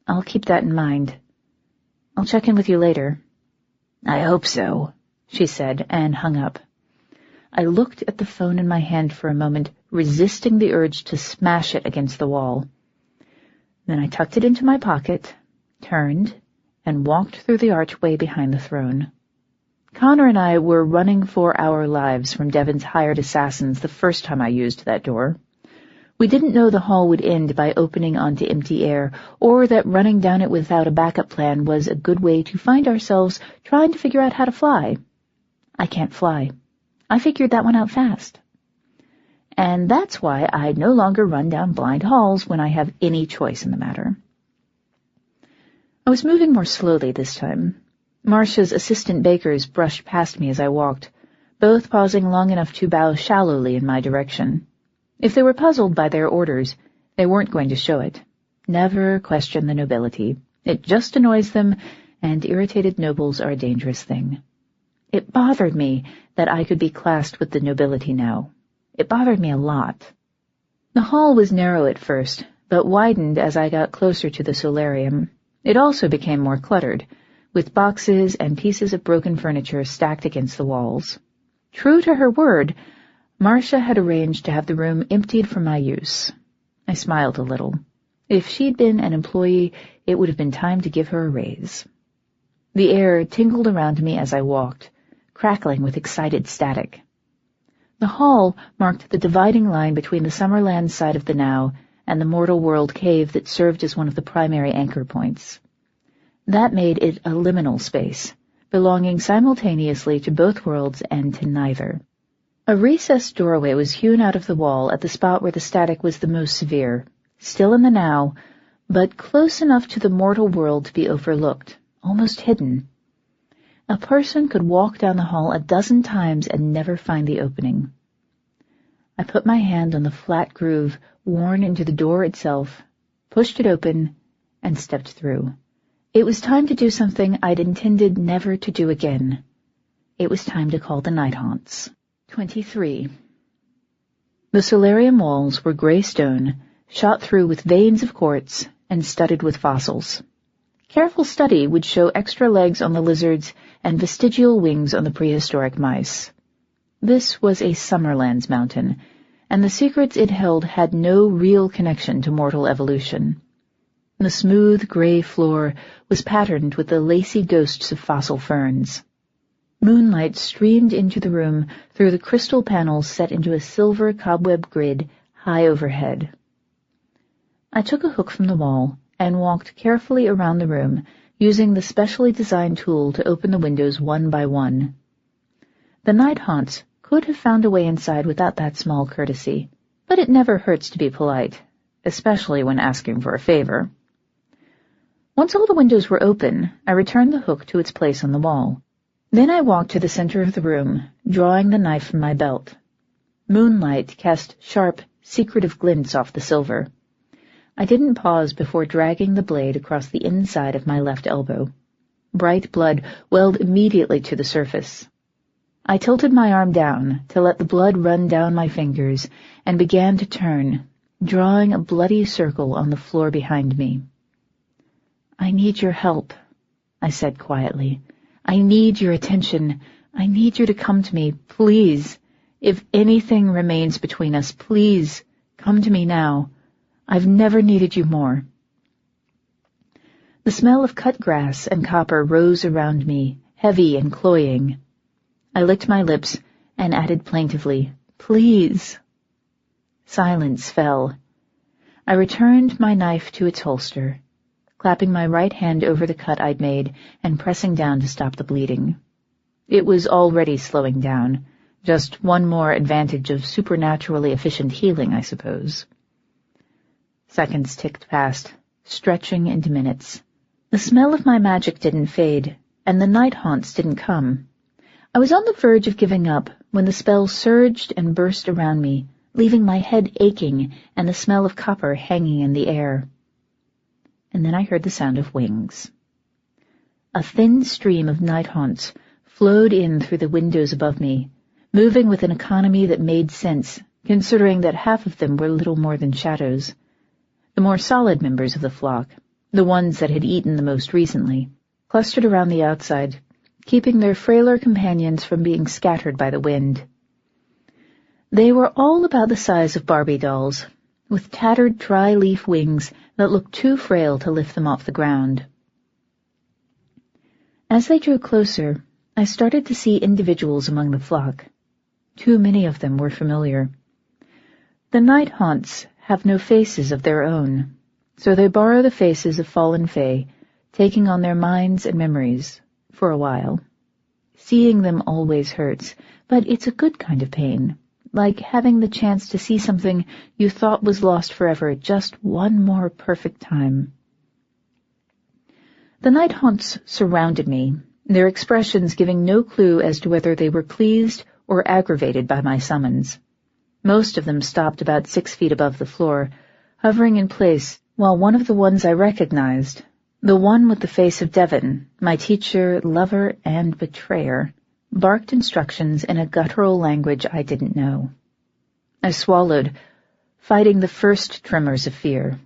I'll keep that in mind. I'll check in with you later.
I hope so,
she said, and hung up. I looked at the phone in my hand for a moment, resisting the urge to smash it against the wall. Then I tucked it into my pocket, turned, and walked through the archway behind the throne. Connor and I were running for our lives from Devon's hired assassins the first time I used that door. We didn't know the hall would end by opening onto empty air, or that running down it without a backup plan was a good way to find ourselves trying to figure out how to fly. I can't fly. I figured that one out fast. And that's why I no longer run down blind halls when I have any choice in the matter. I was moving more slowly this time. Marcia's assistant bakers brushed past me as I walked, both pausing long enough to bow shallowly in my direction. If they were puzzled by their orders, they weren't going to show it. Never question the nobility. It just annoys them, and irritated nobles are a dangerous thing. It bothered me that I could be classed with the nobility now. It bothered me a lot. The hall was narrow at first, but widened as I got closer to the solarium. It also became more cluttered, with boxes and pieces of broken furniture stacked against the walls. True to her word, Marcia had arranged to have the room emptied for my use. I smiled a little. If she'd been an employee, it would have been time to give her a raise. The air tingled around me as I walked, crackling with excited static. The hall marked the dividing line between the Summerland side of the Now and the Mortal World cave that served as one of the primary anchor points. That made it a liminal space, belonging simultaneously to both worlds and to neither. A recessed doorway was hewn out of the wall at the spot where the static was the most severe, still in the Now, but close enough to the mortal world to be overlooked, almost hidden. A person could walk down the hall a dozen times and never find the opening. I put my hand on the flat groove worn into the door itself, pushed it open, and stepped through. It was time to do something I'd intended never to do again. It was time to call the Night Haunts. 23. The solarium walls were gray stone, shot through with veins of quartz, and studded with fossils. Careful study would show extra legs on the lizards and vestigial wings on the prehistoric mice. This was a Summerlands mountain, and the secrets it held had no real connection to mortal evolution. The smooth gray floor was patterned with the lacy ghosts of fossil ferns. Moonlight streamed into the room through the crystal panels set into a silver cobweb grid high overhead. I took a hook from the wall and walked carefully around the room, using the specially designed tool to open the windows one by one. The Night Haunts could have found a way inside without that small courtesy, but it never hurts to be polite, especially when asking for a favor. Once all the windows were open, I returned the hook to its place on the wall. Then I walked to the center of the room, drawing the knife from my belt. Moonlight cast sharp, secretive glints off the silver. I didn't pause before dragging the blade across the inside of my left elbow. Bright blood welled immediately to the surface. I tilted my arm down to let the blood run down my fingers and began to turn, drawing a bloody circle on the floor behind me. "I need your help," I said quietly. "I need your attention. I need you to come to me, please. If anything remains between us, please come to me now. I've never needed you more." The smell of cut grass and copper rose around me,
heavy and cloying. I licked my lips and added plaintively, "Please." Silence fell. I returned my knife to its holster, clapping my right hand over the cut I'd made and pressing down to stop the bleeding. It was already slowing down, just one more advantage of supernaturally efficient healing, I suppose. Seconds ticked past, stretching into minutes. The smell of my magic didn't fade, and the night haunts didn't come. I was on the verge of giving up when the spell surged and burst around me, leaving my head aching and the smell of copper hanging in the air. And then I heard the sound of wings. A thin stream of night haunts flowed in through the windows above me, moving with an economy that made sense, considering that half of them were little more than shadows. The more solid members of the flock, the ones that had eaten the most recently, clustered around the outside, keeping their frailer companions from being scattered by the wind. They were all about the size of Barbie dolls, with tattered dry-leaf wings that looked too frail to lift them off the ground. As they drew closer, I started to see individuals among the flock. Too many of them were familiar. The night haunts have no faces of their own, so they borrow the faces of fallen fae, taking on their minds and memories, for a while. Seeing them always hurts, but it's a good kind of pain, like having the chance to see something you thought was lost forever just one more perfect time. The night haunts surrounded me, their expressions giving no clue as to whether they were pleased or aggravated by my summons. Most of them stopped about 6 feet above the floor, hovering in place, while one of the ones I recognized, the one with the face of Devon, my teacher, lover, and betrayer, barked instructions in a guttural language I didn't know. I swallowed, fighting the first tremors of fear.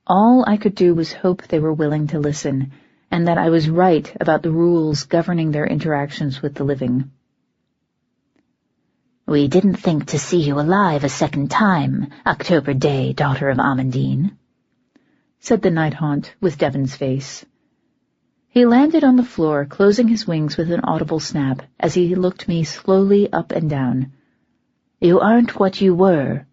All I could do was hope they were willing to listen, and that I was right about the rules governing their interactions with the living.
"We didn't think to see you alive a second time, October Daye, daughter of Amandine," said the night haunt with Devon's face. He landed on the floor, closing his wings with an audible snap as he looked me slowly up and down. "You aren't what you were."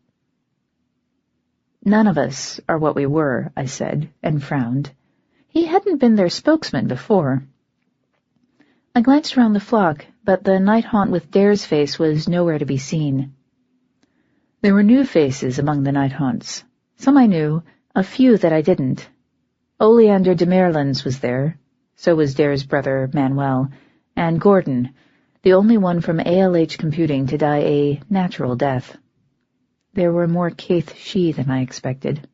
"None of us are what we were," I said, and frowned. He hadn't been their spokesman before. I glanced around the flock, but the night haunt with Dare's face was nowhere to be seen. There were new faces among the night haunts. Some I knew, a few that I didn't. Oleander de Merlins was there, so was Dare's brother Manuel, and Gordon, the only one from ALH Computing to die a natural death. There were more Caith She than I expected.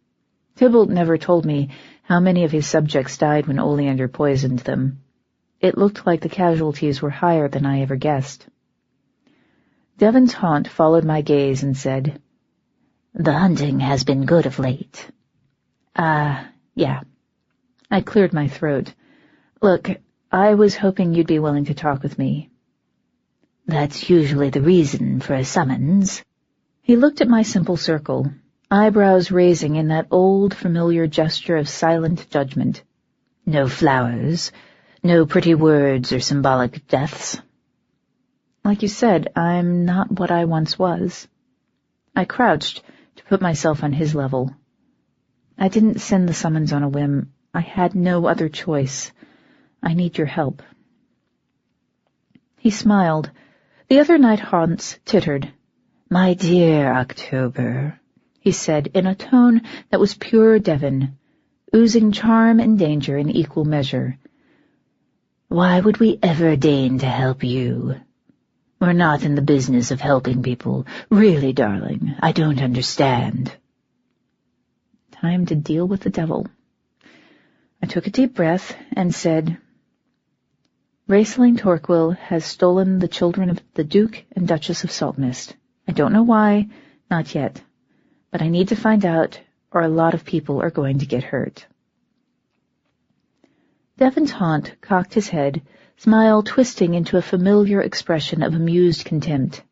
Tybalt never told me how many of his subjects died when Oleander poisoned them. It looked like the casualties were higher than I ever guessed. Devon's haunt followed my gaze and said,
"The hunting has been good of late."
Yeah. I cleared my throat. "Look, I was hoping you'd be willing to talk with me."
"That's usually the reason for a summons."
He looked at my simple circle, eyebrows raising in that old familiar gesture of silent judgment.
"No flowers, no pretty words or symbolic deaths."
"Like you said, I'm not what I once was." I crouched to put myself on his level. "I didn't send the summons on a whim. I had no other choice. I need your help." He smiled. The other night haunts tittered.
"My dear October,"
he said in a tone that was pure Devon, oozing charm and danger in equal measure.
"Why would we ever deign to help you? We're not in the business of helping people. Really, darling, I don't understand."
Time to deal with the devil. I took a deep breath and said, "Raceling Torquil has stolen the children of the Duke and Duchess of Saltmist. I don't know why, not yet, but I need to find out, or a lot of people are going to get hurt." Devon's haunt cocked his head, smile twisting into a familiar expression of amused contempt.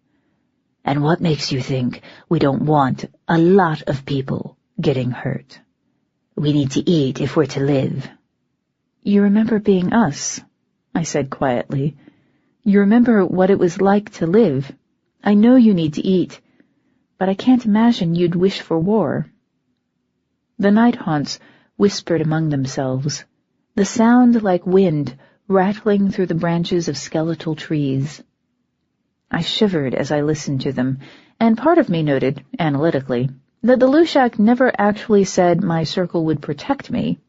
"And what makes you think we don't want a lot of people getting hurt? We need to eat if we're to live."
"You remember being us?"
I said quietly. "You remember what it was like to live. I know you need to eat, but I can't imagine you'd wish for war." The night haunts whispered among themselves, the sound like wind rattling through the branches of skeletal trees. I shivered as I listened to them, and part of me noted, analytically, that the Lushak never actually said my circle would protect me.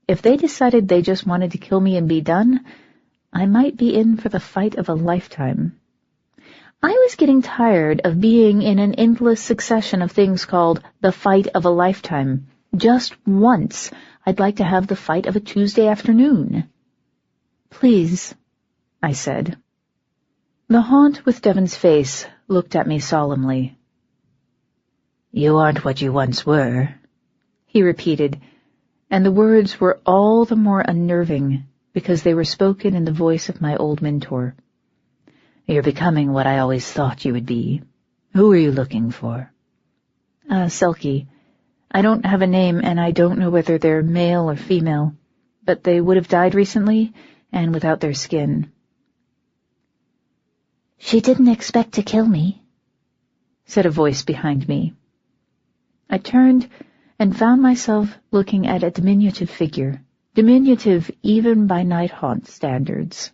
If they decided they just wanted to kill me and be done, I might be in for the fight of a lifetime. I was getting tired of being in an endless succession of things called the fight of a lifetime. Just once, I'd like to have the fight of a Tuesday afternoon. "Please," I said. The haunt with Devon's face looked at me solemnly. "You aren't what you once were," he repeated, and the words were all the more unnerving because they were spoken in the voice of my old mentor. "You're becoming what I always thought you would be. Who are you looking for?" Selkie. I don't have a name, and I don't know whether they're male or female, but they would have died recently and without their skin."
"She didn't expect to kill me,"
said a voice behind me. I turned and found myself looking at a diminutive figure, diminutive even by night haunt standards.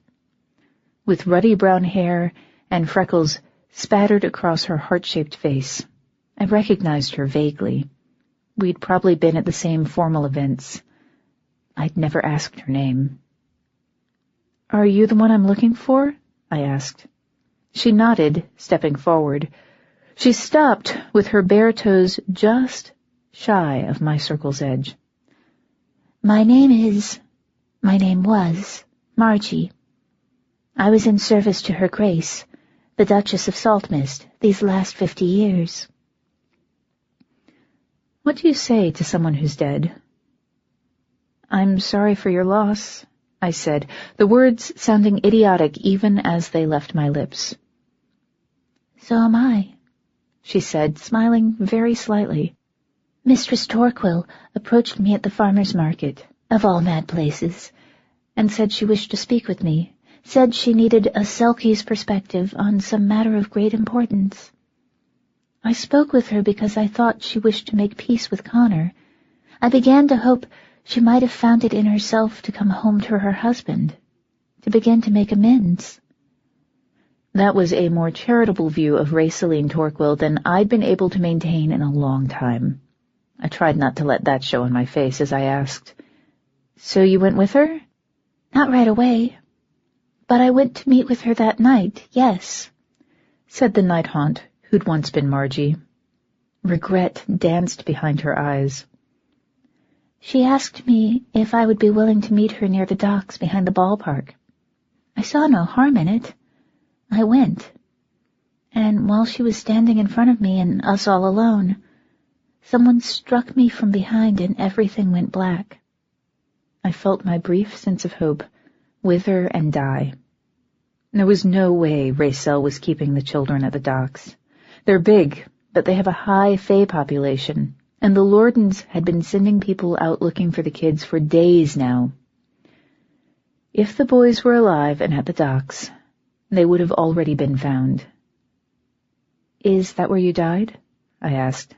With ruddy brown hair and freckles spattered across her heart-shaped face, I recognized her vaguely. We'd probably been at the same formal events. I'd never asked her name. "Are you the one I'm looking for?" I asked. She nodded, stepping forward. She stopped with her bare toes just shy of my circle's edge.
My name was, Margie. I was in service to Her Grace, the Duchess of Saltmist, these last 50 years.
"What do you say to someone who's dead?" "I'm sorry for your loss," I said, the words sounding idiotic even as they left my lips.
"So am I,"
she said, smiling very slightly.
"Mistress Torquil approached me at the farmer's market, of all mad places, and said she wished to speak with me, said she needed a Selkie's perspective on some matter of great importance. I spoke with her because I thought she wished to make peace with Connor. I began to hope she might have found it in herself to come home to her husband, to begin to make amends."
That was a more charitable view of Rayceline Torquil than I'd been able to maintain in a long time. I tried not to let that show on my face as I asked, "So you went with her?"
"Not right away, but I went to meet with her that night, yes,"
said the night haunt who'd once been Margie. Regret danced behind her eyes.
"She asked me if I would be willing to meet her near the docks behind the ballpark. I saw no harm in it. I went. And while she was standing in front of me and us all alone, someone struck me from behind and everything went black."
I felt my brief sense of hope wither and die. There was no way Raycel was keeping the children at the docks. They're big, but they have a high Fae population, and the Lordens had been sending people out looking for the kids for days now. If the boys were alive and at the docks, they would have already been found. "Is that where you died?" I asked.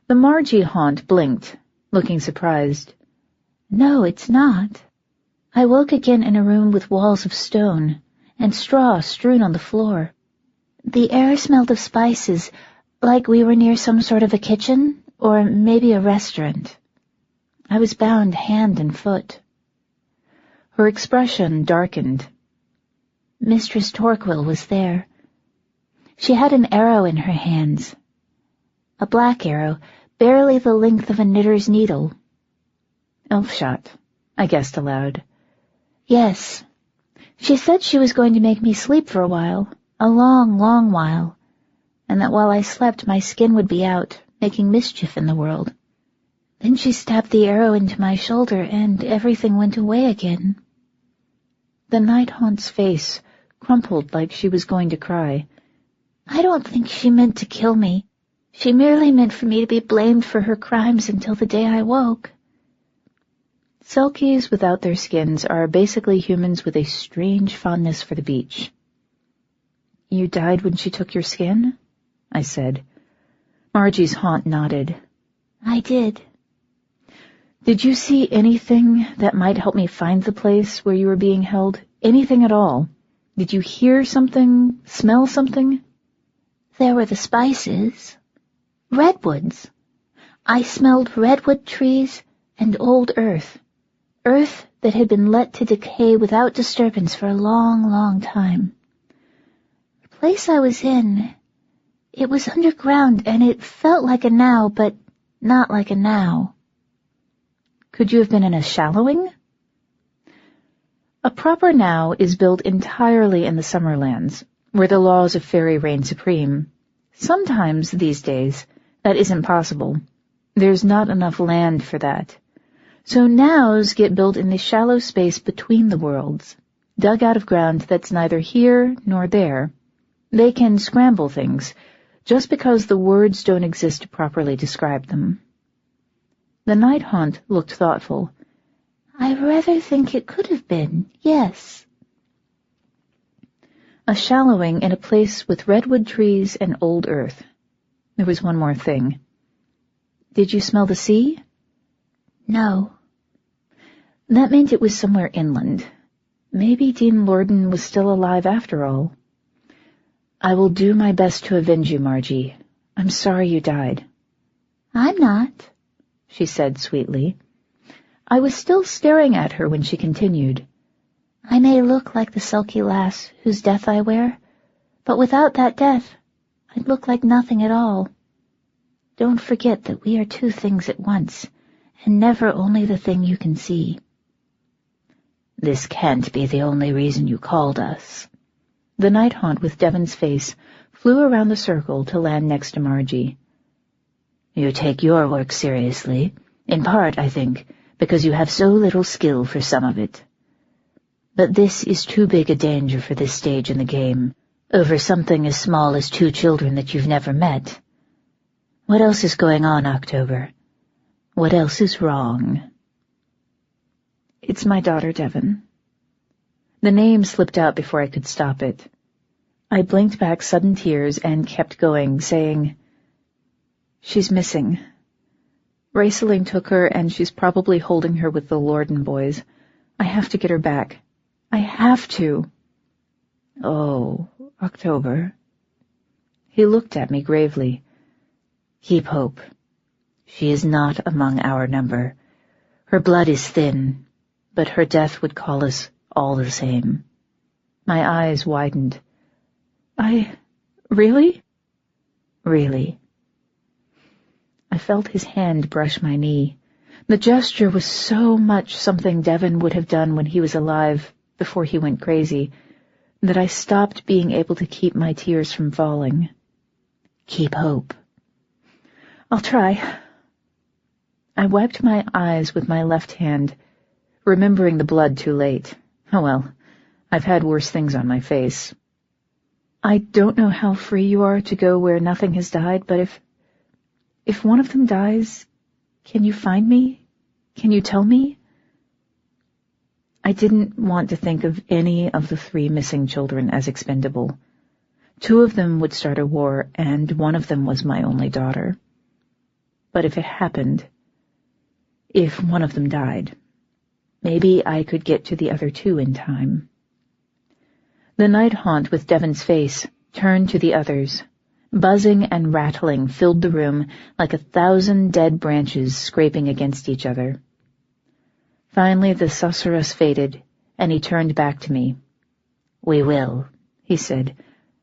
The Margie haunt blinked, looking surprised.
"No, it's not. I woke again in a room with walls of stone and straw strewn on the floor. The air smelled of spices, like we were near some sort of a kitchen, or maybe a restaurant. I was bound hand and foot."
Her expression darkened.
Mistress Torquil was there. She had an arrow in her hands. A black arrow, barely the length of a knitter's needle.
"Elf shot," I guessed aloud.
"Yes. She said she was going to make me sleep for a while, a long, long while, and that while I slept my skin would be out, making mischief in the world. Then she stabbed the arrow into my shoulder and everything went away again."
The night haunt's face crumpled like she was going to cry.
"I don't think she meant to kill me. She merely meant for me to be blamed for her crimes until the day I woke."
Selkies without their skins are basically humans with a strange fondness for the beach. You died when she took your skin? I said. Margie's haunt nodded.
I did.
Did you see anything that might help me find the place where you were being held? Anything at all? Did you hear something? Smell something?
There were the spices. Redwoods. I smelled redwood trees and old earth. Earth that had been let to decay without disturbance for a long, long time. The place I was in, it was underground and it felt like a now, but not like a now.
Could you have been in a shallowing? A proper now is built entirely in the Summerlands, where the laws of Faerie reign supreme. Sometimes, these days, that isn't possible. There's not enough land for that. So nows get built in the shallow space between the worlds, dug out of ground that's neither here nor there. They can scramble things, just because the words don't exist to properly describe them. The night haunt looked thoughtful.
I rather think it could have been, yes.
A shallowing in a place with redwood trees and old earth. There was one more thing. Did you smell the sea?
No.
That meant it was somewhere inland. Maybe Dean Lorden was still alive after all. I will do my best to avenge you, Margie. I'm sorry you died.
I'm not,
she said sweetly. I was still staring at her when she continued.
I may look like the sulky lass whose death I wear, but without that death, I'd look like nothing at all. Don't forget that we are two things at once, and never only the thing you can see.
This can't be the only reason you called us. The night haunt with Devon's face flew around the circle to land next to Margie. You take your work seriously, in part, I think, because you have so little skill for some of it. But this is too big a danger for this stage in the game, over something as small as 2 children that you've never met. What else is going on, October? What else is wrong? It's my daughter, Devon. The name slipped out before I could stop it. I blinked back sudden tears and kept going, saying, She's missing. Raceling took her, and she's probably holding her with the Lorden boys. I have to get her back. I have to. Oh, October. He looked at me gravely. Keep hope. She is not among our number. Her blood is thin, but her death would call us all the same. My eyes widened. Really? Really. I felt his hand brush my knee. The gesture was so much something Devon would have done when he was alive, before he went crazy, that I stopped being able to keep my tears from falling. Keep hope. I'll try. I wiped my eyes with my left hand, remembering the blood too late. Oh well, I've had worse things on my face. I don't know how free you are to go where nothing has died, but if one of them dies, can you find me? Can you tell me? I didn't want to think of any of the 3 missing children as expendable. 2 of them would start a war, and one of them was my only daughter. But if it happened, if one of them died, maybe I could get to the other 2 in time. The night haunt with Devon's face turned to the others. Buzzing and rattling filled the room like 1,000 dead branches scraping against each other. Finally the susurrus faded, and he turned back to me. We will, he said.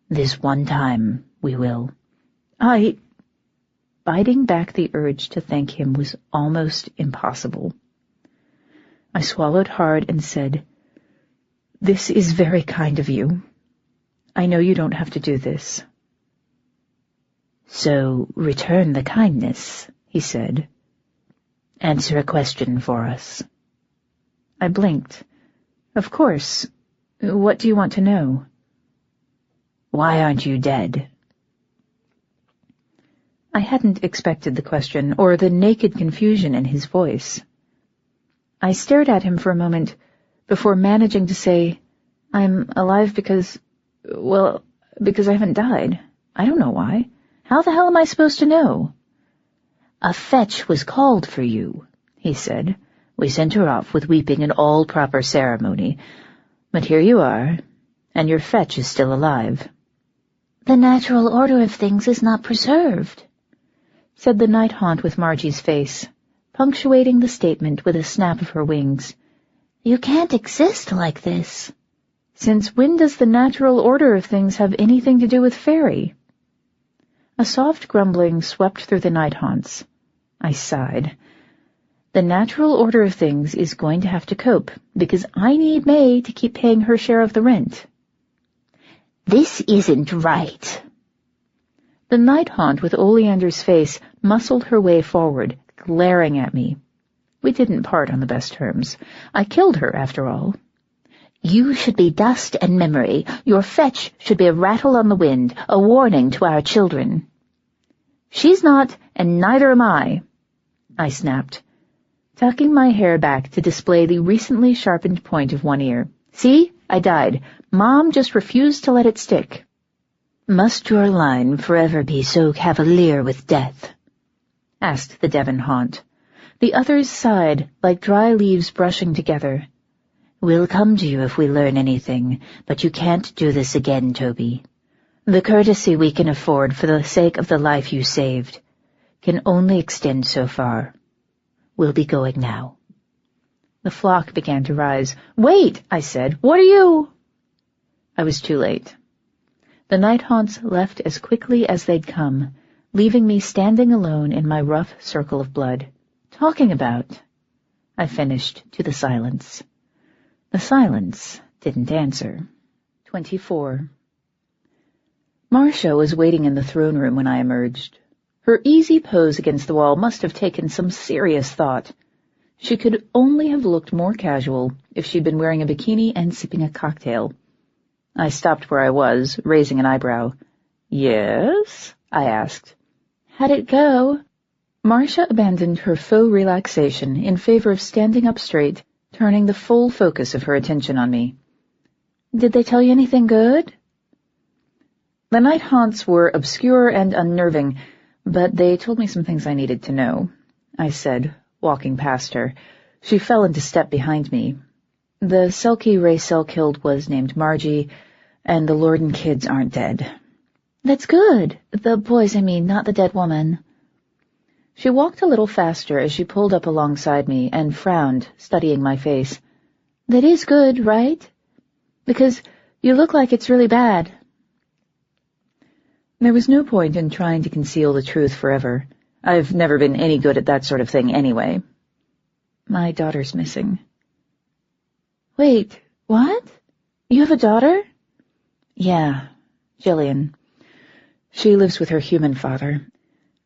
This one time we will. Biting back the urge to thank him was almost impossible. I swallowed hard and said, This is very kind of you. I know you don't have to do this. So return the kindness, he said. Answer a question for us. I blinked. Of course. What do you want to know? Why aren't you dead? I hadn't expected the question or the naked confusion in his voice.
I stared at him for a moment before managing to say, I'm alive because I haven't died. I don't know why. How the hell am I supposed to know?
A fetch was called for you, he said. We sent her off with weeping and all proper ceremony. But here you are, and your fetch is still alive. The natural order of things is not preserved, said the night haunt with Margie's face, punctuating the statement with a snap of her wings. You can't exist like this.
Since when does the natural order of things have anything to do with Faerie? A soft grumbling swept through the night haunts. I sighed. The natural order of things is going to have to cope, because I need May to keep paying her share of the rent.
This isn't right.
The night haunt with Oleander's face muscled her way forward, glaring at me. We didn't part on the best terms. I killed her, after all.
You should be dust and memory. Your fetch should be a rattle on the wind, a warning to our children.
She's not, and neither am I snapped, tucking my hair back to display the recently sharpened point of one ear. See? I died. Mom just refused to let it stick.
Must your line forever be so cavalier with death?
Asked the Devon haunt. The others sighed, like dry leaves brushing together.
We'll come to you if we learn anything, but you can't do this again, Toby. The courtesy we can afford for the sake of the life you saved can only extend so far. We'll be going now.
The flock began to rise. Wait, I said. What are you? I was too late. The night haunts left as quickly as they'd come, leaving me standing alone in my rough circle of blood. Talking about, I finished to the silence. The silence didn't answer. 24. Marcia was waiting in the throne room when I emerged. Her easy pose against the wall must have taken some serious thought. She could only have looked more casual if she'd been wearing a bikini and sipping a cocktail. I stopped where I was, raising an eyebrow. Yes? I asked. How'd it go? Marcia abandoned her faux relaxation in favor of standing up straight, turning the full focus of her attention on me. Did they tell you anything good? The night haunts were obscure and unnerving, but they told me some things I needed to know, I said, walking past her. She fell into step behind me. The Selkie Racel killed was named Margie, and the Lorden kids aren't dead. That's good. The boys, I mean, not the dead woman. She walked a little faster as she pulled up alongside me and frowned, studying my face. That is good, right? Because you look like it's really bad. There was no point in trying to conceal the truth forever. I've never been any good at that sort of thing anyway. My daughter's missing. Wait, what? You have a daughter? Yeah, Jillian. She lives with her human father.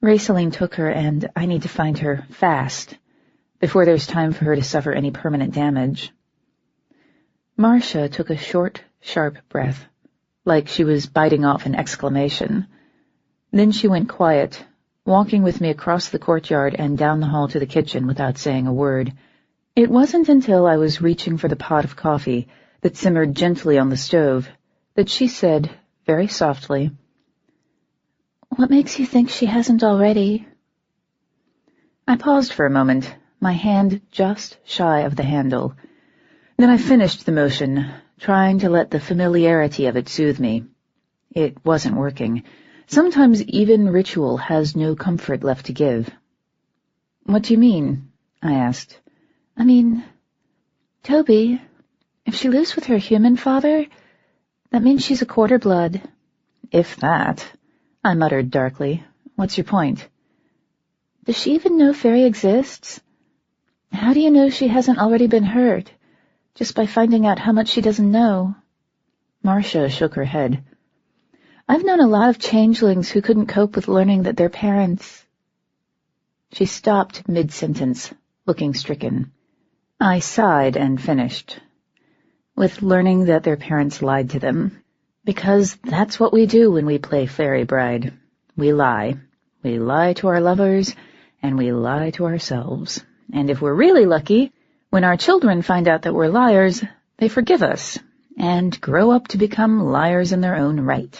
Raceline took her, and I need to find her fast, before there's time for her to suffer any permanent damage. Marcia took a short, sharp breath, like she was biting off an exclamation. Then she went quiet, walking with me across the courtyard and down the hall to the kitchen without saying a word. It wasn't until I was reaching for the pot of coffee that simmered gently on the stove that she said, very softly, What makes you think she hasn't already? I paused for a moment, my hand just shy of the handle. Then I finished the motion, trying to let the familiarity of it soothe me. It wasn't working. Sometimes even ritual has no comfort left to give. What do you mean? I asked. I mean, Toby, if she lives with her human father, that means she's a quarter blood. If that, I muttered darkly. What's your point? Does she even know Faerie exists? How do you know she hasn't already been hurt? Just by finding out how much she doesn't know. Marcia shook her head. I've known a lot of changelings who couldn't cope with learning that their parents... She stopped mid-sentence, looking stricken. I sighed and finished. With learning that their parents lied to them. Because that's what we do when we play Fairy Bride. We lie. We lie to our lovers, and we lie to ourselves. And if we're really lucky,
When our children find out that we're liars, they forgive us and grow up to become liars in their own right.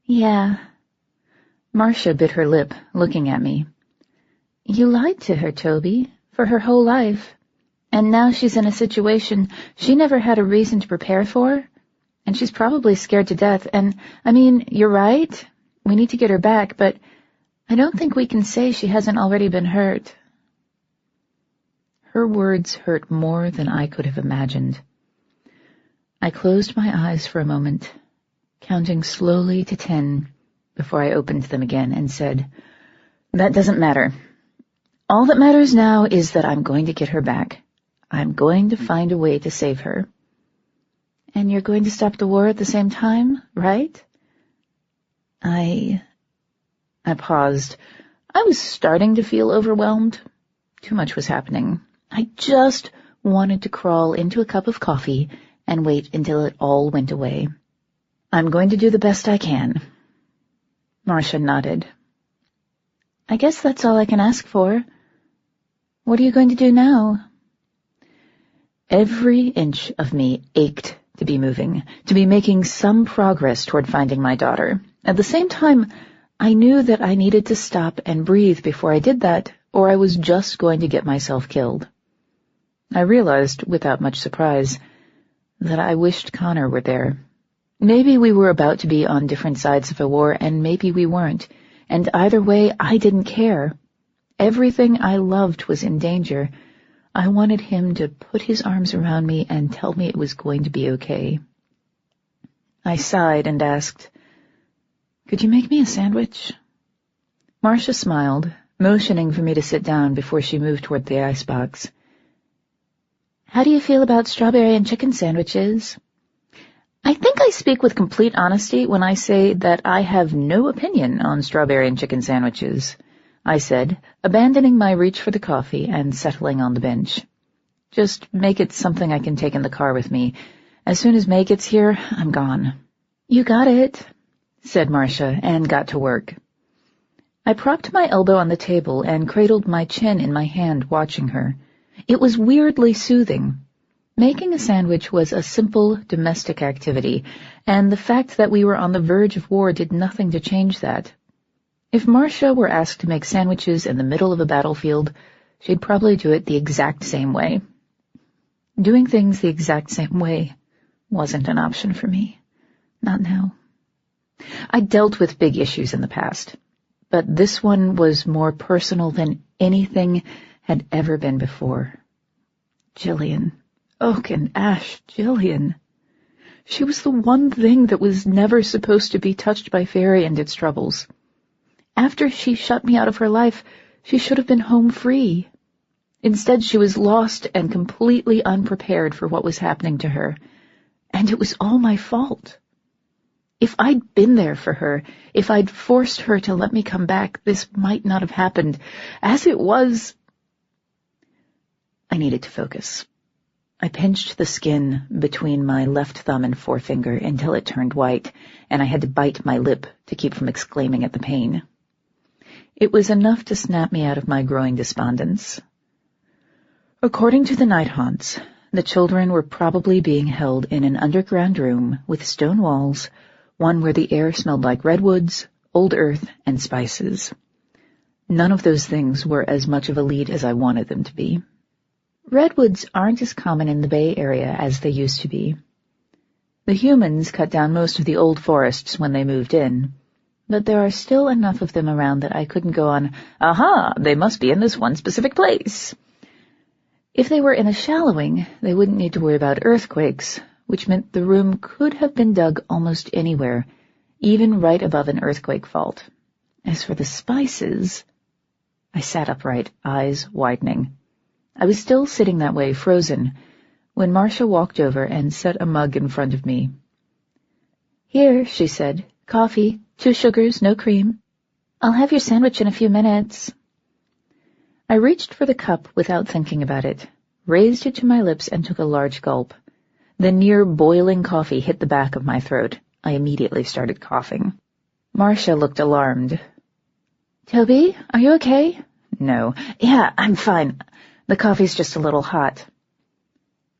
Yeah.
Marcia bit her lip, looking at me.
You lied to her, Toby, for her whole life. And now she's in a situation she never had a reason to prepare for, and she's probably scared to death. And, I mean, you're right. We need to get her back, but I don't think we can say she hasn't already been hurt.
Her words hurt more than I could have imagined. I closed my eyes for a moment, counting slowly to 10 before I opened them again and said, "That doesn't matter. All that matters now is that I'm going to get her back. I'm going to find a way to save her."
And you're going to stop the war at the same time, right?
I paused. I was starting to feel overwhelmed. Too much was happening. I just wanted to crawl into a cup of coffee and wait until it all went away. "I'm going to do the best I can." Marcia nodded.
"I guess that's all I can ask for. What are you going to do now?"
Every inch of me ached to be moving, to be making some progress toward finding my daughter. At the same time, I knew that I needed to stop and breathe before I did that, or I was just going to get myself killed. I realized, without much surprise, that I wished Connor were there. Maybe we were about to be on different sides of a war, and maybe we weren't, and either way, I didn't care. Everything I loved was in danger. I wanted him to put his arms around me and tell me it was going to be okay. I sighed and asked, "Could you make me a sandwich?" Marcia smiled, motioning for me to sit down before she moved toward the icebox.
"How do you feel about strawberry and chicken sandwiches?"
I think I speak with complete honesty when I say that I have no opinion on strawberry and chicken sandwiches, I said, abandoning my reach for the coffee and settling on the bench. "Just make it something I can take in the car with me. As soon as May gets here, I'm gone."
"You got it,"
said Marcia, and got to work. I propped my elbow on the table and cradled my chin in my hand, watching her. It was weirdly soothing. Making a sandwich was a simple domestic activity, and the fact that we were on the verge of war did nothing to change that. If Marcia were asked to make sandwiches in the middle of a battlefield, she'd probably do it the exact same way. Doing things the exact same way wasn't an option for me. Not now. I dealt with big issues in the past, but this one was more personal than anything had ever been before. Jillian. Oak and Ash, Jillian. She was the one thing that was never supposed to be touched by Faerie and its troubles. After she shut me out of her life, she should have been home free. Instead, she was lost and completely unprepared for what was happening to her. And it was all my fault. If I'd been there for her, if I'd forced her to let me come back, this might not have happened. As it was, I needed to focus. I pinched the skin between my left thumb and forefinger until it turned white, and I had to bite my lip to keep from exclaiming at the pain. It was enough to snap me out of my growing despondence. According to the night haunts, the children were probably being held in an underground room with stone walls, one where the air smelled like redwoods, old earth, and spices. None of those things were as much of a lead as I wanted them to be. Redwoods aren't as common in the Bay Area as they used to be. The humans cut down most of the old forests when they moved in, but there are still enough of them around that I couldn't go on, "Aha, they must be in this one specific place." If they were in a shallowing, they wouldn't need to worry about earthquakes, which meant the room could have been dug almost anywhere, even right above an earthquake fault. As for the spices, I sat upright, eyes widening. I was still sitting that way, frozen, when Marcia walked over and set a mug in front of me.
"Here," she said, "coffee, 2 sugars, no cream. I'll have your sandwich in a few minutes."
I reached for the cup without thinking about it, raised it to my lips and took a large gulp. The near-boiling coffee hit the back of my throat. I immediately started coughing. Marcia looked alarmed.
"Toby, are you okay?"
"No. Yeah, I'm fine.
The coffee's just a little hot."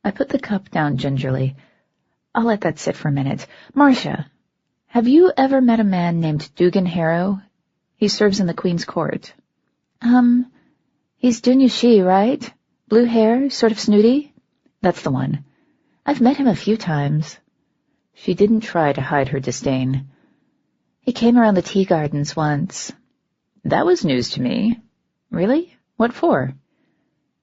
I put the cup down gingerly. "I'll let that sit for a minute. Marcia, have you ever met a man named Dugan Harrow? He serves in the Queen's court."
He's Dunyushi, right? Blue hair, sort of snooty?"
"That's the one."
"I've met him a few times."
She didn't try to hide her disdain.
"He came around the tea gardens once."
"That was news to me." "Really? What for?"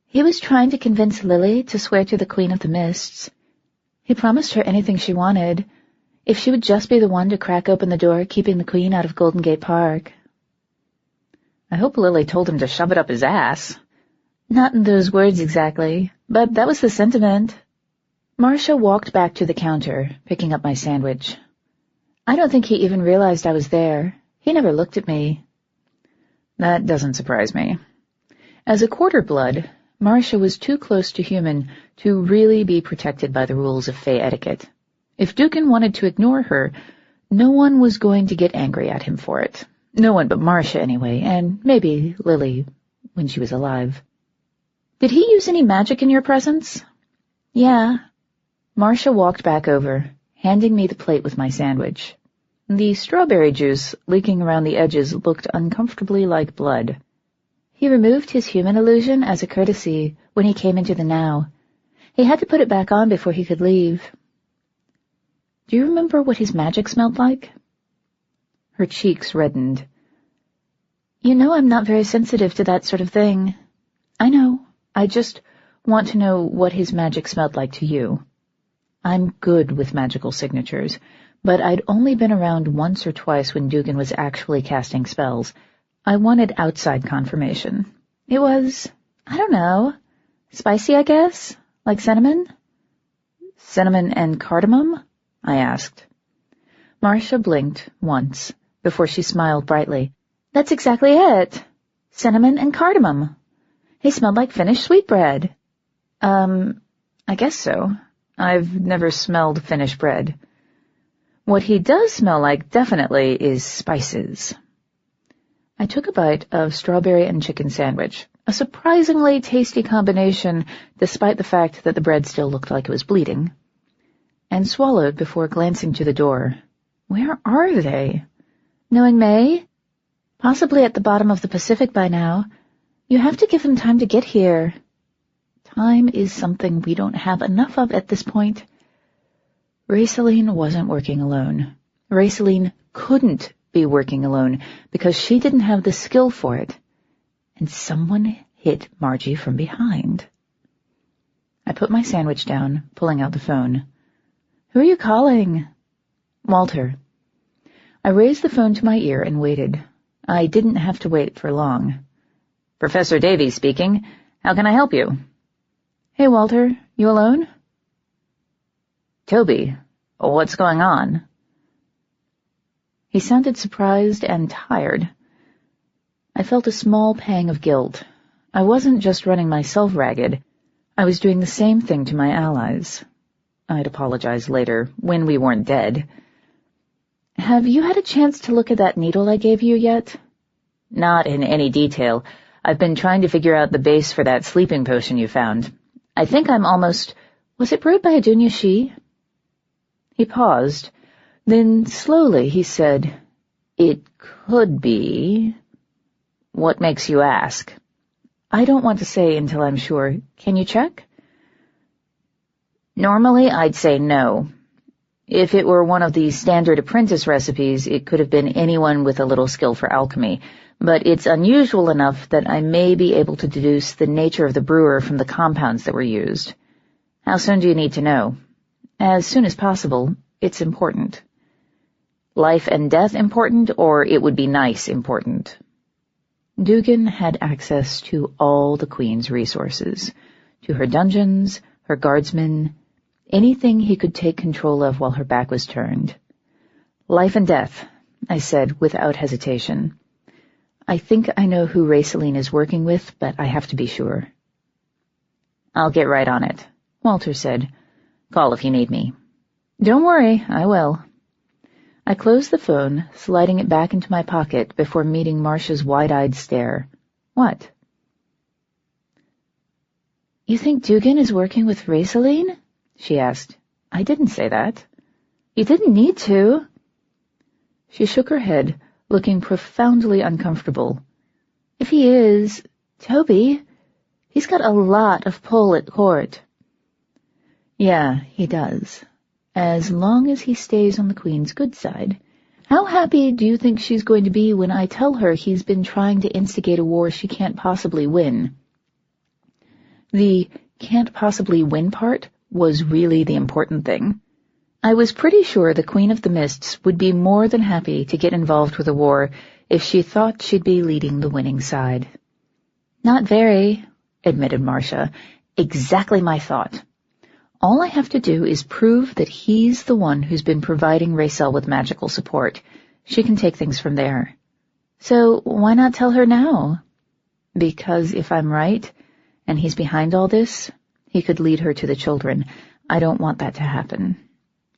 "He was trying to convince Lily to swear to the Queen of the Mists. He promised her anything she wanted, if she would just be the one to crack open the door keeping the Queen out of Golden Gate Park."
"I hope Lily told him to shove it up his ass."
"Not in those words exactly, but that was the sentiment."
Marcia walked back to the counter, picking up my sandwich.
"I don't think he even realized I was there. He never looked at me."
"That doesn't surprise me." As a quarter-blood, Marcia was too close to human to really be protected by the rules of Fae etiquette. If Dugan wanted to ignore her, no one was going to get angry at him for it. No one but Marcia, anyway, and maybe Lily, when she was alive. "Did he use any magic in your presence?"
"Yeah."
Marcia walked back over, handing me the plate with my sandwich. The strawberry juice leaking around the edges looked uncomfortably like blood.
"He removed his human illusion as a courtesy when he came into the now. He had to put it back on before he could leave."
"Do you remember what his magic smelled like?" Her cheeks reddened.
"You know I'm not very sensitive to that sort of thing."
"I know. I just want to know what his magic smelled like to you. I'm good with magical signatures, but I'd only been around once or twice when Dugan was actually casting spells. I wanted outside confirmation."
"It was, I don't know, spicy, I guess? Like cinnamon?"
"Cinnamon and cardamom?" I asked. Marcia blinked once before she smiled brightly.
"That's exactly it. Cinnamon and cardamom. He smelled like finished sweetbread."
I guess so. I've never smelled finished bread. What he does smell like, definitely, is spices." I took a bite of strawberry and chicken sandwich, a surprisingly tasty combination despite the fact that the bread still looked like it was bleeding, and swallowed before glancing to the door. Where are they?
"Knowing May? Possibly at the bottom of the Pacific by now. You have to give him time to get here."
Time is something we don't have enough of at this point. Rayceline wasn't working alone. Rayceline couldn't be working alone because she didn't have the skill for it. And someone hit Margie from behind. I put my sandwich down, pulling out the phone.
"Who are you calling?"
"Walter." I raised the phone to my ear and waited. I didn't have to wait for long. "Professor Davies speaking. How can I help you?"
"Hey, Walter, you alone?"
"Toby, what's going on?" He sounded surprised and tired. I felt a small pang of guilt. I wasn't just running myself ragged. I was doing the same thing to my allies. I'd apologize later, when we weren't dead.
"Have you had a chance to look at that needle I gave you yet?"
"Not in any detail. I've been trying to figure out the base for that sleeping potion you found. I think I'm almost—"
"Was it brewed by a Dunyushi?"
He paused. Then slowly he said, "It could be. What makes you ask?" "I don't want to say until I'm sure. Can you check?" "Normally I'd say no. If it were one of the standard apprentice recipes, it could have been anyone with a little skill for alchemy, but it's unusual enough that I may be able to deduce the nature of the brewer from the compounds that were used. How soon do you need to know?" "As soon as possible. It's important." "Life and death important, or it would be nice important?" Dugan had access to all the Queen's resources, to her dungeons, her guardsmen, anything he could take control of while her back was turned. "Life and death," I said without hesitation. "I think I know who Rayceline is working with, but I have to be sure." "I'll get right on it," Walter said. "Call if you need me." "Don't worry, I will." I closed the phone, sliding it back into my pocket before meeting Marcia's wide-eyed stare. "What?" You think Dugan is working with Raisaline? She asked. I didn't say that. You didn't need to. She shook her head, looking profoundly uncomfortable. If he is, Toby, he's got a lot of pull at court. Yeah, he does. As long as he stays on the Queen's good side. How happy do you think she's going to be when I tell her he's been trying to instigate a war she can't possibly win? The can't possibly win part was really the important thing. I was pretty sure the Queen of the Mists would be more than happy to get involved with a war if she thought she'd be leading the winning side. Not very, admitted Marcia. Exactly my thought. All I have to do is prove that he's the one who's been providing Raisel with magical support. She can take things from there. So why not tell her now? Because if I'm right, and he's behind all this, he could lead her to the children. I don't want that to happen.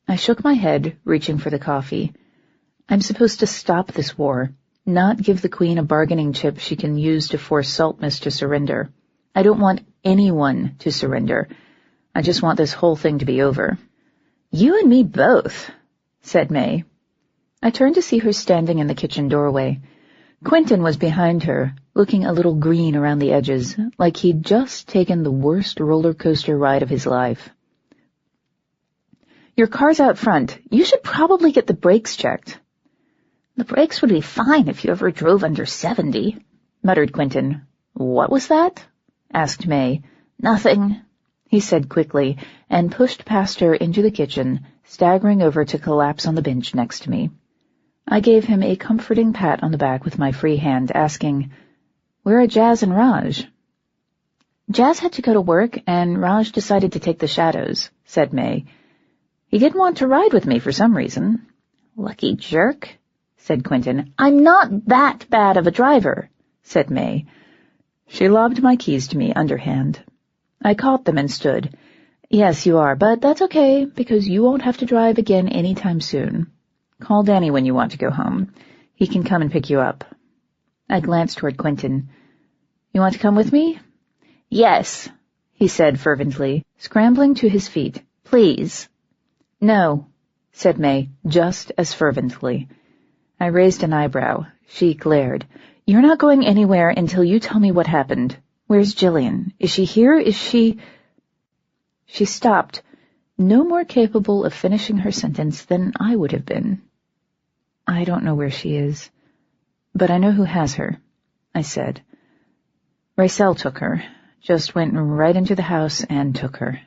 I shook my head, reaching for the coffee. I'm supposed to stop this war, not give the Queen a bargaining chip she can use to force Saltmist to surrender. I don't want anyone to surrender. I just want this whole thing to be over. You and me both, said May. I turned to see her standing in the kitchen doorway. Quentin was behind her, looking a little green around the edges, like he'd just taken the worst roller coaster ride of his life. Your car's out front. You should probably get the brakes checked. The brakes would be fine if you ever drove under 70, muttered Quentin. What was that? Asked May. Nothing, he said quickly, and pushed past her into the kitchen, staggering over to collapse on the bench next to me. I gave him a comforting pat on the back with my free hand, asking, Where are Jazz and Raj? Jazz had to go to work, and Raj decided to take the shadows, said May. He didn't want to ride with me for some reason. Lucky jerk, said Quentin. I'm not that bad of a driver, said May. She lobbed my keys to me underhand. I caught them and stood. Yes, you are, but that's okay, because you won't have to drive again any time soon. Call Danny when you want to go home. He can come and pick you up. I glanced toward Quentin. You want to come with me? Yes, he said fervently, scrambling to his feet. Please. No, said May, just as fervently. I raised an eyebrow. She glared. You're not going anywhere until you tell me what happened. Where's Jillian? Is she here? Is she... She stopped, no more capable of finishing her sentence than I would have been. I don't know where she is, but I know who has her, I said. Raisel took her, just went right into the house and took her.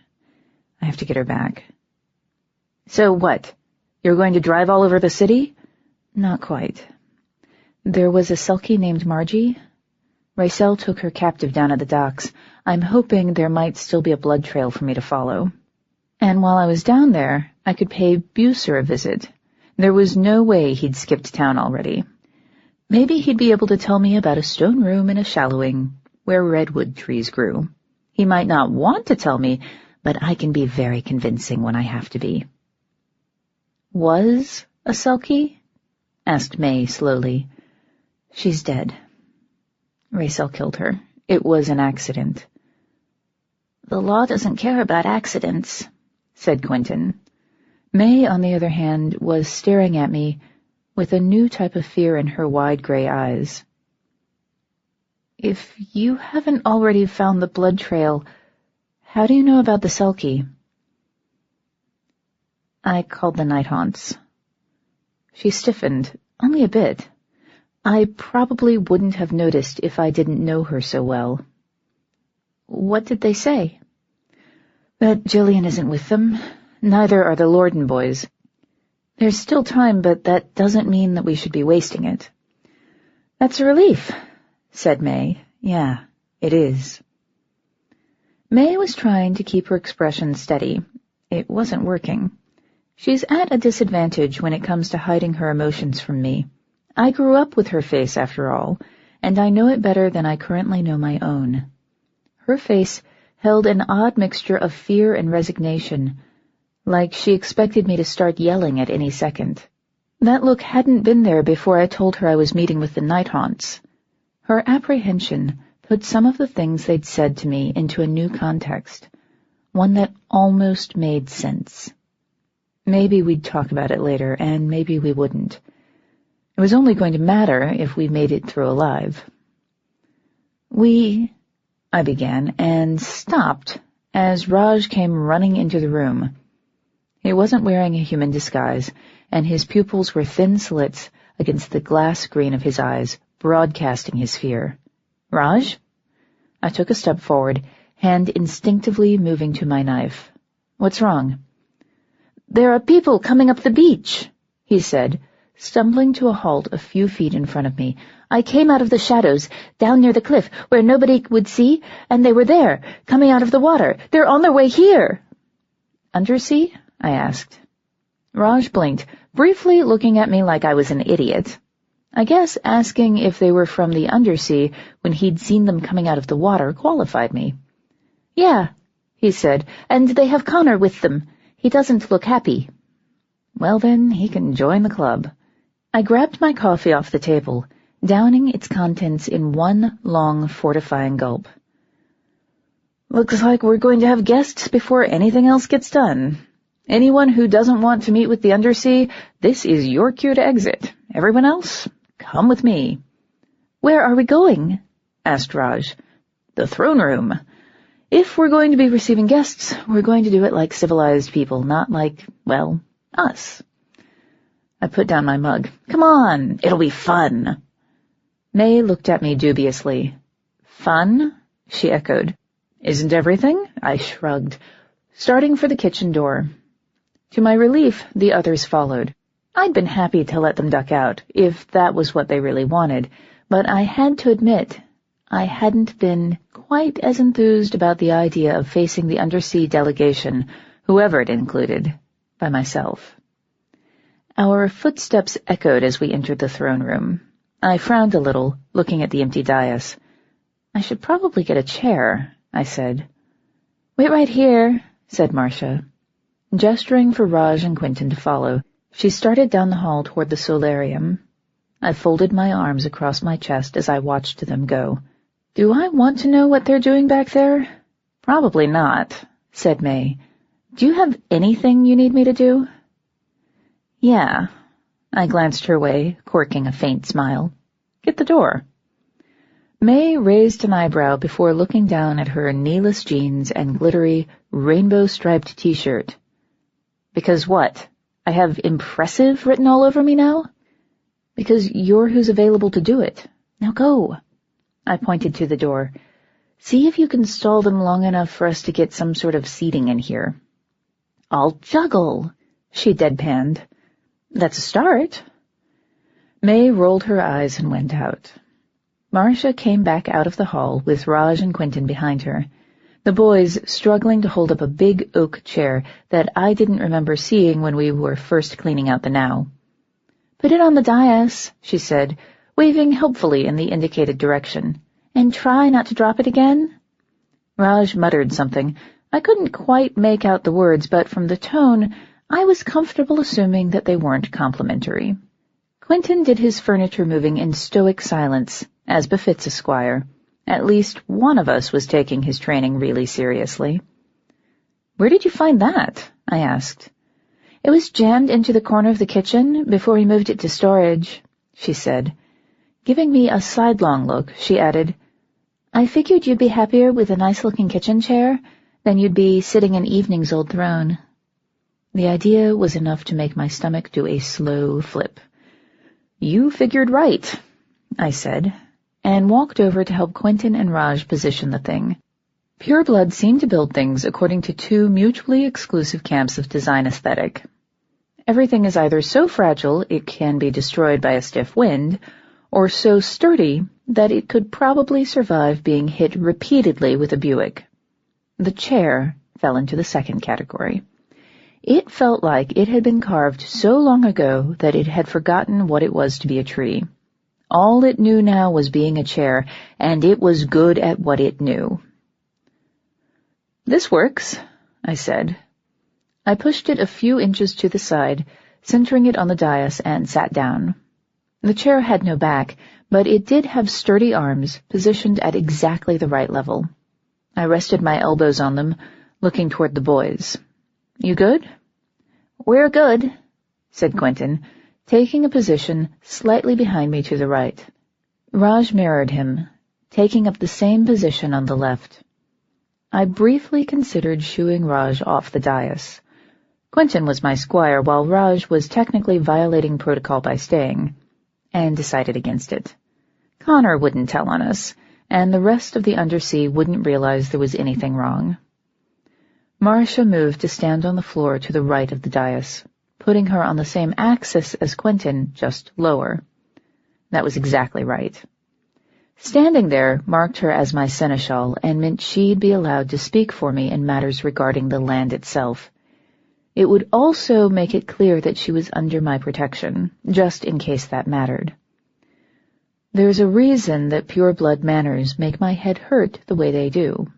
I have to get her back. So what? You're going to drive all over the city? Not quite. There was a Selkie named Margie. Raisel took her captive down at the docks. I'm hoping there might still be a blood trail for me to follow. And while I was down there, I could pay Bucer a visit. There was no way he'd skipped town already. Maybe he'd be able to tell me about a stone room in a shallowing where redwood trees grew. He might not want to tell me, but I can be very convincing when I have to be. Was a Selkie? Asked May slowly. She's dead. Raisel killed her. It was an accident. The law doesn't care about accidents, said Quentin. May, on the other hand, was staring at me with a new type of fear in her wide gray eyes. If you haven't already found the blood trail, how do you know about the Selkie? I called the night haunts. She stiffened, only a bit. I probably wouldn't have noticed if I didn't know her so well. What did they say? That Jillian isn't with them. Neither are the Lorden boys. There's still time, but that doesn't mean that we should be wasting it. That's a relief, said May. Yeah, it is. May was trying to keep her expression steady. It wasn't working. She's at a disadvantage when it comes to hiding her emotions from me. I grew up with her face, after all, and I know it better than I currently know my own. Her face held an odd mixture of fear and resignation, like she expected me to start yelling at any second. That look hadn't been there before I told her I was meeting with the night haunts. Her apprehension
put some of the things they'd said to me into a new context, one that almost made sense. Maybe we'd talk about it later, and maybe we wouldn't. It was only going to matter if we made it through alive. I began, and stopped as Raj came running into the room. He wasn't wearing a human disguise, and his pupils were thin slits against the glass green of his eyes, broadcasting his fear. "Raj?" I took a step forward, hand instinctively moving to my knife. "What's wrong?" "There are people coming up the beach," he said, stumbling to a halt a few feet in front of me. "I came out of the shadows, down near the cliff, where nobody would see, and they were there, coming out of the water. They're on their way here." "Undersea?" I asked. Raj blinked, briefly looking at me like I was an idiot. I guess asking if they were from the Undersea when he'd seen them coming out of the water qualified me. "Yeah," he said, "and they have Connor with them. He doesn't look happy." Well then, he can join the club. I grabbed my coffee off the table, downing its contents in one long, fortifying gulp. "Looks like we're going to have guests before anything else gets done. Anyone who doesn't want to meet with the Undersea, this is your cue to exit. Everyone else, come with me." "Where are we going?" asked Raj. "The throne room. If we're going to be receiving guests, we're going to do it like civilized people, not like, well, us." I put down my mug. "Come on, it'll be fun." May looked at me dubiously. "Fun?" she echoed. "Isn't everything?" I shrugged, starting for the kitchen door. To my relief, the others followed. I'd been happy to let them duck out, if that was what they really wanted, but I had to admit I hadn't been quite as enthused about the idea of facing the Undersea delegation, whoever it included, by myself. Our footsteps echoed as we entered the throne room. I frowned a little, looking at the empty dais. "I should probably get a chair," I said. "Wait right here," said Marcia. Gesturing for Raj and Quentin to follow, she started down the hall toward the solarium. I folded my arms across my chest as I watched them go. "Do I want to know what they're doing back there?" "Probably not," said May. "Do you have anything you need me to do?" "Yeah." I glanced her way, quirking a faint smile. "Get the door." May raised an eyebrow before looking down at her kneeless jeans and glittery, rainbow-striped t-shirt. "Because what? I have impressive written all over me now?" "Because you're who's available to do it. Now go." I pointed to the door. "See if you can stall them long enough for us to get some sort of seating in here." "I'll juggle," she deadpanned. "That's a start." May rolled her eyes and went out. Marcia came back out of the hall with Raj and Quentin behind her, the boys struggling to hold up a big oak chair that I didn't remember seeing when we were first cleaning out the now. "Put it on the dais," she said, waving helpfully in the indicated direction. "And try not to drop it again." Raj muttered something. I couldn't quite make out the words, but from the tone, I was comfortable assuming that they weren't complimentary. Quentin did his furniture moving in stoic silence, as befits a squire. At least one of us was taking his training really seriously. "Where did you find that?" I asked. "It was jammed into the corner of the kitchen before we moved it to storage," she said. Giving me a sidelong look, she added, "I figured you'd be happier with a nice-looking kitchen chair than you'd be sitting in evening's old throne." The idea was enough to make my stomach do a slow flip. "You figured right," I said, and walked over to help Quentin and Raj position the thing. Pureblood seemed to build things according to two mutually exclusive camps of design aesthetic. Everything is either so fragile it can be destroyed by a stiff wind, or so sturdy that it could probably survive being hit repeatedly with a Buick. The chair fell into the second category. It felt like it had been carved so long ago that it had forgotten what it was to be a tree. All it knew now was being a chair, and it was good at what it knew. "This works," I said. I pushed it a few inches to the side, centering it on the dais, and sat down. The chair had no back, but it did have sturdy arms positioned at exactly the right level. I rested my elbows on them, looking toward the boys. "You good?"
"We're good,"
said Quentin, taking a position slightly behind me to the right. Raj mirrored him, taking up the same position on the left. I briefly considered shooing Raj off the dais. Quentin was my squire, while Raj was technically violating protocol by staying, and decided against it. Connor wouldn't tell on us, and the rest of the Undersea wouldn't realize there was anything wrong. Marcia moved to stand on the floor to the right of the dais, putting her on the same axis as Quentin, just lower. That was exactly right. Standing there marked her as my seneschal and meant she'd be allowed to speak for me in matters regarding the land itself. It would also make it clear that she was under my protection, just in case that mattered. There's a reason that pure-blood manners make my head hurt the way they do.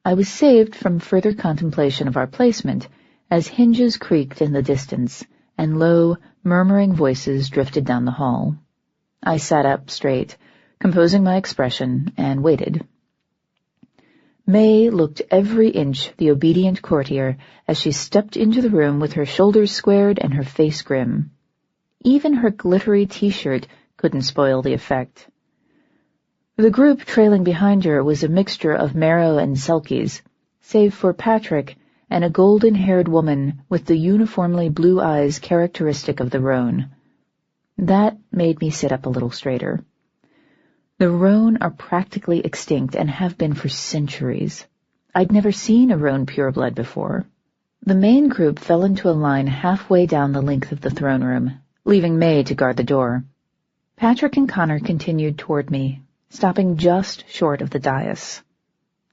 I was saved from further contemplation of our placement as hinges creaked in the distance and low, murmuring voices drifted down the hall. I sat up straight, composing my expression, and waited. May looked every inch the obedient courtier as she stepped into the room with her shoulders squared and her face grim. Even her glittery t-shirt couldn't spoil the effect. The group trailing behind her was a mixture of marrow and selkies, save for Patrick and a golden-haired woman with the uniformly blue eyes characteristic of the roan. That made me sit up a little straighter. The roan are practically extinct and have been for centuries. I'd never seen a roan pureblood before. The main group fell into a line halfway down the length of the throne room, leaving May to guard the door. Patrick and Connor continued toward me, stopping just short of the dais.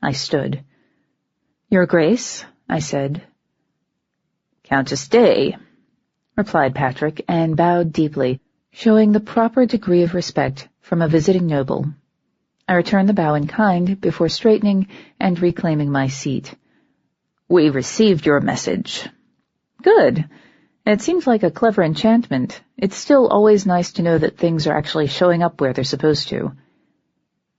I stood. "Your Grace," I said. "Countess Daye," replied Patrick, and bowed deeply, showing the proper degree of respect from a visiting noble. I returned the bow in kind before straightening and reclaiming my seat. "We received your message." "Good. It seems like a clever enchantment. It's still always nice to know that things are actually showing up where they're supposed to."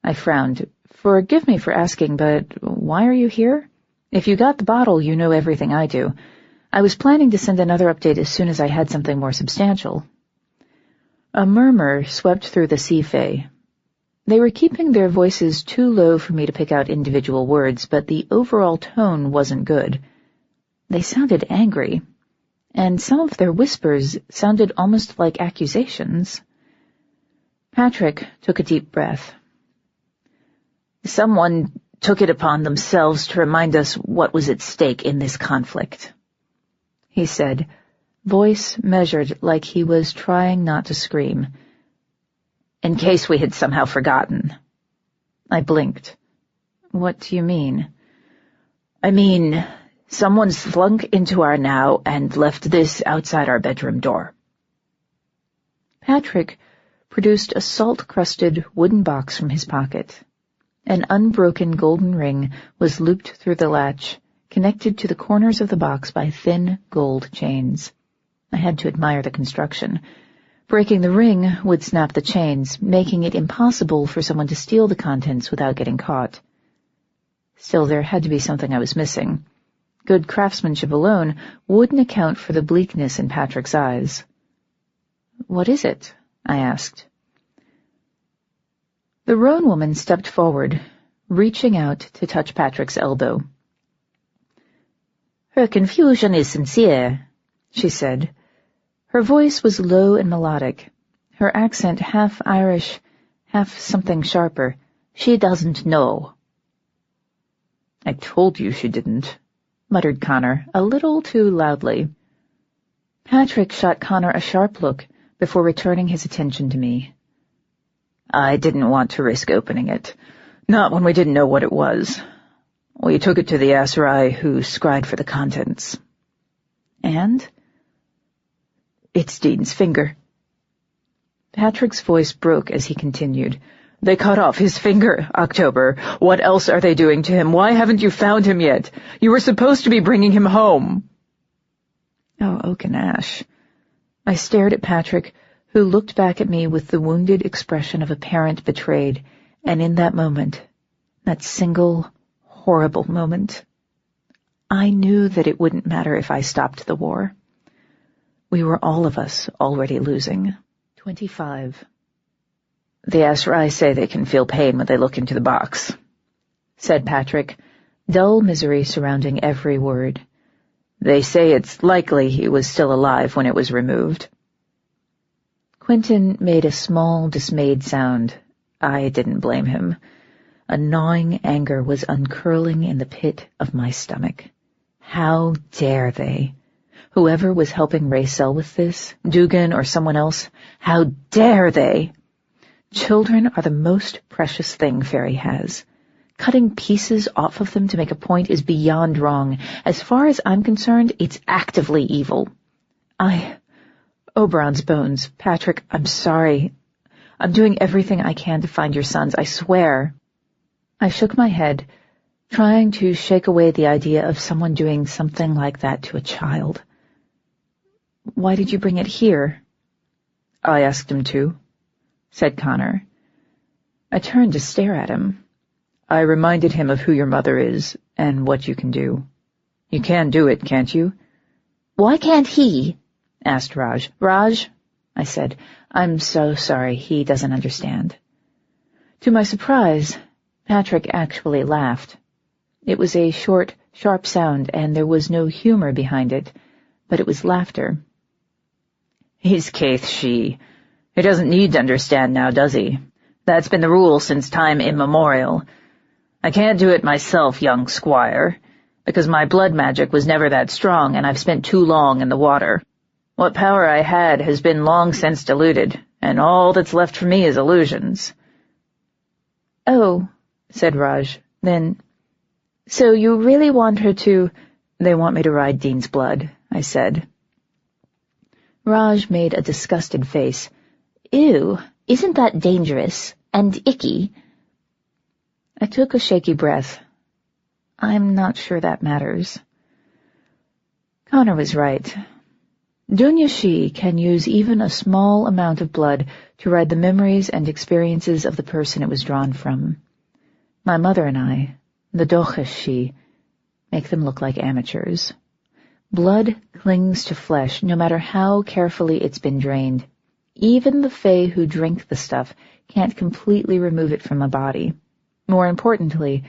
I frowned. "Forgive me for asking, but why are you here? If you got the bottle, you know everything I do. I was planning to send another update as soon as I had something more substantial." A murmur swept through the Sea Fae. They were keeping their voices too low for me to pick out individual words, but the overall tone wasn't good. They sounded angry, and some of their whispers sounded almost like accusations. Patrick took a deep breath. "Someone took it upon themselves to remind us what was at stake in this conflict," he said, voice measured like he was trying not to scream. "In case we had somehow forgotten." I blinked. "What do you mean?" "I mean, someone slunk into our now and left this outside our bedroom door." Patrick produced a salt-crusted wooden box from his pocket. An unbroken golden ring was looped through the latch, connected to the corners of the box by thin gold chains. I had to admire the construction. Breaking the ring would snap the chains, making it impossible for someone to steal the contents without getting caught. Still, there had to be something I was missing. Good craftsmanship alone wouldn't account for the bleakness in Patrick's eyes. "What is it?" I asked. The roan woman stepped forward, reaching out to touch Patrick's elbow. "Her confusion is sincere," she said. Her voice was low and melodic, her accent half Irish, half something sharper. "She doesn't know." "I told you she didn't," muttered Connor, a little too loudly. Patrick shot Connor a sharp look before returning his attention to me. "I didn't want to risk opening it, not when we didn't know what it was. We took it to the Aserai who scried for the contents." "And?" "It's Dean's finger." Patrick's voice broke as he continued. "They cut off his finger, October. What else are they doing to him? Why haven't you found him yet? You were supposed to be bringing him home." Oh, Oak and Ash. I stared at Patrick,
who looked back at me with the wounded expression of a parent betrayed, and in that moment, that single, horrible moment, I knew that it wouldn't matter if I stopped the war. We were all of us already losing. 25.
The Asrai say they can feel pain when they look into the box, said Patrick, dull misery surrounding every word. They say it's likely he was still alive when it was removed.
Quentin made a small, dismayed sound. I didn't blame him. A gnawing anger was uncurling in the pit of my stomach. How dare they? Whoever was helping Ray Sell with this, Dugan or someone else, how dare they? Children are the most precious thing Faerie has. Cutting pieces off of them to make a point is beyond wrong. As far as I'm concerned, it's actively evil. Oberon's bones. Patrick, I'm sorry. I'm doing everything I can to find your sons, I swear. I shook my head, trying to shake away the idea of someone doing something like that to a child. Why did you bring it here?
I asked him to, said Connor.
I turned to stare at him.
I reminded him of who your mother is and what you can do. You can do it, can't you?
Why can't he?
Asked Raj. Raj, I said, I'm so sorry, he doesn't understand. To my surprise, Patrick actually laughed. It was a short, sharp sound, and there was no humor behind it, but it was laughter.
He's Caith She. He doesn't need to understand now, does he? That's been the rule since time immemorial. I can't do it myself, young squire, because my blood magic was never that strong, and I've spent too long in the water. What power I had has been long since diluted, and all that's left for me is illusions.
Oh, said Raj, then, so you really want her to—
They want me to ride Dean's blood, I said.
Raj made a disgusted face.
Ew, isn't that dangerous and icky?
I took a shaky breath. I'm not sure that matters. Connor was right. Dunya She can use even a small amount of blood to ride the memories and experiences of the person it was drawn from. My mother and I, the Duchess She, make them look like amateurs. Blood clings to flesh no matter how carefully it's been drained. Even the Fae who drink the stuff can't completely remove it from a body. More importantly,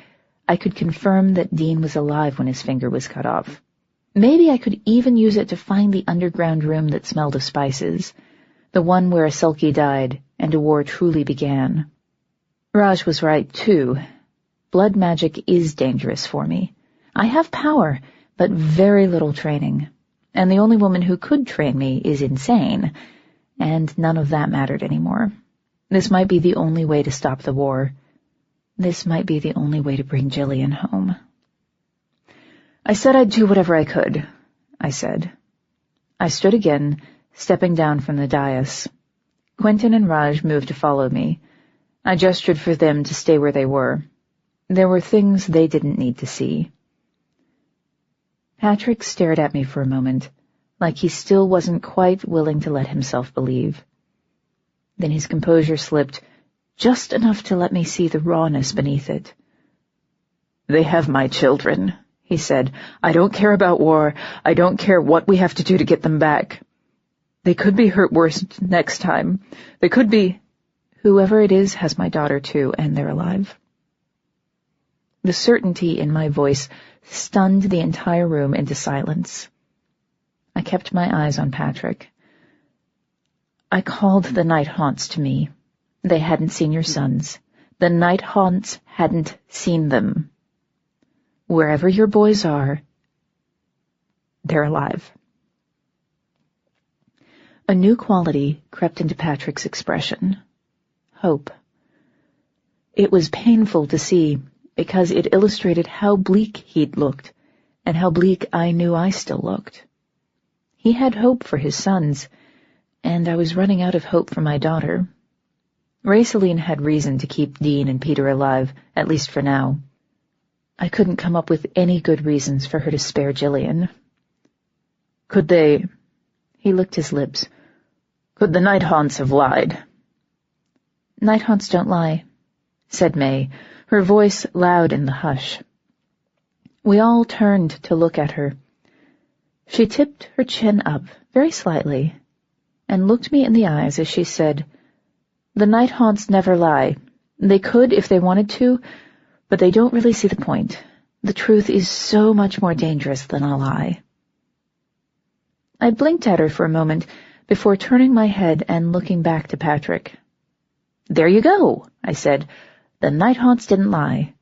I could confirm that Dean was alive when his finger was cut off. Maybe I could even use it to find the underground room that smelled of spices, the one where a Selkie died and a war truly began. Raj was right, too. Blood magic is dangerous for me. I have power, but very little training, and the only woman who could train me is insane, and none of that mattered anymore. This might be the only way to stop the war. This might be the only way to bring Jillian home. I said I'd do whatever I could, I said. I stood again, stepping down from the dais. Quentin and Raj moved to follow me. I gestured for them to stay where they were. There were things they didn't need to see. Patrick stared at me for a moment, like he still wasn't quite willing to let himself believe. Then his composure slipped, just enough to let me see the rawness beneath it.
They have my children, he said. I don't care about war. I don't care what we have to do to get them back. They could be hurt worse next time. They could be—
Whoever it is has my daughter too, and they're alive. The certainty in my voice stunned the entire room into silence. I kept my eyes on Patrick. I called the night haunts to me. They hadn't seen your sons. The night haunts hadn't seen them. Wherever your boys are, they're alive. A new quality crept into Patrick's expression. Hope. It was painful to see, because it illustrated how bleak he'd looked, and how bleak I knew I still looked. He had hope for his sons, and I was running out of hope for my daughter. Raiceline had reason to keep Dean and Peter alive, at least for now. I couldn't come up with any good reasons for her to spare Jillian.
Could they—
He licked his lips. But the night haunts have lied.
Night haunts don't lie, said May, her voice loud in the hush. We all turned to look at her. She tipped her chin up, very slightly, and looked me in the eyes as she said, "The night haunts never lie. They could if they wanted to, but they don't really see the point. The truth is so much more dangerous than a lie." I blinked at her for a moment before turning my head and looking back to Patrick. "There you go," I said. "The night haunts didn't lie."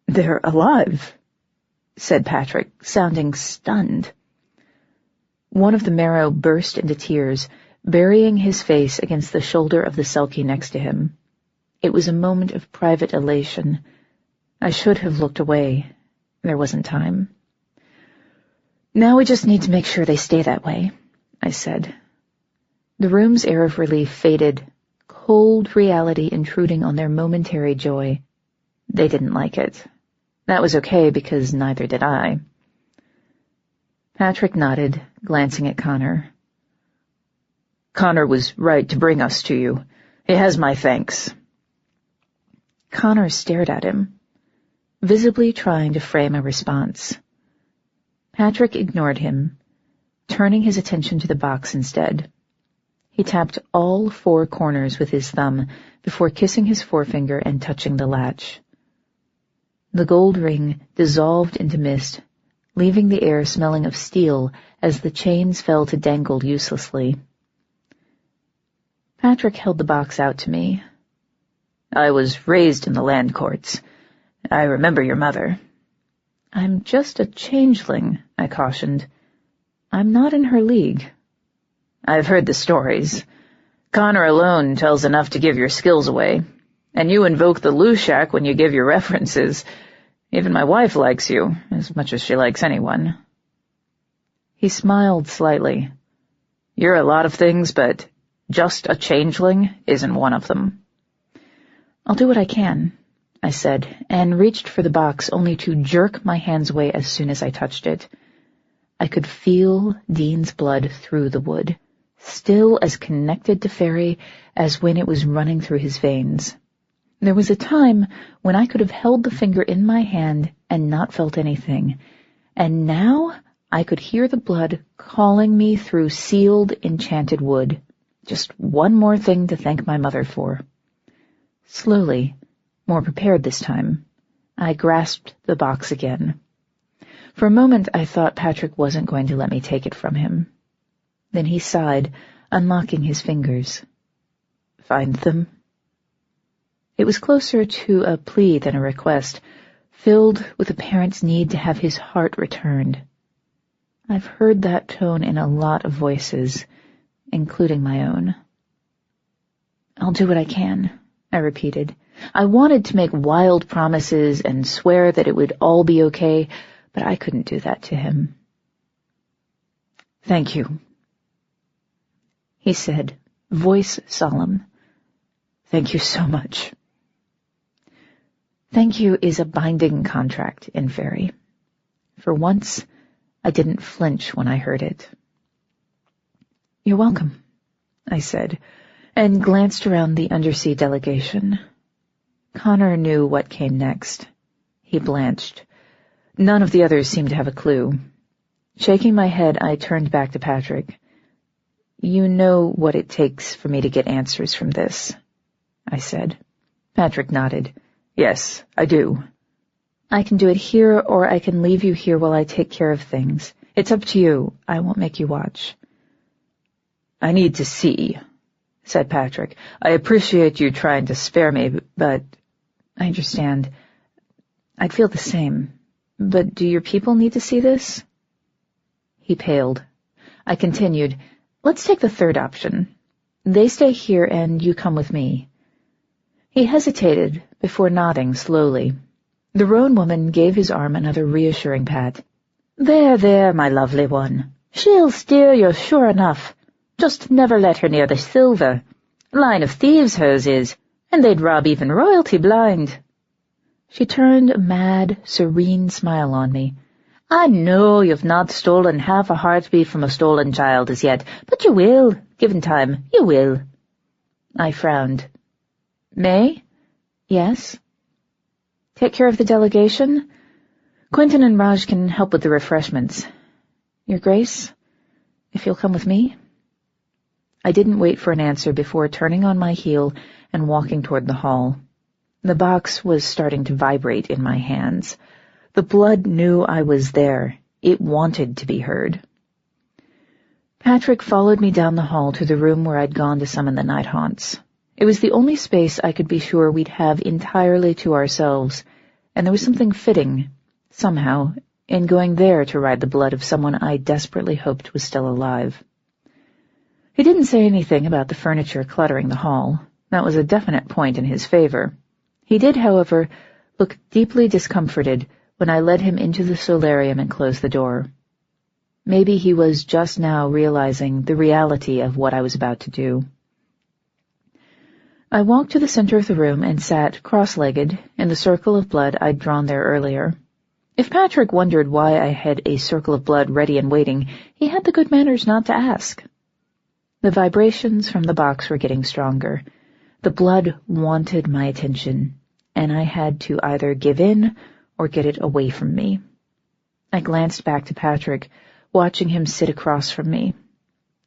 "They're alive,"
said Patrick, sounding stunned. One of the marrow burst into tears, burying his face against the shoulder of the Selkie next to him. It was a moment of private elation. I should have looked away. There wasn't time. "Now we just need to make sure they stay that way," I said. The room's air of relief faded, cold reality intruding on their momentary joy. They didn't like it. That was okay, because neither did I. Patrick nodded, glancing at Connor.
"Connor was right to bring us to you. He has my thanks."
Connor stared at him, visibly trying to frame a response. Patrick ignored him, turning his attention to the box instead. He tapped all 4 corners with his thumb before kissing his forefinger and touching the latch. The gold ring dissolved into mist, leaving the air smelling of steel as the chains fell to dangle uselessly. Patrick held the box out to me.
"I was raised in the land courts. I remember your mother."
"I'm just a changeling," I cautioned. "I'm not in her league."
"I've heard the stories. Connor alone tells enough to give your skills away. And you invoke the Lushak when you give your references. Even my wife likes you, as much as she likes anyone."
He smiled slightly.
"You're a lot of things, but just a changeling isn't one of them."
"I'll do what I can," I said, and reached for the box only to jerk my hands away as soon as I touched it. I could feel Dean's blood through the wood, still as connected to Faerie as when it was running through his veins. There was a time when I could have held the finger in my hand and not felt anything, and now I could hear the blood calling me through sealed, enchanted wood. Just one more thing to thank my mother for. Slowly, more prepared this time, I grasped the box again. For a moment I thought Patrick wasn't going to let me take it from him. Then he sighed, unlocking his fingers. "Find them?" It was closer to a plea than a request, filled with a parent's need to have his heart returned. I've heard that tone in a lot of voices, including my own. "I'll do what I can," I repeated. I wanted to make wild promises and swear that it would all be okay, but I couldn't do that to him. "Thank you," he said, voice solemn. "Thank you so much." Thank you is a binding contract in Faerie. For once, I didn't flinch when I heard it. "You're welcome," I said, and glanced around the undersea delegation. Connor knew what came next. He blanched. None of the others seemed to have a clue. Shaking my head, I turned back to Patrick. "You know what it takes for me to get answers from this," I said. Patrick nodded. "Yes, I do." "I can do it here, or I can leave you here while I take care of things. It's up to you. I won't make you watch." "I need to see," said Patrick. "I appreciate you trying to spare me, but—" "I understand. I'd feel the same. But do your people need to see this?" He paled. I continued, "Let's take the third option. They stay here and you come with me." He hesitated before nodding slowly. The roan woman gave his arm another reassuring pat. There, my lovely one. She'll steer you sure enough. Just never let her near the silver. Line of thieves hers is, and they'd rob even royalty blind." She turned a mad, serene smile on me.
I know you've not stolen half a heartbeat from a stolen child as yet, but you will. Given time, you will. I frowned. May? Yes? Take care of the delegation? Quentin and Raj can help with the refreshments. Your Grace, if you'll come with me? I didn't wait for an answer before turning on my heel and walking toward the hall. The box was starting to vibrate in my hands. The blood knew I was there. It wanted to be heard. Patrick followed me down the hall to the room where I'd gone to summon the night haunts. It was the only space I could be sure we'd have entirely to ourselves, and there was something fitting, somehow, in going there to ride the blood of someone I desperately hoped was still alive. He didn't say anything about the furniture cluttering the hall. That was a definite point in his favor. He did, however, look deeply discomforted when I led him into the solarium and closed the door. Maybe he was just now realizing the reality of what I was about to do. I walked to the center of the room and sat cross-legged in the circle of blood I'd drawn there earlier. If Patrick wondered why I had a circle of blood ready and waiting, he had the good manners not to ask. The vibrations from the box were getting stronger. The blood wanted my attention, and I had to either give in or get it away from me. I glanced back to Patrick, watching him sit across from me.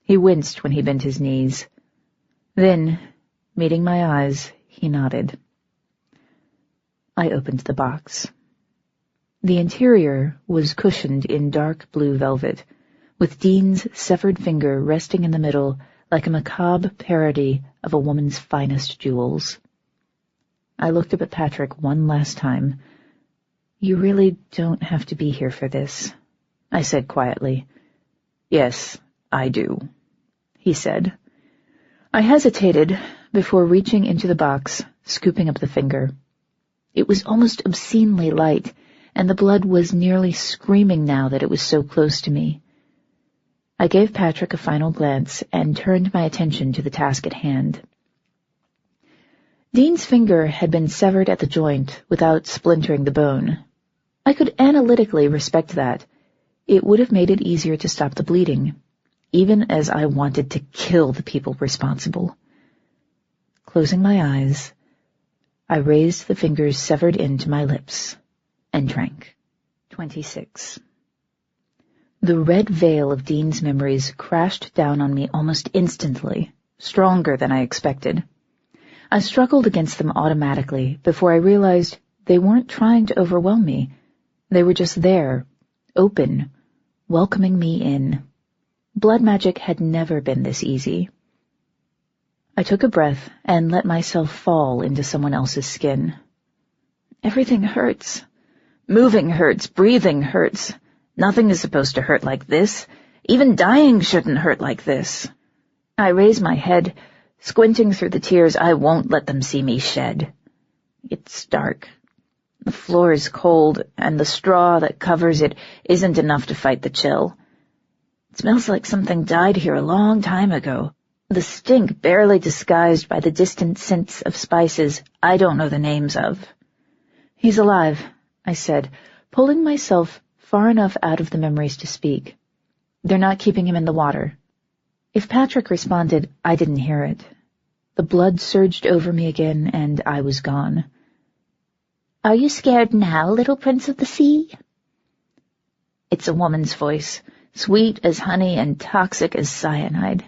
He winced when he bent his knees. Then, meeting my eyes, he nodded. I opened the box. The interior was cushioned in dark blue velvet, with Dean's severed finger resting in the middle like a macabre parody of a woman's finest jewels. I looked up at Patrick one last time. You really don't have to be here for this, I said quietly. Yes, I do, he said. I hesitated before reaching into the box, scooping up the finger. It was almost obscenely light, and the blood was nearly screaming now that it was so close to me. I gave Patrick a final glance and turned my attention to the task at hand. Dean's finger had been severed at the joint without splintering the bone. I could analytically respect that. It would have made it easier to stop the bleeding, even as I wanted to kill the people responsible. Closing my eyes, I raised the fingers severed into my lips and drank. 26. The red veil of Dean's memories crashed down on me almost instantly, stronger than I expected. I struggled against them automatically before I realized they weren't trying to overwhelm me. They were just there, open, welcoming me in. Blood magic had never been this easy. I took a breath and let myself fall into someone else's skin. Everything hurts. Moving hurts, breathing hurts. Nothing is supposed to hurt like this. Even dying shouldn't hurt like this. I raise my head, squinting through the tears I won't let them see me shed. It's dark. The floor is cold, and the straw that covers it isn't enough to fight the chill. It smells like something died here a long time ago, the stink barely disguised by the distant scents of spices I don't know the names of. He's alive, I said, pulling myself far enough out of the memories to speak. They're not keeping him in the water. If Patrick responded, I didn't hear it. The blood surged over me again, and I was gone.
Are you scared now, little prince of the sea?
It's a woman's voice, sweet as honey and toxic as cyanide.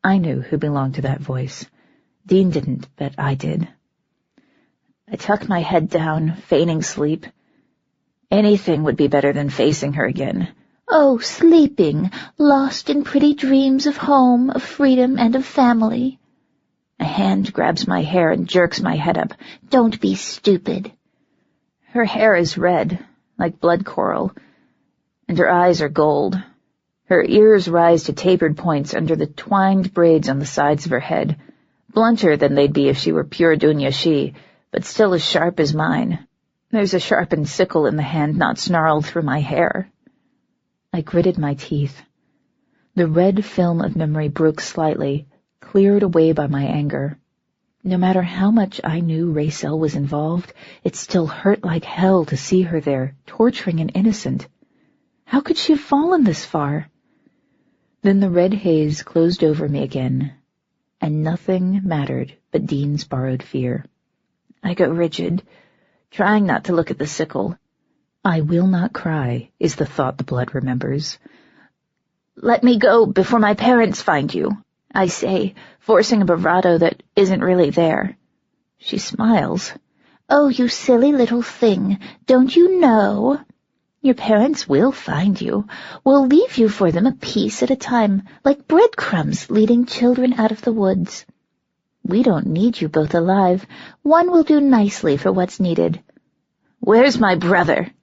I knew who belonged to that voice. Dean didn't, but I did. I tucked my head down, feigning sleep. Anything would be better than facing her again.
Oh, sleeping, lost in pretty dreams of home, of freedom, and of family.
A hand grabs my hair and jerks my head up.
Don't be stupid.
Her hair is red, like blood coral, and her eyes are gold. Her ears rise to tapered points under the twined braids on the sides of her head, blunter than they'd be if she were pure Dunya, but still as sharp as mine. There's a sharpened sickle in the hand not snarled through my hair. I gritted my teeth. The red film of memory broke slightly, cleared away by my anger. No matter how much I knew Raysel was involved, it still hurt like hell to see her there, torturing an innocent. How could she have fallen this far? Then the red haze closed over me again, and nothing mattered but Dean's borrowed fear. I got rigid, trying not to look at the sickle. I will not cry, is the thought the blood remembers. Let me go before my parents find you, I say, forcing a bravado that isn't really there. She smiles. Oh, you silly little thing, don't you know? Your parents will find you. We'll leave you for them a piece at a time, like breadcrumbs leading children out of the woods. We don't need you both alive. One will do nicely for what's needed. Where's my brother?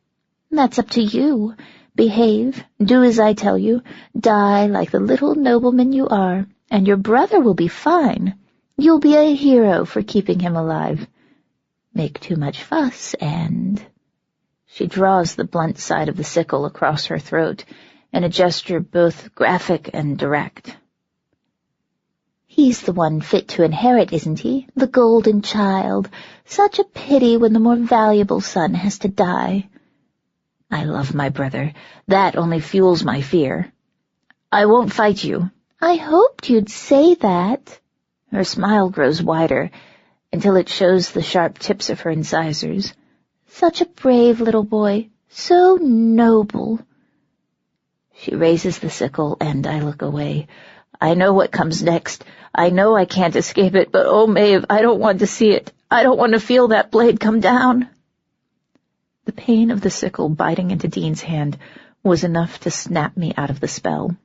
That's up to you. Behave, do as I tell you, die like the little nobleman you are, and your brother will be fine. You'll be a hero for keeping him alive. Make too much fuss, and... She draws the blunt side of the sickle across her throat, in a gesture both graphic and direct. He's the one fit to inherit, isn't he? The golden child. Such a pity when the more valuable son has to die. I love my brother. That only fuels my fear. I won't fight you. I hoped you'd say that. Her smile grows wider, until it shows the sharp tips of her incisors. Such a brave little boy. So noble. She raises the sickle, and I look away. I know what comes next. I know I can't escape it, but oh, Maeve, I don't want to see it. I don't want to feel that blade come down. The pain of the sickle biting into Dean's hand was enough to snap me out of the spell.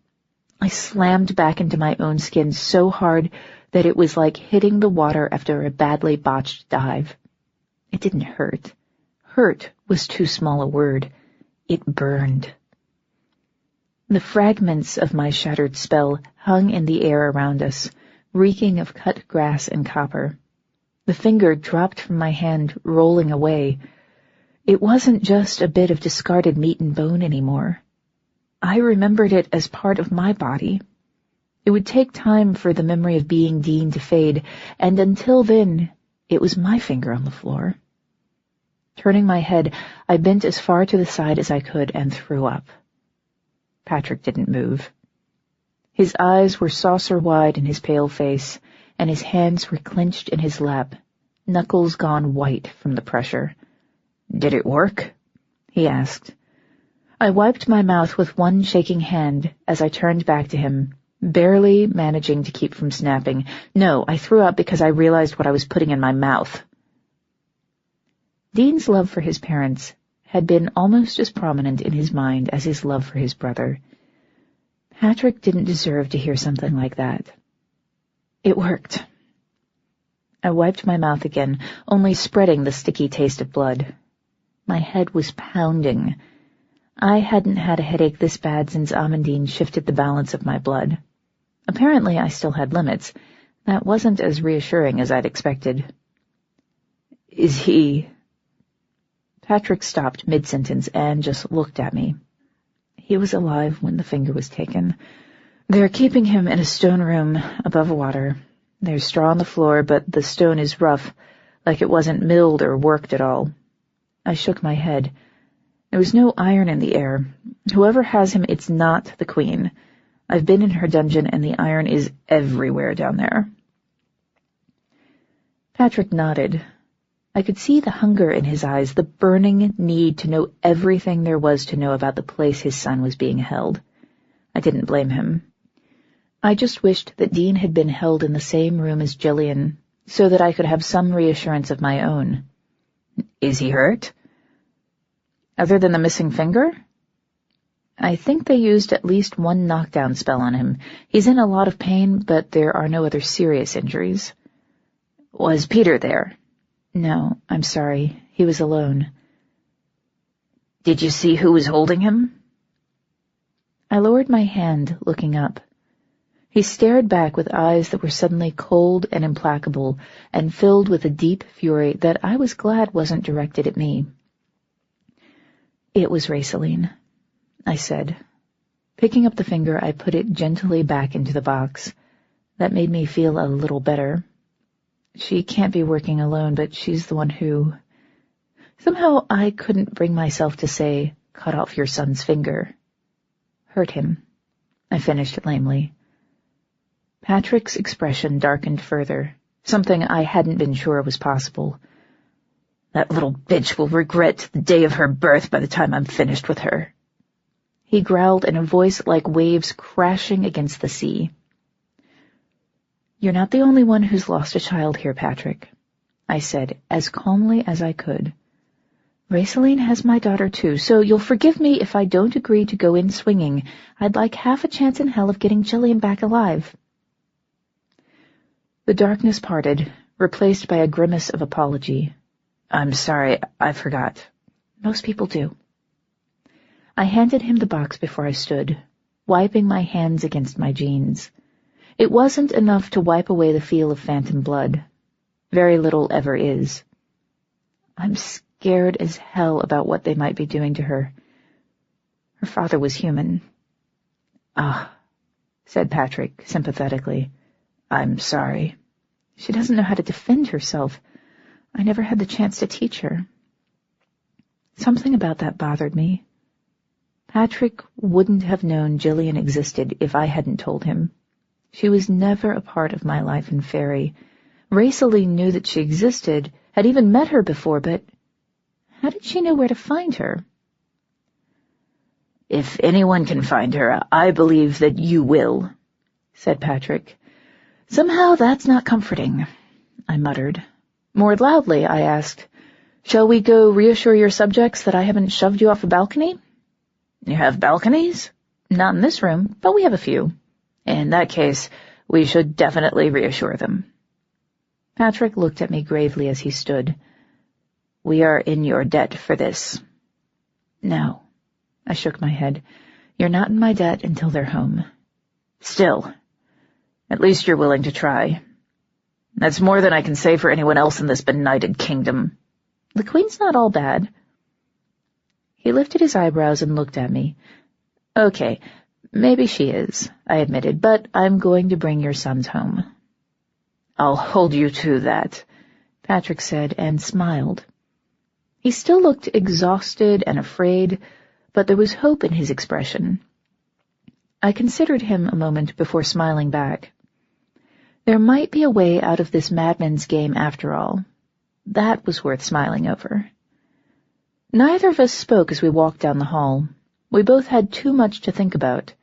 I slammed back into my own skin so hard that it was like hitting the water after a badly botched dive. It didn't hurt. Hurt was too small a word. It burned. The fragments of my shattered spell hung in the air around us, reeking of cut grass and copper. The finger dropped from my hand, rolling away. It wasn't just a bit of discarded meat and bone anymore. I remembered it as part of my body. It would take time for the memory of being Dean to fade, and until then, it was my finger on the floor. Turning my head, I bent as far to the side as I could and threw up. Patrick didn't move. His eyes were saucer-wide in his pale face, and his hands were clenched in his lap, knuckles gone white from the pressure. "Did it work?" he asked. I wiped my mouth with one shaking hand as I turned back to him, barely managing to keep from snapping. No, I threw up because I realized what I was putting in my mouth. Dean's love for his parents had been almost as prominent in his mind as his love for his brother. Patrick didn't deserve to hear something like that. It worked. I wiped my mouth again, only spreading the sticky taste of blood. My head was pounding. I hadn't had a headache this bad since Amandine shifted the balance of my blood. Apparently I still had limits. That wasn't as reassuring as I'd expected. "Is he—" Patrick stopped mid-sentence and just looked at me. He was alive when the finger was taken. They're keeping him in a stone room above water. There's straw on the floor, but the stone is rough, like it wasn't milled or worked at all. I shook my head. There was no iron in the air. Whoever has him, it's not the Queen. I've been in her dungeon, and the iron is everywhere down there. Patrick nodded. I could see the hunger in his eyes, the burning need to know everything there was to know about the place his son was being held. I didn't blame him. I just wished that Dean had been held in the same room as Jillian, so that I could have some reassurance of my own. "Is he hurt?" "Other than the missing finger?" "I think they used at least one knockdown spell on him. He's in a lot of pain, but there are no other serious injuries." "Was Peter there?" "No, I'm sorry. He was alone." "Did you see who was holding him?" I lowered my hand, looking up. He stared back with eyes that were suddenly cold and implacable, and filled with a deep fury that I was glad wasn't directed at me. "It was Raceline," I said. Picking up the finger, I put it gently back into the box. That made me feel a little better. She can't be working alone, but she's the one who... Somehow I couldn't bring myself to say, "Cut off your son's finger." hurt him," I finished lamely. Patrick's expression darkened further, something I hadn't been sure was possible.
"That little bitch will regret the day of her birth by the time I'm finished with her,"
he growled in a voice like waves crashing against the sea. "You're not the only one who's lost a child here, Patrick," I said, as calmly as I could. "Raiseline has my daughter too, so you'll forgive me if I don't agree to go in swinging. I'd like half a chance in hell of getting Gillian back alive." The darkness parted, replaced by a grimace of apology.
"I'm sorry, I forgot."
"Most people do." I handed him the box before I stood, wiping my hands against my jeans. It wasn't enough to wipe away the feel of phantom blood. Very little ever is. I'm scared as hell about what they might be doing to her. Her father was human.
"Ah,"
said Patrick sympathetically.
"I'm sorry."
"She doesn't know how to defend herself. I never had the chance to teach her." Something about that bothered me. Patrick wouldn't have known Gillian existed if I hadn't told him. She was never a part of my life in Faerie. Raiseline knew that she existed, had even met her before, but how did she know where to find her?
"If anyone can find her, I believe that you will,"
said Patrick. "Somehow that's not comforting," I muttered. More loudly, I asked, "Shall we go reassure your subjects that I haven't shoved you off a balcony?"
"You have balconies?"
"Not in this room, but we have a few."
"In that case, we should definitely reassure them."
Patrick looked at me gravely as he stood.
"We are in your debt for this."
"No." I shook my head. "You're not in my debt until they're home."
"Still, at least you're willing to try. That's more than I can say for anyone else in this benighted kingdom."
"The Queen's not all bad." He lifted his eyebrows and looked at me. "Okay, maybe she is," I admitted, "but I'm going to bring your sons home."
"I'll hold you to that,"
Patrick said, and smiled. He still looked exhausted and afraid, but there was hope in his expression. I considered him a moment before smiling back. There might be a way out of this madman's game after all. That was worth smiling over. Neither of us spoke as we walked down the hall. We both had too much to think about.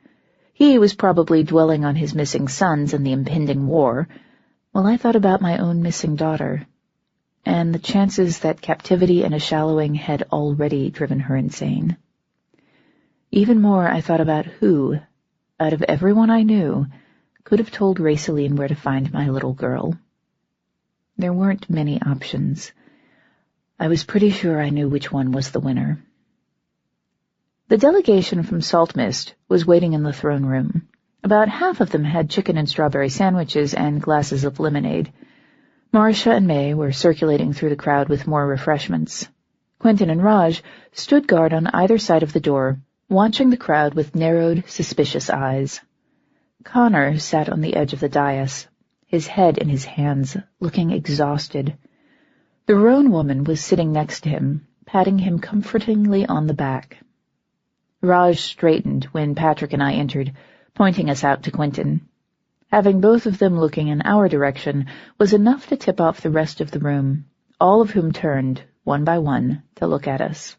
He was probably dwelling on his missing sons and the impending war, while I thought about my own missing daughter, and the chances that captivity and a shallowing had already driven her insane. Even more, I thought about who, out of everyone I knew, could have told Raiseline where to find my little girl. There weren't many options. I was pretty sure I knew which one was the winner. The delegation from Saltmist was waiting in the throne room. About half of them had chicken and strawberry sandwiches and glasses of lemonade. Marcia and May were circulating through the crowd with more refreshments. Quentin and Raj stood guard on either side of the door, watching the crowd with narrowed, suspicious eyes. Connor sat on the edge of the dais, his head in his hands, looking exhausted. The roan woman was sitting next to him, patting him comfortingly on the back. Raj straightened when Patrick and I entered, pointing us out to Quentin. Having both of them looking in our direction was enough to tip off the rest of the room, all of whom turned, one by one, to look at us.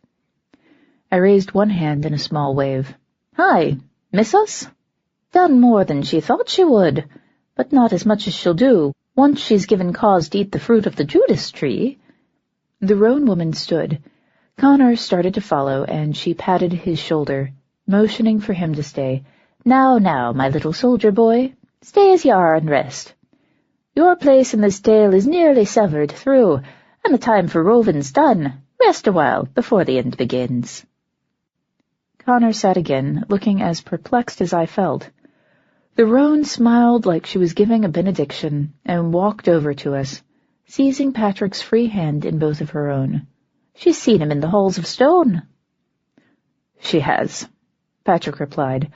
I raised one hand in a small wave. "Hi, miss us?" "Done more than she thought she would, but not as much as she'll do once she's given cause to eat the fruit of the Judas tree." The roan woman stood. Connor started to follow, and she patted his shoulder, motioning for him to stay. Now, my little soldier boy, stay as you are and rest. Your place in this tale is nearly severed through, and the time for roving's done. Rest a while before the end begins." Connor sat again, looking as perplexed as I felt. The roan smiled like she was giving a benediction and walked over to us, seizing Patrick's free hand in both of her own. "She's seen him in the halls of stone." "She has," Patrick replied.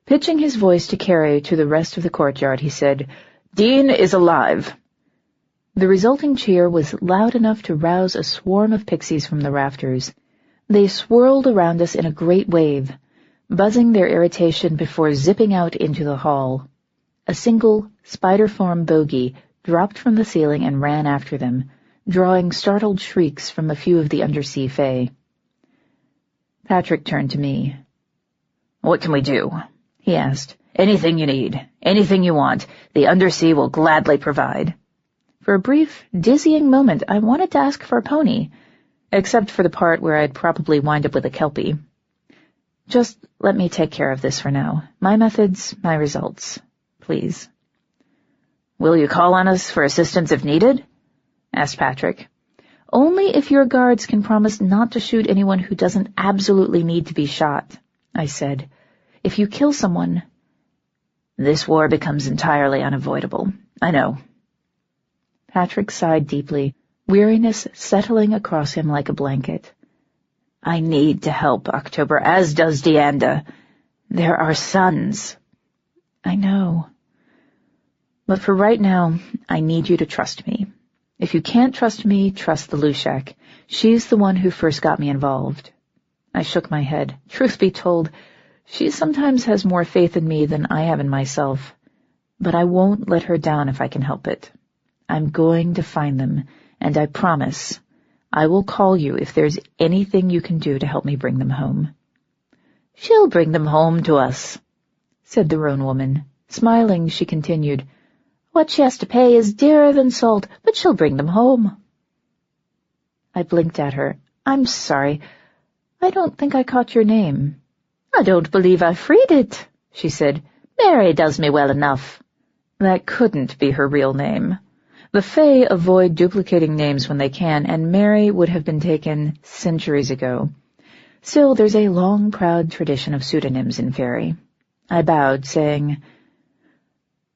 Pitching his voice to carry to the rest of the courtyard, he said, "Dean is alive." The resulting cheer was loud enough to rouse a swarm of pixies from the rafters. They swirled around us in a great wave.
buzzing their irritation before zipping out into the hall. A single, spider-form bogey dropped from the ceiling and ran after them, drawing startled shrieks from a few of the undersea fae. Patrick turned to me.
"What can we do?" he asked. "Anything you need, anything you want, the undersea will gladly provide."
For a brief, dizzying moment, I wanted to ask for a pony, except for the part where I'd probably wind up with a kelpie. Just let me take care of this for now. My methods, my results. Please.
"Will you call on us for assistance if needed?" asked Patrick.
"Only if your guards can promise not to shoot anyone who doesn't absolutely need to be shot," I said. "If you kill someone—"
"This war becomes entirely unavoidable. I know."
Patrick sighed deeply, weariness settling across him like a blanket.
"I need to help October, as does Dianda. There are sons."
"I know. But for right now, I need you to trust me. If you can't trust me, trust the Lushak. She's the one who first got me involved." I shook my head. Truth be told, she sometimes has more faith in me than I have in myself. But I won't let her down if I can help it. I'm going to find them, and I promise I will call you if there's anything you can do to help me bring them home.
"She'll bring them home to us,"
said the roan woman. Smiling, she continued, "What she has to pay is dearer than salt, but she'll bring them home." I blinked at her. "I'm sorry. I don't think I caught your name."
"I don't believe I freed it," she said. "Mary does me well enough."
That couldn't be her real name. The Fae avoid duplicating names when they can, and Mary would have been taken centuries ago. Still, there's a long, proud tradition of pseudonyms in Faerie. I bowed, saying,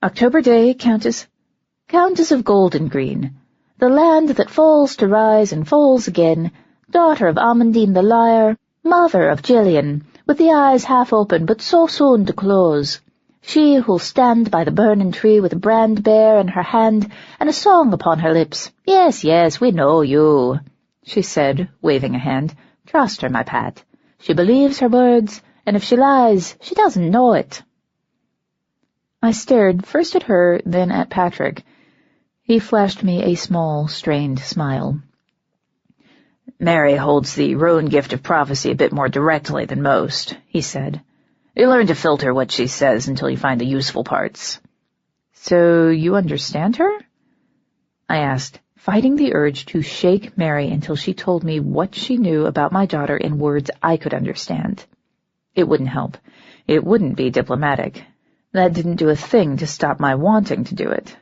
"October Daye, Countess of Golden Green, the land that falls to rise and falls again, daughter of Amandine the Liar, mother of Gillian, with the eyes half open but so soon to close. She who'll stand by the burning tree with a brand bear in her hand and a song upon her lips. Yes, yes, we know you," she said, waving a hand. "Trust her, my Pat. She believes her words, and if she lies, she doesn't know it." I stared first at her, then at Patrick. He flashed me a small, strained smile.
"Mary holds the roan gift of prophecy a bit more directly than most," he said. "You learn to filter what she says until you find the useful parts."
"So you understand her?" I asked, fighting the urge to shake Mary until she told me what she knew about my daughter in words I could understand. It wouldn't help. It wouldn't be diplomatic. That didn't do a thing to stop my wanting to do it.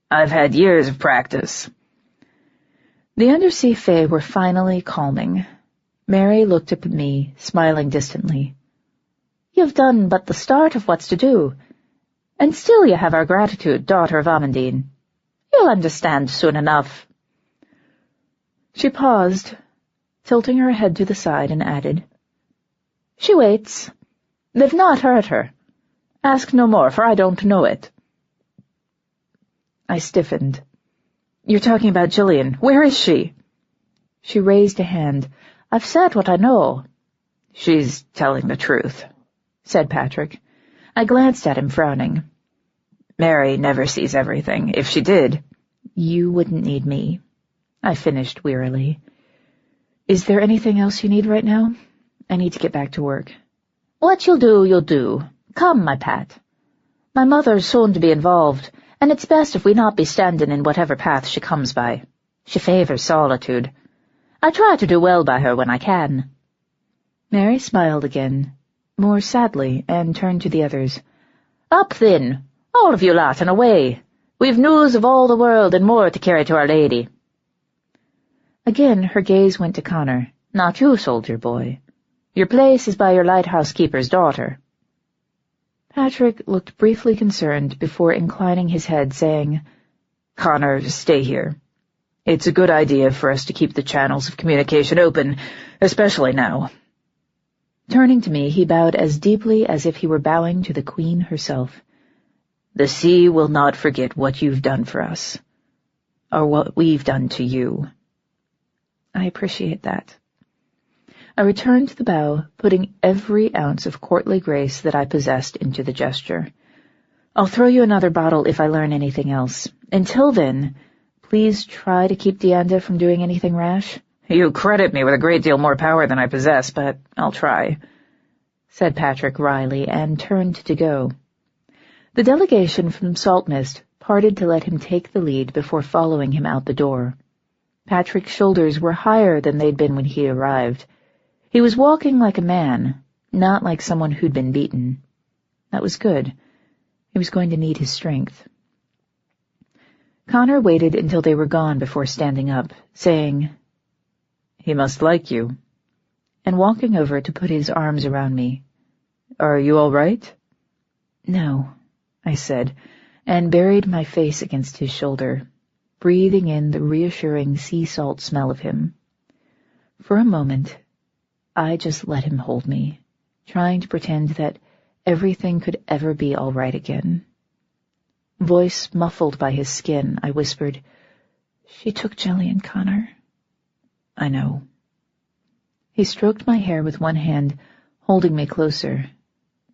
"I've had years of practice."
The undersea fae were finally calming. Mary looked up at me, smiling distantly. "You've done but the start of what's to do. And still you have our gratitude, daughter of Amandine. You'll understand soon enough." She paused, tilting her head to the side, and added, "She waits. They've not hurt her. Ask no more, for I don't know it." I stiffened. "You're talking about Gillian. Where is she?" She raised a hand. "I've said what I know."
"She's telling the truth," said Patrick.
I glanced at him, frowning.
"Mary never sees everything. If she did—"
"You wouldn't need me," I finished wearily. "Is there anything else you need right now? I need to get back to work."
"What you'll do, you'll do. Come, my Pat. My mother's soon to be involved, and it's best if we not be standing in whatever path she comes by. She favours solitude. I try to do well by her when I can."
Mary smiled again, more sadly, and turned to the others.
"Up, then, all of you lot, and away. We've news of all the world and more to carry to Our Lady."
Again her gaze went to Connor.
"Not you, soldier boy. Your place is by your lighthouse keeper's daughter."
Patrick looked briefly concerned before inclining his head, saying,
"Connor, stay here. It's a good idea for us to keep the channels of communication open, especially now."
Turning to me, he bowed as deeply as if he were bowing to the Queen herself.
"The sea will not forget what you've done for us, or what we've done to you."
"I appreciate that."
I returned to the bow, putting every ounce of courtly grace that I possessed into the gesture. "I'll throw you another bottle if I learn anything else. Until then, please try to keep Dianda from doing anything rash."
"You credit me with a great deal more power than I possess, but I'll try," said Patrick wryly, and turned to go. The delegation from Saltmist parted to let him take the lead before following him out the door. Patrick's shoulders were higher than they'd been when he arrived. He was walking like a man, not like someone who'd been beaten. That was good. He was going to need his strength. Connor waited until they were gone before standing up, saying, "He must like you," and walking over to put his arms around me. "Are you all right?" "No," I said, and buried my face against his shoulder, breathing in the reassuring sea salt smell of him. For a moment, I just let him hold me, trying to pretend that everything could ever be all right again. Voice muffled by his skin, I whispered, "She took Jillian, Connor." "I know." He stroked my hair with one hand, holding me closer.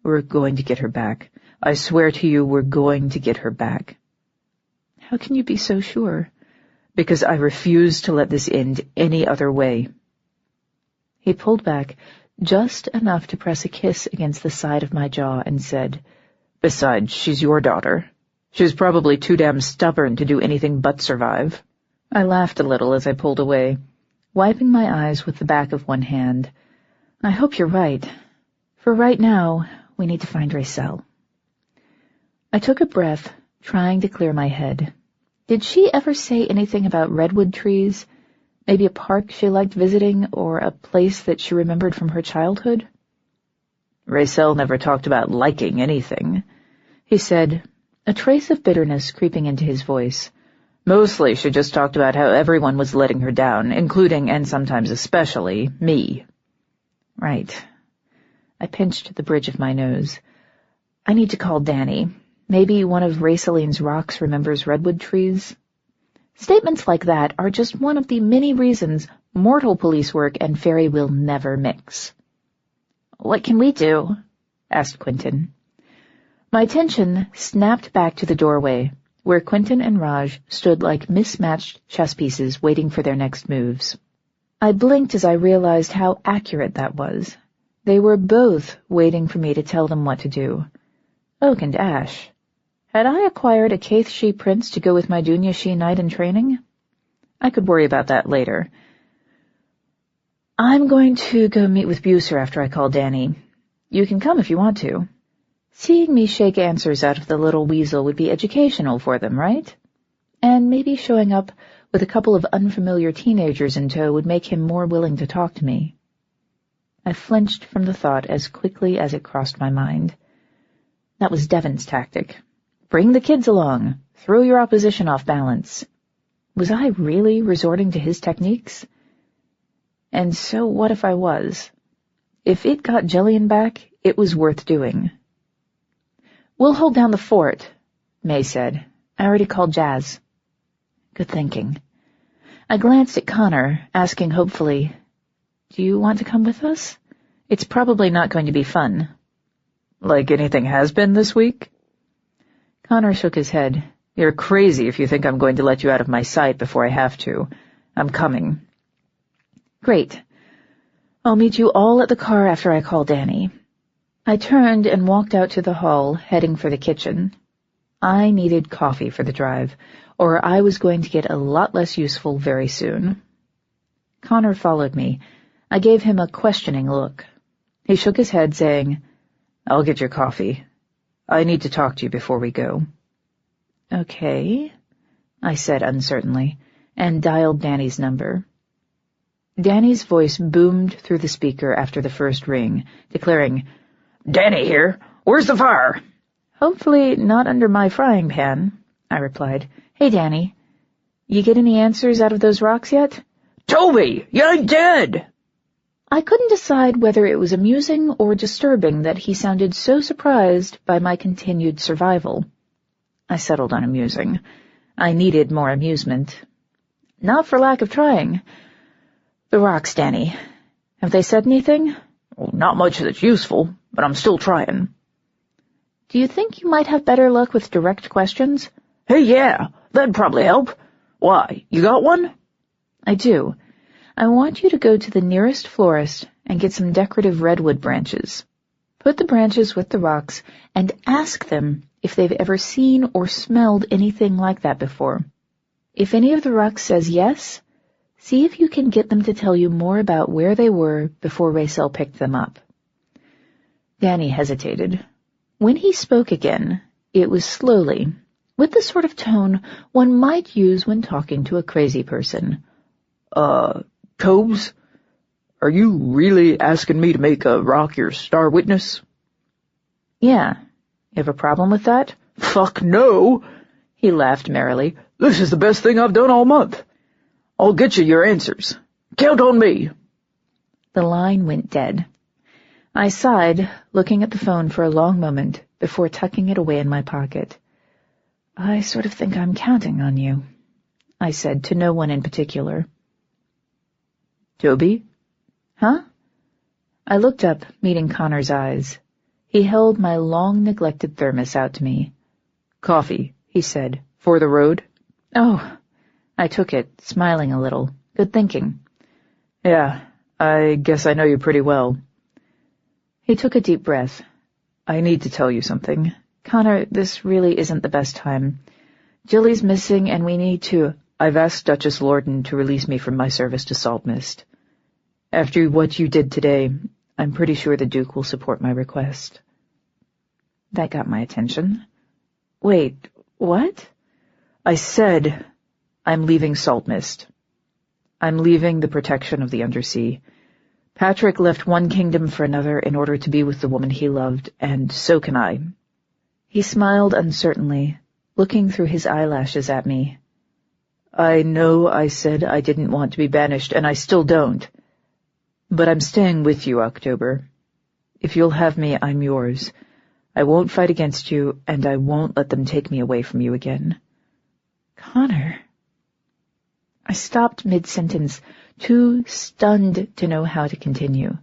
"We're going to get her back. I swear to you, we're going to get her back." "How can you be so sure?" "Because I refuse to let this end any other way." He pulled back just enough to press a kiss against the side of my jaw and said, "Besides, she's your daughter. She's probably too damn stubborn to do anything but survive." I laughed a little as I pulled away, wiping my eyes with the back of one hand. "I hope you're right. For right now, we need to find Racel." I took a breath, trying to clear my head. Did she ever say anything about redwood trees? Maybe a park she liked visiting, or a place that she remembered from her childhood? "Racel never talked about liking anything," he said, a trace of bitterness creeping into his voice. "Mostly she just talked about how everyone was letting her down, including, and sometimes especially, me."
Right. I pinched the bridge of my nose. I need to call Danny. Maybe one of Raceline's rocks remembers redwood trees. Statements like that are just one of the many reasons mortal police work and Faerie will never mix. "What can we do?" asked Quentin. My attention snapped back to the doorway, where Quentin and Raj stood like mismatched chess pieces waiting for their next moves. I blinked as I realized how accurate that was. They were both waiting for me to tell them what to do. Oak and Ash. Had I acquired a Caithshi prince to go with my Dunyashii knight in training? I could worry about that later. "I'm going to go meet with Bucer after I call Danny. You can come if you want to." Seeing me shake answers out of the little weasel would be educational for them, right? And maybe showing up with a couple of unfamiliar teenagers in tow would make him more willing to talk to me. I flinched from the thought as quickly as it crossed my mind. That was Devon's tactic. Bring the kids along. Throw your opposition off balance. Was I really resorting to his techniques? And so what if I was? If it got Jillian back, it was worth doing. "We'll hold down the fort," May said. "I already called Jazz." Good thinking. I glanced at Connor, asking hopefully, "Do you want to come with us? It's probably not going to be fun."
"Like anything has been this week?"
Connor shook his head.
"You're crazy if you think I'm going to let you out of my sight before I have to. I'm coming."
"Great. I'll meet you all at the car after I call Danny." I turned and walked out to the hall, heading for the kitchen. I needed coffee for the drive, or I was going to get a lot less useful very soon. Connor followed me. I gave him a questioning look. He shook his head, saying,
"I'll get your coffee. I need to talk to you before we go."
"Okay," I said uncertainly, and dialed Danny's number. Danny's voice boomed through the speaker after the first ring, declaring,
"Danny here. Where's the fire?"
"Hopefully not under my frying pan," I replied. "Hey, Danny, you get any answers out of those rocks yet?"
"Toby, you ain't dead!"
I couldn't decide whether it was amusing or disturbing that he sounded so surprised by my continued survival. I settled on amusing. I needed more amusement. Not for lack of trying. "The rocks, Danny. Have they said anything?
Well, not much that's useful, but I'm still trying.
Do you think you might have better luck with direct questions?
Hey, yeah, that'd probably help. Why, you got one?
I do. I want you to go to the nearest florist and get some decorative redwood branches. Put the branches with the rocks and ask them if they've ever seen or smelled anything like that before. If any of the rocks says yes, see if you can get them to tell you more about where they were before Raisel picked them up. Danny hesitated. When he spoke again, it was slowly, with the sort of tone one might use when talking to a crazy person.
Tobes? Are you really asking me to make a rock your star witness?
Yeah. You have a problem with that?
Fuck no!
He laughed merrily.
This is the best thing I've done all month. I'll get you your answers. Count on me.
The line went dead. I sighed, looking at the phone for a long moment before tucking it away in my pocket. I sort of think I'm counting on you, I said to no one in particular.
Toby?
Huh? I looked up, meeting Connor's eyes. He held my long-neglected thermos out to me.
Coffee, he said. For the road?
Oh. I took it, smiling a little. Good thinking.
Yeah, I guess I know you pretty well.
He took a deep breath.
I need to tell you something.
Connor, this really isn't the best time. Jilly's missing and we need to...
I've asked Duchess Lorden to release me from my service to Saltmist. After what you did today, I'm pretty sure the Duke will support my request.
That got my attention. Wait, what?
I said I'm leaving Saltmist. I'm leaving the protection of the Undersea. Patrick left one kingdom for another in order to be with the woman he loved, and so can I.
He smiled uncertainly, looking through his eyelashes at me.
I know I said I didn't want to be banished, and I still don't. But I'm staying with you, October. If you'll have me, I'm yours. I won't fight against you, and I won't let them take me away from you again.
Connor. I stopped mid-sentence, too stunned to know how to continue.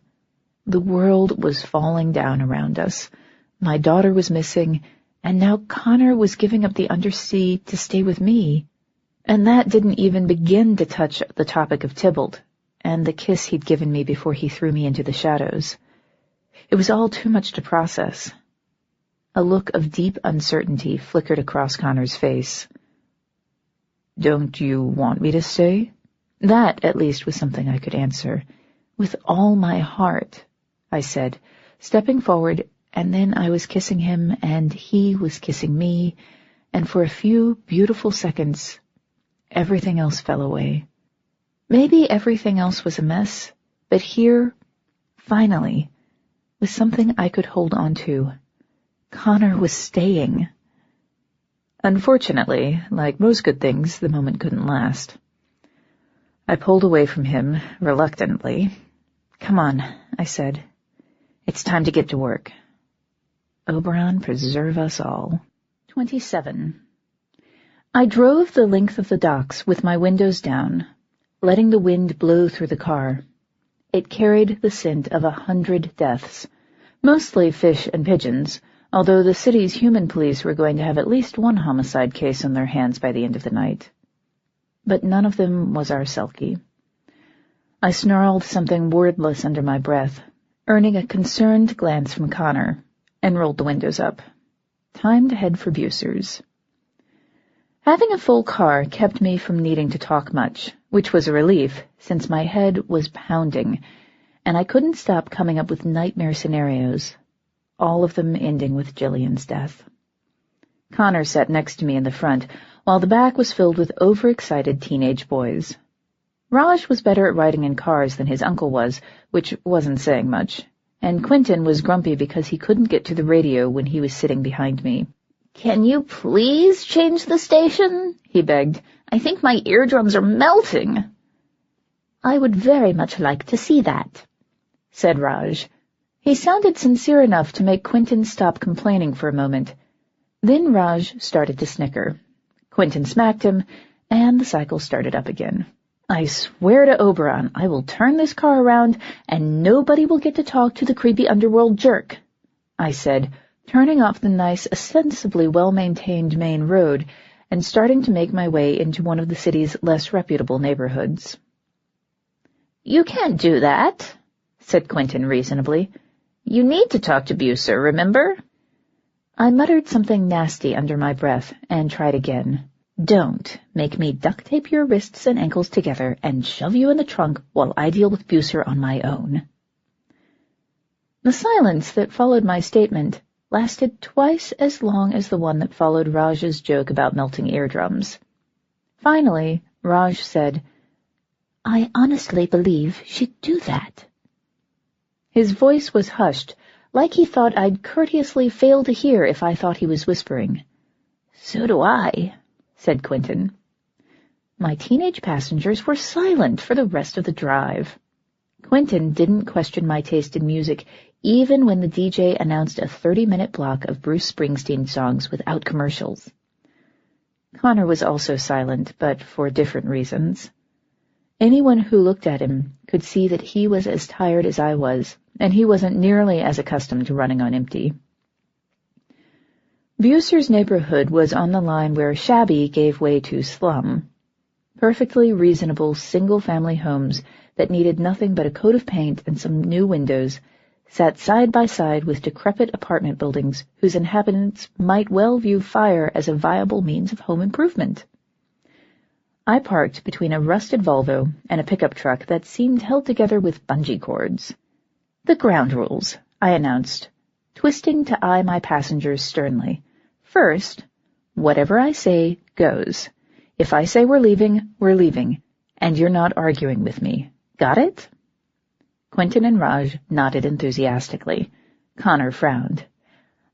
The world was falling down around us. My daughter was missing, and now Connor was giving up the Undersea to stay with me. And that didn't even begin to touch the topic of Tybalt, and the kiss he'd given me before he threw me into the shadows. It was all too much to process. A look of deep uncertainty flickered across Connor's face.
Don't you want me to stay?
That, at least, was something I could answer. With all my heart, I said, stepping forward, and then I was kissing him, and he was kissing me, and for a few beautiful seconds, everything else fell away. Maybe everything else was a mess, but here, finally, was something I could hold on to. Connor was staying. Unfortunately, like most good things, the moment couldn't last. I pulled away from him, reluctantly. Come on, I said. It's time to get to work. Oberon preserve us all. 27. I drove the length of the docks with my windows down, letting the wind blow through the car. It carried the scent of 100 deaths, mostly fish and pigeons, although the city's human police were going to have at least one homicide case on their hands by the end of the night. But none of them was our Selkie. I snarled something wordless under my breath, earning a concerned glance from Connor, and rolled the windows up. Time to head for Bucer's. Having a full car kept me from needing to talk much, which was a relief, since my head was pounding, and I couldn't stop coming up with nightmare scenarios, all of them ending with Jillian's death. Connor sat next to me in the front, while the back was filled with overexcited teenage boys. Raj was better at riding in cars than his uncle was, which wasn't saying much, and Quentin was grumpy because he couldn't get to the radio when he was sitting behind me.
"Can you please change the station?" he begged. "I think my eardrums are melting." "I would very much like to see that," said Raj. He sounded sincere enough to make Quentin stop complaining for a moment. Then Raj started to snicker. Quentin smacked him, and the cycle started up again.
I swear to Oberon, I will turn this car around and nobody will get to talk to the creepy underworld jerk, I said, turning off the nice, ostensibly well-maintained main road and starting to make my way into one of the city's less reputable neighborhoods.
You can't do that, said Quentin reasonably. You need to talk to Bucer, remember?
I muttered something nasty under my breath and tried again. Don't make me duct tape your wrists and ankles together and shove you in the trunk while I deal with Bucer on my own. The silence that followed my statement lasted twice as long as the one that followed Raj's joke about melting eardrums. Finally, Raj said,
I honestly believe she'd do that.
His voice was hushed, like he thought I'd courteously fail to hear if I thought he was whispering.
So do I, said Quentin.
My teenage passengers were silent for the rest of the drive. Quentin didn't question my taste in music, even when the DJ announced a 30-minute block of Bruce Springsteen songs without commercials. Connor was also silent, but for different reasons. Anyone who looked at him could see that he was as tired as I was, and he wasn't nearly as accustomed to running on empty. Bucer's neighborhood was on the line where shabby gave way to slum. Perfectly reasonable single-family homes that needed nothing but a coat of paint and some new windows sat side by side with decrepit apartment buildings whose inhabitants might well view fire as a viable means of home improvement. I parked between a rusted Volvo and a pickup truck that seemed held together with bungee cords. The ground rules, I announced, twisting to eye my passengers sternly. First, whatever I say goes. If I say we're leaving, and you're not arguing with me. Got it? Quentin and Raj nodded enthusiastically. Connor frowned.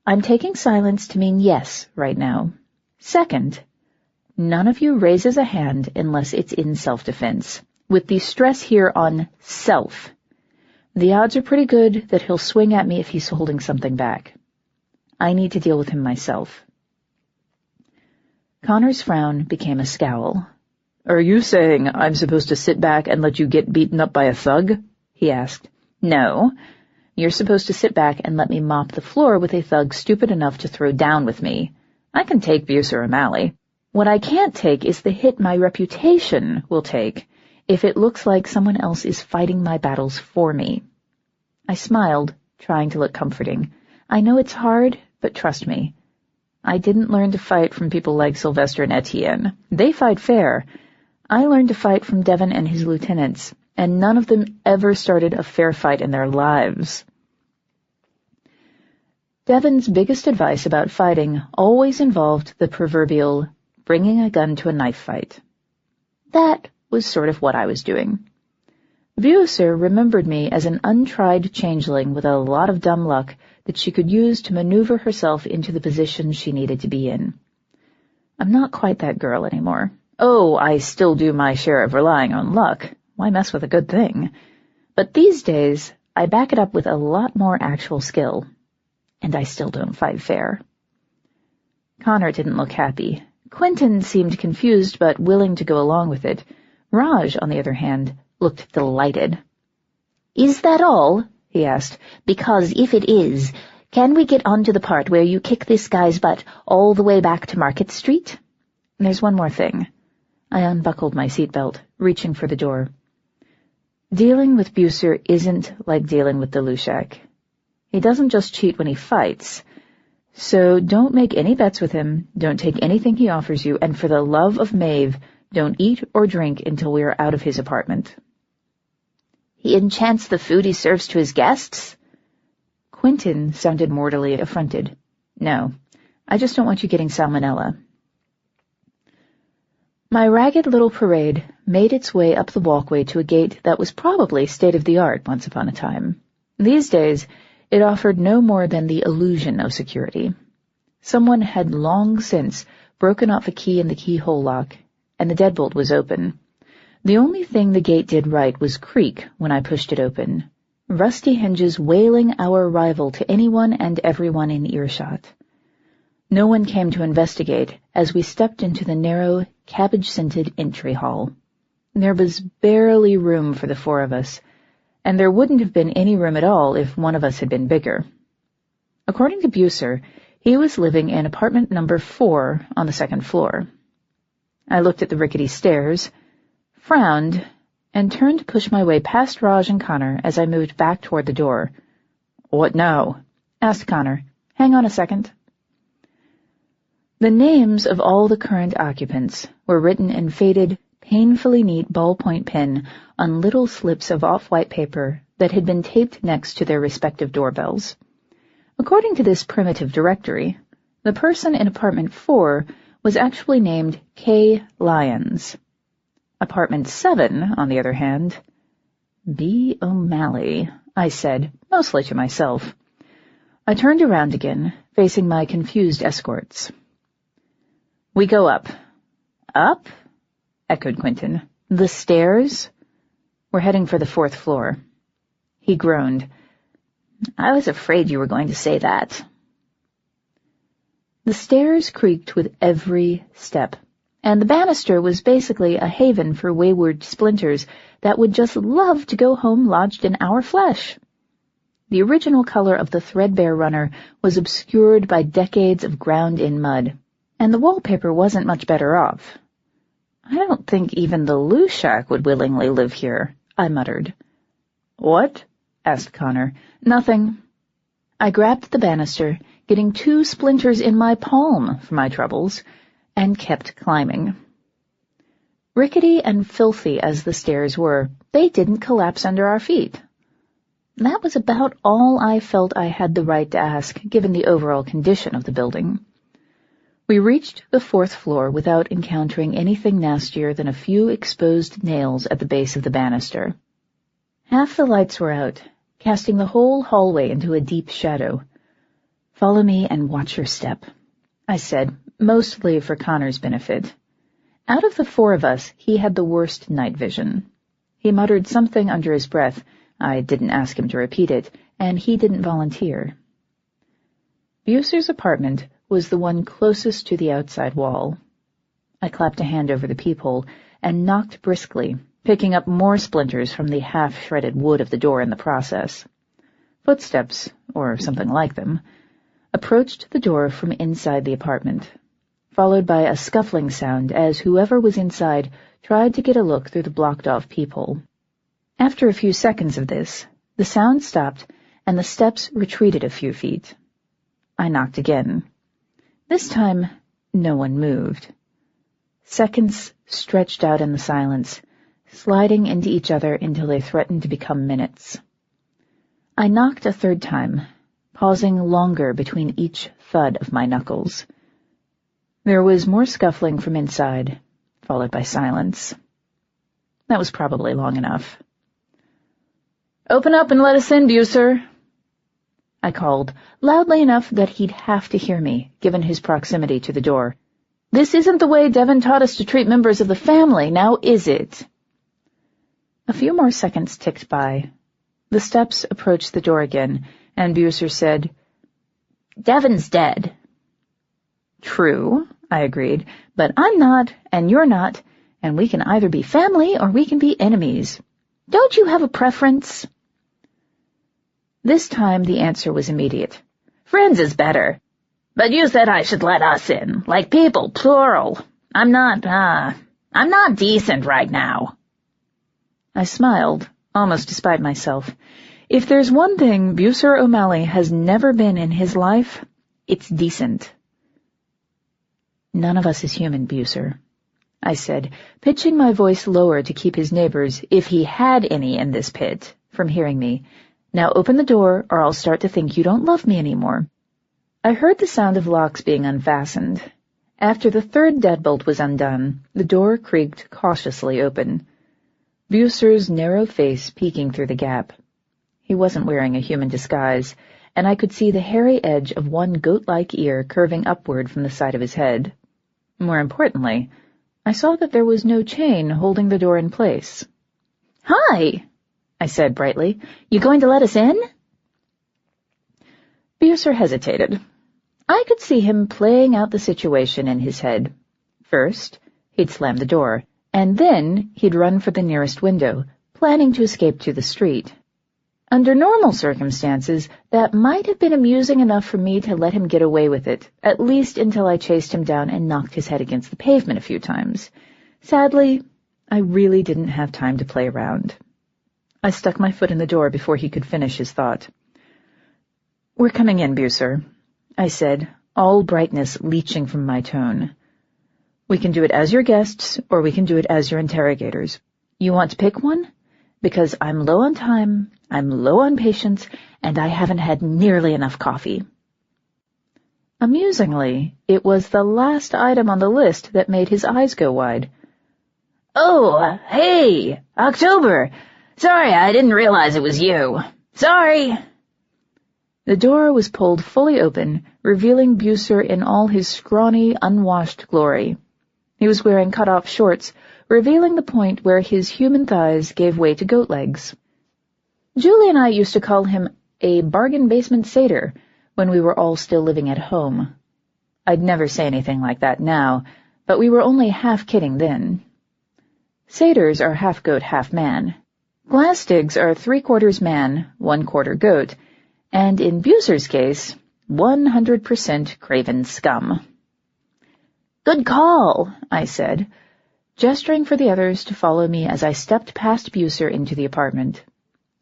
I'm taking silence to mean yes right now. Second, none of you raises a hand unless it's in self-defense, with the stress here on self. The odds are pretty good that he'll swing at me if he's holding something back. I need to deal with him myself. Connor's frown became a scowl.
Are you saying I'm supposed to sit back and let you get beaten up by a thug?
He asked. No, you're supposed to sit back and let me mop the floor with a thug stupid enough to throw down with me. I can take Bucer O'Malley. What I can't take is the hit my reputation will take if it looks like someone else is fighting my battles for me. I smiled, trying to look comforting. I know it's hard, but trust me. I didn't learn to fight from people like Sylvester and Etienne. They fight fair. I learned to fight from Devon and his lieutenants, and none of them ever started a fair fight in their lives. Devon's biggest advice about fighting always involved the proverbial bringing a gun to a knife fight. That was sort of what I was doing. Bucer remembered me as an untried changeling with a lot of dumb luck that she could use to maneuver herself into the position she needed to be in. I'm not quite that girl anymore. Oh, I still do my share of relying on luck. Why mess with a good thing? But these days, I back it up with a lot more actual skill. And I still don't fight fair. Connor didn't look happy. Quentin seemed confused but willing to go along with it. Raj, on the other hand, looked delighted.
Is that all? He asked. Because if it is, can we get on to the part where you kick this guy's butt all the way back to Market Street?
There's one more thing. I unbuckled my seatbelt, reaching for the door. Dealing with Bucer isn't like dealing with the Lushak. He doesn't just cheat when he fights. So don't make any bets with him, don't take anything he offers you, and for the love of Maeve, don't eat or drink until we are out of his apartment.
He enchants the food he serves to his guests?
Quentin sounded mortally affronted. No, I just don't want you getting salmonella. My ragged little parade made its way up the walkway to a gate that was probably state-of-the-art once upon a time. These days, it offered no more than the illusion of security. Someone had long since broken off a key in the keyhole lock, and the deadbolt was open. The only thing the gate did right was creak when I pushed it open, rusty hinges wailing our arrival to anyone and everyone in earshot. No one came to investigate as we stepped into the narrow, cabbage-scented entry hall.
There was barely room for the four of us, and there wouldn't have been any room at all if one of us had been bigger. According to Bucer, he was living in apartment number 4 on the 2nd floor. I looked at the rickety stairs, frowned, and turned to push my way past Raj and Connor as I moved back toward the door. "What now?" asked Connor. "Hang on a second." The names of all the current occupants were written in faded, painfully neat ballpoint pen on little slips of off-white paper that had been taped next to their respective doorbells. According to this primitive directory, the person in apartment 4 was actually named K. Lyons. Apartment 7, on the other hand— B. O'Malley, I said, mostly to myself. I turned around again, facing my confused escorts. "We go up." "Up?" echoed Quentin. "The stairs?" "We're heading for the 4th floor." He groaned. "I was afraid you were going to say that." The stairs creaked with every step, and the banister was basically a haven for wayward splinters that would just love to go home lodged in our flesh. The original color of the threadbare runner was obscured by decades of ground-in mud, and the wallpaper wasn't much better off. "I don't think even the Lushak would willingly live here," I muttered. "What?" asked Connor. "Nothing." I grabbed the banister, getting 2 splinters in my palm for my troubles, and kept climbing. Rickety and filthy as the stairs were, they didn't collapse under our feet. That was about all I felt I had the right to ask, given the overall condition of the building. We reached the 4th floor without encountering anything nastier than a few exposed nails at the base of the banister. Half the lights were out, casting the whole hallway into a deep shadow. "Follow me and watch your step," I said, mostly for Connor's benefit. Out of the 4 of us, he had the worst night vision. He muttered something under his breath. I didn't ask him to repeat it, and he didn't volunteer. Bucer's apartment was the one closest to the outside wall. I clapped a hand over the peephole and knocked briskly, picking up more splinters from the half-shredded wood of the door in the process. Footsteps, or something like them, approached the door from inside the apartment, followed by a scuffling sound as whoever was inside tried to get a look through the blocked-off peephole. After a few seconds of this, the sound stopped and the steps retreated a few feet. I knocked again. This time, no one moved. Seconds stretched out in the silence, sliding into each other until they threatened to become minutes. I knocked a 3rd time, pausing longer between each thud of my knuckles. There was more scuffling from inside, followed by silence. That was probably long enough. "Open up and let us in, Bucer," I called, loudly enough that he'd have to hear me, given his proximity to the door. "This isn't the way Devon taught us to treat members of the family, now is it?" A few more seconds ticked by. The steps approached the door again, and Bucer said, "Devon's dead." "True," I agreed, "but I'm not, and you're not, and we can either be family or we can be enemies. Don't you have a preference?" This time the answer was immediate. "Friends is better. But you said I should let us in, like people, plural. I'm not decent right now." I smiled, almost despite myself. If there's one thing Bucer O'Malley has never been in his life, it's decent. "None of us is human, Bucer," I said, pitching my voice lower to keep his neighbors, if he had any in this pit, from hearing me. "Now open the door, or I'll start to think you don't love me anymore." I heard the sound of locks being unfastened. After the 3rd deadbolt was undone, the door creaked cautiously open, Bucer's narrow face peeking through the gap. He wasn't wearing a human disguise, and I could see the hairy edge of one goat-like ear curving upward from the side of his head. More importantly, I saw that there was no chain holding the door in place. "Hi!" I said brightly. "You going to let us in?" Bucer hesitated. I could see him playing out the situation in his head. First, he'd slam the door,
and then he'd run for the nearest window, planning to escape to the street. Under normal circumstances, that might have been amusing enough for me to let him get away with it, at least until I chased him down and knocked his head against the pavement a few times. Sadly, I really didn't have time to play around. I stuck my foot in the door before he could finish his thought. "We're coming in, Bucer," I said, all brightness leaching from my tone. "We can do it as your guests, or we can do it as your interrogators. You want to pick one? Because I'm low on time, I'm low on patience, and I haven't had nearly enough coffee." Amusingly, it was the last item on the list that made his eyes go wide.
"Oh, hey, October! Sorry, I didn't realize it was you. Sorry!"
The door was pulled fully open, revealing Bucer in all his scrawny, unwashed glory. He was wearing cut-off shorts, revealing the point where his human thighs gave way to goat legs. Julie and I used to call him a bargain basement satyr when we were all still living at home. I'd never say anything like that now, but we were only half kidding then. Satyrs are half goat, half man. Glassdigs are 3/4 man, 1/4 goat, and in Bucer's case, 100% craven scum.
"Good call,"
I said, gesturing for the others to follow me as I stepped past Bucer into the apartment.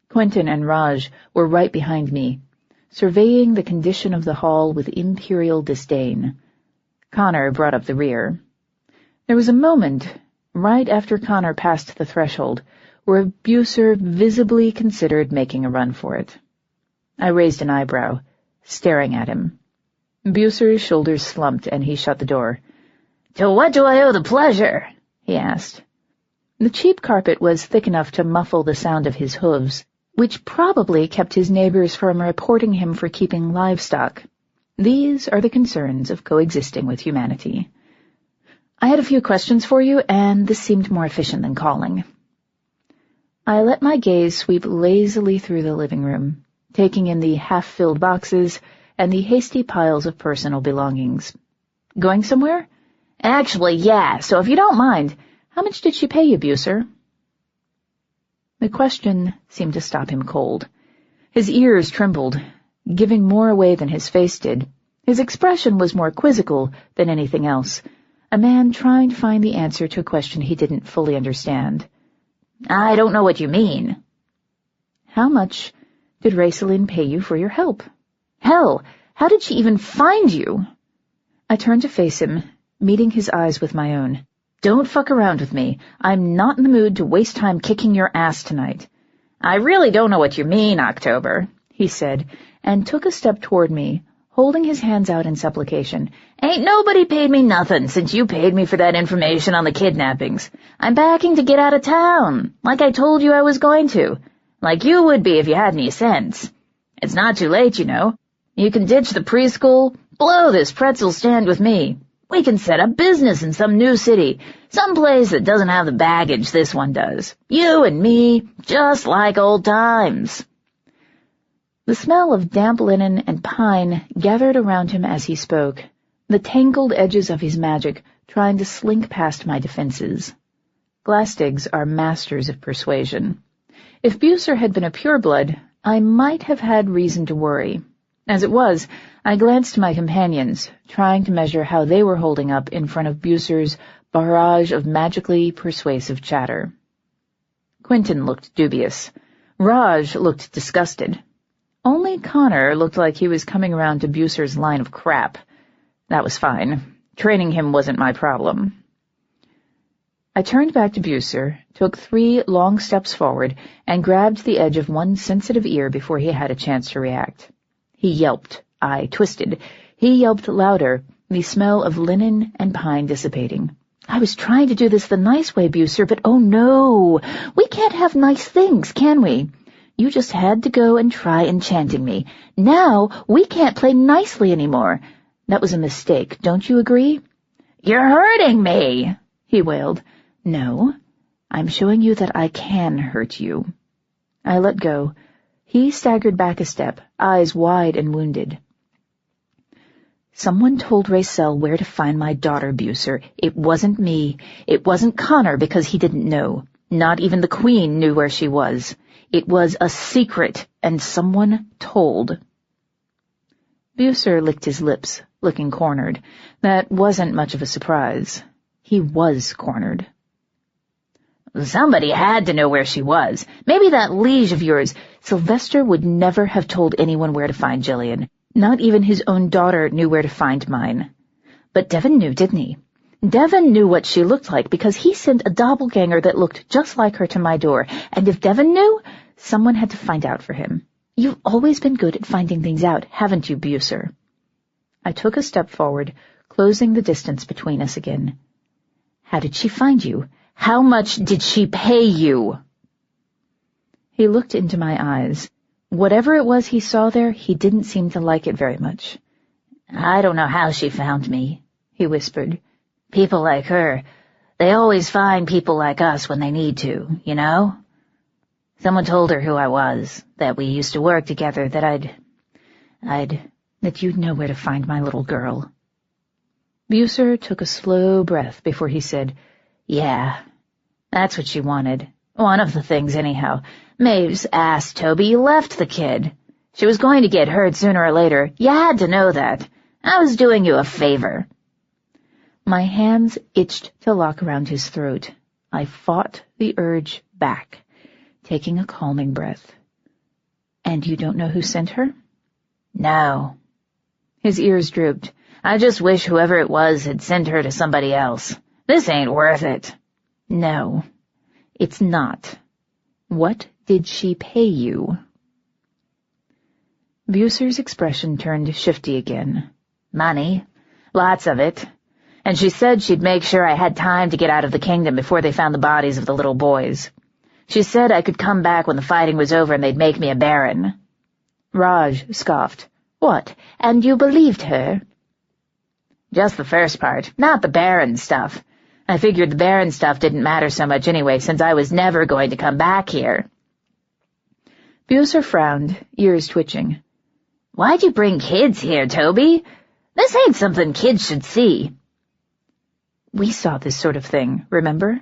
Quentin and Raj were right behind me, surveying the condition of the hall with imperial disdain. Connor brought up the rear. There was a moment, right after Connor passed the threshold, where Bucer visibly considered making a run for it. I raised an eyebrow, staring at him. Bucer's shoulders slumped and he shut the door.
"To what do I owe the pleasure?" he asked.
The cheap carpet was thick enough to muffle the sound of his hooves, which probably kept his neighbors from reporting him for keeping livestock. These are the concerns of coexisting with humanity. "I had a few questions for you, and this seemed more efficient than calling." I let my gaze sweep lazily through the living room, taking in the half-filled boxes and the hasty piles of personal belongings. "Going somewhere?"
"Actually, yeah, so if you don't mind,
how much did she pay you, Bucer?" The question seemed to stop him cold. His ears trembled, giving more away than his face did. His expression was more quizzical than anything else, a man trying to find the answer to a question he didn't fully understand.
"I don't know what you mean."
"How much did Raceline pay you for your help?
Hell, how did she even find you?"
I turned to face him, meeting his eyes with my own.
"Don't fuck around with me. I'm not in the mood to waste time kicking your ass tonight." "I really don't know what you mean, October,"
he said, and took a step toward me, holding his hands out in supplication.
"Ain't nobody paid me nothing since you paid me for that information on the kidnappings. I'm backing to get out of town, like I told you I was going to. Like you would be if you had any sense. It's not too late, you know. You can ditch the preschool, blow this pretzel stand with me. We can set up business in some new city, some place that doesn't have the baggage this one does. You and me, just like old times."
The smell of damp linen and pine gathered around him as he spoke, the tangled edges of his magic trying to slink past my defenses. Glassdigs are masters of persuasion. If Bucer had been a pureblood, I might have had reason to worry. As it was, I glanced to my companions, trying to measure how they were holding up in front of Bucer's barrage of magically persuasive chatter. Quentin looked dubious. Raj looked disgusted. Only Connor looked like he was coming around to Bucer's line of crap. That was fine. Training him wasn't my problem. I turned back to Bucer, took 3 long steps forward, and grabbed the edge of one sensitive ear before he had a chance to react. He yelped. I twisted. He yelped louder, the smell of linen and pine dissipating. "I was trying to do this the nice way, Bucer, but oh no! We can't have nice things, can we? You just had to go and try enchanting me. Now we can't play nicely anymore. That was a mistake, don't you agree?"
"You're hurting me,"
he wailed. "No, I'm showing you that I can hurt you." I let go. He staggered back a step, eyes wide and wounded. Someone told Racel where to find my daughter, Bucer. It wasn't me. It wasn't Connor because he didn't know. Not even the Queen knew where she was. It was a secret, and someone told. Bucer licked his lips, looking cornered. That wasn't much of a surprise. He was cornered.
Somebody had to know where she was. Maybe that liege of yours.
Sylvester would never have told anyone where to find Jillian. Not even his own daughter knew where to find mine. But Devon knew, didn't he? Devon knew what she looked like because he sent a doppelganger that looked just like her to my door, and if Devon knew, someone had to find out for him. You've always been good at finding things out, haven't you, Bucer? I took a step forward, closing the distance between us again. How did she find you? How much did she pay you? He looked into my eyes. Whatever it was he saw there, he didn't seem to like it very much.
I don't know how she found me, he whispered. People like her, they always find people like us when they need to, you know? Someone told her who I was, that we used to work together, that
that you'd know where to find my little girl. Bucer took a slow breath before he said,
Yeah, that's what she wanted. One of the things, anyhow. Maeve's ass, Toby, you left the kid. She was going to get hurt sooner or later. You had to know that. I was doing you a favor.
My hands itched to lock around his throat. I fought the urge back, taking a calming breath. And you don't know who sent her?
No.
His ears drooped.
I just wish whoever it was had sent her to somebody else. This ain't worth it.
No, it's not. What did she pay you? Bucer's expression turned shifty again.
Money. Lots of it. And she said she'd make sure I had time to get out of the kingdom before they found the bodies of the little boys. She said I could come back when the fighting was over and they'd make me a baron.
Raj scoffed. What, and you believed her?
Just the first part, not the baron stuff. I figured the baron stuff didn't matter so much anyway, since I was never going to come back here.
Bucer frowned, ears twitching.
Why'd you bring kids here, Toby? This ain't something kids should see.
We saw this sort of thing, remember?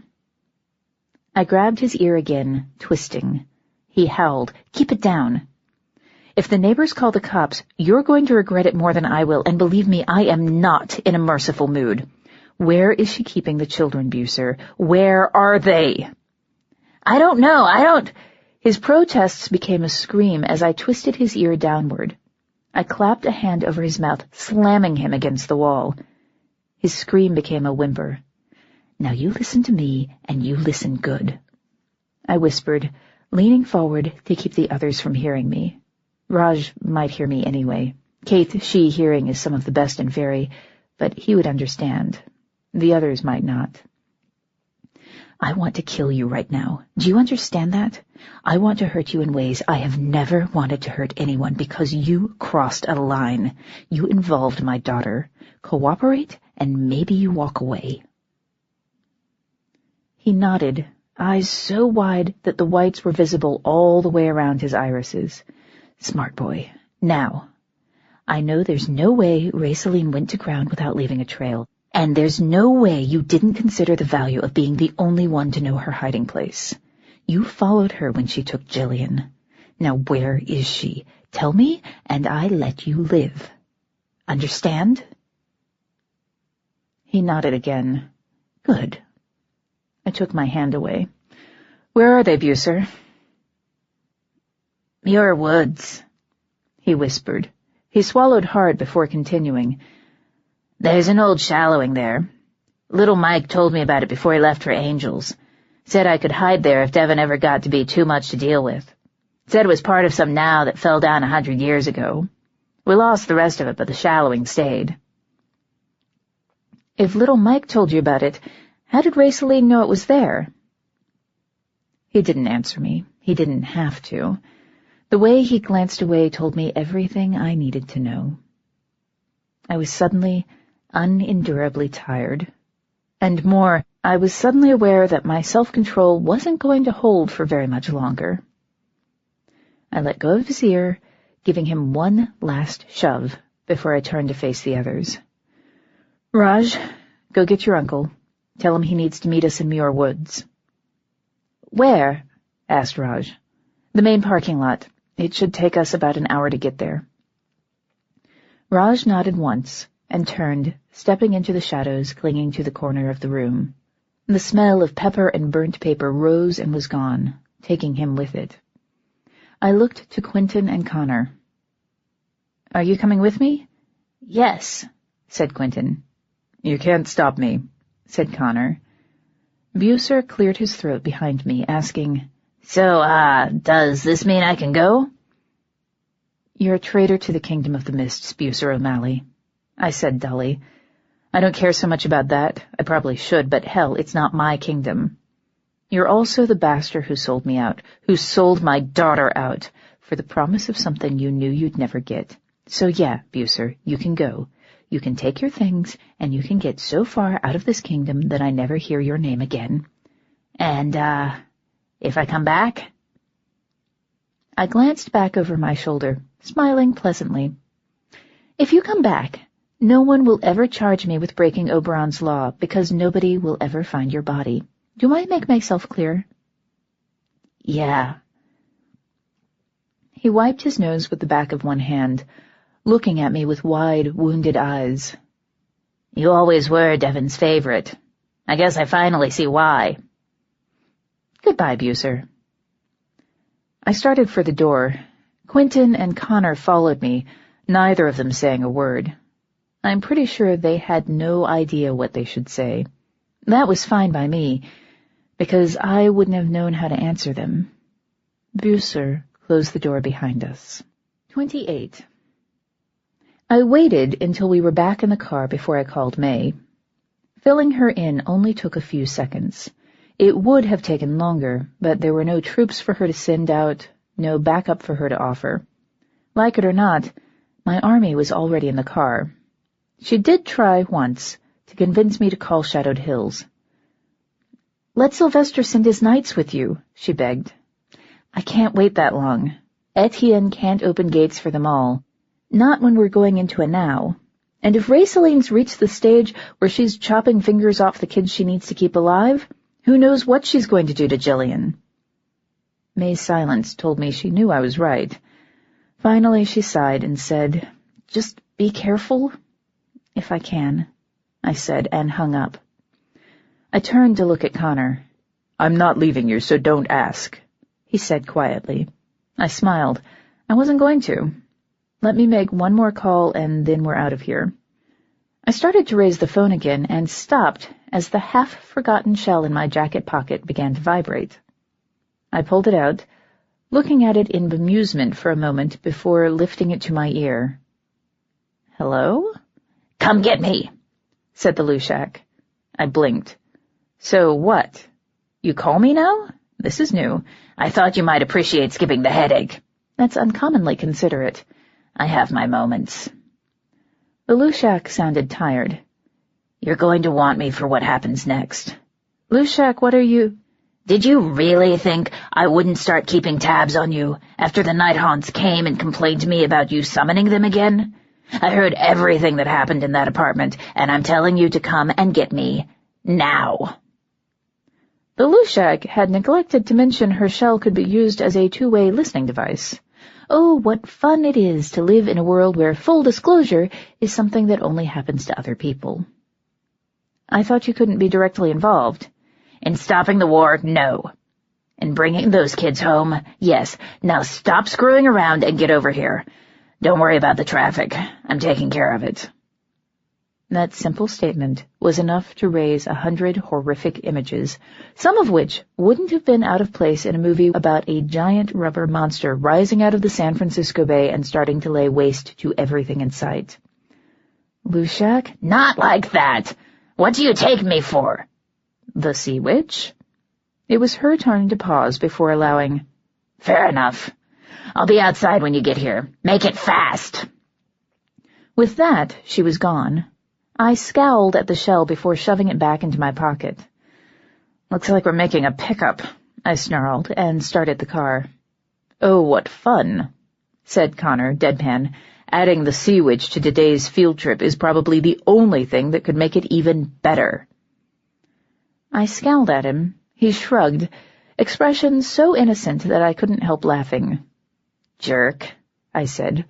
I grabbed his ear again, twisting. He howled, Keep it down. If the neighbors call the cops, you're going to regret it more than I will, and believe me, I am not in a merciful mood. Where is she keeping the children, Bucer? Where are they?
I don't know,
His protests became a scream as I twisted his ear downward. I clapped a hand over his mouth, slamming him against the wall. His scream became a whimper. Now you listen to me, and you listen good. I whispered, leaning forward to keep the others from hearing me. Raj might hear me anyway. Kaith, she hearing is some of the best in Faerie, but he would understand. The others might not. I want to kill you right now. Do you understand that? I want to hurt you in ways I have never wanted to hurt anyone because you crossed a line. You involved my daughter. Cooperate, and maybe you walk away. He nodded, eyes so wide that the whites were visible all the way around his irises. Smart boy. Now, I know there's no way Racel went to ground without leaving a trail, and there's no way you didn't consider the value of being the only one to know her hiding place. You followed her when she took Jillian. Now where is she? Tell me, and I let you live. Understand? He nodded again. Good. I took my hand away. Where are they, Bucer?
Your woods,
he whispered. He swallowed hard before continuing.
There's an old shallowing there. Little Mike told me about it before he left for Angels. Said I could hide there if Devon ever got to be too much to deal with. Said it was part of some now that fell down 100 years ago. We lost the rest of it, but the shallowing stayed.
If little Mike told you about it, how did Racel know it was there? He didn't answer me. He didn't have to. The way he glanced away told me everything I needed to know. I was suddenly, unendurably tired. And more, I was suddenly aware that my self-control wasn't going to hold for very much longer. I let go of his ear, giving him one last shove, before I turned to face the others. Raj, go get your uncle. Tell him he needs to meet us in Muir Woods. Where? Asked Raj. The main parking lot. It should take us about an hour to get there. Raj nodded once and turned, stepping into the shadows clinging to the corner of the room. The smell of pepper and burnt paper rose and was gone, taking him with it. I looked to Quentin and Connor. Are you coming with me? Yes, said Quentin. You can't stop me, said Connor. Bucer cleared his throat behind me, asking, So, does this mean I can go? You're a traitor to the Kingdom of the Mists, Bucer O'Malley, I said dully. I don't care so much about that. I probably should, but hell, it's not my kingdom. You're also the bastard who sold me out, who sold my daughter out, for the promise of something you knew you'd never get. So yeah, Bucer, you can go. You can take your things, and you can get so far out of this kingdom that I never hear your name again. And, if I come back? I glanced back over my shoulder, smiling pleasantly. If you come back, no one will ever charge me with breaking Oberon's law, because nobody will ever find your body. Do I make myself clear? Yeah. He wiped his nose with the back of one hand, looking at me with wide, wounded eyes. You always were Devon's favorite. I guess I finally see why. Goodbye, Bucer. I started for the door. Quentin and Connor followed me, neither of them saying a word. I'm pretty sure they had no idea what they should say. That was fine by me, because I wouldn't have known how to answer them. Bucer closed the door behind us. 28. I waited until we were back in the car before I called May. Filling her in only took a few seconds. It would have taken longer, but there were no troops for her to send out, no backup for her to offer. Like it or not, my army was already in the car. She did try once to convince me to call Shadowed Hills. Let Sylvester send his knights with you, she begged. I can't wait that long. Etienne can't open gates for them all. Not when we're going into a now. And if Raceline's reached the stage where she's chopping fingers off the kids she needs to keep alive, who knows what she's going to do to Jillian? May's silence told me she knew I was right. Finally she sighed and said, Just be careful. If I can, I said, and hung up. I turned to look at Connor. I'm not leaving you, so don't ask, he said quietly. I smiled. I wasn't going to. Let me make one more call, and then we're out of here. I started to raise the phone again, and stopped as the half-forgotten shell in my jacket pocket began to vibrate. I pulled it out, looking at it in bemusement for a moment before lifting it to my ear. Hello? Come get me, said the Lushak. I blinked. So what? You call me now? This is new. I thought you might appreciate skipping the headache. That's uncommonly considerate. I have my moments. The Lushak sounded tired. You're going to want me for what happens next. Lushak, what are you... Did you really think I wouldn't start keeping tabs on you after the Nighthaunts came and complained to me about you summoning them again? I heard everything that happened in that apartment, and I'm telling you to come and get me now. The Lushak had neglected to mention her shell could be used as a two-way listening device. Oh, what fun it is to live in a world where full disclosure is something that only happens to other people. I thought you couldn't be directly involved. In stopping the war, no. In bringing those kids home, yes. Now stop screwing around and get over here. Don't worry about the traffic. I'm taking care of it. That simple statement was enough to raise 100 horrific images, some of which wouldn't have been out of place in a movie about a giant rubber monster rising out of the San Francisco Bay and starting to lay waste to everything in sight. Lushak? Not like that! What do you take me for? The Sea Witch? It was her turn to pause before allowing, Fair enough. I'll be outside when you get here. Make it fast. With that, she was gone. I scowled at the shell before shoving it back into my pocket. Looks like we're making a pickup, I snarled, and started the car. Oh, what fun, said Connor, deadpan,
Adding the sea witch to today's field trip is probably the only thing that could make it even better." I scowled at him. He shrugged, expression so innocent that I couldn't help laughing. "Jerk," I said.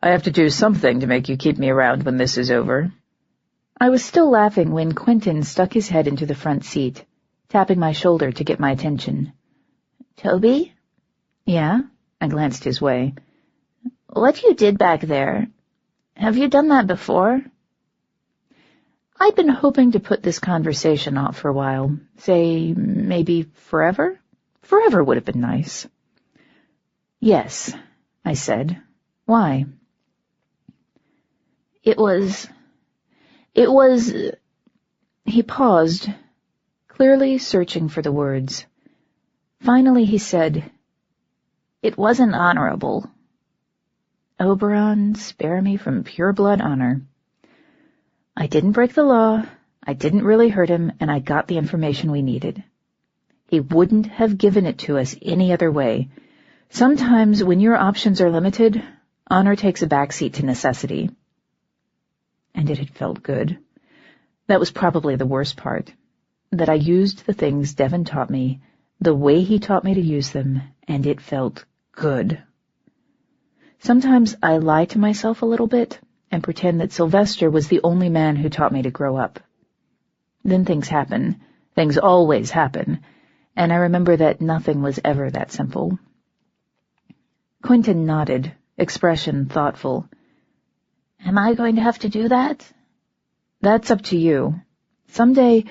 "I have to do something to make you keep me around when this is over." I was still laughing when Quentin stuck his head into the front seat, tapping my shoulder to get my attention.
"Toby?"
"Yeah?" I glanced his way.
"What you did back there, have you done that before?"
I'd been hoping to put this conversation off for a while. Say, maybe forever? Forever would have been nice. "Yes," I said. "Why?"
It was...
He paused, clearly searching for the words. Finally he said,
"It wasn't honorable."
"Oberon, spare me from pure-blood honor. I didn't break the law, I didn't really hurt him, and I got the information we needed. He wouldn't have given it to us any other way. Sometimes, when your options are limited, honor takes a backseat to necessity." And it had felt good. That was probably the worst part, that I used the things Devon taught me, the way he taught me to use them, and it felt good. Sometimes I lie to myself a little bit and pretend that Sylvester was the only man who taught me to grow up. Then things happen. Things always happen. And I remember that nothing was ever that simple. Quentin nodded, expression thoughtful.
"Am I going to have to do that?"
"That's up to you. Someday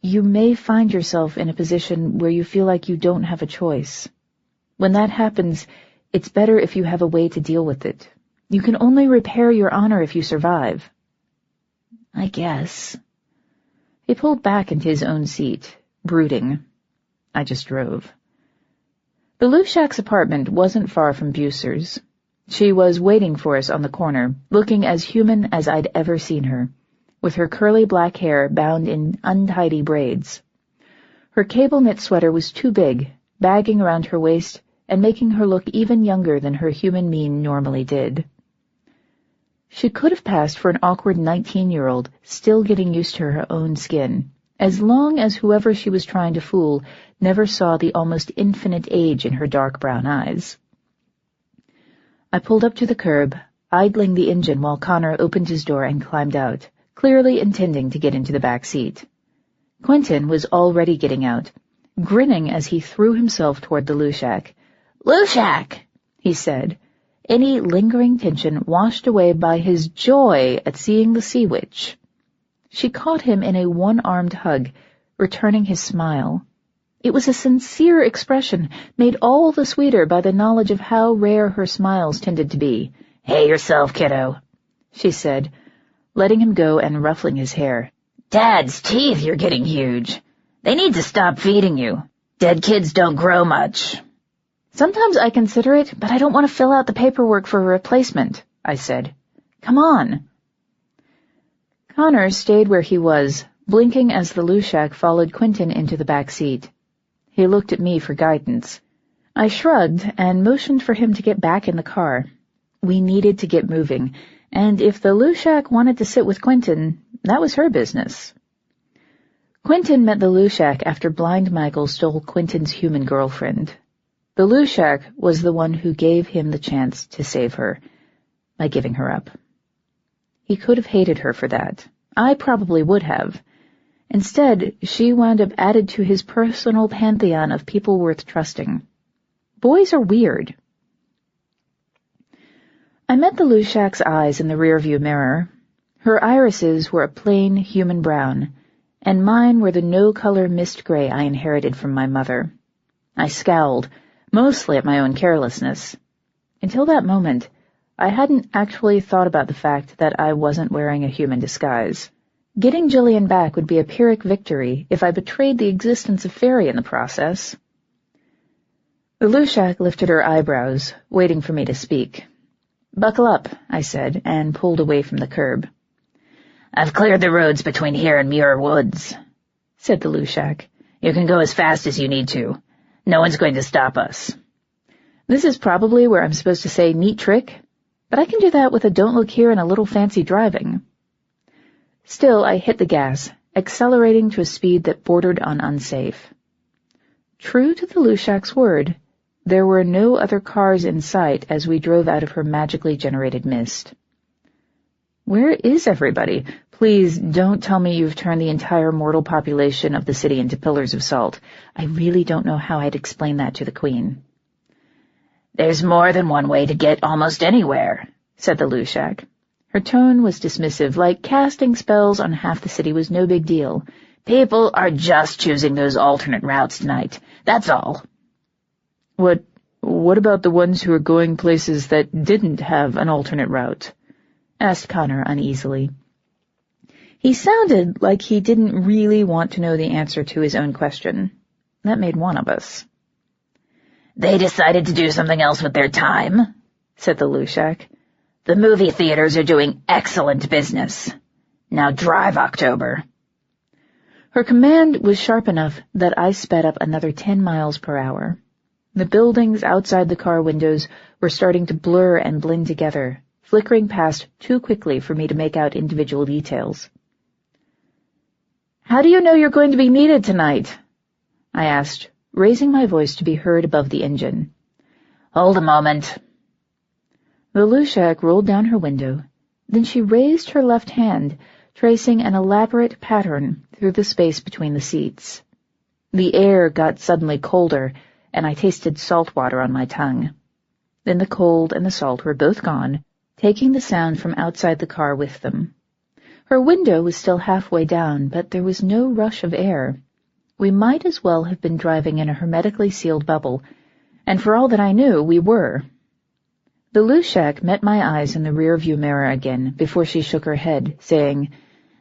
you may find yourself in a position where you feel like you don't have a choice. When that happens, it's better if you have a way to deal with it. You can only repair your honor if you survive."
"I guess."
He pulled back into his own seat, brooding. I just drove. The Lushak's apartment wasn't far from Bucer's. She was waiting for us on the corner, looking as human as I'd ever seen her, with her curly black hair bound in untidy braids. Her cable-knit sweater was too big, bagging around her waist and making her look even younger than her human mien normally did. She could have passed for an awkward 19-year-old, still getting used to her own skin, as long as whoever she was trying to fool never saw the almost infinite age in her dark brown eyes. I pulled up to the curb, idling the engine while Connor opened his door and climbed out, clearly intending to get into the back seat. Quentin was already getting out, grinning as he threw himself toward the Lushak.
"Lushak!"
he said, any lingering tension washed away by his joy at seeing the sea witch. She caught him in a one-armed hug, returning his smile. It was a sincere expression, made all the sweeter by the knowledge of how rare her smiles tended to be.
"Hey yourself, kiddo,"
she said, letting him go and ruffling his hair.
"Dad's teeth, you're getting huge. They need to stop feeding you. Dead kids don't grow much."
"Sometimes I consider it, but I don't want to fill out the paperwork for a replacement," I said. "Come on." Connor stayed where he was, blinking as the Lushak followed Quentin into the back seat. He looked at me for guidance. I shrugged and motioned for him to get back in the car. We needed to get moving, and if the Lushak wanted to sit with Quentin, that was her business. Quentin met the Lushak after Blind Michael stole Quentin's human girlfriend. The Lushak was the one who gave him the chance to save her, by giving her up. He could have hated her for that. I probably would have. Instead, she wound up added to his personal pantheon of people worth trusting. Boys are weird. I met the Lushak's eyes in the rearview mirror. Her irises were a plain human brown, and mine were the no-color mist gray I inherited from my mother. I scowled, mostly at my own carelessness. Until that moment, I hadn't actually thought about the fact that I wasn't wearing a human disguise. Getting Jillian back would be a Pyrrhic victory if I betrayed the existence of Faerie in the process. The Lushak lifted her eyebrows, waiting for me to speak. "Buckle up," I said, and pulled away from the curb.
"I've cleared the roads between here and Muir Woods,"
said the Lushak.
"You can go as fast as you need to. No one's going to stop us."
This is probably where I'm supposed to say neat trick. but I can do that with a don't look here and a little fancy driving. Still, I hit the gas, accelerating to a speed that bordered on unsafe. True to the Lushak's word, there were no other cars in sight as we drove out of her magically generated mist. Where is everybody? Please don't tell me you've turned the entire mortal population of the city into pillars of salt. I really don't know how I'd explain that to the Queen.
There's more than one way to get almost anywhere, said the Lushak.
Her tone was dismissive, like casting spells on half the city was no big deal.
People are just choosing those alternate routes tonight. That's all.
What about the ones who are going places that didn't have an alternate route? Asked Connor uneasily. He sounded like he didn't really want to know the answer to his own question. That made one of us.
They decided to do something else with their time, said the Lushak. The movie theaters are doing excellent business. Now drive, October.
Her command was sharp enough that I sped up another 10 miles per hour. The buildings outside the car windows were starting to blur and blend together, flickering past too quickly for me to make out individual details. "How do you know you're going to be needed tonight?" I asked, raising my voice to be heard above the engine.
Hold a moment.
The Lushak rolled down her window. Then she raised her left hand, tracing an elaborate pattern through the space between the seats. The air got suddenly colder, and I tasted salt water on my tongue. Then the cold and the salt were both gone, taking the sound from outside the car with them. Her window was still halfway down, but there was no rush of air. We might as well have been driving in a hermetically sealed bubble, and for all that I knew, we were. The Lushak met my eyes in the rear-view mirror again before she shook her head, saying,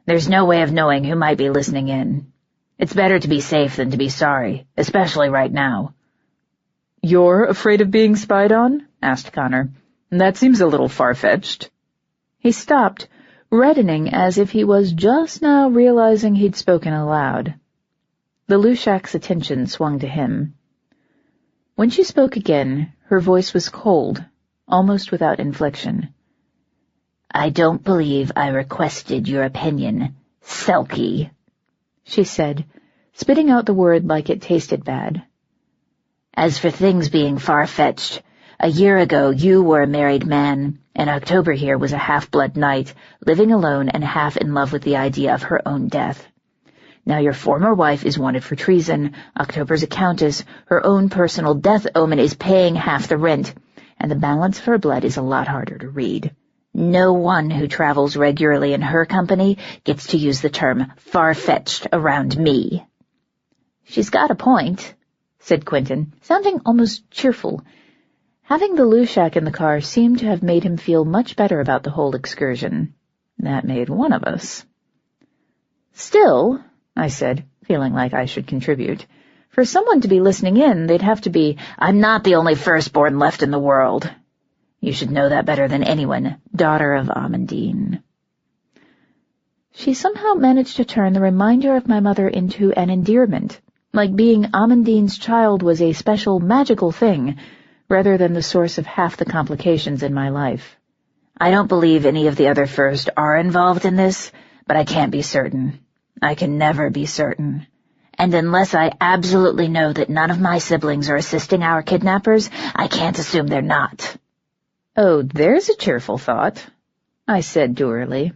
There's no way of knowing who might be listening in. It's better to be safe than to be sorry, especially right now.
"You're afraid of being spied on?" asked Connor. "That seems a little far-fetched." He stopped, reddening as if he was just now realizing he'd spoken aloud. The Lushak's attention swung to him. When she spoke again, her voice was cold, almost without inflection.
I don't believe I requested your opinion, Selkie,
she said, spitting out the word like it tasted bad.
As for things being far-fetched, a year ago you were a married man, and October here was a half-blood knight, living alone and half in love with the idea of her own death. Now your former wife is wanted for treason, October's a countess, her own personal death omen is paying half the rent, and the balance of her blood is a lot harder to read. No one who travels regularly in her company gets to use the term far-fetched around me.
She's got a point, said Quentin, sounding almost cheerful. Having the Lushak in the car seemed to have made him feel much better about the whole excursion. That made one of us. Still, I said, feeling like I should contribute, for someone to be listening in, they'd have to be,
I'm not the only firstborn left in the world. You should know that better than anyone, daughter of Amandine.
She somehow managed to turn the reminder of my mother into an endearment, like being Amandine's child was a special magical thing, rather than the source of half the complications in my life.
I don't believe any of the other first are involved in this, but I can't be certain. I can never be certain. And unless I absolutely know that none of my siblings are assisting our kidnappers, I can't assume they're not.
Oh, there's a cheerful thought, I said dourly.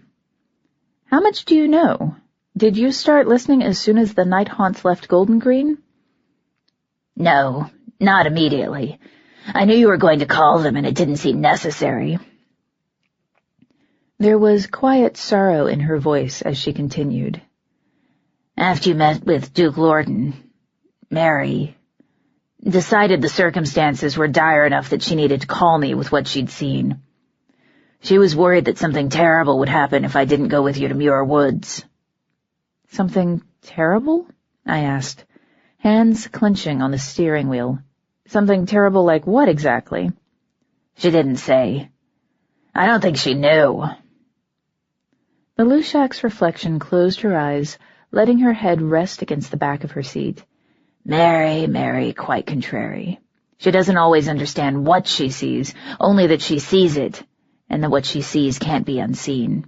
How much do you know? Did you start listening as soon as the night haunts left Golden Green?
No, not immediately. I knew you were going to call them, and it didn't seem necessary.
There was quiet sorrow in her voice as she continued.
After you met with Duke Lorden, Mary decided the circumstances were dire enough that she needed to call me with what she'd seen. She was worried that something terrible would happen if I didn't go with you to Muir Woods.
Something terrible? I asked, hands clenching on the steering wheel. Something terrible like what exactly?
She didn't say. I don't think she knew.
The Lushak's reflection closed her eyes, letting her head rest against the back of her seat.
Mary, quite contrary. She doesn't always understand what she sees, only that she sees it, and that what she sees can't be unseen.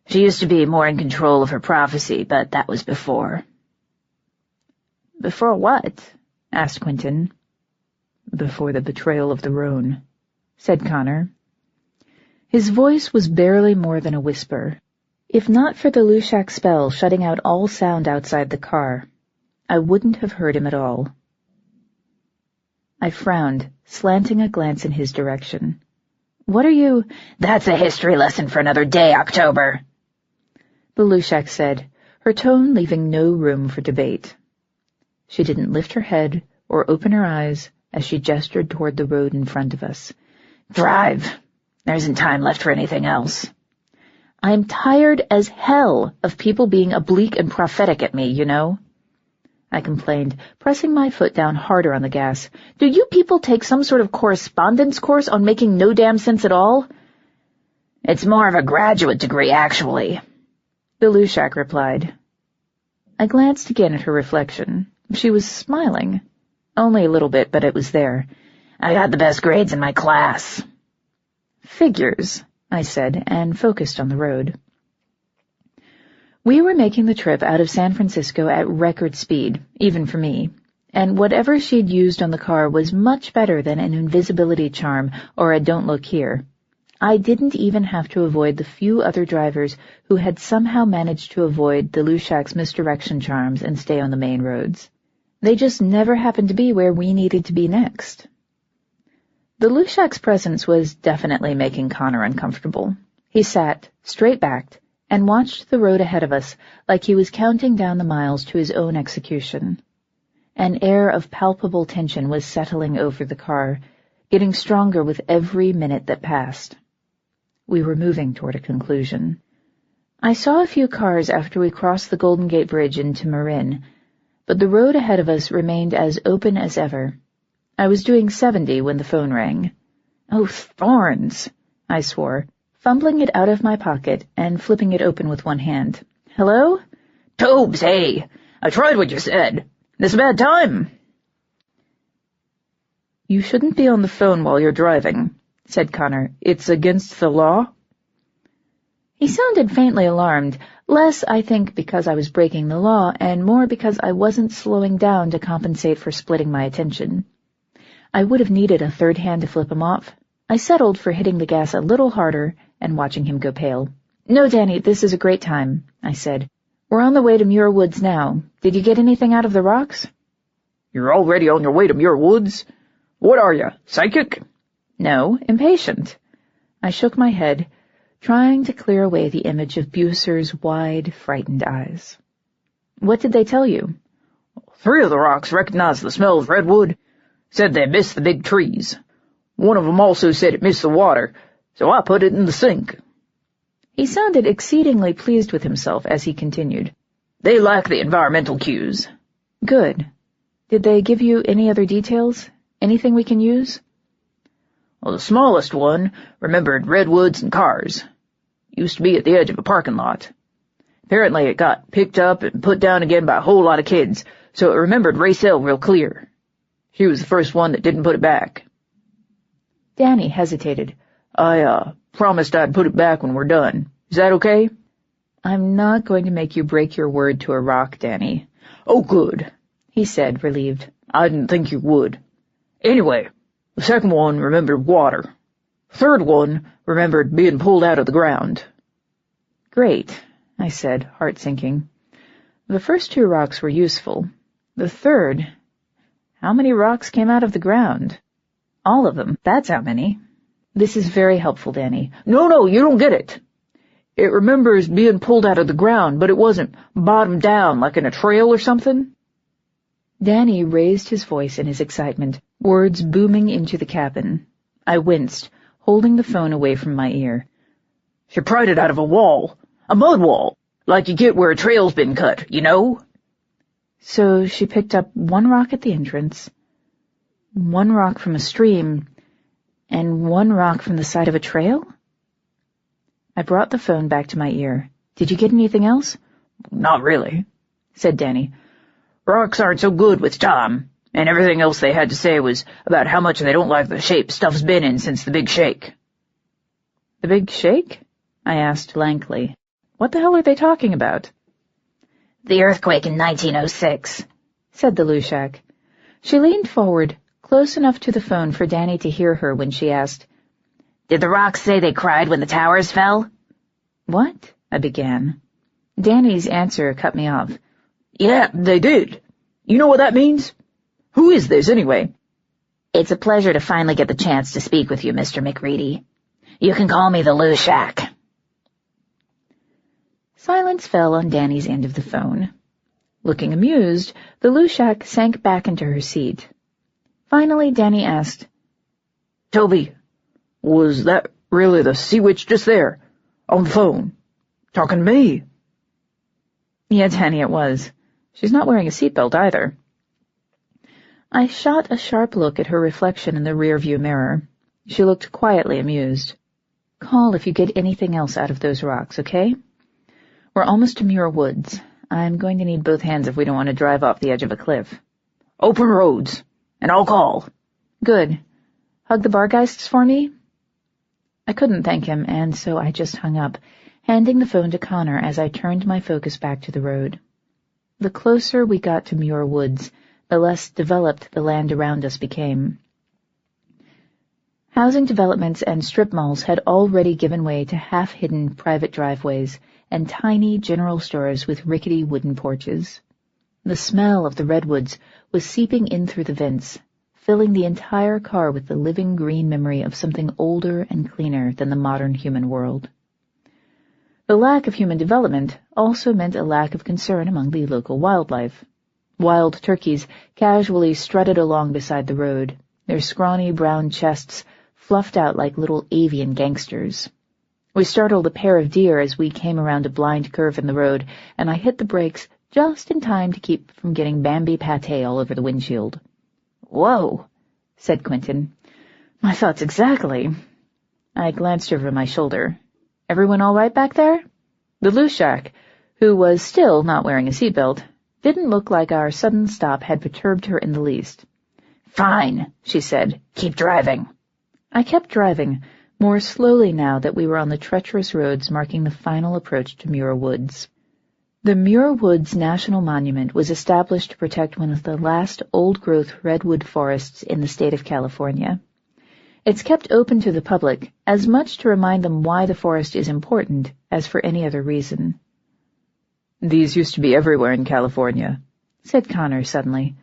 She used to be more in control of her prophecy, but that was before.
Before what? Asked Quentin.
Before the betrayal of the Rhone, said Connor. His voice was barely more than a whisper. If not for the Lushak spell shutting out all sound outside the car, I wouldn't have heard him at all. I frowned, slanting a glance in his direction. What are you—
That's a history lesson for another day, October,
the Lushak said, her tone leaving no room for debate. She didn't lift her head or open her eyes as she gestured toward the road in front of us.
Drive. There isn't time left for anything else.
I'm tired as hell of people being oblique and prophetic at me, you know, I complained, pressing my foot down harder on the gas. Do you people take some sort of correspondence course on making no damn sense at all?
It's more of a graduate degree, actually,
the Lushak replied. I glanced again at her reflection. She was smiling. Only a little bit, but it was there.
I got the best grades in my class.
Figures, I said, and focused on the road. We were making the trip out of San Francisco at record speed, even for me, and whatever she'd used on the car was much better than an invisibility charm or a don't look here. I didn't even have to avoid the few other drivers who had somehow managed to avoid the Lushak's misdirection charms and stay on the main roads. They just never happened to be where we needed to be next. The Lushak's presence was definitely making Connor uncomfortable. He sat, straight-backed, and watched the road ahead of us like he was counting down the miles to his own execution. An air of palpable tension was settling over the car, getting stronger with every minute that passed. We were moving toward a conclusion. I saw a few cars after we crossed the Golden Gate Bridge into Marin, but the road ahead of us remained as open as ever. I was doing 70 when the phone rang. Oh, thorns! I swore, fumbling it out of my pocket and flipping it open with one hand. Hello?
Tobes, hey! I tried what you said. This a bad time?
You shouldn't be on the phone while you're driving, said Connor. It's against the law? He sounded faintly alarmed, less, I think, because I was breaking the law, and more because I wasn't slowing down to compensate for splitting my attention. I would have needed a third hand to flip him off. I settled for hitting the gas a little harder and watching him go pale. No, Danny, this is a great time, I said. We're on the way to Muir Woods now. Did you get anything out of the rocks?
You're already on your way to Muir Woods? What are you, psychic?
No, impatient. I shook my head, trying to clear away the image of Bucer's wide, frightened eyes. What did they tell you?
3 of the rocks recognized the smell of redwood. Said they missed the big trees. One of them also said it missed the water, so I put it in the sink.
He sounded exceedingly pleased with himself as he continued.
They lack the environmental cues.
Good. Did they give you any other details? Anything we can use?
Well, the smallest one remembered redwoods and cars. Used to be at the edge of a parking lot. Apparently it got picked up and put down again by a whole lot of kids, so it remembered Racel real clear. She was the first one that didn't put it back.
Danny hesitated.
I promised I'd put it back when we're done. Is that okay?
I'm not going to make you break your word to a rock, Danny.
Oh, good,
he said, relieved.
I didn't think you would. Anyway, the second one remembered water. The third one remembered being pulled out of the ground.
Great, I said, heart sinking. The first 2 rocks were useful. The third— How many rocks came out of the ground? All of them, that's how many. This is very helpful, Danny.
No, you don't get it. It remembers being pulled out of the ground, but it wasn't bottom down like in a trail or something.
Danny raised his voice in his excitement, words booming into the cabin. I winced, holding the phone away from my ear.
She pried it out of a wall, a mud wall, like you get where a trail's been cut, you know?
So she picked up 1 rock at the entrance, 1 rock from a stream, and 1 rock from the side of a trail? I brought the phone back to my ear. Did you get anything else?
Not really,
said Danny.
Rocks aren't so good with time, and everything else they had to say was about how much they don't like the shape stuff's been in since the big shake.
The big shake? I asked blankly. What the hell are they talking about?
The earthquake in 1906,
said the Lushak. She leaned forward, close enough to the phone for Danny to hear her when she asked,
Did the rocks say they cried when the towers fell?
What? I began. Danny's answer cut me off.
Yeah, they did. You know what that means? Who is this, anyway?
It's a pleasure to finally get the chance to speak with you, Mr. McReady. You can call me the Lushak.
Silence fell on Danny's end of the phone. Looking amused, the Lushak sank back into her seat. Finally, Danny asked,
Toby, was that really the sea witch just there, on the phone, talking to me?
Yeah, Danny, it was. She's not wearing a seatbelt either. I shot a sharp look at her reflection in the rearview mirror. She looked quietly amused. Call if you get anything else out of those rocks, okay? We're almost to Muir Woods. I'm going to need both hands if we don't want to drive off the edge of a cliff.
Open roads, and I'll call.
Good. Hug the Bargeists for me? I couldn't thank him, and so I just hung up, handing the phone to Connor as I turned my focus back to the road. The closer we got to Muir Woods, the less developed the land around us became. Housing developments and strip malls had already given way to half-hidden private driveways and tiny general stores with rickety wooden porches. The smell of the redwoods was seeping in through the vents, filling the entire car with the living green memory of something older and cleaner than the modern human world. The lack of human development also meant a lack of concern among the local wildlife. Wild turkeys casually strutted along beside the road, their scrawny brown chests fluffed out like little avian gangsters. We startled a pair of deer as we came around a blind curve in the road, and I hit the brakes just in time to keep from getting Bambi pâté all over the windshield.
Whoa,
said Quentin. My thoughts exactly. I glanced over my shoulder. Everyone all right back there? The Lushak, who was still not wearing a seatbelt, didn't look like our sudden stop had perturbed her in the least.
Fine, she said. Keep driving.
I kept driving, more slowly now that we were on the treacherous roads marking the final approach to Muir Woods. The Muir Woods National Monument was established to protect one of the last old-growth redwood forests in the state of California. It's kept open to the public, as much to remind them why the forest is important as for any other reason.
These used to be everywhere in California,
said Connor suddenly.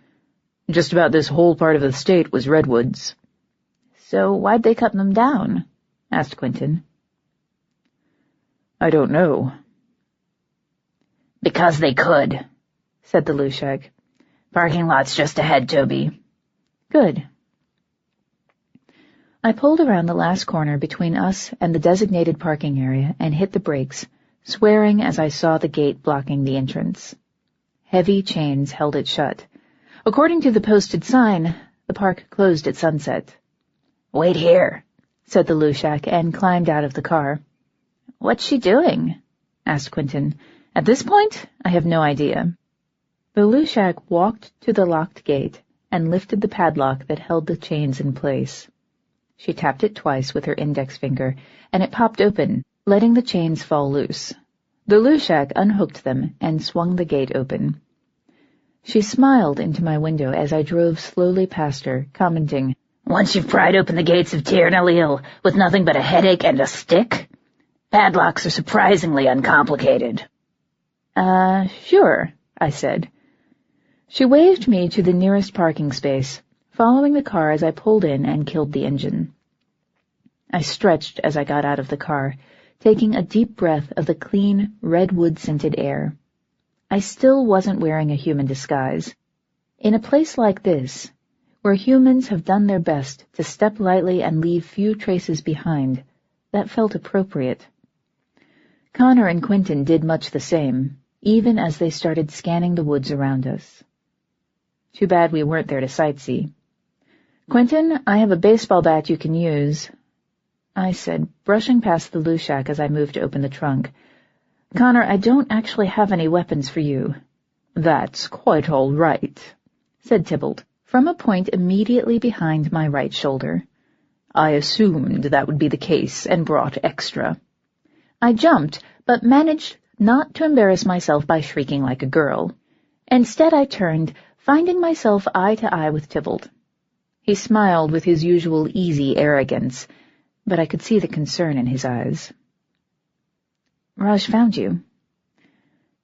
Just about this whole part of the state was redwoods.
So why'd they cut them down? Asked Quentin.
I don't know.
Because they could,
said the Lushak.
Parking lot's just ahead, Toby.
Good. I pulled around the last corner between us and the designated parking area and hit the brakes, swearing as I saw the gate blocking the entrance. Heavy chains held it shut. According to the posted sign, the park closed at sunset.
Wait here,
said the Lushak, and climbed out of the car. What's she doing? Asked Quentin. At this point, I have no idea. The Lushak walked to the locked gate and lifted the padlock that held the chains in place. She tapped it twice with her index finger, and it popped open, letting the chains fall loose. The Lushak unhooked them and swung the gate open. She smiled into my window as I drove slowly past her, commenting,
Once you've pried open the gates of Tir na Lil with nothing but a headache and a stick, padlocks are surprisingly uncomplicated.
Sure, I said. She waved me to the nearest parking space, following the car as I pulled in and killed the engine. I stretched as I got out of the car, taking a deep breath of the clean, redwood-scented air. I still wasn't wearing a human disguise. In a place like this, where humans have done their best to step lightly and leave few traces behind, that felt appropriate. Connor and Quentin did much the same, even as they started scanning the woods around us. Too bad we weren't there to sightsee. Quentin, I have a baseball bat you can use, I said, brushing past the Lushak as I moved to open the trunk. Connor, I don't actually have any weapons for you.
That's quite all right,
said Tybalt, from a point immediately behind my right shoulder. I assumed that would be the case and brought extra. I jumped, but managed not to embarrass myself by shrieking like a girl. Instead I turned, finding myself eye to eye with Tybalt. He smiled with his usual easy arrogance, but I could see the concern in his eyes. "Raj found you,"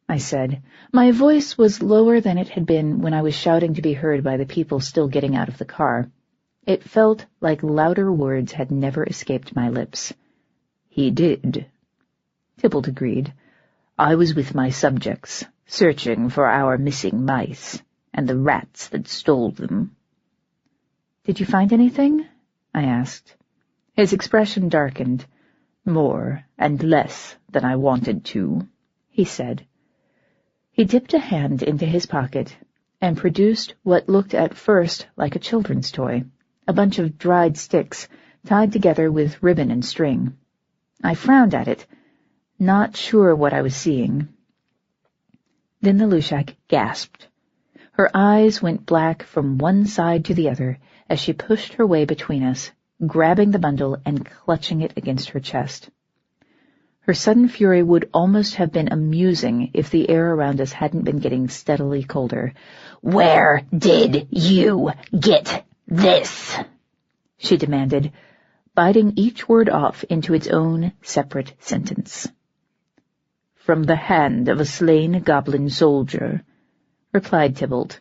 I said. My voice was lower than it had been when I was shouting to be heard by the people still getting out of the car. It felt like louder words had never escaped my lips. "He did," Tybalt agreed. "I was with my subjects, searching for our missing mice, and the rats that stole them." "Did you find anything?" I asked. His expression darkened. "More and less than I wanted to," he said. He dipped a hand into his pocket and produced what looked at first like a children's toy, a bunch of dried sticks tied together with ribbon and string. I frowned at it, not sure what I was seeing. Then the Lushak gasped. Her eyes went black from one side to the other as she pushed her way between us, grabbing the bundle and clutching it against her chest. Her sudden fury would almost have been amusing if the air around us hadn't been getting steadily colder.
"Where did you get this?"
she demanded, biting each word off into its own separate sentence. "From the hand of a slain goblin soldier," replied Tybalt.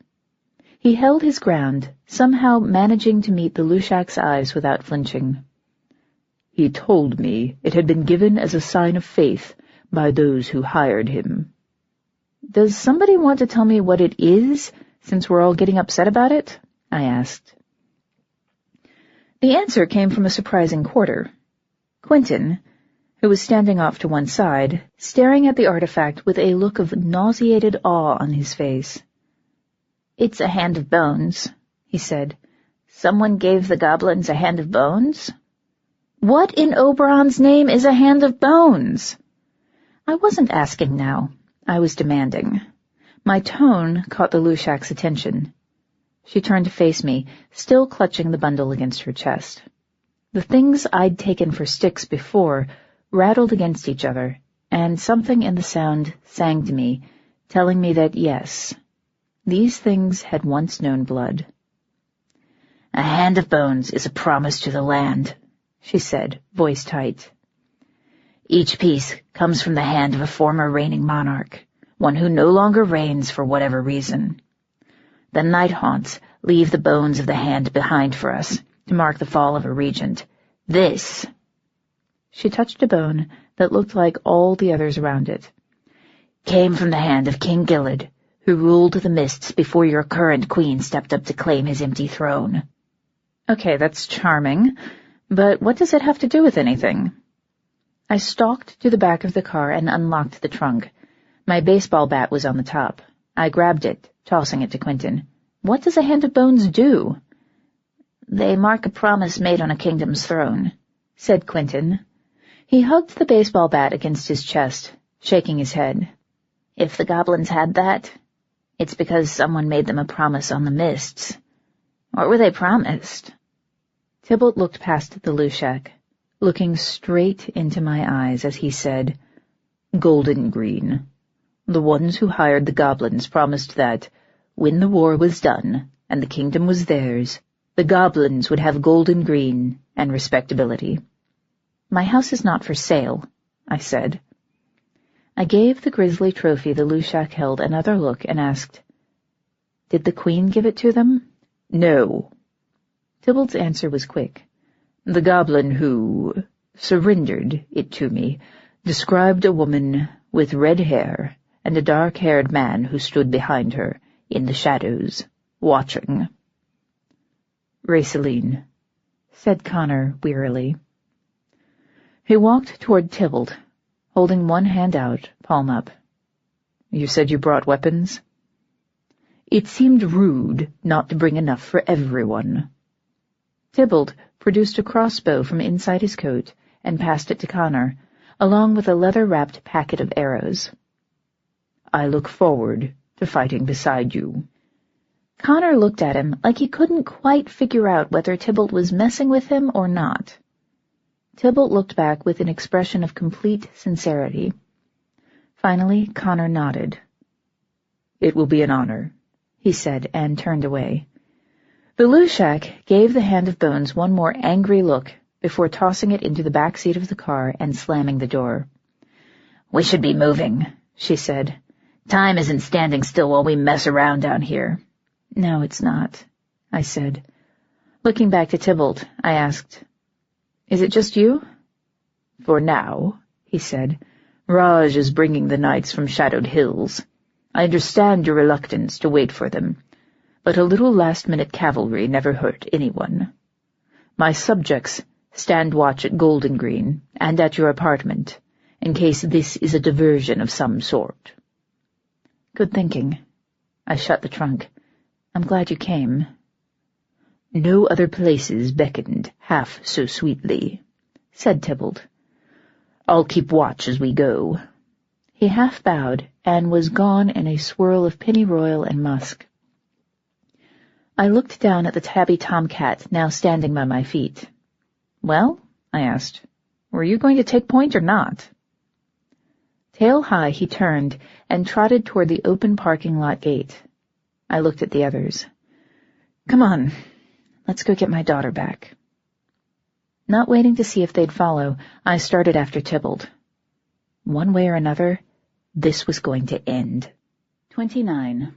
He held his ground, somehow managing to meet the Lushak's eyes without flinching. "He told me it had been given as a sign of faith by those who hired him." "Does somebody want to tell me what it is, since we're all getting upset about it?" I asked. The answer came from a surprising quarter. Quentin, who was standing off to one side, staring at the artifact with a look of nauseated awe on his face.
"It's a hand of bones," he said. "Someone gave the goblins a hand of bones?" "What in Oberon's name is a hand of bones?" I wasn't asking now. I was demanding. My tone caught the Lushak's attention. She turned to face me, still clutching the bundle against her chest. The things I'd taken for sticks before rattled against each other, and something in the sound sang to me, telling me that yes, these things had once known blood. "A hand of bones is a promise to the land," she said, voice tight. "Each piece comes from the hand of a former reigning monarch, one who no longer reigns for whatever reason. The night haunts leave the bones of the hand behind for us to mark the fall of a regent. This," she touched a bone that looked like all the others around it, "came from the hand of King Gilad, who ruled the mists before your current queen stepped up to claim his empty throne."
"Okay, that's charming, but what does it have to do with anything?" I stalked to the back of the car and unlocked the trunk. My baseball bat was on the top. I grabbed it, tossing it to Quentin. "What does a hand of bones do?"
"They mark a promise made on a kingdom's throne,"
said Quentin. He hugged the baseball bat against his chest, shaking his head.
"If the goblins had that, it's because someone made them a promise on the mists. What were they promised?"
Tybalt looked past the Lushak, looking straight into my eyes as he said, "Golden green. The ones who hired the goblins promised that, when the war was done and the kingdom was theirs, the goblins would have golden green and respectability." "My house is not for sale," I said. I gave the grisly trophy the Lushak held another look and asked, "Did the queen give it to them?"
"No."
Tybalt's answer was quick.
"The goblin who surrendered it to me described a woman with red hair and a dark-haired man who stood behind her in the shadows, watching."
"Raceline," said Connor wearily. He walked toward Tybalt, holding one hand out, palm up. "You said you brought weapons?"
"It seemed rude not to bring enough for everyone."
Tybalt produced a crossbow from inside his coat and passed it to Connor, along with a leather-wrapped packet of arrows.
"I look forward to fighting beside you."
Connor looked at him like he couldn't quite figure out whether Tybalt was messing with him or not. Tybalt looked back with an expression of complete sincerity. Finally, Connor nodded.
"It will be an honor," he said, and turned away.
The Lushak gave the Hand of Bones one more angry look before tossing it into the back seat of the car and slamming the door.
"We should be moving," she said. "Time isn't standing still while we mess around down here."
"No, it's not," I said. Looking back to Tybalt, I asked, "Is it just you?"
"For now," he said. "Raj is bringing the knights from Shadowed Hills. I understand your reluctance to wait for them, but a little last-minute cavalry never hurt anyone. My subjects stand watch at Golden Green and at your apartment, in case this is a diversion of some sort."
"Good thinking." I shut the trunk. "I'm glad you came."
"No other places beckoned half so sweetly," said Tybalt. "I'll keep watch as we go."
He half bowed and was gone in a swirl of pennyroyal and musk. I looked down at the tabby tomcat now standing by my feet. "Well," I asked, "were you going to take point or not?" Tail high he turned and trotted toward the open parking lot gate. I looked at the others. "Come on, let's go get my daughter back." Not waiting to see if they'd follow, I started after Tybalt. One way or another, this was going to end. 29.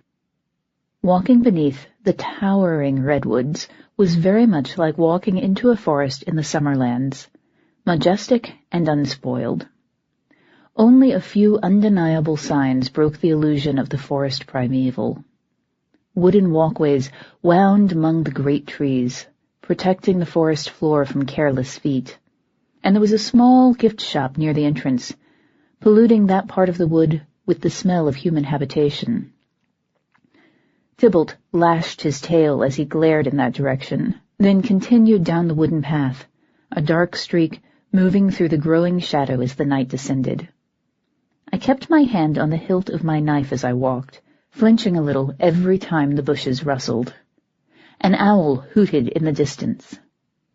Walking beneath the towering redwoods was very much like walking into a forest in the Summerlands, majestic and unspoiled. Only a few undeniable signs broke the illusion of the forest primeval. Wooden walkways wound among the great trees, protecting the forest floor from careless feet, and there was a small gift shop near the entrance, polluting that part of the wood with the smell of human habitation. Tybalt lashed his tail as he glared in that direction, then continued down the wooden path, a dark streak moving through the growing shadow as the night descended. I kept my hand on the hilt of my knife as I walked, flinching a little every time the bushes rustled. An owl hooted in the distance.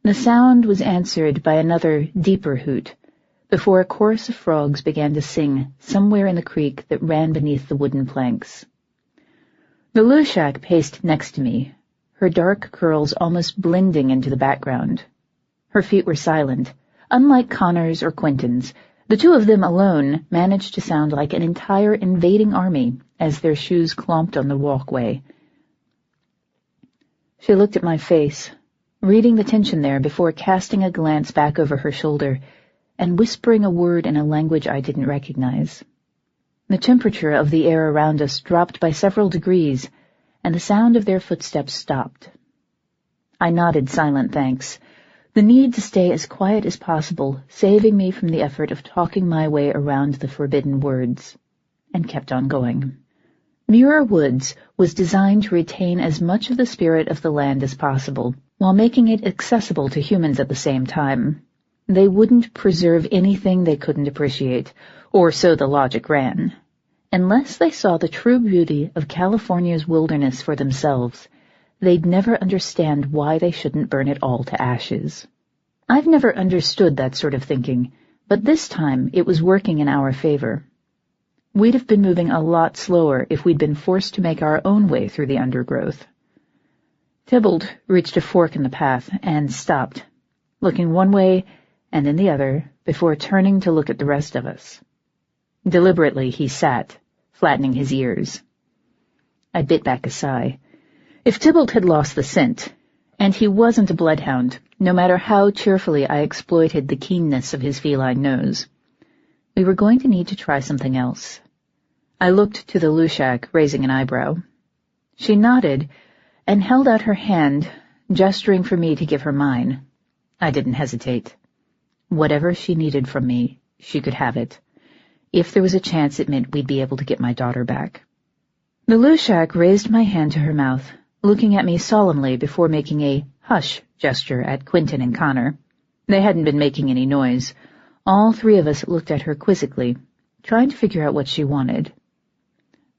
The sound was answered by another, deeper hoot, before a chorus of frogs began to sing somewhere in the creek that ran beneath the wooden planks. The Lushak paced next to me, her dark curls almost blending into the background. Her feet were silent, unlike Connor's or Quentin's. The two of them alone managed to sound like an entire invading army as their shoes clomped on the walkway. She looked at my face, reading the tension there before casting a glance back over her shoulder and whispering a word in a language I didn't recognize. The temperature of the air around us dropped by several degrees, and the sound of their footsteps stopped. I nodded silent thanks, the need to stay as quiet as possible saving me from the effort of talking my way around the forbidden words, and kept on going. Muir Woods was designed to retain as much of the spirit of the land as possible, while making it accessible to humans at the same time. They wouldn't preserve anything they couldn't appreciate, or so the logic ran. Unless they saw the true beauty of California's wilderness for themselves, they'd never understand why they shouldn't burn it all to ashes. I've never understood that sort of thinking, but this time it was working in our favor. We'd have been moving a lot slower if we'd been forced to make our own way through the undergrowth. Tybalt reached a fork in the path and stopped, looking one way and then the other before turning to look at the rest of us. Deliberately he sat, flattening his ears. I bit back a sigh. If Tybalt had lost the scent, and he wasn't a bloodhound, no matter how cheerfully I exploited the keenness of his feline nose, we were going to need to try something else. I looked to the Lushak, raising an eyebrow. She nodded and held out her hand, gesturing for me to give her mine. I didn't hesitate. Whatever she needed from me, she could have it. If there was a chance it meant we'd be able to get my daughter back. The Lushak raised my hand to her mouth, looking at me solemnly before making a hush gesture at Quentin and Connor. They hadn't been making any noise. All three of us looked at her quizzically, trying to figure out what she wanted.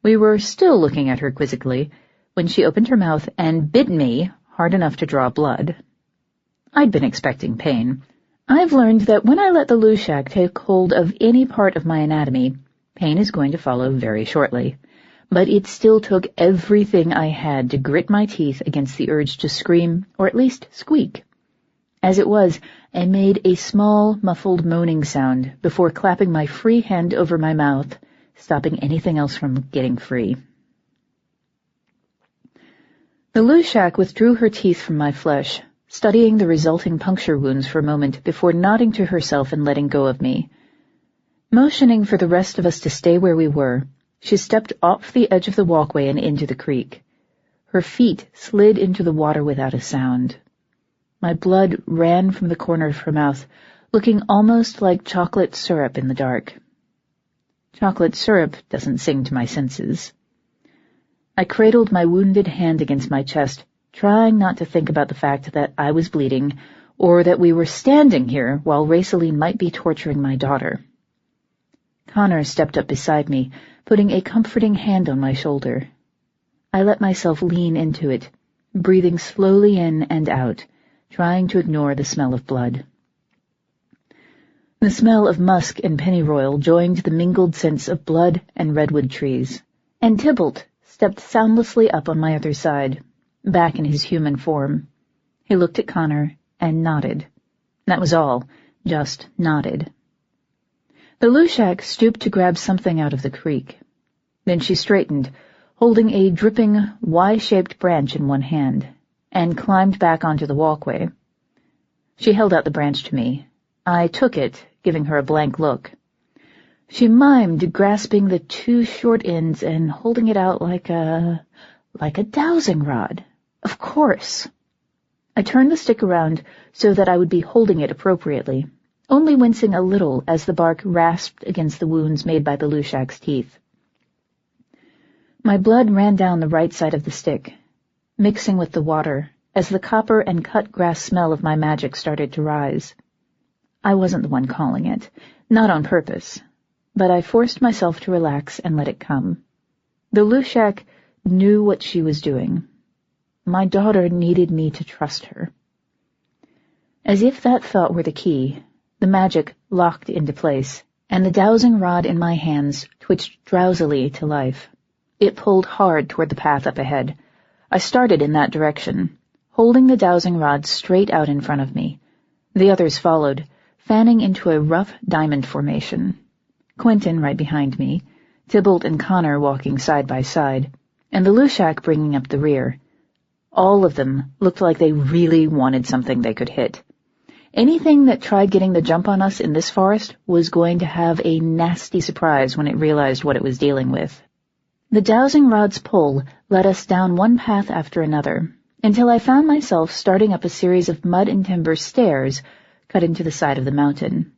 We were still looking at her quizzically when she opened her mouth and bit me hard enough to draw blood. I'd been expecting pain. I've learned that when I let the Lushak take hold of any part of my anatomy, pain is going to follow very shortly. But it still took everything I had to grit my teeth against the urge to scream, or at least squeak. As it was, I made a small, muffled moaning sound before clapping my free hand over my mouth, stopping anything else from getting free. The Lushak withdrew her teeth from my flesh, studying the resulting puncture wounds for a moment before nodding to herself and letting go of me. Motioning for the rest of us to stay where we were, she stepped off the edge of the walkway and into the creek. Her feet slid into the water without a sound. My blood ran from the corner of her mouth, looking almost like chocolate syrup in the dark. Chocolate syrup doesn't sing to my senses. I cradled my wounded hand against my chest, trying not to think about the fact that I was bleeding, or that we were standing here while Raceline might be torturing my daughter. Connor stepped up beside me, putting a comforting hand on my shoulder. I let myself lean into it, breathing slowly in and out, trying to ignore the smell of blood. The smell of musk and pennyroyal joined the mingled scents of blood and redwood trees, and Tybalt stepped soundlessly up on my other side, back in his human form. He looked at Connor and nodded. That was all, just nodded. The Lushak stooped to grab something out of the creek. Then she straightened, holding a dripping, Y-shaped branch in one hand, and climbed back onto the walkway. She held out the branch to me. I took it, giving her a blank look. She mimed grasping the two short ends and holding it out like a dowsing rod. Of course. I turned the stick around so that I would be holding it appropriately, only wincing a little as the bark rasped against the wounds made by the Lushak's teeth. My blood ran down the right side of the stick, mixing with the water as the copper and cut grass smell of my magic started to rise. I wasn't the one calling it, not on purpose, but I forced myself to relax and let it come. The Lushak knew what she was doing. My daughter needed me to trust her. As if that thought were the key, the magic locked into place, and the dowsing rod in my hands twitched drowsily to life. It pulled hard toward the path up ahead. I started in that direction, holding the dowsing rod straight out in front of me. The others followed, fanning into a rough diamond formation. Quentin right behind me, Tybalt and Connor walking side by side, and the Lushak bringing up the rear. All of them looked like they really wanted something they could hit. Anything that tried getting the jump on us in this forest was going to have a nasty surprise when it realized what it was dealing with. The dowsing rod's pull led us down one path after another, until I found myself starting up a series of mud and timber stairs cut into the side of the mountain.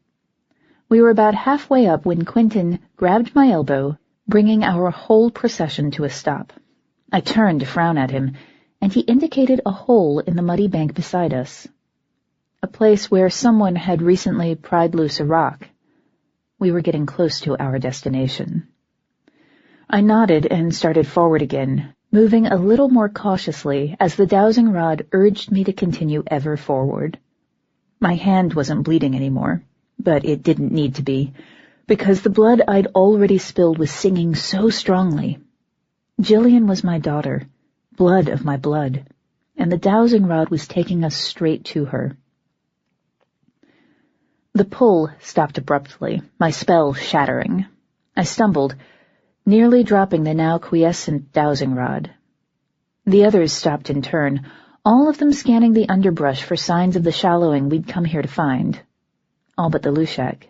We were about halfway up when Quentin grabbed my elbow, bringing our whole procession to a stop. I turned to frown at him, and he indicated a hole in the muddy bank beside us, a place where someone had recently pried loose a rock. We were getting close to our destination. I nodded and started forward again, moving a little more cautiously as the dowsing rod urged me to continue ever forward. My hand wasn't bleeding anymore, but it didn't need to be, because the blood I'd already spilled was singing so strongly. Jillian was my daughter, blood of my blood, and the dowsing rod was taking us straight to her. The pull stopped abruptly, my spell shattering. I stumbled, nearly dropping the now quiescent dowsing rod. The others stopped in turn, all of them scanning the underbrush for signs of the shallowing we'd come here to find. All but the Lushak.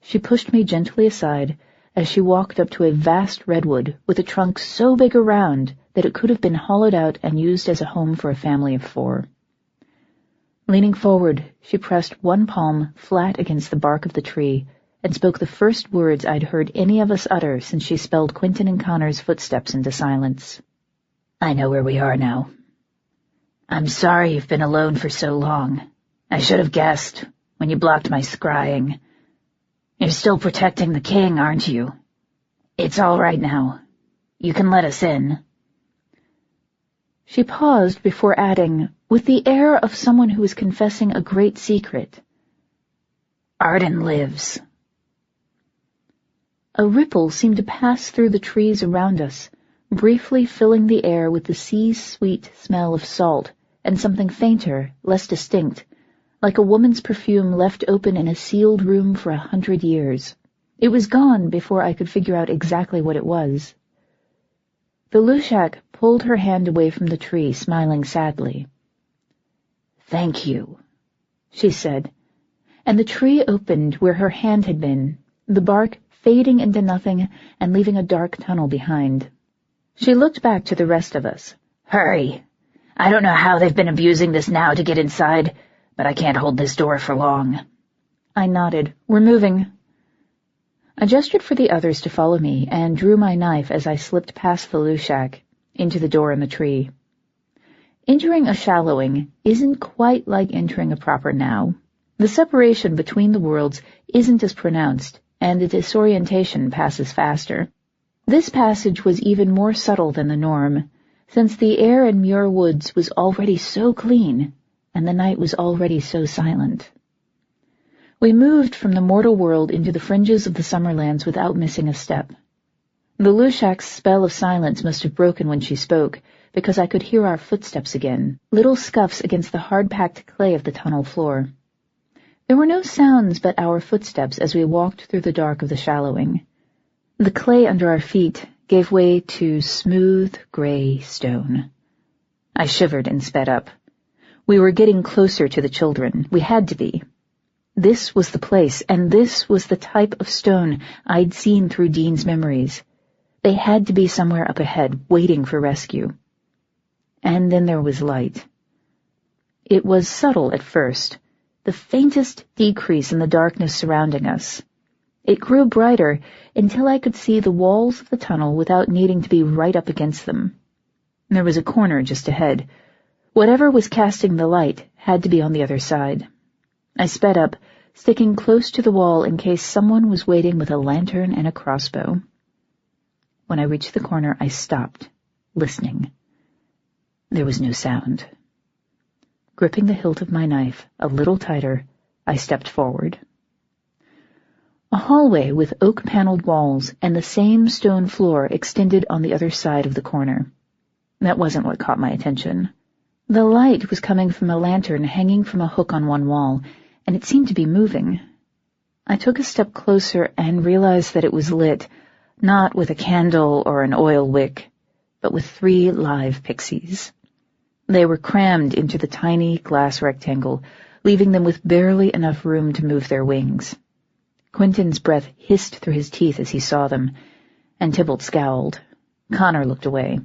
She pushed me gently aside as she walked up to a vast redwood with a trunk so big around that it could have been hollowed out and used as a home for a family of 4. Leaning forward, she pressed one palm flat against the bark of the tree and spoke the first words I'd heard any of us utter since she spelled Quentin and Connor's footsteps into silence.
I know where we are now. I'm sorry you've been alone for so long. I should have guessed when you blocked my scrying. You're still protecting the king, aren't you? It's all right now. You can let us in.
She paused before adding, with the air of someone who is confessing a great secret, "Arden lives." A ripple seemed to pass through the trees around us, briefly filling the air with the sea's sweet smell of salt and something fainter, less distinct, like a woman's perfume left open in a sealed room for 100 years. It was gone before I could figure out exactly what it was. The Lushak pulled her hand away from the tree, smiling sadly. "Thank you," she said, and the tree opened where her hand had been, the bark fading into nothing and leaving a dark tunnel behind. She looked back to the rest of us.
"Hurry. I don't know how they've been abusing this now to get inside, but I can't hold this door for long."
I nodded. "We're moving." I gestured for the others to follow me and drew my knife as I slipped past the Lushak into the door in the tree. Entering a shallowing isn't quite like entering a proper now. The separation between the worlds isn't as pronounced, and the disorientation passes faster. This passage was even more subtle than the norm, since the air in Muir Woods was already so clean, and the night was already so silent. We moved from the mortal world into the fringes of the Summerlands without missing a step. The Lushak's spell of silence must have broken when she spoke, because I could hear our footsteps again, little scuffs against the hard-packed clay of the tunnel floor. There were no sounds but our footsteps as we walked through the dark of the shallowing. The clay under our feet gave way to smooth, gray stone. I shivered and sped up. We were getting closer to the children. We had to be. This was the place, and this was the type of stone I'd seen through Dean's memories. They had to be somewhere up ahead, waiting for rescue. And then there was light. It was subtle at first, the faintest decrease in the darkness surrounding us. It grew brighter until I could see the walls of the tunnel without needing to be right up against them. There was a corner just ahead. Whatever was casting the light had to be on the other side. I sped up, sticking close to the wall in case someone was waiting with a lantern and a crossbow. When I reached the corner, I stopped, listening. There was no sound. Gripping the hilt of my knife a little tighter, I stepped forward. A hallway with oak-paneled walls and the same stone floor extended on the other side of the corner. That wasn't what caught my attention. The light was coming from a lantern hanging from a hook on one wall, and it seemed to be moving. I took a step closer and realized that it was lit, not with a candle or an oil wick, but with 3 live pixies. They were crammed into the tiny glass rectangle, leaving them with barely enough room to move their wings. Quentin's breath hissed through his teeth as he saw them, and Tybalt scowled. Connor looked away.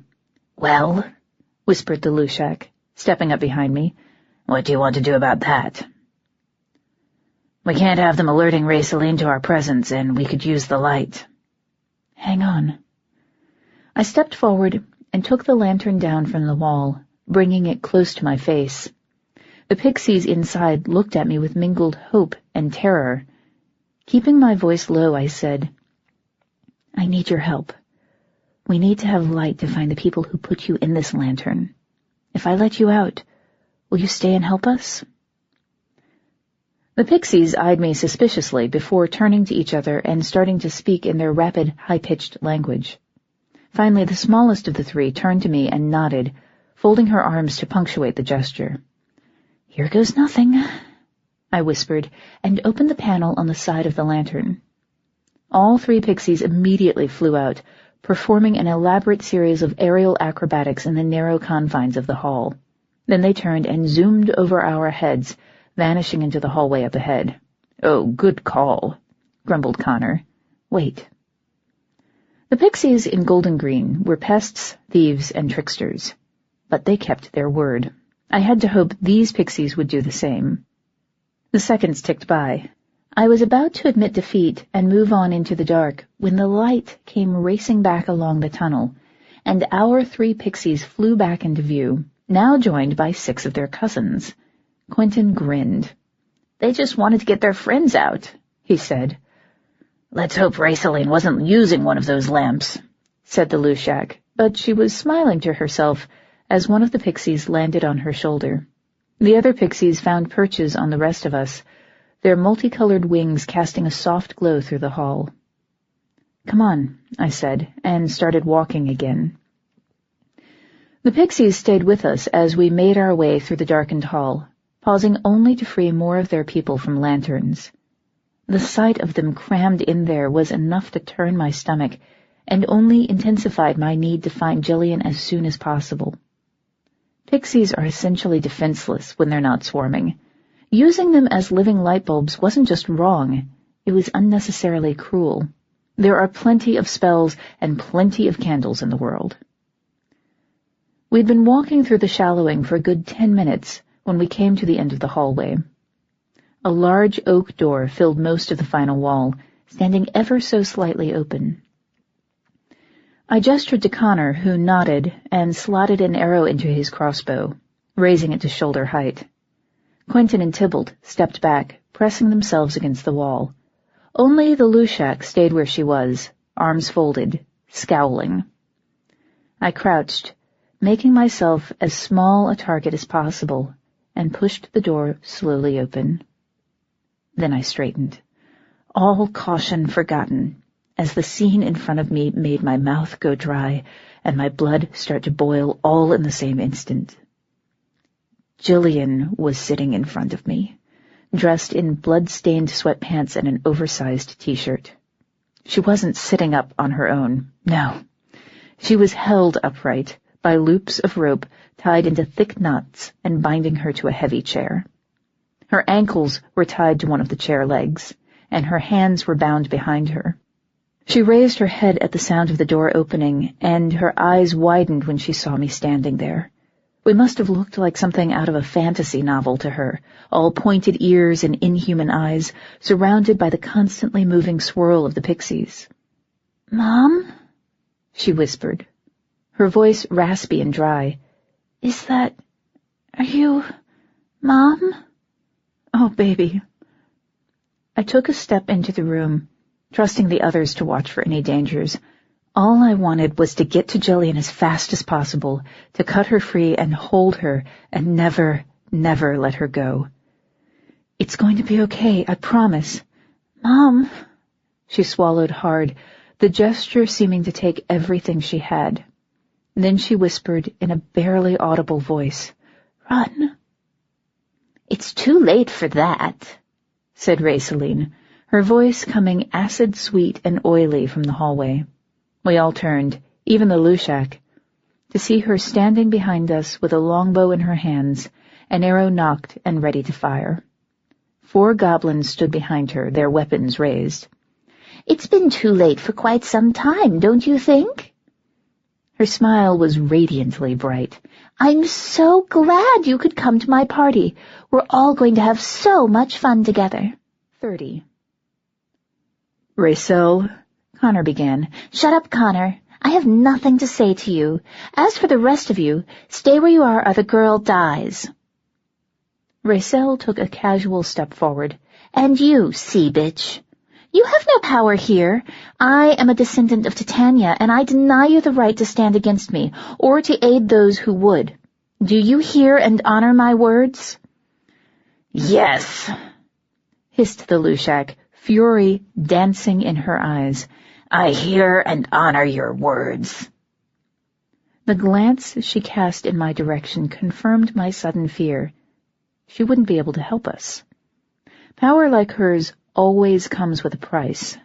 "Well?"
whispered the Lushak, stepping up behind me.
"What do you want to do about that?" "We can't have them alerting Rayceline to our presence, and we could use the light."
"Hang on." I stepped forward and took the lantern down from the wall, bringing it close to my face. The pixies inside looked at me with mingled hope and terror. Keeping my voice low, I said, "I need your help. We need to have light to find the people who put you in this lantern. If I let you out, will you stay and help us?" The pixies eyed me suspiciously before turning to each other and starting to speak in their rapid, high-pitched language. Finally, the smallest of the 3 turned to me and nodded, folding her arms to punctuate the gesture. "Here goes nothing," I whispered, and opened the panel on the side of the lantern. All 3 pixies immediately flew out, performing an elaborate series of aerial acrobatics in the narrow confines of the hall. Then they turned and zoomed over our heads, vanishing into the hallway up ahead. "Oh, good call," grumbled Connor. "Wait." The pixies in Golden Green were pests, thieves, and tricksters. But they kept their word. I had to hope these pixies would do the same. The seconds ticked by. I was about to admit defeat and move on into the dark when the light came racing back along the tunnel, and our 3 pixies flew back into view, now joined by 6 of their cousins. Quentin grinned. "They just wanted to get their friends out," he said.
"Let's hope Rayceline wasn't using one of those lamps,"
said the Lushak, but she was smiling to herself as one of the pixies landed on her shoulder. The other pixies found perches on the rest of us, their multicolored wings casting a soft glow through the hall. "Come on," I said, and started walking again. The pixies stayed with us as we made our way through the darkened hall, pausing only to free more of their people from lanterns. The sight of them crammed in there was enough to turn my stomach, and only intensified my need to find Jillian as soon as possible. Pixies are essentially defenseless when they're not swarming. Using them as living light bulbs wasn't just wrong, it was unnecessarily cruel. There are plenty of spells and plenty of candles in the world. We'd been walking through the shallowing for a good 10 minutes when we came to the end of the hallway. A large oak door filled most of the final wall, standing ever so slightly open. I gestured to Connor, who nodded and slotted an arrow into his crossbow, raising it to shoulder height. Quentin and Tybalt stepped back, pressing themselves against the wall. Only the Lushak stayed where she was, arms folded, scowling. I crouched, making myself as small a target as possible, and pushed the door slowly open. Then I straightened, all caution forgotten, as the scene in front of me made my mouth go dry and my blood start to boil all in the same instant. Jillian was sitting in front of me, dressed in blood-stained sweatpants and an oversized t-shirt. She wasn't sitting up on her own, no. She was held upright by loops of rope tied into thick knots and binding her to a heavy chair. Her ankles were tied to one of the chair legs, and her hands were bound behind her. She raised her head at the sound of the door opening, and her eyes widened when she saw me standing there. We must have looked like something out of a fantasy novel to her, all pointed ears and inhuman eyes, surrounded by the constantly moving swirl of the pixies. "Mom?" she whispered, her voice raspy and dry. Are you... Mom?" "Oh, baby." I took a step into the room, trusting the others to watch for any dangers. All I wanted was to get to Jillian as fast as possible, to cut her free and hold her and never, never let her go. "It's going to be okay, I promise." "Mom." She swallowed hard, the gesture seeming to take everything she had. Then she whispered in a barely audible voice, "Run."
"It's too late for that," said Rayceline, her voice coming acid-sweet and oily from the hallway. We all turned, even the Lushak, to see her standing behind us with a longbow in her hands, an arrow nocked and ready to fire. 4 goblins stood behind her, their weapons raised. "It's been too late for quite some time, don't you think?"
Her smile was radiantly bright.
"I'm so glad you could come to my party. We're all going to have so much fun together."
30.
"Raycel,"
Connor began.
"Shut up, Connor. I have nothing to say to you. As for the rest of you, stay where you are or the girl dies."
Raycel took a casual step forward.
"And you, sea-bitch. You have no power here. I am a descendant of Titania, and I deny you the right to stand against me, or to aid those who would. Do you hear and honor my words?"
"Yes,"
hissed the Lushak, fury dancing in her eyes.
"I hear and honor your words."
The glance she cast in my direction confirmed my sudden fear. She wouldn't be able to help us. Power like hers always comes with a price.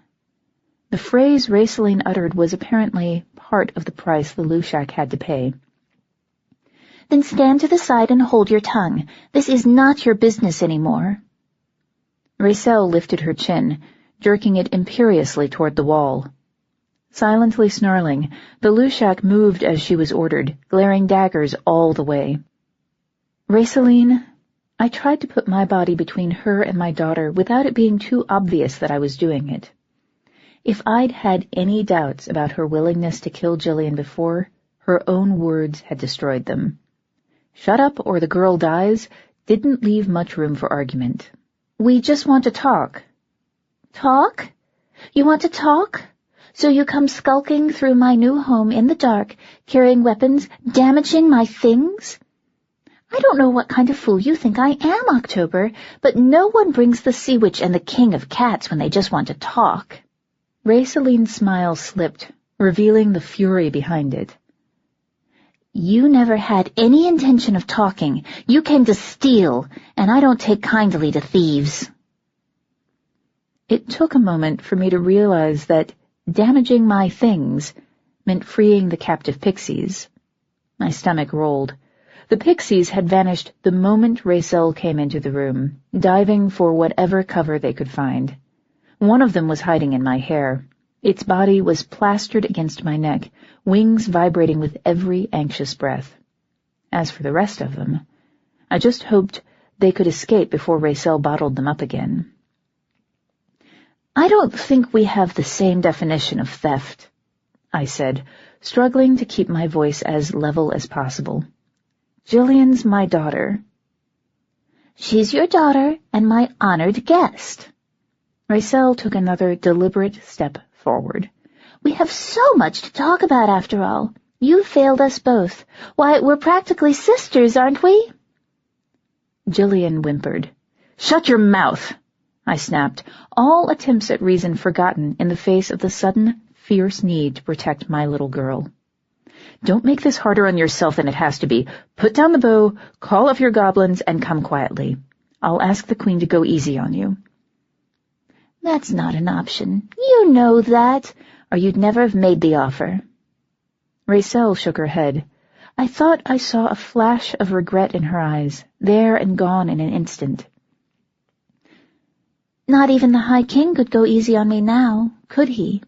The phrase Rayceline uttered was apparently part of the price the Lushak had to pay.
"Then stand to the side and hold your tongue. This is not your business anymore."
Raycel lifted her chin, jerking it imperiously toward the wall. Silently snarling, the Lushak moved as she was ordered, glaring daggers all the way. "Rayceline," I tried to put my body between her and my daughter without it being too obvious that I was doing it. If I'd had any doubts about her willingness to kill Jillian before, her own words had destroyed them. "Shut up or the girl dies" didn't leave much room for argument. "We just want to talk."
"Talk? You want to talk? So you come skulking through my new home in the dark, carrying weapons, damaging my things? I don't know what kind of fool you think I am, October, but no one brings the Sea Witch and the King of Cats when they just want to talk.
Raceline's smile slipped, revealing the fury behind it.
You never had any intention of talking. You came to steal, and I don't take kindly to thieves.
It took a moment for me to realize that damaging my things meant freeing the captive pixies. My stomach rolled. The pixies had vanished the moment Racel came into the room, diving for whatever cover they could find. One of them was hiding in my hair. Its body was plastered against my neck, wings vibrating with every anxious breath. As for the rest of them, I just hoped they could escape before Racel bottled them up again.
I don't think we have the same definition of theft,
I said, struggling to keep my voice as level as possible.
Jillian's my daughter. She's your daughter and my honored guest.
Racel took another deliberate step forward.
We have so much to talk about after all. You failed us both. Why, we're practically sisters, aren't we?
Jillian whimpered. Shut your mouth, I snapped, all attempts at reason forgotten in the face of the sudden, fierce need to protect my little girl. Don't make this harder on yourself than it has to be. Put down the bow, call up your goblins, and come quietly. I'll ask the Queen to go easy on you.
That's not an option. You know that, or you'd never have made the offer.
Racel shook her head. I thought I saw a flash of regret in her eyes, there and gone in an instant.
Not even the High King could go easy on me now, could he?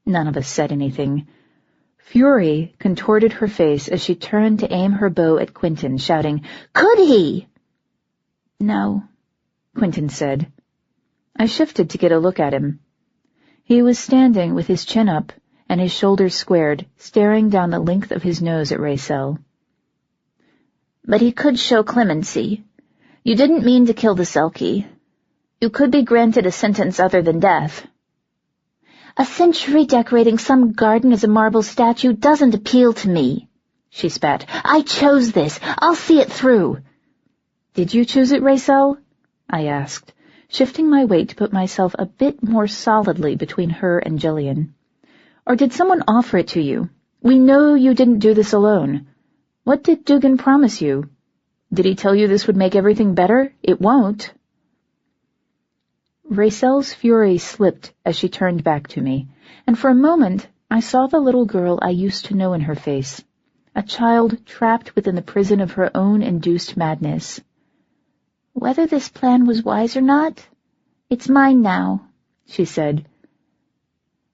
None of us said anything. Fury contorted her face as she turned to aim her bow at Quentin, shouting, "Could he?"
No,
Quentin said. I shifted to get a look at him. He was standing with his chin up and his shoulders squared, staring down the length of his nose at Racel.
But he could show clemency. You didn't mean to kill the Selkie. You could be granted a sentence other than death. A century decorating some garden as a marble statue doesn't appeal to me, she spat. I chose this. I'll see it through.
Did you choose it, Racel? I asked, shifting my weight to put myself a bit more solidly between her and Jillian. Or did someone offer it to you? We know you didn't do this alone. What did Dugan promise you? Did he tell you this would make everything better? It won't. Racel's fury slipped as she turned back to me, and for a moment I saw the little girl I used to know in her face, a child trapped within the prison of her own induced madness.
Whether this plan was wise or not, it's mine now, she said.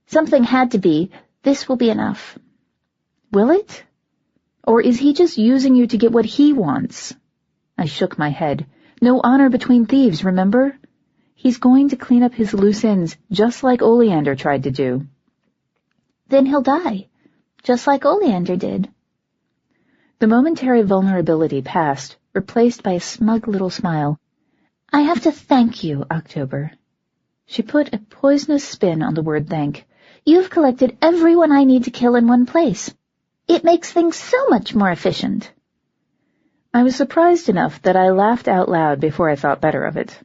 Something had to be. This will be enough.
Will it? Or is he just using you to get what he wants? I shook my head. No honor between thieves, remember? He's going to clean up his loose ends, just like Oleander tried to do.
Then he'll die, just like Oleander did.
The momentary vulnerability passed, replaced by a smug little smile. I have to thank you, October. She put a poisonous spin on the word thank.
You've collected everyone I need to kill in one place. It makes things so much more efficient.
I was surprised enough that I laughed out loud before I thought better of it.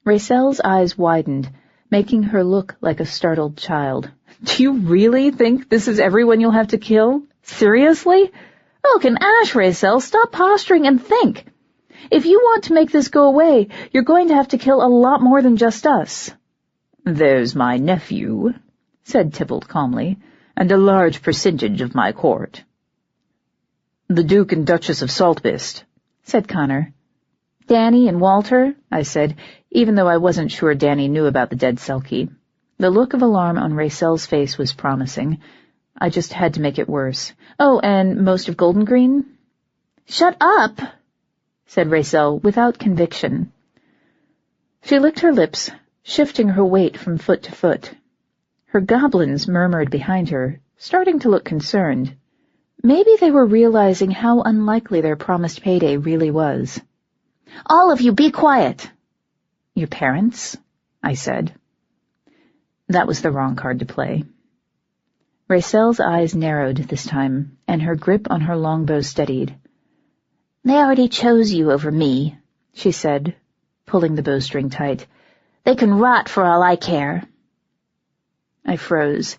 Racel's eyes widened, making her look like a startled child. Do you really think this is everyone you'll have to kill? Seriously? Oak and Ash, Racel, stop posturing and think. If you want to make this go away, you're going to have to kill a lot more than just us. There's my nephew, said Tybalt calmly, and a large percentage of my court. The Duke and Duchess of Saltmist, said Connor. Danny and Walter, I said, even though I wasn't sure Danny knew about the dead Selkie. The look of alarm on Racel's face was promising. I just had to make it worse. Oh, and most of Golden Green? Shut up, said Racel without conviction. She licked her lips, shifting her weight from foot to foot. Her goblins murmured behind her, starting to look concerned. Maybe they were realizing how unlikely their promised payday really was. All of you be quiet. Your parents? I said. That was the wrong card to play. Raycel's eyes narrowed this time, and her grip on her longbow steadied.
"They already chose you over me,"
she said, pulling the bowstring tight.
"They can rot for all I care."
I froze.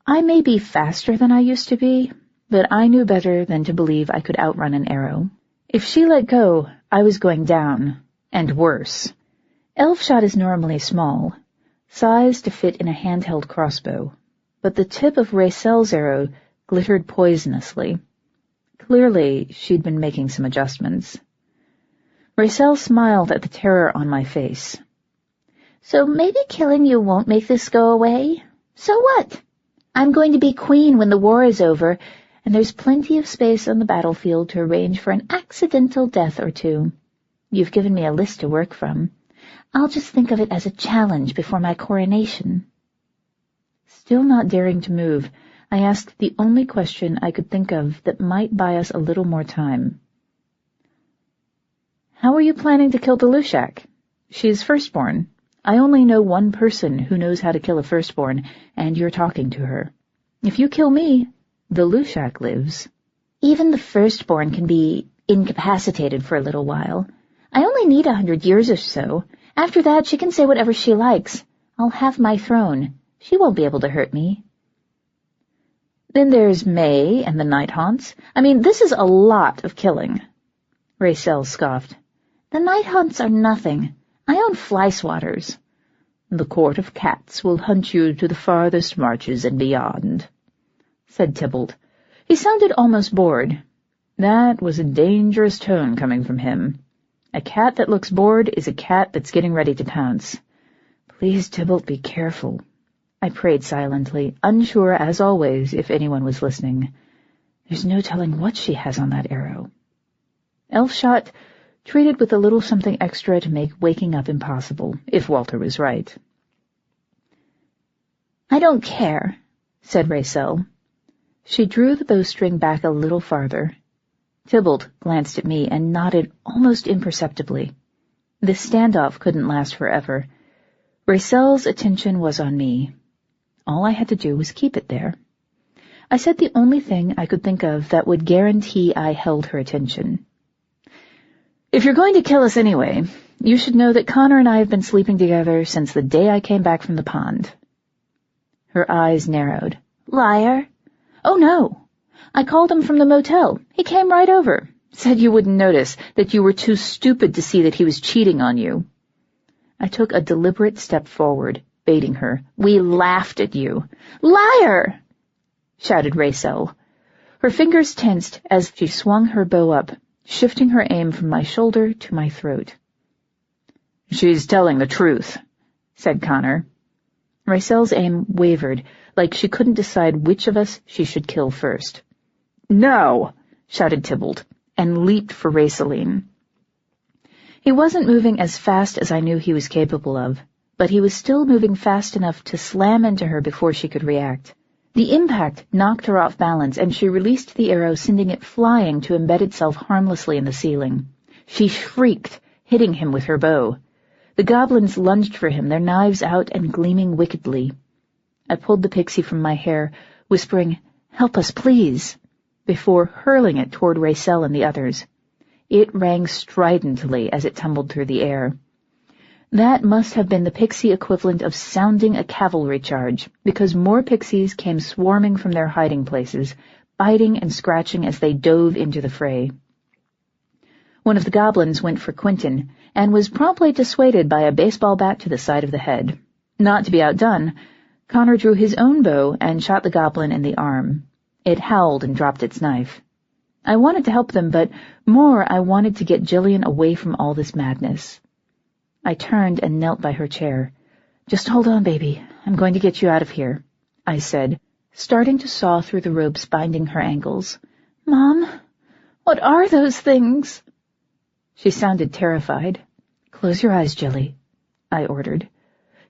I may be faster than I used to be, but I knew better than to believe I could outrun an arrow. If she let go, I was going down, and worse. Elf shot is normally small, sized to fit in a handheld crossbow, but the tip of Raycel's arrow glittered poisonously. Clearly, she'd been making some adjustments. Raycel smiled at the terror on my face.
"So maybe killing you won't make this go away? So what? I'm going to be queen when the war is over, and there's plenty of space on the battlefield to arrange for an accidental death or two. You've given me a list to work from. I'll just think of it as a challenge before my coronation."
Still not daring to move, I asked the only question I could think of that might buy us a little more time. "How are you planning to kill the Lushak? She's firstborn. I only know one person who knows how to kill a firstborn, and you're talking to her. If you kill me, the Lushak lives."
"Even the firstborn can be incapacitated for a little while. I only need 100 years or so. After that, she can say whatever she likes. I'll have my throne. She won't be able to hurt me."
"Then there's May and the Night Haunts. I mean, this is a lot of killing." Raycel scoffed.
"The Night Haunts are nothing. I own fly swatters."
"The Court of Cats will hunt you to the farthest marches and beyond," said Tybalt. He sounded almost bored. That was a dangerous tone coming from him. A cat that looks bored is a cat that's getting ready to pounce. "Please, Tybalt, be careful," I prayed silently, unsure, as always, if anyone was listening. There's no telling what she has on that arrow. Elfshot, treated with a little something extra to make waking up impossible, if Walter was right.
"I don't care," said Raycel.
She drew the bowstring back a little farther. Tybalt glanced at me and nodded almost imperceptibly. This standoff couldn't last forever. Raycel's attention was on me. All I had to do was keep it there. I said the only thing I could think of that would guarantee I held her attention. "If you're going to kill us anyway, you should know that Connor and I have been sleeping together since the day I came back from the pond." Her eyes narrowed.
"Liar."
"Oh, no. I called him from the motel. He came right over. Said you wouldn't notice, that you were too stupid to see that he was cheating on you." I took a deliberate step forward, baiting her. "We laughed at you." "Liar!" shouted Raycel. Her fingers tensed as she swung her bow up, shifting her aim from my shoulder to my throat. "She's telling the truth," said Connor. Raycel's aim wavered, like she couldn't decide which of us she should kill first. "No!" shouted Tybalt, and leaped for Rayceline. He wasn't moving as fast as I knew he was capable of, but he was still moving fast enough to slam into her before she could react. The impact knocked her off balance, and she released the arrow, sending it flying to embed itself harmlessly in the ceiling. She shrieked, hitting him with her bow. The goblins lunged for him, their knives out and gleaming wickedly. I pulled the pixie from my hair, whispering, "Help us, please," before hurling it toward Raycel and the others. It rang stridently as it tumbled through the air. That must have been the pixie equivalent of sounding a cavalry charge, because more pixies came swarming from their hiding places, biting and scratching as they dove into the fray. One of the goblins went for Quentin, and was promptly dissuaded by a baseball bat to the side of the head. Not to be outdone, Connor drew his own bow and shot the goblin in the arm. It howled and dropped its knife. I wanted to help them, but more I wanted to get Jillian away from all this madness. I turned and knelt by her chair. "Just hold on, baby. I'm going to get you out of here," I said, starting to saw through the ropes binding her ankles. "Mom, what are those things?" She sounded terrified. "Close your eyes, Jilly," I ordered.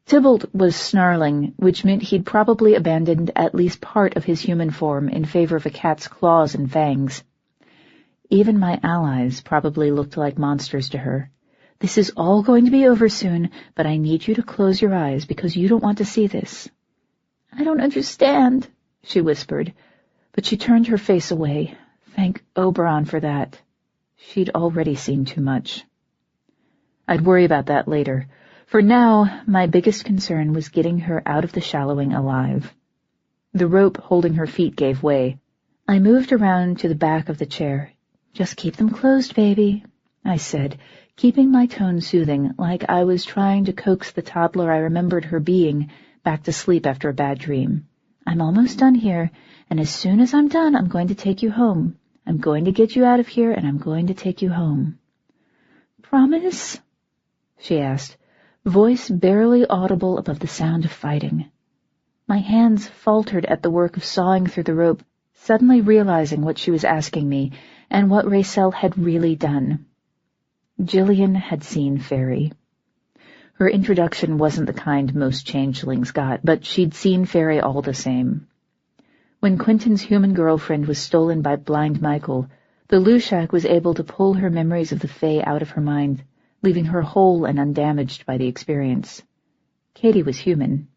Tybalt was snarling, which meant he'd probably abandoned at least part of his human form in favor of a cat's claws and fangs. Even my allies probably looked like monsters to her. "This is all going to be over soon, but I need you to close your eyes because you don't want to see this." "I don't understand,"
she whispered, but she turned her face away. Thank Oberon for that. She'd already seen too much. I'd worry about that later. For now, my biggest concern was getting her out of the shallowing alive. The rope holding her feet gave way. I moved around to the back of the chair. "Just keep them closed, baby," I said, keeping my tone soothing, like I was trying to coax the toddler I remembered her being back to sleep after a bad dream. "I'm almost done here, and as soon as I'm done, I'm going to take you home. I'm going to get you out of here, and I'm going to take you home." "Promise?" she asked, voice barely audible above the sound of fighting. My hands faltered at the work of sawing through the rope, suddenly realizing what she was asking me, and what Raisel had really done. Gillian had seen Faerie. Her introduction wasn't the kind most changelings got, but she'd seen Faerie all the same. When Quentin's human girlfriend was stolen by Blind Michael, the Lushak was able to pull her memories of the Fae out of her mind, leaving her whole and undamaged by the experience. Katie was human.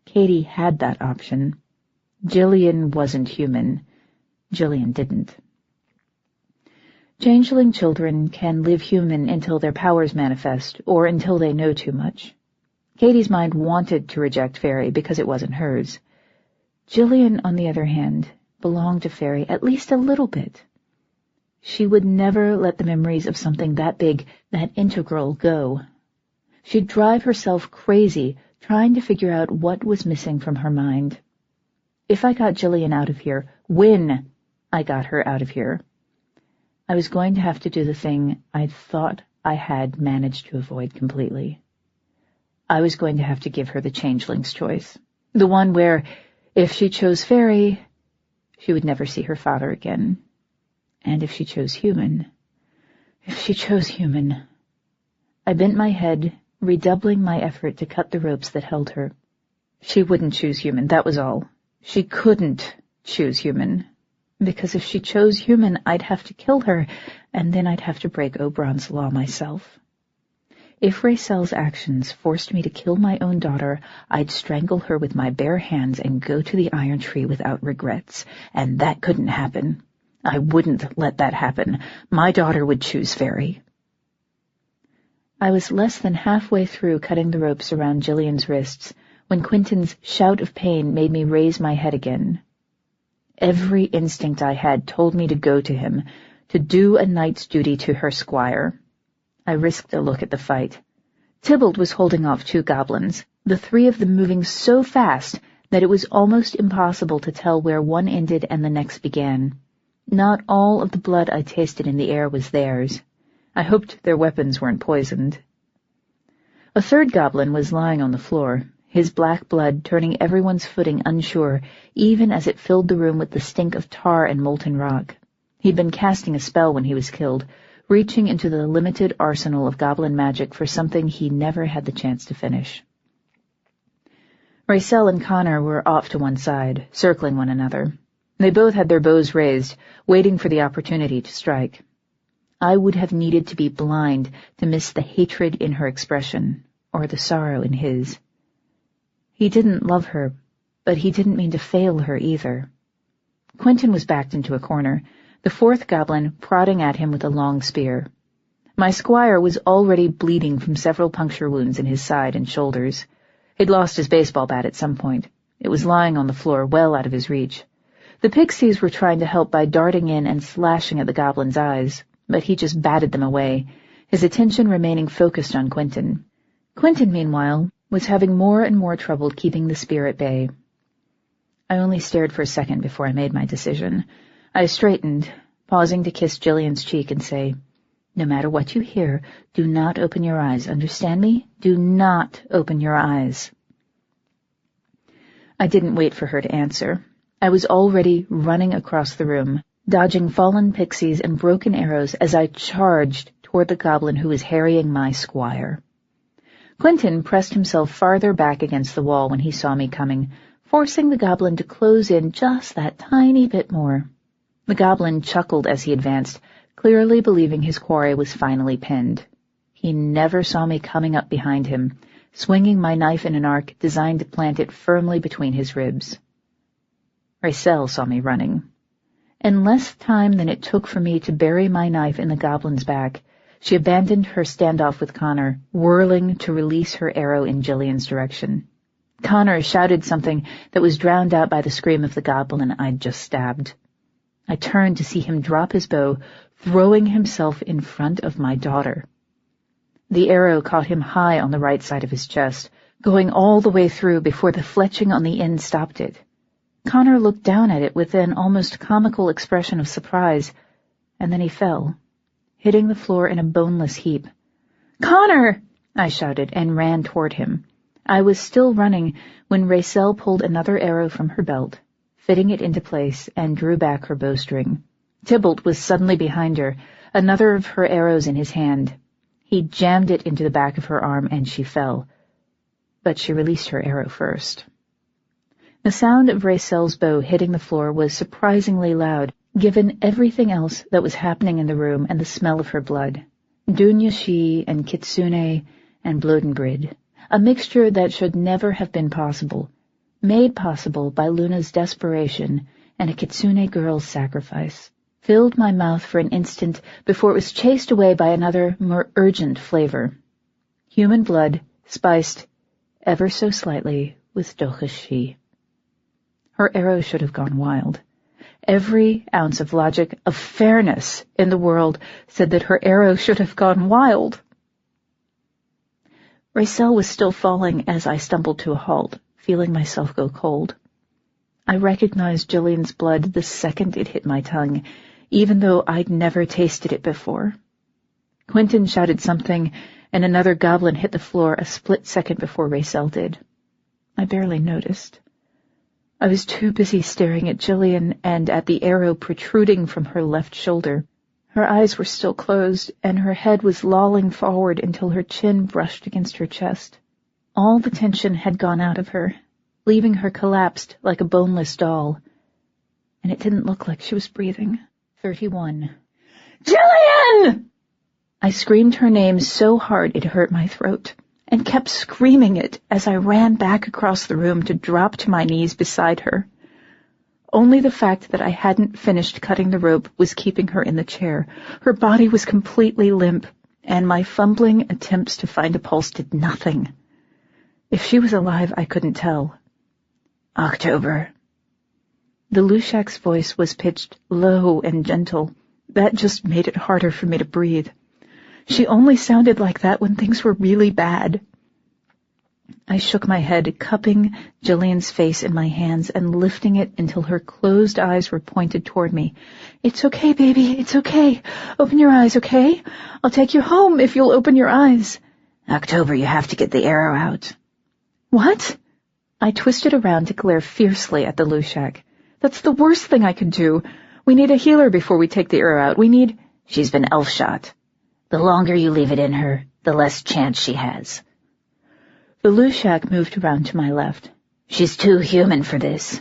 Katie had that option. Gillian wasn't human. Gillian didn't. Changeling children can live human until their powers manifest, or until they know too much. Katie's mind wanted to reject Faerie because it wasn't hers. Gillian, on the other hand, belonged to Faerie at least a little bit. She would never let the memories of something that big, that integral, go. She'd drive herself crazy trying to figure out what was missing from her mind. If I got Gillian out of here, when I got her out of here, I was going to have to do the thing I thought I had managed to avoid completely. I was going to have to give her the changeling's choice, the one where, if she chose Faerie, she would never see her father again. And if she chose human, I bent my head, redoubling my effort to cut the ropes that held her. She wouldn't choose human, that was all. She couldn't choose human, because if she chose human, I'd have to kill her, and then I'd have to break Oberon's law myself. If Raisel's actions forced me to kill my own daughter, I'd strangle her with my bare hands and go to the Iron Tree without regrets, and that couldn't happen. I wouldn't let that happen. My daughter would choose Faerie. I was less than halfway through cutting the ropes around Gillian's wrists when Quentin's shout of pain made me raise my head again. Every instinct I had told me to go to him, to do a knight's duty to her squire. I risked a look at the fight. Tybalt was holding off 2 goblins, the 3 of them moving so fast that it was almost impossible to tell where one ended and the next began. Not all of the blood I tasted in the air was theirs. I hoped their weapons weren't poisoned. A 3rd goblin was lying on the floor, his black blood turning everyone's footing unsure, even as it filled the room with the stink of tar and molten rock. He'd been casting a spell when he was killed, reaching into the limited arsenal of goblin magic for something he never had the chance to finish. Raisel and Connor were off to one side, circling one another. They both had their bows raised, waiting for the opportunity to strike. I would have needed to be blind to miss the hatred in her expression, or the sorrow in his. He didn't love her, but he didn't mean to fail her either. Quentin was backed into a corner, the 4th goblin prodding at him with a long spear. My squire was already bleeding from several puncture wounds in his side and shoulders. He'd lost his baseball bat at some point. It was lying on the floor, well out of his reach. The pixies were trying to help by darting in and slashing at the goblin's eyes, but he just batted them away, his attention remaining focused on Quentin. Quentin, meanwhile, was having more and more trouble keeping the spear at bay. I only stared for a second before I made my decision. I straightened, pausing to kiss Gillian's cheek and say, "No matter what you hear, do not open your eyes. Understand me? Do not open your eyes." I didn't wait for her to answer. I was already running across the room, dodging fallen pixies and broken arrows as I charged toward the goblin who was harrying my squire. Quentin pressed himself farther back against the wall when he saw me coming, forcing the goblin to close in just that tiny bit more. The goblin chuckled as he advanced, clearly believing his quarry was finally pinned. He never saw me coming up behind him, swinging my knife in an arc designed to plant it firmly between his ribs.
Raisel saw me running. In less time than it took for me to bury my knife in the goblin's back, she abandoned her standoff with Connor, whirling to release her arrow in Jillian's direction. Connor shouted something that was drowned out by the scream of the goblin I'd just stabbed. I turned to see him drop his bow, throwing himself in front of my daughter. The arrow caught him high on the right side of his chest, going all the way through before the fletching on the end stopped it. Connor looked down at it with an almost comical expression of surprise, and then he fell, hitting the floor in a boneless heap. "Connor!" I shouted and ran toward him. I was still running when Raisel pulled another arrow from her belt, fitting it into place, and drew back her bowstring. Tybalt was suddenly behind her, another of her arrows in his hand. He jammed it into the back of her arm, and she fell. But she released her arrow first. The sound of Raisel's bow hitting the floor was surprisingly loud, given everything else that was happening in the room and the smell of her blood. Dunyashi and Kitsune and Blodenbrid, a mixture that should never have been possible, made possible by Luna's desperation and a Kitsune girl's sacrifice, filled my mouth for an instant before it was chased away by another, more urgent flavor. Human blood, spiced, ever so slightly, with Duchess. Her arrow should have gone wild. Every ounce of logic, of fairness in the world said that her arrow should have gone wild. Raisel was still falling as I stumbled to a halt, feeling myself go cold. I recognized Jillian's blood the second it hit my tongue, even though I'd never tasted it before. Quentin shouted something, and another goblin hit the floor a split second before Raisel did. I barely noticed. I was too busy staring at Jillian and at the arrow protruding from her left shoulder. Her eyes were still closed, and her head was lolling forward until her chin brushed against her chest. All the tension had gone out of her, leaving her collapsed like a boneless doll. And it didn't look like she was breathing. 31. "Jillian!" I screamed her name so hard it hurt my throat, and kept screaming it as I ran back across the room to drop to my knees beside her. Only the fact that I hadn't finished cutting the rope was keeping her in the chair. Her body was completely limp, and my fumbling attempts to find a pulse did nothing. If she was alive, I couldn't tell. "October." The Lushak's voice was pitched low and gentle. That just made it harder for me to breathe. She only sounded like that when things were really bad. I shook my head, cupping Jillian's face in my hands and lifting it until her closed eyes were pointed toward me. "It's okay, baby, it's okay. Open your eyes, okay? I'll take you home if you'll open your eyes."
"October, you have to get the arrow out."
"What?" I twisted around to glare fiercely at the Lushak. "That's the worst thing I could do. We need a healer before we take the arrow out. We need—"
"She's been elf-shot. The longer you leave it in her, the less chance she has."
The Lushak moved around to my left.
"She's too human for this.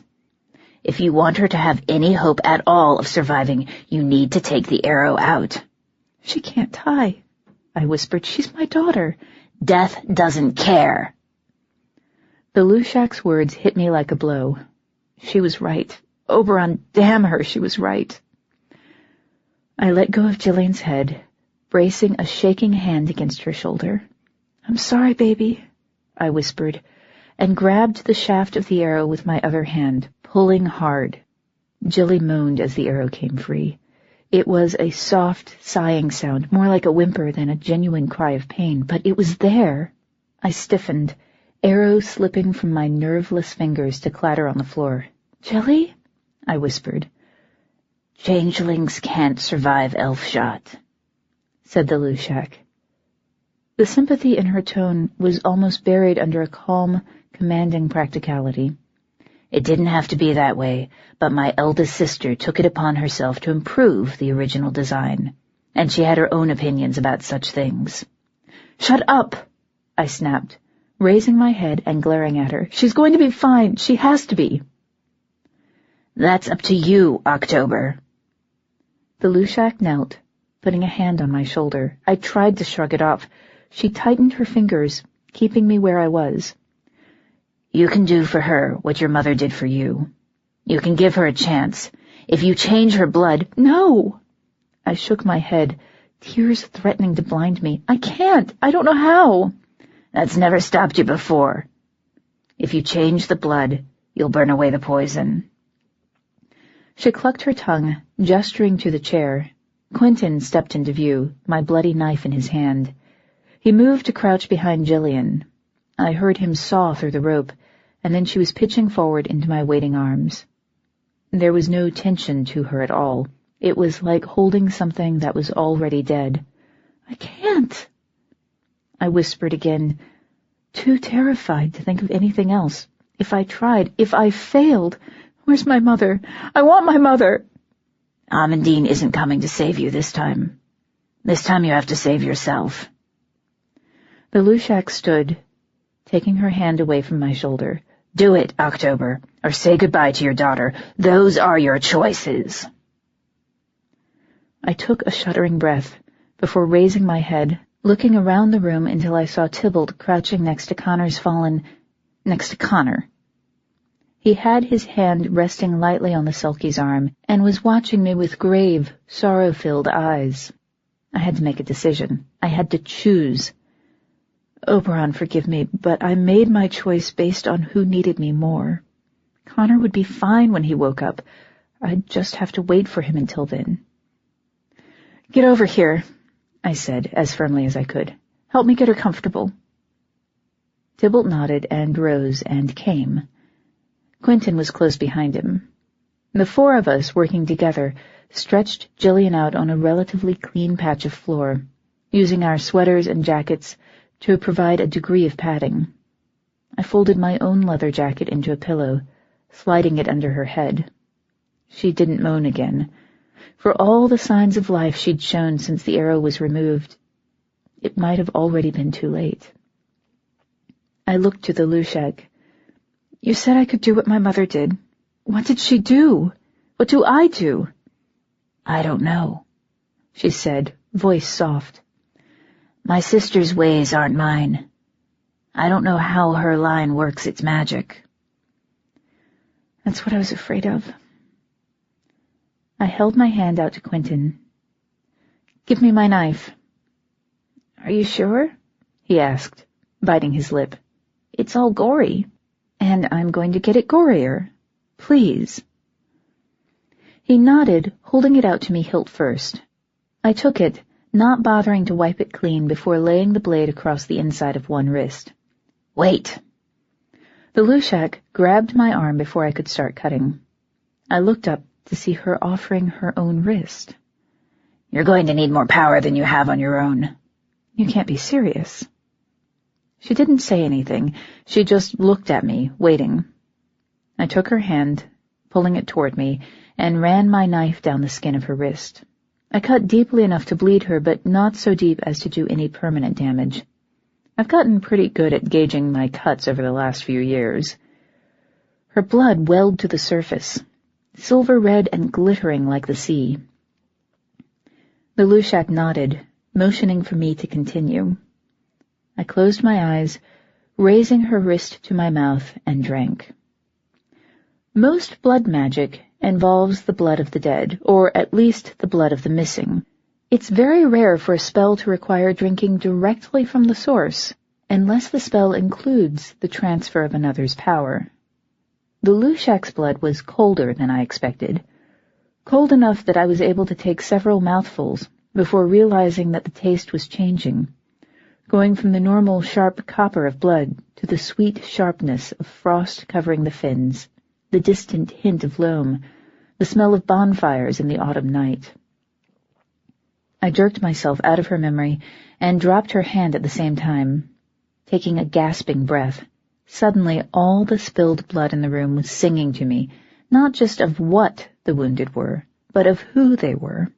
If you want her to have any hope at all of surviving, you need to take the arrow out."
"She can't die," I whispered. "She's my daughter."
"Death doesn't care."
The Lushak's words hit me like a blow. She was right. Oberon, damn her, she was right. I let go of Jillian's head, bracing a shaking hand against her shoulder. "I'm sorry, baby," I whispered, and grabbed the shaft of the arrow with my other hand, pulling hard. Jilly moaned as the arrow came free. It was a soft, sighing sound, more like a whimper than a genuine cry of pain, but it was there. I stiffened, arrow slipping from my nerveless fingers to clatter on the floor. "Jilly?" I whispered.
"Changelings can't survive elf-shot,"
said the Lushak. The sympathy in her tone was almost buried under a calm, commanding practicality.
"It didn't have to be that way, but my eldest sister took it upon herself to improve the original design, and she had her own opinions about such things."
"Shut up!" I snapped, raising my head and glaring at her. "She's going to be fine. She has to be."
"That's up to you, October."
The Lushak knelt, putting a hand on my shoulder. I tried to shrug it off. She tightened her fingers, keeping me where I was.
"You can do for her what your mother did for you. You can give her a chance. If you change her blood—"
"No!" I shook my head, tears threatening to blind me. "I can't. I don't know how."
"That's never stopped you before. If you change the blood, you'll burn away the poison."
She clucked her tongue, gesturing to the chair. Quentin stepped into view, my bloody knife in his hand. He moved to crouch behind Gillian. I heard him saw through the rope, and then she was pitching forward into my waiting arms. There was no tension to her at all. It was like holding something that was already dead. "I can't," I whispered again, too terrified to think of anything else. If I tried, if I failed, where's my mother? I want my mother.
Amandine isn't coming to save you this time. This time you have to save yourself.
The Lushak stood, taking her hand away from my shoulder.
Do it, October, or say goodbye to your daughter. Those are your choices.
I took a shuddering breath before raising my head, looking around the room until I saw Tybalt crouching next to Connor. He had his hand resting lightly on the Sulky's arm and was watching me with grave, sorrow-filled eyes. I had to make a decision. I had to choose. Oberon, forgive me, but I made my choice based on who needed me more. Connor would be fine when he woke up. I'd just have to wait for him until then. Get over here, I said, as firmly as I could. Help me get her comfortable. Tybalt nodded and rose and came. Quentin was close behind him. The four of us, working together, stretched Gillian out on a relatively clean patch of floor, using our sweaters and jackets to provide a degree of padding. I folded my own leather jacket into a pillow, sliding it under her head. She didn't moan again. For all the signs of life she'd shown since the arrow was removed, it might have already been too late. I looked to the Lushak. You said I could do what my mother did. What did she do? What do I do?
I don't know,
she said, voice soft.
My sister's ways aren't mine. I don't know how her line works its magic.
That's what I was afraid of. I held my hand out to Quentin. Give me my knife. Are you sure? He asked, biting his lip. It's all gory, and I'm going to get it gorier. Please. He nodded, holding it out to me hilt first. I took it, not bothering to wipe it clean before laying the blade across the inside of one wrist.
Wait.
The Lushak grabbed my arm before I could start cutting. I looked up to see her offering her own wrist.
You're going to need more power than you have on your own.
You can't be serious. She didn't say anything. She just looked at me, waiting. I took her hand, pulling it toward me, and ran my knife down the skin of her wrist. I cut deeply enough to bleed her, but not so deep as to do any permanent damage. I've gotten pretty good at gauging my cuts over the last few years. Her blood welled to the surface, silver red and glittering like the sea. The Lushak nodded, motioning for me to continue. I closed my eyes, raising her wrist to my mouth, and drank. Most blood magic involves the blood of the dead, or at least the blood of the missing. It's very rare for a spell to require drinking directly from the source, unless the spell includes the transfer of another's power. The Lushak's blood was colder than I expected, cold enough that I was able to take several mouthfuls before realizing that the taste was changing, going from the normal sharp copper of blood to the sweet sharpness of frost covering the fins, the distant hint of loam, the smell of bonfires in the autumn night. I jerked myself out of her memory and dropped her hand at the same time, taking a gasping breath. Suddenly all the spilled blood in the room was singing to me, not just of what the wounded were, but of who they were.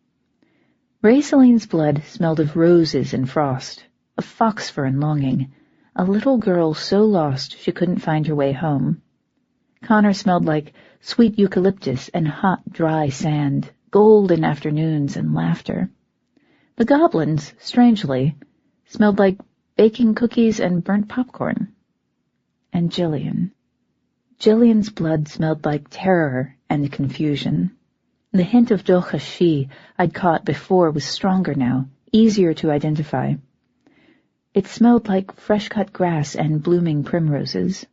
Raceline's blood smelled of roses and frost, of fox fur and longing, a little girl so lost she couldn't find her way home. Connor smelled like sweet eucalyptus and hot, dry sand, golden afternoons and laughter. The goblins, strangely, smelled like baking cookies and burnt popcorn. And Gillian.
Jillian's blood smelled like terror and confusion. The hint of Duchess I'd caught before was stronger now, easier to identify. It smelled like fresh-cut grass and blooming primroses.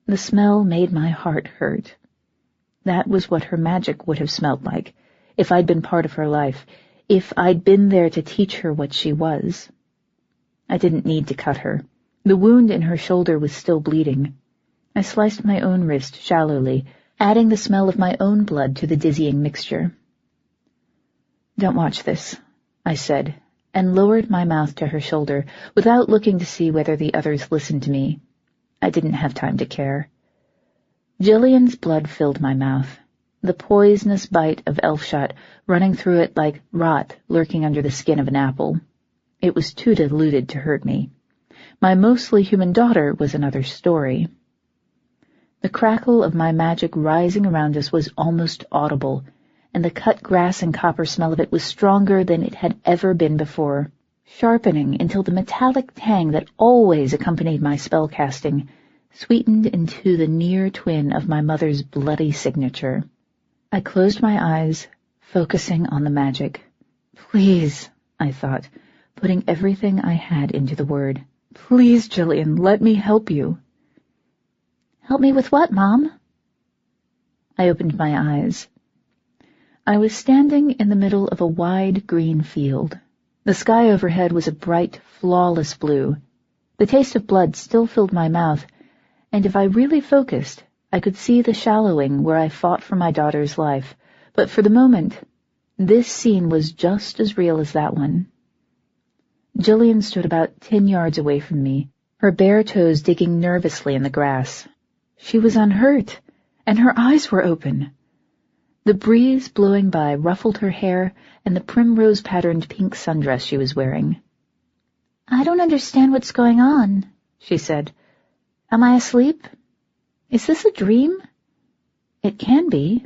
The smell made my heart hurt. That was what her magic would have smelled like, if I'd been part of her life, if I'd been there to teach her what she was. I didn't need to cut her. The wound in her shoulder was still bleeding. I sliced my own wrist shallowly, adding the smell of my own blood to the dizzying mixture. "Don't watch this," I said, and lowered my mouth to her shoulder, without looking to see whether the others listened to me. I didn't have time to care. Jillian's blood filled my mouth, the poisonous bite of elf-shot running through it like rot lurking under the skin of an apple. It was too diluted to hurt me. My mostly human daughter was another story. The crackle of my magic rising around us was almost audible, and the cut grass and copper smell of it was stronger than it had ever been before, sharpening until the metallic tang that always accompanied my spell casting sweetened into the near twin of my mother's bloody signature. I closed my eyes, focusing on the magic. "Please," I thought, putting everything I had into the word. "Please, Jillian, let me help you."
"Help me with what, Mom?"
I opened my eyes. I was standing in the middle of a wide green field. The sky overhead was a bright, flawless blue. The taste of blood still filled my mouth, and if I really focused, I could see the shallowing where I fought for my daughter's life. But for the moment, this scene was just as real as that one. Jillian stood about 10 yards away from me, her bare toes digging nervously in the grass. She was unhurt, and her eyes were open. The breeze blowing by ruffled her hair and the primrose-patterned pink sundress she was wearing.
"I don't understand what's going on," she said. "Am I asleep? Is this a dream?"
"It can be."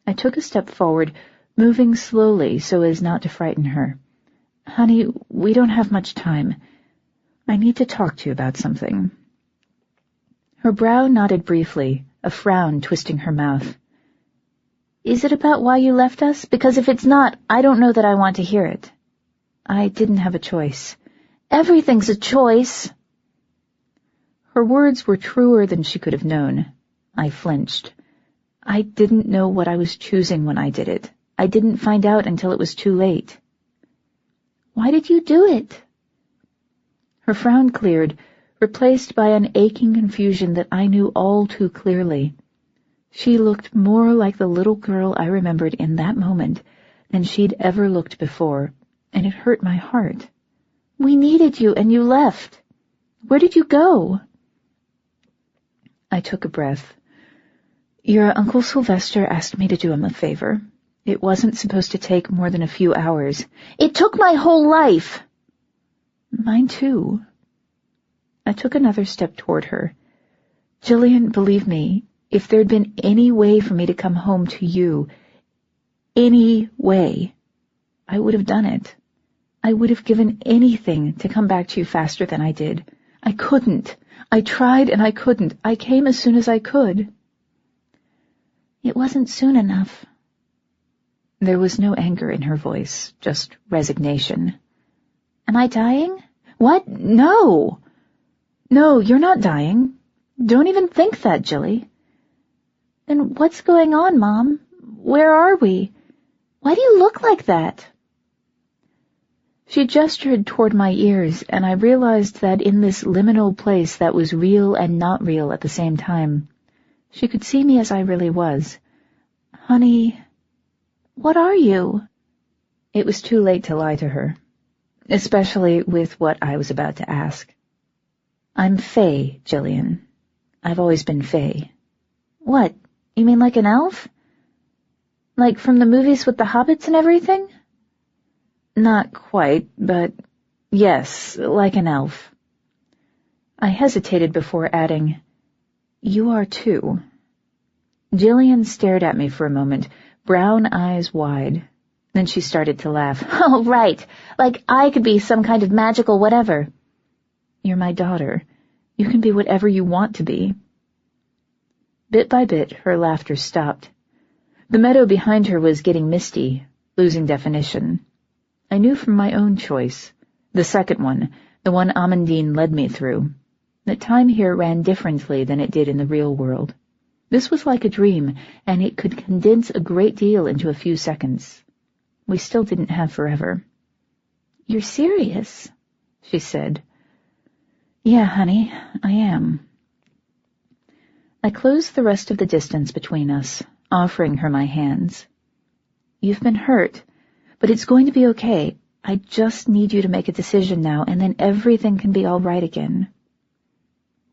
I took a step forward, moving slowly so as not to frighten her. "Honey, we don't have much time. I need to talk to you about something." Her brow nodded briefly, a frown twisting her mouth.
"Is it about why you left us? Because if it's not, I don't know that I want to hear it."
"I didn't have a choice."
"Everything's a choice."
Her words were truer than she could have known. I flinched. I didn't know what I was choosing when I did it. I didn't find out until it was too late.
"Why did you do it?"
Her frown cleared, replaced by an aching confusion that I knew all too clearly. She looked more like the little girl I remembered in that moment than she'd ever looked before, and it hurt my heart.
"We needed you, and you left. Where did you go?"
I took a breath. "Your Uncle Sylvester asked me to do him a favor. It wasn't supposed to take more than a few hours."
"It took my whole life."
"Mine too." I took another step toward her. "Jillian, believe me, if there'd been any way for me to come home to you, any way, I would have done it. I would have given anything to come back to you faster than I did. I couldn't. I tried and I couldn't. I came as soon as I could."
"It wasn't soon enough."
There was no anger in her voice, just resignation.
"Am I dying?"
"What? No! No, you're not dying. Don't even think that, Jilly."
"Then what's going on, Mom? Where are we? Why do you look like that?"
She gestured toward my ears, and I realized that in this liminal place that was real and not real at the same time, she could see me as I really was. "Honey,
what are you?"
It was too late to lie to her, especially with what I was about to ask. "I'm Fae, Jillian. I've always been Fae."
"What? You mean like an elf? Like from the movies with the hobbits and everything?"
"Not quite, but yes, like an elf." I hesitated before adding, "You are too." Jillian stared at me for a moment, brown eyes wide. Then she started to laugh.
"Oh, right. Like I could be some kind of magical whatever."
"You're my daughter. You can be whatever you want to be." Bit by bit, her laughter stopped. The meadow behind her was getting misty, losing definition. I knew from my own choice, the second one, the one Amandine led me through, that time here ran differently than it did in the real world. This was like a dream, and it could condense a great deal into a few seconds. We still didn't have forever. "You're serious?" she said. "Yeah, honey, I am." I closed the rest of the distance between us, offering her my hands. "You've been hurt, but it's going to be okay. I just need you to make a decision now, and then everything can be all right again."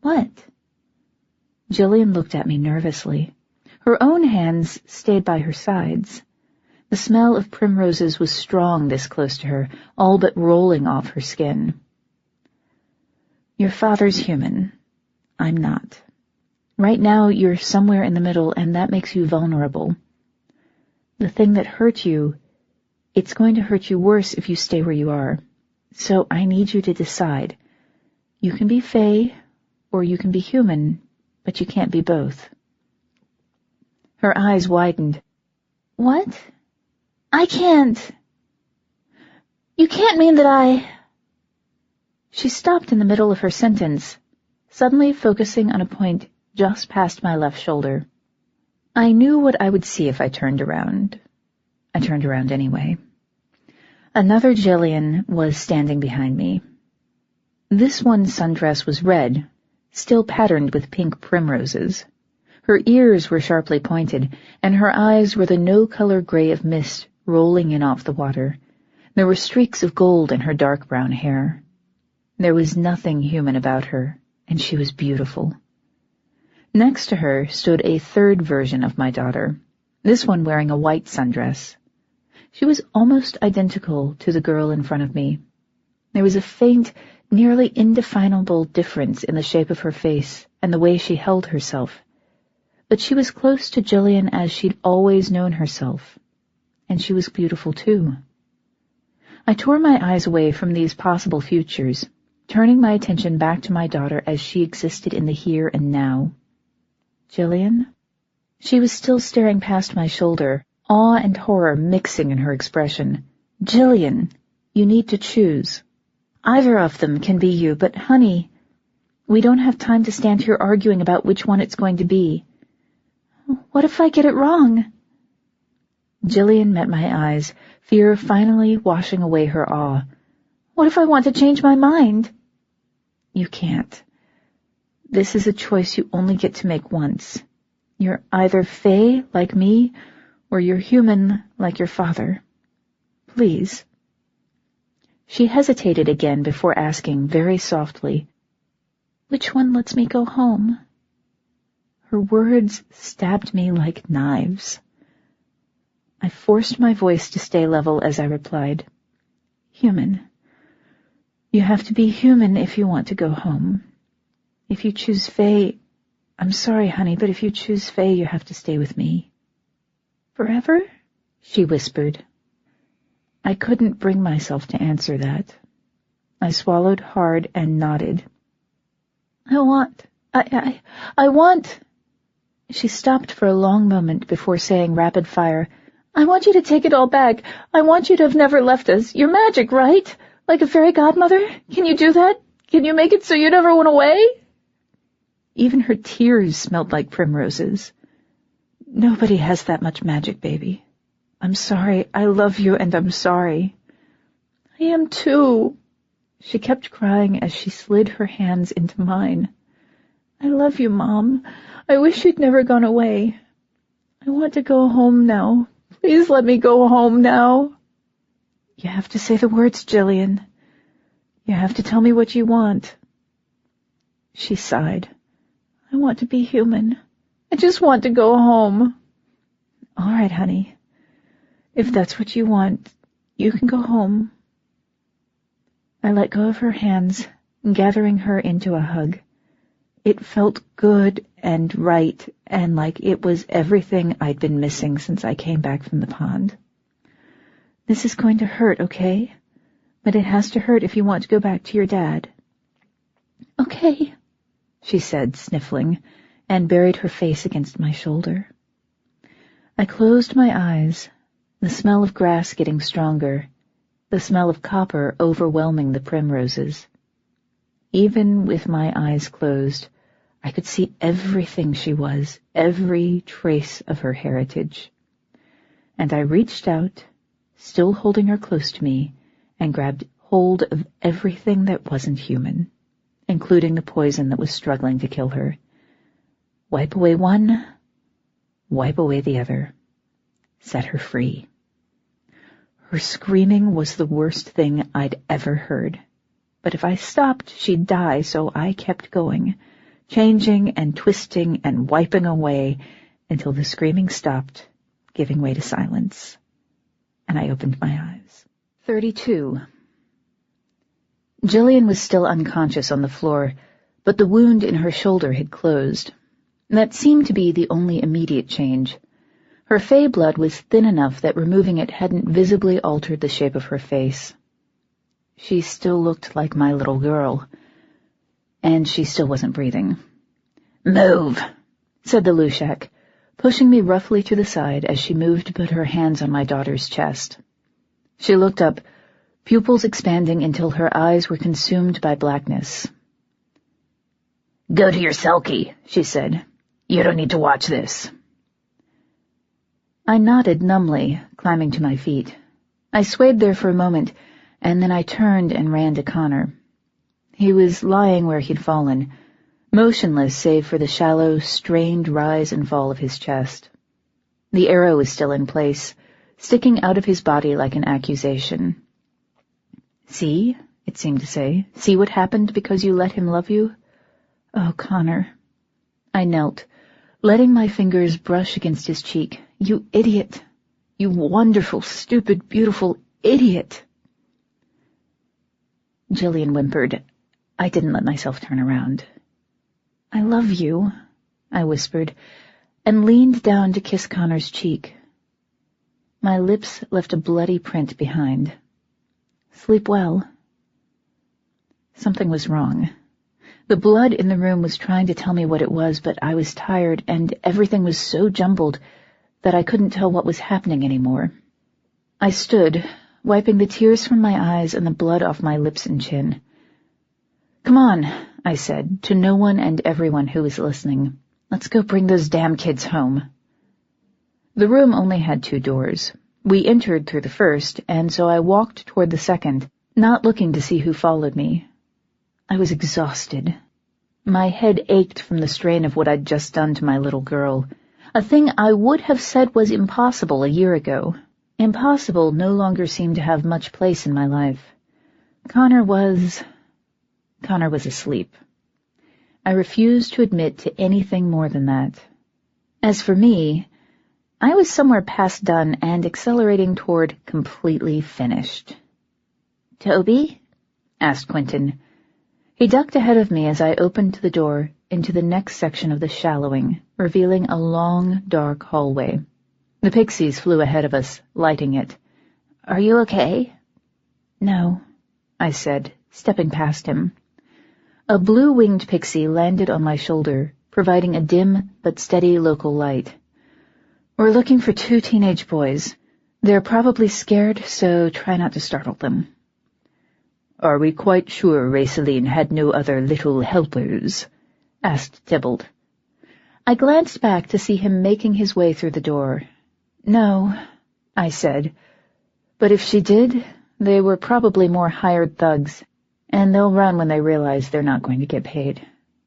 "What?" Jillian looked at me nervously. Her own hands stayed by her sides. The smell of primroses was strong this close to her, all but rolling off her skin. "Your father's human. I'm not. Right now you're somewhere in the middle, and that makes you vulnerable. The thing that hurt you, it's going to hurt you worse if you stay where you are. So I need you to decide. You can be Fae, or you can be human, but you can't be both." Her eyes widened. "What? I can't. You can't mean that I—" She stopped in the middle of her sentence, suddenly focusing on a point just past my left shoulder. I knew what I would see if I turned around. I turned around anyway. Another Jillian was standing behind me. This one's sundress was red, still patterned with pink primroses. Her ears were sharply pointed, and her eyes were the no-color gray of mist rolling in off the water. There were streaks of gold in her dark brown hair. There was nothing human about her, and she was beautiful. Next to her stood a third version of my daughter, this one wearing a white sundress. She was almost identical to the girl in front of me. There was a faint, nearly indefinable difference in the shape of her face and the way she held herself. But she was close to Jillian as she'd always known herself, and she was beautiful too. I tore my eyes away from these possible futures, turning my attention back to my daughter as she existed in the here and now. Jillian? She was still staring past my shoulder, awe and horror mixing in her expression. "Jillian, you need to choose. Either of them can be you, but honey, we don't have time to stand here arguing about which one it's going to be." "What if I get it wrong?" Jillian met my eyes, fear finally washing away her awe. "What if I want to change my mind?" "You can't. This is a choice you only get to make once. You're either Fae, like me, or you're human, like your father. Please." She hesitated again before asking very softly, "Which one lets me go home?" Her words stabbed me like knives. I forced my voice to stay level as I replied, "Human. You have to be human if you want to go home. If you choose Fae, I'm sorry, honey, but if you choose Fae, you have to stay with me." "Forever?" she whispered. I couldn't bring myself to answer that. I swallowed hard and nodded. I want... She stopped for a long moment before saying rapid fire, "I want you to take it all back. I want you to have never left us. You're magic, right? Like a fairy godmother? Can you do that? Can you make it so you never went away?" Even her tears smelled like primroses. "Nobody has that much magic, baby. I'm sorry. I love you, and I'm sorry." "I am too." She kept crying as she slid her hands into mine. "I love you, Mom. I wish you'd never gone away. I want to go home now. Please let me go home now." "You have to say the words, Jillian. You have to tell me what you want." She sighed. "I want to be human. I just want to go home." "All right, honey. If that's what you want, you can go home." I let go of her hands, gathering her into a hug. It felt good and right, and like it was everything I'd been missing since I came back from the pond. "This is going to hurt, okay? But it has to hurt if you want to go back to your dad." "Okay," she said, sniffling, and buried her face against my shoulder. I closed my eyes, the smell of grass getting stronger, the smell of copper overwhelming the primroses. Even with my eyes closed, I could see everything she was, every trace of her heritage. And I reached out, still holding her close to me, and grabbed hold of everything that wasn't human, including the poison that was struggling to kill her. Wipe away one, wipe away the other. Set her free. Her screaming was the worst thing I'd ever heard. But if I stopped, she'd die, so I kept going, changing and twisting and wiping away until the screaming stopped, giving way to silence. And I opened my eyes. 32. Jillian was still unconscious on the floor, but the wound in her shoulder had closed. That seemed to be the only immediate change. Her fey blood was thin enough that removing it hadn't visibly altered the shape of her face. She still looked like my little girl, and she still wasn't breathing. "Move," said the Lushak, pushing me roughly to the side as she moved to put her hands on my daughter's chest. She looked up, pupils expanding until her eyes were consumed by blackness. "Go to your Selkie," she said. "You don't need to watch this." I nodded numbly, climbing to my feet. I swayed there for a moment, and then I turned and ran to Connor. He was lying where he'd fallen, motionless save for the shallow, strained rise and fall of his chest. The arrow was still in place, sticking out of his body like an accusation. "See," it seemed to say, "see what happened because you let him love you? Oh, Connor." I knelt, letting my fingers brush against his cheek. "You idiot! You wonderful, stupid, beautiful idiot!" Jillian whimpered. I didn't let myself turn around. "I love you," I whispered, and leaned down to kiss Connor's cheek. My lips left a bloody print behind. "Sleep well." Something was wrong. The blood in the room was trying to tell me what it was, but I was tired, and everything was so jumbled that I couldn't tell what was happening anymore. I stood, wiping the tears from my eyes and the blood off my lips and chin. "Come on," I said, to no one and everyone who was listening. "Let's go bring those damn kids home." The room only had 2 doors. We entered through the first, and so I walked toward the second, not looking to see who followed me. I was exhausted. My head ached from the strain of what I'd just done to my little girl, a thing I would have said was impossible a year ago. Impossible no longer seemed to have much place in my life. Connor was asleep. I refused to admit to anything more than that. As for me, I was somewhere past done and accelerating toward completely finished. "Toby?" asked Quentin. He ducked ahead of me as I opened the door into the next section of the shallowing, revealing a long, dark hallway. The pixies flew ahead of us, lighting it. "Are you okay?" "No," I said, stepping past him. A blue-winged pixie landed on my shoulder, providing a dim but steady local light. "We're looking for 2 teenage boys. They're probably scared, so try not to startle them." "Are we quite sure Raceline had no other little helpers?" asked Tybalt. I glanced back to see him making his way through the door. "No," I said, "but if she did, they were probably more hired thugs, and they'll run when they realize they're not going to get paid.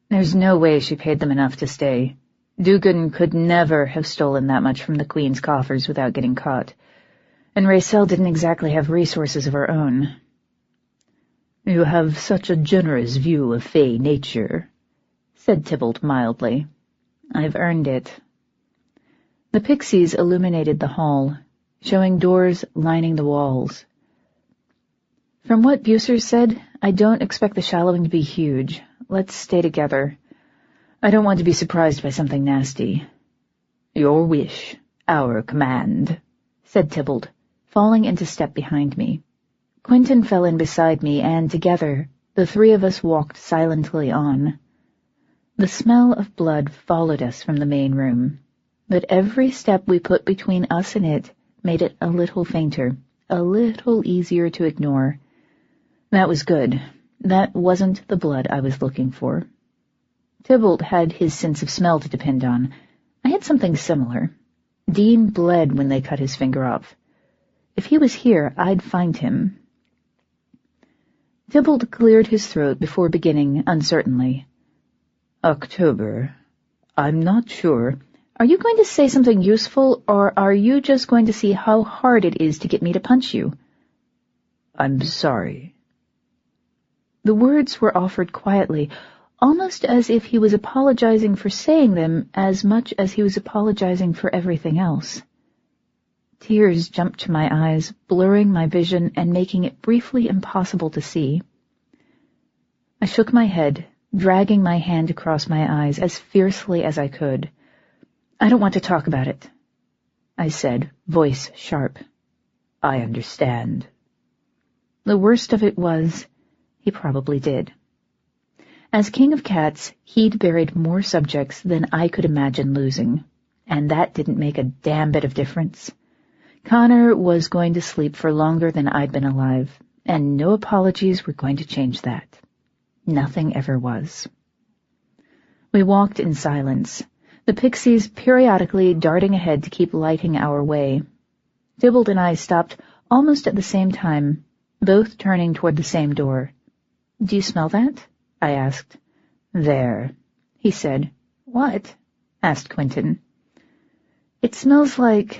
There's no way she paid them enough to stay. Dugan could never have stolen that much from the Queen's coffers without getting caught, and Racel didn't exactly have resources of her own." "You have such a generous view of fey nature," said Tybalt mildly. "I've earned it." The pixies illuminated the hall, showing doors lining the walls. "From what Bucer said, I don't expect the shallowing to be huge. Let's stay together. I don't want to be surprised by something nasty." "Your wish, our command," said Tybalt, falling into step behind me. Quentin fell in beside me, and together, the 3 of us walked silently on. The smell of blood followed us from the main room, but every step we put between us and it made it a little fainter, a little easier to ignore. That was good. That wasn't the blood I was looking for. Tybalt had his sense of smell to depend on. I had something similar. Dean bled when they cut his finger off. If he was here, I'd find him. Tybalt cleared his throat before beginning uncertainly.
October. I'm not sure.
Are you going to say something useful, or are you just going to see how hard it is to get me to punch you?
I'm sorry.
The words were offered quietly, almost as if he was apologizing for saying them as much as he was apologizing for everything else. Tears jumped to my eyes, blurring my vision and making it briefly impossible to see. I shook my head, dragging my hand across my eyes as fiercely as I could. I don't want to talk about it, I said, voice sharp.
I understand.
The worst of it was, he probably did. As King of Cats, he'd buried more subjects than I could imagine losing, and that didn't make a damn bit of difference. Connor was going to sleep for longer than I'd been alive, and no apologies were going to change that. Nothing ever was. We walked in silence, the pixies periodically darting ahead to keep lighting our way. Tybalt and I stopped almost at the same time, both turning toward the same door. "Do you smell that?" I asked. "There," he said. "What?" asked Quentin. "It smells like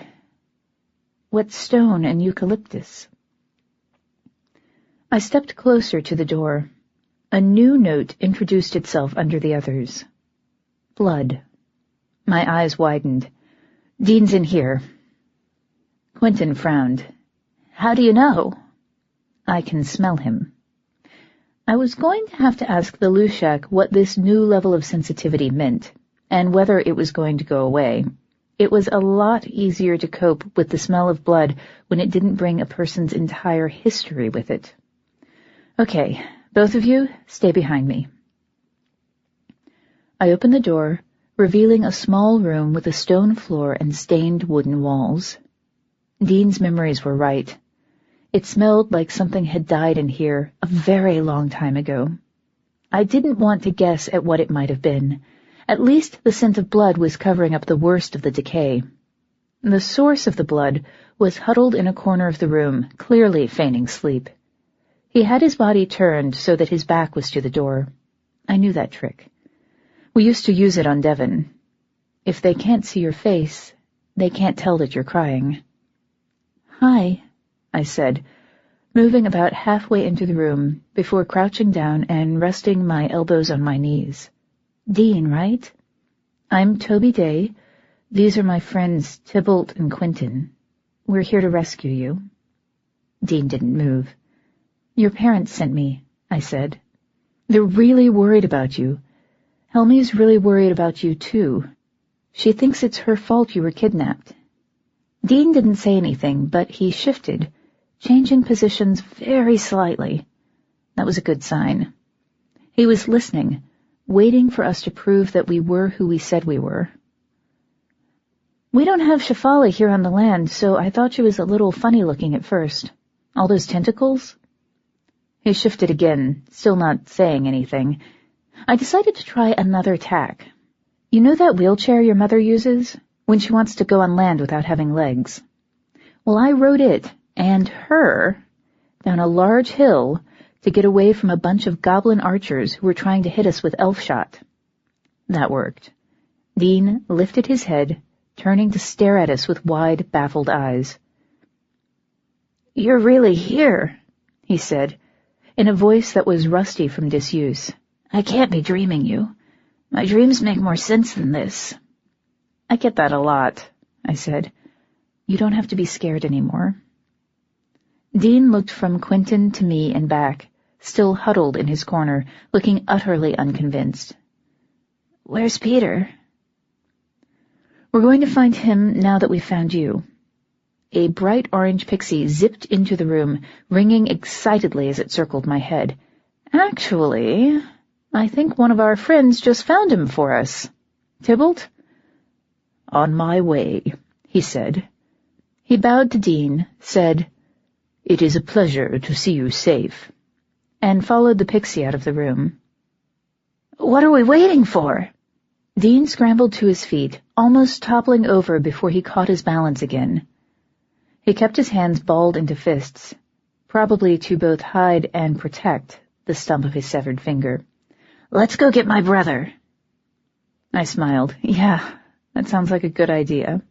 wet stone and eucalyptus." I stepped closer to the door. A new note introduced itself under the others. Blood. My eyes widened. "Dean's in here." Quentin frowned. "How do you know?" "I can smell him." I was going to have to ask the Lushak what this new level of sensitivity meant, and whether it was going to go away. It was a lot easier to cope with the smell of blood when it didn't bring a person's entire history with it. "Okay, both of you, stay behind me." I opened the door, revealing a small room with a stone floor and stained wooden walls. Dean's memories were right. It smelled like something had died in here a very long time ago. I didn't want to guess at what it might have been. At least the scent of blood was covering up the worst of the decay. The source of the blood was huddled in a corner of the room, clearly feigning sleep. He had his body turned so that his back was to the door. I knew that trick. We used to use it on Devon. If they can't see your face, they can't tell that you're crying. "Hi," I said, moving about halfway into the room before crouching down and resting my elbows on my knees. "Dean, right? I'm Toby Daye. These are my friends Tybalt and Quentin. We're here to rescue you." Dean didn't move. "Your parents sent me," I said. "They're really worried about you. Helmy's really worried about you, too. She thinks it's her fault you were kidnapped." Dean didn't say anything, but he shifted, changing positions very slightly. That was a good sign. He was listening, waiting for us to prove that we were who we said we were. "We don't have Shefali here on the land, so I thought she was a little funny-looking at first. All those tentacles?" He shifted again, still not saying anything. I decided to try another tack. "You know that wheelchair your mother uses when she wants to go on land without having legs? Well, I rode it, and her, down a large hill to get away from a bunch of goblin archers who were trying to hit us with elf shot." That worked. Dean lifted his head, turning to stare at us with wide, baffled eyes. "You're really here," he said, in a voice that was rusty from disuse. "I can't be dreaming you. My dreams make more sense than this." "I get that a lot," I said. "You don't have to be scared anymore." Dean looked from Quentin to me and back, still huddled in his corner, looking utterly unconvinced. "Where's Peter?" "We're going to find him now that we've found you." A bright orange pixie zipped into the room, ringing excitedly as it circled my head. "Actually,"
I think one of our friends just found him for us. Tybalt?"
"On my way," he said.
He bowed to Dean, said,
"It is a pleasure to see you safe,"
and followed the pixie out of the room.
"What are we waiting for?"
Dean scrambled to his feet, almost toppling over before he caught his balance again. He kept his hands balled into fists, probably to both hide and protect the stump of his severed finger.
"Let's go get my brother."
I smiled. Yeah, that sounds like a good idea.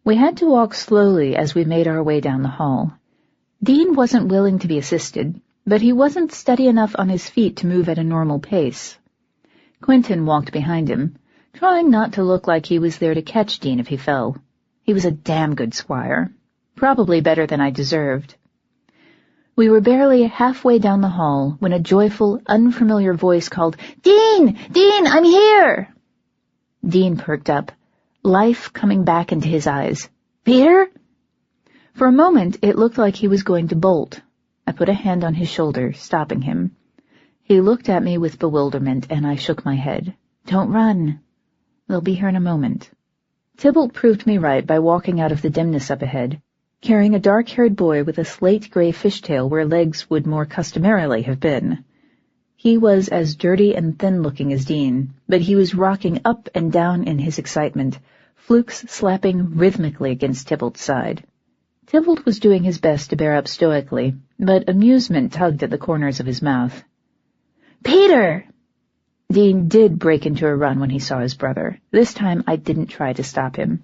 We had to walk slowly as we made our way down the hall. Dean wasn't willing to be assisted, but he wasn't steady enough on his feet to move at a normal pace. Quentin walked behind him, trying not to look like he was there to catch Dean if he fell. He was a damn good squire, probably better than I deserved. We were barely halfway down the hall when a joyful, unfamiliar voice called, "Dean! Dean, I'm here!" Dean perked up, life coming back into his eyes. "Peter?" For a moment, it looked like he was going to bolt. I put a hand on his shoulder, stopping him. He looked at me with bewilderment, and I shook my head. "Don't run. They'll be here in a moment." Tybalt proved me right by walking out of the dimness up ahead, carrying a dark-haired boy with a slate-gray fishtail where legs would more customarily have been. He was as dirty and thin-looking as Dean, but he was rocking up and down in his excitement, flukes slapping rhythmically against Tybalt's side. Tybalt was doing his best to bear up stoically, but amusement tugged at the corners of his mouth.
"Peter!"
Dean did break into a run when he saw his brother. This time I didn't try to stop him.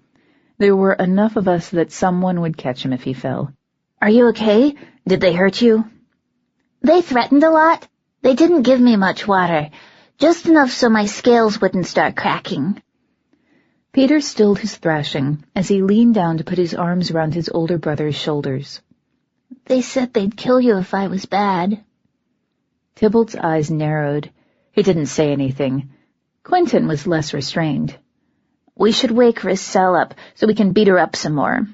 There were enough of us that someone would catch him if he fell.
"Are you okay? Did they hurt you?" "They threatened a lot. They didn't give me much water, just enough so my scales wouldn't start cracking."
Peter stilled his thrashing as he leaned down to put his arms around his older brother's shoulders.
"They said they'd kill you if I was bad."
Tybalt's eyes narrowed. He didn't say anything. Quentin was less restrained.
"We should wake Rissel up so we can beat her up some more."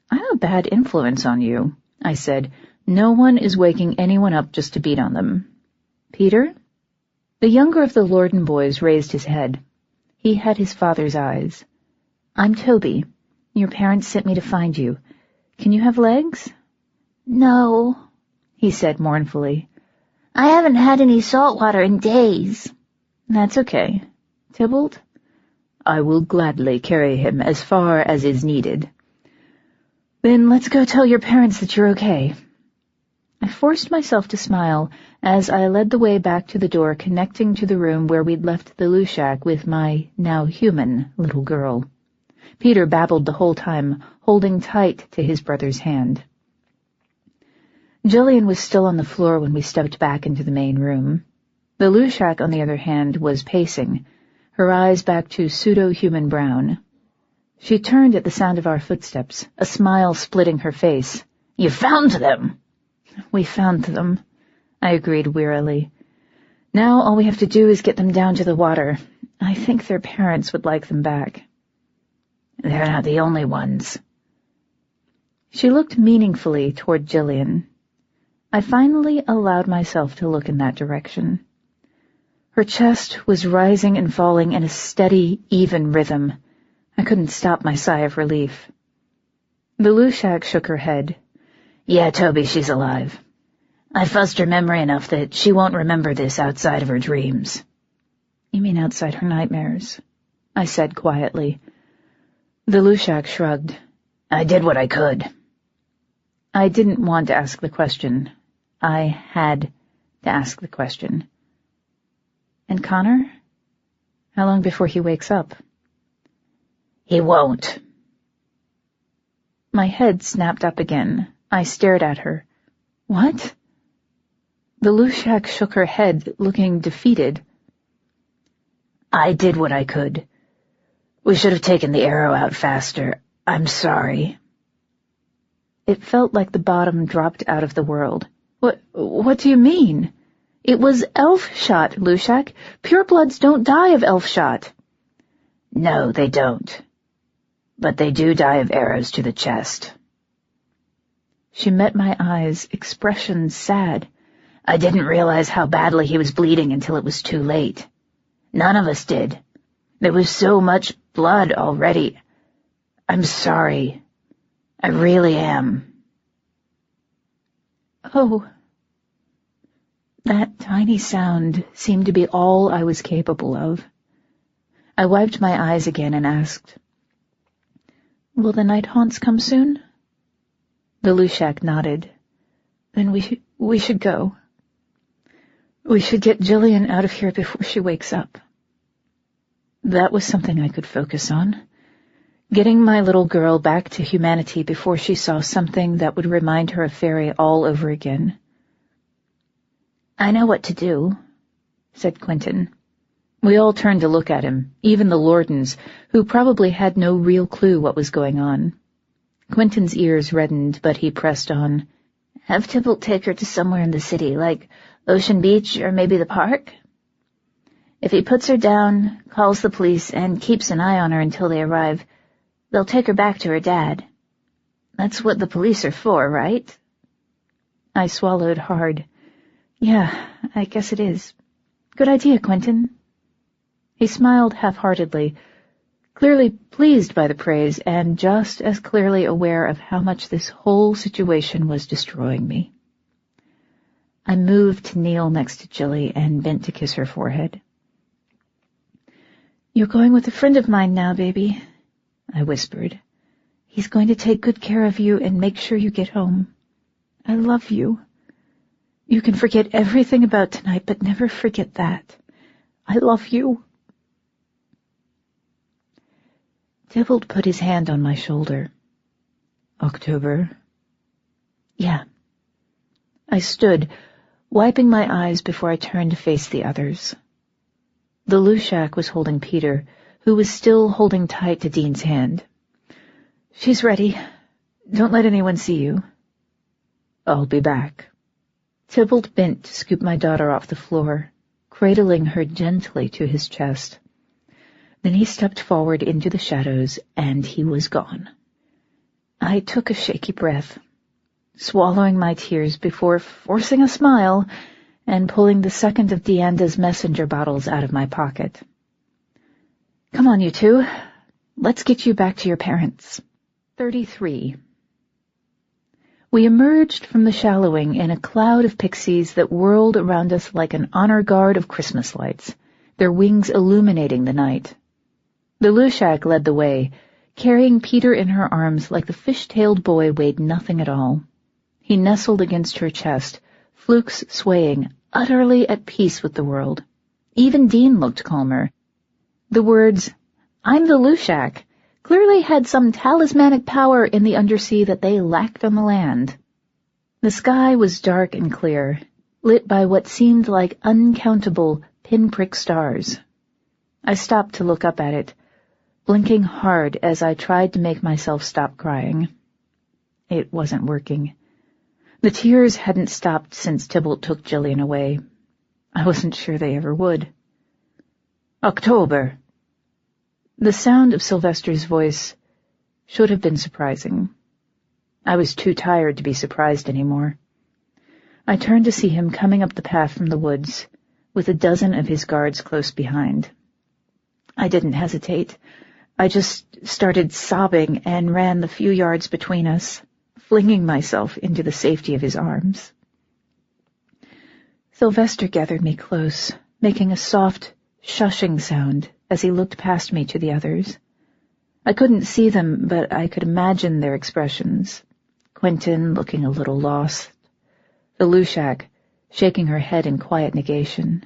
"I'm a bad influence on you," I said. "No one is waking anyone up just to beat on them." "Peter?" The younger of the Lorden boys raised his head. He had his father's eyes. "I'm Toby. Your parents sent me to find you. Can you have legs?"
"No,"
he said mournfully.
"I haven't had any salt water in days."
"That's okay. Tybalt?"
"I will gladly carry him as far as is needed."
"Then let's go tell your parents that you're okay." I forced myself to smile as I led the way back to the door connecting to the room where we'd left the Lushak with my now human little girl. Peter babbled the whole time, holding tight to his brother's hand. Jillian was still on the floor when we stepped back into the main room. The Lushak, on the other hand, was pacing, her eyes back to pseudo-human brown. She turned at the sound of our footsteps, a smile splitting her face.
"You found them!"
"We found them," I agreed wearily. "Now all we have to do is get them down to the water. I think their parents would like them back."
"They're not the only ones."
She looked meaningfully toward Jillian. I finally allowed myself to look in that direction. Her chest was rising and falling in a steady, even rhythm. I couldn't stop my sigh of relief. The Lushak shook her head.
"Yeah, Toby, she's alive. I fuzzed her memory enough that she won't remember this outside of her dreams."
"You mean outside her nightmares?" I said quietly. The Lushak shrugged.
"I did what I could."
I didn't want to ask the question. I had to ask the question. "And Connor? How long before he wakes up?"
"He won't."
My head snapped up again. I stared at her. "What?" The Lushak shook her head, looking defeated.
"I did what I could. We should have taken the arrow out faster. I'm sorry."
It felt like the bottom dropped out of the world. What do you mean? It was elf shot, Lushak. Purebloods don't die of elf shot."
"No, they don't. But they do die of arrows to the chest."
She met my eyes, expression sad.
I didn't realize how badly he was bleeding until it was too late. None of us did. There was so much blood already. I'm sorry. I really am.
Oh. That tiny sound seemed to be all I was capable of. I wiped my eyes again and asked, "Will the night haunts come soon?" The Lushak nodded. "Then we should go. We should get Jillian out of here before she wakes up." That was something I could focus on. Getting my little girl back to humanity before she saw something that would remind her of Faerie all over again.
"I know what to do," said Quentin.
We all turned to look at him, even the Lordens, who probably had no real clue what was going on. Quentin's ears reddened, but he pressed on.
"Have Tybalt take her to somewhere in the city, like Ocean Beach or maybe the park. If he puts her down, calls the police, and keeps an eye on her until they arrive, they'll take her back to her dad. That's what the police are for, right?"
I swallowed hard. "Yeah, I guess it is. Good idea, Quentin." He smiled half-heartedly, clearly pleased by the praise and just as clearly aware of how much this whole situation was destroying me. I moved to kneel next to Jilly and bent to kiss her forehead. "You're going with a friend of mine now, baby," I whispered. "He's going to take good care of you and make sure you get home. I love you. You can forget everything about tonight, but never forget that. I love you." Tybalt put his hand on my shoulder. "October?" "Yeah." I stood, wiping my eyes before I turned to face the others. The Lushak was holding Peter, who was still holding tight to Dean's hand. "She's ready. Don't let anyone see you." "I'll be back." Tybalt bent to scoop my daughter off the floor, cradling her gently to his chest. Then he stepped forward into the shadows, and he was gone. I took a shaky breath, swallowing my tears before forcing a smile and pulling the second of Dianda's messenger bottles out of my pocket. "Come on, you two. Let's get you back to your parents." 33. We emerged from the shallowing in a cloud of pixies that whirled around us like an honor guard of Christmas lights, their wings illuminating the night. The Lushak led the way, carrying Peter in her arms like the fish-tailed boy weighed nothing at all. He nestled against her chest, flukes swaying, utterly at peace with the world. Even Dean looked calmer. The words, "I'm the Lushak," clearly had some talismanic power in the undersea that they lacked on the land. The sky was dark and clear, lit by what seemed like uncountable pinprick stars. I stopped to look up at it, blinking hard as I tried to make myself stop crying. It wasn't working. The tears hadn't stopped since Tybalt took Jillian away. I wasn't sure they ever would. "October." The sound of Sylvester's voice should have been surprising. I was too tired to be surprised anymore. I turned to see him coming up the path from the woods, with a dozen of his guards close behind. I didn't hesitate. I just started sobbing and ran the few yards between us, flinging myself into the safety of his arms. Sylvester gathered me close, making a soft, shushing sound as he looked past me to the others. I couldn't see them, but I could imagine their expressions. Quentin looking a little lost. The Lushak shaking her head in quiet negation.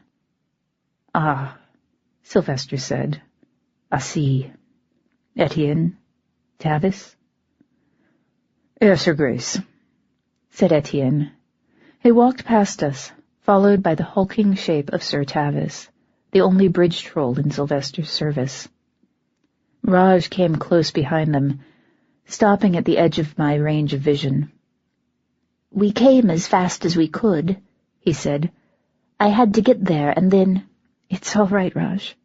"Ah," Sylvester said. "I see. Etienne? Tavis?" "Yes, Her Grace," said Etienne. He walked past us, followed by the hulking shape of Sir Tavis, the only bridge troll in Sylvester's service. Raj came close behind them, stopping at the edge of my range of vision.
"We came as fast as we could," he said. "I had to get there, and then—"
"It's all right, Raj."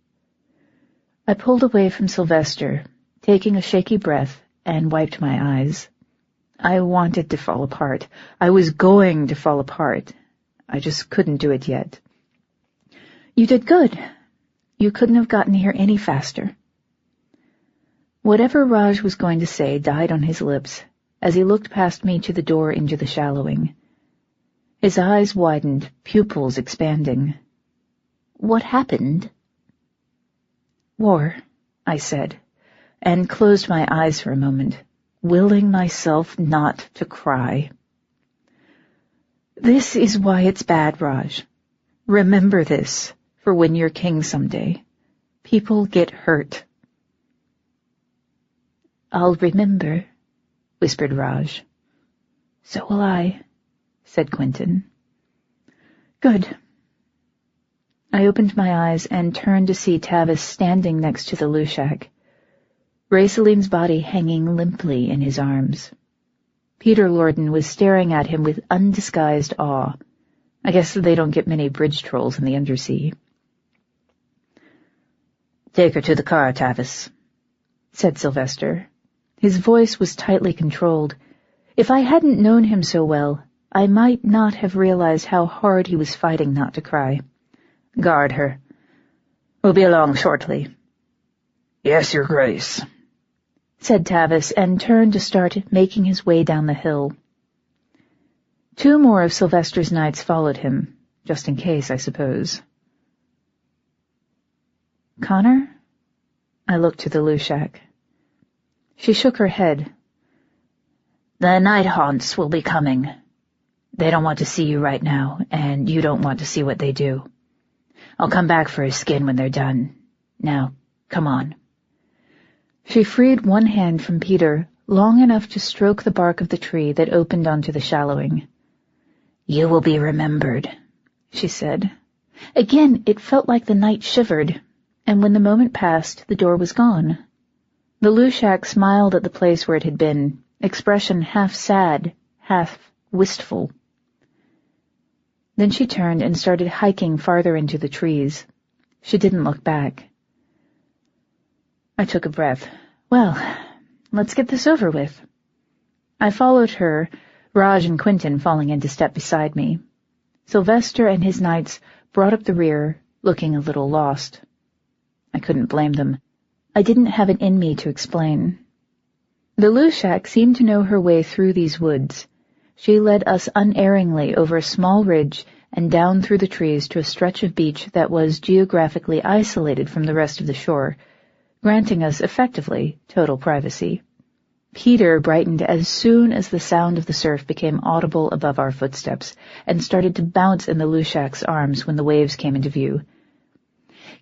I pulled away from Sylvester, taking a shaky breath, and wiped my eyes. I wanted to fall apart. I was going to fall apart.
I just couldn't do it yet. You did good. You couldn't have gotten here any faster. Whatever Raj was going to say died on his lips as he looked past me to the door into the shallowing. His eyes widened, pupils expanding. What happened? War, I said, and closed my eyes for a moment, willing myself not to cry. This is why it's bad, Raj. Remember this for when you're king someday. People get hurt. I'll remember, whispered Raj. So will I, said Quentin. Good. I opened my eyes and turned to see Tavis standing next to the Lushak, Raceline's body hanging limply in his arms. Peter Lorden was staring at him with undisguised awe. I guess they don't get many bridge trolls in the Undersea. Take her to the car, Tavis, said Sylvester. His voice was tightly controlled. If I hadn't known him so well, I might not have realized how hard he was fighting not to cry. Guard her. We'll be along shortly.
Yes, Your Grace,
said Tavis, and turned to start making his way down the hill. 2 more of Sylvester's knights followed him, just in case, I suppose. Connor? I looked to the Lushak. She shook her head. The night haunts will be coming. They don't want to see you right now, and you don't want to see what they do. I'll come back for his skin when they're done. Now, come on. She freed one hand from Peter, long enough to stroke the bark of the tree that opened onto the shallowing. You will be remembered, she said. Again, it felt like the night shivered, and when the moment passed, the door was gone. The Lushak smiled at the place where it had been, expression half sad, half wistful. Then she turned and started hiking farther into the trees. She didn't look back. I took a breath. Well, let's get this over with. I followed her, Raj and Quentin falling into step beside me. Sylvester and his knights brought up the rear, looking a little lost. I couldn't blame them. I didn't have it in me to explain. The Lushak seemed to know her way through these woods. She led us unerringly over a small ridge and down through the trees to a stretch of beach that was geographically isolated from the rest of the shore, granting us, effectively, total privacy. Peter brightened as soon as the sound of the surf became audible above our footsteps, and started to bounce in the Lushak's arms when the waves came into view.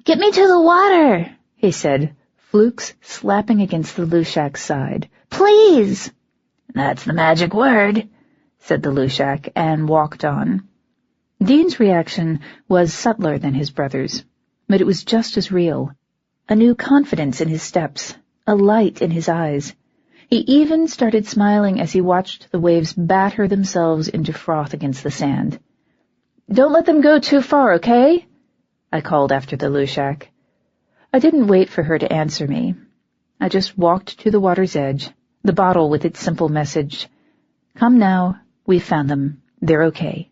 "Get me to the water," he said, flukes slapping against the Lushak's side. "Please!" "That's the magic word," said the Lushak, and walked on. Dean's reaction was subtler than his brother's, but it was just as real. A new confidence in his steps, a light in his eyes. He even started smiling as he watched the waves batter themselves into froth against the sand. "Don't let them go too far, okay?" I called after the Lushak. I didn't wait for her to answer me. I just walked to the water's edge, the bottle with its simple message, "Come now, we've found them, they're okay,"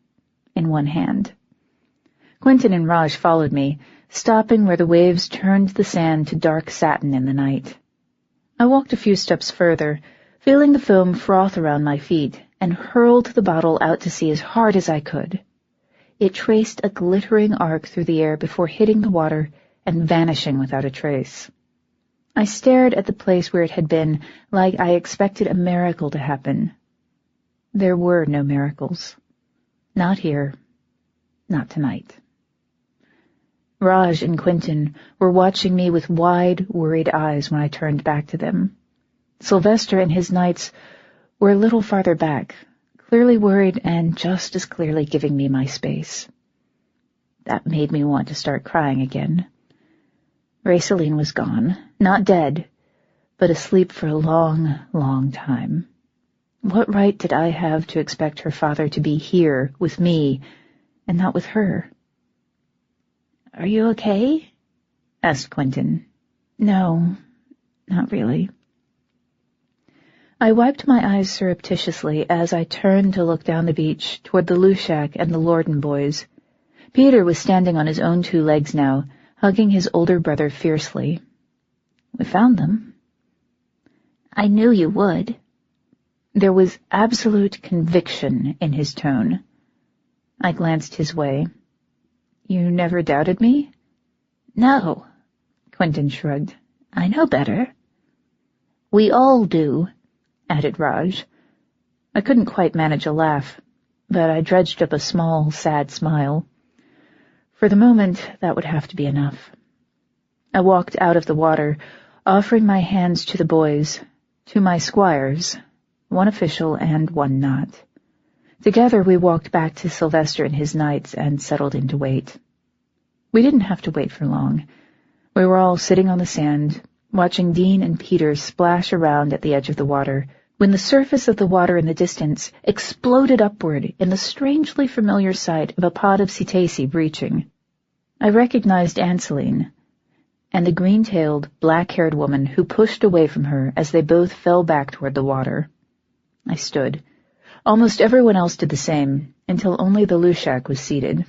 in one hand. Quentin and Raj followed me, stopping where the waves turned the sand to dark satin in the night. I walked a few steps further, feeling the foam froth around my feet, and hurled the bottle out to sea as hard as I could. It traced a glittering arc through the air before hitting the water and vanishing without a trace. I stared at the place where it had been, like I expected a miracle to happen. There were no miracles. Not here. Not tonight. Raj and Quentin were watching me with wide, worried eyes when I turned back to them. Sylvester and his knights were a little farther back, clearly worried and just as clearly giving me my space. That made me want to start crying again. Raceline was gone, not dead, but asleep for a long, long time. What right did I have to expect her father to be here with me and not with her? "Are you okay?" asked Quentin. "No, not really." I wiped my eyes surreptitiously as I turned to look down the beach toward the Lushak and the Lorden boys. Peter was standing on his own 2 legs now, hugging his older brother fiercely. We found them.
I knew you would.
There was absolute conviction in his tone. I glanced his way. You never doubted me?
No,
Quentin shrugged.
I know better. We all do,
added Raj. I couldn't quite manage a laugh, but I dredged up a small, sad smile. For the moment, that would have to be enough. I walked out of the water, offering my hands to the boys, to my squires, 1 official and 1 not. Together we walked back to Sylvester and his knights and settled in to wait. We didn't have to wait for long. We were all sitting on the sand, watching Dean and Peter splash around at the edge of the water, when the surface of the water in the distance exploded upward in the strangely familiar sight of a pod of cetaceae breaching. I recognized Anseline, and the green-tailed, black-haired woman who pushed away from her as they both fell back toward the water. I stood. Almost everyone else did the same, until only the Lushak was seated.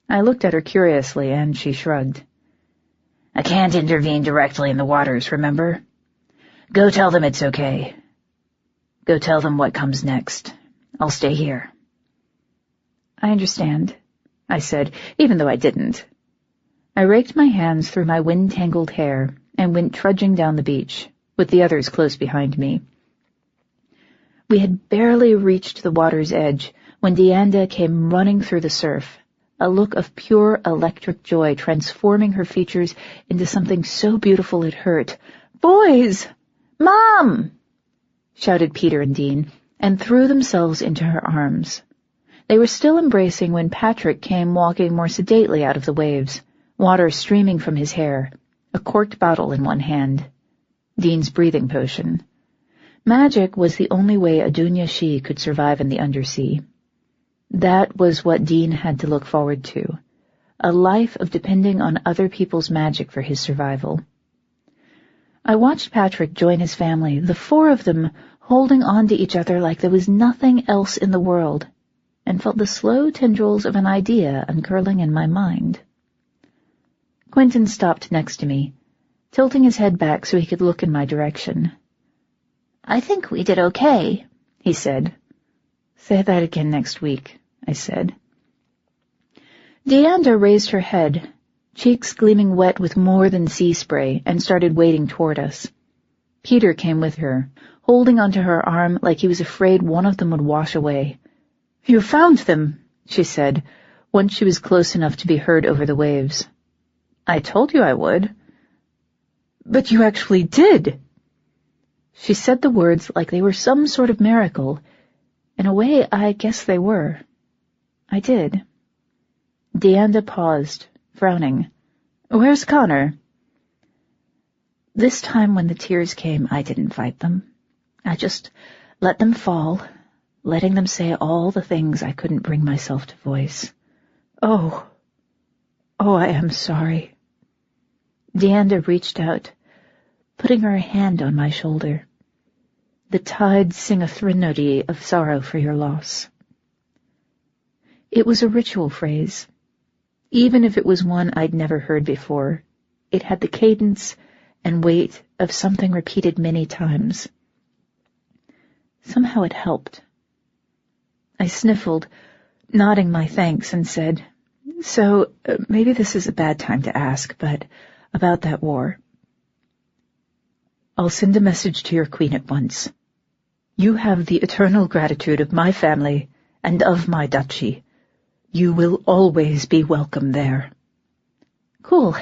I looked at her curiously, and she shrugged.
I can't intervene directly in the waters, remember? Go tell them it's okay. Go tell them what comes next. I'll stay here.
I understand, I said, even though I didn't. I raked my hands through my wind-tangled hair and went trudging down the beach, with the others close behind me. We had barely reached the water's edge when Dianda came running through the surf, a look of pure electric joy transforming her features into something so beautiful it hurt. "Boys! Mom!" shouted Peter and Dean, and threw themselves into her arms. They were still embracing when Patrick came walking more sedately out of the waves, water streaming from his hair, a corked bottle in one hand. Dean's breathing potion. Magic was the only way a Dunya Shi could survive in the Undersea. That was what Dean had to look forward to, a life of depending on other people's magic for his survival. I watched Patrick join his family, the 4 of them holding on to each other like there was nothing else in the world, and felt the slow tendrils of an idea uncurling in my mind. Quentin stopped next to me, tilting his head back so he could look in my direction.
I think we did okay,
he said. Say that again next week, I said. Dianda raised her head, cheeks gleaming wet with more than sea spray, and started wading toward us. Peter came with her, holding onto her arm like he was afraid one of them would wash away. "You found them," she said, once she was close enough to be heard over the waves. "I told you I would." "But you actually did." She said the words like they were some sort of miracle. In a way, I guess they were. I did. Dianda paused, frowning. "Where's Connor?" This time when the tears came, I didn't fight them. I just let them fall, letting them say all the things I couldn't bring myself to voice. Oh, I am sorry." Dianda reached out, putting her hand on my shoulder. "The tides sing a threnody of sorrow for your loss." It was a ritual phrase. Even if it was one I'd never heard before, it had the cadence and weight of something repeated many times. Somehow it helped. I sniffled, nodding my thanks, and said, "So, maybe this is a bad time to ask, but about that war. I'll send a message to your queen at once. You have the eternal gratitude of my family and of my duchy. You will always be welcome there." "Cool.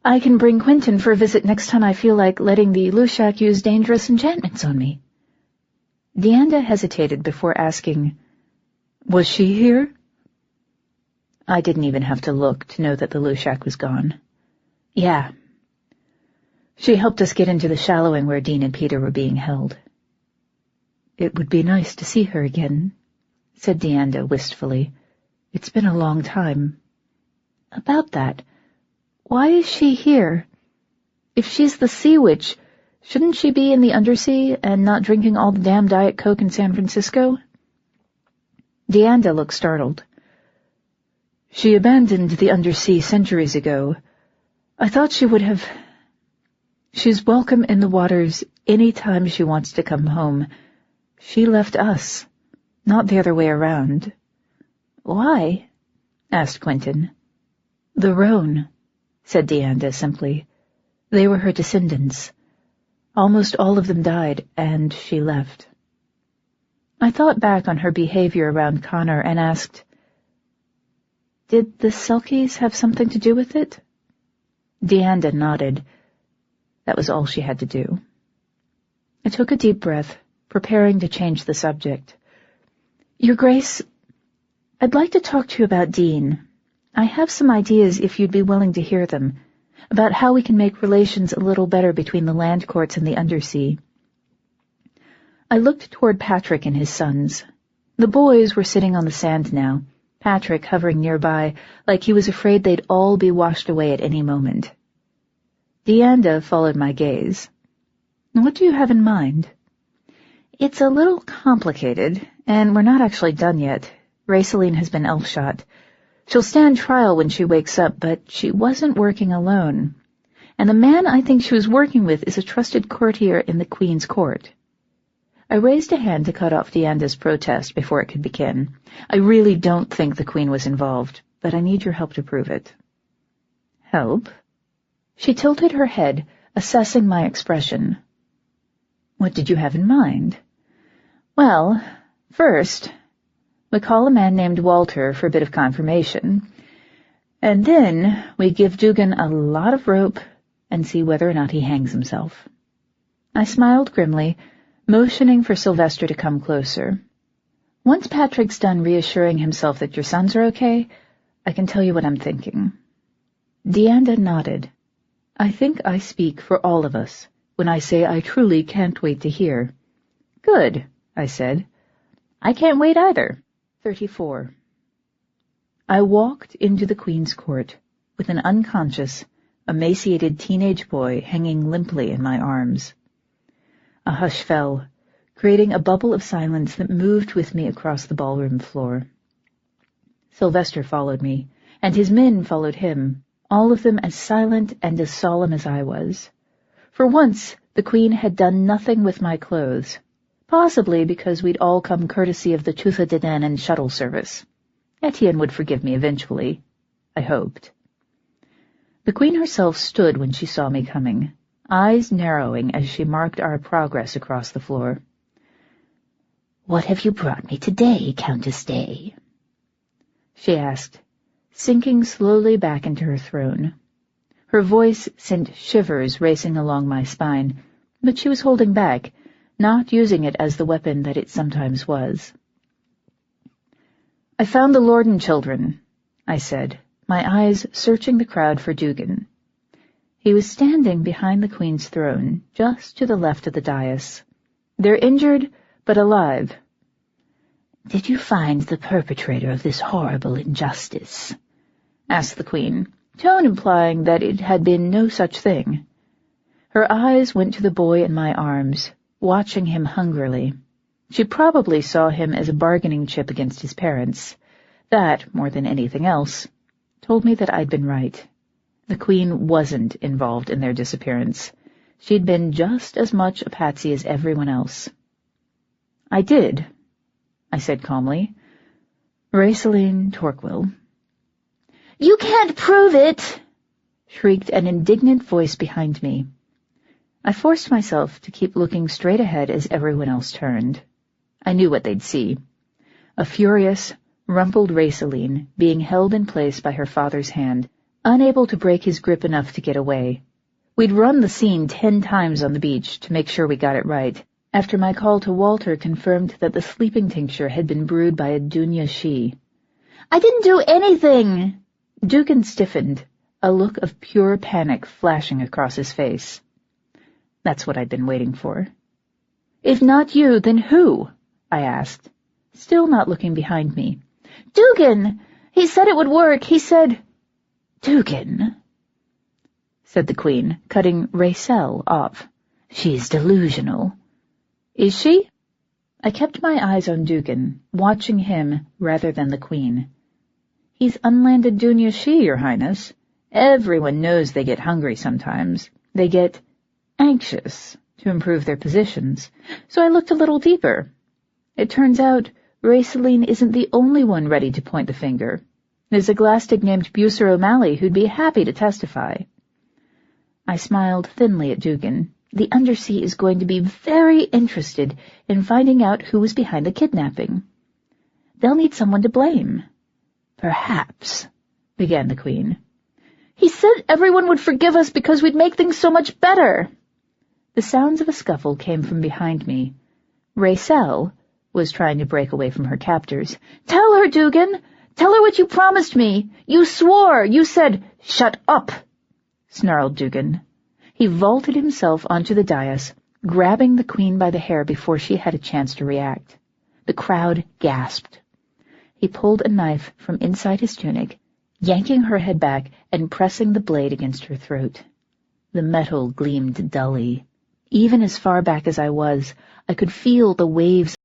I can bring Quentin for a visit next time I feel like letting the Lushak use dangerous enchantments on me." Dianda hesitated before asking, "Was she here?" I didn't even have to look to know that the Lushak was gone. "Yeah. She helped us get into the shallowing where Dean and Peter were being held." "It would be nice to see her again," said Dianda wistfully. "It's been a long time." "About that, why is she here? If she's the sea witch, Shouldn't she be in the Undersea and not drinking all the damn Diet Coke in San Francisco? Dianda looked startled. She abandoned the Undersea centuries ago. I thought she would have... She's welcome in the waters any time she wants to come home. She left us, not the other way around. Why? Asked Quentin. The Rhone, said Dianda simply. They were her descendants. Almost all of them died, and she left. I thought back on her behavior around Connor and asked, did the Selkies have something to do with it? Dianda nodded. That was all she had to do. I took a deep breath, preparing to change the subject. Your Grace, I'd like to talk to you about Dean. I have some ideas, if you'd be willing to hear them, about how we can make relations a little better between the land courts and the Undersea. I looked toward Patrick and his sons. The boys were sitting on the sand now, Patrick hovering nearby, like he was afraid they'd all be washed away at any moment. Dianda followed my gaze. What do you have in mind? It's a little complicated, and we're not actually done yet. Raceline has been elf-shot. She'll stand trial when she wakes up, but she wasn't working alone. And the man I think she was working with is a trusted courtier in the Queen's court. I raised a hand to cut off Dianda's protest before it could begin. I really don't think the Queen was involved, but I need your help to prove it. Help? She tilted her head, assessing my expression. What did you have in mind? Well, first, we call a man named Walter for a bit of confirmation, and then we give Dugan a lot of rope and see whether or not he hangs himself. I smiled grimly, motioning for Sylvester to come closer. Once Patrick's done reassuring himself that your sons are okay, I can tell you what I'm thinking. Dianda nodded. I think I speak for all of us when I say I truly can't wait to hear. Good, I said. I can't wait either. 34. I walked into the Queen's court with an unconscious, emaciated teenage boy hanging limply in my arms. A hush fell, creating a bubble of silence that moved with me across the ballroom floor. Sylvester followed me, and his men followed him, all of them as silent and as solemn as I was. For once, the Queen had done nothing with my clothes, possibly because we'd all come courtesy of the Tuatha De Danann shuttle service. Etienne would forgive me eventually, I hoped. The Queen herself stood when she saw me coming, eyes narrowing as she marked our progress across the floor.
What have you brought me today, Countess Daye?
She asked, sinking slowly back into her throne. Her voice sent shivers racing along my spine, but she was holding back, not using it as the weapon that it sometimes was. I found the Lorden children, I said, my eyes searching the crowd for Dugan. He was standing behind the Queen's throne, just to the left of the dais. They're injured, but alive.
Did you find the perpetrator of this horrible injustice?
Asked the Queen, tone implying that it had been no such thing. Her eyes went to the boy in my arms, watching him hungrily. She probably saw him as a bargaining chip against his parents. That, more than anything else, told me that I'd been right. The Queen wasn't involved in their disappearance. She'd been just as much a patsy as everyone else. I did, I said calmly. Raceline Torquil. You can't prove it, shrieked an indignant voice behind me. I forced myself to keep looking straight ahead as everyone else turned. I knew what they'd see. A furious, rumpled Raceline being held in place by her father's hand, unable to break his grip enough to get away. We'd run the scene 10 times on the beach to make sure we got it right, after my call to Walter confirmed that the sleeping tincture had been brewed by a Dunya she. I didn't do anything! Dugan stiffened, a look of pure panic flashing across his face. That's what I'd been waiting for. If not you, then who? I asked, still not looking behind me. Dugan! He said it would work. He said... Dugan, said the Queen, cutting Racel off.
She's delusional.
Is she? I kept my eyes on Dugan, watching him rather than the Queen. He's unlanded Dunya Shi, Your Highness. Everyone knows they get hungry sometimes. They get anxious to improve their positions. So I looked a little deeper. It turns out Raceline isn't the only one ready to point the finger. There's a Glastig named Bucer O'Malley who'd be happy to testify. I smiled thinly at Dugan. The Undersea is going to be very interested in finding out who was behind the kidnapping. They'll need someone to blame.
Perhaps, began the Queen.
He said everyone would forgive us because we'd make things so much better. The sounds of a scuffle came from behind me. Racel was trying to break away from her captors. Tell her, Dugan! Tell her what you promised me! You swore! You said, "Shut up!" snarled Dugan. He vaulted himself onto the dais, grabbing the Queen by the hair before she had a chance to react. The crowd gasped. He pulled a knife from inside his tunic, yanking her head back and pressing the blade against her throat. The metal gleamed dully. Even as far back as I was, I could feel the waves